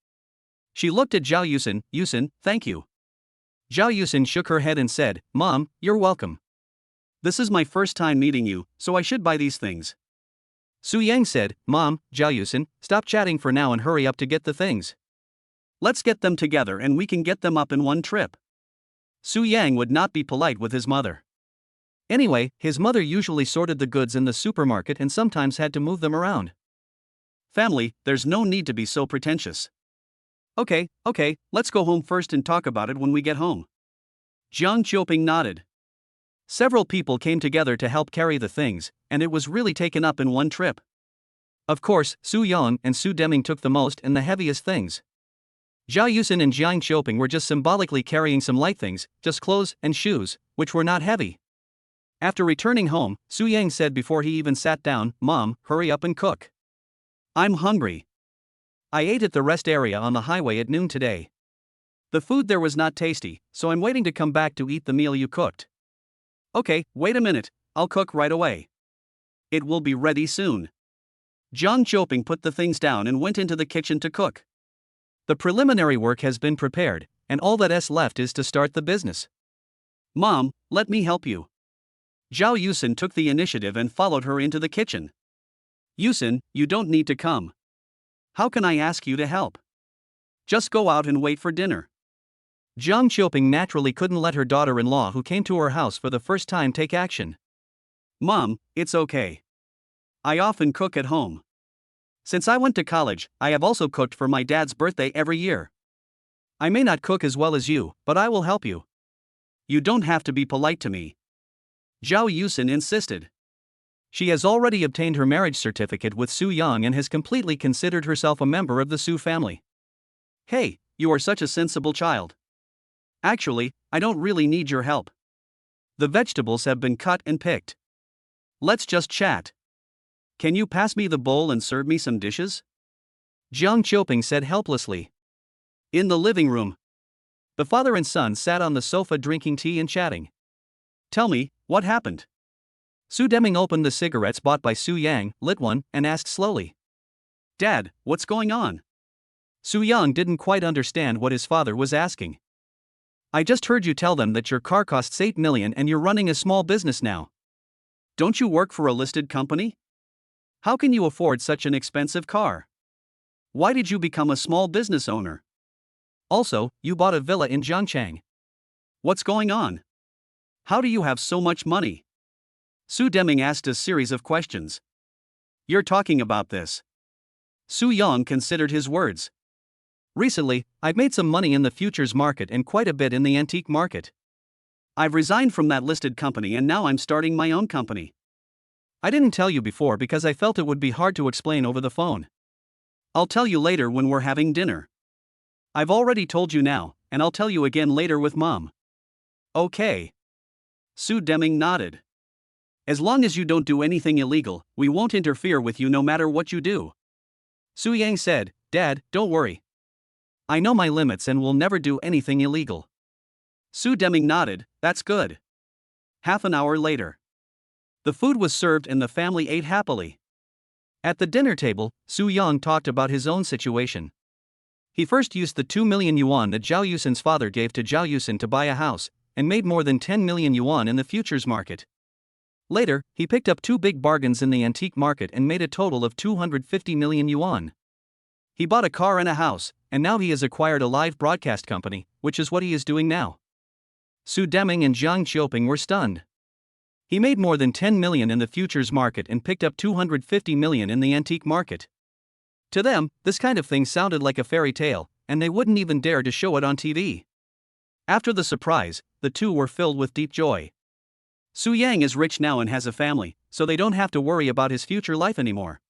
She looked at Zhao Yusin. Yusin, thank you. Zhao Yusin shook her head and said, Mom, you're welcome. This is my first time meeting you, so I should buy these things. Su Yang said, Mom, Zhao Yusin, stop chatting for now and hurry up to get the things. Let's get them together and we can get them up in one trip. Su Yang would not be polite with his mother. Anyway, his mother usually sorted the goods in the supermarket and sometimes had to move them around. Family, there's no need to be so pretentious. Okay, let's go home first and talk about it when we get home. Jiang Qiuping nodded. Several people came together to help carry the things, and it was really taken up in one trip. Of course, Su Yang and Su Deming took the most and the heaviest things. Zhao Yusin and Jiang Qiuping were just symbolically carrying some light things, just clothes and shoes, which were not heavy. After returning home, Su Yang said before he even sat down, Mom, hurry up and cook. I'm hungry. I ate at the rest area on the highway at noon today. The food there was not tasty, so I'm waiting to come back to eat the meal you cooked. Okay, wait a minute, I'll cook right away. It will be ready soon. Jiang Qiuping put the things down and went into the kitchen to cook. The preliminary work has been prepared, and all that's left is to start the business. Mom, let me help you. Zhao Yusin took the initiative and followed her into the kitchen. Yusin, you don't need to come. How can I ask you to help? Just go out and wait for dinner. Jiang Qiuping naturally couldn't let her daughter-in-law who came to her house for the first time take action. Mom, it's okay. I often cook at home. Since I went to college, I have also cooked for my dad's birthday every year. I may not cook as well as you, but I will help you. You don't have to be polite to me. Zhao Yusin insisted. She has already obtained her marriage certificate with Su Yang and has completely considered herself a member of the Su family. Hey, you are such a sensible child. Actually, I don't really need your help. The vegetables have been cut and picked. Let's just chat. Can you pass me the bowl and serve me some dishes? Jiang Qiuping said helplessly. In the living room. The father and son sat on the sofa drinking tea and chatting. Tell me, what happened? Su Deming opened the cigarettes bought by Su Yang, lit one, and asked slowly. Dad, what's going on? Su Yang didn't quite understand what his father was asking. I just heard you tell them that your car costs 8 million and you're running a small business now. Don't you work for a listed company? How can you afford such an expensive car? Why did you become a small business owner? Also, you bought a villa in Zhangchang. What's going on? How do you have so much money? Su Deming asked a series of questions. You're talking about this. Su Yang considered his words. Recently, I've made some money in the futures market and quite a bit in the antique market. I've resigned from that listed company and now I'm starting my own company. I didn't tell you before because I felt it would be hard to explain over the phone. I'll tell you later when we're having dinner. I've already told you now, and I'll tell you again later with Mom. Okay. Su Deming nodded. As long as you don't do anything illegal, we won't interfere with you no matter what you do. Su Yang said, Dad, don't worry. I know my limits and will never do anything illegal. Su Deming nodded, that's good. Half an hour later. The food was served and the family ate happily. At the dinner table, Su Yang talked about his own situation. He first used the 2 million yuan that Zhao Yusin's father gave to Zhao Yusin to buy a house, and made more than 10 million yuan in the futures market. Later, he picked up 2 big bargains in the antique market and made a total of 250 million yuan. He bought a car and a house, and now he has acquired a live broadcast company, which is what he is doing now. Su Deming and Jiang Qiuping were stunned. He made more than 10 million in the futures market and picked up 250 million in the antique market. To them, this kind of thing sounded like a fairy tale, and they wouldn't even dare to show it on TV. After the surprise, the two were filled with deep joy. Su Yang is rich now and has a family, so they don't have to worry about his future life anymore.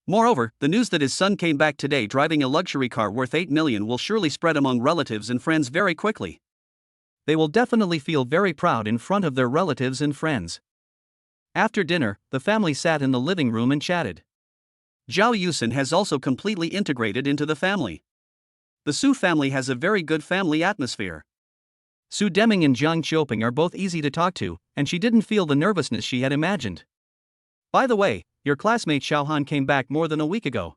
Moreover, the news that his son came back today driving a luxury car worth 8 million will surely spread among relatives and friends very quickly. They will definitely feel very proud in front of their relatives and friends. After dinner, the family sat in the living room and chatted. Zhao Yusin has also completely integrated into the family. The Su family has a very good family atmosphere. Su Deming and Jiang Qiuping are both easy to talk to, and she didn't feel the nervousness she had imagined. By the way, your classmate Xiao Han came back more than a week ago.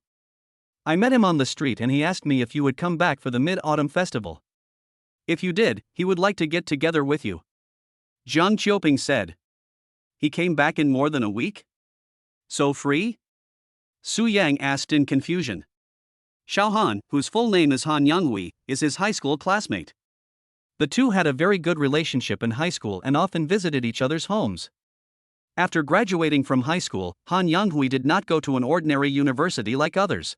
I met him on the street and he asked me if you would come back for the Mid-Autumn Festival. If you did, he would like to get together with you. Jiang Qiuping said. He came back in more than a week? So free? Su Yang asked in confusion. Xiao Han, whose full name is Han Yanghui, is his high school classmate. The two had a very good relationship in high school and often visited each other's homes. After graduating from high school, Han Yanghui did not go to an ordinary university like others.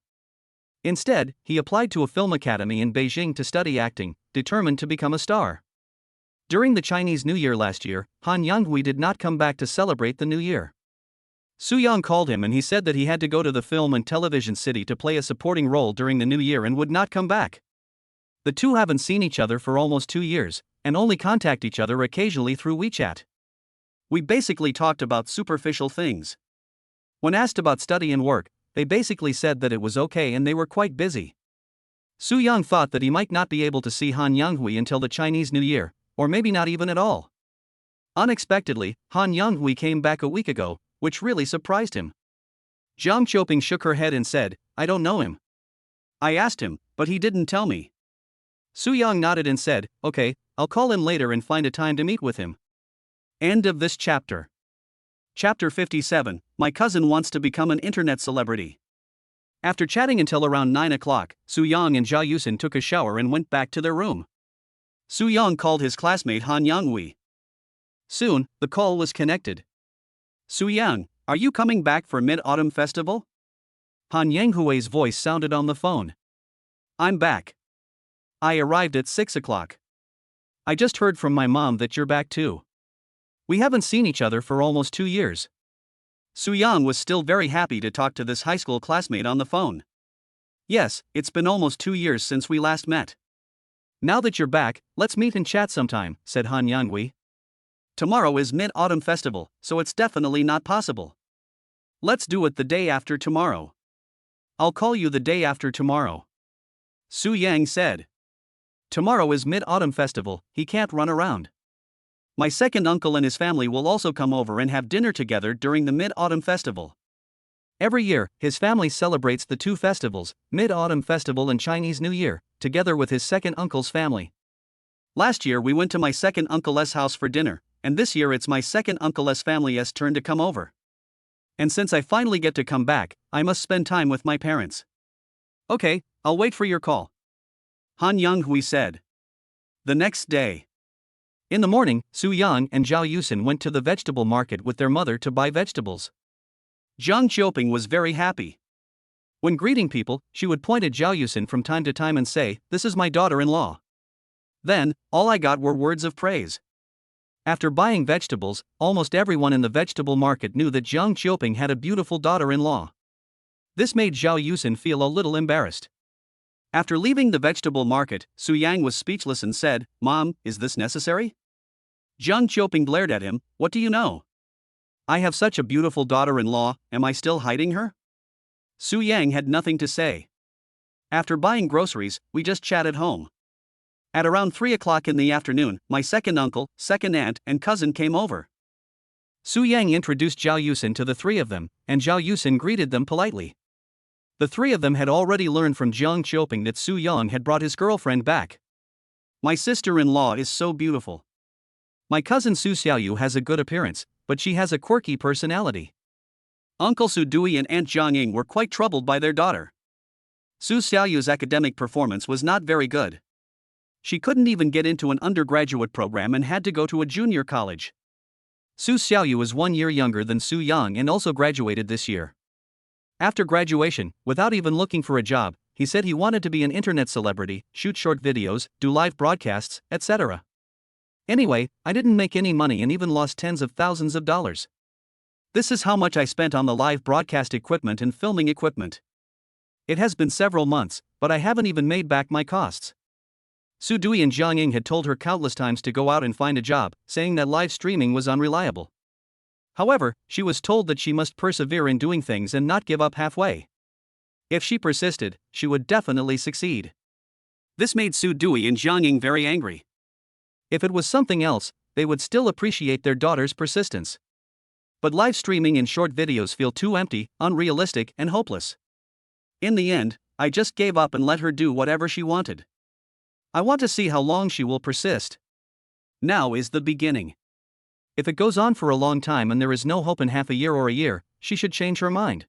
Instead, he applied to a film academy in Beijing to study acting, determined to become a star. During the Chinese New Year last year, Han Yanghui did not come back to celebrate the New Year. Su Yang called him and he said that he had to go to the film and television city to play a supporting role during the New Year and would not come back. The two haven't seen each other for almost 2 years, and only contact each other occasionally through WeChat. We basically talked about superficial things. When asked about study and work, they basically said that it was okay and they were quite busy. Su Yang thought that he might not be able to see Han Yanghui until the Chinese New Year, or maybe not even at all. Unexpectedly, Han Yanghui came back a week ago, which really surprised him. Jiang Qiuping shook her head and said, I don't know him. I asked him, but he didn't tell me. Su Yang nodded and said, okay, I'll call him later and find a time to meet with him. End of this chapter. Chapter 57, My cousin wants to become an internet celebrity. After chatting until around 9 o'clock, Su Yang and Zhao Yusin took a shower and went back to their room. Su Yang called his classmate Han Yanghui. Soon, the call was connected. Su Yang, are you coming back for Mid-Autumn Festival? Han Yanghui's voice sounded on the phone. I'm back. I arrived at 6 o'clock. I just heard from my mom that you're back too. We haven't seen each other for almost 2 years. Su Yang was still very happy to talk to this high school classmate on the phone. Yes, it's been almost 2 years since we last met. Now that you're back, let's meet and chat sometime, said Han Yanghui. Tomorrow is Mid-Autumn Festival, so it's definitely not possible. Let's do it the day after tomorrow. I'll call you the day after tomorrow. Su Yang said. Tomorrow is Mid-Autumn Festival, he can't run around. My second uncle and his family will also come over and have dinner together during the Mid-Autumn Festival. Every year, his family celebrates the two festivals, Mid-Autumn Festival and Chinese New Year, together with his second uncle's family. Last year we went to my second uncle's house for dinner, and this year it's my second uncle's family's turn to come over. And since I finally get to come back, I must spend time with my parents. Okay, I'll wait for your call. Han Yanghui said. The next day. In the morning, Su Yang and Zhao Yusin went to the vegetable market with their mother to buy vegetables. Jiang Qiuping was very happy. When greeting people, she would point at Zhao Yusin from time to time and say, "This is my daughter-in-law." Then, all I got were words of praise. After buying vegetables, almost everyone in the vegetable market knew that Jiang Qiuping had a beautiful daughter-in-law. This made Zhao Yusin feel a little embarrassed. After leaving the vegetable market, Su Yang was speechless and said, "Mom, is this necessary?" Jiang Qiuping glared at him, "What do you know? I have such a beautiful daughter-in-law, am I still hiding her?" Su Yang had nothing to say. After buying groceries, we just chatted home. At around 3 o'clock in the afternoon, my second uncle, second aunt, and cousin came over. Su Yang introduced Zhao Yusin to the three of them, and Zhao Yusin greeted them politely. The three of them had already learned from Jiang Qiuping that Su Yang had brought his girlfriend back. My sister-in-law is so beautiful. My cousin Su Xiaoyu has a good appearance, but she has a quirky personality. Uncle Su Dui and Aunt Zhang Ying were quite troubled by their daughter. Su Xiaoyu's academic performance was not very good. She couldn't even get into an undergraduate program and had to go to a junior college. Su Xiaoyu is 1 year younger than Su Yang and also graduated this year. After graduation, without even looking for a job, he said he wanted to be an internet celebrity, shoot short videos, do live broadcasts, etc. Anyway, I didn't make any money and even lost tens of thousands of dollars. This is how much I spent on the live broadcast equipment and filming equipment. It has been several months, but I haven't even made back my costs. Su Dui and Jiang Ying had told her countless times to go out and find a job, saying that live streaming was unreliable. However, she was told that she must persevere in doing things and not give up halfway. If she persisted, she would definitely succeed. This made Su Dui and Jiang Ying very angry. If it was something else, they would still appreciate their daughter's persistence. But live streaming and short videos feel too empty, unrealistic, and hopeless. In the end, I just gave up and let her do whatever she wanted. I want to see how long she will persist. Now is the beginning. If it goes on for a long time and there is no hope in half a year or a year, she should change her mind.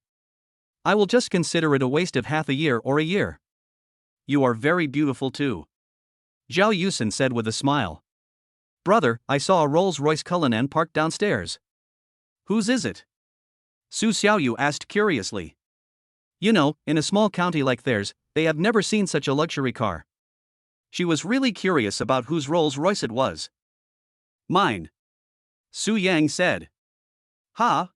I will just consider it a waste of half a year or a year. You are very beautiful too. Zhao Yusin said with a smile. Brother, I saw a Rolls-Royce Cullinan parked downstairs. Whose is it? Su Xiaoyu asked curiously. You know, in a small county like theirs, they have never seen such a luxury car. She was really curious about whose Rolls-Royce it was. Mine. Su Yang said. Ha?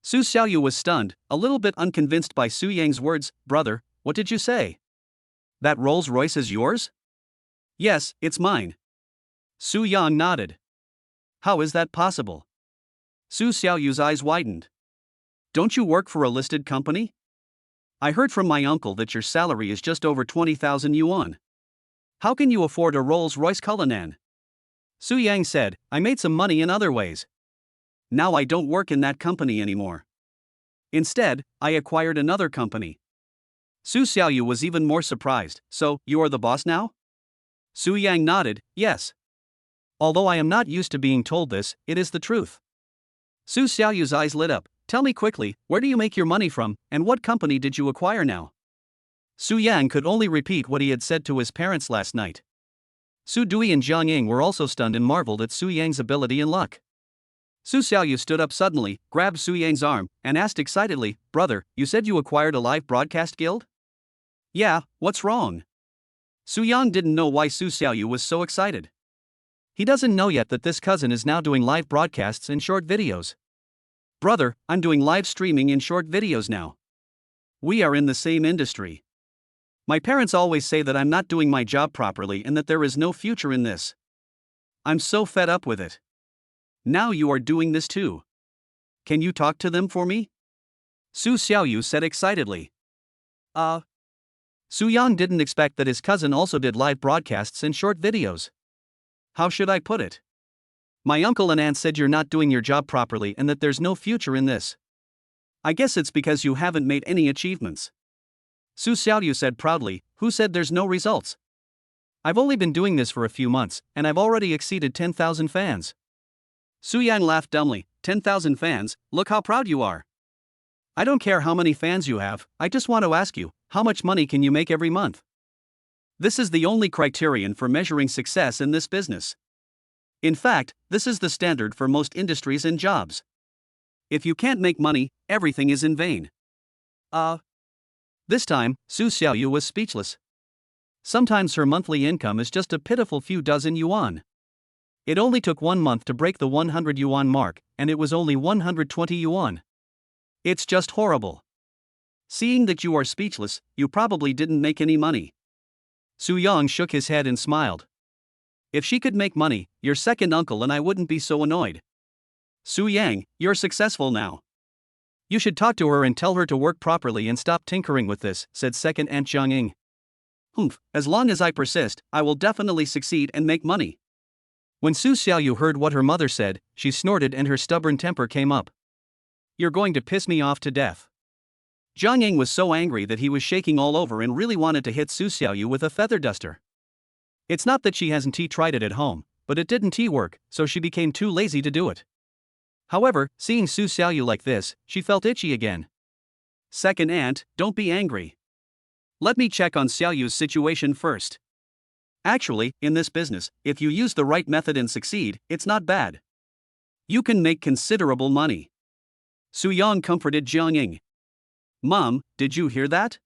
Su Xiaoyu was stunned, a little bit unconvinced by Su Yang's words. Brother, what did you say? That Rolls-Royce is yours? Yes, it's mine. Su Yang nodded. How is that possible? Su Xiaoyu's eyes widened. Don't you work for a listed company? I heard from my uncle that your salary is just over 20,000 yuan. How can you afford a Rolls-Royce Cullinan? Su Yang said, I made some money in other ways. Now I don't work in that company anymore. Instead, I acquired another company. Su Xiaoyu was even more surprised. So, you are the boss now? Su Yang nodded, yes. Although I am not used to being told this, it is the truth. Su Xiaoyu's eyes lit up. Tell me quickly, where do you make your money from, and what company did you acquire now? Su Yang could only repeat what he had said to his parents last night. Su Dui and Jiang Ying were also stunned and marveled at Su Yang's ability and luck. Su Xiaoyu stood up suddenly, grabbed Su Yang's arm, and asked excitedly, Brother, you said you acquired a live broadcast guild? Yeah, what's wrong? Su Yang didn't know why Su Xiaoyu was so excited. He doesn't know yet that this cousin is now doing live broadcasts and short videos. Brother, I'm doing live streaming and short videos now. We are in the same industry. My parents always say that I'm not doing my job properly and that there is no future in this. I'm so fed up with it. Now you are doing this too. Can you talk to them for me? Su Xiaoyu said excitedly. Su Yang didn't expect that his cousin also did live broadcasts and short videos. How should I put it? My uncle and aunt said you're not doing your job properly and that there's no future in this. I guess it's because you haven't made any achievements. Su Xiaoyu said proudly, who said there's no results? I've only been doing this for a few months, and I've already exceeded 10,000 fans. Su Yang laughed dumbly, 10,000 fans, look how proud you are. I don't care how many fans you have, I just want to ask you, how much money can you make every month? This is the only criterion for measuring success in this business. In fact, this is the standard for most industries and jobs. If you can't make money, everything is in vain. This time, Su Xiaoyu was speechless. Sometimes her monthly income is just a pitiful few dozen yuan. It only took 1 month to break the 100 yuan mark, and it was only 120 yuan. It's just horrible. Seeing that you are speechless, you probably didn't make any money. Su Yang shook his head and smiled. If she could make money, your second uncle and I wouldn't be so annoyed. Su Yang, you're successful now. You should talk to her and tell her to work properly and stop tinkering with this, said second aunt Jiang Ying. As long as I persist, I will definitely succeed and make money. When Su Xiaoyu heard what her mother said, she snorted and her stubborn temper came up. You're going to piss me off to death. Jiang Ying was so angry that he was shaking all over and really wanted to hit Su Xiaoyu with a feather duster. It's not that she hasn't tried it at home, but it didn't work, so she became too lazy to do it. However, seeing Su Xiaoyu like this, she felt itchy again. Second aunt, don't be angry. Let me check on Xiaoyu's situation first. Actually, in this business, if you use the right method and succeed, it's not bad. You can make considerable money. Su-young comforted Jiang. Mom, did you hear that?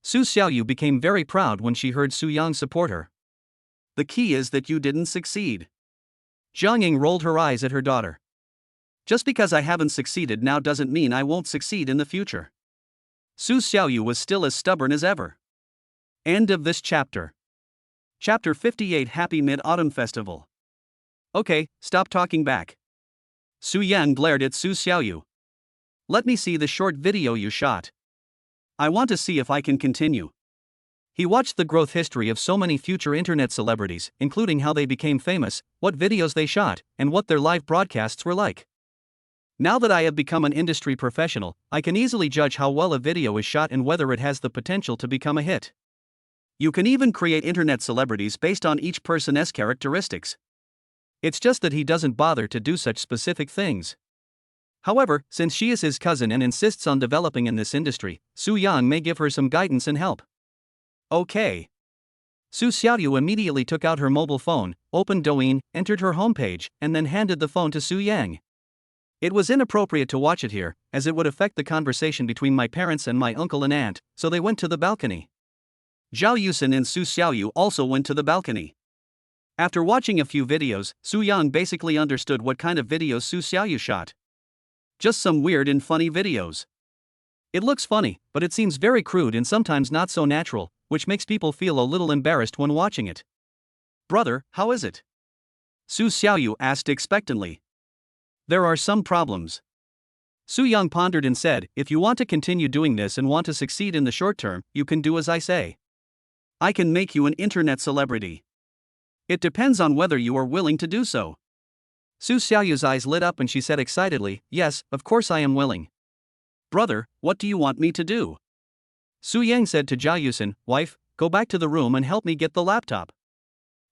Su Xiaoyu became very proud when she heard Su-young support her. The key is that you didn't succeed. Jiang rolled her eyes at her daughter. Just because I haven't succeeded now doesn't mean I won't succeed in the future. Su Xiaoyu was still as stubborn as ever. End of this chapter. Chapter 58 Happy Mid-Autumn Festival. Okay, stop talking back. Su Yan glared at Su Xiaoyu. Let me see the short video you shot. I want to see if I can continue. He watched the growth history of so many future internet celebrities, including how they became famous, what videos they shot, and what their live broadcasts were like. Now that I have become an industry professional, I can easily judge how well a video is shot and whether it has the potential to become a hit. You can even create internet celebrities based on each person's characteristics. It's just that he doesn't bother to do such specific things. However, since she is his cousin and insists on developing in this industry, Su Yang may give her some guidance and help. Okay. Su Xiaoyu immediately took out her mobile phone, opened Douyin, entered her homepage, and then handed the phone to Su Yang. It was inappropriate to watch it here, as it would affect the conversation between my parents and my uncle and aunt, so they went to the balcony. Zhao Yusin and Su Xiaoyu also went to the balcony. After watching a few videos, Su Yang basically understood what kind of videos Su Xiaoyu shot. Just some weird and funny videos. It looks funny, but it seems very crude and sometimes not so natural, which makes people feel a little embarrassed when watching it. Brother, how is it? Su Xiaoyu asked expectantly. There are some problems. Su Yang pondered and said, if you want to continue doing this and want to succeed in the short term, you can do as I say. I can make you an internet celebrity. It depends on whether you are willing to do so. Su Xiaoyu's eyes lit up and she said excitedly, yes, of course I am willing. Brother, what do you want me to do? Su Yang said to Zhao Yusin, wife, go back to the room and help me get the laptop.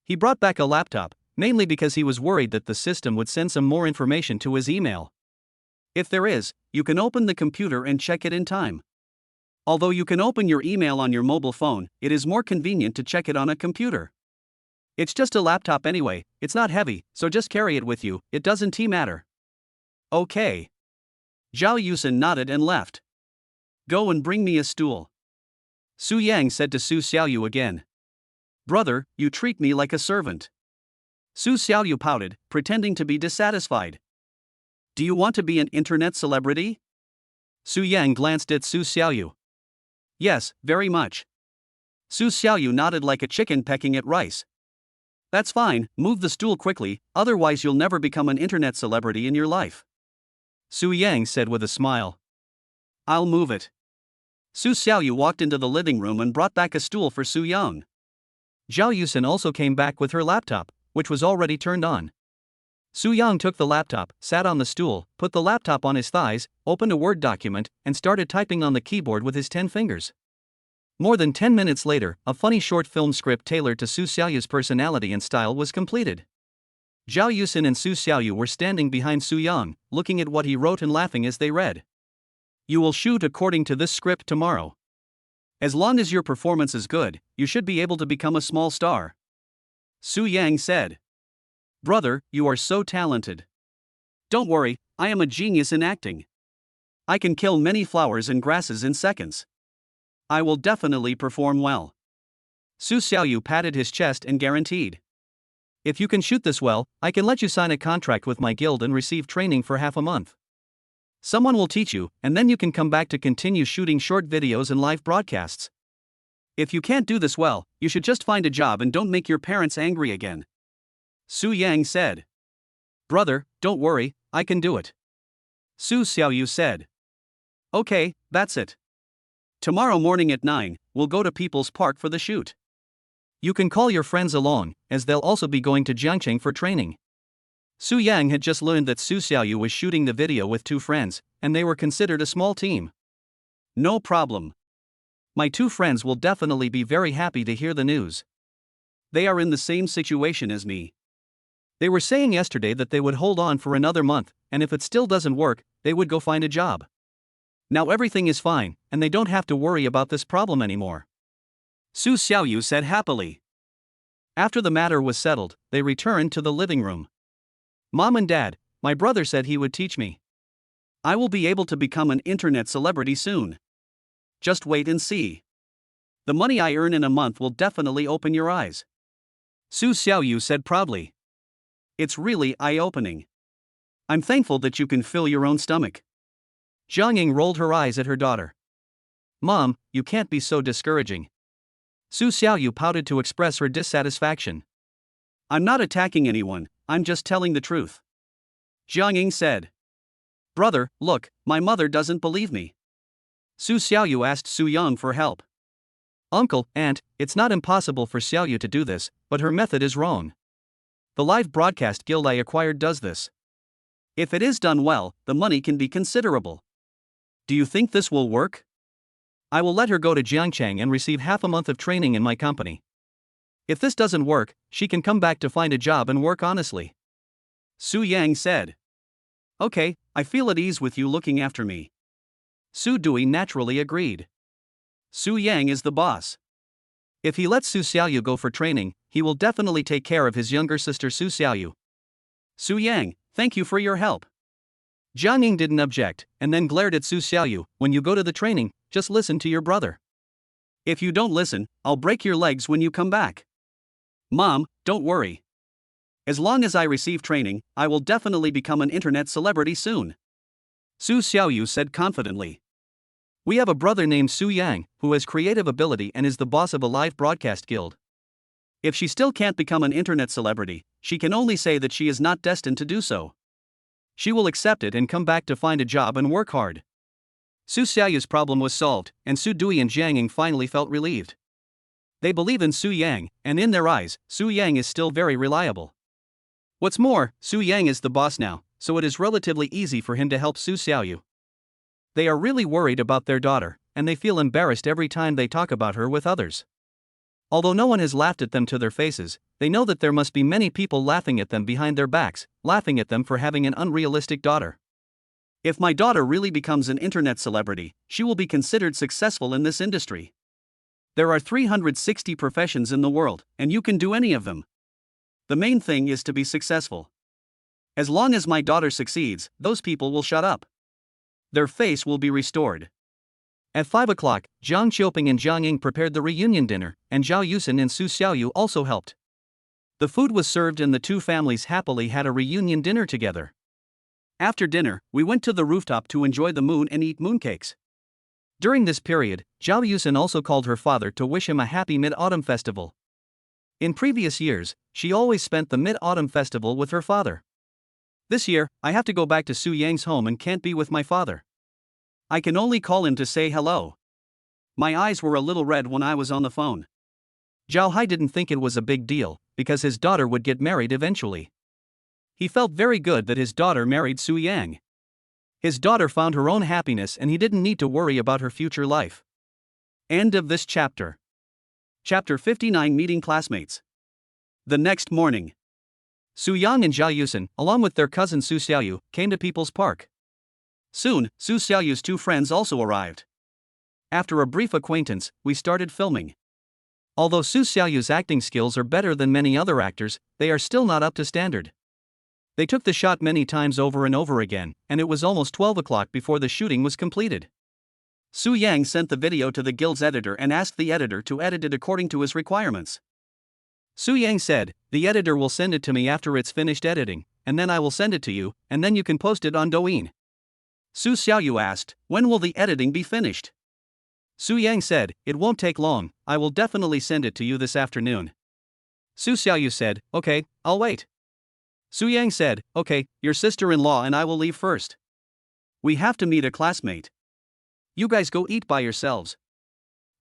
He brought back a laptop, mainly because he was worried that the system would send some more information to his email. If there is, you can open the computer and check it in time. Although you can open your email on your mobile phone, it is more convenient to check it on a computer. It's just a laptop anyway, it's not heavy, so just carry it with you, it doesn't matter. Okay. Zhao Yusin nodded and left. Go and bring me a stool. Su Yang said to Su Xiaoyu again. Brother, you treat me like a servant. Su Xiaoyu pouted, pretending to be dissatisfied. Do you want to be an internet celebrity? Su Yang glanced at Su Xiaoyu. Yes, very much. Su Xiaoyu nodded like a chicken pecking at rice. That's fine, move the stool quickly, otherwise you'll never become an internet celebrity in your life. Su Yang said with a smile. I'll move it. Su Xiaoyu walked into the living room and brought back a stool for Su Yang. Zhao Yusin also came back with her laptop, which was already turned on. Su Yang took the laptop, sat on the stool, put the laptop on his thighs, opened a Word document, and started typing on the keyboard with his 10 fingers. More than 10 minutes later, a funny short film script tailored to Su Xiaoyu's personality and style was completed. Zhao Yusin and Su Xiaoyu were standing behind Su Yang, looking at what he wrote and laughing as they read. You will shoot according to this script tomorrow. As long as your performance is good, you should be able to become a small star. Su Yang said. Brother, you are so talented. Don't worry, I am a genius in acting. I can kill many flowers and grasses in seconds. I will definitely perform well. Su Xiaoyu patted his chest and guaranteed. If you can shoot this well, I can let you sign a contract with my guild and receive training for half a month. Someone will teach you, and then you can come back to continue shooting short videos and live broadcasts. If you can't do this well, you should just find a job and don't make your parents angry again. Su Yang said. Brother, don't worry, I can do it. Su Xiaoyu said. Okay, that's it. Tomorrow morning at 9, we'll go to People's Park for the shoot. You can call your friends along, as they'll also be going to Jiangcheng for training. Su Yang had just learned that Su Xiaoyu was shooting the video with 2 friends, and they were considered a small team. No problem. My 2 friends will definitely be very happy to hear the news. They are in the same situation as me. They were saying yesterday that they would hold on for another month, and if it still doesn't work, they would go find a job. Now everything is fine, and they don't have to worry about this problem anymore. Su Xiaoyu said happily. After the matter was settled, they returned to the living room. Mom and Dad, my brother said he would teach me. I will be able to become an internet celebrity soon. Just wait and see. The money I earn in a month will definitely open your eyes. Su Xiaoyu said proudly. It's really eye-opening. I'm thankful that you can fill your own stomach. Jiang Ying rolled her eyes at her daughter. Mom, you can't be so discouraging. Su Xiaoyu pouted to express her dissatisfaction. I'm not attacking anyone, I'm just telling the truth. Jiang Ying said. Brother, look, my mother doesn't believe me. Su Xiaoyu asked Su Yang for help. Uncle, aunt, it's not impossible for Xiaoyu to do this, but her method is wrong. The live broadcast guild I acquired does this. If it is done well, the money can be considerable. Do you think this will work? I will let her go to Jiangchang and receive half a month of training in my company. If this doesn't work, she can come back to find a job and work honestly. Su Yang said. Okay, I feel at ease with you looking after me. Su Dui naturally agreed. Su Yang is the boss. If he lets Su Xiaoyu go for training, he will definitely take care of his younger sister Su Xiaoyu. Su Yang, thank you for your help. Jiang Ying didn't object, and then glared at Su Xiaoyu. When you go to the training, just listen to your brother. If you don't listen, I'll break your legs when you come back. Mom, don't worry. As long as I receive training, I will definitely become an internet celebrity soon. Su Xiaoyu said confidently. We have a brother named Su Yang, who has creative ability and is the boss of a live broadcast guild. If she still can't become an internet celebrity, she can only say that she is not destined to do so. She will accept it and come back to find a job and work hard. Su Xiaoyu's problem was solved, and Su Dui and Jiang Ying finally felt relieved. They believe in Su Yang, and in their eyes, Su Yang is still very reliable. What's more, Su Yang is the boss now, so it is relatively easy for him to help Su Xiaoyu. They are really worried about their daughter, and they feel embarrassed every time they talk about her with others. Although no one has laughed at them to their faces, they know that there must be many people laughing at them behind their backs, laughing at them for having an unrealistic daughter. If my daughter really becomes an internet celebrity, she will be considered successful in this industry. There are 360 professions in the world, and you can do any of them. The main thing is to be successful. As long as my daughter succeeds, those people will shut up. Their face will be restored. At 5 o'clock, Jiang Qiuping and Jiang Ying prepared the reunion dinner, and Zhao Yusen and Su Xiaoyu also helped. The food was served and the two families happily had a reunion dinner together. After dinner, we went to the rooftop to enjoy the moon and eat mooncakes. During this period, Zhao Yusen also called her father to wish him a happy Mid-Autumn Festival. In previous years, she always spent the Mid-Autumn Festival with her father. This year, I have to go back to Su Yang's home and can't be with my father. I can only call him to say hello. My eyes were a little red when I was on the phone. Zhao Hai didn't think it was a big deal, because his daughter would get married eventually. He felt very good that his daughter married Su Yang. His daughter found her own happiness and he didn't need to worry about her future life. End of this chapter. Chapter 59 Meeting Classmates. The next morning, Su Yang and Zhao Yusen, along with their cousin Su Xiaoyu, came to People's Park. Soon, Su Xiaoyu's two friends also arrived. After a brief acquaintance, we started filming. Although Su Xiaoyu's acting skills are better than many other actors, they are still not up to standard. They took the shot many times over and over again, and it was almost 12 o'clock before the shooting was completed. Su Yang sent the video to the guild's editor and asked the editor to edit it according to his requirements. Su Yang said, the editor will send it to me after it's finished editing, and then I will send it to you, and then you can post it on Douyin. Su Xiaoyu asked, when will the editing be finished? Su Yang said, it won't take long, I will definitely send it to you this afternoon. Su Xiaoyu said, okay, I'll wait. Su Yang said, okay, your sister-in-law and I will leave first. We have to meet a classmate. You guys go eat by yourselves.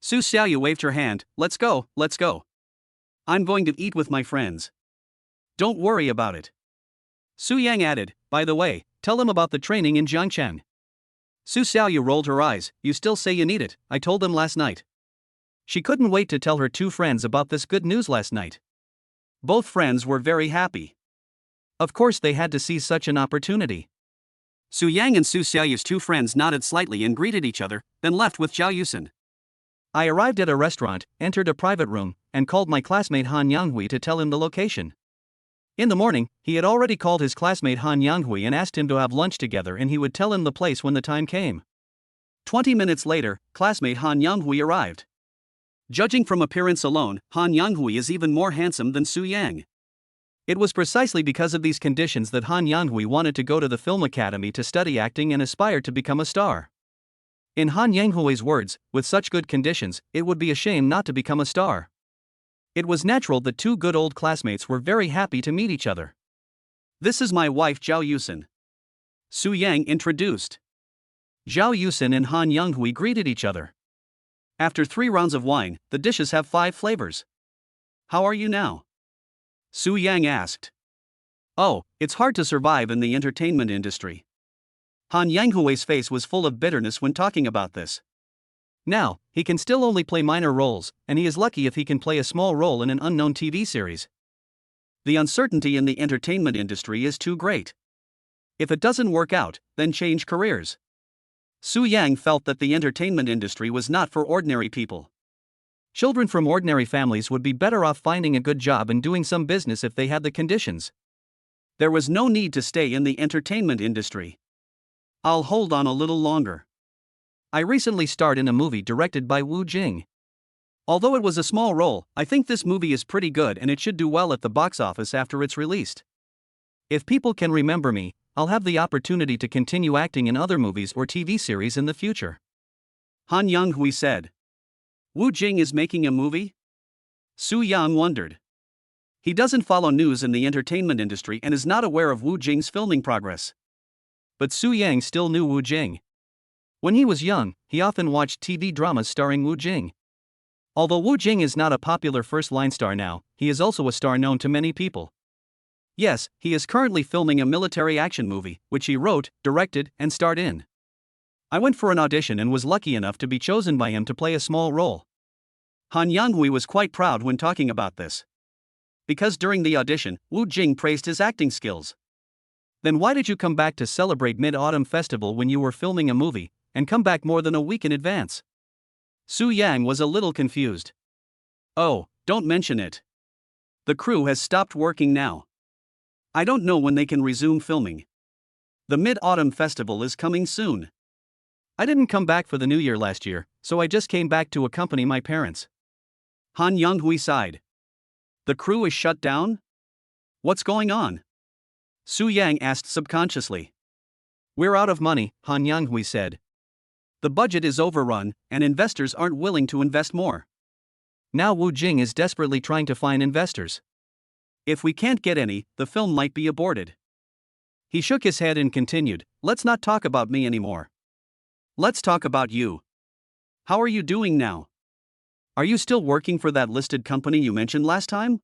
Su Xiaoyu waved her hand, let's go, let's go. I'm going to eat with my friends. Don't worry about it. Su Yang added, by the way, tell them about the training in Jiangcheng. Su Xiaoyu rolled her eyes, you still say you need it, I told them last night. She couldn't wait to tell her two friends about this good news last night. Both friends were very happy. Of course they had to seize such an opportunity. Su Yang and Su Xiaoyu's two friends nodded slightly and greeted each other, then left with Zhao Yusen. I arrived at a restaurant, entered a private room, and called my classmate Han Yanghui to tell him the location. In the morning, he had already called his classmate Han Yanghui and asked him to have lunch together, and he would tell him the place when the time came. 20 minutes later, classmate Han Yanghui arrived. Judging from appearance alone, Han Yanghui is even more handsome than Su Yang. It was precisely because of these conditions that Han Yanghui wanted to go to the film academy to study acting and aspired to become a star. In Han Yanghui's words, with such good conditions, it would be a shame not to become a star. It was natural that two good old classmates were very happy to meet each other. "This is my wife Zhao Yusin," Su Yang introduced. Zhao Yusin and Han Yanghui greeted each other. "After 3 rounds of wine, the dishes have 5 flavors. How are you now?" Su Yang asked. "Oh, it's hard to survive in the entertainment industry." Han Yanghui's face was full of bitterness when talking about this. Now, he can still only play minor roles, and he is lucky if he can play a small role in an unknown TV series. The uncertainty in the entertainment industry is too great. If it doesn't work out, then change careers. Su Yang felt that the entertainment industry was not for ordinary people. Children from ordinary families would be better off finding a good job and doing some business if they had the conditions. There was no need to stay in the entertainment industry. "I'll hold on a little longer. I recently starred in a movie directed by Wu Jing. Although it was a small role, I think this movie is pretty good and it should do well at the box office after it's released. If people can remember me, I'll have the opportunity to continue acting in other movies or TV series in the future," Han Yanghui said. "Wu Jing is making a movie?" Su Yang wondered. He doesn't follow news in the entertainment industry and is not aware of Wu Jing's filming progress. But Su Yang still knew Wu Jing. When he was young, he often watched TV dramas starring Wu Jing. Although Wu Jing is not a popular first-line star now, he is also a star known to many people. Yes, he is currently filming a military action movie, which he wrote, directed, and starred in. I went for an audition and was lucky enough to be chosen by him to play a small role. Han Yanghui was quite proud when talking about this. Because during the audition, Wu Jing praised his acting skills. "Then why did you come back to celebrate Mid-Autumn Festival when you were filming a movie, and come back more than a week in advance?" Su Yang was a little confused. "Oh, don't mention it. The crew has stopped working now. I don't know when they can resume filming. The Mid-Autumn Festival is coming soon. I didn't come back for the New Year last year, so I just came back to accompany my parents." Han Yanghui sighed. "The crew is shut down? What's going on?" Su Yang asked subconsciously. "We're out of money," Han Yanghui said. "The budget is overrun, and investors aren't willing to invest more. Now Wu Jing is desperately trying to find investors. If we can't get any, the film might be aborted." He shook his head and continued, "Let's not talk about me anymore. Let's talk about you. How are you doing now? Are you still working for that listed company you mentioned last time?"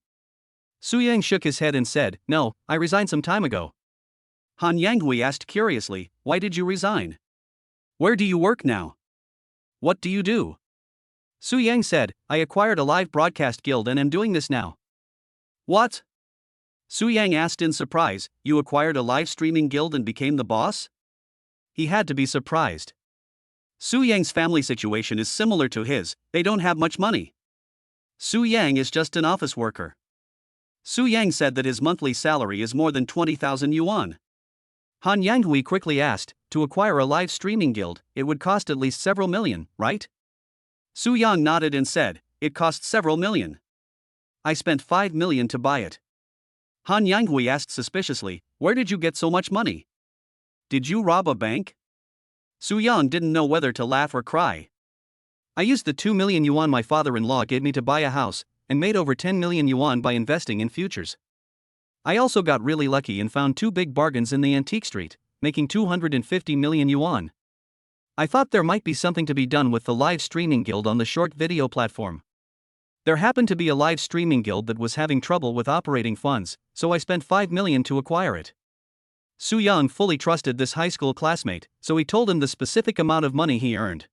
Su Yang shook his head and said, "No, I resigned some time ago." Han Yanghui asked curiously, "Why did you resign? Where do you work now? What do you do?" Su Yang said, "I acquired a live broadcast guild and am doing this now." "What?" Su Yang asked in surprise, "You acquired a live streaming guild and became the boss?" He had to be surprised. Su Yang's family situation is similar to his, they don't have much money. Su Yang is just an office worker. Su Yang said that his monthly salary is more than 20,000 yuan. Han Yanghui quickly asked, "To acquire a live streaming guild, it would cost at least several million, right?" Su Yang nodded and said, "It costs several million. I spent 5 million to buy it." Han Yanghui asked suspiciously, "Where did you get so much money? Did you rob a bank?" Su Yang didn't know whether to laugh or cry. "I used the 2 million yuan my father-in-law gave me to buy a house, and made over 10 million yuan by investing in futures. I also got really lucky and found 2 big bargains in the antique street, making 250 million yuan. I thought there might be something to be done with the live streaming guild on the short video platform. There happened to be a live streaming guild that was having trouble with operating funds, so I spent 5 million to acquire it." Su Yang fully trusted this high school classmate, so he told him the specific amount of money he earned.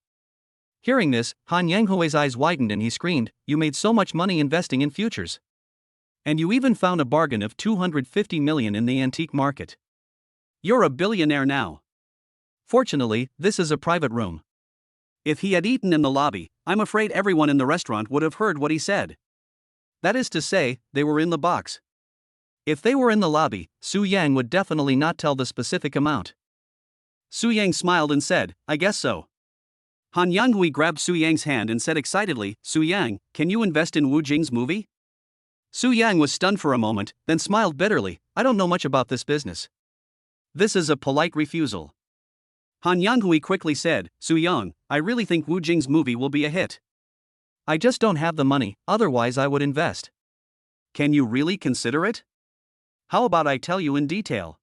Hearing this, Han Yanghui's eyes widened and he screamed, "You made so much money investing in futures. And you even found a bargain of 250 million in the antique market. You're a billionaire now." Fortunately, this is a private room. If he had eaten in the lobby, I'm afraid everyone in the restaurant would have heard what he said. That is to say, they were in the box. If they were in the lobby, Su Yang would definitely not tell the specific amount. Su Yang smiled and said, I guess so. Han Yanghui grabbed Su Yang's hand and said excitedly, Su Yang, can you invest in Wu Jing's movie? Su Yang was stunned for a moment, then smiled bitterly, I don't know much about this business. This is a polite refusal. Han Yanghui quickly said, Su Yang, I really think Wu Jing's movie will be a hit. I just don't have the money, otherwise I would invest. Can you really consider it? How about I tell you in detail?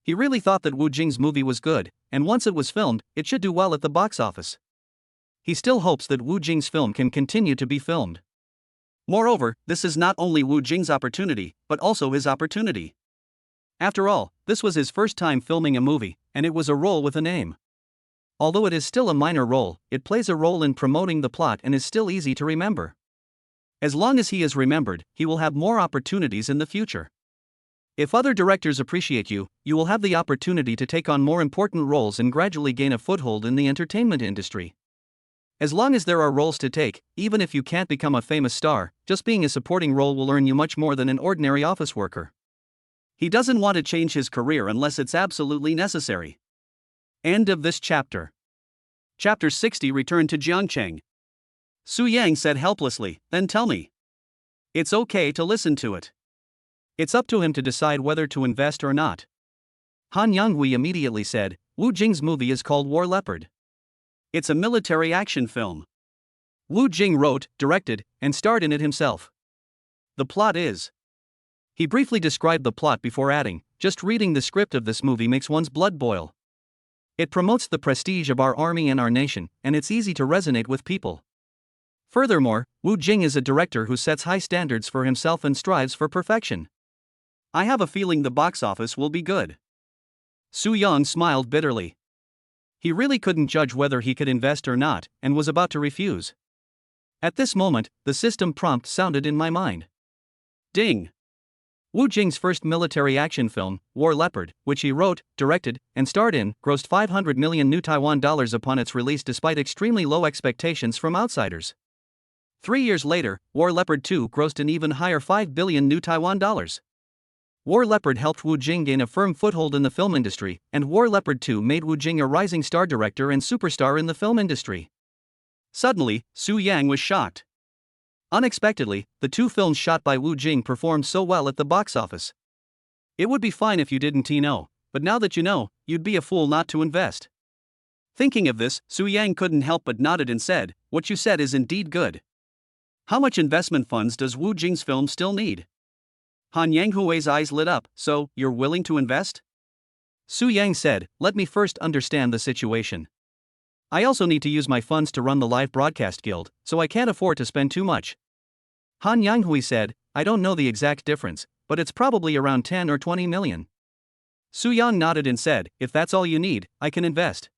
He really thought that Wu Jing's movie was good, and once it was filmed, it should do well at the box office. He still hopes that Wu Jing's film can continue to be filmed. Moreover, this is not only Wu Jing's opportunity, but also his opportunity. After all, this was his first time filming a movie, and it was a role with a name. Although it is still a minor role, it plays a role in promoting the plot and is still easy to remember. As long as he is remembered, he will have more opportunities in the future. If other directors appreciate you, you will have the opportunity to take on more important roles and gradually gain a foothold in the entertainment industry. As long as there are roles to take, even if you can't become a famous star, just being a supporting role will earn you much more than an ordinary office worker. He doesn't want to change his career unless it's absolutely necessary. End of this chapter. Chapter 60 returned to Jiangcheng. Su Yang said helplessly, then tell me. It's okay to listen to it. It's up to him to decide whether to invest or not. Han Yanghui immediately said, Wu Jing's movie is called War Leopard. It's a military action film. Wu Jing wrote, directed, and starred in it himself. The plot is. He briefly described the plot before adding, just reading the script of this movie makes one's blood boil. It promotes the prestige of our army and our nation, and it's easy to resonate with people. Furthermore, Wu Jing is a director who sets high standards for himself and strives for perfection. I have a feeling the box office will be good. Su Yang smiled bitterly. He really couldn't judge whether he could invest or not, and was about to refuse. At this moment, the system prompt sounded in my mind. Ding! Wu Jing's first military action film, War Leopard, which he wrote, directed, and starred in, grossed 500 million new Taiwan dollars upon its release despite extremely low expectations from outsiders. 3 years later, War Leopard 2 grossed an even higher 5 billion new Taiwan dollars. War Leopard helped Wu Jing gain a firm foothold in the film industry, and War Leopard 2 made Wu Jing a rising star director and superstar in the film industry. Suddenly, Su Yang was shocked. Unexpectedly, the two films shot by Wu Jing performed so well at the box office. It would be fine if you didn't know, but now that you know, you'd be a fool not to invest. Thinking of this, Su Yang couldn't help but nodded and said, what you said is indeed good. How much investment funds does Wu Jing's film still need? Han Yanghui's eyes lit up, so, you're willing to invest? Su Yang said, let me first understand the situation. I also need to use my funds to run the live broadcast guild, so I can't afford to spend too much. Han Yanghui said, I don't know the exact difference, but it's probably around 10 or 20 million. Su Yang nodded and said, if that's all you need, I can invest.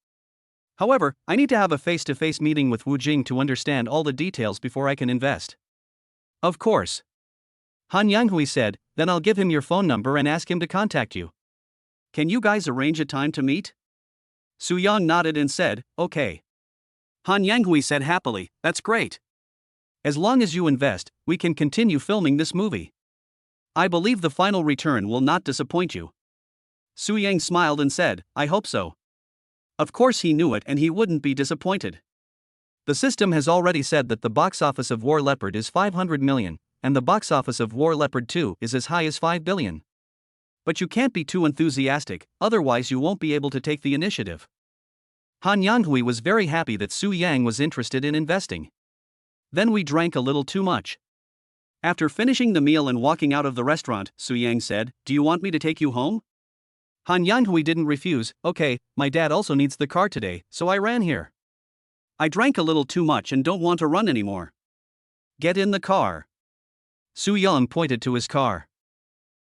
However, I need to have a face-to-face meeting with Wu Jing to understand all the details before I can invest. Of course. Han Yanghui said, then I'll give him your phone number and ask him to contact you. Can you guys arrange a time to meet? Su Yang nodded and said, okay. Han Yanghui said happily, that's great. As long as you invest, we can continue filming this movie. I believe the final return will not disappoint you. Su Yang smiled and said, I hope so. Of course he knew it and he wouldn't be disappointed. The system has already said that the box office of War Leopard is 500 million, and the box office of War Leopard 2 is as high as 5 billion. But you can't be too enthusiastic, otherwise you won't be able to take the initiative. Han Yanghui was very happy that Su Yang was interested in investing. Then we drank a little too much. After finishing the meal and walking out of the restaurant, Su Yang said, do you want me to take you home? Han Yanghui didn't refuse, okay, my dad also needs the car today, so I ran here. I drank a little too much and don't want to run anymore. Get in the car. Su Yang pointed to his car.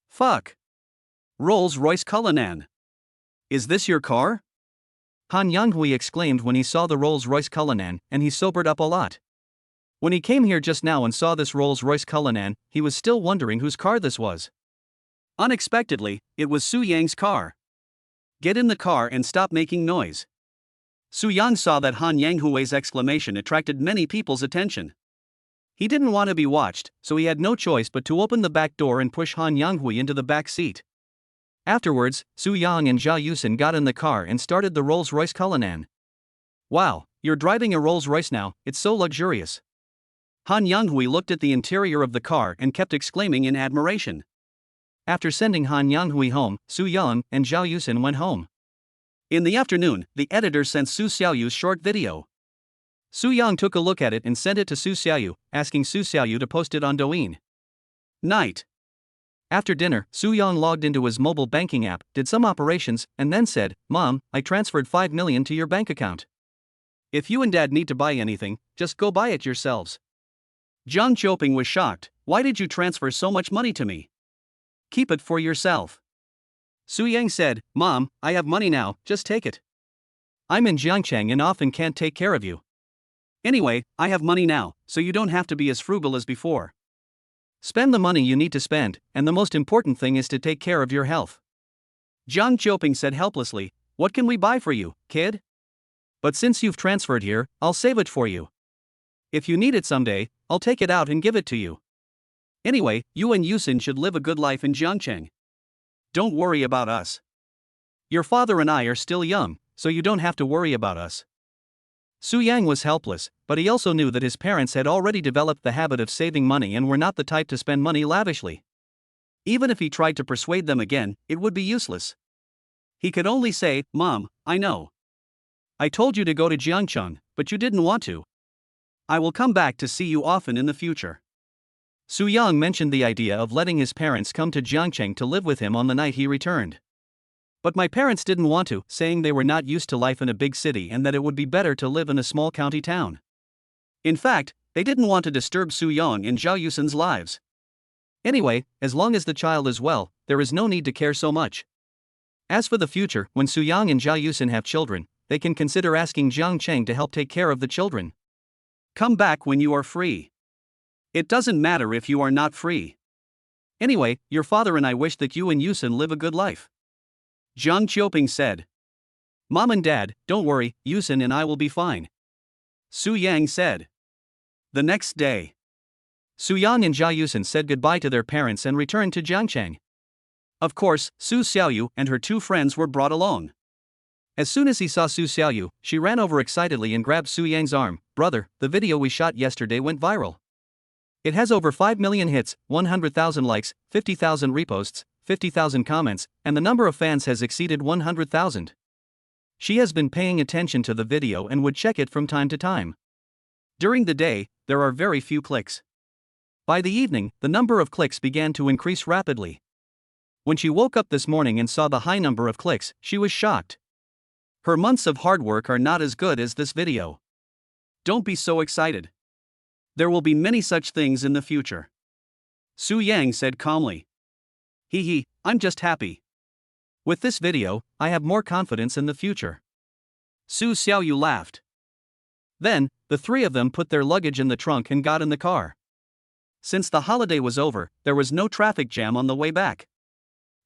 Fuck. Rolls-Royce Cullinan. Is this your car? Han Yanghui exclaimed when he saw the Rolls-Royce Cullinan, and he sobered up a lot. When he came here just now and saw this Rolls-Royce Cullinan, he was still wondering whose car this was. Unexpectedly, it was Su Yang's car. Get in the car and stop making noise. Su Yang saw that Han Yanghui's exclamation attracted many people's attention. He didn't want to be watched, so he had no choice but to open the back door and push Han Yanghui into the back seat. Afterwards, Su Yang and Zhao Yusin got in the car and started the Rolls-Royce Cullinan. Wow, you're driving a Rolls-Royce now, it's so luxurious. Han Yanghui looked at the interior of the car and kept exclaiming in admiration. After sending Han Yanghui home, Su Yang and Zhao Yusin went home. In the afternoon, the editor sent Su Xiaoyu's short video. Su Yang took a look at it and sent it to Su Xiaoyu, asking Su Xiaoyu to post it on Douyin. Night. After dinner, Su Yang logged into his mobile banking app, did some operations, and then said, "Mom, I transferred 5 million to your bank account. If you and Dad need to buy anything, just go buy it yourselves." Jiang Qiuping was shocked. "Why did you transfer so much money to me? Keep it for yourself." Su Yang said, "Mom, I have money now, just take it. I'm in Jiangcheng and often can't take care of you. Anyway, I have money now, so you don't have to be as frugal as before. Spend the money you need to spend, and the most important thing is to take care of your health." Jiang Qiuping said helplessly, "What can we buy for you, kid? But since you've transferred here, I'll save it for you. If you need it someday, I'll take it out and give it to you. Anyway, you and Yusin should live a good life in Jiangcheng. Don't worry about us. Your father and I are still young, so you don't have to worry about us." Su Yang was helpless, but he also knew that his parents had already developed the habit of saving money and were not the type to spend money lavishly. Even if he tried to persuade them again, it would be useless. He could only say, "Mom, I know. I told you to go to Jiangcheng, but you didn't want to. I will come back to see you often in the future." Su Yang mentioned the idea of letting his parents come to Jiangcheng to live with him on the night he returned. "But my parents didn't want to," saying they were not used to life in a big city and that it would be better to live in a small county town. In fact, they didn't want to disturb Su Yang and Zhao Yusin's lives. Anyway, as long as the child is well, there is no need to care so much. As for the future, when Su Yang and Zhao Yusin have children, they can consider asking Jiangcheng to help take care of the children. Come back when you are free. It doesn't matter if you are not free. Anyway, your father and I wish that you and Yusin live a good life." Jiang Qiuping said. "Mom and Dad, don't worry, Yusin and I will be fine," Su Yang said. The next day, Su Yang and Zhao Yusin said goodbye to their parents and returned to Jiangcheng. Of course, Su Xiaoyu and her two friends were brought along. As soon as he saw Su Xiaoyu, she ran over excitedly and grabbed Su Yang's arm. "Brother, the video we shot yesterday went viral. It has over 5 million hits, 100,000 likes, 50,000 reposts, 50,000 comments, and the number of fans has exceeded 100,000. She has been paying attention to the video and would check it from time to time. During the day, there are very few clicks. By the evening, the number of clicks began to increase rapidly. When she woke up this morning and saw the high number of clicks, she was shocked. Her months of hard work are not as good as this video. Don't be so excited. There will be many such things in the future," Su Yang said calmly. Hee, I'm just happy. With this video, I have more confidence in the future." Su Xiaoyu laughed. Then, the three of them put their luggage in the trunk and got in the car. Since the holiday was over, there was no traffic jam on the way back.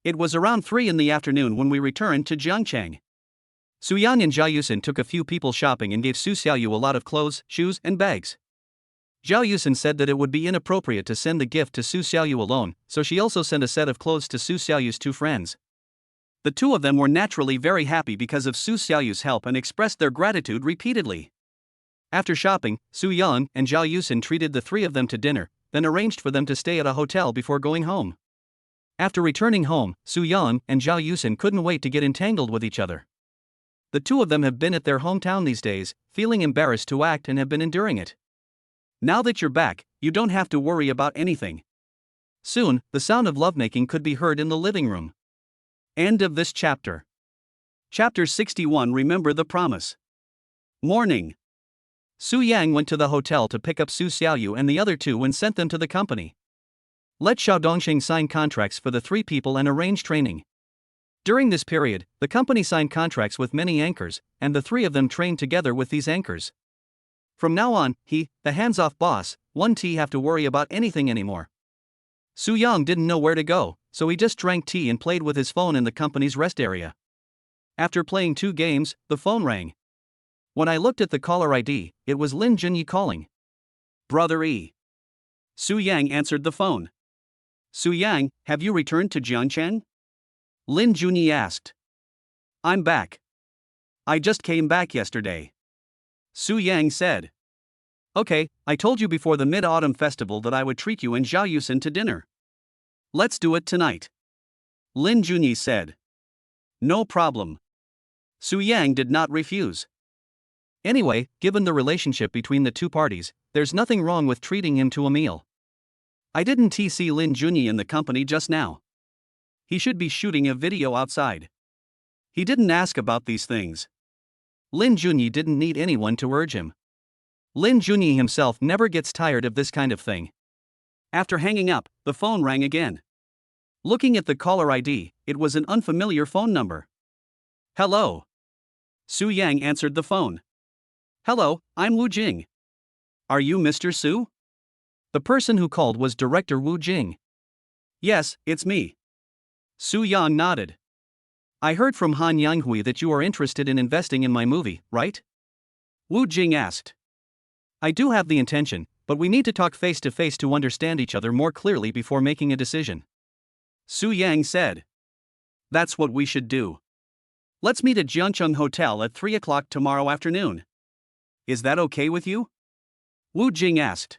It was around 3 in the afternoon when we returned to Jiangcheng. Su Yang and Zhao Yusin took a few people shopping and gave Su Xiaoyu a lot of clothes, shoes, and bags. Zhao Yusin said that it would be inappropriate to send the gift to Su Xiaoyu alone, so she also sent a set of clothes to Su Xiaoyu's two friends. The two of them were naturally very happy because of Su Xiaoyu's help and expressed their gratitude repeatedly. After shopping, Su Yang and Zhao Yusin treated the three of them to dinner, then arranged for them to stay at a hotel before going home. After returning home, Su Yang and Zhao Yusin couldn't wait to get entangled with each other. The two of them have been at their hometown these days, feeling embarrassed to act and have been enduring it. Now that you're back, you don't have to worry about anything. Soon, the sound of lovemaking could be heard in the living room. End of this chapter. Chapter 61. Remember the promise. Morning. Su Yang went to the hotel to pick up Su Xiaoyu and the other two and sent them to the company. Let Xiao Dongxing sign contracts for the three people and arrange training. During this period, the company signed contracts with many anchors, and the three of them trained together with these anchors. From now on, he, the hands-off boss, wouldn't have to worry about anything anymore. Su Yang didn't know where to go, so he just drank tea and played with his phone in the company's rest area. After playing 2 games, the phone rang. When I looked at the caller ID, it was Lin Junyi calling. "Brother E. Su Yang answered the phone. Su Yang, have you returned to Jiangcheng? Lin Junyi asked. I'm back. I just came back yesterday. Su Yang said. Okay, I told you before the Mid-Autumn Festival that I would treat you and Zhao Yusin to dinner. Let's do it tonight. Lin Junyi said. No problem. Su Yang did not refuse. Anyway, given the relationship between the two parties, there's nothing wrong with treating him to a meal. I didn't see Lin Junyi in the company just now. He should be shooting a video outside. He didn't ask about these things. Lin Junyi didn't need anyone to urge him. Lin Junyi himself never gets tired of this kind of thing. After hanging up, the phone rang again. Looking at the caller ID, it was an unfamiliar phone number. Hello. Su Yang answered the phone. Hello, I'm Wu Jing. Are you Mr. Su? The person who called was director Wu Jing. Yes, it's me. Su Yang nodded. I heard from Han Yanghui that you are interested in investing in my movie, right? Wu Jing asked. I do have the intention, but we need to talk face to face to understand each other more clearly before making a decision. Su Yang said. That's what we should do. Let's meet at Jiangcheng Hotel at 3 o'clock tomorrow afternoon. Is that okay with you? Wu Jing asked.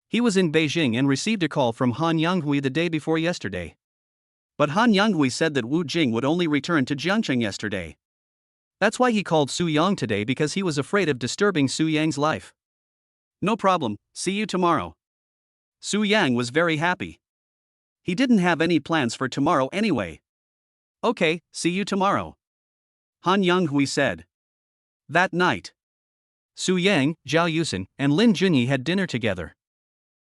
He was in Beijing and received a call from Han Yanghui the day before yesterday. But Han Yanghui said that Wu Jing would only return to Jiangcheng yesterday. That's why he called Su Yang today, because he was afraid of disturbing Su Yang's life. No problem, see you tomorrow. Su Yang was very happy. He didn't have any plans for tomorrow anyway. Okay, see you tomorrow. Han Yanghui said. That night, Su Yang, Zhao Yusin, and Lin Junyi had dinner together.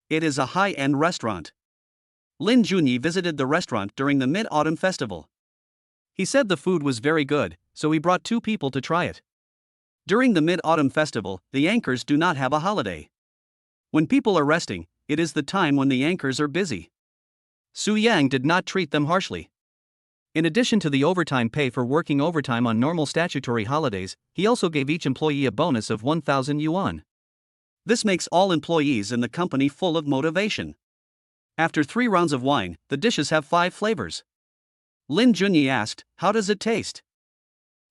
It is a high-end restaurant. Lin Junyi visited the restaurant during the Mid-Autumn Festival. He said the food was very good, so he brought 2 people to try it. During the Mid-Autumn Festival, the anchors do not have a holiday. When people are resting, it is the time when the anchors are busy. Su Yang did not treat them harshly. In addition to the overtime pay for working overtime on normal statutory holidays, he also gave each employee a bonus of 1,000 yuan. This makes all employees in the company full of motivation. After 3 rounds of wine, the dishes have 5 flavors. Lin Junyi asked, how does it taste?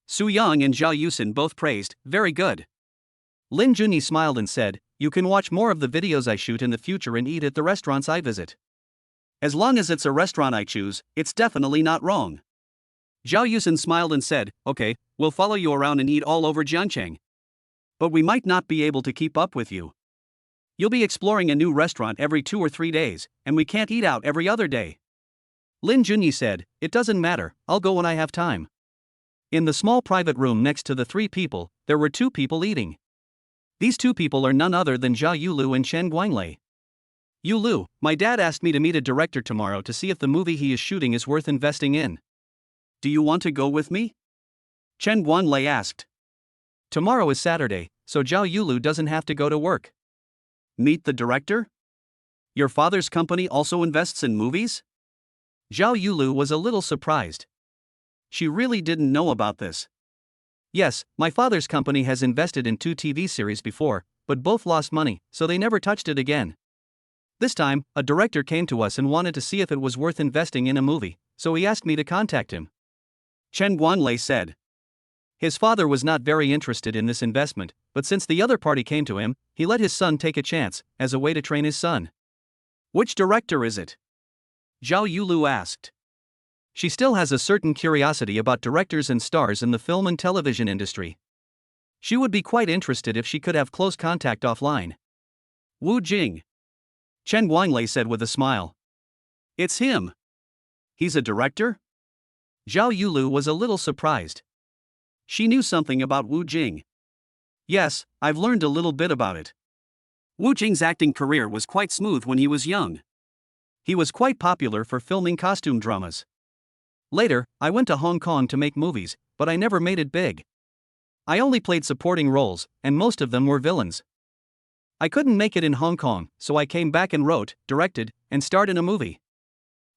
Su Yang and Zhao Yusin both praised, very good. Lin Junyi smiled and said, you can watch more of the videos I shoot in the future and eat at the restaurants I visit. As long as it's a restaurant I choose, it's definitely not wrong. Zhao Yusin smiled and said, okay, we'll follow you around and eat all over Jiangcheng. But we might not be able to keep up with you. You'll be exploring a new restaurant every 2 or 3 days, and we can't eat out every other day. Lin Junyi said, it doesn't matter, I'll go when I have time. In the small private room next to the 3 people, there were 2 people eating. These 2 people are none other than Zhao Yulu and Chen Guanglei. Yulu, my dad asked me to meet a director tomorrow to see if the movie he is shooting is worth investing in. Do you want to go with me? Chen Guanglei asked. Tomorrow is Saturday, so Zhao Yulu doesn't have to go to work. Meet the director? Your father's company also invests in movies? Zhao Yulu was a little surprised. She really didn't know about this. Yes, my father's company has invested in 2 TV series before, but both lost money, so they never touched it again. This time, a director came to us and wanted to see if it was worth investing in a movie, so he asked me to contact him. Chen Guanglei said. His father was not very interested in this investment, but since the other party came to him, he let his son take a chance, as a way to train his son. Which director is it? Zhao Yulu asked. She still has a certain curiosity about directors and stars in the film and television industry. She would be quite interested if she could have close contact offline. Wu Jing. Chen Guanglei said with a smile. It's him. He's a director? Zhao Yulu was a little surprised. She knew something about Wu Jing. Yes, I've learned a little bit about it. Wu Jing's acting career was quite smooth when he was young. He was quite popular for filming costume dramas. Later, I went to Hong Kong to make movies, but I never made it big. I only played supporting roles, and most of them were villains. I couldn't make it in Hong Kong, so I came back and wrote, directed, and starred in a movie.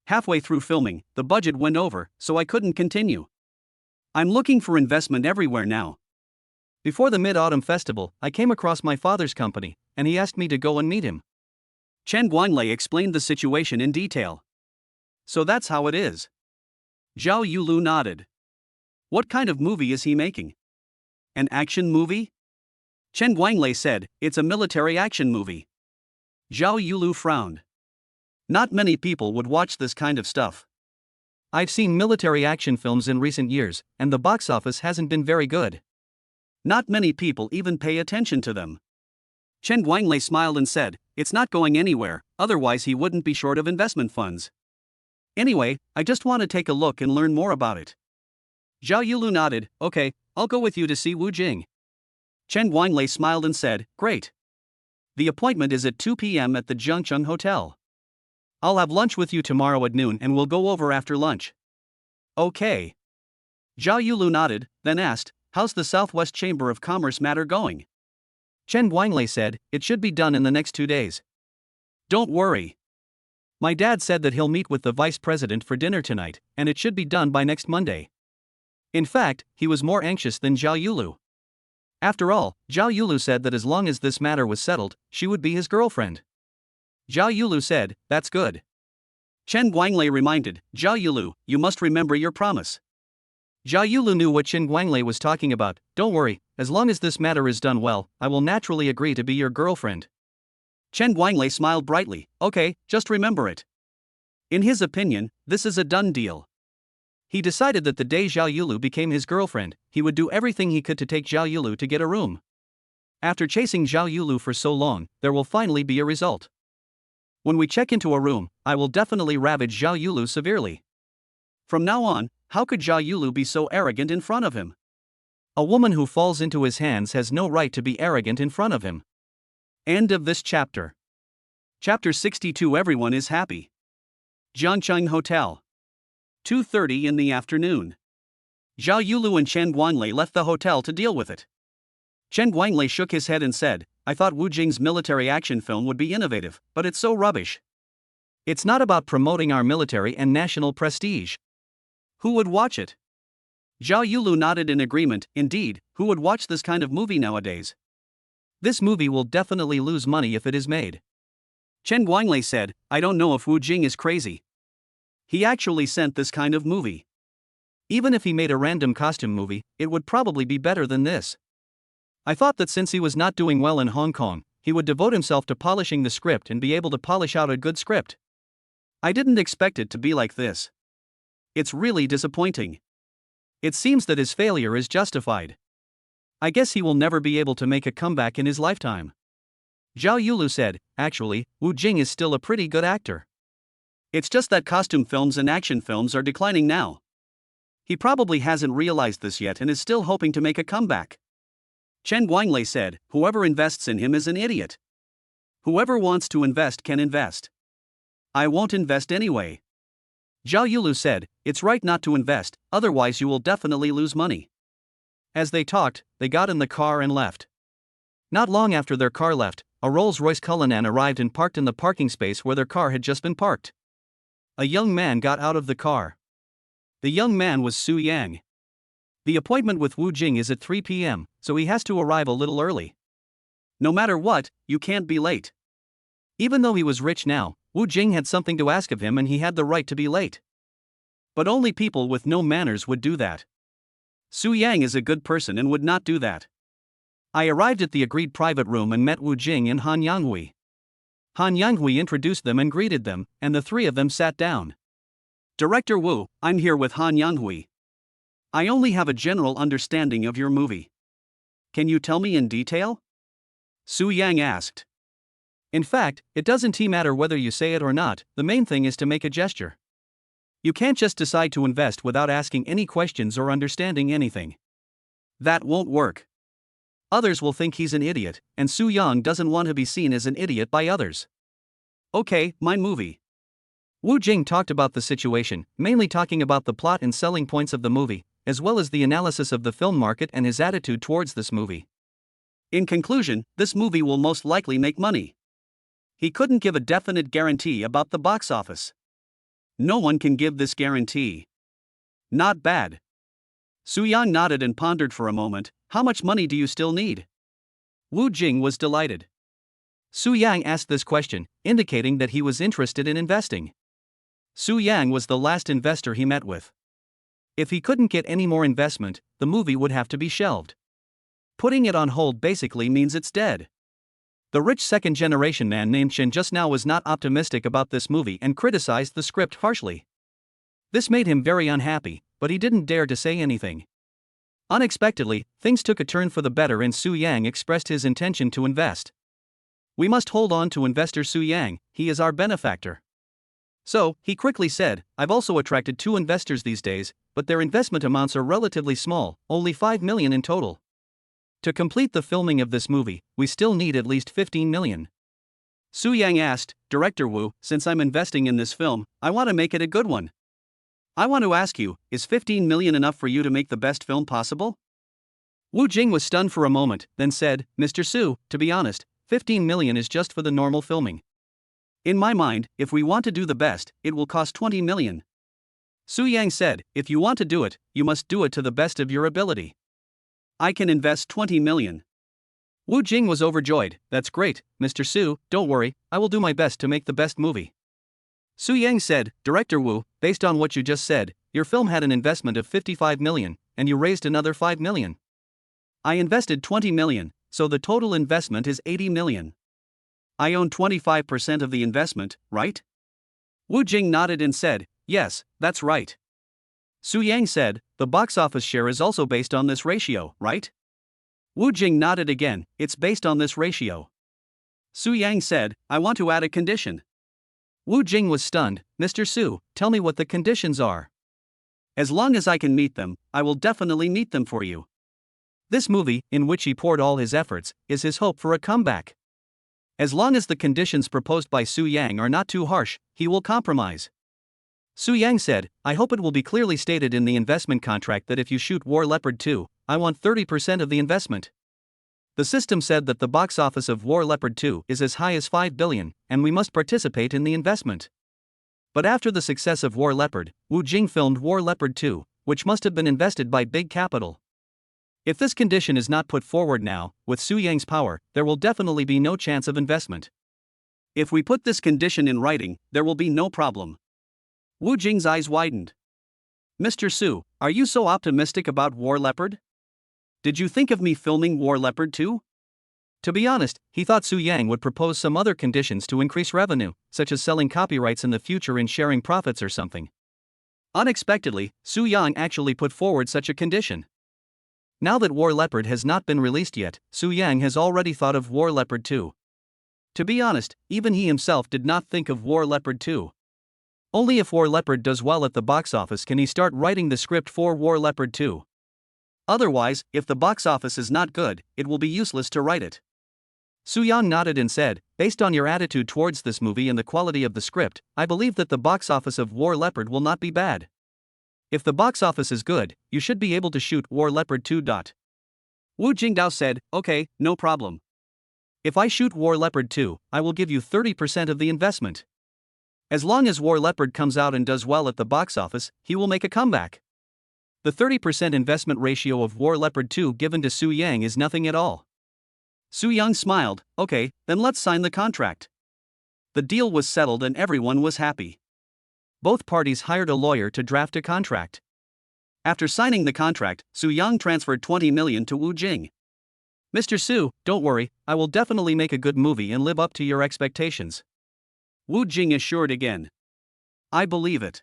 Halfway through filming, the budget went over, so I couldn't continue. I'm looking for investment everywhere now. Before the Mid-Autumn Festival, I came across my father's company, and he asked me to go and meet him. Chen Guanglei explained the situation in detail. So that's how it is. Zhao Yulu nodded. What kind of movie is he making? An action movie? Chen Guanglei said, it's a military action movie. Zhao Yulu frowned. Not many people would watch this kind of stuff. I've seen military action films in recent years, and the box office hasn't been very good. Not many people even pay attention to them. Chen Guanglei smiled and said, it's not going anywhere, otherwise he wouldn't be short of investment funds. Anyway, I just want to take a look and learn more about it. Zhao Yulu nodded, okay, I'll go with you to see Wu Jing. Chen Guanglei smiled and said, great. The appointment is at 2 p.m. at the Jiangcheng Hotel. I'll have lunch with you tomorrow at noon and we'll go over after lunch. Okay. Zhao Yulu nodded, then asked, how's the Southwest Chamber of Commerce matter going? Chen Guanglei said, it should be done in the next 2 days. Don't worry. My dad said that he'll meet with the vice president for dinner tonight, and it should be done by next Monday. In fact, he was more anxious than Zhao Yulu. After all, Zhao Yulu said that as long as this matter was settled, she would be his girlfriend. Zhao Yulu said, that's good. Chen Guanglei reminded, Zhao Yulu, you must remember your promise. Zhao Yulu knew what Chen Guanglei was talking about. Don't worry, as long as this matter is done well, I will naturally agree to be your girlfriend. Chen Guanglei smiled brightly, okay, just remember it. In his opinion, this is a done deal. He decided that the day Zhao Yulu became his girlfriend, he would do everything he could to take Zhao Yulu to get a room. After chasing Zhao Yulu for so long, there will finally be a result. When we check into a room, I will definitely ravage Zhao Yulu severely. From now on, how could Zhao Yulu be so arrogant in front of him? A woman who falls into his hands has no right to be arrogant in front of him. End of this chapter. Chapter 62. Everyone is happy. Jiangcheng Hotel. 2:30 in the afternoon. Zhao Yulu and Chen Guanglei left the hotel to deal with it. Chen Guanglei shook his head and said, I thought Wu Jing's military action film would be innovative, but it's so rubbish. It's not about promoting our military and national prestige. Who would watch it? Zhao Yulu nodded in agreement. Indeed, who would watch this kind of movie nowadays? This movie will definitely lose money if it is made. Chen Guanglei said, I don't know if Wu Jing is crazy. He actually sent this kind of movie. Even if he made a random costume movie, it would probably be better than this. I thought that since he was not doing well in Hong Kong, he would devote himself to polishing the script and be able to polish out a good script. I didn't expect it to be like this. It's really disappointing. It seems that his failure is justified. I guess he will never be able to make a comeback in his lifetime. Zhao Yulu said, actually, Wu Jing is still a pretty good actor. It's just that costume films and action films are declining now. He probably hasn't realized this yet and is still hoping to make a comeback. Chen Guanglei said, whoever invests in him is an idiot. Whoever wants to invest can invest. I won't invest anyway. Zhao Yulu said, it's right not to invest, otherwise you will definitely lose money. As they talked, they got in the car and left. Not long after their car left, a Rolls-Royce Cullinan arrived and parked in the parking space where their car had just been parked. A young man got out of the car. The young man was Su Yang. The appointment with Wu Jing is at 3 p.m., so he has to arrive a little early. No matter what, you can't be late. Even though he was rich now, Wu Jing had something to ask of him and he had the right to be late. But only people with no manners would do that. Su Yang is a good person and would not do that. I arrived at the agreed private room and met Wu Jing and Han Yanghui. Han Yanghui introduced them and greeted them, and the three of them sat down. Director Wu, I'm here with Han Yanghui. I only have a general understanding of your movie. Can you tell me in detail? Su Yang asked. In fact, it doesn't matter whether you say it or not, the main thing is to make a gesture. You can't just decide to invest without asking any questions or understanding anything. That won't work. Others will think he's an idiot, and Su Yang doesn't want to be seen as an idiot by others. Okay, my movie. Wu Jing talked about the situation, mainly talking about the plot and selling points of the movie, as well as the analysis of the film market and his attitude towards this movie. In conclusion, this movie will most likely make money. He couldn't give a definite guarantee about the box office. No one can give this guarantee. Not bad. Su Yang nodded and pondered for a moment. How much money do you still need? Wu Jing was delighted. Su Yang asked this question, indicating that he was interested in investing. Su Yang was the last investor he met with. If he couldn't get any more investment, the movie would have to be shelved. Putting it on hold basically means it's dead. The rich second-generation man named Chen just now was not optimistic about this movie and criticized the script harshly. This made him very unhappy, but he didn't dare to say anything. Unexpectedly, things took a turn for the better and Su Yang expressed his intention to invest. We must hold on to investor Su Yang, he is our benefactor. So, he quickly said, I've also attracted 2 investors these days, but their investment amounts are relatively small, only 5 million in total. To complete the filming of this movie, we still need at least 15 million. Su Yang asked, Director Wu, since I'm investing in this film, I want to make it a good one. I want to ask you, is 15 million enough for you to make the best film possible? Wu Jing was stunned for a moment, then said, Mr. Su, to be honest, 15 million is just for the normal filming. In my mind, if we want to do the best, it will cost 20 million. Su Yang said, if you want to do it, you must do it to the best of your ability. I can invest 20 million. Wu Jing was overjoyed, that's great, Mr. Su, don't worry, I will do my best to make the best movie. Su Yang said, Director Wu, based on what you just said, your film had an investment of 55 million, and you raised another 5 million. I invested 20 million, so the total investment is 80 million. I own 25% of the investment, right? Wu Jing nodded and said, yes, that's right. Su Yang said, the box office share is also based on this ratio, right? Wu Jing nodded again, it's based on this ratio. Su Yang said, I want to add a condition. Wu Jing was stunned, Mr. Su, tell me what the conditions are. As long as I can meet them, I will definitely meet them for you. This movie, in which he poured all his efforts, is his hope for a comeback. As long as the conditions proposed by Su Yang are not too harsh, he will compromise. Su Yang said, I hope it will be clearly stated in the investment contract that if you shoot War Leopard 2, I want 30% of the investment. The system said that the box office of War Leopard 2 is as high as 5 billion, and we must participate in the investment. But after the success of War Leopard, Wu Jing filmed War Leopard 2, which must have been invested by big capital. If this condition is not put forward now, with Su Yang's power, there will definitely be no chance of investment. If we put this condition in writing, there will be no problem. Wu Jing's eyes widened. Mr. Su, are you so optimistic about War Leopard? Did you think of me filming War Leopard 2? To be honest, he thought Su Yang would propose some other conditions to increase revenue, such as selling copyrights in the future and sharing profits or something. Unexpectedly, Su Yang actually put forward such a condition. Now that War Leopard has not been released yet, Su Yang has already thought of War Leopard 2. To be honest, even he himself did not think of War Leopard 2. Only if War Leopard does well at the box office can he start writing the script for War Leopard 2. Otherwise, if the box office is not good, it will be useless to write it. Su Yang nodded and said, based on your attitude towards this movie and the quality of the script, I believe that the box office of War Leopard will not be bad. If the box office is good, you should be able to shoot War Leopard 2. Wu Jingdao said, okay, no problem. If I shoot War Leopard 2, I will give you 30% of the investment. As long as War Leopard comes out and does well at the box office, he will make a comeback. The 30% investment ratio of War Leopard 2 given to Su Yang is nothing at all. Su Yang smiled, okay, then let's sign the contract. The deal was settled and everyone was happy. Both parties hired a lawyer to draft a contract. After signing the contract, Su Yang transferred 20 million to Wu Jing. Mr. Su, don't worry, I will definitely make a good movie and live up to your expectations. Wu Jing assured again. I believe it.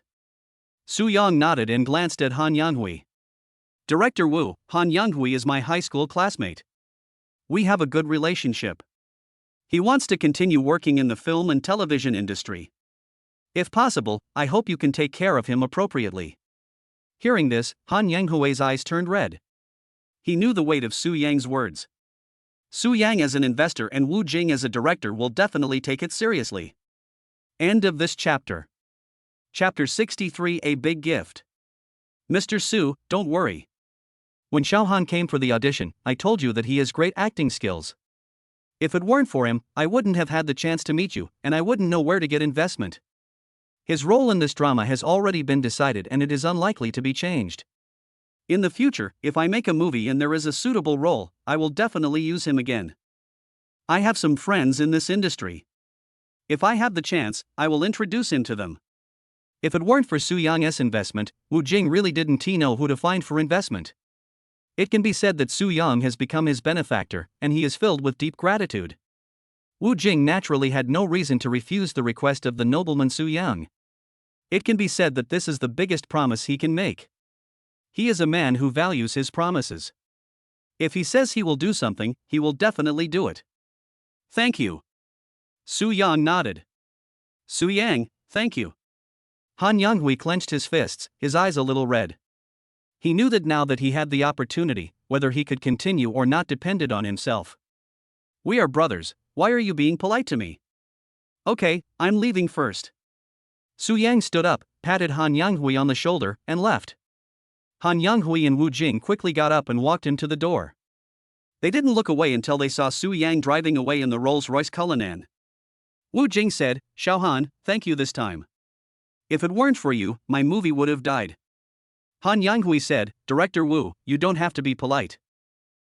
Su Yang nodded and glanced at Han Yanghui. Director Wu, Han Yanghui is my high school classmate. We have a good relationship. He wants to continue working in the film and television industry. If possible, I hope you can take care of him appropriately. Hearing this, Han Yanghui's eyes turned red. He knew the weight of Su Yang's words. Su Yang as an investor and Wu Jing as a director will definitely take it seriously. End of this chapter. Chapter 63, A Big Gift. Mr. Su, don't worry. When Xiaohan came for the audition, I told you that he has great acting skills. If it weren't for him, I wouldn't have had the chance to meet you, and I wouldn't know where to get investment. His role in this drama has already been decided and it is unlikely to be changed. In the future, if I make a movie and there is a suitable role, I will definitely use him again. I have some friends in this industry. If I have the chance, I will introduce him to them. If it weren't for Su Yang's investment, Wu Jing really didn't know who to find for investment. It can be said that Su Yang has become his benefactor, and he is filled with deep gratitude. Wu Jing naturally had no reason to refuse the request of the nobleman Su Yang. It can be said that this is the biggest promise he can make. He is a man who values his promises. If he says he will do something, he will definitely do it. Thank you. Su Yang nodded. Su Yang, thank you. Han Yanghui clenched his fists, his eyes a little red. He knew that now that he had the opportunity, whether he could continue or not depended on himself. We are brothers, why are you being polite to me? Okay, I'm leaving first. Su Yang stood up, patted Han Yanghui on the shoulder, and left. Han Yanghui and Wu Jing quickly got up and walked him to the door. They didn't look away until they saw Su Yang driving away in the Rolls-Royce Cullinan. Wu Jing said, Xiao Han, thank you this time. If it weren't for you, my movie would have died. Han Yanghui said, Director Wu, you don't have to be polite.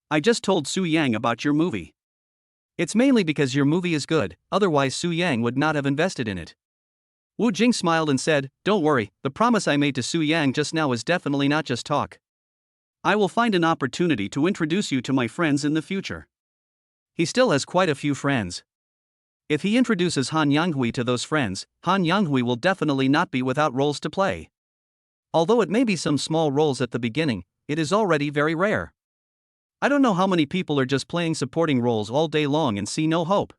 I just told Su Yang about your movie. It's mainly because your movie is good, otherwise Su Yang would not have invested in it. Wu Jing smiled and said, Don't worry, the promise I made to Su Yang just now is definitely not just talk. I will find an opportunity to introduce you to my friends in the future. He still has quite a few friends. If he introduces Han Yanghui to those friends, Han Yanghui will definitely not be without roles to play. Although it may be some small roles at the beginning, it is already very rare. I don't know how many people are just playing supporting roles all day long and see no hope.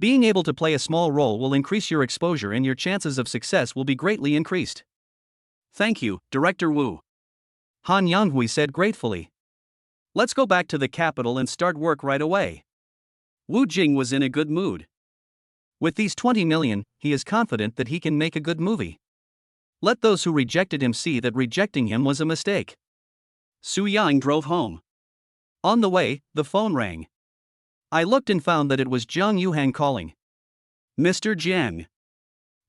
Being able to play a small role will increase your exposure and your chances of success will be greatly increased. Thank you, Director Wu. Han Yanghui said gratefully. Let's go back to the capital and start work right away. Wu Jing was in a good mood. With these 20 million, he is confident that he can make a good movie. Let those who rejected him see that rejecting him was a mistake. Su Yang drove home. On the way, the phone rang. I looked and found that it was Jiang Yuhang calling. Mr. Jiang.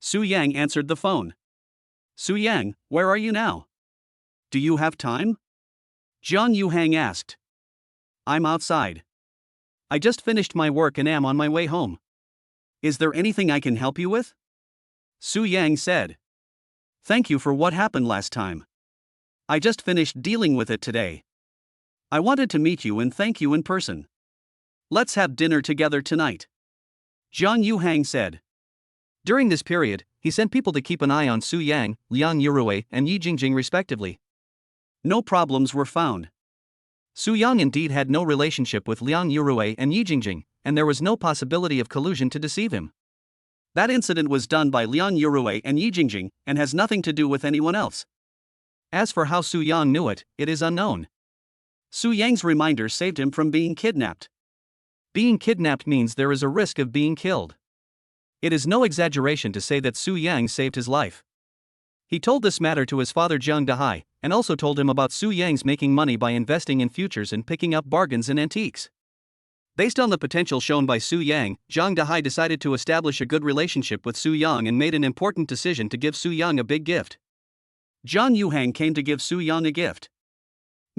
Su Yang answered the phone. Su Yang, where are you now? Do you have time? Jiang Yuhang asked. I'm outside. I just finished my work and am on my way home. Is there anything I can help you with? Su Yang said. Thank you for what happened last time. I just finished dealing with it today. I wanted to meet you and thank you in person. Let's have dinner together tonight. Jiang Yuhang said. During this period, he sent people to keep an eye on Su Yang, Liang Yurui, and Yi Jingjing respectively. No problems were found. Su Yang indeed had no relationship with Liang Yurui and Yi Jingjing, and there was no possibility of collusion to deceive him. That incident was done by Liang Yurui and Yi Jingjing, and has nothing to do with anyone else. As for how Su Yang knew it, it is unknown. Su Yang's reminder saved him from being kidnapped. Being kidnapped means there is a risk of being killed. It is no exaggeration to say that Su Yang saved his life. He told this matter to his father Jiang Dahai, and also told him about Su Yang's making money by investing in futures and picking up bargains in antiques. Based on the potential shown by Su Yang, Jiang Dahai decided to establish a good relationship with Su Yang and made an important decision to give Su Yang a big gift. Jiang Yuhang came to give Su Yang a gift.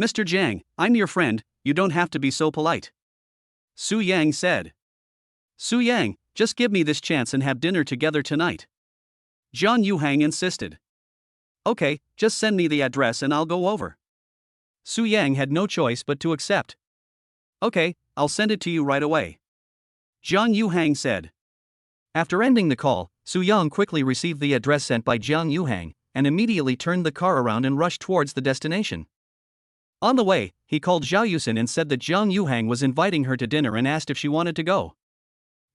Mr. Jiang, I'm your friend, you don't have to be so polite. Su Yang said. Su Yang, just give me this chance and have dinner together tonight. Jiang Yuhang insisted. Okay, just send me the address and I'll go over. Su Yang had no choice but to accept. Okay, I'll send it to you right away. Jiang Yuhang said. After ending the call, Su Yang quickly received the address sent by Jiang Yuhang, and immediately turned the car around and rushed towards the destination. On the way, he called Zhao Yusin and said that Jiang Yuhang was inviting her to dinner and asked if she wanted to go.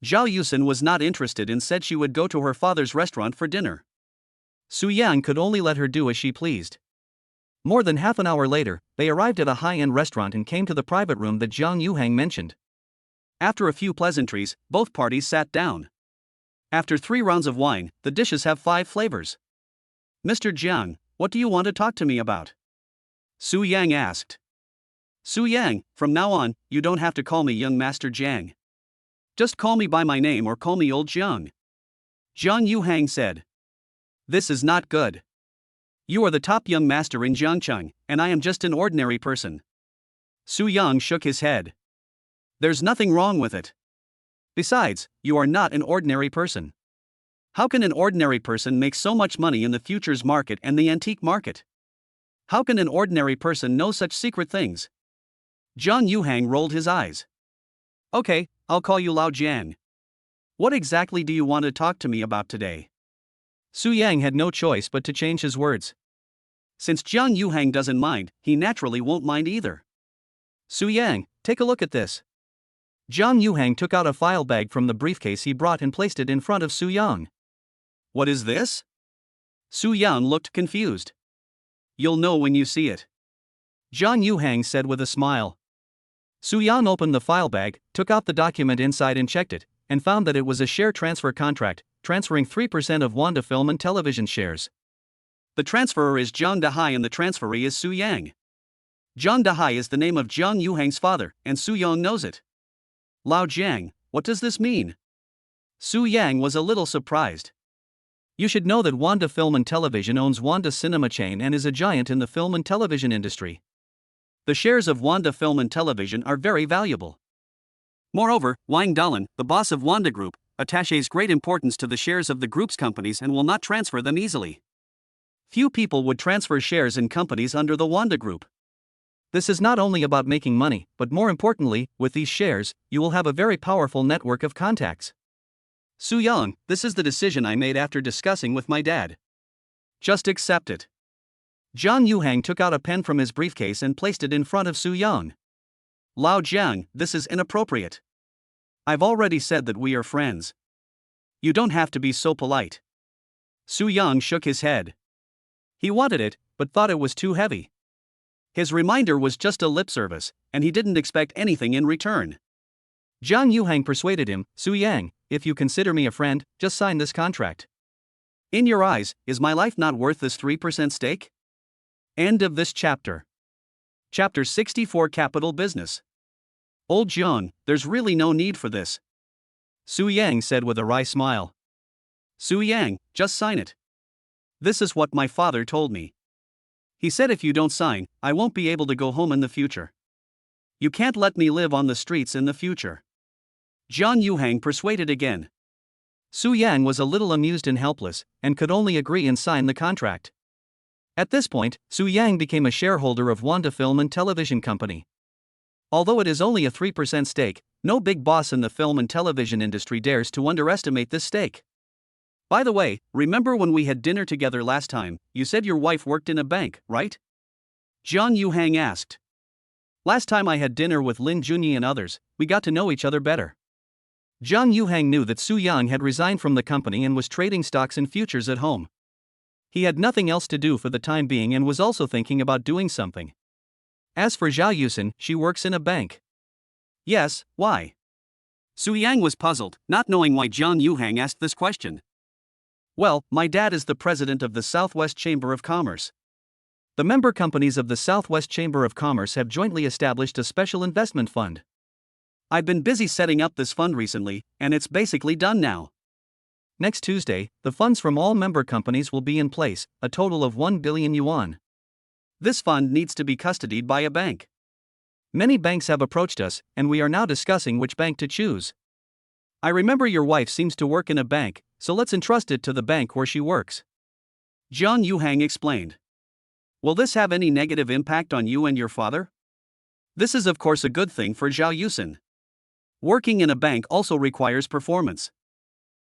Zhao Yusin was not interested and said she would go to her father's restaurant for dinner. Su Yang could only let her do as she pleased. More than half an hour later, they arrived at a high-end restaurant and came to the private room that Jiang Yuhang mentioned. After a few pleasantries, both parties sat down. After 3 rounds of wine, the dishes have 5 flavors. Mr. Jiang, what do you want to talk to me about? Su Yang asked. Su Yang, from now on, you don't have to call me young Master Jiang. Just call me by my name or call me Old Jiang. Jiang Yuhang said. This is not good. You are the top young master in Jiangcheng, and I am just an ordinary person. Su Yang shook his head. There's nothing wrong with it. Besides, you are not an ordinary person. How can an ordinary person make so much money in the futures market and the antique market? How can an ordinary person know such secret things? John Yuhang rolled his eyes. Okay, I'll call you Lao Jiang. What exactly do you want to talk to me about today? Su Yang had no choice but to change his words. Since Jiang Yuhang doesn't mind, he naturally won't mind either. Su Yang, take a look at this. Jiang Yuhang took out a file bag from the briefcase he brought and placed it in front of Su Yang. What is this? Su Yang looked confused. You'll know when you see it. Jiang Yuhang said with a smile. Su Yang opened the file bag, took out the document inside and checked it, and found that it was a share transfer contract, transferring 3% of Wanda Film and Television shares. The transferor is Jiang Dahai and the transferee is Su Yang. Jiang Dahai is the name of Jiang Yuhang's father, and Su Yang knows it. Lao Jiang, what does this mean? Su Yang was a little surprised. You should know that Wanda Film and Television owns Wanda Cinema Chain and is a giant in the film and television industry. The shares of Wanda Film and Television are very valuable. Moreover, Wang Dalan, the boss of Wanda Group, attaches great importance to the shares of the group's companies and will not transfer them easily. Few people would transfer shares in companies under the Wanda Group. This is not only about making money, but more importantly, with these shares, you will have a very powerful network of contacts. Su Yang, this is the decision I made after discussing with my dad. Just accept it. Jiang Yuhang took out a pen from his briefcase and placed it in front of Su Yang. Lao Jiang, this is inappropriate. I've already said that we are friends. You don't have to be so polite. Su Yang shook his head. He wanted it, but thought it was too heavy. His reminder was just a lip service, and he didn't expect anything in return. Jiang Yuhang persuaded him, Su Yang, if you consider me a friend, just sign this contract. In your eyes, is my life not worth this 3% stake? End of this chapter. Chapter 64 Capital Business. Old Jiang, there's really no need for this. Su Yang said with a wry smile. Su Yang, just sign it. This is what my father told me. He said if you don't sign, I won't be able to go home in the future. You can't let me live on the streets in the future. Jiang Yuhang persuaded again. Su Yang was a little amused and helpless, and could only agree and sign the contract. At this point, Su Yang became a shareholder of Wanda Film and Television Company. Although it is only a 3% stake, no big boss in the film and television industry dares to underestimate this stake. By the way, remember when we had dinner together last time, you said your wife worked in a bank, right? Jiang Yuhang asked. Last time I had dinner with Lin Junyi and others, we got to know each other better. Jiang Yuhang knew that Su Yang had resigned from the company and was trading stocks and futures at home. He had nothing else to do for the time being and was also thinking about doing something. As for Zhao Yusin, she works in a bank. Yes, why? Su Yang was puzzled, not knowing why Jiang Yuhang asked this question. Well, my dad is the president of the Southwest Chamber of Commerce. The member companies of the Southwest Chamber of Commerce have jointly established a special investment fund. I've been busy setting up this fund recently, and it's basically done now. Next Tuesday, the funds from all member companies will be in place, a total of 1 billion yuan. This fund needs to be custodied by a bank. Many banks have approached us, and we are now discussing which bank to choose. I remember your wife seems to work in a bank, so let's entrust it to the bank where she works. Jiang Yuhang explained. Will this have any negative impact on you and your father? This is of course a good thing for Zhao Yusin. Working in a bank also requires performance.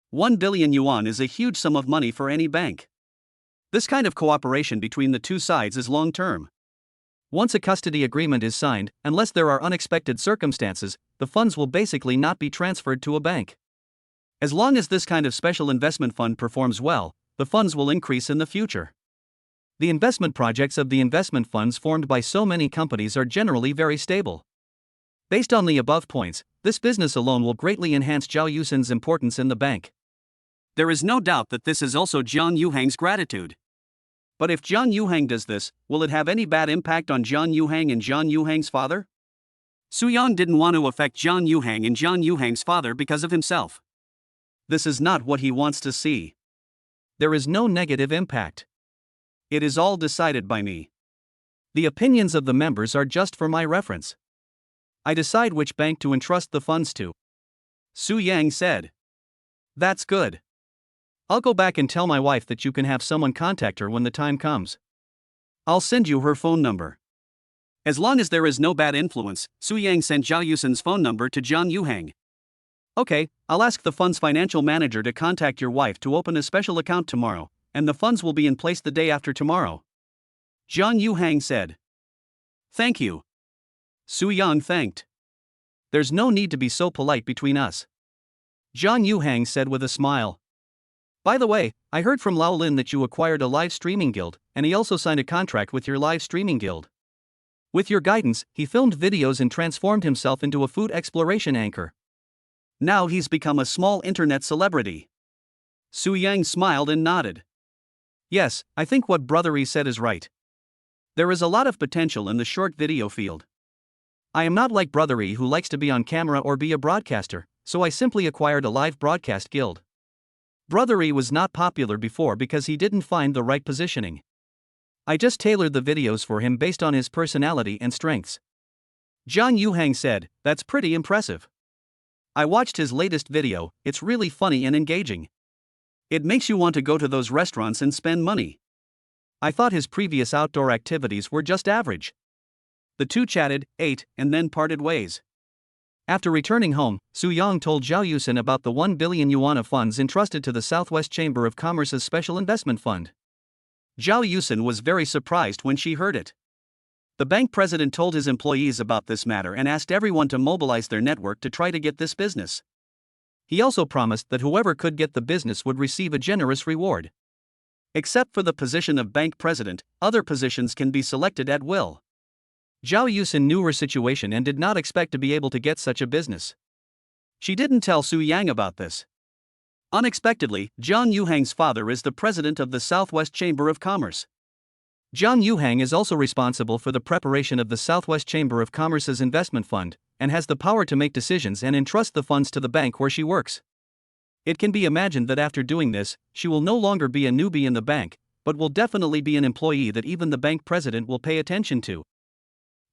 1 billion yuan is a huge sum of money for any bank. This kind of cooperation between the two sides is long-term. Once a custody agreement is signed, unless there are unexpected circumstances, the funds will basically not be transferred to a bank. As long as this kind of special investment fund performs well, the funds will increase in the future. The investment projects of the investment funds formed by so many companies are generally very stable. Based on the above points, this business alone will greatly enhance Zhao Yusin's importance in the bank. There is no doubt that this is also Jiang Yuhang's gratitude. But if Jiang Yuhang does this, will it have any bad impact on Jiang Yuhang and Jiang Yuhang's father? Su Yang didn't want to affect Jiang Yuhang and Jiang Yuhang's father because of himself. This is not what he wants to see. There is no negative impact. It is all decided by me. The opinions of the members are just for my reference. I decide which bank to entrust the funds to. Su Yang said. That's good. I'll go back and tell my wife that you can have someone contact her when the time comes. I'll send you her phone number. As long as there is no bad influence, Su Yang sent Zhao Yusin's phone number to Jiang Yuhang. Okay, I'll ask the fund's financial manager to contact your wife to open a special account tomorrow, and the funds will be in place the day after tomorrow. Jiang Yuhang said. Thank you. Su Yang thanked. There's no need to be so polite between us. Jiang Yuhang said with a smile. By the way, I heard from Lao Lin that you acquired a live streaming guild, and he also signed a contract with your live streaming guild. With your guidance, he filmed videos and transformed himself into a food exploration anchor. Now he's become a small internet celebrity. Su Yang smiled and nodded. Yes, I think what Brother E said is right. There is a lot of potential in the short video field. I am not like Brother E who likes to be on camera or be a broadcaster, so I simply acquired a live broadcast guild. Brother E was not popular before because he didn't find the right positioning. I just tailored the videos for him based on his personality and strengths. Jiang Yuhang said, that's pretty impressive. I watched his latest video, it's really funny and engaging. It makes you want to go to those restaurants and spend money. I thought his previous outdoor activities were just average. The two chatted, ate, and then parted ways. After returning home, Su Yang told Zhao Yusin about the 1 billion yuan of funds entrusted to the Southwest Chamber of Commerce's Special Investment Fund. Zhao Yusin was very surprised when she heard it. The bank president told his employees about this matter and asked everyone to mobilize their network to try to get this business. He also promised that whoever could get the business would receive a generous reward. Except for the position of bank president, other positions can be selected at will. Zhao Yusin knew her situation and did not expect to be able to get such a business. She didn't tell Su Yang about this. Unexpectedly, Jiang Yuhang's father is the president of the Southwest Chamber of Commerce. Jiang Yuhang is also responsible for the preparation of the Southwest Chamber of Commerce's investment fund, and has the power to make decisions and entrust the funds to the bank where she works. It can be imagined that after doing this, she will no longer be a newbie in the bank, but will definitely be an employee that even the bank president will pay attention to.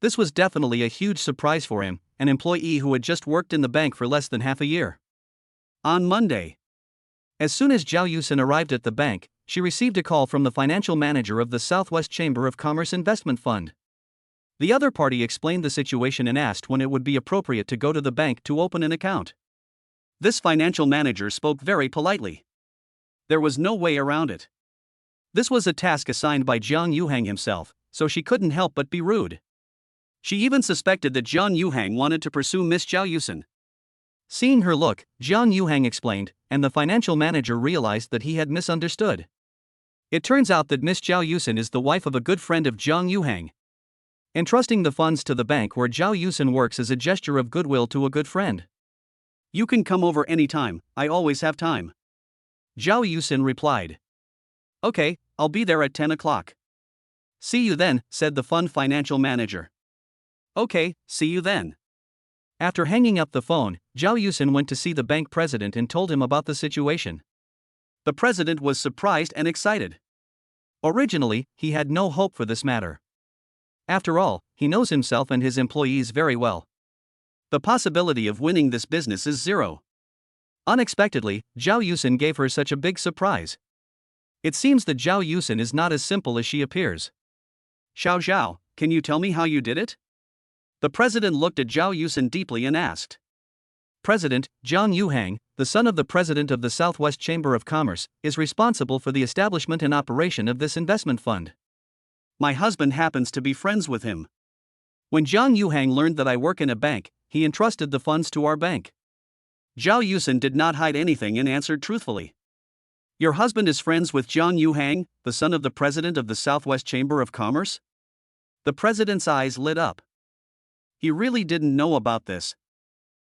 This was definitely a huge surprise for him, an employee who had just worked in the bank for less than half a year. On Monday, as soon as Zhao Yusin arrived at the bank, she received a call from the financial manager of the Southwest Chamber of Commerce Investment Fund. The other party explained the situation and asked when it would be appropriate to go to the bank to open an account. This financial manager spoke very politely. There was no way around it. This was a task assigned by Jiang Yuhang himself, so she couldn't help but be rude. She even suspected that Jiang Yuhang wanted to pursue Miss Zhao Yusin. Seeing her look, Jiang Yuhang explained, and the financial manager realized that he had misunderstood. It turns out that Miss Zhao Yusin is the wife of a good friend of Jiang Yuhang. Entrusting the funds to the bank where Zhao Yusin works is a gesture of goodwill to a good friend. You can come over anytime, I always have time. Zhao Yusin replied. Okay, I'll be there at 10 o'clock. See you then, said the fund financial manager. Okay, see you then. After hanging up the phone, Zhao Yusin went to see the bank president and told him about the situation. The president was surprised and excited. Originally, he had no hope for this matter. After all, he knows himself and his employees very well. The possibility of winning this business is zero. Unexpectedly, Zhao Yusin gave her such a big surprise. It seems that Zhao Yusin is not as simple as she appears. Xiao Zhao, can you tell me how you did it? The president looked at Zhao Yusin deeply and asked. President, Jiang Yuhang, the son of the president of the Southwest Chamber of Commerce, is responsible for the establishment and operation of this investment fund. My husband happens to be friends with him. When Jiang Yuhang learned that I work in a bank, he entrusted the funds to our bank. Zhao Yusin did not hide anything and answered truthfully. Your husband is friends with Jiang Yuhang, the son of the president of the Southwest Chamber of Commerce? The president's eyes lit up. He really didn't know about this.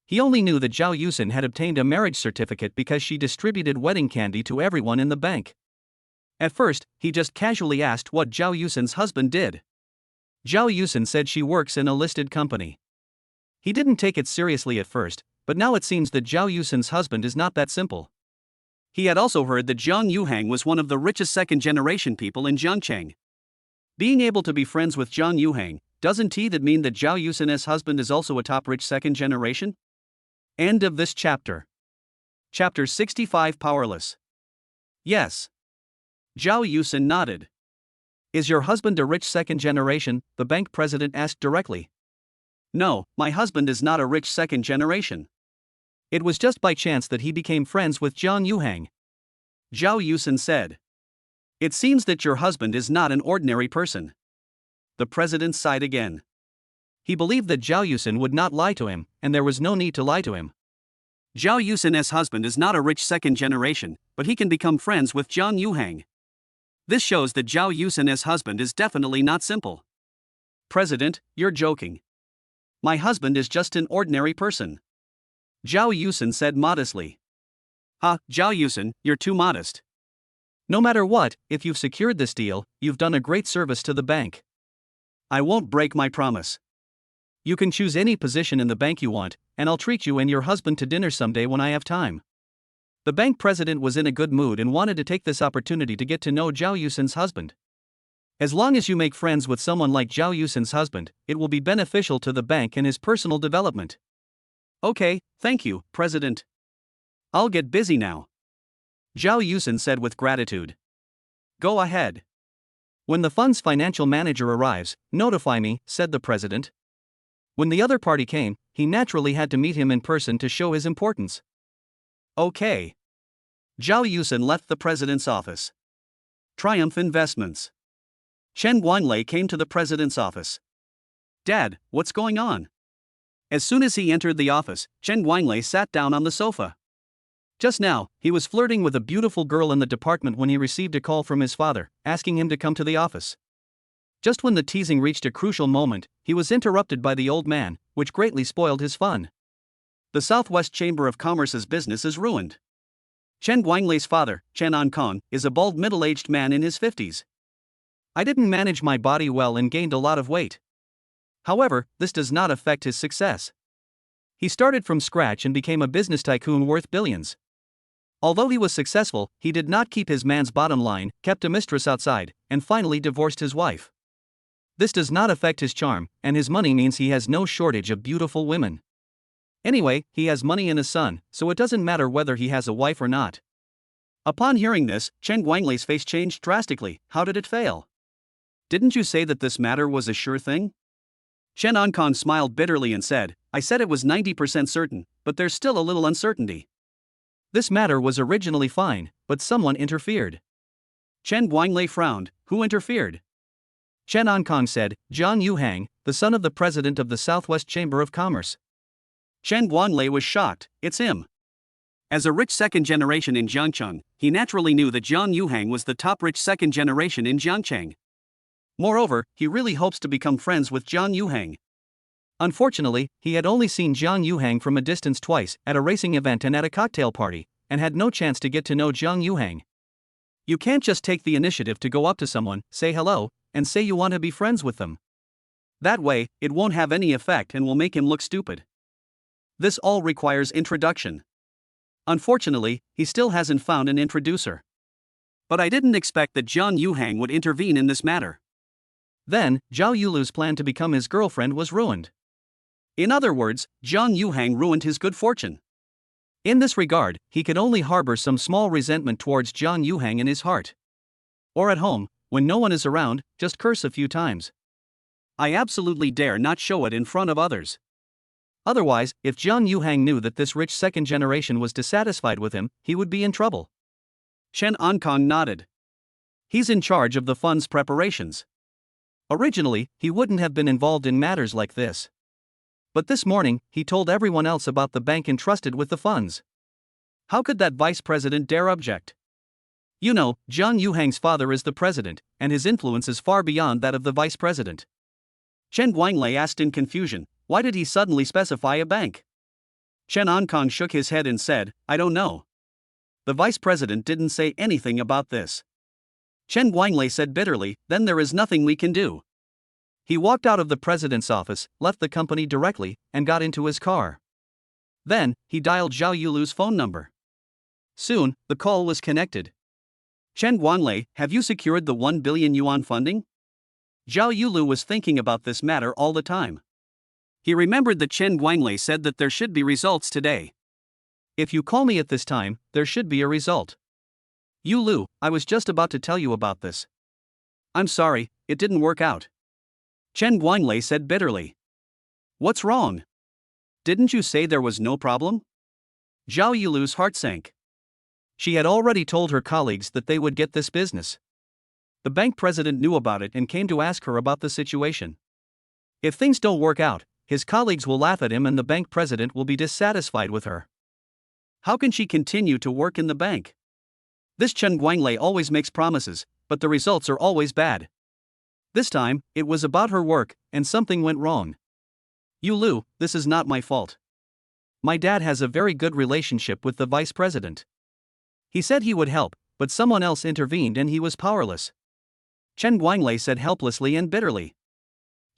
He only knew that Zhao Yusin had obtained a marriage certificate because she distributed wedding candy to everyone in the bank. At first, he just casually asked what Zhao Yusin's husband did. Zhao Yusin said she works in a listed company. He didn't take it seriously at first, but now it seems that Zhao Yusin's husband is not that simple. He had also heard that Jiang Yuhang was one of the richest second-generation people in Jiangcheng. Being able to be friends with Jiang Yuhang, doesn't that mean that Zhao Yusin's husband is also a top-rich second generation? End of this chapter. Chapter 65 Powerless. Yes. Zhao Yusin nodded. Is your husband a rich second generation? The bank president asked directly. No, my husband is not a rich second generation. It was just by chance that he became friends with Jiang Yuhang. Zhao Yusin said. It seems that your husband is not an ordinary person. The president sighed again. He believed that Zhao Yusin would not lie to him, and there was no need to lie to him. Zhao Yusin's husband is not a rich second generation, but he can become friends with Jiang Yuhang. This shows that Zhao Yusin's husband is definitely not simple. President, you're joking. My husband is just an ordinary person. Zhao Yusin said modestly. Zhao Yusin, you're too modest. No matter what, if you've secured this deal, you've done a great service to the bank. I won't break my promise. You can choose any position in the bank you want, and I'll treat you and your husband to dinner someday when I have time. The bank president was in a good mood and wanted to take this opportunity to get to know Zhao Yusin's husband. As long as you make friends with someone like Zhao Yusin's husband, it will be beneficial to the bank and his personal development. Okay, thank you, President. I'll get busy now. Zhao Yusin said with gratitude. Go ahead. When the fund's financial manager arrives, notify me, said the president. When the other party came, he naturally had to meet him in person to show his importance. Okay. Zhao Yusin left the president's office. Triumph Investments. Chen Guanglei came to the president's office. Dad, what's going on? As soon as he entered the office, Chen Guanglei sat down on the sofa. Just now, he was flirting with a beautiful girl in the department when he received a call from his father, asking him to come to the office. Just when the teasing reached a crucial moment, he was interrupted by the old man, which greatly spoiled his fun. The Southwest Chamber of Commerce's business is ruined. Chen Guanglei's father, Chen Ankong, is a bald middle-aged man in his 50s. I didn't manage my body well and gained a lot of weight. However, this does not affect his success. He started from scratch and became a business tycoon worth billions. Although he was successful, he did not keep his man's bottom line, kept a mistress outside, and finally divorced his wife. This does not affect his charm, and his money means he has no shortage of beautiful women. Anyway, he has money and a son, so it doesn't matter whether he has a wife or not. Upon hearing this, Chen Guanglei's face changed drastically. How did it fail? Didn't you say that this matter was a sure thing? Chen Ankong smiled bitterly and said, I said it was 90% certain, but there's still a little uncertainty. This matter was originally fine, but someone interfered. Chen Guanglei frowned. Who interfered? Chen Ankong said, Jiang Yuhang, the son of the president of the Southwest Chamber of Commerce. Chen Guanglei was shocked. It's him. As a rich second generation in Jiangcheng, he naturally knew that Jiang Yuhang was the top rich second generation in Jiangcheng. Moreover, he really hopes to become friends with Jiang Yuhang. Unfortunately, he had only seen Jiang Yuhang from a distance twice, at a racing event and at a cocktail party, and had no chance to get to know Jiang Yuhang. You can't just take the initiative to go up to someone, say hello, and say you want to be friends with them. That way, it won't have any effect and will make him look stupid. This all requires introduction. Unfortunately, he still hasn't found an introducer. But I didn't expect that Jiang Yuhang would intervene in this matter. Then, Zhao Yulu's plan to become his girlfriend was ruined. In other words, Jiang Yuhang ruined his good fortune. In this regard, he could only harbor some small resentment towards Jiang Yuhang in his heart. Or at home, when no one is around, just curse a few times. I absolutely dare not show it in front of others. Otherwise, if Jiang Yuhang knew that this rich second generation was dissatisfied with him, he would be in trouble. Chen Ankong nodded. He's in charge of the fund's preparations. Originally, he wouldn't have been involved in matters like this. But this morning, he told everyone else about the bank entrusted with the funds. How could that vice president dare object? You know, Jiang Yuhang's father is the president, and his influence is far beyond that of the vice president. Chen Guanglei asked in confusion, why did he suddenly specify a bank? Chen Ankong shook his head and said, I don't know. The vice president didn't say anything about this. Chen Guanglei said bitterly, then there is nothing we can do. He walked out of the president's office, left the company directly, and got into his car. Then, he dialed Zhao Yulu's phone number. Soon, the call was connected. Chen Guanglei, have you secured the 1 billion yuan funding? Zhao Yulu was thinking about this matter all the time. He remembered that Chen Guanglei said that there should be results today. If you call me at this time, there should be a result. Yu Lu, I was just about to tell you about this. I'm sorry, it didn't work out. Chen Guanglei said bitterly. What's wrong? Didn't you say there was no problem? Zhao Yulu's heart sank. She had already told her colleagues that they would get this business. The bank president knew about it and came to ask her about the situation. If things don't work out, his colleagues will laugh at him and the bank president will be dissatisfied with her. How can she continue to work in the bank? This Chen Guanglei always makes promises, but the results are always bad. This time, it was about her work, and something went wrong. Yu Lu, this is not my fault. My dad has a very good relationship with the vice president. He said he would help, but someone else intervened and he was powerless. Chen Guanglei said helplessly and bitterly.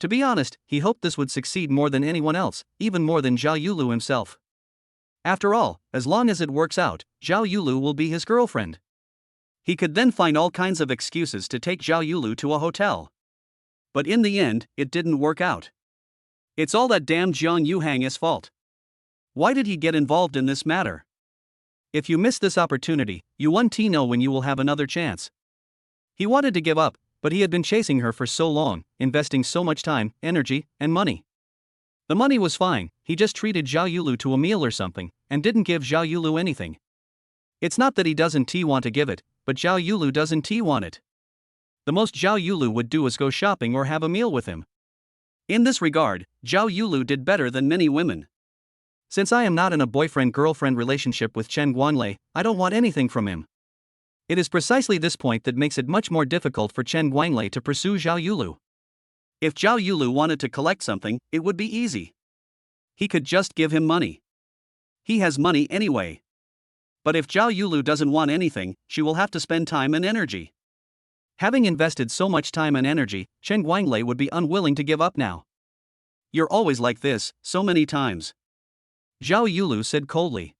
To be honest, he hoped this would succeed more than anyone else, even more than Zhao Yulu himself. After all, as long as it works out, Zhao Yulu will be his girlfriend. He could then find all kinds of excuses to take Zhao Yulu to a hotel. But in the end, it didn't work out. It's all that damn Jiang Yuhang's fault. Why did he get involved in this matter? If you miss this opportunity, you won't know when you will have another chance. He wanted to give up, but he had been chasing her for so long, investing so much time, energy, and money. The money was fine, he just treated Zhao Yulu to a meal or something, and didn't give Zhao Yulu anything. It's not that he doesn't want to give it, but Zhao Yulu doesn't want it. The most Zhao Yulu would do is go shopping or have a meal with him. In this regard, Zhao Yulu did better than many women. Since I am not in a boyfriend-girlfriend relationship with Chen Guanglei, I don't want anything from him. It is precisely this point that makes it much more difficult for Chen Guanglei to pursue Zhao Yulu. If Zhao Yulu wanted to collect something, it would be easy. He could just give him money. He has money anyway. But if Zhao Yulu doesn't want anything, she will have to spend time and energy. Having invested so much time and energy, Chen Guanglei would be unwilling to give up now. You're always like this, so many times. Zhao Yulu said coldly.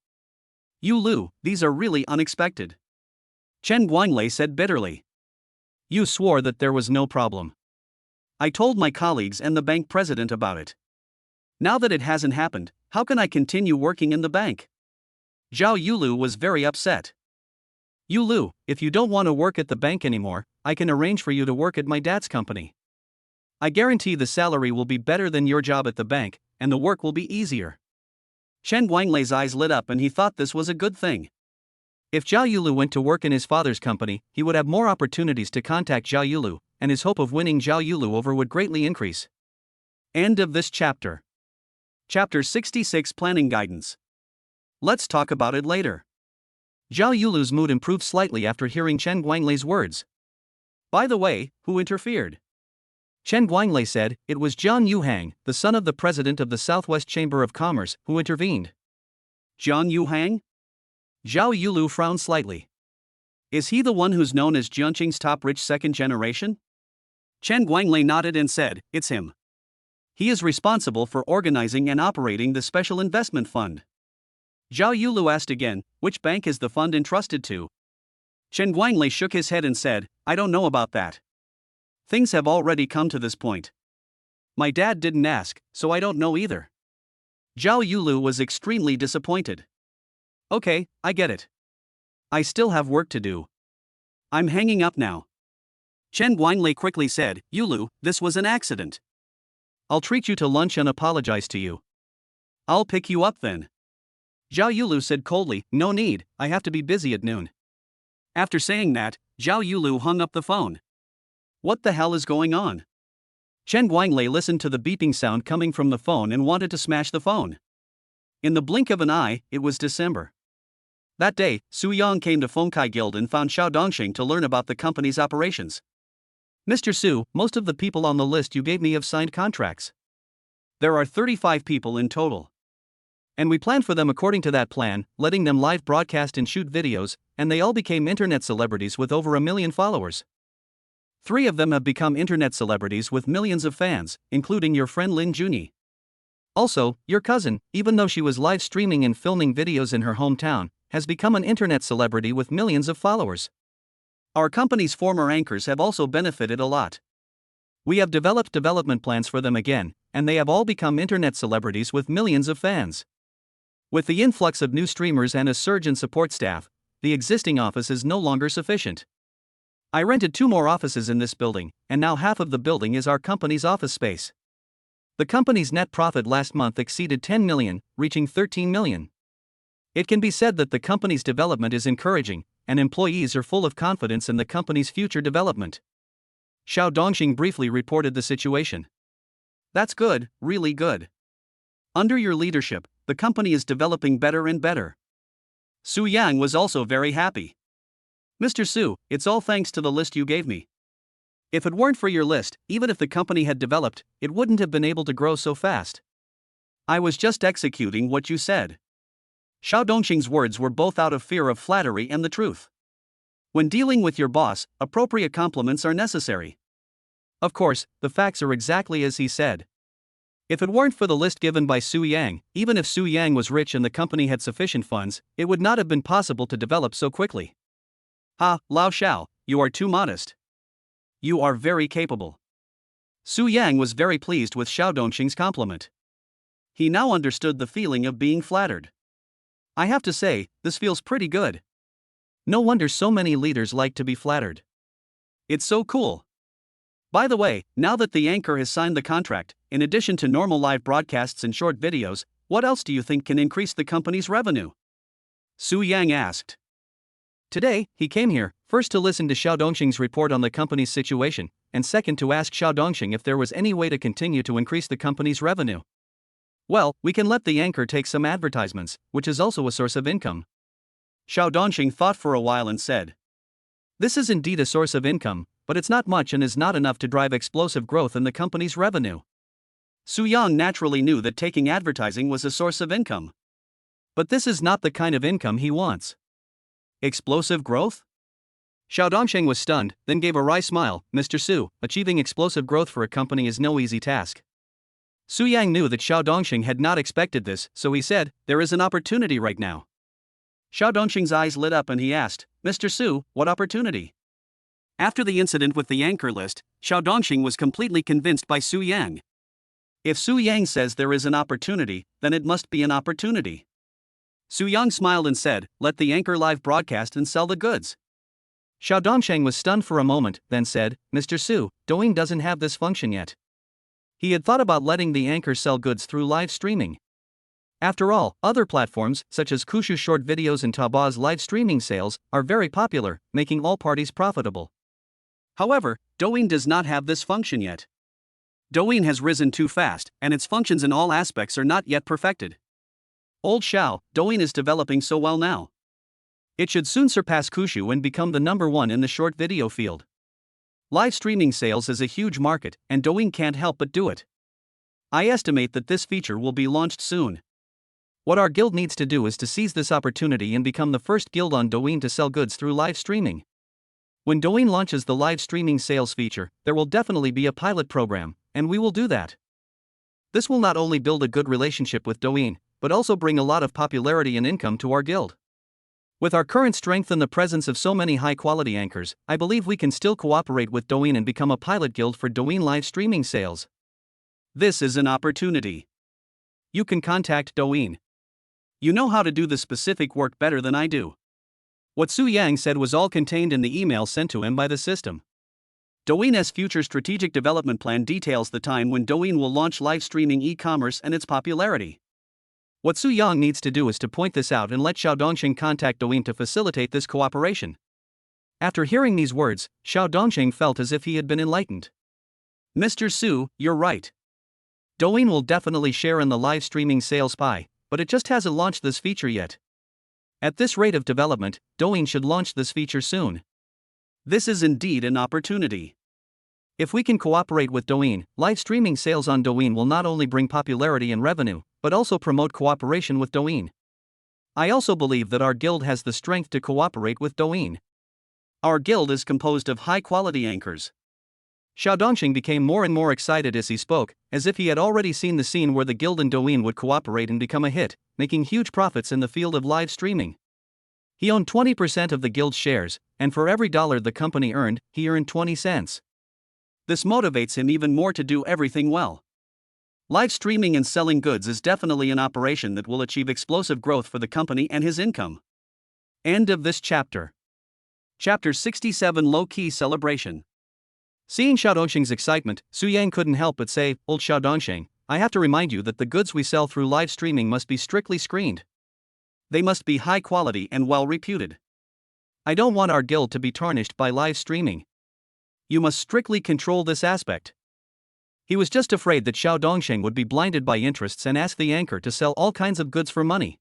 Yu Lu, these are really unexpected. Chen Guanglei said bitterly. You swore that there was no problem. I told my colleagues and the bank president about it. Now that it hasn't happened, how can I continue working in the bank? Zhao Yulu was very upset. Yu Lu, if you don't want to work at the bank anymore, I can arrange for you to work at my dad's company. I guarantee the salary will be better than your job at the bank, and the work will be easier. Chen Guanglei's eyes lit up and he thought this was a good thing. If Zhao Yulu went to work in his father's company, he would have more opportunities to contact Zhao Yulu, and his hope of winning Zhao Yulu over would greatly increase. End of this chapter. Chapter 66 Planning Guidance. Let's talk about it later. Zhao Yulu's mood improved slightly after hearing Chen Guanglei's words. By the way, who interfered? Chen Guanglei said, it was Jiang Yuhang, the son of the president of the Southwest Chamber of Commerce, who intervened. Jiang Yuhang? Zhao Yulu frowned slightly. Is he the one who's known as Jiangqing's top rich second generation? Chen Guanglei nodded and said, it's him. He is responsible for organizing and operating the special investment fund. Zhao Yulu asked again, which bank is the fund entrusted to? Chen Guanglei shook his head and said, I don't know about that. Things have already come to this point. My dad didn't ask, so I don't know either. Zhao Yulu was extremely disappointed. Okay, I get it. I still have work to do. I'm hanging up now. Chen Guanglei quickly said, Yulu, this was an accident. I'll treat you to lunch and apologize to you. I'll pick you up then. Zhao Yulu said coldly, no need, I have to be busy at noon. After saying that, Zhao Yulu hung up the phone. What the hell is going on? Chen Guanglei listened to the beeping sound coming from the phone and wanted to smash the phone. In the blink of an eye, it was December. That day, Su Yang came to Fengkai Guild and found Xiao Dongxing to learn about the company's operations. Mr. Su, most of the people on the list you gave me have signed contracts. There are 35 people in total. And we planned for them according to that plan, letting them live broadcast and shoot videos, and they all became internet celebrities with over 1 million followers. 3 of them have become internet celebrities with millions of fans, including your friend Lin Junyi. Also, your cousin, even though she was live streaming and filming videos in her hometown, has become an internet celebrity with millions of followers. Our company's former anchors have also benefited a lot. We have developed development plans for them again, and they have all become internet celebrities with millions of fans. With the influx of new streamers and a surge in support staff, the existing office is no longer sufficient. I rented 2 more offices in this building, and now half of the building is our company's office space. The company's net profit last month exceeded 10 million, reaching 13 million. It can be said that the company's development is encouraging, and employees are full of confidence in the company's future development. Xiao Dongxing briefly reported the situation. That's good, really good. Under your leadership, the company is developing better and better. Su Yang was also very happy. Mr. Su, it's all thanks to the list you gave me. If it weren't for your list, even if the company had developed, it wouldn't have been able to grow so fast. I was just executing what you said. Xiao Dongxing's words were both out of fear of flattery and the truth. When dealing with your boss, appropriate compliments are necessary. Of course, the facts are exactly as he said. If it weren't for the list given by Su Yang, even if Su Yang was rich and the company had sufficient funds, it would not have been possible to develop so quickly. Ha, Lao Xiao, you are too modest. You are very capable. Su Yang was very pleased with Xiao Dongxing's compliment. He now understood the feeling of being flattered. I have to say, this feels pretty good. No wonder so many leaders like to be flattered. It's so cool. By the way, now that the anchor has signed the contract, in addition to normal live broadcasts and short videos, what else do you think can increase the company's revenue? Su Yang asked. Today, he came here, first to listen to Xiao Dongxing's report on the company's situation, and second to ask Xiao Dongxing if there was any way to continue to increase the company's revenue. Well, we can let the anchor take some advertisements, which is also a source of income. Xiao Dongxing thought for a while and said. This is indeed a source of income, but it's not much and is not enough to drive explosive growth in the company's revenue. Su Yang naturally knew that taking advertising was a source of income. But this is not the kind of income he wants. Explosive growth? Xiao Dongxing was stunned, then gave a wry smile. Mr. Su, achieving explosive growth for a company is no easy task. Su Yang knew that Xiao Dongxing had not expected this, so he said, there is an opportunity right now. Xiao Dongxing's eyes lit up and he asked, Mr. Su, what opportunity? After the incident with the anchor list, Xiao Dongxing was completely convinced by Su Yang. If Su Yang says there is an opportunity, then it must be an opportunity. Su Yang smiled and said, let the anchor live broadcast and sell the goods. Xiao Dongxing was stunned for a moment, then said, Mr. Su, Douyin doesn't have this function yet. He had thought about letting the anchor sell goods through live streaming. After all, other platforms, such as Kushu short videos and Taobaa's live streaming sales, are very popular, making all parties profitable. However, Douyin does not have this function yet. Douyin has risen too fast, and its functions in all aspects are not yet perfected. Old Xiao, Douyin is developing so well now. It should soon surpass Kushu and become the #1 in the short video field. Live streaming sales is a huge market, and Douyin can't help but do it. I estimate that this feature will be launched soon. What our guild needs to do is to seize this opportunity and become the first guild on Douyin to sell goods through live streaming. When Douyin launches the live streaming sales feature, there will definitely be a pilot program, and we will do that. This will not only build a good relationship with Douyin, but also bring a lot of popularity and income to our guild. With our current strength and the presence of so many high-quality anchors, I believe we can still cooperate with Douyin and become a pilot guild for Douyin live streaming sales. This is an opportunity. You can contact Douyin. You know how to do the specific work better than I do. What Su Yang said was all contained in the email sent to him by the system. Douyin's future strategic development plan details the time when Douyin will launch live streaming e-commerce and its popularity. What Su Yang needs to do is to point this out and let Xiao Dongxing contact Douyin to facilitate this cooperation. After hearing these words, Xiao Dongxing felt as if he had been enlightened. Mr. Su, you're right. Douyin will definitely share in the live streaming sales pie, but it just hasn't launched this feature yet. At this rate of development, Douyin should launch this feature soon. This is indeed an opportunity. If we can cooperate with Douyin, live streaming sales on Douyin will not only bring popularity and revenue, but also promote cooperation with Douyin. I also believe that our guild has the strength to cooperate with Douyin. Our guild is composed of high-quality anchors. Xiao Dongxing became more and more excited as he spoke, as if he had already seen the scene where the guild and Douyin would cooperate and become a hit, making huge profits in the field of live streaming. He owned 20% of the guild's shares, and for every dollar the company earned, he earned 20 cents. This motivates him even more to do everything well. Live streaming and selling goods is definitely an operation that will achieve explosive growth for the company and his income. End of this chapter. Chapter 67 Low-Key Celebration. Seeing Xiao Dongxing's excitement, Su Yang couldn't help but say, "Old Xiao Dongxing, I have to remind you that the goods we sell through live streaming must be strictly screened. They must be high quality and well reputed. I don't want our guild to be tarnished by live streaming. You must strictly control this aspect." He was just afraid that Xiao Dongxing would be blinded by interests and ask the anchor to sell all kinds of goods for money.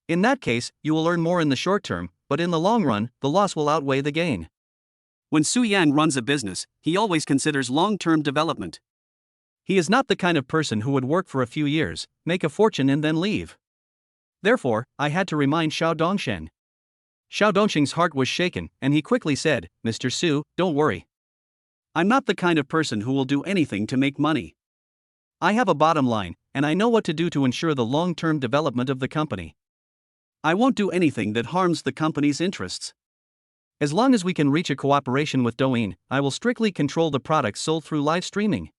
In that case, you will earn more in the short term, but in the long run, the loss will outweigh the gain. When Su Yang runs a business, he always considers long-term development. He is not the kind of person who would work for a few years, make a fortune and then leave. Therefore, I had to remind Xiao Dongxing. Xiao Dongxing's heart was shaken, and he quickly said, "Mr. Su, don't worry. I'm not the kind of person who will do anything to make money. I have a bottom line, and I know what to do to ensure the long-term development of the company. I won't do anything that harms the company's interests. As long as we can reach a cooperation with Douyin, I will strictly control the products sold through live streaming.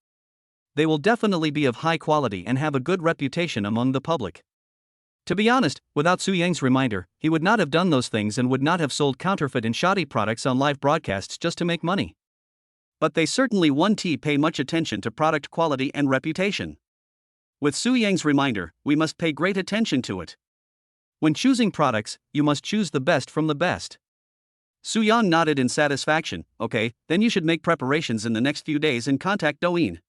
They will definitely be of high quality and have a good reputation among the public." To be honest, without Su Yang's reminder, he would not have done those things and would not have sold counterfeit and shoddy products on live broadcasts just to make money. But they certainly pay much attention to product quality and reputation. With Su Yang's reminder, we must pay great attention to it. When choosing products, you must choose the best from the best. Su Yang nodded in satisfaction. "Okay, then you should make preparations in the next few days and contact Douyin.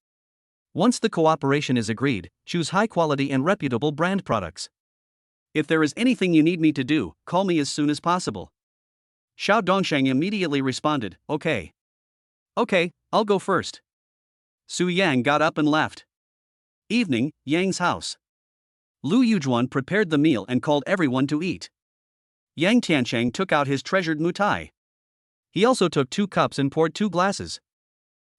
Once the cooperation is agreed, choose high quality and reputable brand products. If there is anything you need me to do, call me as soon as possible." Xiao Dongxing immediately responded, "Okay. Okay, I'll go first." Su Yang got up and left. Evening, Yang's house. Lu Yujuan prepared the meal and called everyone to eat. Yang Tiancheng took out his treasured mutai. He also took 2 cups and poured 2 glasses.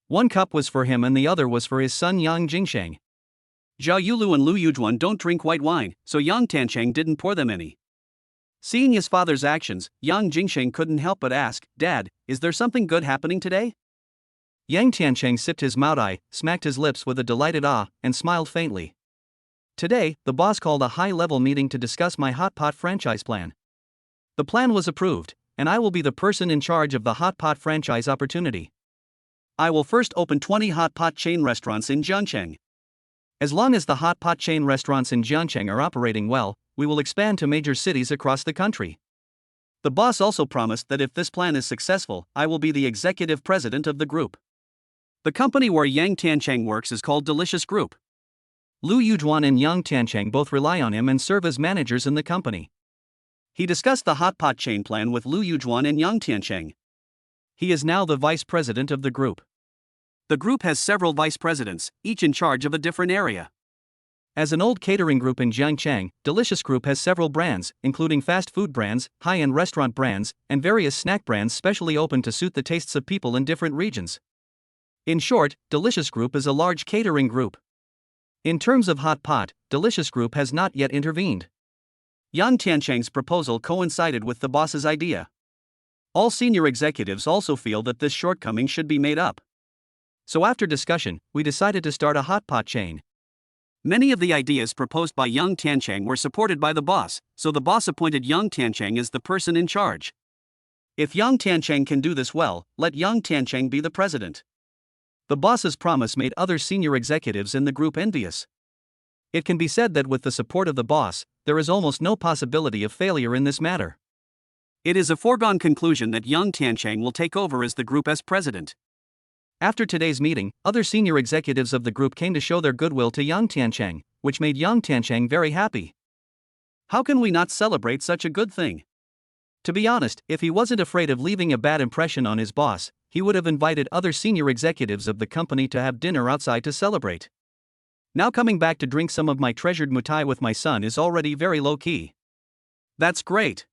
1 cup was for him and the other was for his son Yang Jingsheng. Zhao Yulu and Lu Yujuan don't drink white wine, so Yang Tiancheng didn't pour them any. Seeing his father's actions, Yang Jingsheng couldn't help but ask, "Dad, is there something good happening today?" Yang Tiancheng sipped his maodai, smacked his lips with a delighted ah, and smiled faintly. "Today, the boss called a high-level meeting to discuss my hot pot franchise plan. The plan was approved, and I will be the person in charge of the hot pot franchise opportunity. I will first open 20 hot pot chain restaurants in Jiangcheng. As long as the hot pot chain restaurants in Jiangcheng are operating well, we will expand to major cities across the country. The boss also promised that if this plan is successful, I will be the executive president of the group. The company where Yang Tiancheng works is called Delicious Group. Lu Yujuan and Yang Tiancheng both rely on him and serve as managers in the company." He discussed the hot pot chain plan with Lu Yujuan and Yang Tiancheng. He is now the vice president of the group. The group has several vice presidents, each in charge of a different area. As an old catering group in Jiangcheng, Delicious Group has several brands, including fast food brands, high-end restaurant brands, and various snack brands specially opened to suit the tastes of people in different regions. In short, Delicious Group is a large catering group. In terms of hot pot, Delicious Group has not yet intervened. Yang Tiancheng's proposal coincided with the boss's idea. All senior executives also feel that this shortcoming should be made up. So after discussion, we decided to start a hot pot chain. Many of the ideas proposed by Yang Tiancheng were supported by the boss, so the boss appointed Yang Tiancheng as the person in charge. If Yang Tiancheng can do this well, let Yang Tiancheng be the president. The boss's promise made other senior executives in the group envious. It can be said that with the support of the boss, there is almost no possibility of failure in this matter. It is a foregone conclusion that Yang Tiancheng will take over as the group as president. After today's meeting, other senior executives of the group came to show their goodwill to Yang Tiancheng, which made Yang Tiancheng very happy. How can we not celebrate such a good thing? To be honest, if he wasn't afraid of leaving a bad impression on his boss, he would have invited other senior executives of the company to have dinner outside to celebrate. Now coming back to drink some of my treasured mutai with my son is already very low-key. That's great.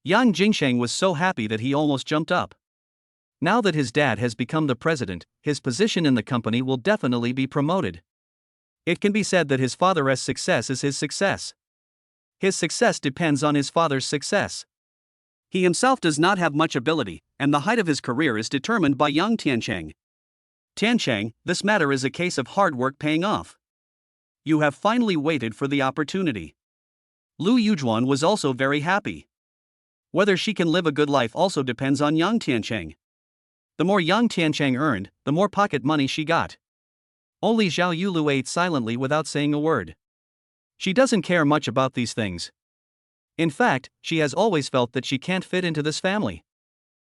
Yang Jingsheng was so happy that he almost jumped up. Now that his dad has become the president, his position in the company will definitely be promoted. It can be said that his father's success is his success. His success depends on his father's success. He himself does not have much ability, and the height of his career is determined by Yang Tiancheng. Tiancheng, this matter is a case of hard work paying off. You have finally waited for the opportunity. Lu Yujuan was also very happy. Whether she can live a good life also depends on Yang Tiancheng. The more Yang Tiancheng earned, the more pocket money she got. Only Zhao Yulu ate silently without saying a word. She doesn't care much about these things. In fact, she has always felt that she can't fit into this family.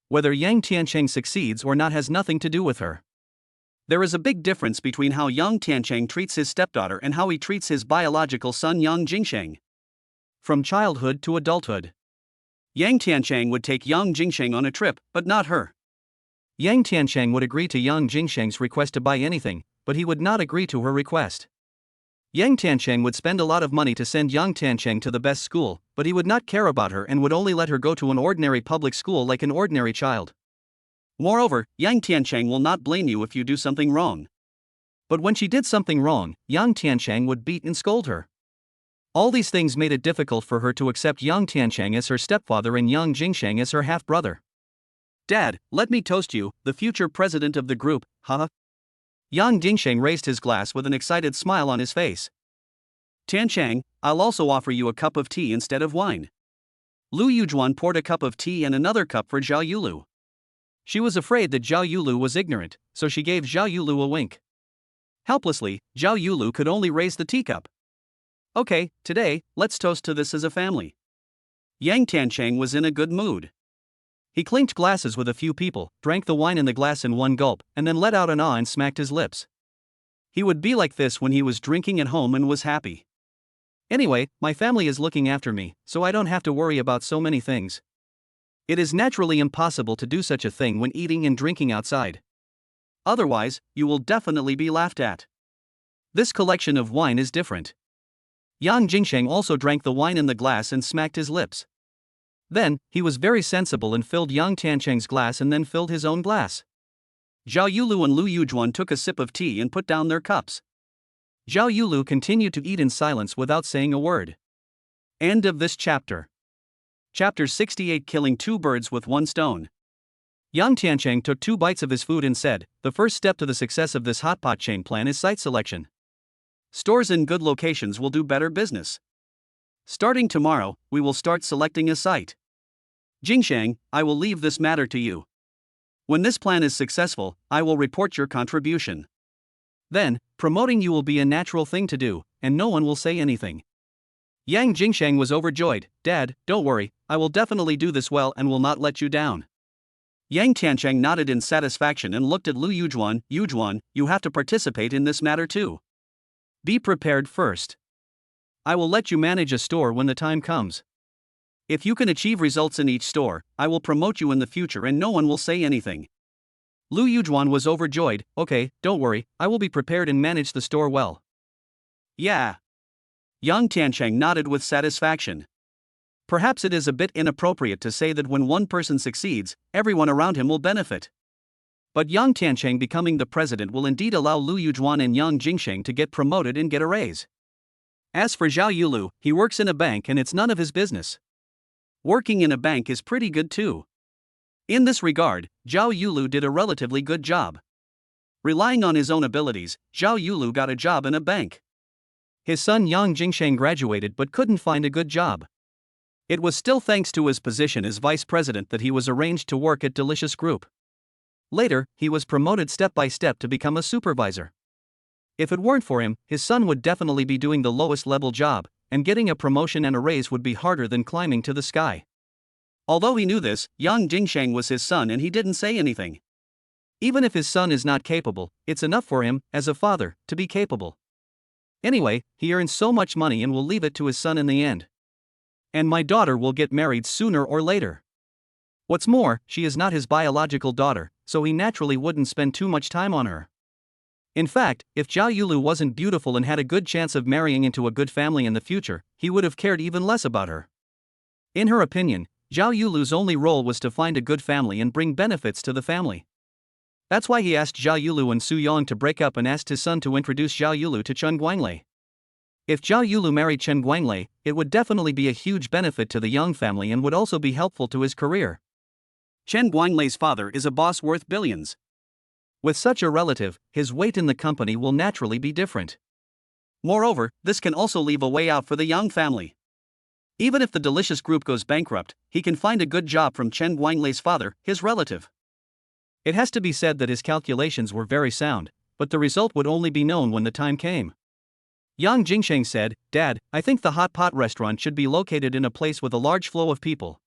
Whether Yang Tiancheng succeeds or not has nothing to do with her. There is a big difference between how Yang Tiancheng treats his stepdaughter and how he treats his biological son Yang Jingsheng. From childhood to adulthood, Yang Tiancheng would take Yang Jingsheng on a trip, but not her. Yang Tiancheng would agree to Yang Jingsheng's request to buy anything, but he would not agree to her request. Yang Tiancheng would spend a lot of money to send Yang Tiancheng to the best school, but he would not care about her and would only let her go to an ordinary public school like an ordinary child. Moreover, Yang Tiancheng will not blame you if you do something wrong. But when she did something wrong, Yang Tiancheng would beat and scold her. All these things made it difficult for her to accept Yang Tiancheng as her stepfather and Yang Jingsheng as her half-brother. Dad, let me toast you, the future president of the group, haha. Yang Jingsheng raised his glass with an excited smile on his face. Tiancheng, I'll also offer you a cup of tea instead of wine. Lu Yujuan poured a cup of tea and another cup for Zhao Yulu. She was afraid that Zhao Yulu was ignorant, so she gave Zhao Yulu a wink. Helplessly, Zhao Yulu could only raise the teacup. Okay, today, let's toast to this as a family. Yang Tiancheng was in a good mood. He clinked glasses with a few people, drank the wine in the glass in one gulp, and then let out an ah and smacked his lips. He would be like this when he was drinking at home and was happy. Anyway, my family is looking after me, so I don't have to worry about so many things. It is naturally impossible to do such a thing when eating and drinking outside. Otherwise, you will definitely be laughed at. This collection of wine is different. Yang Jingsheng also drank the wine in the glass and smacked his lips. Then, he was very sensible and filled Yang Tiancheng's glass and then filled his own glass. Zhao Yulu and Lu Yujuan took a sip of tea and put down their cups. Zhao Yulu continued to eat in silence without saying a word. End of this chapter. Chapter 68, Killing Two Birds with One Stone. Yang Tiancheng took 2 bites of his food and said, the first step to the success of this hot pot chain plan is site selection. Stores in good locations will do better business. Starting tomorrow, we will start selecting a site. Jingsheng, I will leave this matter to you. When this plan is successful, I will report your contribution. Then, promoting you will be a natural thing to do, and no one will say anything. Yang Jingsheng was overjoyed. Dad, don't worry, I will definitely do this well and will not let you down. Yang Tiancheng nodded in satisfaction and looked at Lu Yujuan. Yujuan, you have to participate in this matter too. Be prepared first. I will let you manage a store when the time comes. If you can achieve results in each store, I will promote you in the future and no one will say anything. Lu Yujuan was overjoyed. Okay, don't worry, I will be prepared and manage the store well. Yeah. Yang Tiancheng nodded with satisfaction. Perhaps it is a bit inappropriate to say that when one person succeeds, everyone around him will benefit. But Yang Tiancheng becoming the president will indeed allow Lu Yujuan and Yang Jingsheng to get promoted and get a raise. As for Zhao Yulu, he works in a bank and it's none of his business. Working in a bank is pretty good too. In this regard, Zhao Yulu did a relatively good job. Relying on his own abilities, Zhao Yulu got a job in a bank. His son Yang Jingsheng graduated but couldn't find a good job. It was still thanks to his position as vice president that he was arranged to work at Delicious Group. Later, he was promoted step by step to become a supervisor. If it weren't for him, his son would definitely be doing the lowest level job, and getting a promotion and a raise would be harder than climbing to the sky. Although he knew this, Yang Jingsheng was his son and he didn't say anything. Even if his son is not capable, it's enough for him, as a father, to be capable. Anyway, he earns so much money and will leave it to his son in the end. And my daughter will get married sooner or later. What's more, she is not his biological daughter, so he naturally wouldn't spend too much time on her. In fact, if Zhao Yulu wasn't beautiful and had a good chance of marrying into a good family in the future, he would have cared even less about her. In her opinion, Zhao Yulu's only role was to find a good family and bring benefits to the family. That's why he asked Zhao Yulu and Su Yong to break up and asked his son to introduce Zhao Yulu to Chen Guanglei. If Zhao Yulu married Chen Guanglei, it would definitely be a huge benefit to the Yang family and would also be helpful to his career. Chen Guanglei's father is a boss worth billions. With such a relative, his weight in the company will naturally be different. Moreover, this can also leave a way out for the Yang family. Even if the delicious group goes bankrupt, he can find a good job from Chen Guanglei's father, his relative. It has to be said that his calculations were very sound, but the result would only be known when the time came. Yang Jingsheng said, "Dad, I think the hot pot restaurant should be located in a place with a large flow of people.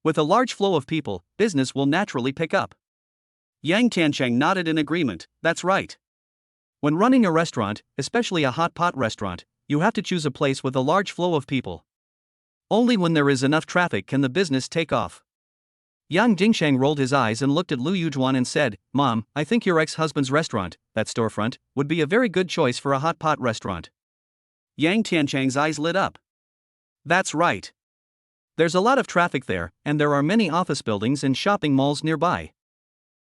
With a large flow of people, business will naturally pick up." Yang Tiancheng nodded in agreement. That's right. When running a restaurant, especially a hot pot restaurant, you have to choose a place with a large flow of people. Only when there is enough traffic can the business take off. Yang Jingsheng rolled his eyes and looked at Lu Yujuan and said, "Mom, I think your ex-husband's restaurant, that storefront, would be a very good choice for a hot pot restaurant." Yang Tiancheng's eyes lit up. That's right. There's a lot of traffic there, and there are many office buildings and shopping malls nearby.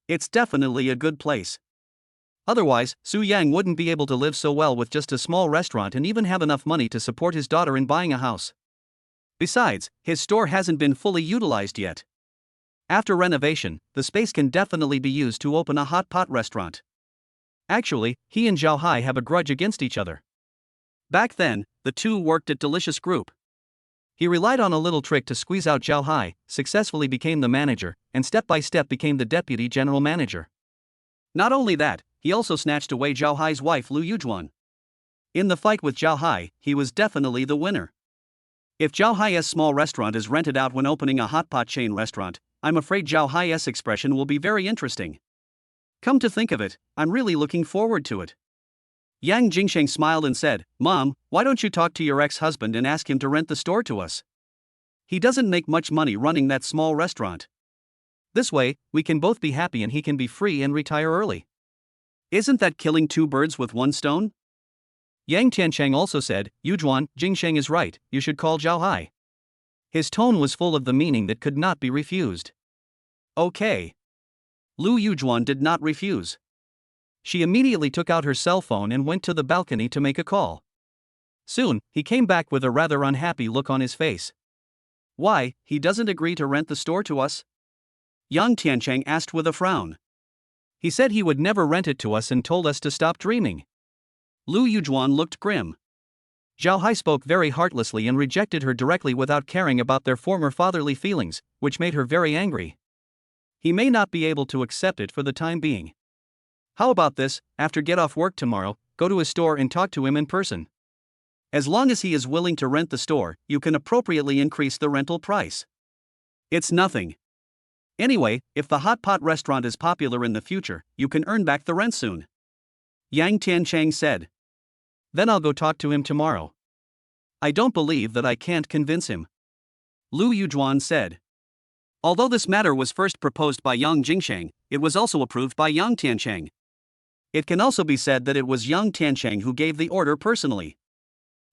It's definitely a good place. Otherwise, Su Yang wouldn't be able to live so well with just a small restaurant and even have enough money to support his daughter in buying a house. Besides, his store hasn't been fully utilized yet. After renovation, the space can definitely be used to open a hot pot restaurant. Actually, he and Zhao Hai have a grudge against each other. Back then, the two worked at Delicious Group. He relied on a little trick to squeeze out Zhao Hai, successfully became the manager, and step by step became the deputy general manager. Not only that, he also snatched away Zhao Hai's wife Lu Yujuan. In the fight with Zhao Hai, he was definitely the winner. If Zhao Hai's small restaurant is rented out when opening a hot pot chain restaurant, I'm afraid Zhao Hai's expression will be very interesting. Come to think of it, I'm really looking forward to it. Yang Jingsheng smiled and said, "Mom, why don't you talk to your ex-husband and ask him to rent the store to us? He doesn't make much money running that small restaurant. This way, we can both be happy and he can be free and retire early. Isn't that killing two birds with one stone?" Yang Tiancheng also said, "Yujuan, Jingsheng is right, you should call Zhao Hai." His tone was full of the meaning that could not be refused. Okay. Lu Yujuan did not refuse. She immediately took out her cell phone and went to the balcony to make a call. Soon, he came back with a rather unhappy look on his face. "Why, he doesn't agree to rent the store to us?" Yang Tiancheng asked with a frown. "He said he would never rent it to us and told us to stop dreaming." Lu Yujuan looked grim. Zhao Hai spoke very heartlessly and rejected her directly without caring about their former fatherly feelings, which made her very angry. He may not be able to accept it for the time being. How about this, after get off work tomorrow, go to his store and talk to him in person. As long as he is willing to rent the store, you can appropriately increase the rental price. It's nothing. Anyway, if the hot pot restaurant is popular in the future, you can earn back the rent soon. Yang Tiancheng said. Then I'll go talk to him tomorrow. I don't believe that I can't convince him. Lu Yujuan said. Although this matter was first proposed by Yang Jingsheng, it was also approved by Yang Tiancheng. It can also be said that it was Yang Tiancheng who gave the order personally.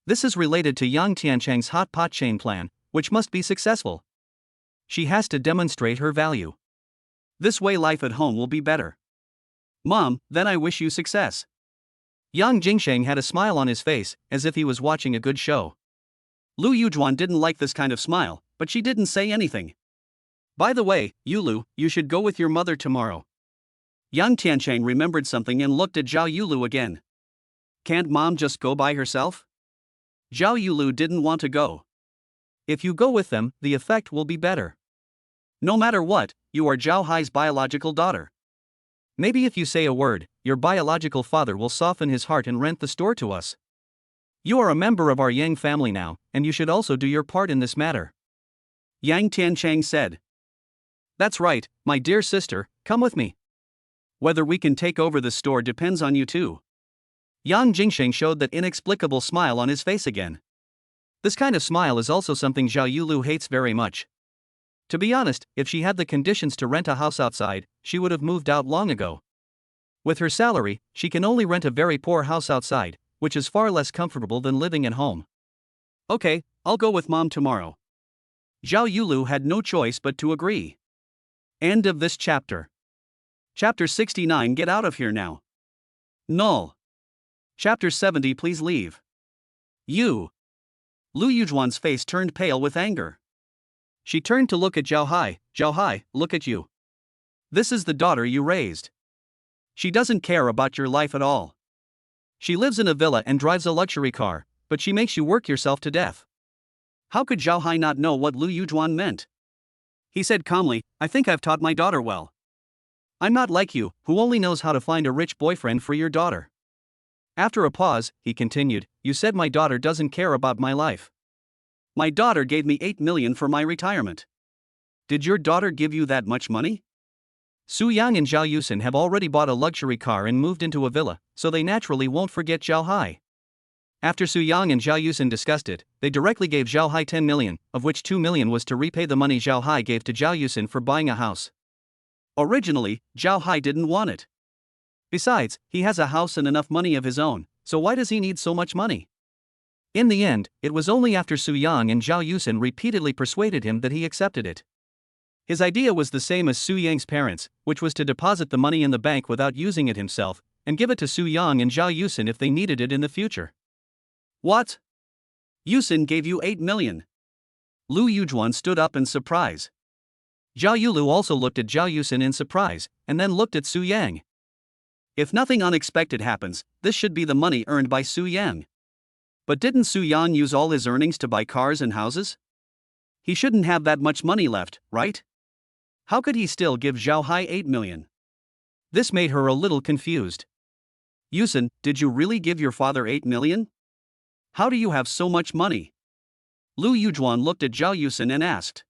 This is related to Yang Tiancheng's hot pot chain plan, which must be successful. She has to demonstrate her value. This way life at home will be better. Mom, then I wish you success. Yang Jingsheng had a smile on his face, as if he was watching a good show. Lu Yujuan didn't like this kind of smile, but she didn't say anything. By the way, Yulu, you should go with your mother tomorrow. Yang Tiancheng remembered something and looked at Zhao Yulu again. Can't mom just go by herself? Zhao Yulu didn't want to go. If you go with them, the effect will be better. No matter what, you are Zhao Hai's biological daughter. Maybe if you say a word, your biological father will soften his heart and rent the store to us. You are a member of our Yang family now, and you should also do your part in this matter. Yang Tiancheng said. That's right, my dear sister, come with me. Whether we can take over the store depends on you too. Yang Jingsheng showed that inexplicable smile on his face again. This kind of smile is also something Zhao Yulu hates very much. To be honest, if she had the conditions to rent a house outside, she would have moved out long ago. With her salary, she can only rent a very poor house outside, which is far less comfortable than living at home. Okay, I'll go with mom tomorrow. Zhao Yulu had no choice but to agree. End of this chapter. Chapter 69. Get out of here now. Null. Chapter 70. Please leave. You. Lu Yujuan's face turned pale with anger. She turned to look at Zhao Hai. Zhao Hai, look at you. This is the daughter you raised. She doesn't care about your life at all. She lives in a villa and drives a luxury car, but she makes you work yourself to death. How could Zhao Hai not know what Lu Yujuan meant? He said calmly, I think I've taught my daughter well. I'm not like you, who only knows how to find a rich boyfriend for your daughter. After a pause, he continued, you said my daughter doesn't care about my life. My daughter gave me 8 million for my retirement. Did your daughter give you that much money? Su Yang and Zhao Yusin have already bought a luxury car and moved into a villa, so they naturally won't forget Zhao Hai. After Su Yang and Zhao Yusin discussed it, they directly gave Zhao Hai 10 million, of which 2 million was to repay the money Zhao Hai gave to Zhao Yusin for buying a house. Originally, Zhao Hai didn't want it. Besides, he has a house and enough money of his own, so why does he need so much money? In the end, it was only after Su Yang and Zhao Yusin repeatedly persuaded him that he accepted it. His idea was the same as Su Yang's parents, which was to deposit the money in the bank without using it himself, and give it to Su Yang and Zhao Yusin if they needed it in the future. What? Yusin gave you 8 million. Lu Yujuan stood up in surprise. Zhao Yulu also looked at Zhao Yusin in surprise, and then looked at Su Yang. If nothing unexpected happens, this should be the money earned by Su Yang. But didn't Su Yang use all his earnings to buy cars and houses? He shouldn't have that much money left, right? How could he still give Zhao Hai 8 million? This made her a little confused. Yusin, did you really give your father 8 million? How do you have so much money? Lu Yujuan looked at Zhao Yusin and asked.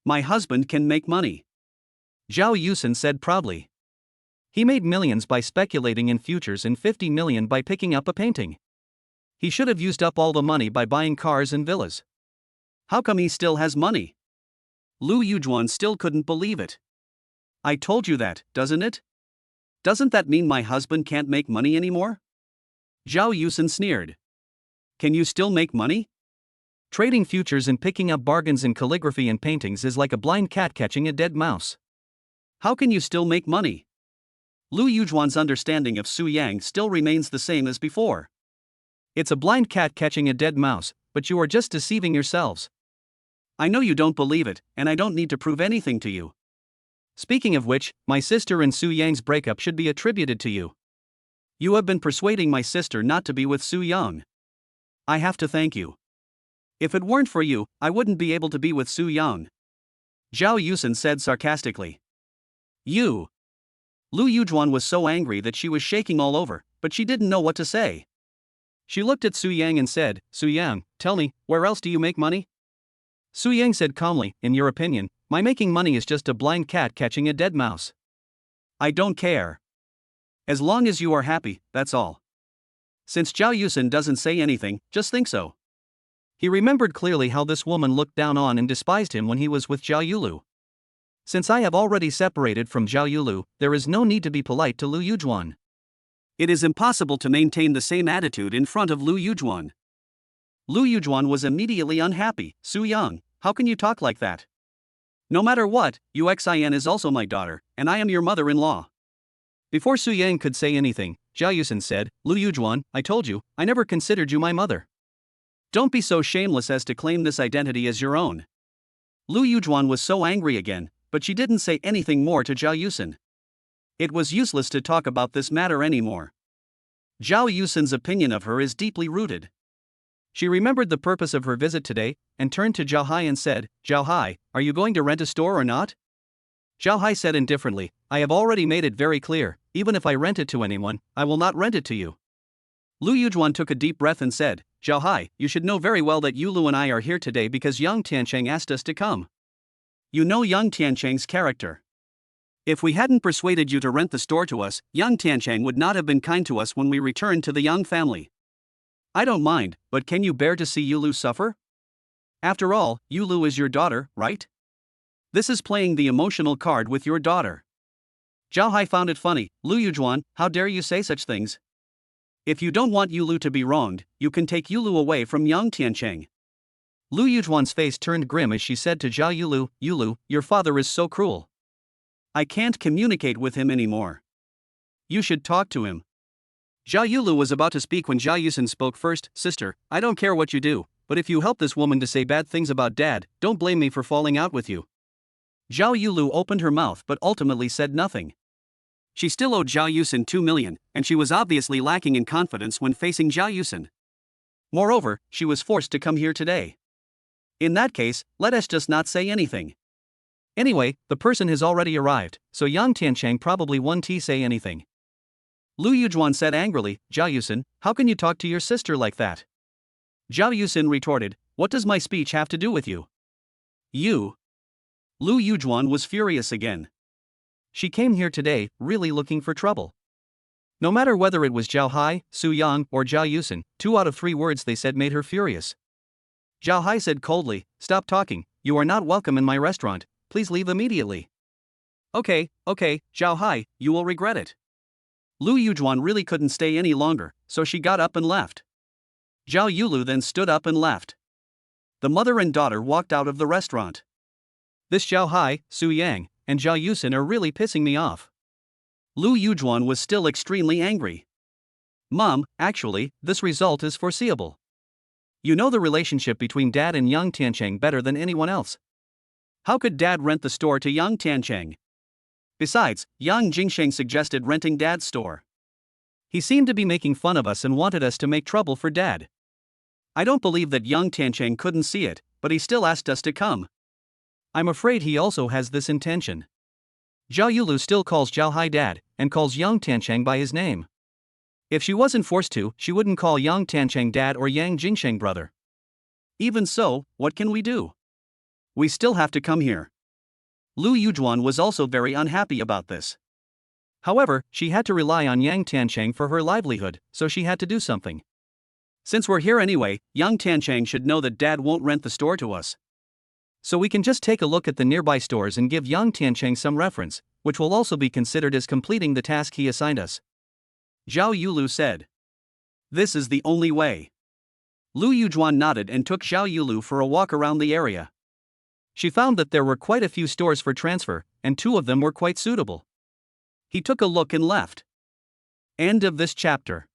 My husband can make money. Zhao Yusin said proudly. He made millions by speculating in futures and 50 million by picking up a painting. He should have used up all the money by buying cars and villas. How come he still has money? Lu Yujuan still couldn't believe it. I told you that, doesn't it? Doesn't that mean my husband can't make money anymore? Zhao Yusin sneered. Can you still make money? Trading futures and picking up bargains in calligraphy and paintings is like a blind cat catching a dead mouse. How can you still make money? Lu Yujuan's understanding of Su Yang still remains the same as before. It's a blind cat catching a dead mouse, but you are just deceiving yourselves. I know you don't believe it, and I don't need to prove anything to you. Speaking of which, my sister and Su Yang's breakup should be attributed to you. You have been persuading my sister not to be with Su Yang. I have to thank you. If it weren't for you, I wouldn't be able to be with Su Yang. Zhao Yusin said sarcastically. You. Lu Yujuan was so angry that she was shaking all over, but she didn't know what to say. She looked at Su Yang and said, Su Yang, tell me, where else do you make money? Su Yang said calmly, in your opinion, my making money is just a blind cat catching a dead mouse. I don't care. As long as you are happy, that's all. Since Zhao Yusin doesn't say anything, just think so. He remembered clearly how this woman looked down on and despised him when he was with Zhao Yulu. Since I have already separated from Zhao Yulu, there is no need to be polite to Lu Yujuan. It is impossible to maintain the same attitude in front of Lu Yujuan. Lu Yujuan was immediately unhappy. Su Yang, how can you talk like that? No matter what, Uxin is also my daughter, and I am your mother-in-law. Before Su Yang could say anything, Zhao Yusin said, Lu Yujuan, I told you, I never considered you my mother. Don't be so shameless as to claim this identity as your own. Lu Yujuan was so angry again, but she didn't say anything more to Zhao Yusin. It was useless to talk about this matter anymore. Zhao Yusin's opinion of her is deeply rooted. She remembered the purpose of her visit today, and turned to Zhao Hai and said, Zhao Hai, are you going to rent a store or not? Zhao Hai said indifferently, I have already made it very clear, even if I rent it to anyone, I will not rent it to you. Lu Yujuan took a deep breath and said, Zhao Hai, you should know very well that Yulu and I are here today because Yang Tiancheng asked us to come. You know Yang Tiancheng's character. If we hadn't persuaded you to rent the store to us, Yang Tiancheng would not have been kind to us when we returned to the Yang family. I don't mind, but can you bear to see Yulu suffer? After all, Yulu is your daughter, right? This is playing the emotional card with your daughter. Zhao Hai found it funny. Lu Yujuan, how dare you say such things? If you don't want Yulu to be wronged, you can take Yulu away from Yang Tiancheng. Lu Yujuan's face turned grim as she said to Zhao Yulu, Yulu, your father is so cruel. I can't communicate with him anymore. You should talk to him. Zhao Yulu was about to speak when Zhao Yusin spoke first. Sister, I don't care what you do, but if you help this woman to say bad things about Dad, don't blame me for falling out with you. Zhao Yulu opened her mouth but ultimately said nothing. She still owed Zhao Yusin 2 million, and she was obviously lacking in confidence when facing Zhao Yusin. Moreover, she was forced to come here today. In that case, let us just not say anything. Anyway, the person has already arrived, so Yang Tiancheng probably won't say anything. Lu Yujuan said angrily, Zhao Yusin, how can you talk to your sister like that? Zhao Yusin retorted, what does my speech have to do with you? You. Lu Yujuan was furious again. She came here today, really looking for trouble. No matter whether it was Zhao Hai, Su Yang, or Zhao Yusin, 2 out of 3 words they said made her furious. Zhao Hai said coldly, stop talking, you are not welcome in my restaurant, please leave immediately. Okay, Zhao Hai, you will regret it. Lu Yujuan really couldn't stay any longer, so she got up and left. Zhao Yulu then stood up and left. The mother and daughter walked out of the restaurant. This Zhao Hai, Su Yang, and Zhao Yusin are really pissing me off. Lu Yujuan was still extremely angry. Mom, actually, this result is foreseeable. You know the relationship between Dad and Yang Tiancheng better than anyone else. How could Dad rent the store to Yang Tiancheng? Besides, Yang Jingsheng suggested renting Dad's store. He seemed to be making fun of us and wanted us to make trouble for Dad. I don't believe that Yang Tiancheng couldn't see it, but he still asked us to come. I'm afraid he also has this intention. Zhao Yulu still calls Zhao Hai Dad, and calls Yang Tiancheng by his name. If she wasn't forced to, she wouldn't call Yang Tiancheng Dad or Yang Jingsheng brother. Even so, what can we do? We still have to come here. Lu Yujuan was also very unhappy about this. However, she had to rely on Yang Tiancheng for her livelihood, so she had to do something. Since we're here anyway, Yang Tiancheng should know that Dad won't rent the store to us. So we can just take a look at the nearby stores and give Yang Tiancheng some reference, which will also be considered as completing the task he assigned us. Zhao Yulu said. This is the only way. Lu Yujuan nodded and took Zhao Yulu for a walk around the area. She found that there were quite a few stores for transfer, and 2 of them were quite suitable. He took a look and left. End of this chapter.